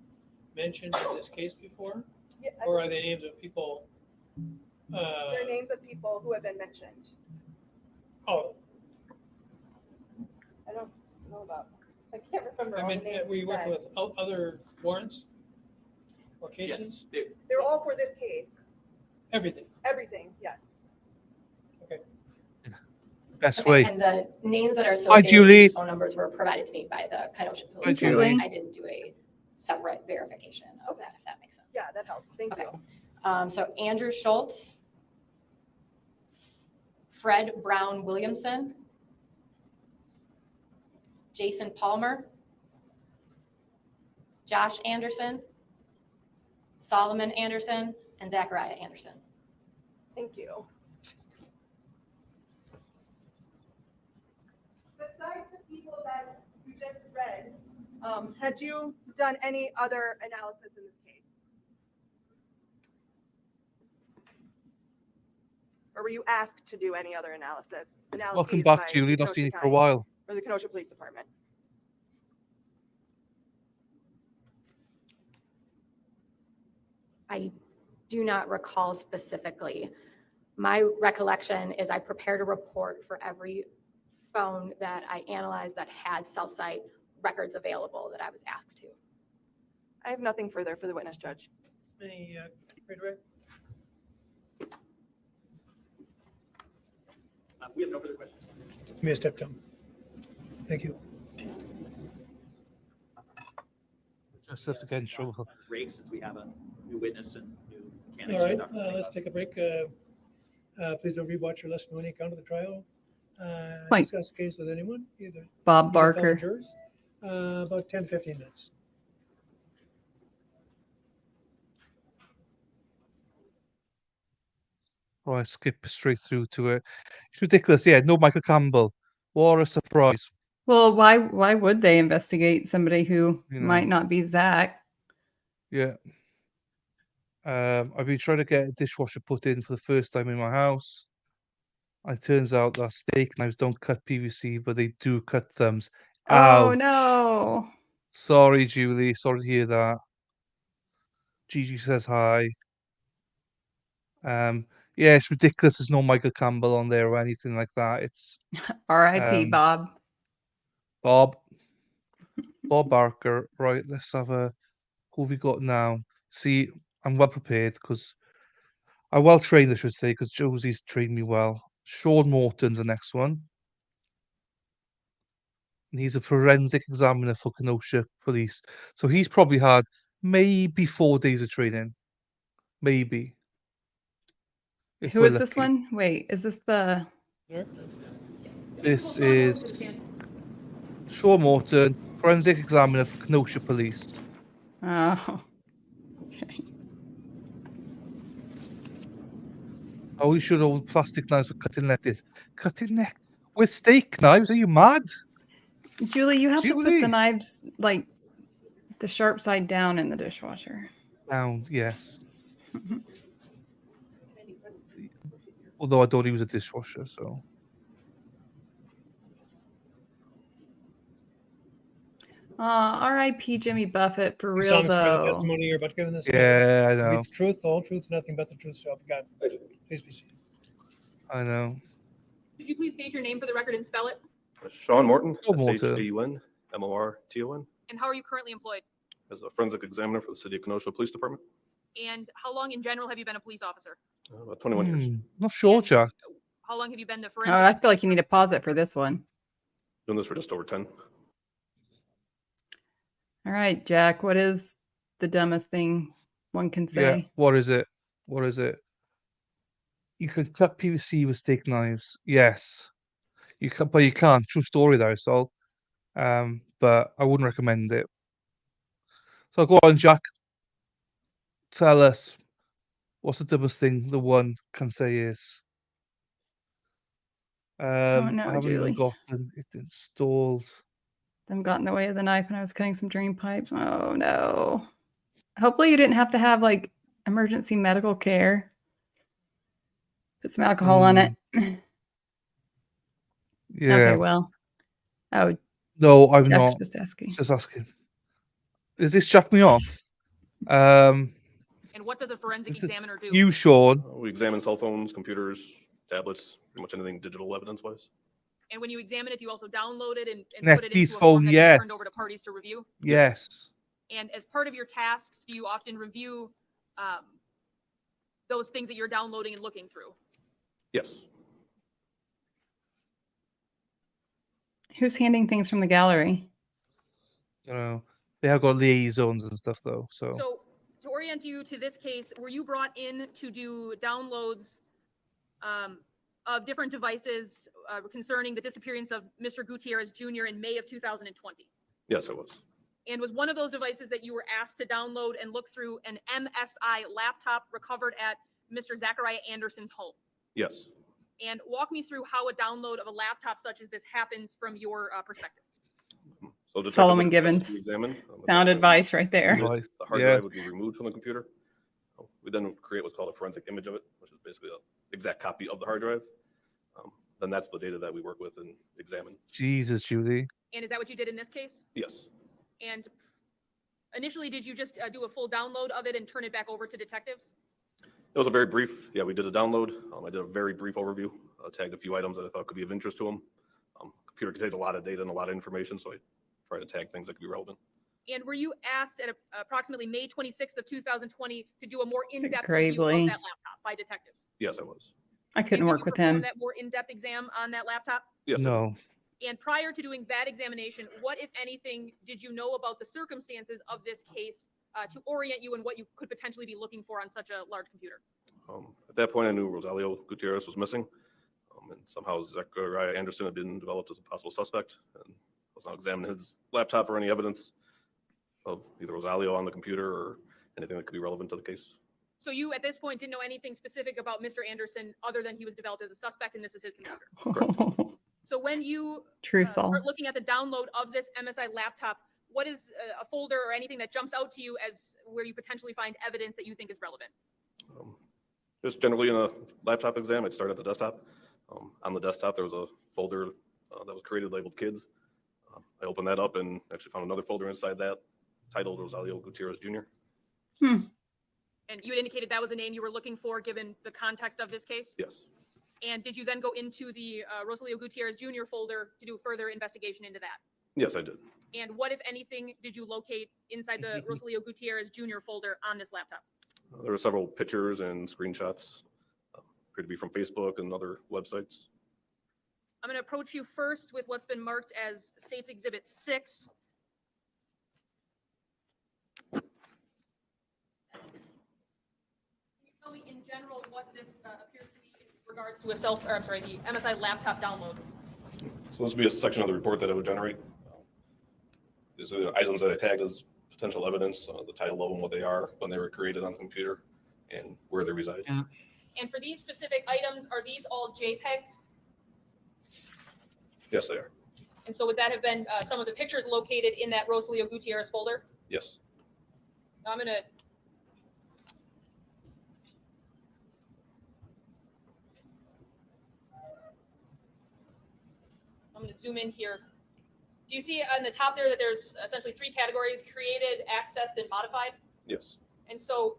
[SPEAKER 16] mentioned in this case before?
[SPEAKER 3] Yeah,
[SPEAKER 16] Or are they names of people?
[SPEAKER 3] They're names of people who have been mentioned.
[SPEAKER 16] Oh,
[SPEAKER 3] I don't know about, I can't remember
[SPEAKER 16] I
[SPEAKER 3] all the
[SPEAKER 16] mean,
[SPEAKER 3] names.
[SPEAKER 16] we
[SPEAKER 3] you
[SPEAKER 16] work
[SPEAKER 3] said.
[SPEAKER 16] with other warrants or cases?
[SPEAKER 3] They're all for this case.
[SPEAKER 16] Everything.
[SPEAKER 3] Everything, yes.
[SPEAKER 1] Best
[SPEAKER 20] Okay,
[SPEAKER 1] way.
[SPEAKER 20] and the names that are
[SPEAKER 1] Hi,
[SPEAKER 20] associated with
[SPEAKER 1] Julie.
[SPEAKER 20] these phone numbers were provided to me by the Kenosha
[SPEAKER 1] Hi,
[SPEAKER 20] Police
[SPEAKER 1] Julie.
[SPEAKER 20] Department. I didn't do a separate verification of that, if that makes sense.
[SPEAKER 3] Yeah, that helps. Thank you.
[SPEAKER 20] So Andrew Schultz, Fred Brown Williamson, Jason Palmer, Josh Anderson, Solomon Anderson, and Zachariah Anderson.
[SPEAKER 3] Thank you. Besides the people that you just read, had you done any other analysis in this case? Or were you asked to do any other analysis?
[SPEAKER 1] Welcome
[SPEAKER 3] Analyses
[SPEAKER 1] back,
[SPEAKER 3] by
[SPEAKER 1] Julie.
[SPEAKER 3] the
[SPEAKER 1] Not seen you
[SPEAKER 3] Kenosha
[SPEAKER 1] for a
[SPEAKER 3] County
[SPEAKER 1] while.
[SPEAKER 3] Or the Kenosha Police Department?
[SPEAKER 20] I do not recall specifically. My recollection is I prepared a report for every phone that I analyzed that had cell site records available that I was asked to.
[SPEAKER 3] I have nothing further for the witness, Judge.
[SPEAKER 16] Any, redirect?
[SPEAKER 8] We have no further questions.
[SPEAKER 16] Give me a step down. Thank you.
[SPEAKER 1] Just again, trouble.
[SPEAKER 8] Break since we have a new witness and new
[SPEAKER 16] All
[SPEAKER 8] candidate.
[SPEAKER 16] right, let's take a break. Please don't rewatch or listen to any account of the trial.
[SPEAKER 2] Mike.
[SPEAKER 16] Discuss the case with anyone, either.
[SPEAKER 2] Bob
[SPEAKER 16] either fellow
[SPEAKER 2] Barker.
[SPEAKER 16] jurors. About 10 to 15 minutes.
[SPEAKER 1] Right, skip straight through to it. It's ridiculous. Yeah, no Michael Campbell. What a surprise.
[SPEAKER 2] Well, why would they investigate somebody who
[SPEAKER 1] You
[SPEAKER 2] might
[SPEAKER 1] know.
[SPEAKER 2] not be Zach?
[SPEAKER 1] Yeah. I've been trying to get a dishwasher put in for the first time in my house. It turns out that steak knives don't cut PVC, but they do cut thumbs.
[SPEAKER 2] Oh
[SPEAKER 1] Ouch.
[SPEAKER 2] no.
[SPEAKER 1] Sorry, Julie. Sorry to hear that. Gigi says hi. Yeah, it's ridiculous. There's no Michael Campbell on there or anything like that. It's
[SPEAKER 2] R.I.P. Bob.
[SPEAKER 1] Bob Barker. Right, let's have a. Who have we got now? See, I'm well prepared because I'm well trained, I should say, because Josie's trained me well. Sean Morton's the next one. And he's a forensic examiner for Kenosha Police. So he's probably had maybe 4 days of training. Maybe. If
[SPEAKER 2] Who
[SPEAKER 1] we're
[SPEAKER 2] is this
[SPEAKER 1] lucky.
[SPEAKER 2] one? Wait, is this the?
[SPEAKER 1] This is Sean Morton, forensic examiner for Kenosha Police.
[SPEAKER 2] Oh. Okay.
[SPEAKER 1] Oh, you should hold plastic knives for cutting lettuce. Cutting neck with steak knives? Are you mad?
[SPEAKER 2] Julie, you have to put the
[SPEAKER 1] Julie.
[SPEAKER 2] knives like the sharp side down in the dishwasher.
[SPEAKER 1] Down, yes. Although I don't use a dishwasher, so.
[SPEAKER 2] R.I.P. Jimmy Buffett for
[SPEAKER 16] You
[SPEAKER 2] real
[SPEAKER 16] solemnly swear the
[SPEAKER 2] though.
[SPEAKER 16] testimony you're about to give in this
[SPEAKER 1] Yeah, I
[SPEAKER 16] matter will be
[SPEAKER 1] know.
[SPEAKER 16] the truth, the whole truth, nothing but the truth, so help you God. Please be seated.
[SPEAKER 1] I know.
[SPEAKER 5] Could you please state your name for the record and spell it?
[SPEAKER 21] Sean Morton,
[SPEAKER 1] Sean Morton.
[SPEAKER 21] S-H-A-U-N, M-O-R-T-O-N,
[SPEAKER 5] And how are you currently employed?
[SPEAKER 21] as a forensic examiner for the City of Kenosha Police Department.
[SPEAKER 5] And how long in general have you been a police officer?
[SPEAKER 21] About 21 years.
[SPEAKER 1] Not sure, Jack.
[SPEAKER 5] How long have you been the
[SPEAKER 2] Oh,
[SPEAKER 5] forensic?
[SPEAKER 2] I feel like you need to pause it for this one.
[SPEAKER 21] Doing this for just over 10.
[SPEAKER 2] All right, Jack, what is the dumbest thing one can say?
[SPEAKER 1] Yeah, what is it? What is it? You can cut PVC with steak knives. Yes. You can, but you can't. True story though, so but I wouldn't recommend it. So go on, Jack. Tell us what's the dumbest thing the one can say is.
[SPEAKER 2] Oh no,
[SPEAKER 1] I haven't even
[SPEAKER 2] Julie.
[SPEAKER 1] gotten it installed.
[SPEAKER 2] Them got in the way of the knife when I was cutting some drain pipes. Oh no. Hopefully you didn't have to have like emergency medical care. Put some alcohol on it.
[SPEAKER 1] Yeah.
[SPEAKER 2] Okay, well. Oh,
[SPEAKER 1] No, I'm
[SPEAKER 2] Jack's
[SPEAKER 1] not.
[SPEAKER 2] just asking.
[SPEAKER 1] Just asking. Is this jack me off?
[SPEAKER 5] And what does a forensic
[SPEAKER 1] This is
[SPEAKER 5] examiner do?
[SPEAKER 1] you, Sean.
[SPEAKER 21] We examine cell phones, computers, tablets, pretty much anything digital evidence-wise.
[SPEAKER 5] And when you examine it, do you also download it and
[SPEAKER 1] Net
[SPEAKER 5] put it
[SPEAKER 1] these
[SPEAKER 5] into a
[SPEAKER 1] phone,
[SPEAKER 5] form that
[SPEAKER 1] yes.
[SPEAKER 5] turned over to parties to review?
[SPEAKER 1] Yes.
[SPEAKER 5] And as part of your tasks, do you often review those things that you're downloading and looking through.
[SPEAKER 21] Yes.
[SPEAKER 2] Who's handing things from the gallery?
[SPEAKER 1] You know, they have got liaisons and stuff though. So
[SPEAKER 5] So to orient you to this case, were you brought in to do downloads of different devices concerning the disappearance of Mr. Gutierrez Jr. in May of 2020?
[SPEAKER 21] Yes, I was.
[SPEAKER 5] And was one of those devices that you were asked to download and look through an MSI laptop recovered at Mr. Zachariah Anderson's home?
[SPEAKER 21] Yes.
[SPEAKER 5] And walk me through how a download of a laptop such as this happens from your perspective.
[SPEAKER 21] So
[SPEAKER 2] Solomon
[SPEAKER 21] detective
[SPEAKER 2] Gibbons.
[SPEAKER 21] would examine,
[SPEAKER 2] Sound advice right there.
[SPEAKER 21] The hard drive would be removed from the computer. We then create what's called a forensic image of it, which is basically an exact copy of the hard drive. Then that's the data that we work with and examine.
[SPEAKER 1] Jesus, Julie.
[SPEAKER 5] And is that what you did in this case?
[SPEAKER 21] Yes.
[SPEAKER 5] And initially, did you just do a full download of it and turn it back over to detectives?
[SPEAKER 21] It was a very brief, yeah, we did a download. I did a very brief overview, tagged a few items that I thought could be of interest to them. Computer contains a lot of data and a lot of information, so I try to tag things that could be relevant.
[SPEAKER 5] And were you asked at approximately May 26th of 2020 to do a more in-depth
[SPEAKER 2] Gravely.
[SPEAKER 5] review of that laptop by detectives?
[SPEAKER 21] Yes, I was.
[SPEAKER 2] I couldn't work with him.
[SPEAKER 5] That more in-depth exam on that laptop?
[SPEAKER 21] Yes.
[SPEAKER 1] No.
[SPEAKER 5] And prior to doing that examination, what, if anything, did you know about the circumstances of this case to orient you in what you could potentially be looking for on such a large computer?
[SPEAKER 21] At that point, I knew Rosalio Gutierrez was missing, and somehow Zachariah Anderson had been developed as a possible suspect, and was not examining his laptop for any evidence of either Rosalio on the computer or anything that could be relevant to the case.
[SPEAKER 5] So you, at this point, didn't know anything specific about Mr. Anderson other than he was developed as a suspect and this is his computer? So when you
[SPEAKER 2] True, Saul.
[SPEAKER 5] start looking at the download of this MSI laptop, what is a folder or anything that jumps out to you as where you potentially find evidence that you think is relevant?
[SPEAKER 21] Just generally in a laptop exam, I'd start at the desktop. On the desktop, there was a folder that was created labeled kids. I opened that up and actually found another folder inside that titled Rosalio Gutierrez Jr.
[SPEAKER 5] And you had indicated that was a name you were looking for given the context of this case?
[SPEAKER 21] Yes.
[SPEAKER 5] And did you then go into the Rosalio Gutierrez Jr. folder to do further investigation into that?
[SPEAKER 21] Yes, I did.
[SPEAKER 5] And what, if anything, did you locate inside the Rosalio Gutierrez Jr. folder on this laptop?
[SPEAKER 21] There were several pictures and screenshots, appeared to be from Facebook and other websites.
[SPEAKER 5] I'm going to approach you first with what's been marked as State's Exhibit 6. Can you tell me in general what this appears to be in regards to the MSI laptop download?
[SPEAKER 21] So this would be a section of the report that I would generate. These are the items that I tagged as potential evidence, the title of them, what they are, when they were created on the computer, and where they reside.
[SPEAKER 5] And for these specific items, are these all JPEGs?
[SPEAKER 21] Yes, they are.
[SPEAKER 5] And so would that have been some of the pictures located in that Rosalio Gutierrez folder?
[SPEAKER 21] Yes.
[SPEAKER 5] I'm going to zoom in here. Do you see on the top there that there's essentially 3 categories: created, accessed, and modified?
[SPEAKER 21] Yes.
[SPEAKER 5] And so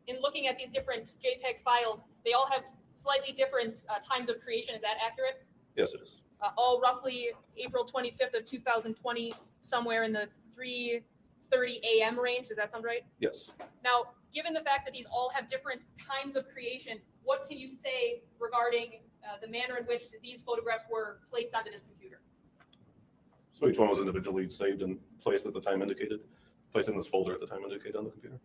[SPEAKER 5] in looking at these different JPEG files, they all have slightly different times of creation. Is that accurate?
[SPEAKER 21] Yes, it is.
[SPEAKER 5] All roughly April 25th of 2020, somewhere in the 3:30 a.m. range. Does that sound right?
[SPEAKER 21] Yes.
[SPEAKER 5] Now, given the fact that these all have different times of creation, what can you say regarding the manner in which these photographs were placed onto this computer?
[SPEAKER 21] So each one was individually saved and placed at the time indicated, placed in this folder at the time indicated on the computer.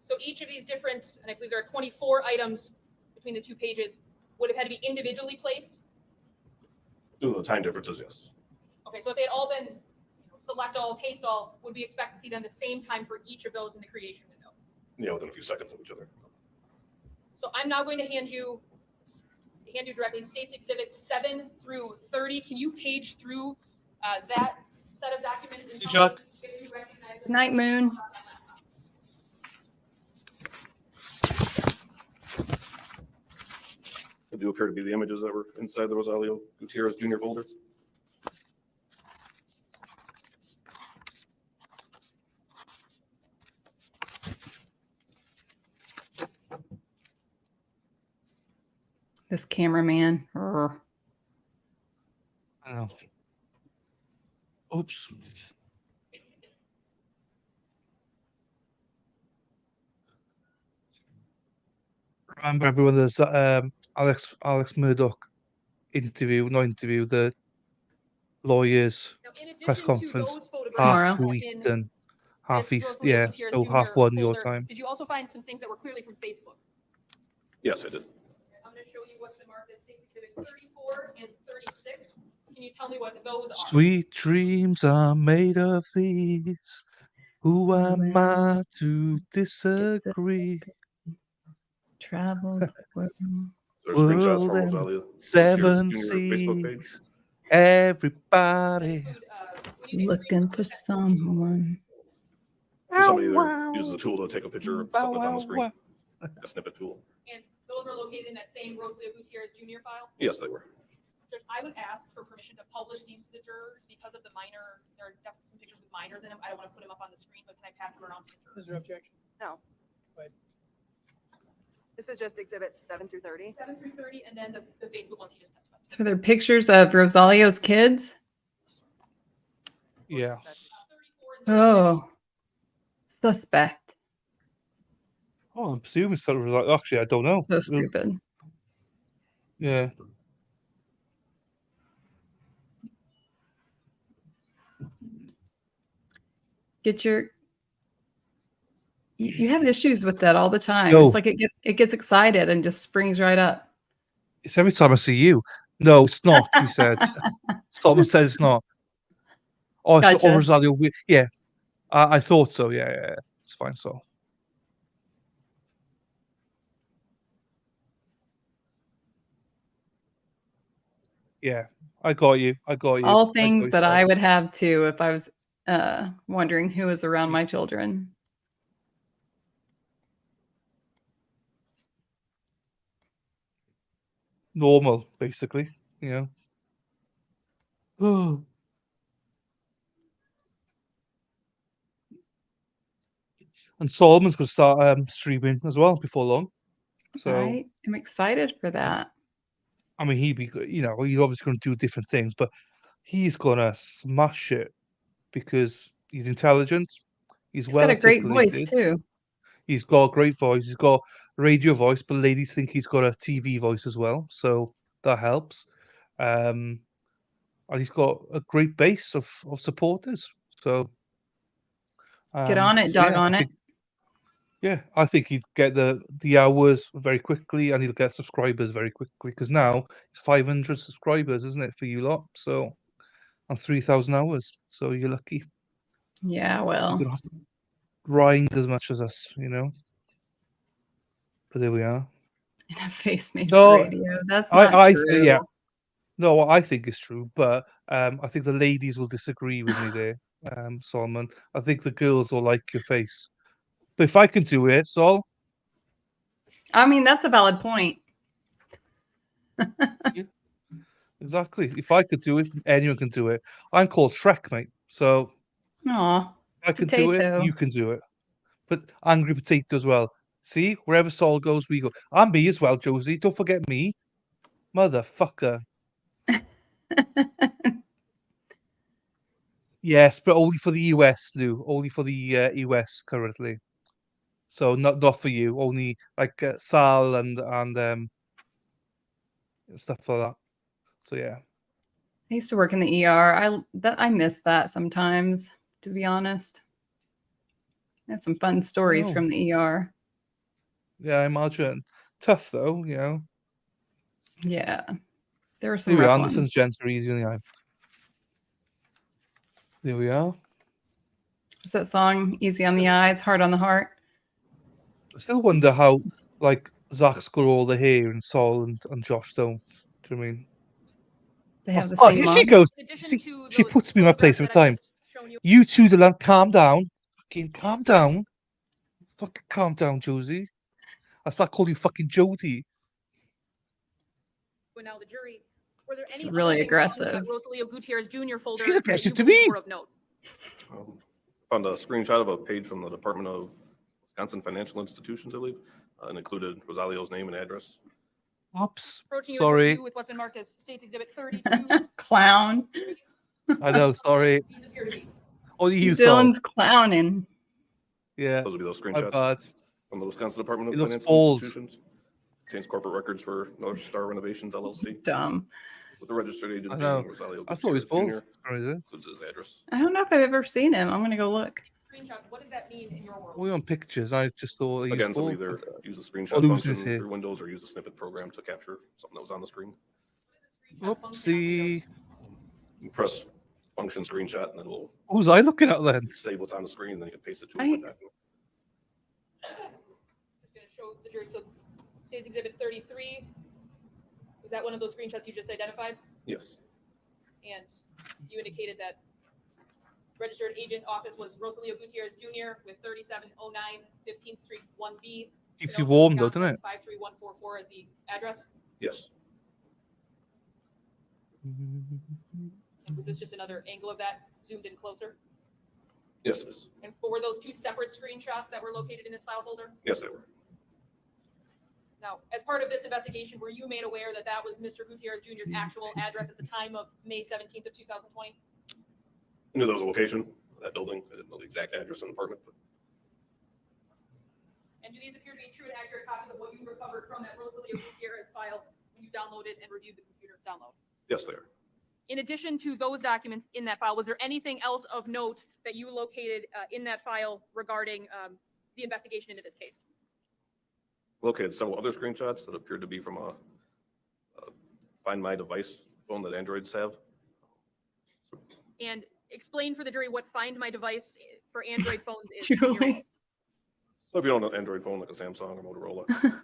[SPEAKER 5] So each of these different, and I believe there are 24 items between the 2 pages, would have had to be individually placed?
[SPEAKER 21] Due to the time differences, yes.
[SPEAKER 5] Okay, so if they had all been select all, paste all, would we expect to see them the same time for each of those in the creation window?
[SPEAKER 21] Yeah, within a few seconds of each other.
[SPEAKER 5] So I'm now going to hand you directly States Exhibits 7 through 30. Can you page through that set of documents?
[SPEAKER 1] Hey, Chuck.
[SPEAKER 2] Night, Moon.
[SPEAKER 21] They do appear to be the images that were inside the Rosalio Gutierrez Jr. folder.
[SPEAKER 2] This cameraman. Urgh.
[SPEAKER 1] I know. Oops. remember everyone there's Alex Murdoch the lawyers press conference half
[SPEAKER 5] Tomorrow.
[SPEAKER 1] 2 Eastern, half
[SPEAKER 5] This
[SPEAKER 1] East,
[SPEAKER 5] Rosalia
[SPEAKER 1] yeah,
[SPEAKER 5] Gutierrez
[SPEAKER 1] so
[SPEAKER 5] Jr.
[SPEAKER 1] half 1 your
[SPEAKER 5] folder,
[SPEAKER 1] time.
[SPEAKER 5] Did you also find some things that were clearly from Facebook?
[SPEAKER 21] Yes, I did.
[SPEAKER 5] I'm going to show you what's been marked as States Exhibit 34 and 36. Can you tell me what those are?
[SPEAKER 1] Sweet dreams are made of these. Who am I to disagree?
[SPEAKER 2] Traveled the world.
[SPEAKER 21] There are screenshots
[SPEAKER 1] World
[SPEAKER 21] from
[SPEAKER 1] and
[SPEAKER 21] Rosalia
[SPEAKER 1] seven
[SPEAKER 21] Gutierrez Jr. Facebook page.
[SPEAKER 1] seas. Everybody.
[SPEAKER 2] Looking for someone.
[SPEAKER 21] If somebody either uses a tool to take a picture of something that's on the screen,
[SPEAKER 1] Wow.
[SPEAKER 21] a snippet tool.
[SPEAKER 5] And those were located in that same Rosalia Gutierrez Jr. file?
[SPEAKER 21] Yes, they were.
[SPEAKER 5] Judge, I would ask for permission to publish these to the jurors because of the minor, there are definitely some pictures with minors in them. I don't want to put them up on the screen, but can I pass them around to the jurors?
[SPEAKER 16] Is there objection?
[SPEAKER 3] No.
[SPEAKER 16] Right.
[SPEAKER 3] This is just exhibits 7 through 30.
[SPEAKER 5] 7 through 30, and then the Facebook ones you just testified.
[SPEAKER 2] So there are pictures of Rosalio's kids.
[SPEAKER 1] Yeah.
[SPEAKER 2] Oh, suspect.
[SPEAKER 1] Oh, I'm assuming so. Actually, I don't know.
[SPEAKER 2] So stupid.
[SPEAKER 1] Yeah.
[SPEAKER 2] Get your. You have issues with that all the time.
[SPEAKER 1] No.
[SPEAKER 2] It's like it gets excited and just springs right up.
[SPEAKER 1] It's every time I see you. No, it's not, he said. Solomon said it's not. Oh, it's
[SPEAKER 2] Gotcha.
[SPEAKER 1] Rosario. Yeah. I thought so. Yeah. It's fine. So. Yeah. I got you.
[SPEAKER 2] All things that I would have too if I was wondering who was around my children.
[SPEAKER 1] Normal, basically. You know. And Solomon's going to start streaming as well before long. So
[SPEAKER 2] I am excited for that.
[SPEAKER 1] I mean, he's obviously going to do different things, but he's going to smash it because he's intelligent. He's well
[SPEAKER 2] got a great voice
[SPEAKER 1] articulated.
[SPEAKER 2] too.
[SPEAKER 1] He's got a great voice. He's got a radio voice, but ladies think he's got a TV voice as well, so that helps. And he's got a great base of supporters. So
[SPEAKER 2] Get on it, dog on it.
[SPEAKER 1] Yeah, I think he'd get the hours very quickly, and he'll get subscribers very quickly because now it's 500 subscribers, isn't it, for you lot? So, and 3,000 hours. So you're lucky.
[SPEAKER 2] Yeah, well,
[SPEAKER 1] You don't have to grind as much as us, But there we are.
[SPEAKER 2] In a face-made
[SPEAKER 1] No,
[SPEAKER 2] radio. That's not true.
[SPEAKER 1] Yeah. No, I think it's true, but I think the ladies will disagree with me there, Solomon. I think the girls will like your face. But if I can do it, Sol.
[SPEAKER 2] I mean, that's a valid point.
[SPEAKER 1] Yeah, exactly. If I could do it, anyone can do it. I'm called Shrek, mate. So
[SPEAKER 2] Aw,
[SPEAKER 1] I can do it, you can do it. But Angry Potato as well. See, wherever Sol goes, we go. And me as well, Josie. Don't forget me. Motherfucker. Yes, but only for the US, Lou. Only for the US currently. So not for you. Only like Sal and stuff like that. So yeah.
[SPEAKER 2] I used to work in the ER. I miss that sometimes, to be honest. I have some fun stories from the ER.
[SPEAKER 1] Yeah, I imagine. Tough though,
[SPEAKER 2] Yeah. There were some
[SPEAKER 1] Maybe
[SPEAKER 2] rough
[SPEAKER 1] Anderson's
[SPEAKER 2] ones.
[SPEAKER 1] gents are easy on the eye. There we are.
[SPEAKER 2] What's that song? Easy on the eyes, hard on the heart.
[SPEAKER 1] I still wonder how, like, Zach's got all the hair and Sol and Josh don't. Do you know what I mean?
[SPEAKER 2] They have the
[SPEAKER 1] Oh,
[SPEAKER 2] same
[SPEAKER 1] here
[SPEAKER 2] mom.
[SPEAKER 1] she goes. See, she puts me in my place every time. You two, Dylan, calm down. Fucking calm down. Fucking calm down, Josie. I start calling you fucking Jody.
[SPEAKER 5] But now the jury, were there
[SPEAKER 2] It's
[SPEAKER 5] any
[SPEAKER 2] really
[SPEAKER 5] other things found in
[SPEAKER 2] aggressive.
[SPEAKER 5] that Rosalia Gutierrez Jr. folder
[SPEAKER 1] She's
[SPEAKER 5] that
[SPEAKER 1] aggressive
[SPEAKER 5] you
[SPEAKER 1] to
[SPEAKER 5] believe
[SPEAKER 1] me.
[SPEAKER 5] were of note?
[SPEAKER 21] Found a screenshot of a page from the Department of Wisconsin Financial Institutions, I believe, and included Rosalio's name and address.
[SPEAKER 1] Oops.
[SPEAKER 5] Approaching you
[SPEAKER 1] Sorry.
[SPEAKER 5] with what's been marked as States Exhibit 32.
[SPEAKER 2] Clown.
[SPEAKER 1] I know, sorry.
[SPEAKER 5] These appear to be.
[SPEAKER 1] Only you, Sol.
[SPEAKER 2] Dylan's clowning.
[SPEAKER 1] Yeah.
[SPEAKER 21] Those would be those
[SPEAKER 1] My
[SPEAKER 21] screenshots
[SPEAKER 1] bad.
[SPEAKER 21] from the Wisconsin Department
[SPEAKER 1] It
[SPEAKER 21] of
[SPEAKER 1] looks
[SPEAKER 21] Financial
[SPEAKER 1] bald.
[SPEAKER 21] Institutions. Contains corporate records for North Star Renovations LLC.
[SPEAKER 2] Dumb.
[SPEAKER 21] With the registered agent
[SPEAKER 1] I know.
[SPEAKER 21] being Rosario
[SPEAKER 1] I thought he was
[SPEAKER 21] Gutierrez
[SPEAKER 1] both.
[SPEAKER 21] Jr.
[SPEAKER 1] Crazy.
[SPEAKER 21] Includes his address.
[SPEAKER 2] I don't know if I've ever seen him. I'm gonna go look.
[SPEAKER 5] Screenshots, what does that mean in your world?
[SPEAKER 1] We on pictures. I just thought he was
[SPEAKER 21] Again, somebody
[SPEAKER 1] both.
[SPEAKER 21] either use the
[SPEAKER 1] Or
[SPEAKER 21] screenshot
[SPEAKER 1] losing
[SPEAKER 21] function
[SPEAKER 1] his hair.
[SPEAKER 21] through Windows or use the snippet program to capture something that was on the screen.
[SPEAKER 1] Oopsie.
[SPEAKER 21] You press function screenshot and it will
[SPEAKER 1] What was I looking at then?
[SPEAKER 21] save what's on the screen, and then you can paste it to a
[SPEAKER 2] I-
[SPEAKER 21] Word document.
[SPEAKER 5] Just gonna show the jury, so State's Exhibit 33, was that one of those screenshots you just identified?
[SPEAKER 21] Yes.
[SPEAKER 5] And you indicated that registered agent office was Rosalio Gutierrez Jr. with 3709 15th Street 1B.
[SPEAKER 1] Keeps you warm though, doesn't it?
[SPEAKER 5] 53144 as the address.
[SPEAKER 21] Yes.
[SPEAKER 5] And was this just another angle of that zoomed in closer?
[SPEAKER 21] Yes, it is.
[SPEAKER 5] And were those two separate screenshots that were located in this file folder?
[SPEAKER 21] Yes, they were.
[SPEAKER 5] Now, as part of this investigation, were you made aware that that was Mr. Gutierrez Jr.'s actual address at the time of May 17th of 2020?
[SPEAKER 21] I knew there was a location of that building. I didn't know the exact address of the apartment. But
[SPEAKER 5] And do these appear to be true and accurate copies of what you recovered from that Rosalio Gutierrez file when you downloaded and reviewed the computer download?
[SPEAKER 21] yes, they are.
[SPEAKER 5] In addition to those documents in that file, was there anything else of note that you located in that file regarding the investigation into this case?
[SPEAKER 21] Located several other screenshots that appeared to be from a Find My Device phone that Androids have.
[SPEAKER 5] And explain for the jury what Find My Device for Android phones is.
[SPEAKER 2] Julie.
[SPEAKER 21] So if you don't know an Android phone like a Samsung or Motorola,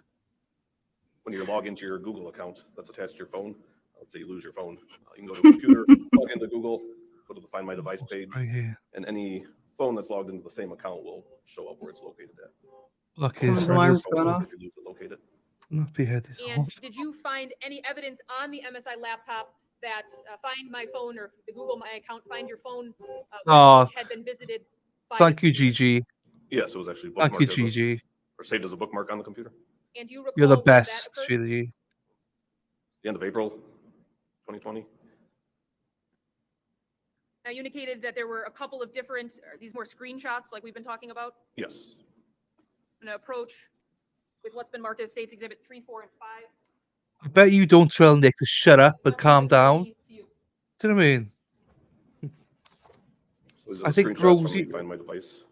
[SPEAKER 21] when you log into your Google account that's attached to your phone, let's say you lose your phone, you can go to a computer, log into Google, go to the Find My Device page,
[SPEAKER 1] Right here.
[SPEAKER 21] and any phone that's logged into the same account will show up where it's located at.
[SPEAKER 1] Lucky
[SPEAKER 2] Someone's
[SPEAKER 1] it's
[SPEAKER 2] alarm's
[SPEAKER 1] right.
[SPEAKER 2] going off.
[SPEAKER 21] If you lose it located.
[SPEAKER 1] Not be head is
[SPEAKER 5] And
[SPEAKER 1] off.
[SPEAKER 5] did you find any evidence on the MSI laptop that Find My Phone or the Google My Account Find Your Phone
[SPEAKER 1] Oh,
[SPEAKER 5] had been visited by
[SPEAKER 1] thank
[SPEAKER 5] Mr.
[SPEAKER 1] you, GG.
[SPEAKER 21] Yes, it was actually
[SPEAKER 1] Thank you,
[SPEAKER 21] bookmarked as a,
[SPEAKER 1] GG.
[SPEAKER 21] or saved as a bookmark on the computer.
[SPEAKER 5] And do you recall
[SPEAKER 1] You're the
[SPEAKER 5] when that
[SPEAKER 1] best,
[SPEAKER 5] occurred?
[SPEAKER 1] GG.
[SPEAKER 21] The end of April 2020.
[SPEAKER 5] Now, you indicated that there were a couple of different, these more screenshots like we've been talking about.
[SPEAKER 21] Yes.
[SPEAKER 5] An approach with what's been marked as States Exhibit 3, 4, and 5.
[SPEAKER 1] I bet you don't tell Nick to shut up and calm down. Do you know what I mean?
[SPEAKER 21] So these are
[SPEAKER 1] I
[SPEAKER 21] the
[SPEAKER 1] think
[SPEAKER 21] screenshots from
[SPEAKER 1] Rosie-
[SPEAKER 21] the Find My Device.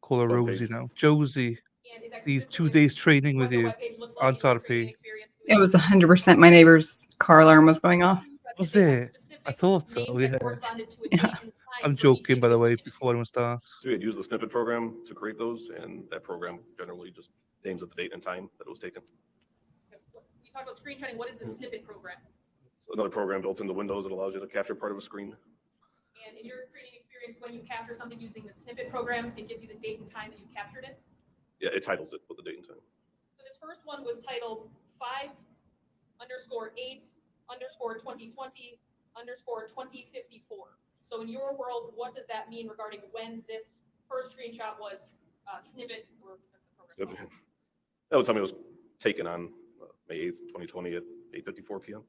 [SPEAKER 1] Call her
[SPEAKER 21] webpage.
[SPEAKER 1] Rosie now. Josie.
[SPEAKER 5] And is that
[SPEAKER 1] These
[SPEAKER 5] consistent
[SPEAKER 1] 2
[SPEAKER 5] with
[SPEAKER 1] days training with
[SPEAKER 5] what the
[SPEAKER 1] you
[SPEAKER 5] webpage looks like
[SPEAKER 1] on
[SPEAKER 5] in your training
[SPEAKER 1] therapy.
[SPEAKER 5] experience?
[SPEAKER 2] It was 100% my neighbor's car alarm was going off.
[SPEAKER 1] Was it? I thought so,
[SPEAKER 5] Names that
[SPEAKER 1] yeah.
[SPEAKER 5] corresponded to a
[SPEAKER 2] Yeah.
[SPEAKER 5] date and time
[SPEAKER 1] I'm
[SPEAKER 5] for each
[SPEAKER 1] joking, by the way,
[SPEAKER 5] individual image.
[SPEAKER 1] before anyone starts.
[SPEAKER 21] So we had used the snippet program to create those, and that program generally just names of the date and time that it was taken.
[SPEAKER 5] We talked about screenshotting. What is the snippet program?
[SPEAKER 21] So another program built into Windows that allows you to capture part of a screen.
[SPEAKER 5] And in your training experience, when you capture something using the snippet program, it gives you the date and time that you captured it.
[SPEAKER 21] Yeah, it titles it with the date and time.
[SPEAKER 5] So this first one was titled 5_8_2020_2054. So in your world, what does that mean regarding when this first screenshot was snippet or the program?
[SPEAKER 21] That would tell me it was taken on May 8th, 2020 at 8:54 p.m.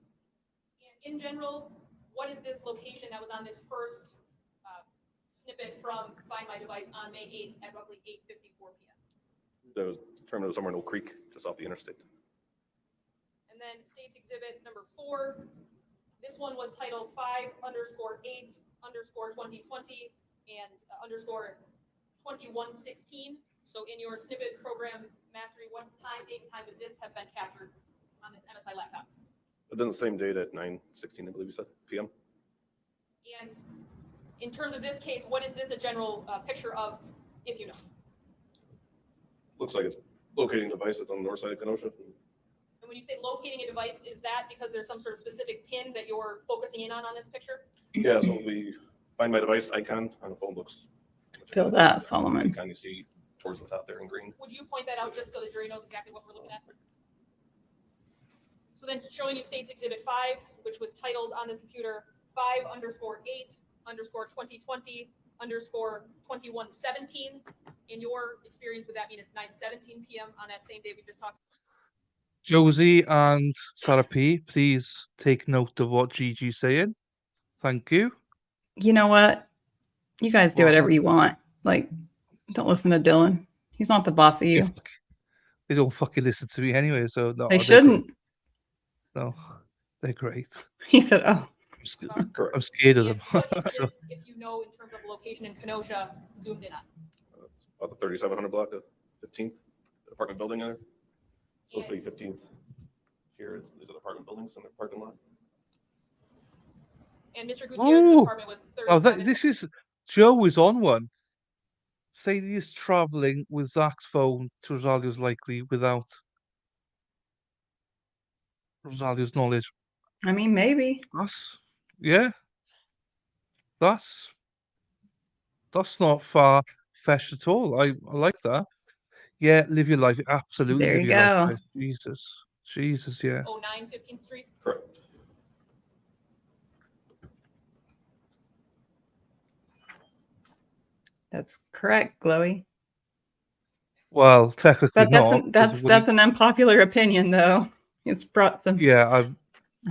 [SPEAKER 5] And in general, what is this location that was on this first snippet from Find My Device on May 8th at roughly 8:54 p.m.?
[SPEAKER 21] That was determined it was somewhere in Oak Creek, just off the interstate.
[SPEAKER 5] And then States Exhibit number 4, this one was titled 5_8_2020 and _2116. So in your snippet program mastery, what date and time did this have been captured on this MSI laptop?
[SPEAKER 21] But then the same date at 9:16, I believe you said, p.m.
[SPEAKER 5] And in terms of this case, what is this a general picture of, if you know?
[SPEAKER 21] Looks like it's locating a device that's on the north side of Kenosha.
[SPEAKER 5] And when you say locating a device, is that because there's some sort of specific pin that you're focusing in on this picture?
[SPEAKER 21] Yeah, so the Find My Device icon on the phone looks.
[SPEAKER 2] Feel that, Solomon.
[SPEAKER 21] Icon you see towards the top there in green.
[SPEAKER 5] Would you point that out just so the jury knows exactly what we're looking at? So then showing you States Exhibit 5, which was titled on this computer 5_8_2020_2117. In your experience, would that mean it's 9:17 p.m. on that same day we just talked?
[SPEAKER 1] Josie and Sarah P, please take note of what Gigi's saying. Thank you.
[SPEAKER 2] You know what? You guys do
[SPEAKER 1] What?
[SPEAKER 2] whatever you want. Like, don't listen to Dylan. He's not the boss of you.
[SPEAKER 1] They don't fucking listen to me anyway, so no.
[SPEAKER 2] They
[SPEAKER 1] they're great.
[SPEAKER 2] shouldn't.
[SPEAKER 1] No, they're great.
[SPEAKER 2] He said, "Oh."
[SPEAKER 1] I'm scared of them.
[SPEAKER 5] What is
[SPEAKER 1] So,
[SPEAKER 5] this, if you know, in terms of location in Kenosha, zoomed in on?
[SPEAKER 21] About the 3700 block of 15th apartment building in there. Supposed to be 15th. Here, these are the apartment buildings in the parking lot.
[SPEAKER 5] And Mr. Gutierrez's
[SPEAKER 1] oh,
[SPEAKER 5] apartment was 37.
[SPEAKER 1] this is Joe is on one. Say he's traveling with Zach's phone to Rosalio's likely without Rosalio's knowledge.
[SPEAKER 2] I mean, maybe.
[SPEAKER 1] Yeah. That's not far-fetched at all. I like that. Yeah, live your life. Absolutely
[SPEAKER 2] There
[SPEAKER 1] live
[SPEAKER 2] you
[SPEAKER 1] your life,
[SPEAKER 2] go.
[SPEAKER 1] guys. Jesus, yeah.
[SPEAKER 5] 09 15th Street?
[SPEAKER 21] Correct.
[SPEAKER 2] That's correct, Glowy.
[SPEAKER 1] Well, technically
[SPEAKER 2] But that's
[SPEAKER 1] not. 'Cause
[SPEAKER 2] that's an unpopular opinion, though. It's brought some.
[SPEAKER 1] Yeah,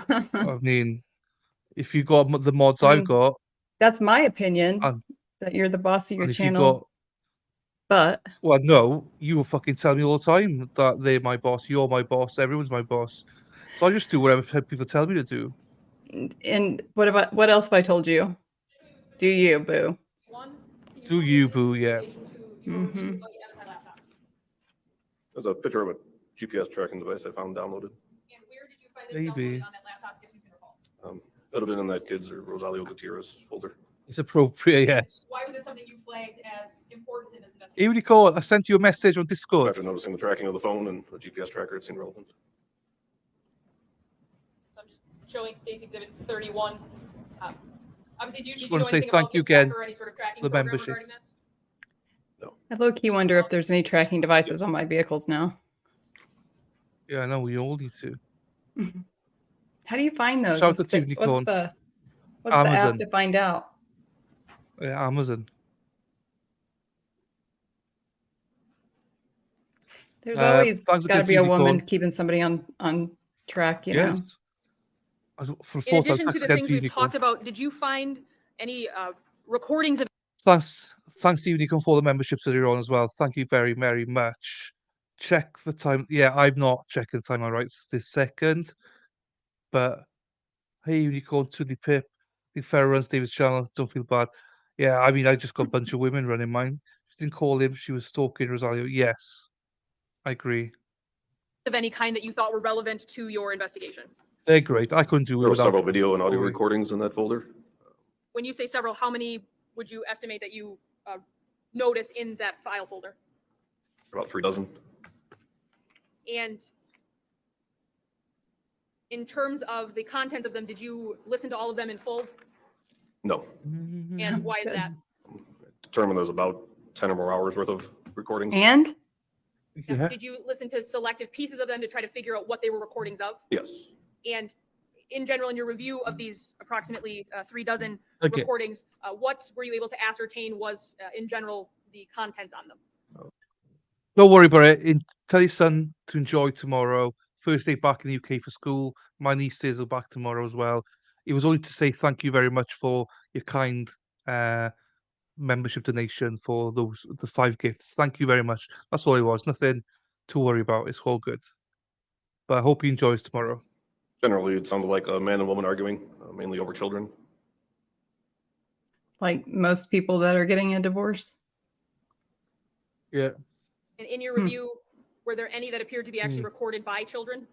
[SPEAKER 1] I mean, if you got the mods
[SPEAKER 2] I
[SPEAKER 1] I've
[SPEAKER 2] mean,
[SPEAKER 1] got,
[SPEAKER 2] that's my opinion.
[SPEAKER 1] and,
[SPEAKER 2] That you're the boss of your
[SPEAKER 1] and if you
[SPEAKER 2] channel.
[SPEAKER 1] got,
[SPEAKER 2] But
[SPEAKER 1] well, no, you will fucking tell me all the time that they're my boss, you're my boss, everyone's my boss. So I just do whatever people tell me to do.
[SPEAKER 2] and what else have I told you? Do you, boo?
[SPEAKER 1] Do you, boo? Yeah.
[SPEAKER 2] Mm-hmm.
[SPEAKER 21] There's a picture of a GPS tracking device I found downloaded.
[SPEAKER 1] Maybe
[SPEAKER 21] That'd have been in that kid's or Rosalio Gutierrez folder.
[SPEAKER 1] it's appropriate. Yes.
[SPEAKER 5] Why was this something you flagged as important in this investigation?
[SPEAKER 1] Hey, Unicorn, I sent you a message on Discord.
[SPEAKER 21] After noticing the tracking of the phone and the GPS tracker, it seemed relevant.
[SPEAKER 5] I'm just showing State's Exhibit 31. Obviously, did
[SPEAKER 1] Just
[SPEAKER 5] you
[SPEAKER 1] want
[SPEAKER 5] know
[SPEAKER 1] to say
[SPEAKER 5] anything
[SPEAKER 1] thank
[SPEAKER 5] about
[SPEAKER 1] you
[SPEAKER 5] this tracker
[SPEAKER 1] again.
[SPEAKER 5] or any sort of tracking
[SPEAKER 1] The
[SPEAKER 5] program
[SPEAKER 1] membership.
[SPEAKER 5] regarding this?
[SPEAKER 2] I low-key wonder if there's any tracking devices on my vehicles now.
[SPEAKER 1] Yeah, I know we all need to.
[SPEAKER 2] How do you find those?
[SPEAKER 1] Shout out to
[SPEAKER 2] What's
[SPEAKER 1] Unicorn.
[SPEAKER 2] the app
[SPEAKER 1] Amazon.
[SPEAKER 2] to find out?
[SPEAKER 1] Yeah, Amazon.
[SPEAKER 2] There's always
[SPEAKER 1] thanks
[SPEAKER 2] got to
[SPEAKER 1] again to
[SPEAKER 2] be a woman
[SPEAKER 1] Unicorn.
[SPEAKER 2] keeping somebody on track, you know.
[SPEAKER 1] Yes. For
[SPEAKER 5] In addition to
[SPEAKER 1] thanks
[SPEAKER 5] the
[SPEAKER 1] again
[SPEAKER 5] things
[SPEAKER 1] to
[SPEAKER 5] we've
[SPEAKER 1] Unicorn.
[SPEAKER 5] talked about, did you find any recordings of
[SPEAKER 1] Thanks to Unicorn for the memberships that you're on as well. Thank you very, very much. Check the time. Yeah, I'm not checking the time I write this second. But hey, Unicorn to the pip. The Farrah runs David's channel. Don't feel bad. Yeah, I mean, I just got a bunch of women running mine. She didn't call him. She was stalking Rosario. Yes, I agree.
[SPEAKER 5] any kind that you thought were relevant to your investigation?
[SPEAKER 1] They're great. I couldn't do it
[SPEAKER 21] There were
[SPEAKER 1] without.
[SPEAKER 21] several video and audio
[SPEAKER 1] Glory.
[SPEAKER 21] recordings in that folder.
[SPEAKER 5] When you say several, how many would you estimate that you noticed in that file folder?
[SPEAKER 21] About 3 dozen.
[SPEAKER 5] And in terms of the contents of them, did you listen to all of them in full?
[SPEAKER 21] No.
[SPEAKER 5] And why is that?
[SPEAKER 21] Determined there's about 10 or more hours worth of recordings.
[SPEAKER 2] And?
[SPEAKER 1] Yeah.
[SPEAKER 5] Did you listen to selective pieces of them to try to figure out what they were recordings of?
[SPEAKER 21] Yes.
[SPEAKER 5] And in general, in your review of these approximately 3 dozen
[SPEAKER 1] Okay.
[SPEAKER 5] recordings, what were you able to ascertain was, in general, the contents on them?
[SPEAKER 1] Don't worry about it. Tell your son to enjoy tomorrow. First day back in the UK for school. My nieces are back tomorrow as well. It was only to say thank you very much for your kind membership donation for the 5 gifts. Thank you very much. That's all it was. Nothing to worry about. It's all good. But I hope he enjoys tomorrow.
[SPEAKER 21] Generally, it sounded like a man and woman arguing, mainly over children.
[SPEAKER 2] Like most people that are getting a divorce.
[SPEAKER 1] Yeah.
[SPEAKER 5] And in your review, were there any that appeared to be actually recorded by children?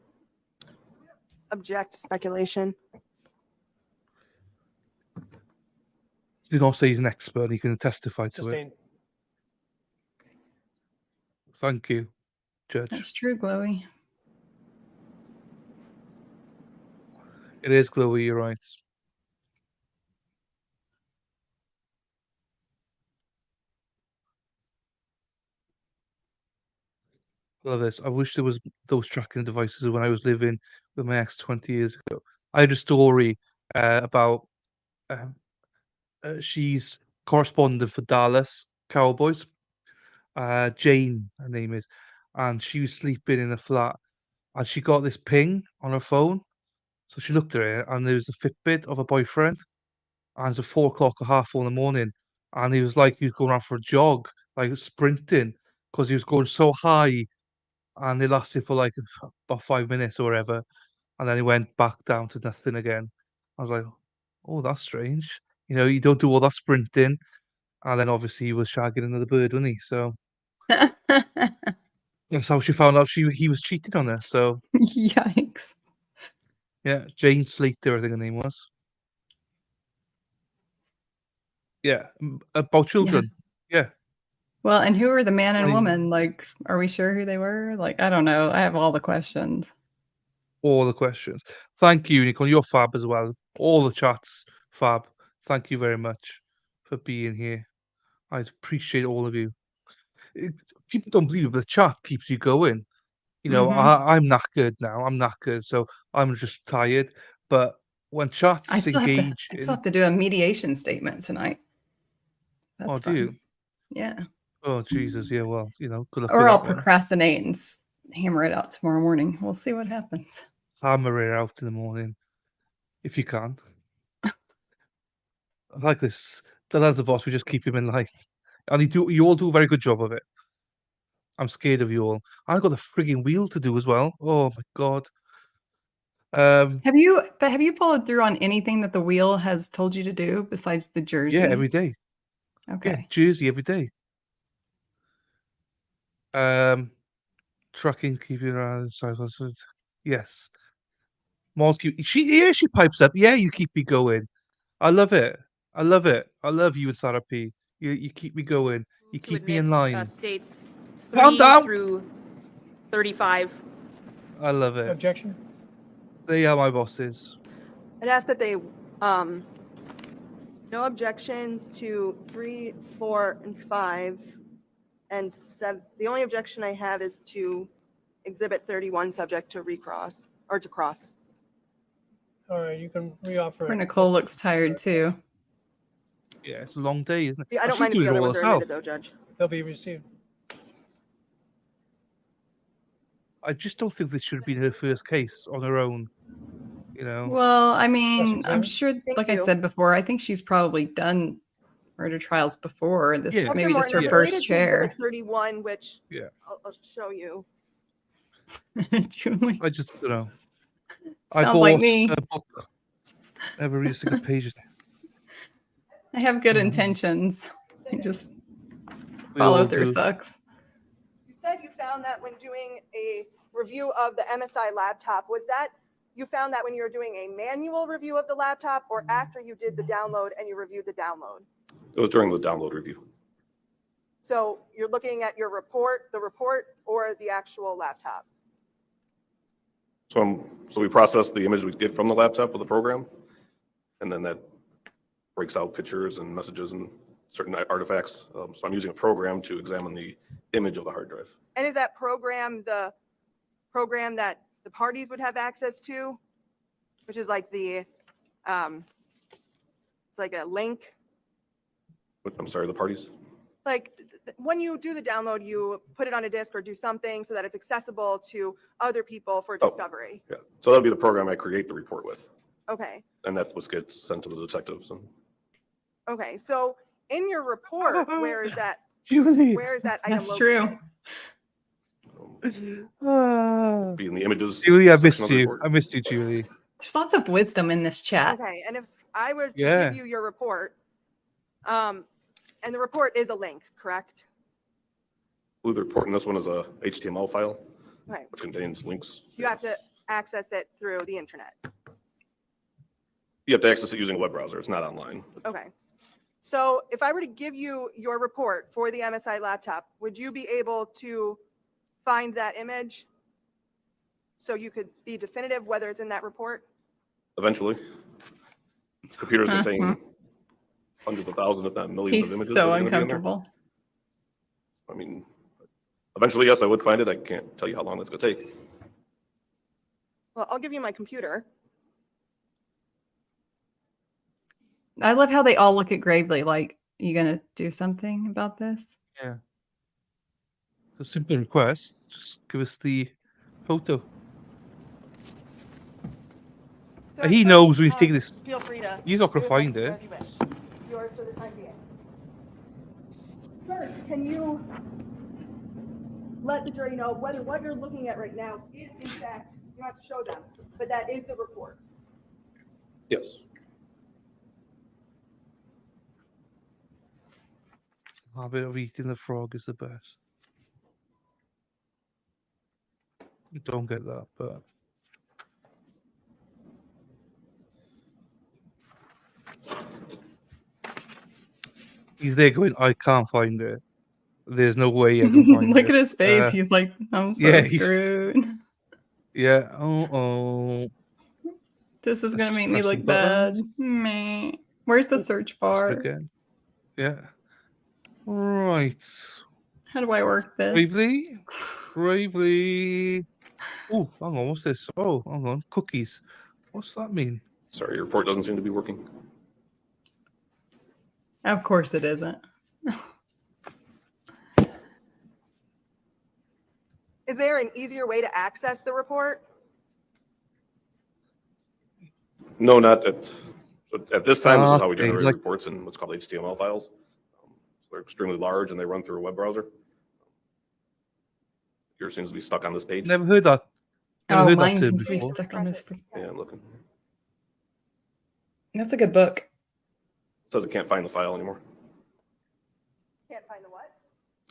[SPEAKER 3] Object to speculation.
[SPEAKER 1] You don't say he's an expert. He can testify to it.
[SPEAKER 16] Sustained.
[SPEAKER 1] Thank you, Judge.
[SPEAKER 2] That's true, Glowy.
[SPEAKER 1] It is Chloe. You're right. Love this. I wish there was those tracking devices when I was living with my ex 20 years ago. I had a story about she's correspondent for Dallas Cowboys. Jane, her name is, and she was sleeping in a flat, and she got this ping on her phone. So she looked at it, and there was a Fitbit of a boyfriend, and it's 4 o'clock or 4:30 in the morning, and he was going out for a jog, like sprinting, because he was going so high and they lasted for like about 5 minutes or whatever, and then it went back down to nothing again. I was like, "Oh, that's strange." You know, you don't do all that sprinting, and then obviously he was shagging another bird, wasn't he? So that's how she found out he was cheating on her. So
[SPEAKER 2] Yikes.
[SPEAKER 1] yeah, Jane Slater, I think her name was. Yeah, about children. Yeah.
[SPEAKER 2] Well, and who are the man and
[SPEAKER 1] I-
[SPEAKER 2] woman? Like, are we sure who they were? Like, I don't know. I have all the questions.
[SPEAKER 1] All the questions. Thank you, Nicole. You're fab as well. All the chats, fab. Thank you very much for being here. I appreciate all of you. People don't believe it, but the chat keeps you going. You know, I'm knackered now. I'm knackered, so I'm just tired. But when chats
[SPEAKER 2] I still
[SPEAKER 1] engage
[SPEAKER 2] have to do a mediation statement tonight. That's
[SPEAKER 1] oh, do
[SPEAKER 2] fun.
[SPEAKER 1] you?
[SPEAKER 2] Yeah.
[SPEAKER 1] Oh, Jesus. Yeah, well, you know, good luck
[SPEAKER 2] Or
[SPEAKER 1] with
[SPEAKER 2] I'll
[SPEAKER 1] that one.
[SPEAKER 2] procrastinate and hammer it out tomorrow morning. We'll see what happens.
[SPEAKER 1] Hammer it out in the morning if you can. I like this. The lads the boss, we just keep him in line. And you all do a very good job of it. I'm scared of you all. I've got the frigging wheel to do as well. Oh my god.
[SPEAKER 2] Have you followed through on anything that the wheel has told you to do besides the jersey?
[SPEAKER 1] Yeah, every day.
[SPEAKER 2] Okay.
[SPEAKER 1] Yeah, Jersey every day. Trucking, keeping around cycles. Yes. Mars she pipes up. Yeah, you keep me going. I love it. I love it. I love you and Sarah P. You keep me going. You
[SPEAKER 5] To
[SPEAKER 1] keep me in
[SPEAKER 5] admit,
[SPEAKER 1] line.
[SPEAKER 5] states
[SPEAKER 1] Calm
[SPEAKER 5] 3
[SPEAKER 1] down.
[SPEAKER 5] through 35.
[SPEAKER 1] I love it.
[SPEAKER 16] Objection?
[SPEAKER 1] They are my bosses.
[SPEAKER 3] I'd ask that they, no objections to 3, 4, and 5, and 7. The only objection I have is to Exhibit 31, subject to recross, or to cross.
[SPEAKER 16] All right, you can reoffer
[SPEAKER 2] Poor
[SPEAKER 16] it.
[SPEAKER 2] Nicole looks tired too.
[SPEAKER 1] Yeah, it's a long day, isn't it?
[SPEAKER 3] Yeah, I don't
[SPEAKER 1] She's
[SPEAKER 3] mind if
[SPEAKER 1] doing
[SPEAKER 3] the
[SPEAKER 1] it
[SPEAKER 3] other
[SPEAKER 1] all
[SPEAKER 3] ones are
[SPEAKER 1] herself.
[SPEAKER 3] admitted, though, Judge.
[SPEAKER 16] They'll be received.
[SPEAKER 1] I just don't think this should have been her first case on her own. You know.
[SPEAKER 2] Well, I mean, I'm
[SPEAKER 16] Taylor?
[SPEAKER 2] sure,
[SPEAKER 3] Thank
[SPEAKER 2] like I
[SPEAKER 3] you.
[SPEAKER 2] said before, I think she's probably done murder trials before. This
[SPEAKER 1] Yeah.
[SPEAKER 2] is maybe
[SPEAKER 3] Officer
[SPEAKER 2] just her
[SPEAKER 3] Morton,
[SPEAKER 2] first
[SPEAKER 3] related to
[SPEAKER 2] chair.
[SPEAKER 3] Exhibit 31, which
[SPEAKER 1] Yeah.
[SPEAKER 3] I'll show you.
[SPEAKER 2] Julie.
[SPEAKER 1] I just you know.
[SPEAKER 2] Sounds like me.
[SPEAKER 1] a book. Never read a single page.
[SPEAKER 2] I have good intentions. I just
[SPEAKER 1] We all
[SPEAKER 2] follow through
[SPEAKER 1] do.
[SPEAKER 2] sucks.
[SPEAKER 3] You said you found that when doing a review of the MSI laptop. Was that you found that when you were doing a manual review of the laptop, or after you did the download and you reviewed the download?
[SPEAKER 21] It was during the download review.
[SPEAKER 3] So you're looking at your report, or the actual laptop?
[SPEAKER 21] So we process the image we get from the laptop with the program, and then that breaks out pictures and messages and certain artifacts. So I'm using a program to examine the image of the hard drive.
[SPEAKER 3] And is that program the program that the parties would have access to, which is like the, it's like a link?
[SPEAKER 21] I'm sorry, the parties?
[SPEAKER 3] Like when you do the download, you put it on a disk or do something so that it's accessible to other people for discovery.
[SPEAKER 21] Yeah, so that'll be the program I create the report with,
[SPEAKER 3] Okay.
[SPEAKER 21] and that's what gets sent to the detectives. And
[SPEAKER 3] Okay. So in your report, where is that?
[SPEAKER 1] Julie.
[SPEAKER 3] Where is that item
[SPEAKER 2] That's
[SPEAKER 3] located?
[SPEAKER 2] true.
[SPEAKER 21] be in the images.
[SPEAKER 1] Julie, I
[SPEAKER 21] section
[SPEAKER 1] missed
[SPEAKER 21] of the
[SPEAKER 1] you.
[SPEAKER 21] report.
[SPEAKER 1] I missed you, Julie.
[SPEAKER 2] There's lots of wisdom in this chat.
[SPEAKER 3] Okay. And if I were to
[SPEAKER 1] Yeah.
[SPEAKER 3] give you your report, and the report is a link, correct?
[SPEAKER 21] I believe the report in this one is a HTML file,
[SPEAKER 3] Okay.
[SPEAKER 21] which contains links.
[SPEAKER 3] You have to access it through the internet.
[SPEAKER 21] You have to access it using a web browser. It's not online.
[SPEAKER 3] Okay. So if I were to give you your report for the MSI laptop, would you be able to find that image so you could be definitive whether it's in that report?
[SPEAKER 21] Eventually, computers contain hundreds of thousands, if not millions, of images.
[SPEAKER 2] He's
[SPEAKER 21] that
[SPEAKER 2] so
[SPEAKER 21] are gonna be in there.
[SPEAKER 2] uncomfortable.
[SPEAKER 21] I mean, eventually, yes, I would find it. I can't tell you how long it's going to take.
[SPEAKER 3] Well, I'll give you my computer.
[SPEAKER 2] I love how they all look at Gravely like, you gonna do something about this?
[SPEAKER 1] Yeah. A simple request. Just give us the photo.
[SPEAKER 3] So
[SPEAKER 1] He knows when he's taking this.
[SPEAKER 3] Feel free to.
[SPEAKER 1] He's not going to
[SPEAKER 3] do
[SPEAKER 1] find
[SPEAKER 3] as
[SPEAKER 1] it.
[SPEAKER 3] you wish. Yours for the time being. First, can you let the jury know whether what you're looking at right now is in fact, you don't have to show them, but that is the report.
[SPEAKER 21] Yes.
[SPEAKER 1] The habit of eating the frog is the best. You don't get that, but he's there going, I can't find it. There's no way I can find
[SPEAKER 2] Look
[SPEAKER 1] it.
[SPEAKER 2] at his face. He's like, I'm so
[SPEAKER 1] yeah,
[SPEAKER 2] screwed.
[SPEAKER 1] Yeah. Oh.
[SPEAKER 2] This is
[SPEAKER 1] Let's
[SPEAKER 2] gonna
[SPEAKER 1] just
[SPEAKER 2] make me
[SPEAKER 1] press some
[SPEAKER 2] look bad.
[SPEAKER 1] buttons.
[SPEAKER 2] Meh. Where's the search
[SPEAKER 1] Press it
[SPEAKER 2] bar?
[SPEAKER 1] again. Yeah. Right.
[SPEAKER 2] How do I work this?
[SPEAKER 1] Bravely. Bravely. Oh, hang on. What's this? Oh, hang on. Cookies. What's that mean?
[SPEAKER 21] Sorry, your report doesn't seem to be working.
[SPEAKER 2] Of course it isn't.
[SPEAKER 3] Is there an easier way to access the report?
[SPEAKER 21] No, not at. So at this time, this is how we
[SPEAKER 1] Okay,
[SPEAKER 21] generate
[SPEAKER 1] like-
[SPEAKER 21] reports in what's called HTML files. They're extremely large and they run through a web browser. Yours seems to be stuck on this page.
[SPEAKER 1] Never heard that. Never
[SPEAKER 2] Oh,
[SPEAKER 1] heard that
[SPEAKER 2] mine
[SPEAKER 1] term
[SPEAKER 2] seems to be
[SPEAKER 1] before.
[SPEAKER 2] stuck on this.
[SPEAKER 21] Yeah, I'm looking.
[SPEAKER 2] That's a good book.
[SPEAKER 21] It says it can't find the file anymore.
[SPEAKER 3] Can't find the what?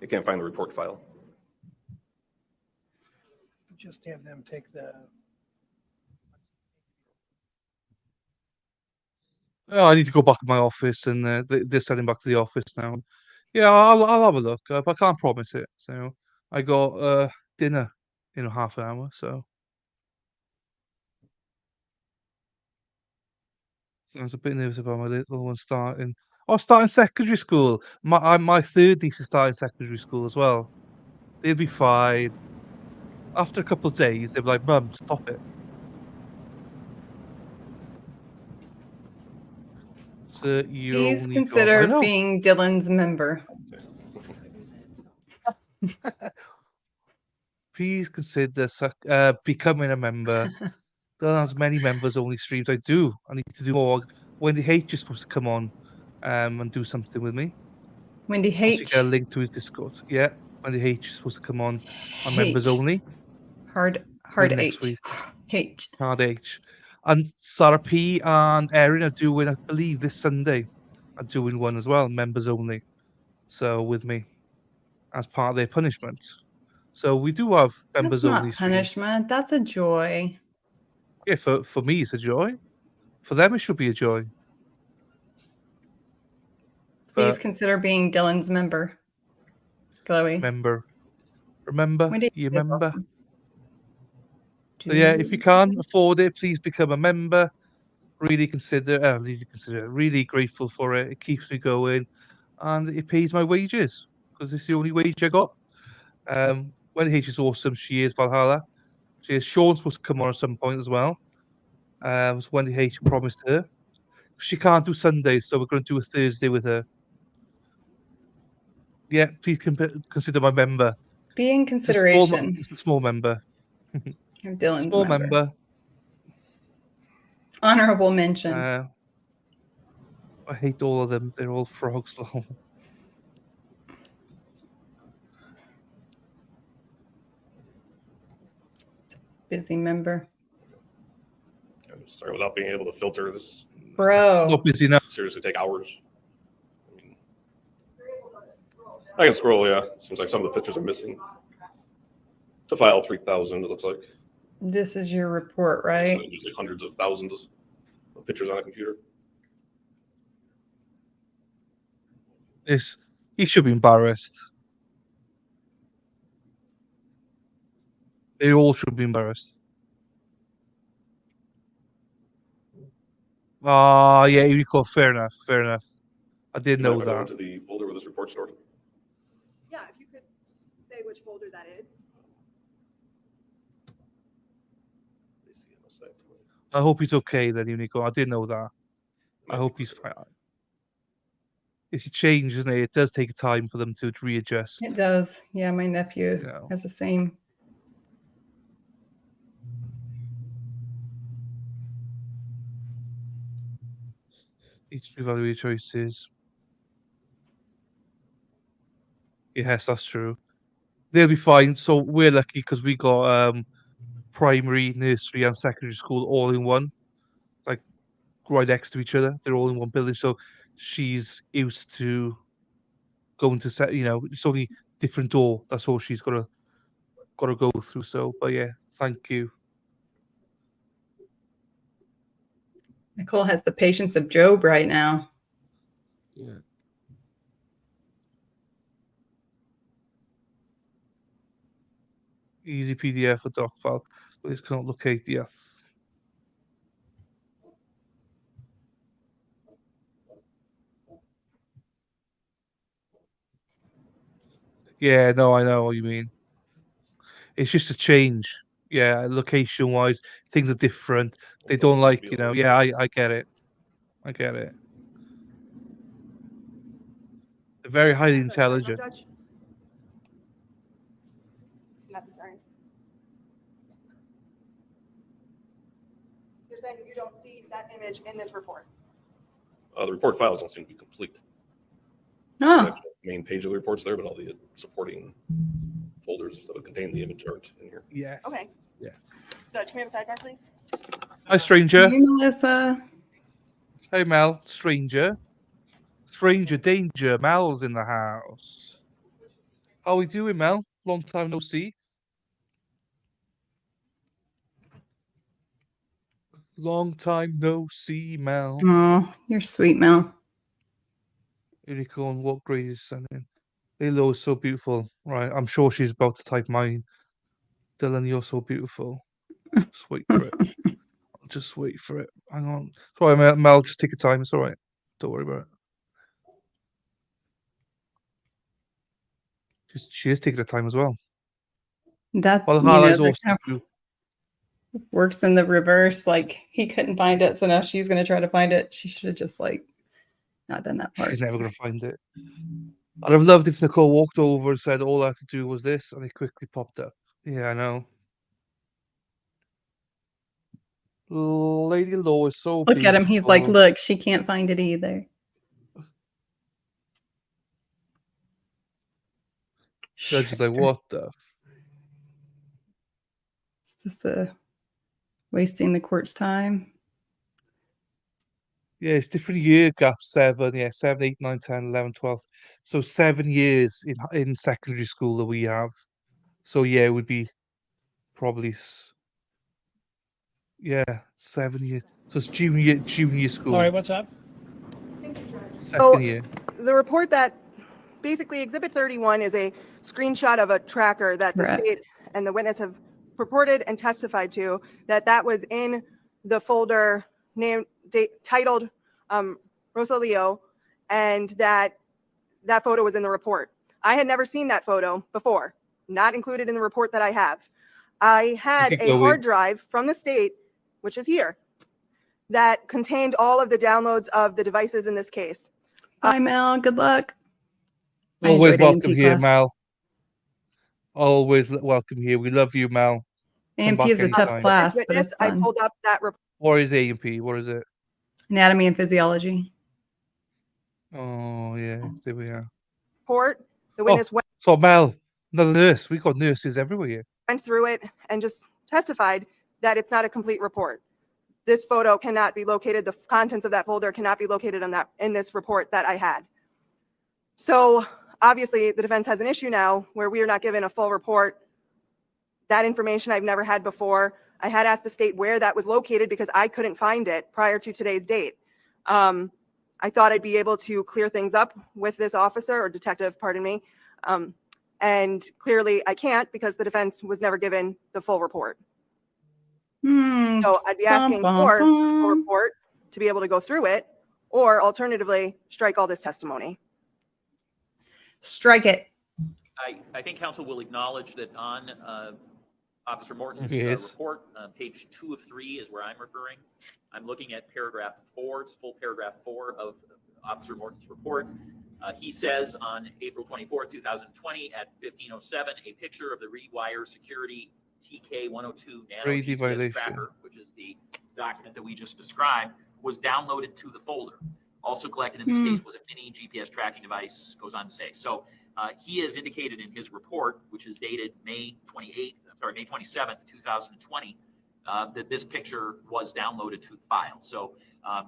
[SPEAKER 21] It can't find the report file.
[SPEAKER 16] Just have them take the.
[SPEAKER 1] Oh, I need to go back to my office, and they're sending back to the office now. Yeah, I'll have a look, but I can't promise it. So I got dinner in half an hour, so I was a bit nervous about my little one starting. Oh, starting secondary school. My third niece is starting secondary school as well. They'll be fine. After a couple of days, they'll be like, "Mum, stop it." So you
[SPEAKER 2] Please
[SPEAKER 1] only got. I
[SPEAKER 2] consider
[SPEAKER 1] know.
[SPEAKER 2] being Dylan's member.
[SPEAKER 1] Please consider becoming a member. Dylan has many members only streams. I do. I need to do more. Wendy H is supposed to come on and do something with me.
[SPEAKER 2] Wendy
[SPEAKER 1] Once you
[SPEAKER 2] H.
[SPEAKER 1] get a link to his Discord. Yeah, Wendy H is supposed to come on members
[SPEAKER 2] H.
[SPEAKER 1] only.
[SPEAKER 2] Hard
[SPEAKER 1] next
[SPEAKER 2] H.
[SPEAKER 1] week.
[SPEAKER 2] H.
[SPEAKER 1] Hard H. And Sarah P and Erin are doing, I believe, this Sunday. Are doing one as well, members only. So with me, as part of their punishment. So we do have
[SPEAKER 2] That's
[SPEAKER 1] members only
[SPEAKER 2] not
[SPEAKER 1] streams.
[SPEAKER 2] punishment. That's a joy.
[SPEAKER 1] Yeah, for me it's a joy. For them it should be a joy.
[SPEAKER 2] Please
[SPEAKER 1] But
[SPEAKER 2] consider being Dylan's member. Chloe.
[SPEAKER 1] Remember,
[SPEAKER 2] Wendy,
[SPEAKER 1] you
[SPEAKER 2] you're
[SPEAKER 1] member.
[SPEAKER 2] welcome.
[SPEAKER 1] So yeah, if you can afford it, please become a member. Really consider, really grateful for it. It keeps me going, and it pays my wages because it's the only wage I got. Wendy H is awesome. She is Valhalla. She is Sean's supposed to come on at some point as well. So Wendy H promised her. She can't do Sundays, so we're going to do a Thursday with her. Yeah, please consider my member.
[SPEAKER 2] Be in consideration.
[SPEAKER 1] It's a small member.
[SPEAKER 2] Of Dylan's
[SPEAKER 1] Small member.
[SPEAKER 2] Honorable mention.
[SPEAKER 1] I hate all of them. They're all frogs.
[SPEAKER 2] Busy member.
[SPEAKER 21] I'm sorry, without being able to filter this.
[SPEAKER 2] Bro.
[SPEAKER 1] Not busy enough.
[SPEAKER 21] Seriously, take hours. I can scroll, yeah. Seems like some of the pictures are missing. To file 3,000, it looks like.
[SPEAKER 2] This is your report, right?
[SPEAKER 21] So there's usually hundreds of thousands of pictures on a computer.
[SPEAKER 1] He should be embarrassed. They all should be embarrassed. Ah, yeah, Unico. Fair enough. Fair enough. I didn't know
[SPEAKER 21] If I go
[SPEAKER 1] that.
[SPEAKER 21] into the folder where this report's stored.
[SPEAKER 3] Yeah, if you could say which folder that is.
[SPEAKER 1] I hope he's okay then, Unico. I didn't know that. I hope he's fine. It's a change, isn't it? It does take time for them to readjust.
[SPEAKER 2] It does. Yeah, my nephew
[SPEAKER 1] Yeah.
[SPEAKER 2] has the same.
[SPEAKER 1] Each evaluate choices. Yes, that's true. they'll be fine. So we're lucky because we got primary, nursery, and secondary school all in one, like right next to each other. They're all in one building. So she's used to going to it's only different door. That's all she's got to go through. So, but yeah, thank you.
[SPEAKER 2] Nicole has the patience of Job right now.
[SPEAKER 1] Yeah. Easy PDF or doc file. Please cannot locate the F. Yeah, no, I know what you mean. It's just a change. Yeah, location wise, things are different. They don't like, yeah, I get it. I get it. They're very highly intelligent.
[SPEAKER 3] Judge? Necessary. You're saying you don't see that image in this report?
[SPEAKER 21] The report files don't seem to be complete.
[SPEAKER 2] Oh.
[SPEAKER 21] The actual main page of the report's there, but all the supporting folders that would contain the image aren't in here.
[SPEAKER 1] Yeah.
[SPEAKER 3] Okay.
[SPEAKER 1] Yeah.
[SPEAKER 3] Judge, can we have a sidebar, please?
[SPEAKER 1] Hi, stranger.
[SPEAKER 2] Hey, Melissa.
[SPEAKER 1] Hey, Mel. Stranger. Stranger danger. Mel's in the house. How we doing, Mel? Long time no see. Long time no see, Mel.
[SPEAKER 2] Oh, you're sweet, Mel.
[SPEAKER 1] Unicorn, what grade is sending? Lilo is so beautiful. Right, I'm sure she's about to type mine. Dylan, you're so beautiful. Just wait for it. I'll just wait for it. Hang on. Sorry, Mel, just take your time. It's all right. Don't worry about it. She is taking her time as well.
[SPEAKER 2] That,
[SPEAKER 1] Well,
[SPEAKER 2] that
[SPEAKER 1] also
[SPEAKER 2] kind of works in the reverse. Like he couldn't find it, so now she's going to try to find it. She should have just not done that part.
[SPEAKER 1] She's never going to find it. I'd have loved if Nicole walked over and said all I had to do was this, and it quickly popped up. Yeah, I know. Lady Law is so
[SPEAKER 2] Look
[SPEAKER 1] beautiful.
[SPEAKER 2] at him. He's like, look, she can't find it either.
[SPEAKER 1] Judge is like, what the?
[SPEAKER 2] Is this wasting the court's time?
[SPEAKER 1] Yeah, it's different year gap. 7, 8, 9, 10, 11, 12. So 7 years in secondary school that we have. So yeah, it would be probably 7 years. So it's junior school.
[SPEAKER 16] All right, what's up?
[SPEAKER 1] Second year.
[SPEAKER 3] The report that basically Exhibit 31 is a screenshot of a tracker that the state and the witness have purported and testified to that was in the folder titled Rosalio, and that photo was in the report. I had never seen that photo before, not included in the report that I have. I had a hard drive from the state, which is here, that contained all of the downloads of the devices in this case.
[SPEAKER 2] Bye, Mel. Good luck.
[SPEAKER 1] Always welcome here, Mal. Always welcome here. We love you, Mal.
[SPEAKER 2] A&P is a tough class, but it's
[SPEAKER 3] I
[SPEAKER 2] fun.
[SPEAKER 3] pulled up that report.
[SPEAKER 1] What is A&P? What is it?
[SPEAKER 2] Anatomy and physiology.
[SPEAKER 1] Oh, yeah. There we are.
[SPEAKER 3] Report. The witness
[SPEAKER 1] So, Mal, another nurse. We've got nurses everywhere here.
[SPEAKER 3] went through it and just testified that it's not a complete report. This photo cannot be located. The contents of that folder cannot be located in this report that I had. So obviously the defense has an issue now where we are not given a full report. That information I've never had before. I had asked the state where that was located because I couldn't find it prior to today's date. I thought I'd be able to clear things up with this officer or detective, pardon me. And clearly I can't because the defense was never given the full report. So I'd be asking for a full report to be able to go through it, or alternatively, strike all this testimony.
[SPEAKER 2] Strike it.
[SPEAKER 8] I think counsel will acknowledge that on Officer Morton's report, page 2 of 3 is where I'm referring. I'm looking at paragraph 4, it's full paragraph 4 of Officer Morton's report. He says on April 24th, 2020 at 15:07, a picture of the Rewire Security TK102 Nano GPS tracker, which is the document that we just described, was downloaded to the folder. Also collected in this case was a mini GPS tracking device, goes on to say. So he has indicated in his report, which is dated May 27th, 2020, that this picture was downloaded to the file. So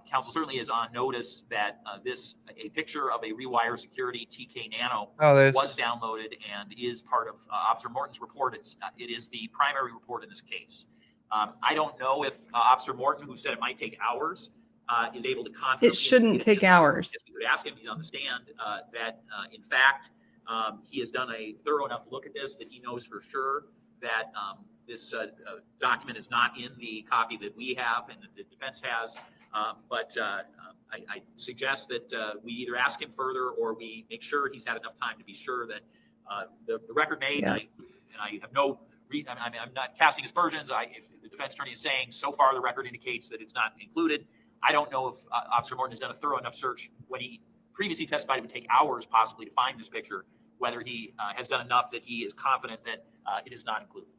[SPEAKER 8] council certainly is on notice that a picture of a Rewire Security TK Nano was downloaded and is part of Officer Morton's report. It is the primary report in this case. I don't know if Officer Morton, who said it might take hours, is able to confidently.
[SPEAKER 2] It shouldn't take hours.
[SPEAKER 8] We could ask him, he's on the stand, that in fact, he has done a thorough enough look at this that he knows for sure that this document is not in the copy that we have and that the defense has. But I suggest that we either ask him further or we make sure he's had enough time to be sure that the record made, and I have no reason, I'm not casting aspersions. If the defense attorney is saying so far the record indicates that it's not included, I don't know if Officer Morton has done a thorough enough search when he previously testified it would take hours possibly to find this picture, whether he has done enough that he is confident that it is not included.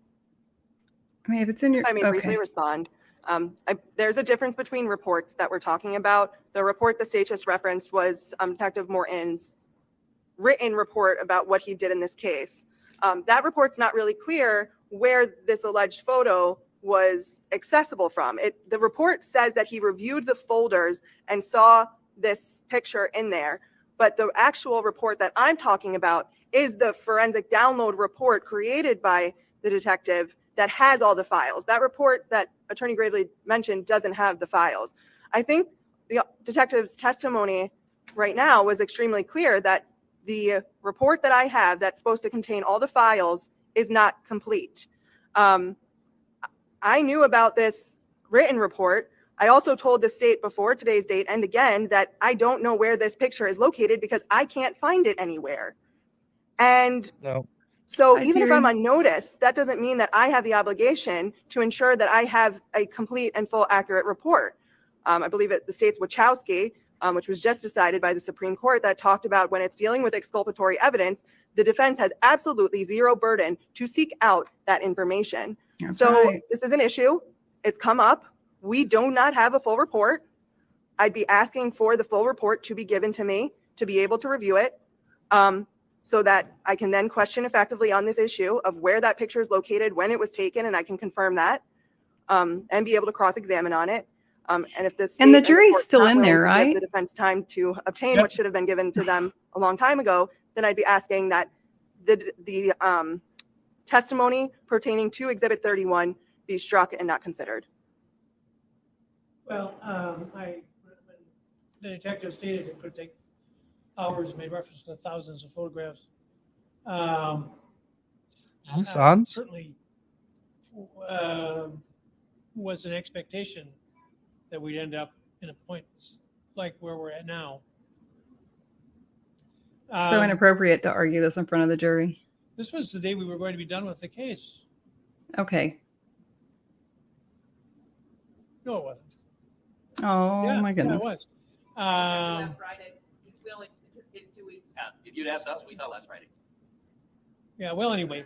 [SPEAKER 2] I mean, if it's in your,
[SPEAKER 3] I mean, briefly respond. There's a difference between reports that we're talking about. The report the state just referenced was Detective Morton's written report about what he did in this case. That report's not really clear where this alleged photo was accessible from. The report says that he reviewed the folders and saw this picture in there, but the actual report that I'm talking about is the forensic download report created by the detective that has all the files. That report that Attorney Gravely mentioned doesn't have the files. I think the detective's testimony right now was extremely clear that the report that I have that's supposed to contain all the files is not complete. I knew about this written report. I also told the state before today's date and again that I don't know where this picture is located because I can't find it anywhere. And so even if I'm on notice, that doesn't mean that I have the obligation to ensure that I have a complete and full accurate report. I believe the state's Wachowski, which was just decided by the Supreme Court, that talked about when it's dealing with exculpatory evidence, the defense has absolutely zero burden to seek out that information. This is an issue. It's come up. We do not have a full report. I'd be asking for the full report to be given to me to be able to review it, so that I can then question effectively on this issue of where that picture is located, when it was taken, and I can confirm that, and be able to cross-examine on it. And if this
[SPEAKER 2] and the jury's still in there, right?
[SPEAKER 3] Give the defense time to obtain what should have been given to them a long time ago, then I'd be asking that the testimony pertaining to Exhibit 31 be struck and not considered.
[SPEAKER 16] Well, the detective stated it could take hours, made reference to thousands of photographs. Certainly was an expectation that we'd end up in a point like where we're at now.
[SPEAKER 2] So inappropriate to argue this in front of the jury.
[SPEAKER 16] This was the day we were going to be done with the case.
[SPEAKER 2] Okay.
[SPEAKER 16] No, it wasn't.
[SPEAKER 2] Oh,
[SPEAKER 16] Yeah,
[SPEAKER 2] my goodness.
[SPEAKER 16] Yeah, it was.
[SPEAKER 5] Last Friday. We only anticipated 2 weeks.
[SPEAKER 8] Yeah, if you'd asked us, we thought last Friday.
[SPEAKER 16] Yeah, well, anyway.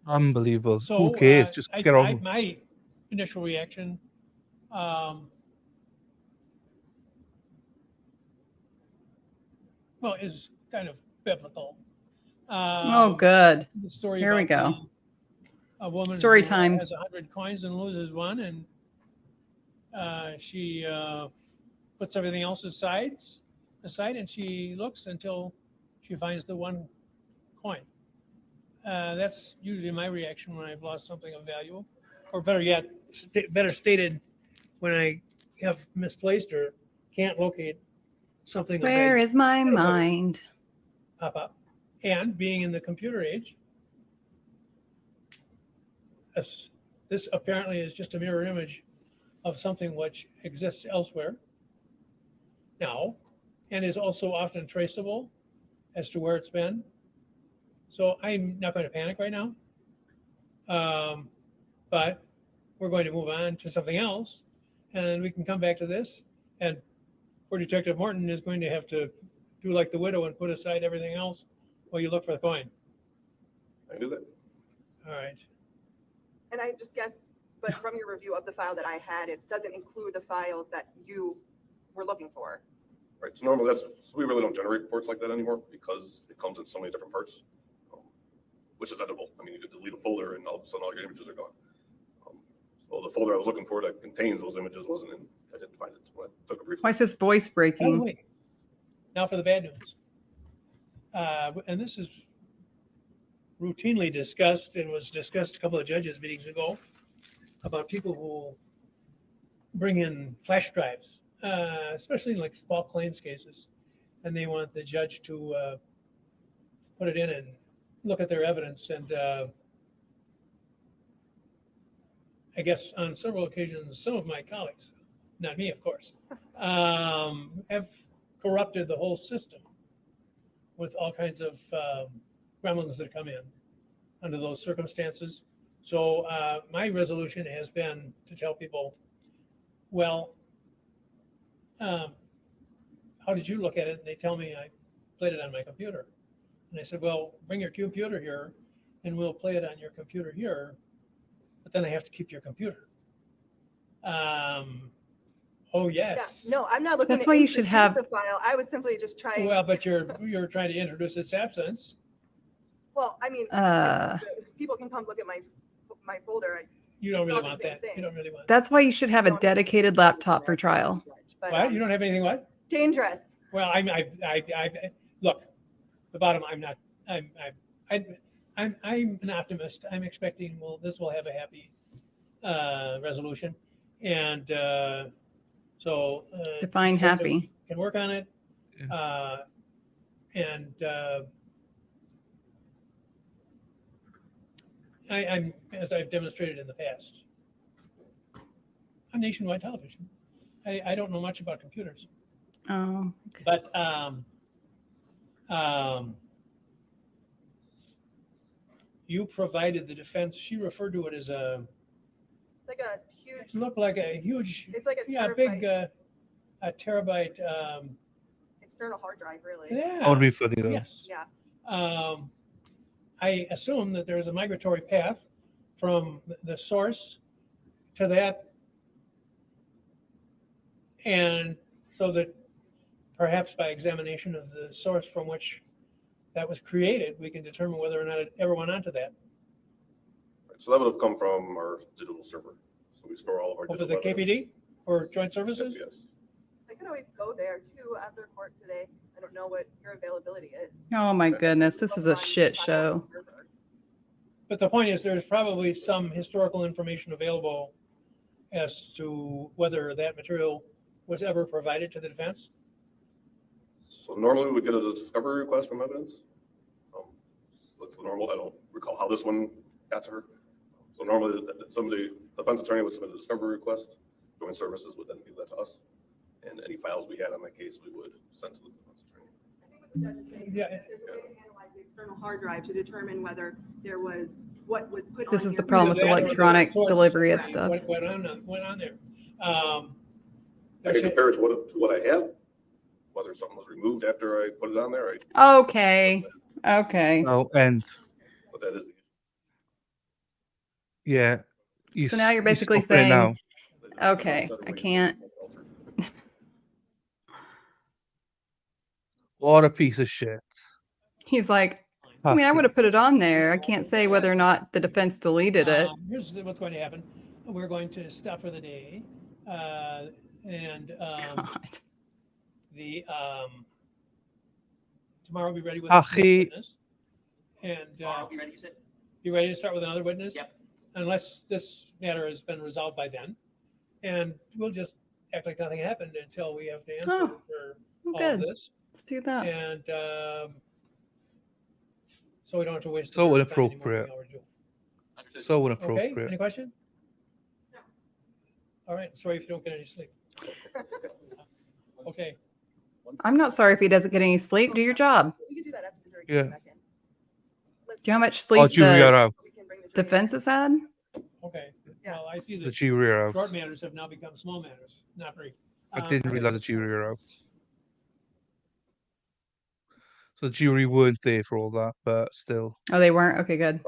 [SPEAKER 1] Unbelievable.
[SPEAKER 16] So,
[SPEAKER 1] who cares? Just get on.
[SPEAKER 16] My initial reaction, is kind of biblical.
[SPEAKER 2] Oh, good.
[SPEAKER 16] The story
[SPEAKER 2] Here we
[SPEAKER 16] about
[SPEAKER 2] go.
[SPEAKER 16] A woman
[SPEAKER 2] Story
[SPEAKER 16] who
[SPEAKER 2] time.
[SPEAKER 16] has 100 coins and loses one, and she puts everything else aside, and she looks until she finds the one coin. That's usually my reaction when I've lost something of value, or better yet, better stated, when I have misplaced or can't locate something.
[SPEAKER 2] Where is my mind?
[SPEAKER 16] Pop up. And being in the computer age, this apparently is just a mirror image of something which exists elsewhere now and is also often traceable as to where it's been. So I'm not going to panic right now, but we're going to move on to something else, and we can come back to this. And poor Detective Morton is going to have to do like the widow and put aside everything else while you look for the coin.
[SPEAKER 21] I do that.
[SPEAKER 16] All right.
[SPEAKER 3] And I just guess, but from your review of the file that I had, it doesn't include the files that you were looking for.
[SPEAKER 21] Right, so normally so we really don't generate reports like that anymore because it comes in so many different parts, which is edible. I mean, you could delete a folder and all of a sudden all your images are gone. So the folder I was looking for that contains those images wasn't in, I didn't find it when I took a brief.
[SPEAKER 2] Why is his voice breaking?
[SPEAKER 16] Wait. Now for the bad news. And this is routinely discussed and was discussed a couple of judges meetings ago about people who bring in flash drives, especially in like small claims cases, and they want the judge to put it in and look at their evidence. And I guess on several occasions, some of my colleagues, not me, of course, have corrupted the whole system with all kinds of gremlins that come in under those circumstances. So my resolution has been to tell people, well, how did you look at it? And they tell me I played it on my computer. And I said, well, bring your computer here and we'll play it on your computer here, but then I have to keep your computer. Oh, yes.
[SPEAKER 3] Yeah, no, I'm not looking
[SPEAKER 2] That's
[SPEAKER 3] to
[SPEAKER 2] why you should
[SPEAKER 3] introduce
[SPEAKER 2] have-
[SPEAKER 3] the file. I was simply just trying.
[SPEAKER 16] Well, but you're trying to introduce its absence.
[SPEAKER 3] Well, I mean,
[SPEAKER 2] Uh.
[SPEAKER 3] people can come look at my folder.
[SPEAKER 16] You don't
[SPEAKER 3] It's
[SPEAKER 16] really
[SPEAKER 3] all the
[SPEAKER 16] want
[SPEAKER 3] same
[SPEAKER 16] that.
[SPEAKER 3] thing.
[SPEAKER 16] You don't really want
[SPEAKER 2] That's why you should have a dedicated laptop for trial.
[SPEAKER 3] But,
[SPEAKER 16] what? You don't have anything what?
[SPEAKER 3] dangerous.
[SPEAKER 16] Well, I look, the bottom, I'm an optimist. I'm expecting, this will have a happy resolution. And so.
[SPEAKER 2] Define happy.
[SPEAKER 16] Can work on it. And I'm, as I've demonstrated in the past, on nationwide television. I don't know much about computers.
[SPEAKER 2] Oh. Okay.
[SPEAKER 16] But you provided the defense. She referred to it as
[SPEAKER 3] It's like a huge.
[SPEAKER 16] it looked like a huge,
[SPEAKER 3] It's like a
[SPEAKER 16] yeah,
[SPEAKER 3] terabyte,
[SPEAKER 16] big, a terabyte.
[SPEAKER 3] external hard drive, really.
[SPEAKER 16] Yeah.
[SPEAKER 1] That would be funny though.
[SPEAKER 16] Yes.
[SPEAKER 3] Yeah.
[SPEAKER 16] I assume that there's a migratory path from the source to that. And so that perhaps by examination of the source from which that was created, we can determine whether or not it ever went onto that.
[SPEAKER 21] Right, so that would have come from our digital server. So we store all of our
[SPEAKER 16] Over
[SPEAKER 21] digital
[SPEAKER 16] the KPD or joint services?
[SPEAKER 21] Yes.
[SPEAKER 3] I could always go there too after court today. I don't know what your availability is.
[SPEAKER 2] Oh my goodness, this is a shit show.
[SPEAKER 16] But the point is, there's probably some historical information available as to whether that material was ever provided to the defense.
[SPEAKER 21] So normally we get a discovery request from evidence. That's the normal. I don't recall how this one got to her. So normally somebody, the defense attorney would submit a discovery request. Joint services would then give that to us. And any files we had on that case, we would send to the defense attorney.
[SPEAKER 16] Yeah.
[SPEAKER 3] There's a way to analyze the external hard drive to determine whether there was what was put on.
[SPEAKER 2] This is
[SPEAKER 3] your
[SPEAKER 2] the problem with
[SPEAKER 16] Either that or
[SPEAKER 2] electronic
[SPEAKER 16] source
[SPEAKER 2] delivery of stuff.
[SPEAKER 16] What went on there.
[SPEAKER 21] I can compare it to what I have, whether something was removed after I put it on there.
[SPEAKER 2] Okay. Okay.
[SPEAKER 1] Oh, and
[SPEAKER 21] But that is the
[SPEAKER 1] yeah.
[SPEAKER 2] So now you're basically
[SPEAKER 1] stopping it
[SPEAKER 2] saying,
[SPEAKER 1] now.
[SPEAKER 2] okay, I can't.
[SPEAKER 1] What a piece of shit.
[SPEAKER 2] He's like, I mean, I would have put it on there. I can't say whether or not the defense deleted it.
[SPEAKER 16] Here's what's going to happen. We're going to stop for the day. And the tomorrow we'll be ready with a witness. And
[SPEAKER 8] Be ready, you said?
[SPEAKER 16] be ready to start with another witness?
[SPEAKER 8] Yep.
[SPEAKER 16] Unless this matter has been resolved by then. And we'll just act like nothing happened until we have to answer
[SPEAKER 2] Oh,
[SPEAKER 16] for
[SPEAKER 2] well,
[SPEAKER 16] all of
[SPEAKER 2] good.
[SPEAKER 16] this.
[SPEAKER 2] Let's do that.
[SPEAKER 16] And so we don't have to waste. the
[SPEAKER 1] So
[SPEAKER 16] time anymore
[SPEAKER 1] inappropriate.
[SPEAKER 16] doing our job.
[SPEAKER 1] So
[SPEAKER 16] Okay,
[SPEAKER 1] inappropriate.
[SPEAKER 16] any question? All right, sorry if you don't get any sleep. Okay.
[SPEAKER 2] I'm not sorry if he doesn't get any sleep. Do your job.
[SPEAKER 3] We could do that after the jury
[SPEAKER 1] Yeah.
[SPEAKER 3] comes back in.
[SPEAKER 2] Do you know how much sleep
[SPEAKER 1] jury are out.
[SPEAKER 2] the defense has had?
[SPEAKER 16] Okay, well, I see
[SPEAKER 1] The
[SPEAKER 16] that
[SPEAKER 1] jury are out.
[SPEAKER 16] short matters have now become small matters, not brief.
[SPEAKER 1] I didn't
[SPEAKER 16] Okay.
[SPEAKER 1] realize the jury are out. So the jury weren't there for all that, but still.
[SPEAKER 2] Oh, they weren't? Okay, good.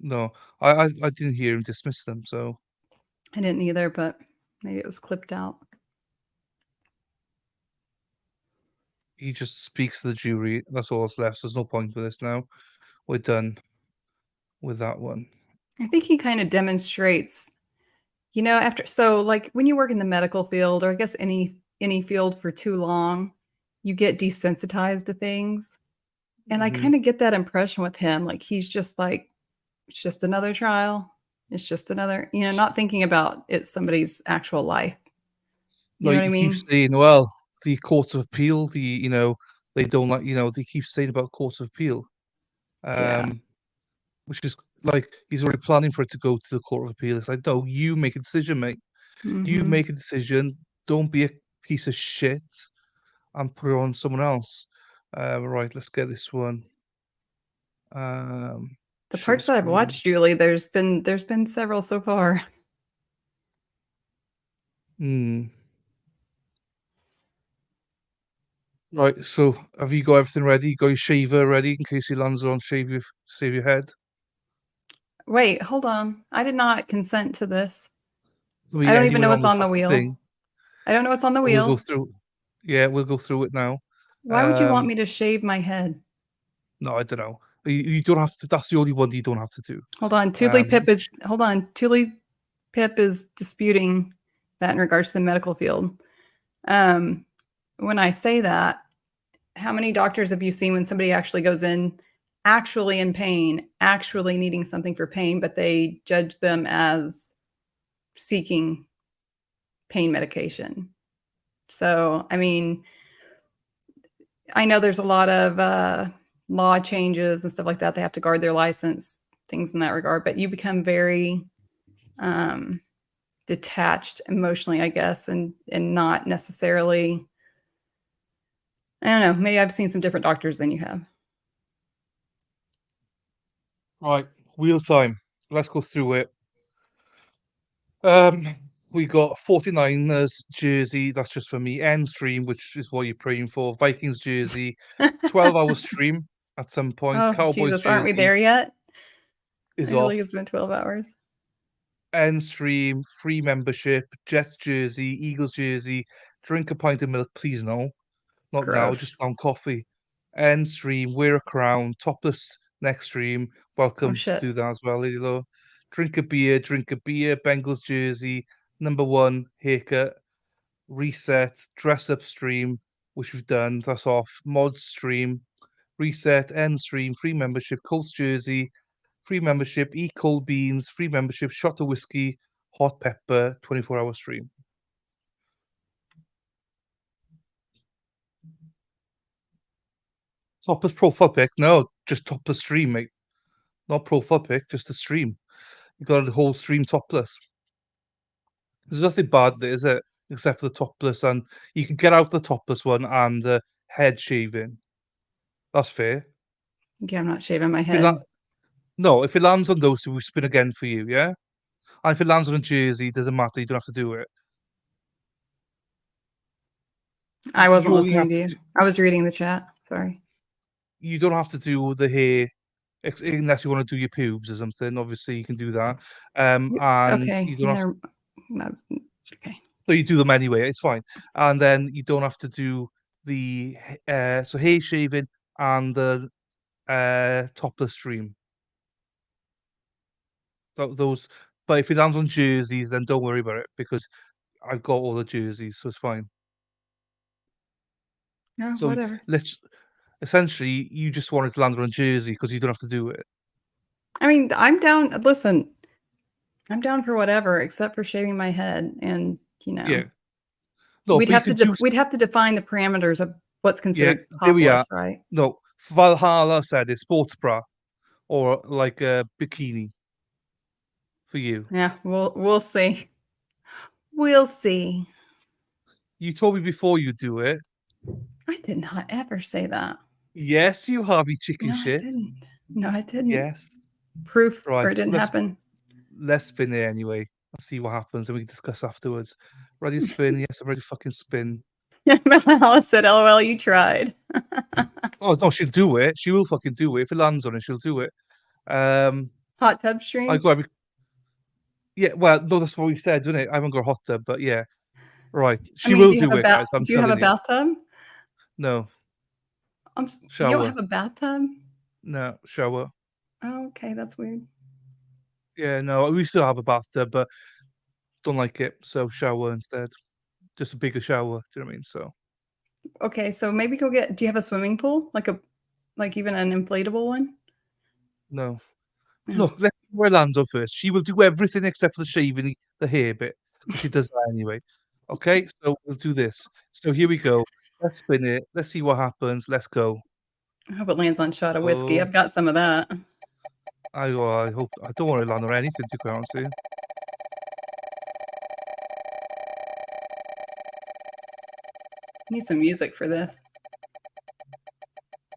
[SPEAKER 1] No, I didn't hear him dismiss them, so.
[SPEAKER 2] I didn't either, but maybe it was clipped out.
[SPEAKER 1] He just speaks to the jury. That's all that's left. So there's no point with this now. We're done with that one.
[SPEAKER 2] I think he kind of demonstrates, like when you work in the medical field, or I guess any field for too long, you get desensitized to things. And I kind of get that impression with him. Like he's just like, it's just another trial. It's just another, not thinking about it's somebody's actual life. You know what I mean?
[SPEAKER 1] Keep saying, well, the courts of appeal, they don't like, they keep saying about courts of appeal. Which is like he's already planning for it to go to the court of appeal. It's like, no, you make a decision, mate. You make a decision. Don't be a piece of shit and put it on someone else. Right, let's get this one.
[SPEAKER 2] The parts that I've watched, Julie, there's been several so far.
[SPEAKER 1] Right, so have you got everything ready? You got your shaver ready in case he lands on shave your head?
[SPEAKER 2] Wait, hold on. I did not consent to this.
[SPEAKER 1] Well,
[SPEAKER 2] I don't even know
[SPEAKER 1] on
[SPEAKER 2] what's on the wheel.
[SPEAKER 1] thing.
[SPEAKER 2] I don't know what's on the wheel.
[SPEAKER 1] We'll go through. Yeah, we'll go through it now.
[SPEAKER 2] Why would you want me to shave my head?
[SPEAKER 1] No, I don't know. You don't have to. That's the only one you don't have to do.
[SPEAKER 2] Hold on. Tuli Pip is disputing that in regards to the medical field. When I say that, how many doctors have you seen when somebody actually goes in, actually in pain, actually needing something for pain, but they judge them as seeking pain medication? So, I mean, I know there's a lot of law changes and stuff like that. They have to guard their license, things in that regard, but you become very detached emotionally, I guess, and not necessarily, I don't know, maybe I've seen some different doctors than you have.
[SPEAKER 1] Right, wheel time. Let's go through it. We got 49ers jersey. That's just for me. End stream, which is what you're praying for. Vikings jersey. 12-hour stream at some point.
[SPEAKER 2] Oh,
[SPEAKER 1] Cowboys
[SPEAKER 2] Jesus,
[SPEAKER 1] jersey
[SPEAKER 2] aren't we there yet?
[SPEAKER 1] is
[SPEAKER 2] I feel
[SPEAKER 1] off.
[SPEAKER 2] like it's been 12 hours.
[SPEAKER 1] End stream, free membership, Jets jersey, Eagles jersey. Drink a pint of milk, please no. Not now,
[SPEAKER 2] Gross.
[SPEAKER 1] just down coffee. End stream, wear a crown, topless next stream. Welcome to
[SPEAKER 2] shit.
[SPEAKER 1] do that as well, Lady Law. Drink a beer, Bengals jersey, number 1, haircut, reset, dress up stream, which we've done, that's off. Mod stream, reset, end stream, free membership, Colts jersey, free membership, eat cold beans, free membership, shot of whiskey, hot pepper, 24-hour stream. Topless profile pic? No, just topless stream, mate. Not profile pic, just a stream. You got a whole stream topless. There's nothing bad there, is it? Except for the topless, and you can get out the topless one and the head shaving. That's fair.
[SPEAKER 2] Yeah, I'm not shaving my
[SPEAKER 1] If
[SPEAKER 2] head.
[SPEAKER 1] No, if it lands on those two, we spin again for you, yeah? And if it lands on a jersey, it doesn't matter, you don't have to do it.
[SPEAKER 2] I wasn't
[SPEAKER 1] You only
[SPEAKER 2] listening
[SPEAKER 1] have
[SPEAKER 2] to you.
[SPEAKER 1] to
[SPEAKER 2] I was reading the chat. Sorry.
[SPEAKER 1] You don't have to do the hair unless you want to do your pubes or something. Obviously, you can do that. And
[SPEAKER 2] Okay.
[SPEAKER 1] you don't have
[SPEAKER 2] No, okay.
[SPEAKER 1] so you do them anyway. It's fine. And then you don't have to do the so hair shaving and the topless stream. Those, but if it lands on jerseys, then don't worry about it because I've got all the jerseys, so it's fine.
[SPEAKER 2] No,
[SPEAKER 1] So
[SPEAKER 2] whatever.
[SPEAKER 1] essentially, you just wanted to land on a jersey because you don't have to do it.
[SPEAKER 2] I mean, I'm down. Listen, I'm down for whatever, except for shaving my head, and
[SPEAKER 1] Yeah. No,
[SPEAKER 2] we'd
[SPEAKER 1] but
[SPEAKER 2] we'd have to define the parameters of what's considered
[SPEAKER 1] there we are.
[SPEAKER 2] topless, right?
[SPEAKER 1] No, Valhalla said it's sports bra or like a bikini for you.
[SPEAKER 2] Yeah, we'll see. We'll see.
[SPEAKER 1] You told me before you do it.
[SPEAKER 2] I did not ever say that.
[SPEAKER 1] Yes, you have, you chicken
[SPEAKER 2] No,
[SPEAKER 1] shit.
[SPEAKER 2] I didn't. No, I didn't.
[SPEAKER 1] Yes.
[SPEAKER 2] Proof,
[SPEAKER 1] Right.
[SPEAKER 2] or it didn't happen.
[SPEAKER 1] Let's spin it anyway. Let's see what happens and we can discuss afterwards. Ready to spin? Yes, I'm ready to fucking spin.
[SPEAKER 2] Valhalla said, LOL, you tried.
[SPEAKER 1] Oh, no, she'll do it. She will fucking do it. If it lands on it, she'll do it.
[SPEAKER 2] Hot tub stream?
[SPEAKER 1] Yeah, well, no, that's what we said, didn't it? I haven't got a hot tub, but yeah. Right.
[SPEAKER 2] I
[SPEAKER 1] She
[SPEAKER 2] mean,
[SPEAKER 1] will
[SPEAKER 2] do you have
[SPEAKER 1] do
[SPEAKER 2] a
[SPEAKER 1] it, guys. I'm
[SPEAKER 2] do you have a
[SPEAKER 1] telling you.
[SPEAKER 2] bathtub?
[SPEAKER 1] No.
[SPEAKER 2] You don't
[SPEAKER 1] Shower.
[SPEAKER 2] have a bathtub?
[SPEAKER 1] No, shower.
[SPEAKER 2] Oh, okay, that's weird.
[SPEAKER 1] Yeah, no, we still have a bathtub, but don't like it, so shower instead. Just a bigger shower, do you know what I mean? So
[SPEAKER 2] Okay, so maybe go get. Do you have a swimming pool? Like even an inflatable one?
[SPEAKER 1] no.
[SPEAKER 2] No.
[SPEAKER 1] Look, let's do Orlando first. She will do everything except for the shaving, the hair bit, because she does that anyway. Okay, so we'll do this. So here we go. Let's spin it. Let's see what happens. Let's go.
[SPEAKER 2] I hope it lands on a shot of whiskey.
[SPEAKER 1] Oh,
[SPEAKER 2] I've got some of that.
[SPEAKER 1] I hope I don't want to land on anything to be honest with you.
[SPEAKER 2] Need some music for this.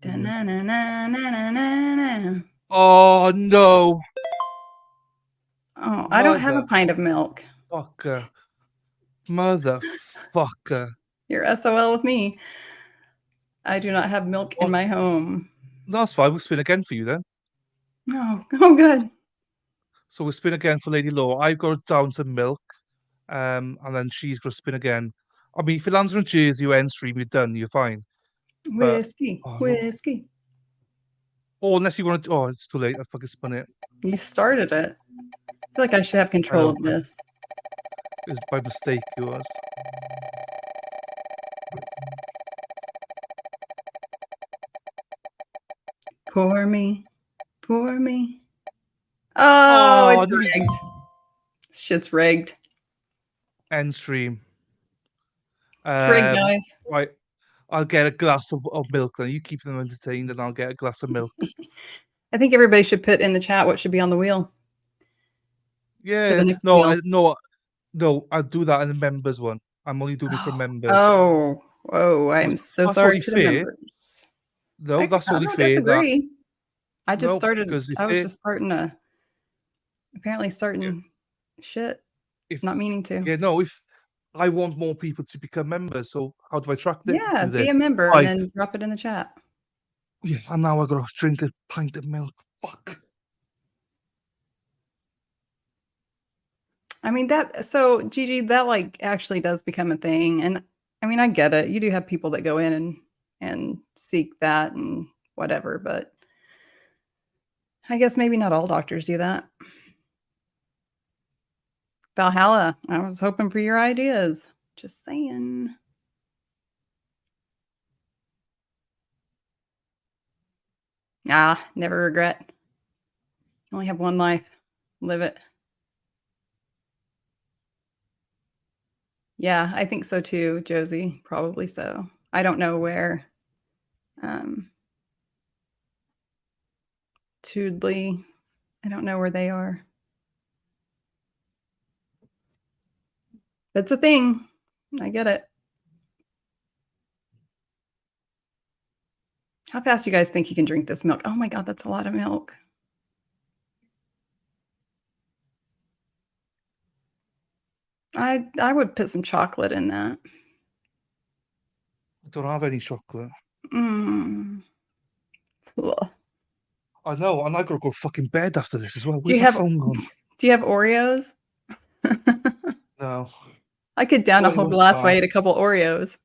[SPEAKER 2] Da-na-na-na-na-na-na-na.
[SPEAKER 1] Oh no.
[SPEAKER 2] Oh, I don't have a pint of milk.
[SPEAKER 1] Fucker. Motherfucker.
[SPEAKER 2] You're SOL with me. I do not have milk in my home.
[SPEAKER 1] That's fine. We'll spin again for you then.
[SPEAKER 2] No. Oh, good.
[SPEAKER 1] So we'll spin again for Lady Law. I've got down some milk, and then she's got to spin again. I mean, if it lands on Jersey or end stream, you're done. You're fine.
[SPEAKER 2] Whiskey.
[SPEAKER 1] But,
[SPEAKER 2] Whiskey.
[SPEAKER 1] Oh, unless you want to. Oh, it's too late. I fucking spun it.
[SPEAKER 2] You started it. I feel like I should have control of this.
[SPEAKER 1] It was by mistake. It was.
[SPEAKER 2] Pour me. Pour me. Oh, it's rigged. Shit's rigged.
[SPEAKER 1] End stream.
[SPEAKER 2] It's rigged, guys.
[SPEAKER 1] Right. I'll get a glass of milk then. You keep them entertained and I'll get a glass of milk.
[SPEAKER 2] I think everybody should put in the chat what should be on the wheel.
[SPEAKER 1] Yeah. No, I'll do that in the members one. I'm only doing it for members.
[SPEAKER 2] Oh, whoa. I'm so
[SPEAKER 1] That's
[SPEAKER 2] sorry
[SPEAKER 1] only
[SPEAKER 2] to the
[SPEAKER 1] fair.
[SPEAKER 2] members.
[SPEAKER 1] No, that's
[SPEAKER 2] I
[SPEAKER 1] only
[SPEAKER 2] don't
[SPEAKER 1] fair.
[SPEAKER 2] disagree. I just
[SPEAKER 1] No,
[SPEAKER 2] started.
[SPEAKER 1] because
[SPEAKER 2] I was just starting shit. Not meaning to.
[SPEAKER 1] Yeah, no, if I want more people to become members, so how do I track this?
[SPEAKER 2] Yeah,
[SPEAKER 1] Do
[SPEAKER 2] be
[SPEAKER 1] this?
[SPEAKER 2] a member
[SPEAKER 1] Right.
[SPEAKER 2] and then drop it in the chat.
[SPEAKER 1] Yeah, and now I gotta drink a pint of milk. Fuck.
[SPEAKER 2] I mean so Gigi, that like actually does become a thing. And I mean, I get it. You do have people that go in and seek that and whatever, but I guess maybe not all doctors do that. Valhalla, I was hoping for your ideas. Just saying. Never regret. You only have one life. Live it. Yeah, I think so too, Josie. Probably so. I don't know where. Toodley, I don't know where they are. That's a thing. I get it. How fast do you guys think you can drink this milk? Oh my God, that's a lot of milk. I would put some chocolate in that.
[SPEAKER 1] I don't have any chocolate.
[SPEAKER 2] Mm. Ugh.
[SPEAKER 1] I know, and I gotta go fucking bed after this as well.
[SPEAKER 2] Do you
[SPEAKER 1] Where's my
[SPEAKER 2] have
[SPEAKER 1] phone gone?
[SPEAKER 2] Do you have Oreos?
[SPEAKER 1] No.
[SPEAKER 2] I could down a
[SPEAKER 1] Only
[SPEAKER 2] whole
[SPEAKER 1] one
[SPEAKER 2] glass
[SPEAKER 1] star.
[SPEAKER 2] weight, a couple Oreos.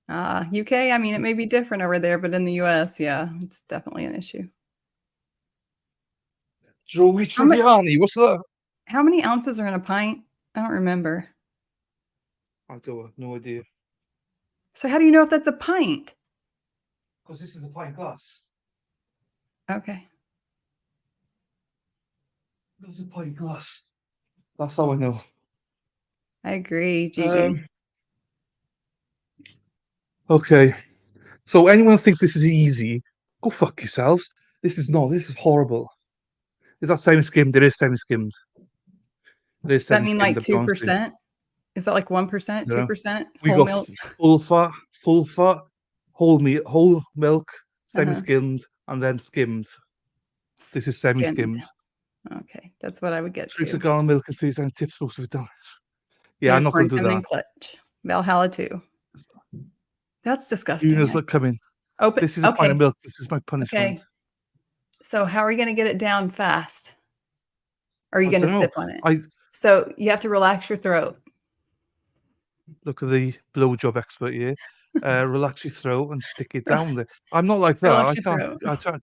[SPEAKER 2] UK, I mean, it may be different over there, but in the US, yeah, it's definitely an issue.
[SPEAKER 1] Joey Tribbiani, what's that?
[SPEAKER 2] How many ounces are in a pint? I don't remember.
[SPEAKER 1] I don't have no idea.
[SPEAKER 2] So how do you know if that's a pint?
[SPEAKER 1] Because this is a pint glass.
[SPEAKER 2] Okay.
[SPEAKER 1] That's a pint glass. That's how I know.
[SPEAKER 2] I agree, Gigi.
[SPEAKER 1] Okay. So anyone thinks this is easy, go fuck yourselves. This is not. This is horrible. Is that semi-skimmed? It is semi-skimmed. It is
[SPEAKER 2] Does that mean like
[SPEAKER 1] semi-skimmed, to be honest with you.
[SPEAKER 2] 2%? Is that like 1%,
[SPEAKER 1] No.
[SPEAKER 2] 2%
[SPEAKER 1] We
[SPEAKER 2] whole
[SPEAKER 1] got
[SPEAKER 2] milk?
[SPEAKER 1] full fat, whole milk,
[SPEAKER 2] Uh-huh.
[SPEAKER 1] semi-skimmed, and then skimmed. This is semi-skimmed.
[SPEAKER 2] Okay, that's what I would get
[SPEAKER 1] Drinks a
[SPEAKER 2] to.
[SPEAKER 1] gallon of milk and 3 tablespoons of it. Yeah, I'm not going to do
[SPEAKER 2] Unicorn
[SPEAKER 1] that.
[SPEAKER 2] coming in clutch. Valhalla too. That's disgusting.
[SPEAKER 1] Una's not coming.
[SPEAKER 2] Open.
[SPEAKER 1] This is a pint of milk. This is my punishment.
[SPEAKER 2] Okay. So how are you going to get it down fast? Or are you
[SPEAKER 1] I
[SPEAKER 2] going to
[SPEAKER 1] don't know.
[SPEAKER 2] sip on it?
[SPEAKER 1] I
[SPEAKER 2] So you have to relax your throat.
[SPEAKER 1] look at the blowjob expert here. Relax your throat and stick it down there. I'm not like that.
[SPEAKER 2] Relax
[SPEAKER 1] I
[SPEAKER 2] your
[SPEAKER 1] can't.
[SPEAKER 2] throat.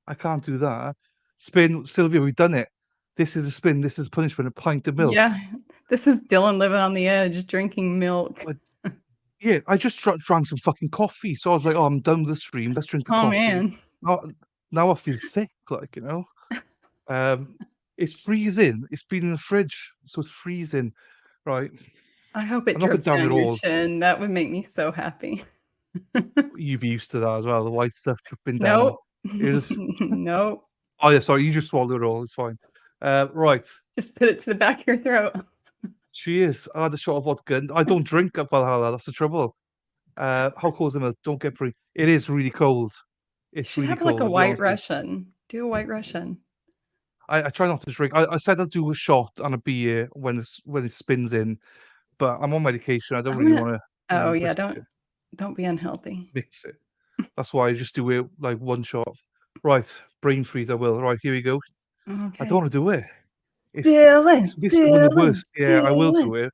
[SPEAKER 1] I can't do that. Spin, Sylvia. We've done it. This is a spin. This is punishment. A pint of milk.
[SPEAKER 2] Yeah. This is Dylan living on the edge, drinking milk.
[SPEAKER 1] Yeah, I just drank some fucking coffee. So I was like, oh, I'm done with the stream. Let's drink the
[SPEAKER 2] Oh,
[SPEAKER 1] coffee.
[SPEAKER 2] man.
[SPEAKER 1] Now I feel sick, like, you know. It's freezing. It's been in the fridge, so it's freezing. Right.
[SPEAKER 2] I hope it
[SPEAKER 1] I'm not going
[SPEAKER 2] drips
[SPEAKER 1] down
[SPEAKER 2] down
[SPEAKER 1] it
[SPEAKER 2] your
[SPEAKER 1] all.
[SPEAKER 2] chin. That would make me so happy.
[SPEAKER 1] You'd be used to that as well. The white stuff dripping down.
[SPEAKER 2] Nope.
[SPEAKER 1] It is.
[SPEAKER 2] Nope.
[SPEAKER 1] Oh yeah, sorry. You just swallowed it all. It's fine. Right.
[SPEAKER 2] Just put it to the back of your throat.
[SPEAKER 1] Cheers. I had a shot of vodka. I don't drink at Valhalla. That's the trouble. How cold is the milk? Don't get pre. It is really cold.
[SPEAKER 2] You
[SPEAKER 1] It's
[SPEAKER 2] should
[SPEAKER 1] really
[SPEAKER 2] have like
[SPEAKER 1] cold.
[SPEAKER 2] a
[SPEAKER 1] I'll be
[SPEAKER 2] white
[SPEAKER 1] honest with you.
[SPEAKER 2] Russian. Do a white Russian.
[SPEAKER 1] I try not to drink. I said I'll do a shot and a beer when it spins in, but I'm on medication. I don't really want to.
[SPEAKER 2] Oh yeah,
[SPEAKER 1] risk it,
[SPEAKER 2] don't be unhealthy.
[SPEAKER 1] mix it. That's why I just do it like one shot. Right, brain freeze. I will. Right, here we go. I
[SPEAKER 2] Okay.
[SPEAKER 1] don't want to do it.
[SPEAKER 2] Dylan,
[SPEAKER 1] This is one of the
[SPEAKER 2] Dylan,
[SPEAKER 1] worst. Yeah, I will
[SPEAKER 2] Dylan.
[SPEAKER 1] do it.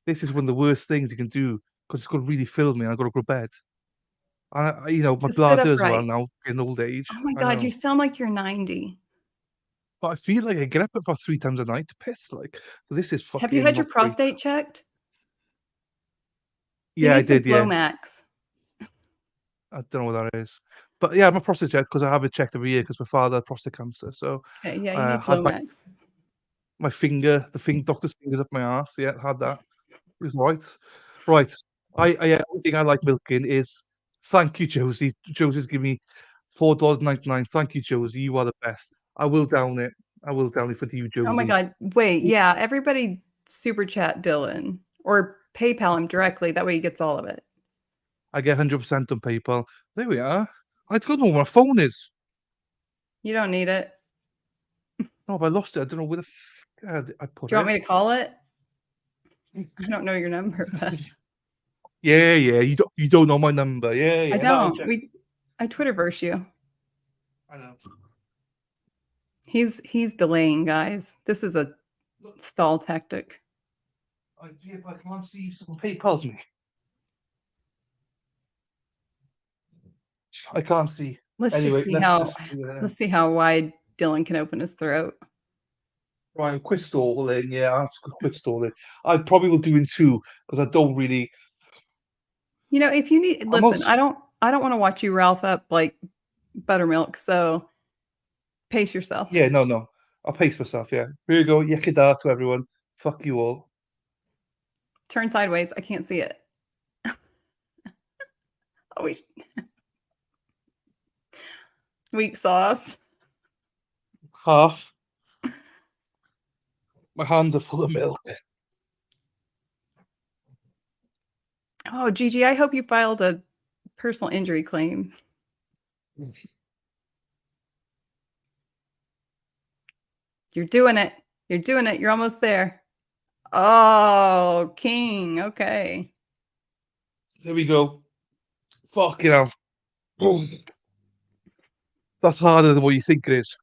[SPEAKER 1] This is one of the worst things you can do because it's going to really fill me and I've got to go to bed. And my
[SPEAKER 2] Just sit
[SPEAKER 1] bladder as well
[SPEAKER 2] upright.
[SPEAKER 1] now in old age.
[SPEAKER 2] Oh my
[SPEAKER 1] I
[SPEAKER 2] God,
[SPEAKER 1] know.
[SPEAKER 2] you sound like you're 90.
[SPEAKER 1] But I feel like I get up about 3 times a night to piss. Like, so this is fucking.
[SPEAKER 2] Have you had your
[SPEAKER 1] not great.
[SPEAKER 2] prostate checked? You
[SPEAKER 1] Yeah, I
[SPEAKER 2] need some
[SPEAKER 1] did. Yeah,
[SPEAKER 2] Flomax.
[SPEAKER 1] I don't know what that is, but yeah, I'm a prostate check because I have it checked every year because my father had prostate cancer. So
[SPEAKER 2] Okay, yeah, you
[SPEAKER 1] I
[SPEAKER 2] need
[SPEAKER 1] had
[SPEAKER 2] Flomax.
[SPEAKER 1] my finger, doctor's fingers up my ass. Yeah, had that. It was right. Right. Yeah, one thing I like milking is thank you, Josie. Josie's giving me $4.99. Thank you, Josie. You are the best. I will down it. I will down it for you, Josie.
[SPEAKER 2] Oh my God. Wait, yeah, everybody super chat Dylan or PayPal him directly. That way he gets all of it.
[SPEAKER 1] I get 100% on PayPal. There we are. I don't know where my phone is.
[SPEAKER 2] You don't need it.
[SPEAKER 1] No, but I lost it. I don't know where the I put
[SPEAKER 2] Do you want
[SPEAKER 1] it.
[SPEAKER 2] me to call it? I don't know your number, but
[SPEAKER 1] Yeah. You don't know my number. Yeah.
[SPEAKER 2] I
[SPEAKER 1] No, I'll
[SPEAKER 2] don't.
[SPEAKER 1] check.
[SPEAKER 2] I Twitterverse you.
[SPEAKER 1] I know.
[SPEAKER 2] He's delaying, guys. This is a stall tactic.
[SPEAKER 1] Yeah, but I can't see if someone PayPal's me. I can't see.
[SPEAKER 2] Let's
[SPEAKER 1] Anyway,
[SPEAKER 2] let's see how wide Dylan can open his throat.
[SPEAKER 1] Right, quit stalling. Yeah, I'll quit stalling. I probably will do in 2 because I don't really.
[SPEAKER 2] You know, if you need, listen, I don't want to watch you Ralph up like buttermilk. So pace yourself.
[SPEAKER 1] Yeah, no. I'll pace myself. Yeah. Here you go. Yakida to everyone. Fuck you all.
[SPEAKER 2] Turn sideways. I can't see it. Oh, weak sauce.
[SPEAKER 1] Half. My hands are full of milk.
[SPEAKER 2] Oh, Gigi, I hope you filed a personal injury claim. You're doing it. You're doing it. You're almost there. Oh, King. Okay.
[SPEAKER 1] There we go. Fucking hell. That's harder than what you think it is.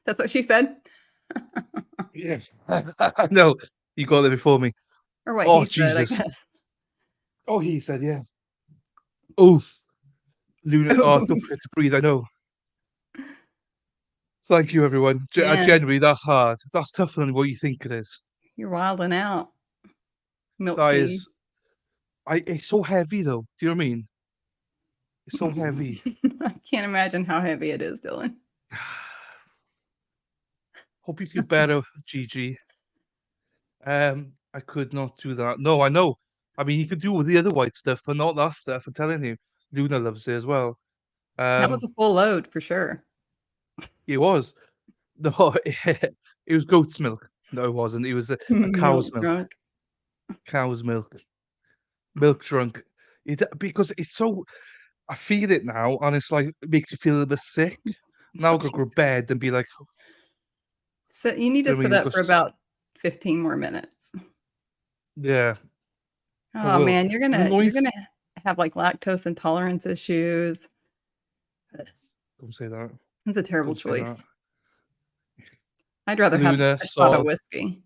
[SPEAKER 2] That's what she said.
[SPEAKER 1] Yeah. No, you got there before me.
[SPEAKER 2] Or what
[SPEAKER 1] Oh,
[SPEAKER 2] he said, I
[SPEAKER 1] Jesus.
[SPEAKER 2] guess.
[SPEAKER 1] Oh, he said, yeah. Oof. Luna, oh, don't
[SPEAKER 2] Oof.
[SPEAKER 1] forget to breathe, I know. Thank you, everyone.
[SPEAKER 2] Man.
[SPEAKER 1] Genuinely, that's hard. That's tougher than what you think it is.
[SPEAKER 2] You're wilding out. Milk
[SPEAKER 1] That
[SPEAKER 2] tea.
[SPEAKER 1] is. It's so heavy, though. Do you know what I mean? It's so heavy.
[SPEAKER 2] I can't imagine how heavy it is, Dylan.
[SPEAKER 1] Hope you feel better, Gigi. I could not do that. No, I know. I mean, you could do all the other white stuff, but not that stuff. I'm telling you. Luna loves it as well.
[SPEAKER 2] That was a full load for sure.
[SPEAKER 1] It was. No, it was goat's milk. No, it wasn't. It was a cow's milk.
[SPEAKER 2] Drunk.
[SPEAKER 1] Cow's milk. Milk drunk. Because it's so. I feel it now, and it's like it makes you feel a little bit sick. Now I've got to go to bed and be like.
[SPEAKER 2] So you need to sit up for about 15 more minutes.
[SPEAKER 1] Yeah.
[SPEAKER 2] Oh man, you're gonna have like lactose intolerance issues.
[SPEAKER 1] Don't say that.
[SPEAKER 2] It's a terrible choice. I'd rather have
[SPEAKER 1] Luna,
[SPEAKER 2] a shot of
[SPEAKER 1] Sol,
[SPEAKER 2] whiskey.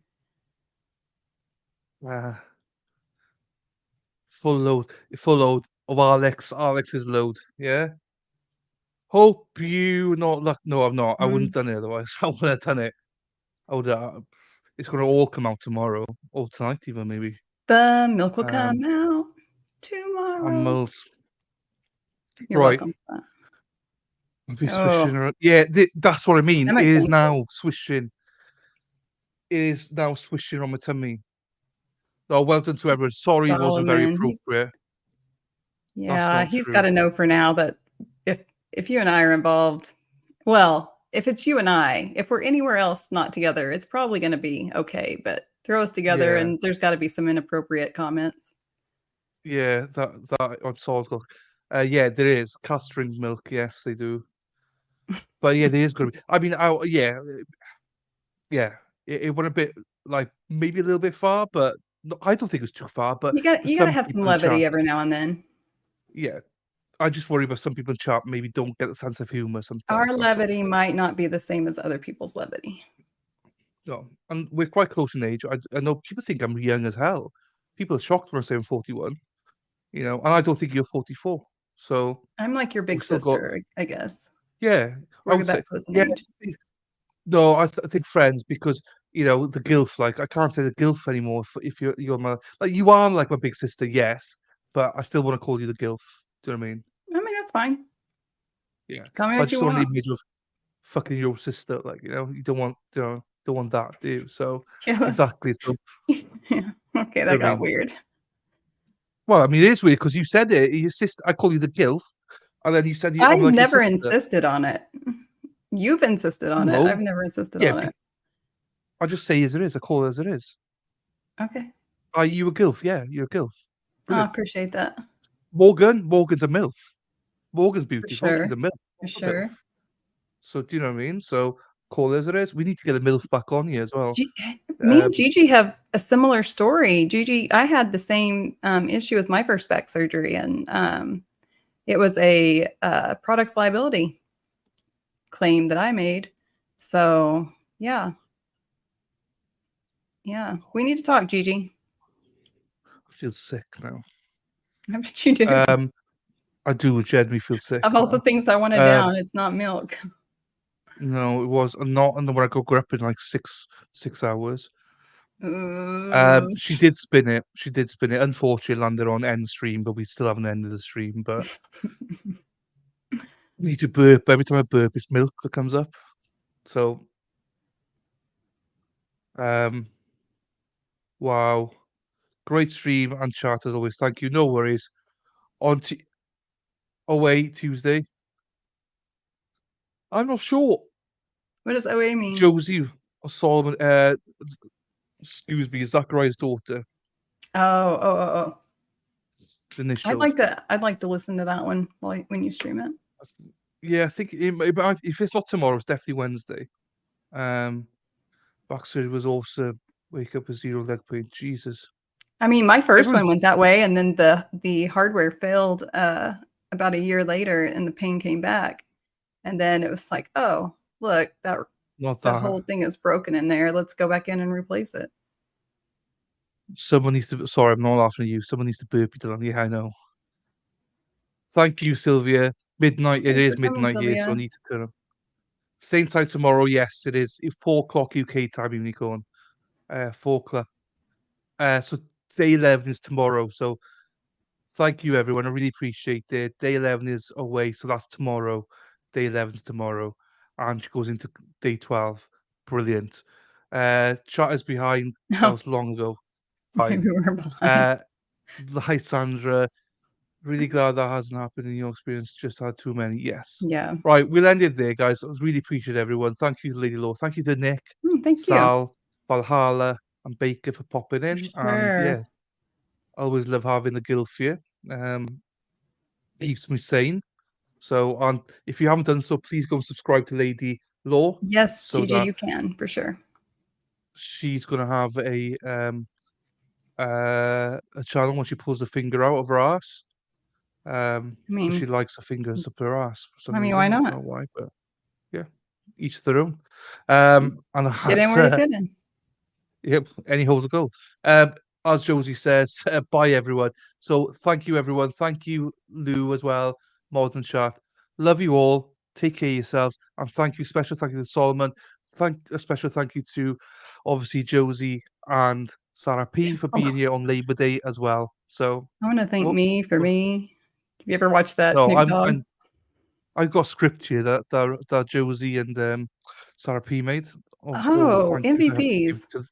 [SPEAKER 1] full load of Alex's load. Yeah. Hope you not luck. No, I'm not. I wouldn't have done it otherwise. I would have done it. I would. It's gonna all come out tomorrow or tonight, even maybe.
[SPEAKER 2] The milk will come out tomorrow.
[SPEAKER 1] On Mills.
[SPEAKER 2] You're
[SPEAKER 1] Right.
[SPEAKER 2] welcome.
[SPEAKER 1] I'll be swishing around. Yeah, that's what I mean.
[SPEAKER 2] That might
[SPEAKER 1] It is
[SPEAKER 2] be
[SPEAKER 1] now swishing. It is now swishing on my tummy. Oh, well done to everyone. Sorry, it wasn't very
[SPEAKER 2] Solomon,
[SPEAKER 1] appropriate.
[SPEAKER 2] Yeah, he's
[SPEAKER 1] true.
[SPEAKER 2] got to know for now that if you and I are involved, well, if it's you and I, if we're anywhere else not together, it's probably going to be okay. But throw us together,
[SPEAKER 1] Yeah.
[SPEAKER 2] and there's got to be some inappropriate comments.
[SPEAKER 1] Yeah, that on solid milk. Yeah, there is custard milk. Yes, they do. But yeah, there is going to be. I mean, yeah. It went a bit like maybe a little bit far, but no, I don't think it was too far. But
[SPEAKER 2] You got
[SPEAKER 1] for
[SPEAKER 2] to
[SPEAKER 1] some
[SPEAKER 2] have some
[SPEAKER 1] people in
[SPEAKER 2] levity
[SPEAKER 1] chat,
[SPEAKER 2] every now and then.
[SPEAKER 1] yeah, I just worry about some people in chat maybe don't get the sense of humor sometimes.
[SPEAKER 2] Our
[SPEAKER 1] that's all.
[SPEAKER 2] levity might not be the same as other people's levity.
[SPEAKER 1] No, and we're quite close in age. I know people think I'm young as hell. People are shocked when I say I'm 41. You know, and I don't think you're 44. So
[SPEAKER 2] I'm like your big
[SPEAKER 1] we've still got,
[SPEAKER 2] sister, I guess.
[SPEAKER 1] yeah, I
[SPEAKER 2] We're
[SPEAKER 1] would say,
[SPEAKER 2] that close in
[SPEAKER 1] yeah.
[SPEAKER 2] age.
[SPEAKER 1] No, I think friends because you know the gilf. Like I can't say the gilf anymore if you're my like you are like my big sister, yes, but I still want to call you the gilf. Do you know what I mean?
[SPEAKER 2] I mean, that's fine.
[SPEAKER 1] Yeah.
[SPEAKER 2] Call me
[SPEAKER 1] But I
[SPEAKER 2] what
[SPEAKER 1] just
[SPEAKER 2] you
[SPEAKER 1] don't want to
[SPEAKER 2] want.
[SPEAKER 1] leave me with fucking your sister. Like you know, you don't want don't want that, do you? So
[SPEAKER 2] Yeah, that's-
[SPEAKER 1] exactly. So
[SPEAKER 2] yeah. Okay,
[SPEAKER 1] you know
[SPEAKER 2] that
[SPEAKER 1] what I
[SPEAKER 2] got
[SPEAKER 1] mean?
[SPEAKER 2] weird.
[SPEAKER 1] Well, I mean, it is weird because you said it. Your sister, I call you the gilf, and then you said
[SPEAKER 2] I
[SPEAKER 1] I'm like your
[SPEAKER 2] never
[SPEAKER 1] sister.
[SPEAKER 2] insisted on it. You've insisted on it.
[SPEAKER 1] No.
[SPEAKER 2] I've never insisted
[SPEAKER 1] Yeah,
[SPEAKER 2] on it.
[SPEAKER 1] I just say as it is. I call it as it is.
[SPEAKER 2] Okay.
[SPEAKER 1] Are you a gilf? Yeah, you're a gilf.
[SPEAKER 2] I
[SPEAKER 1] Brilliant.
[SPEAKER 2] appreciate that.
[SPEAKER 1] Morgan's a milf. Morgan's beautiful.
[SPEAKER 2] sure.
[SPEAKER 1] She's a milf.
[SPEAKER 2] For
[SPEAKER 1] A
[SPEAKER 2] sure.
[SPEAKER 1] milf. So do you know what I mean? So call it as it is. We need to get a milf back on here as well.
[SPEAKER 2] Me and Gigi have a similar story. Gigi, I had the same issue with my first back surgery, and it was a products liability claim that I made. So yeah, we need to talk, Gigi.
[SPEAKER 1] I feel sick now.
[SPEAKER 2] I bet you do.
[SPEAKER 1] I do genuinely feel sick.
[SPEAKER 2] Of all the
[SPEAKER 1] now.
[SPEAKER 2] things I wanted down, it's not milk.
[SPEAKER 1] No, it was not. And then when I go grip in like 6 hours. She did spin it. She did spin it. Unfortunately, it landed on end stream, but we still haven't ended the stream. But we need to burp. Every time I burp, it's milk that comes up. So, wow, great stream and chat as always. Thank you. No worries. On away Tuesday. I'm not sure.
[SPEAKER 2] What does OA mean?
[SPEAKER 1] Josie or Solomon. Excuse me, Zachariah's daughter.
[SPEAKER 2] Oh.
[SPEAKER 1] Initials.
[SPEAKER 2] I'd like to listen to that one when you stream it.
[SPEAKER 1] Yeah, I think if it's not tomorrow, it's definitely Wednesday. Backsurgery was also wake up with 0 leg pain. Jesus.
[SPEAKER 2] I mean, my first one went that way, and then the hardware failed about a year later, and the pain came back, and then it was like, oh, look, the whole thing is broken in there. Let's go back in and replace it.
[SPEAKER 1] Someone needs to. Sorry, I'm not laughing at you. Someone needs to burp you, Dylan. Yeah, I know. Thank you, Sylvia. Midnight.
[SPEAKER 2] Thanks
[SPEAKER 1] it
[SPEAKER 2] for
[SPEAKER 1] is
[SPEAKER 2] coming,
[SPEAKER 1] midnight here, so I
[SPEAKER 2] Sylvia.
[SPEAKER 1] need to turn up. Same time tomorrow. Yes, it is. 4 o'clock UK time, Unicorn. 4 o'clock. So day 11 is tomorrow. So thank you, everyone. I really appreciate it. Day 11 is away, so that's tomorrow. Day 11 is tomorrow, and she goes into day 12. Brilliant. Chat is behind. That was long ago. Fine.
[SPEAKER 2] Maybe we're behind.
[SPEAKER 1] Hi, Sandra. Really glad that hasn't happened in your experience. Just had too many. Yes.
[SPEAKER 2] Yeah.
[SPEAKER 1] Right. We'll end it there, guys. I really appreciate everyone. Thank you, Lady Law. Thank you to Nick,
[SPEAKER 2] Thank you.
[SPEAKER 1] Sal, Valhalla, and Baker for popping in.
[SPEAKER 2] Sure.
[SPEAKER 1] And yeah, I always love having the guild here. Keeps me sane. So if you haven't done so, please go and subscribe to Lady Law.
[SPEAKER 2] Yes,
[SPEAKER 1] so
[SPEAKER 2] Gigi,
[SPEAKER 1] that
[SPEAKER 2] you can for sure.
[SPEAKER 1] she's gonna have a channel when she pulls her finger out of her ass. Because she likes her fingers up her ass for some reason.
[SPEAKER 2] why
[SPEAKER 1] I don't
[SPEAKER 2] not?
[SPEAKER 1] know why, but yeah. each of their own. And
[SPEAKER 2] Get in
[SPEAKER 1] as,
[SPEAKER 2] where you fit in.
[SPEAKER 1] yep, any holes a goal. As Josie says, bye everyone. So thank you everyone. Thank you Lou as well, Mods and Chat. Love you all. Take care of yourselves, and thank you. Special thank you to Solomon. A special thank you to obviously Josie and Sarah P for being here on Labor Day as well. So
[SPEAKER 2] I want to thank
[SPEAKER 1] whoop,
[SPEAKER 2] me for
[SPEAKER 1] whoop.
[SPEAKER 2] me. Have you ever watched that
[SPEAKER 1] No,
[SPEAKER 2] Snoop Dogg?
[SPEAKER 1] I've got script here that Josie and Sarah P made.
[SPEAKER 2] Oh,
[SPEAKER 1] Thank you. So I have to give
[SPEAKER 2] MVPs.
[SPEAKER 1] it to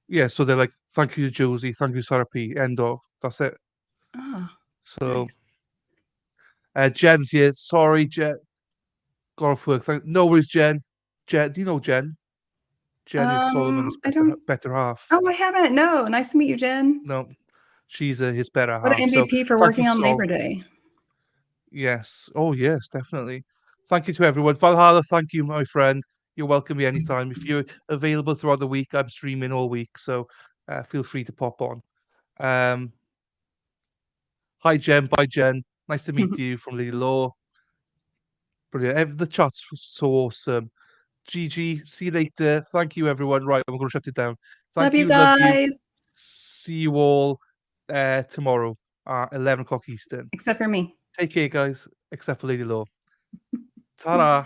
[SPEAKER 1] yeah, so they're like, thank you to Josie, thank you Sarah P. End of. That's it.
[SPEAKER 2] Ah,
[SPEAKER 1] So
[SPEAKER 2] nice.
[SPEAKER 1] Jen's here. Sorry, Jen. Got off work. No worries, Jen. Jen, do you know Jen? Jen is Solomon's
[SPEAKER 2] I don't.
[SPEAKER 1] better half.
[SPEAKER 2] Oh, I haven't. No. Nice to meet you, Jen.
[SPEAKER 1] No, she's his better
[SPEAKER 2] What
[SPEAKER 1] half.
[SPEAKER 2] an
[SPEAKER 1] So
[SPEAKER 2] MVP for
[SPEAKER 1] thank you,
[SPEAKER 2] working on
[SPEAKER 1] Sol.
[SPEAKER 2] Labor Day.
[SPEAKER 1] Yes. Oh, yes, definitely. Thank you to everyone. Valhalla, thank you, my friend. You're welcome me anytime. If you're available throughout the week, I'm streaming all week, so feel free to pop on. Hi, Jen. Bye, Jen. Nice to meet you from Lady Law. Brilliant. The chat's so awesome. GG. See you later. Thank you, everyone. Right, I'm going to shut it down. Thank
[SPEAKER 2] Love you
[SPEAKER 1] you. Love you.
[SPEAKER 2] guys.
[SPEAKER 1] See you all tomorrow at 11 o'clock Eastern.
[SPEAKER 2] Except for me.
[SPEAKER 1] Take care, guys, except for Lady Law. Ta-da.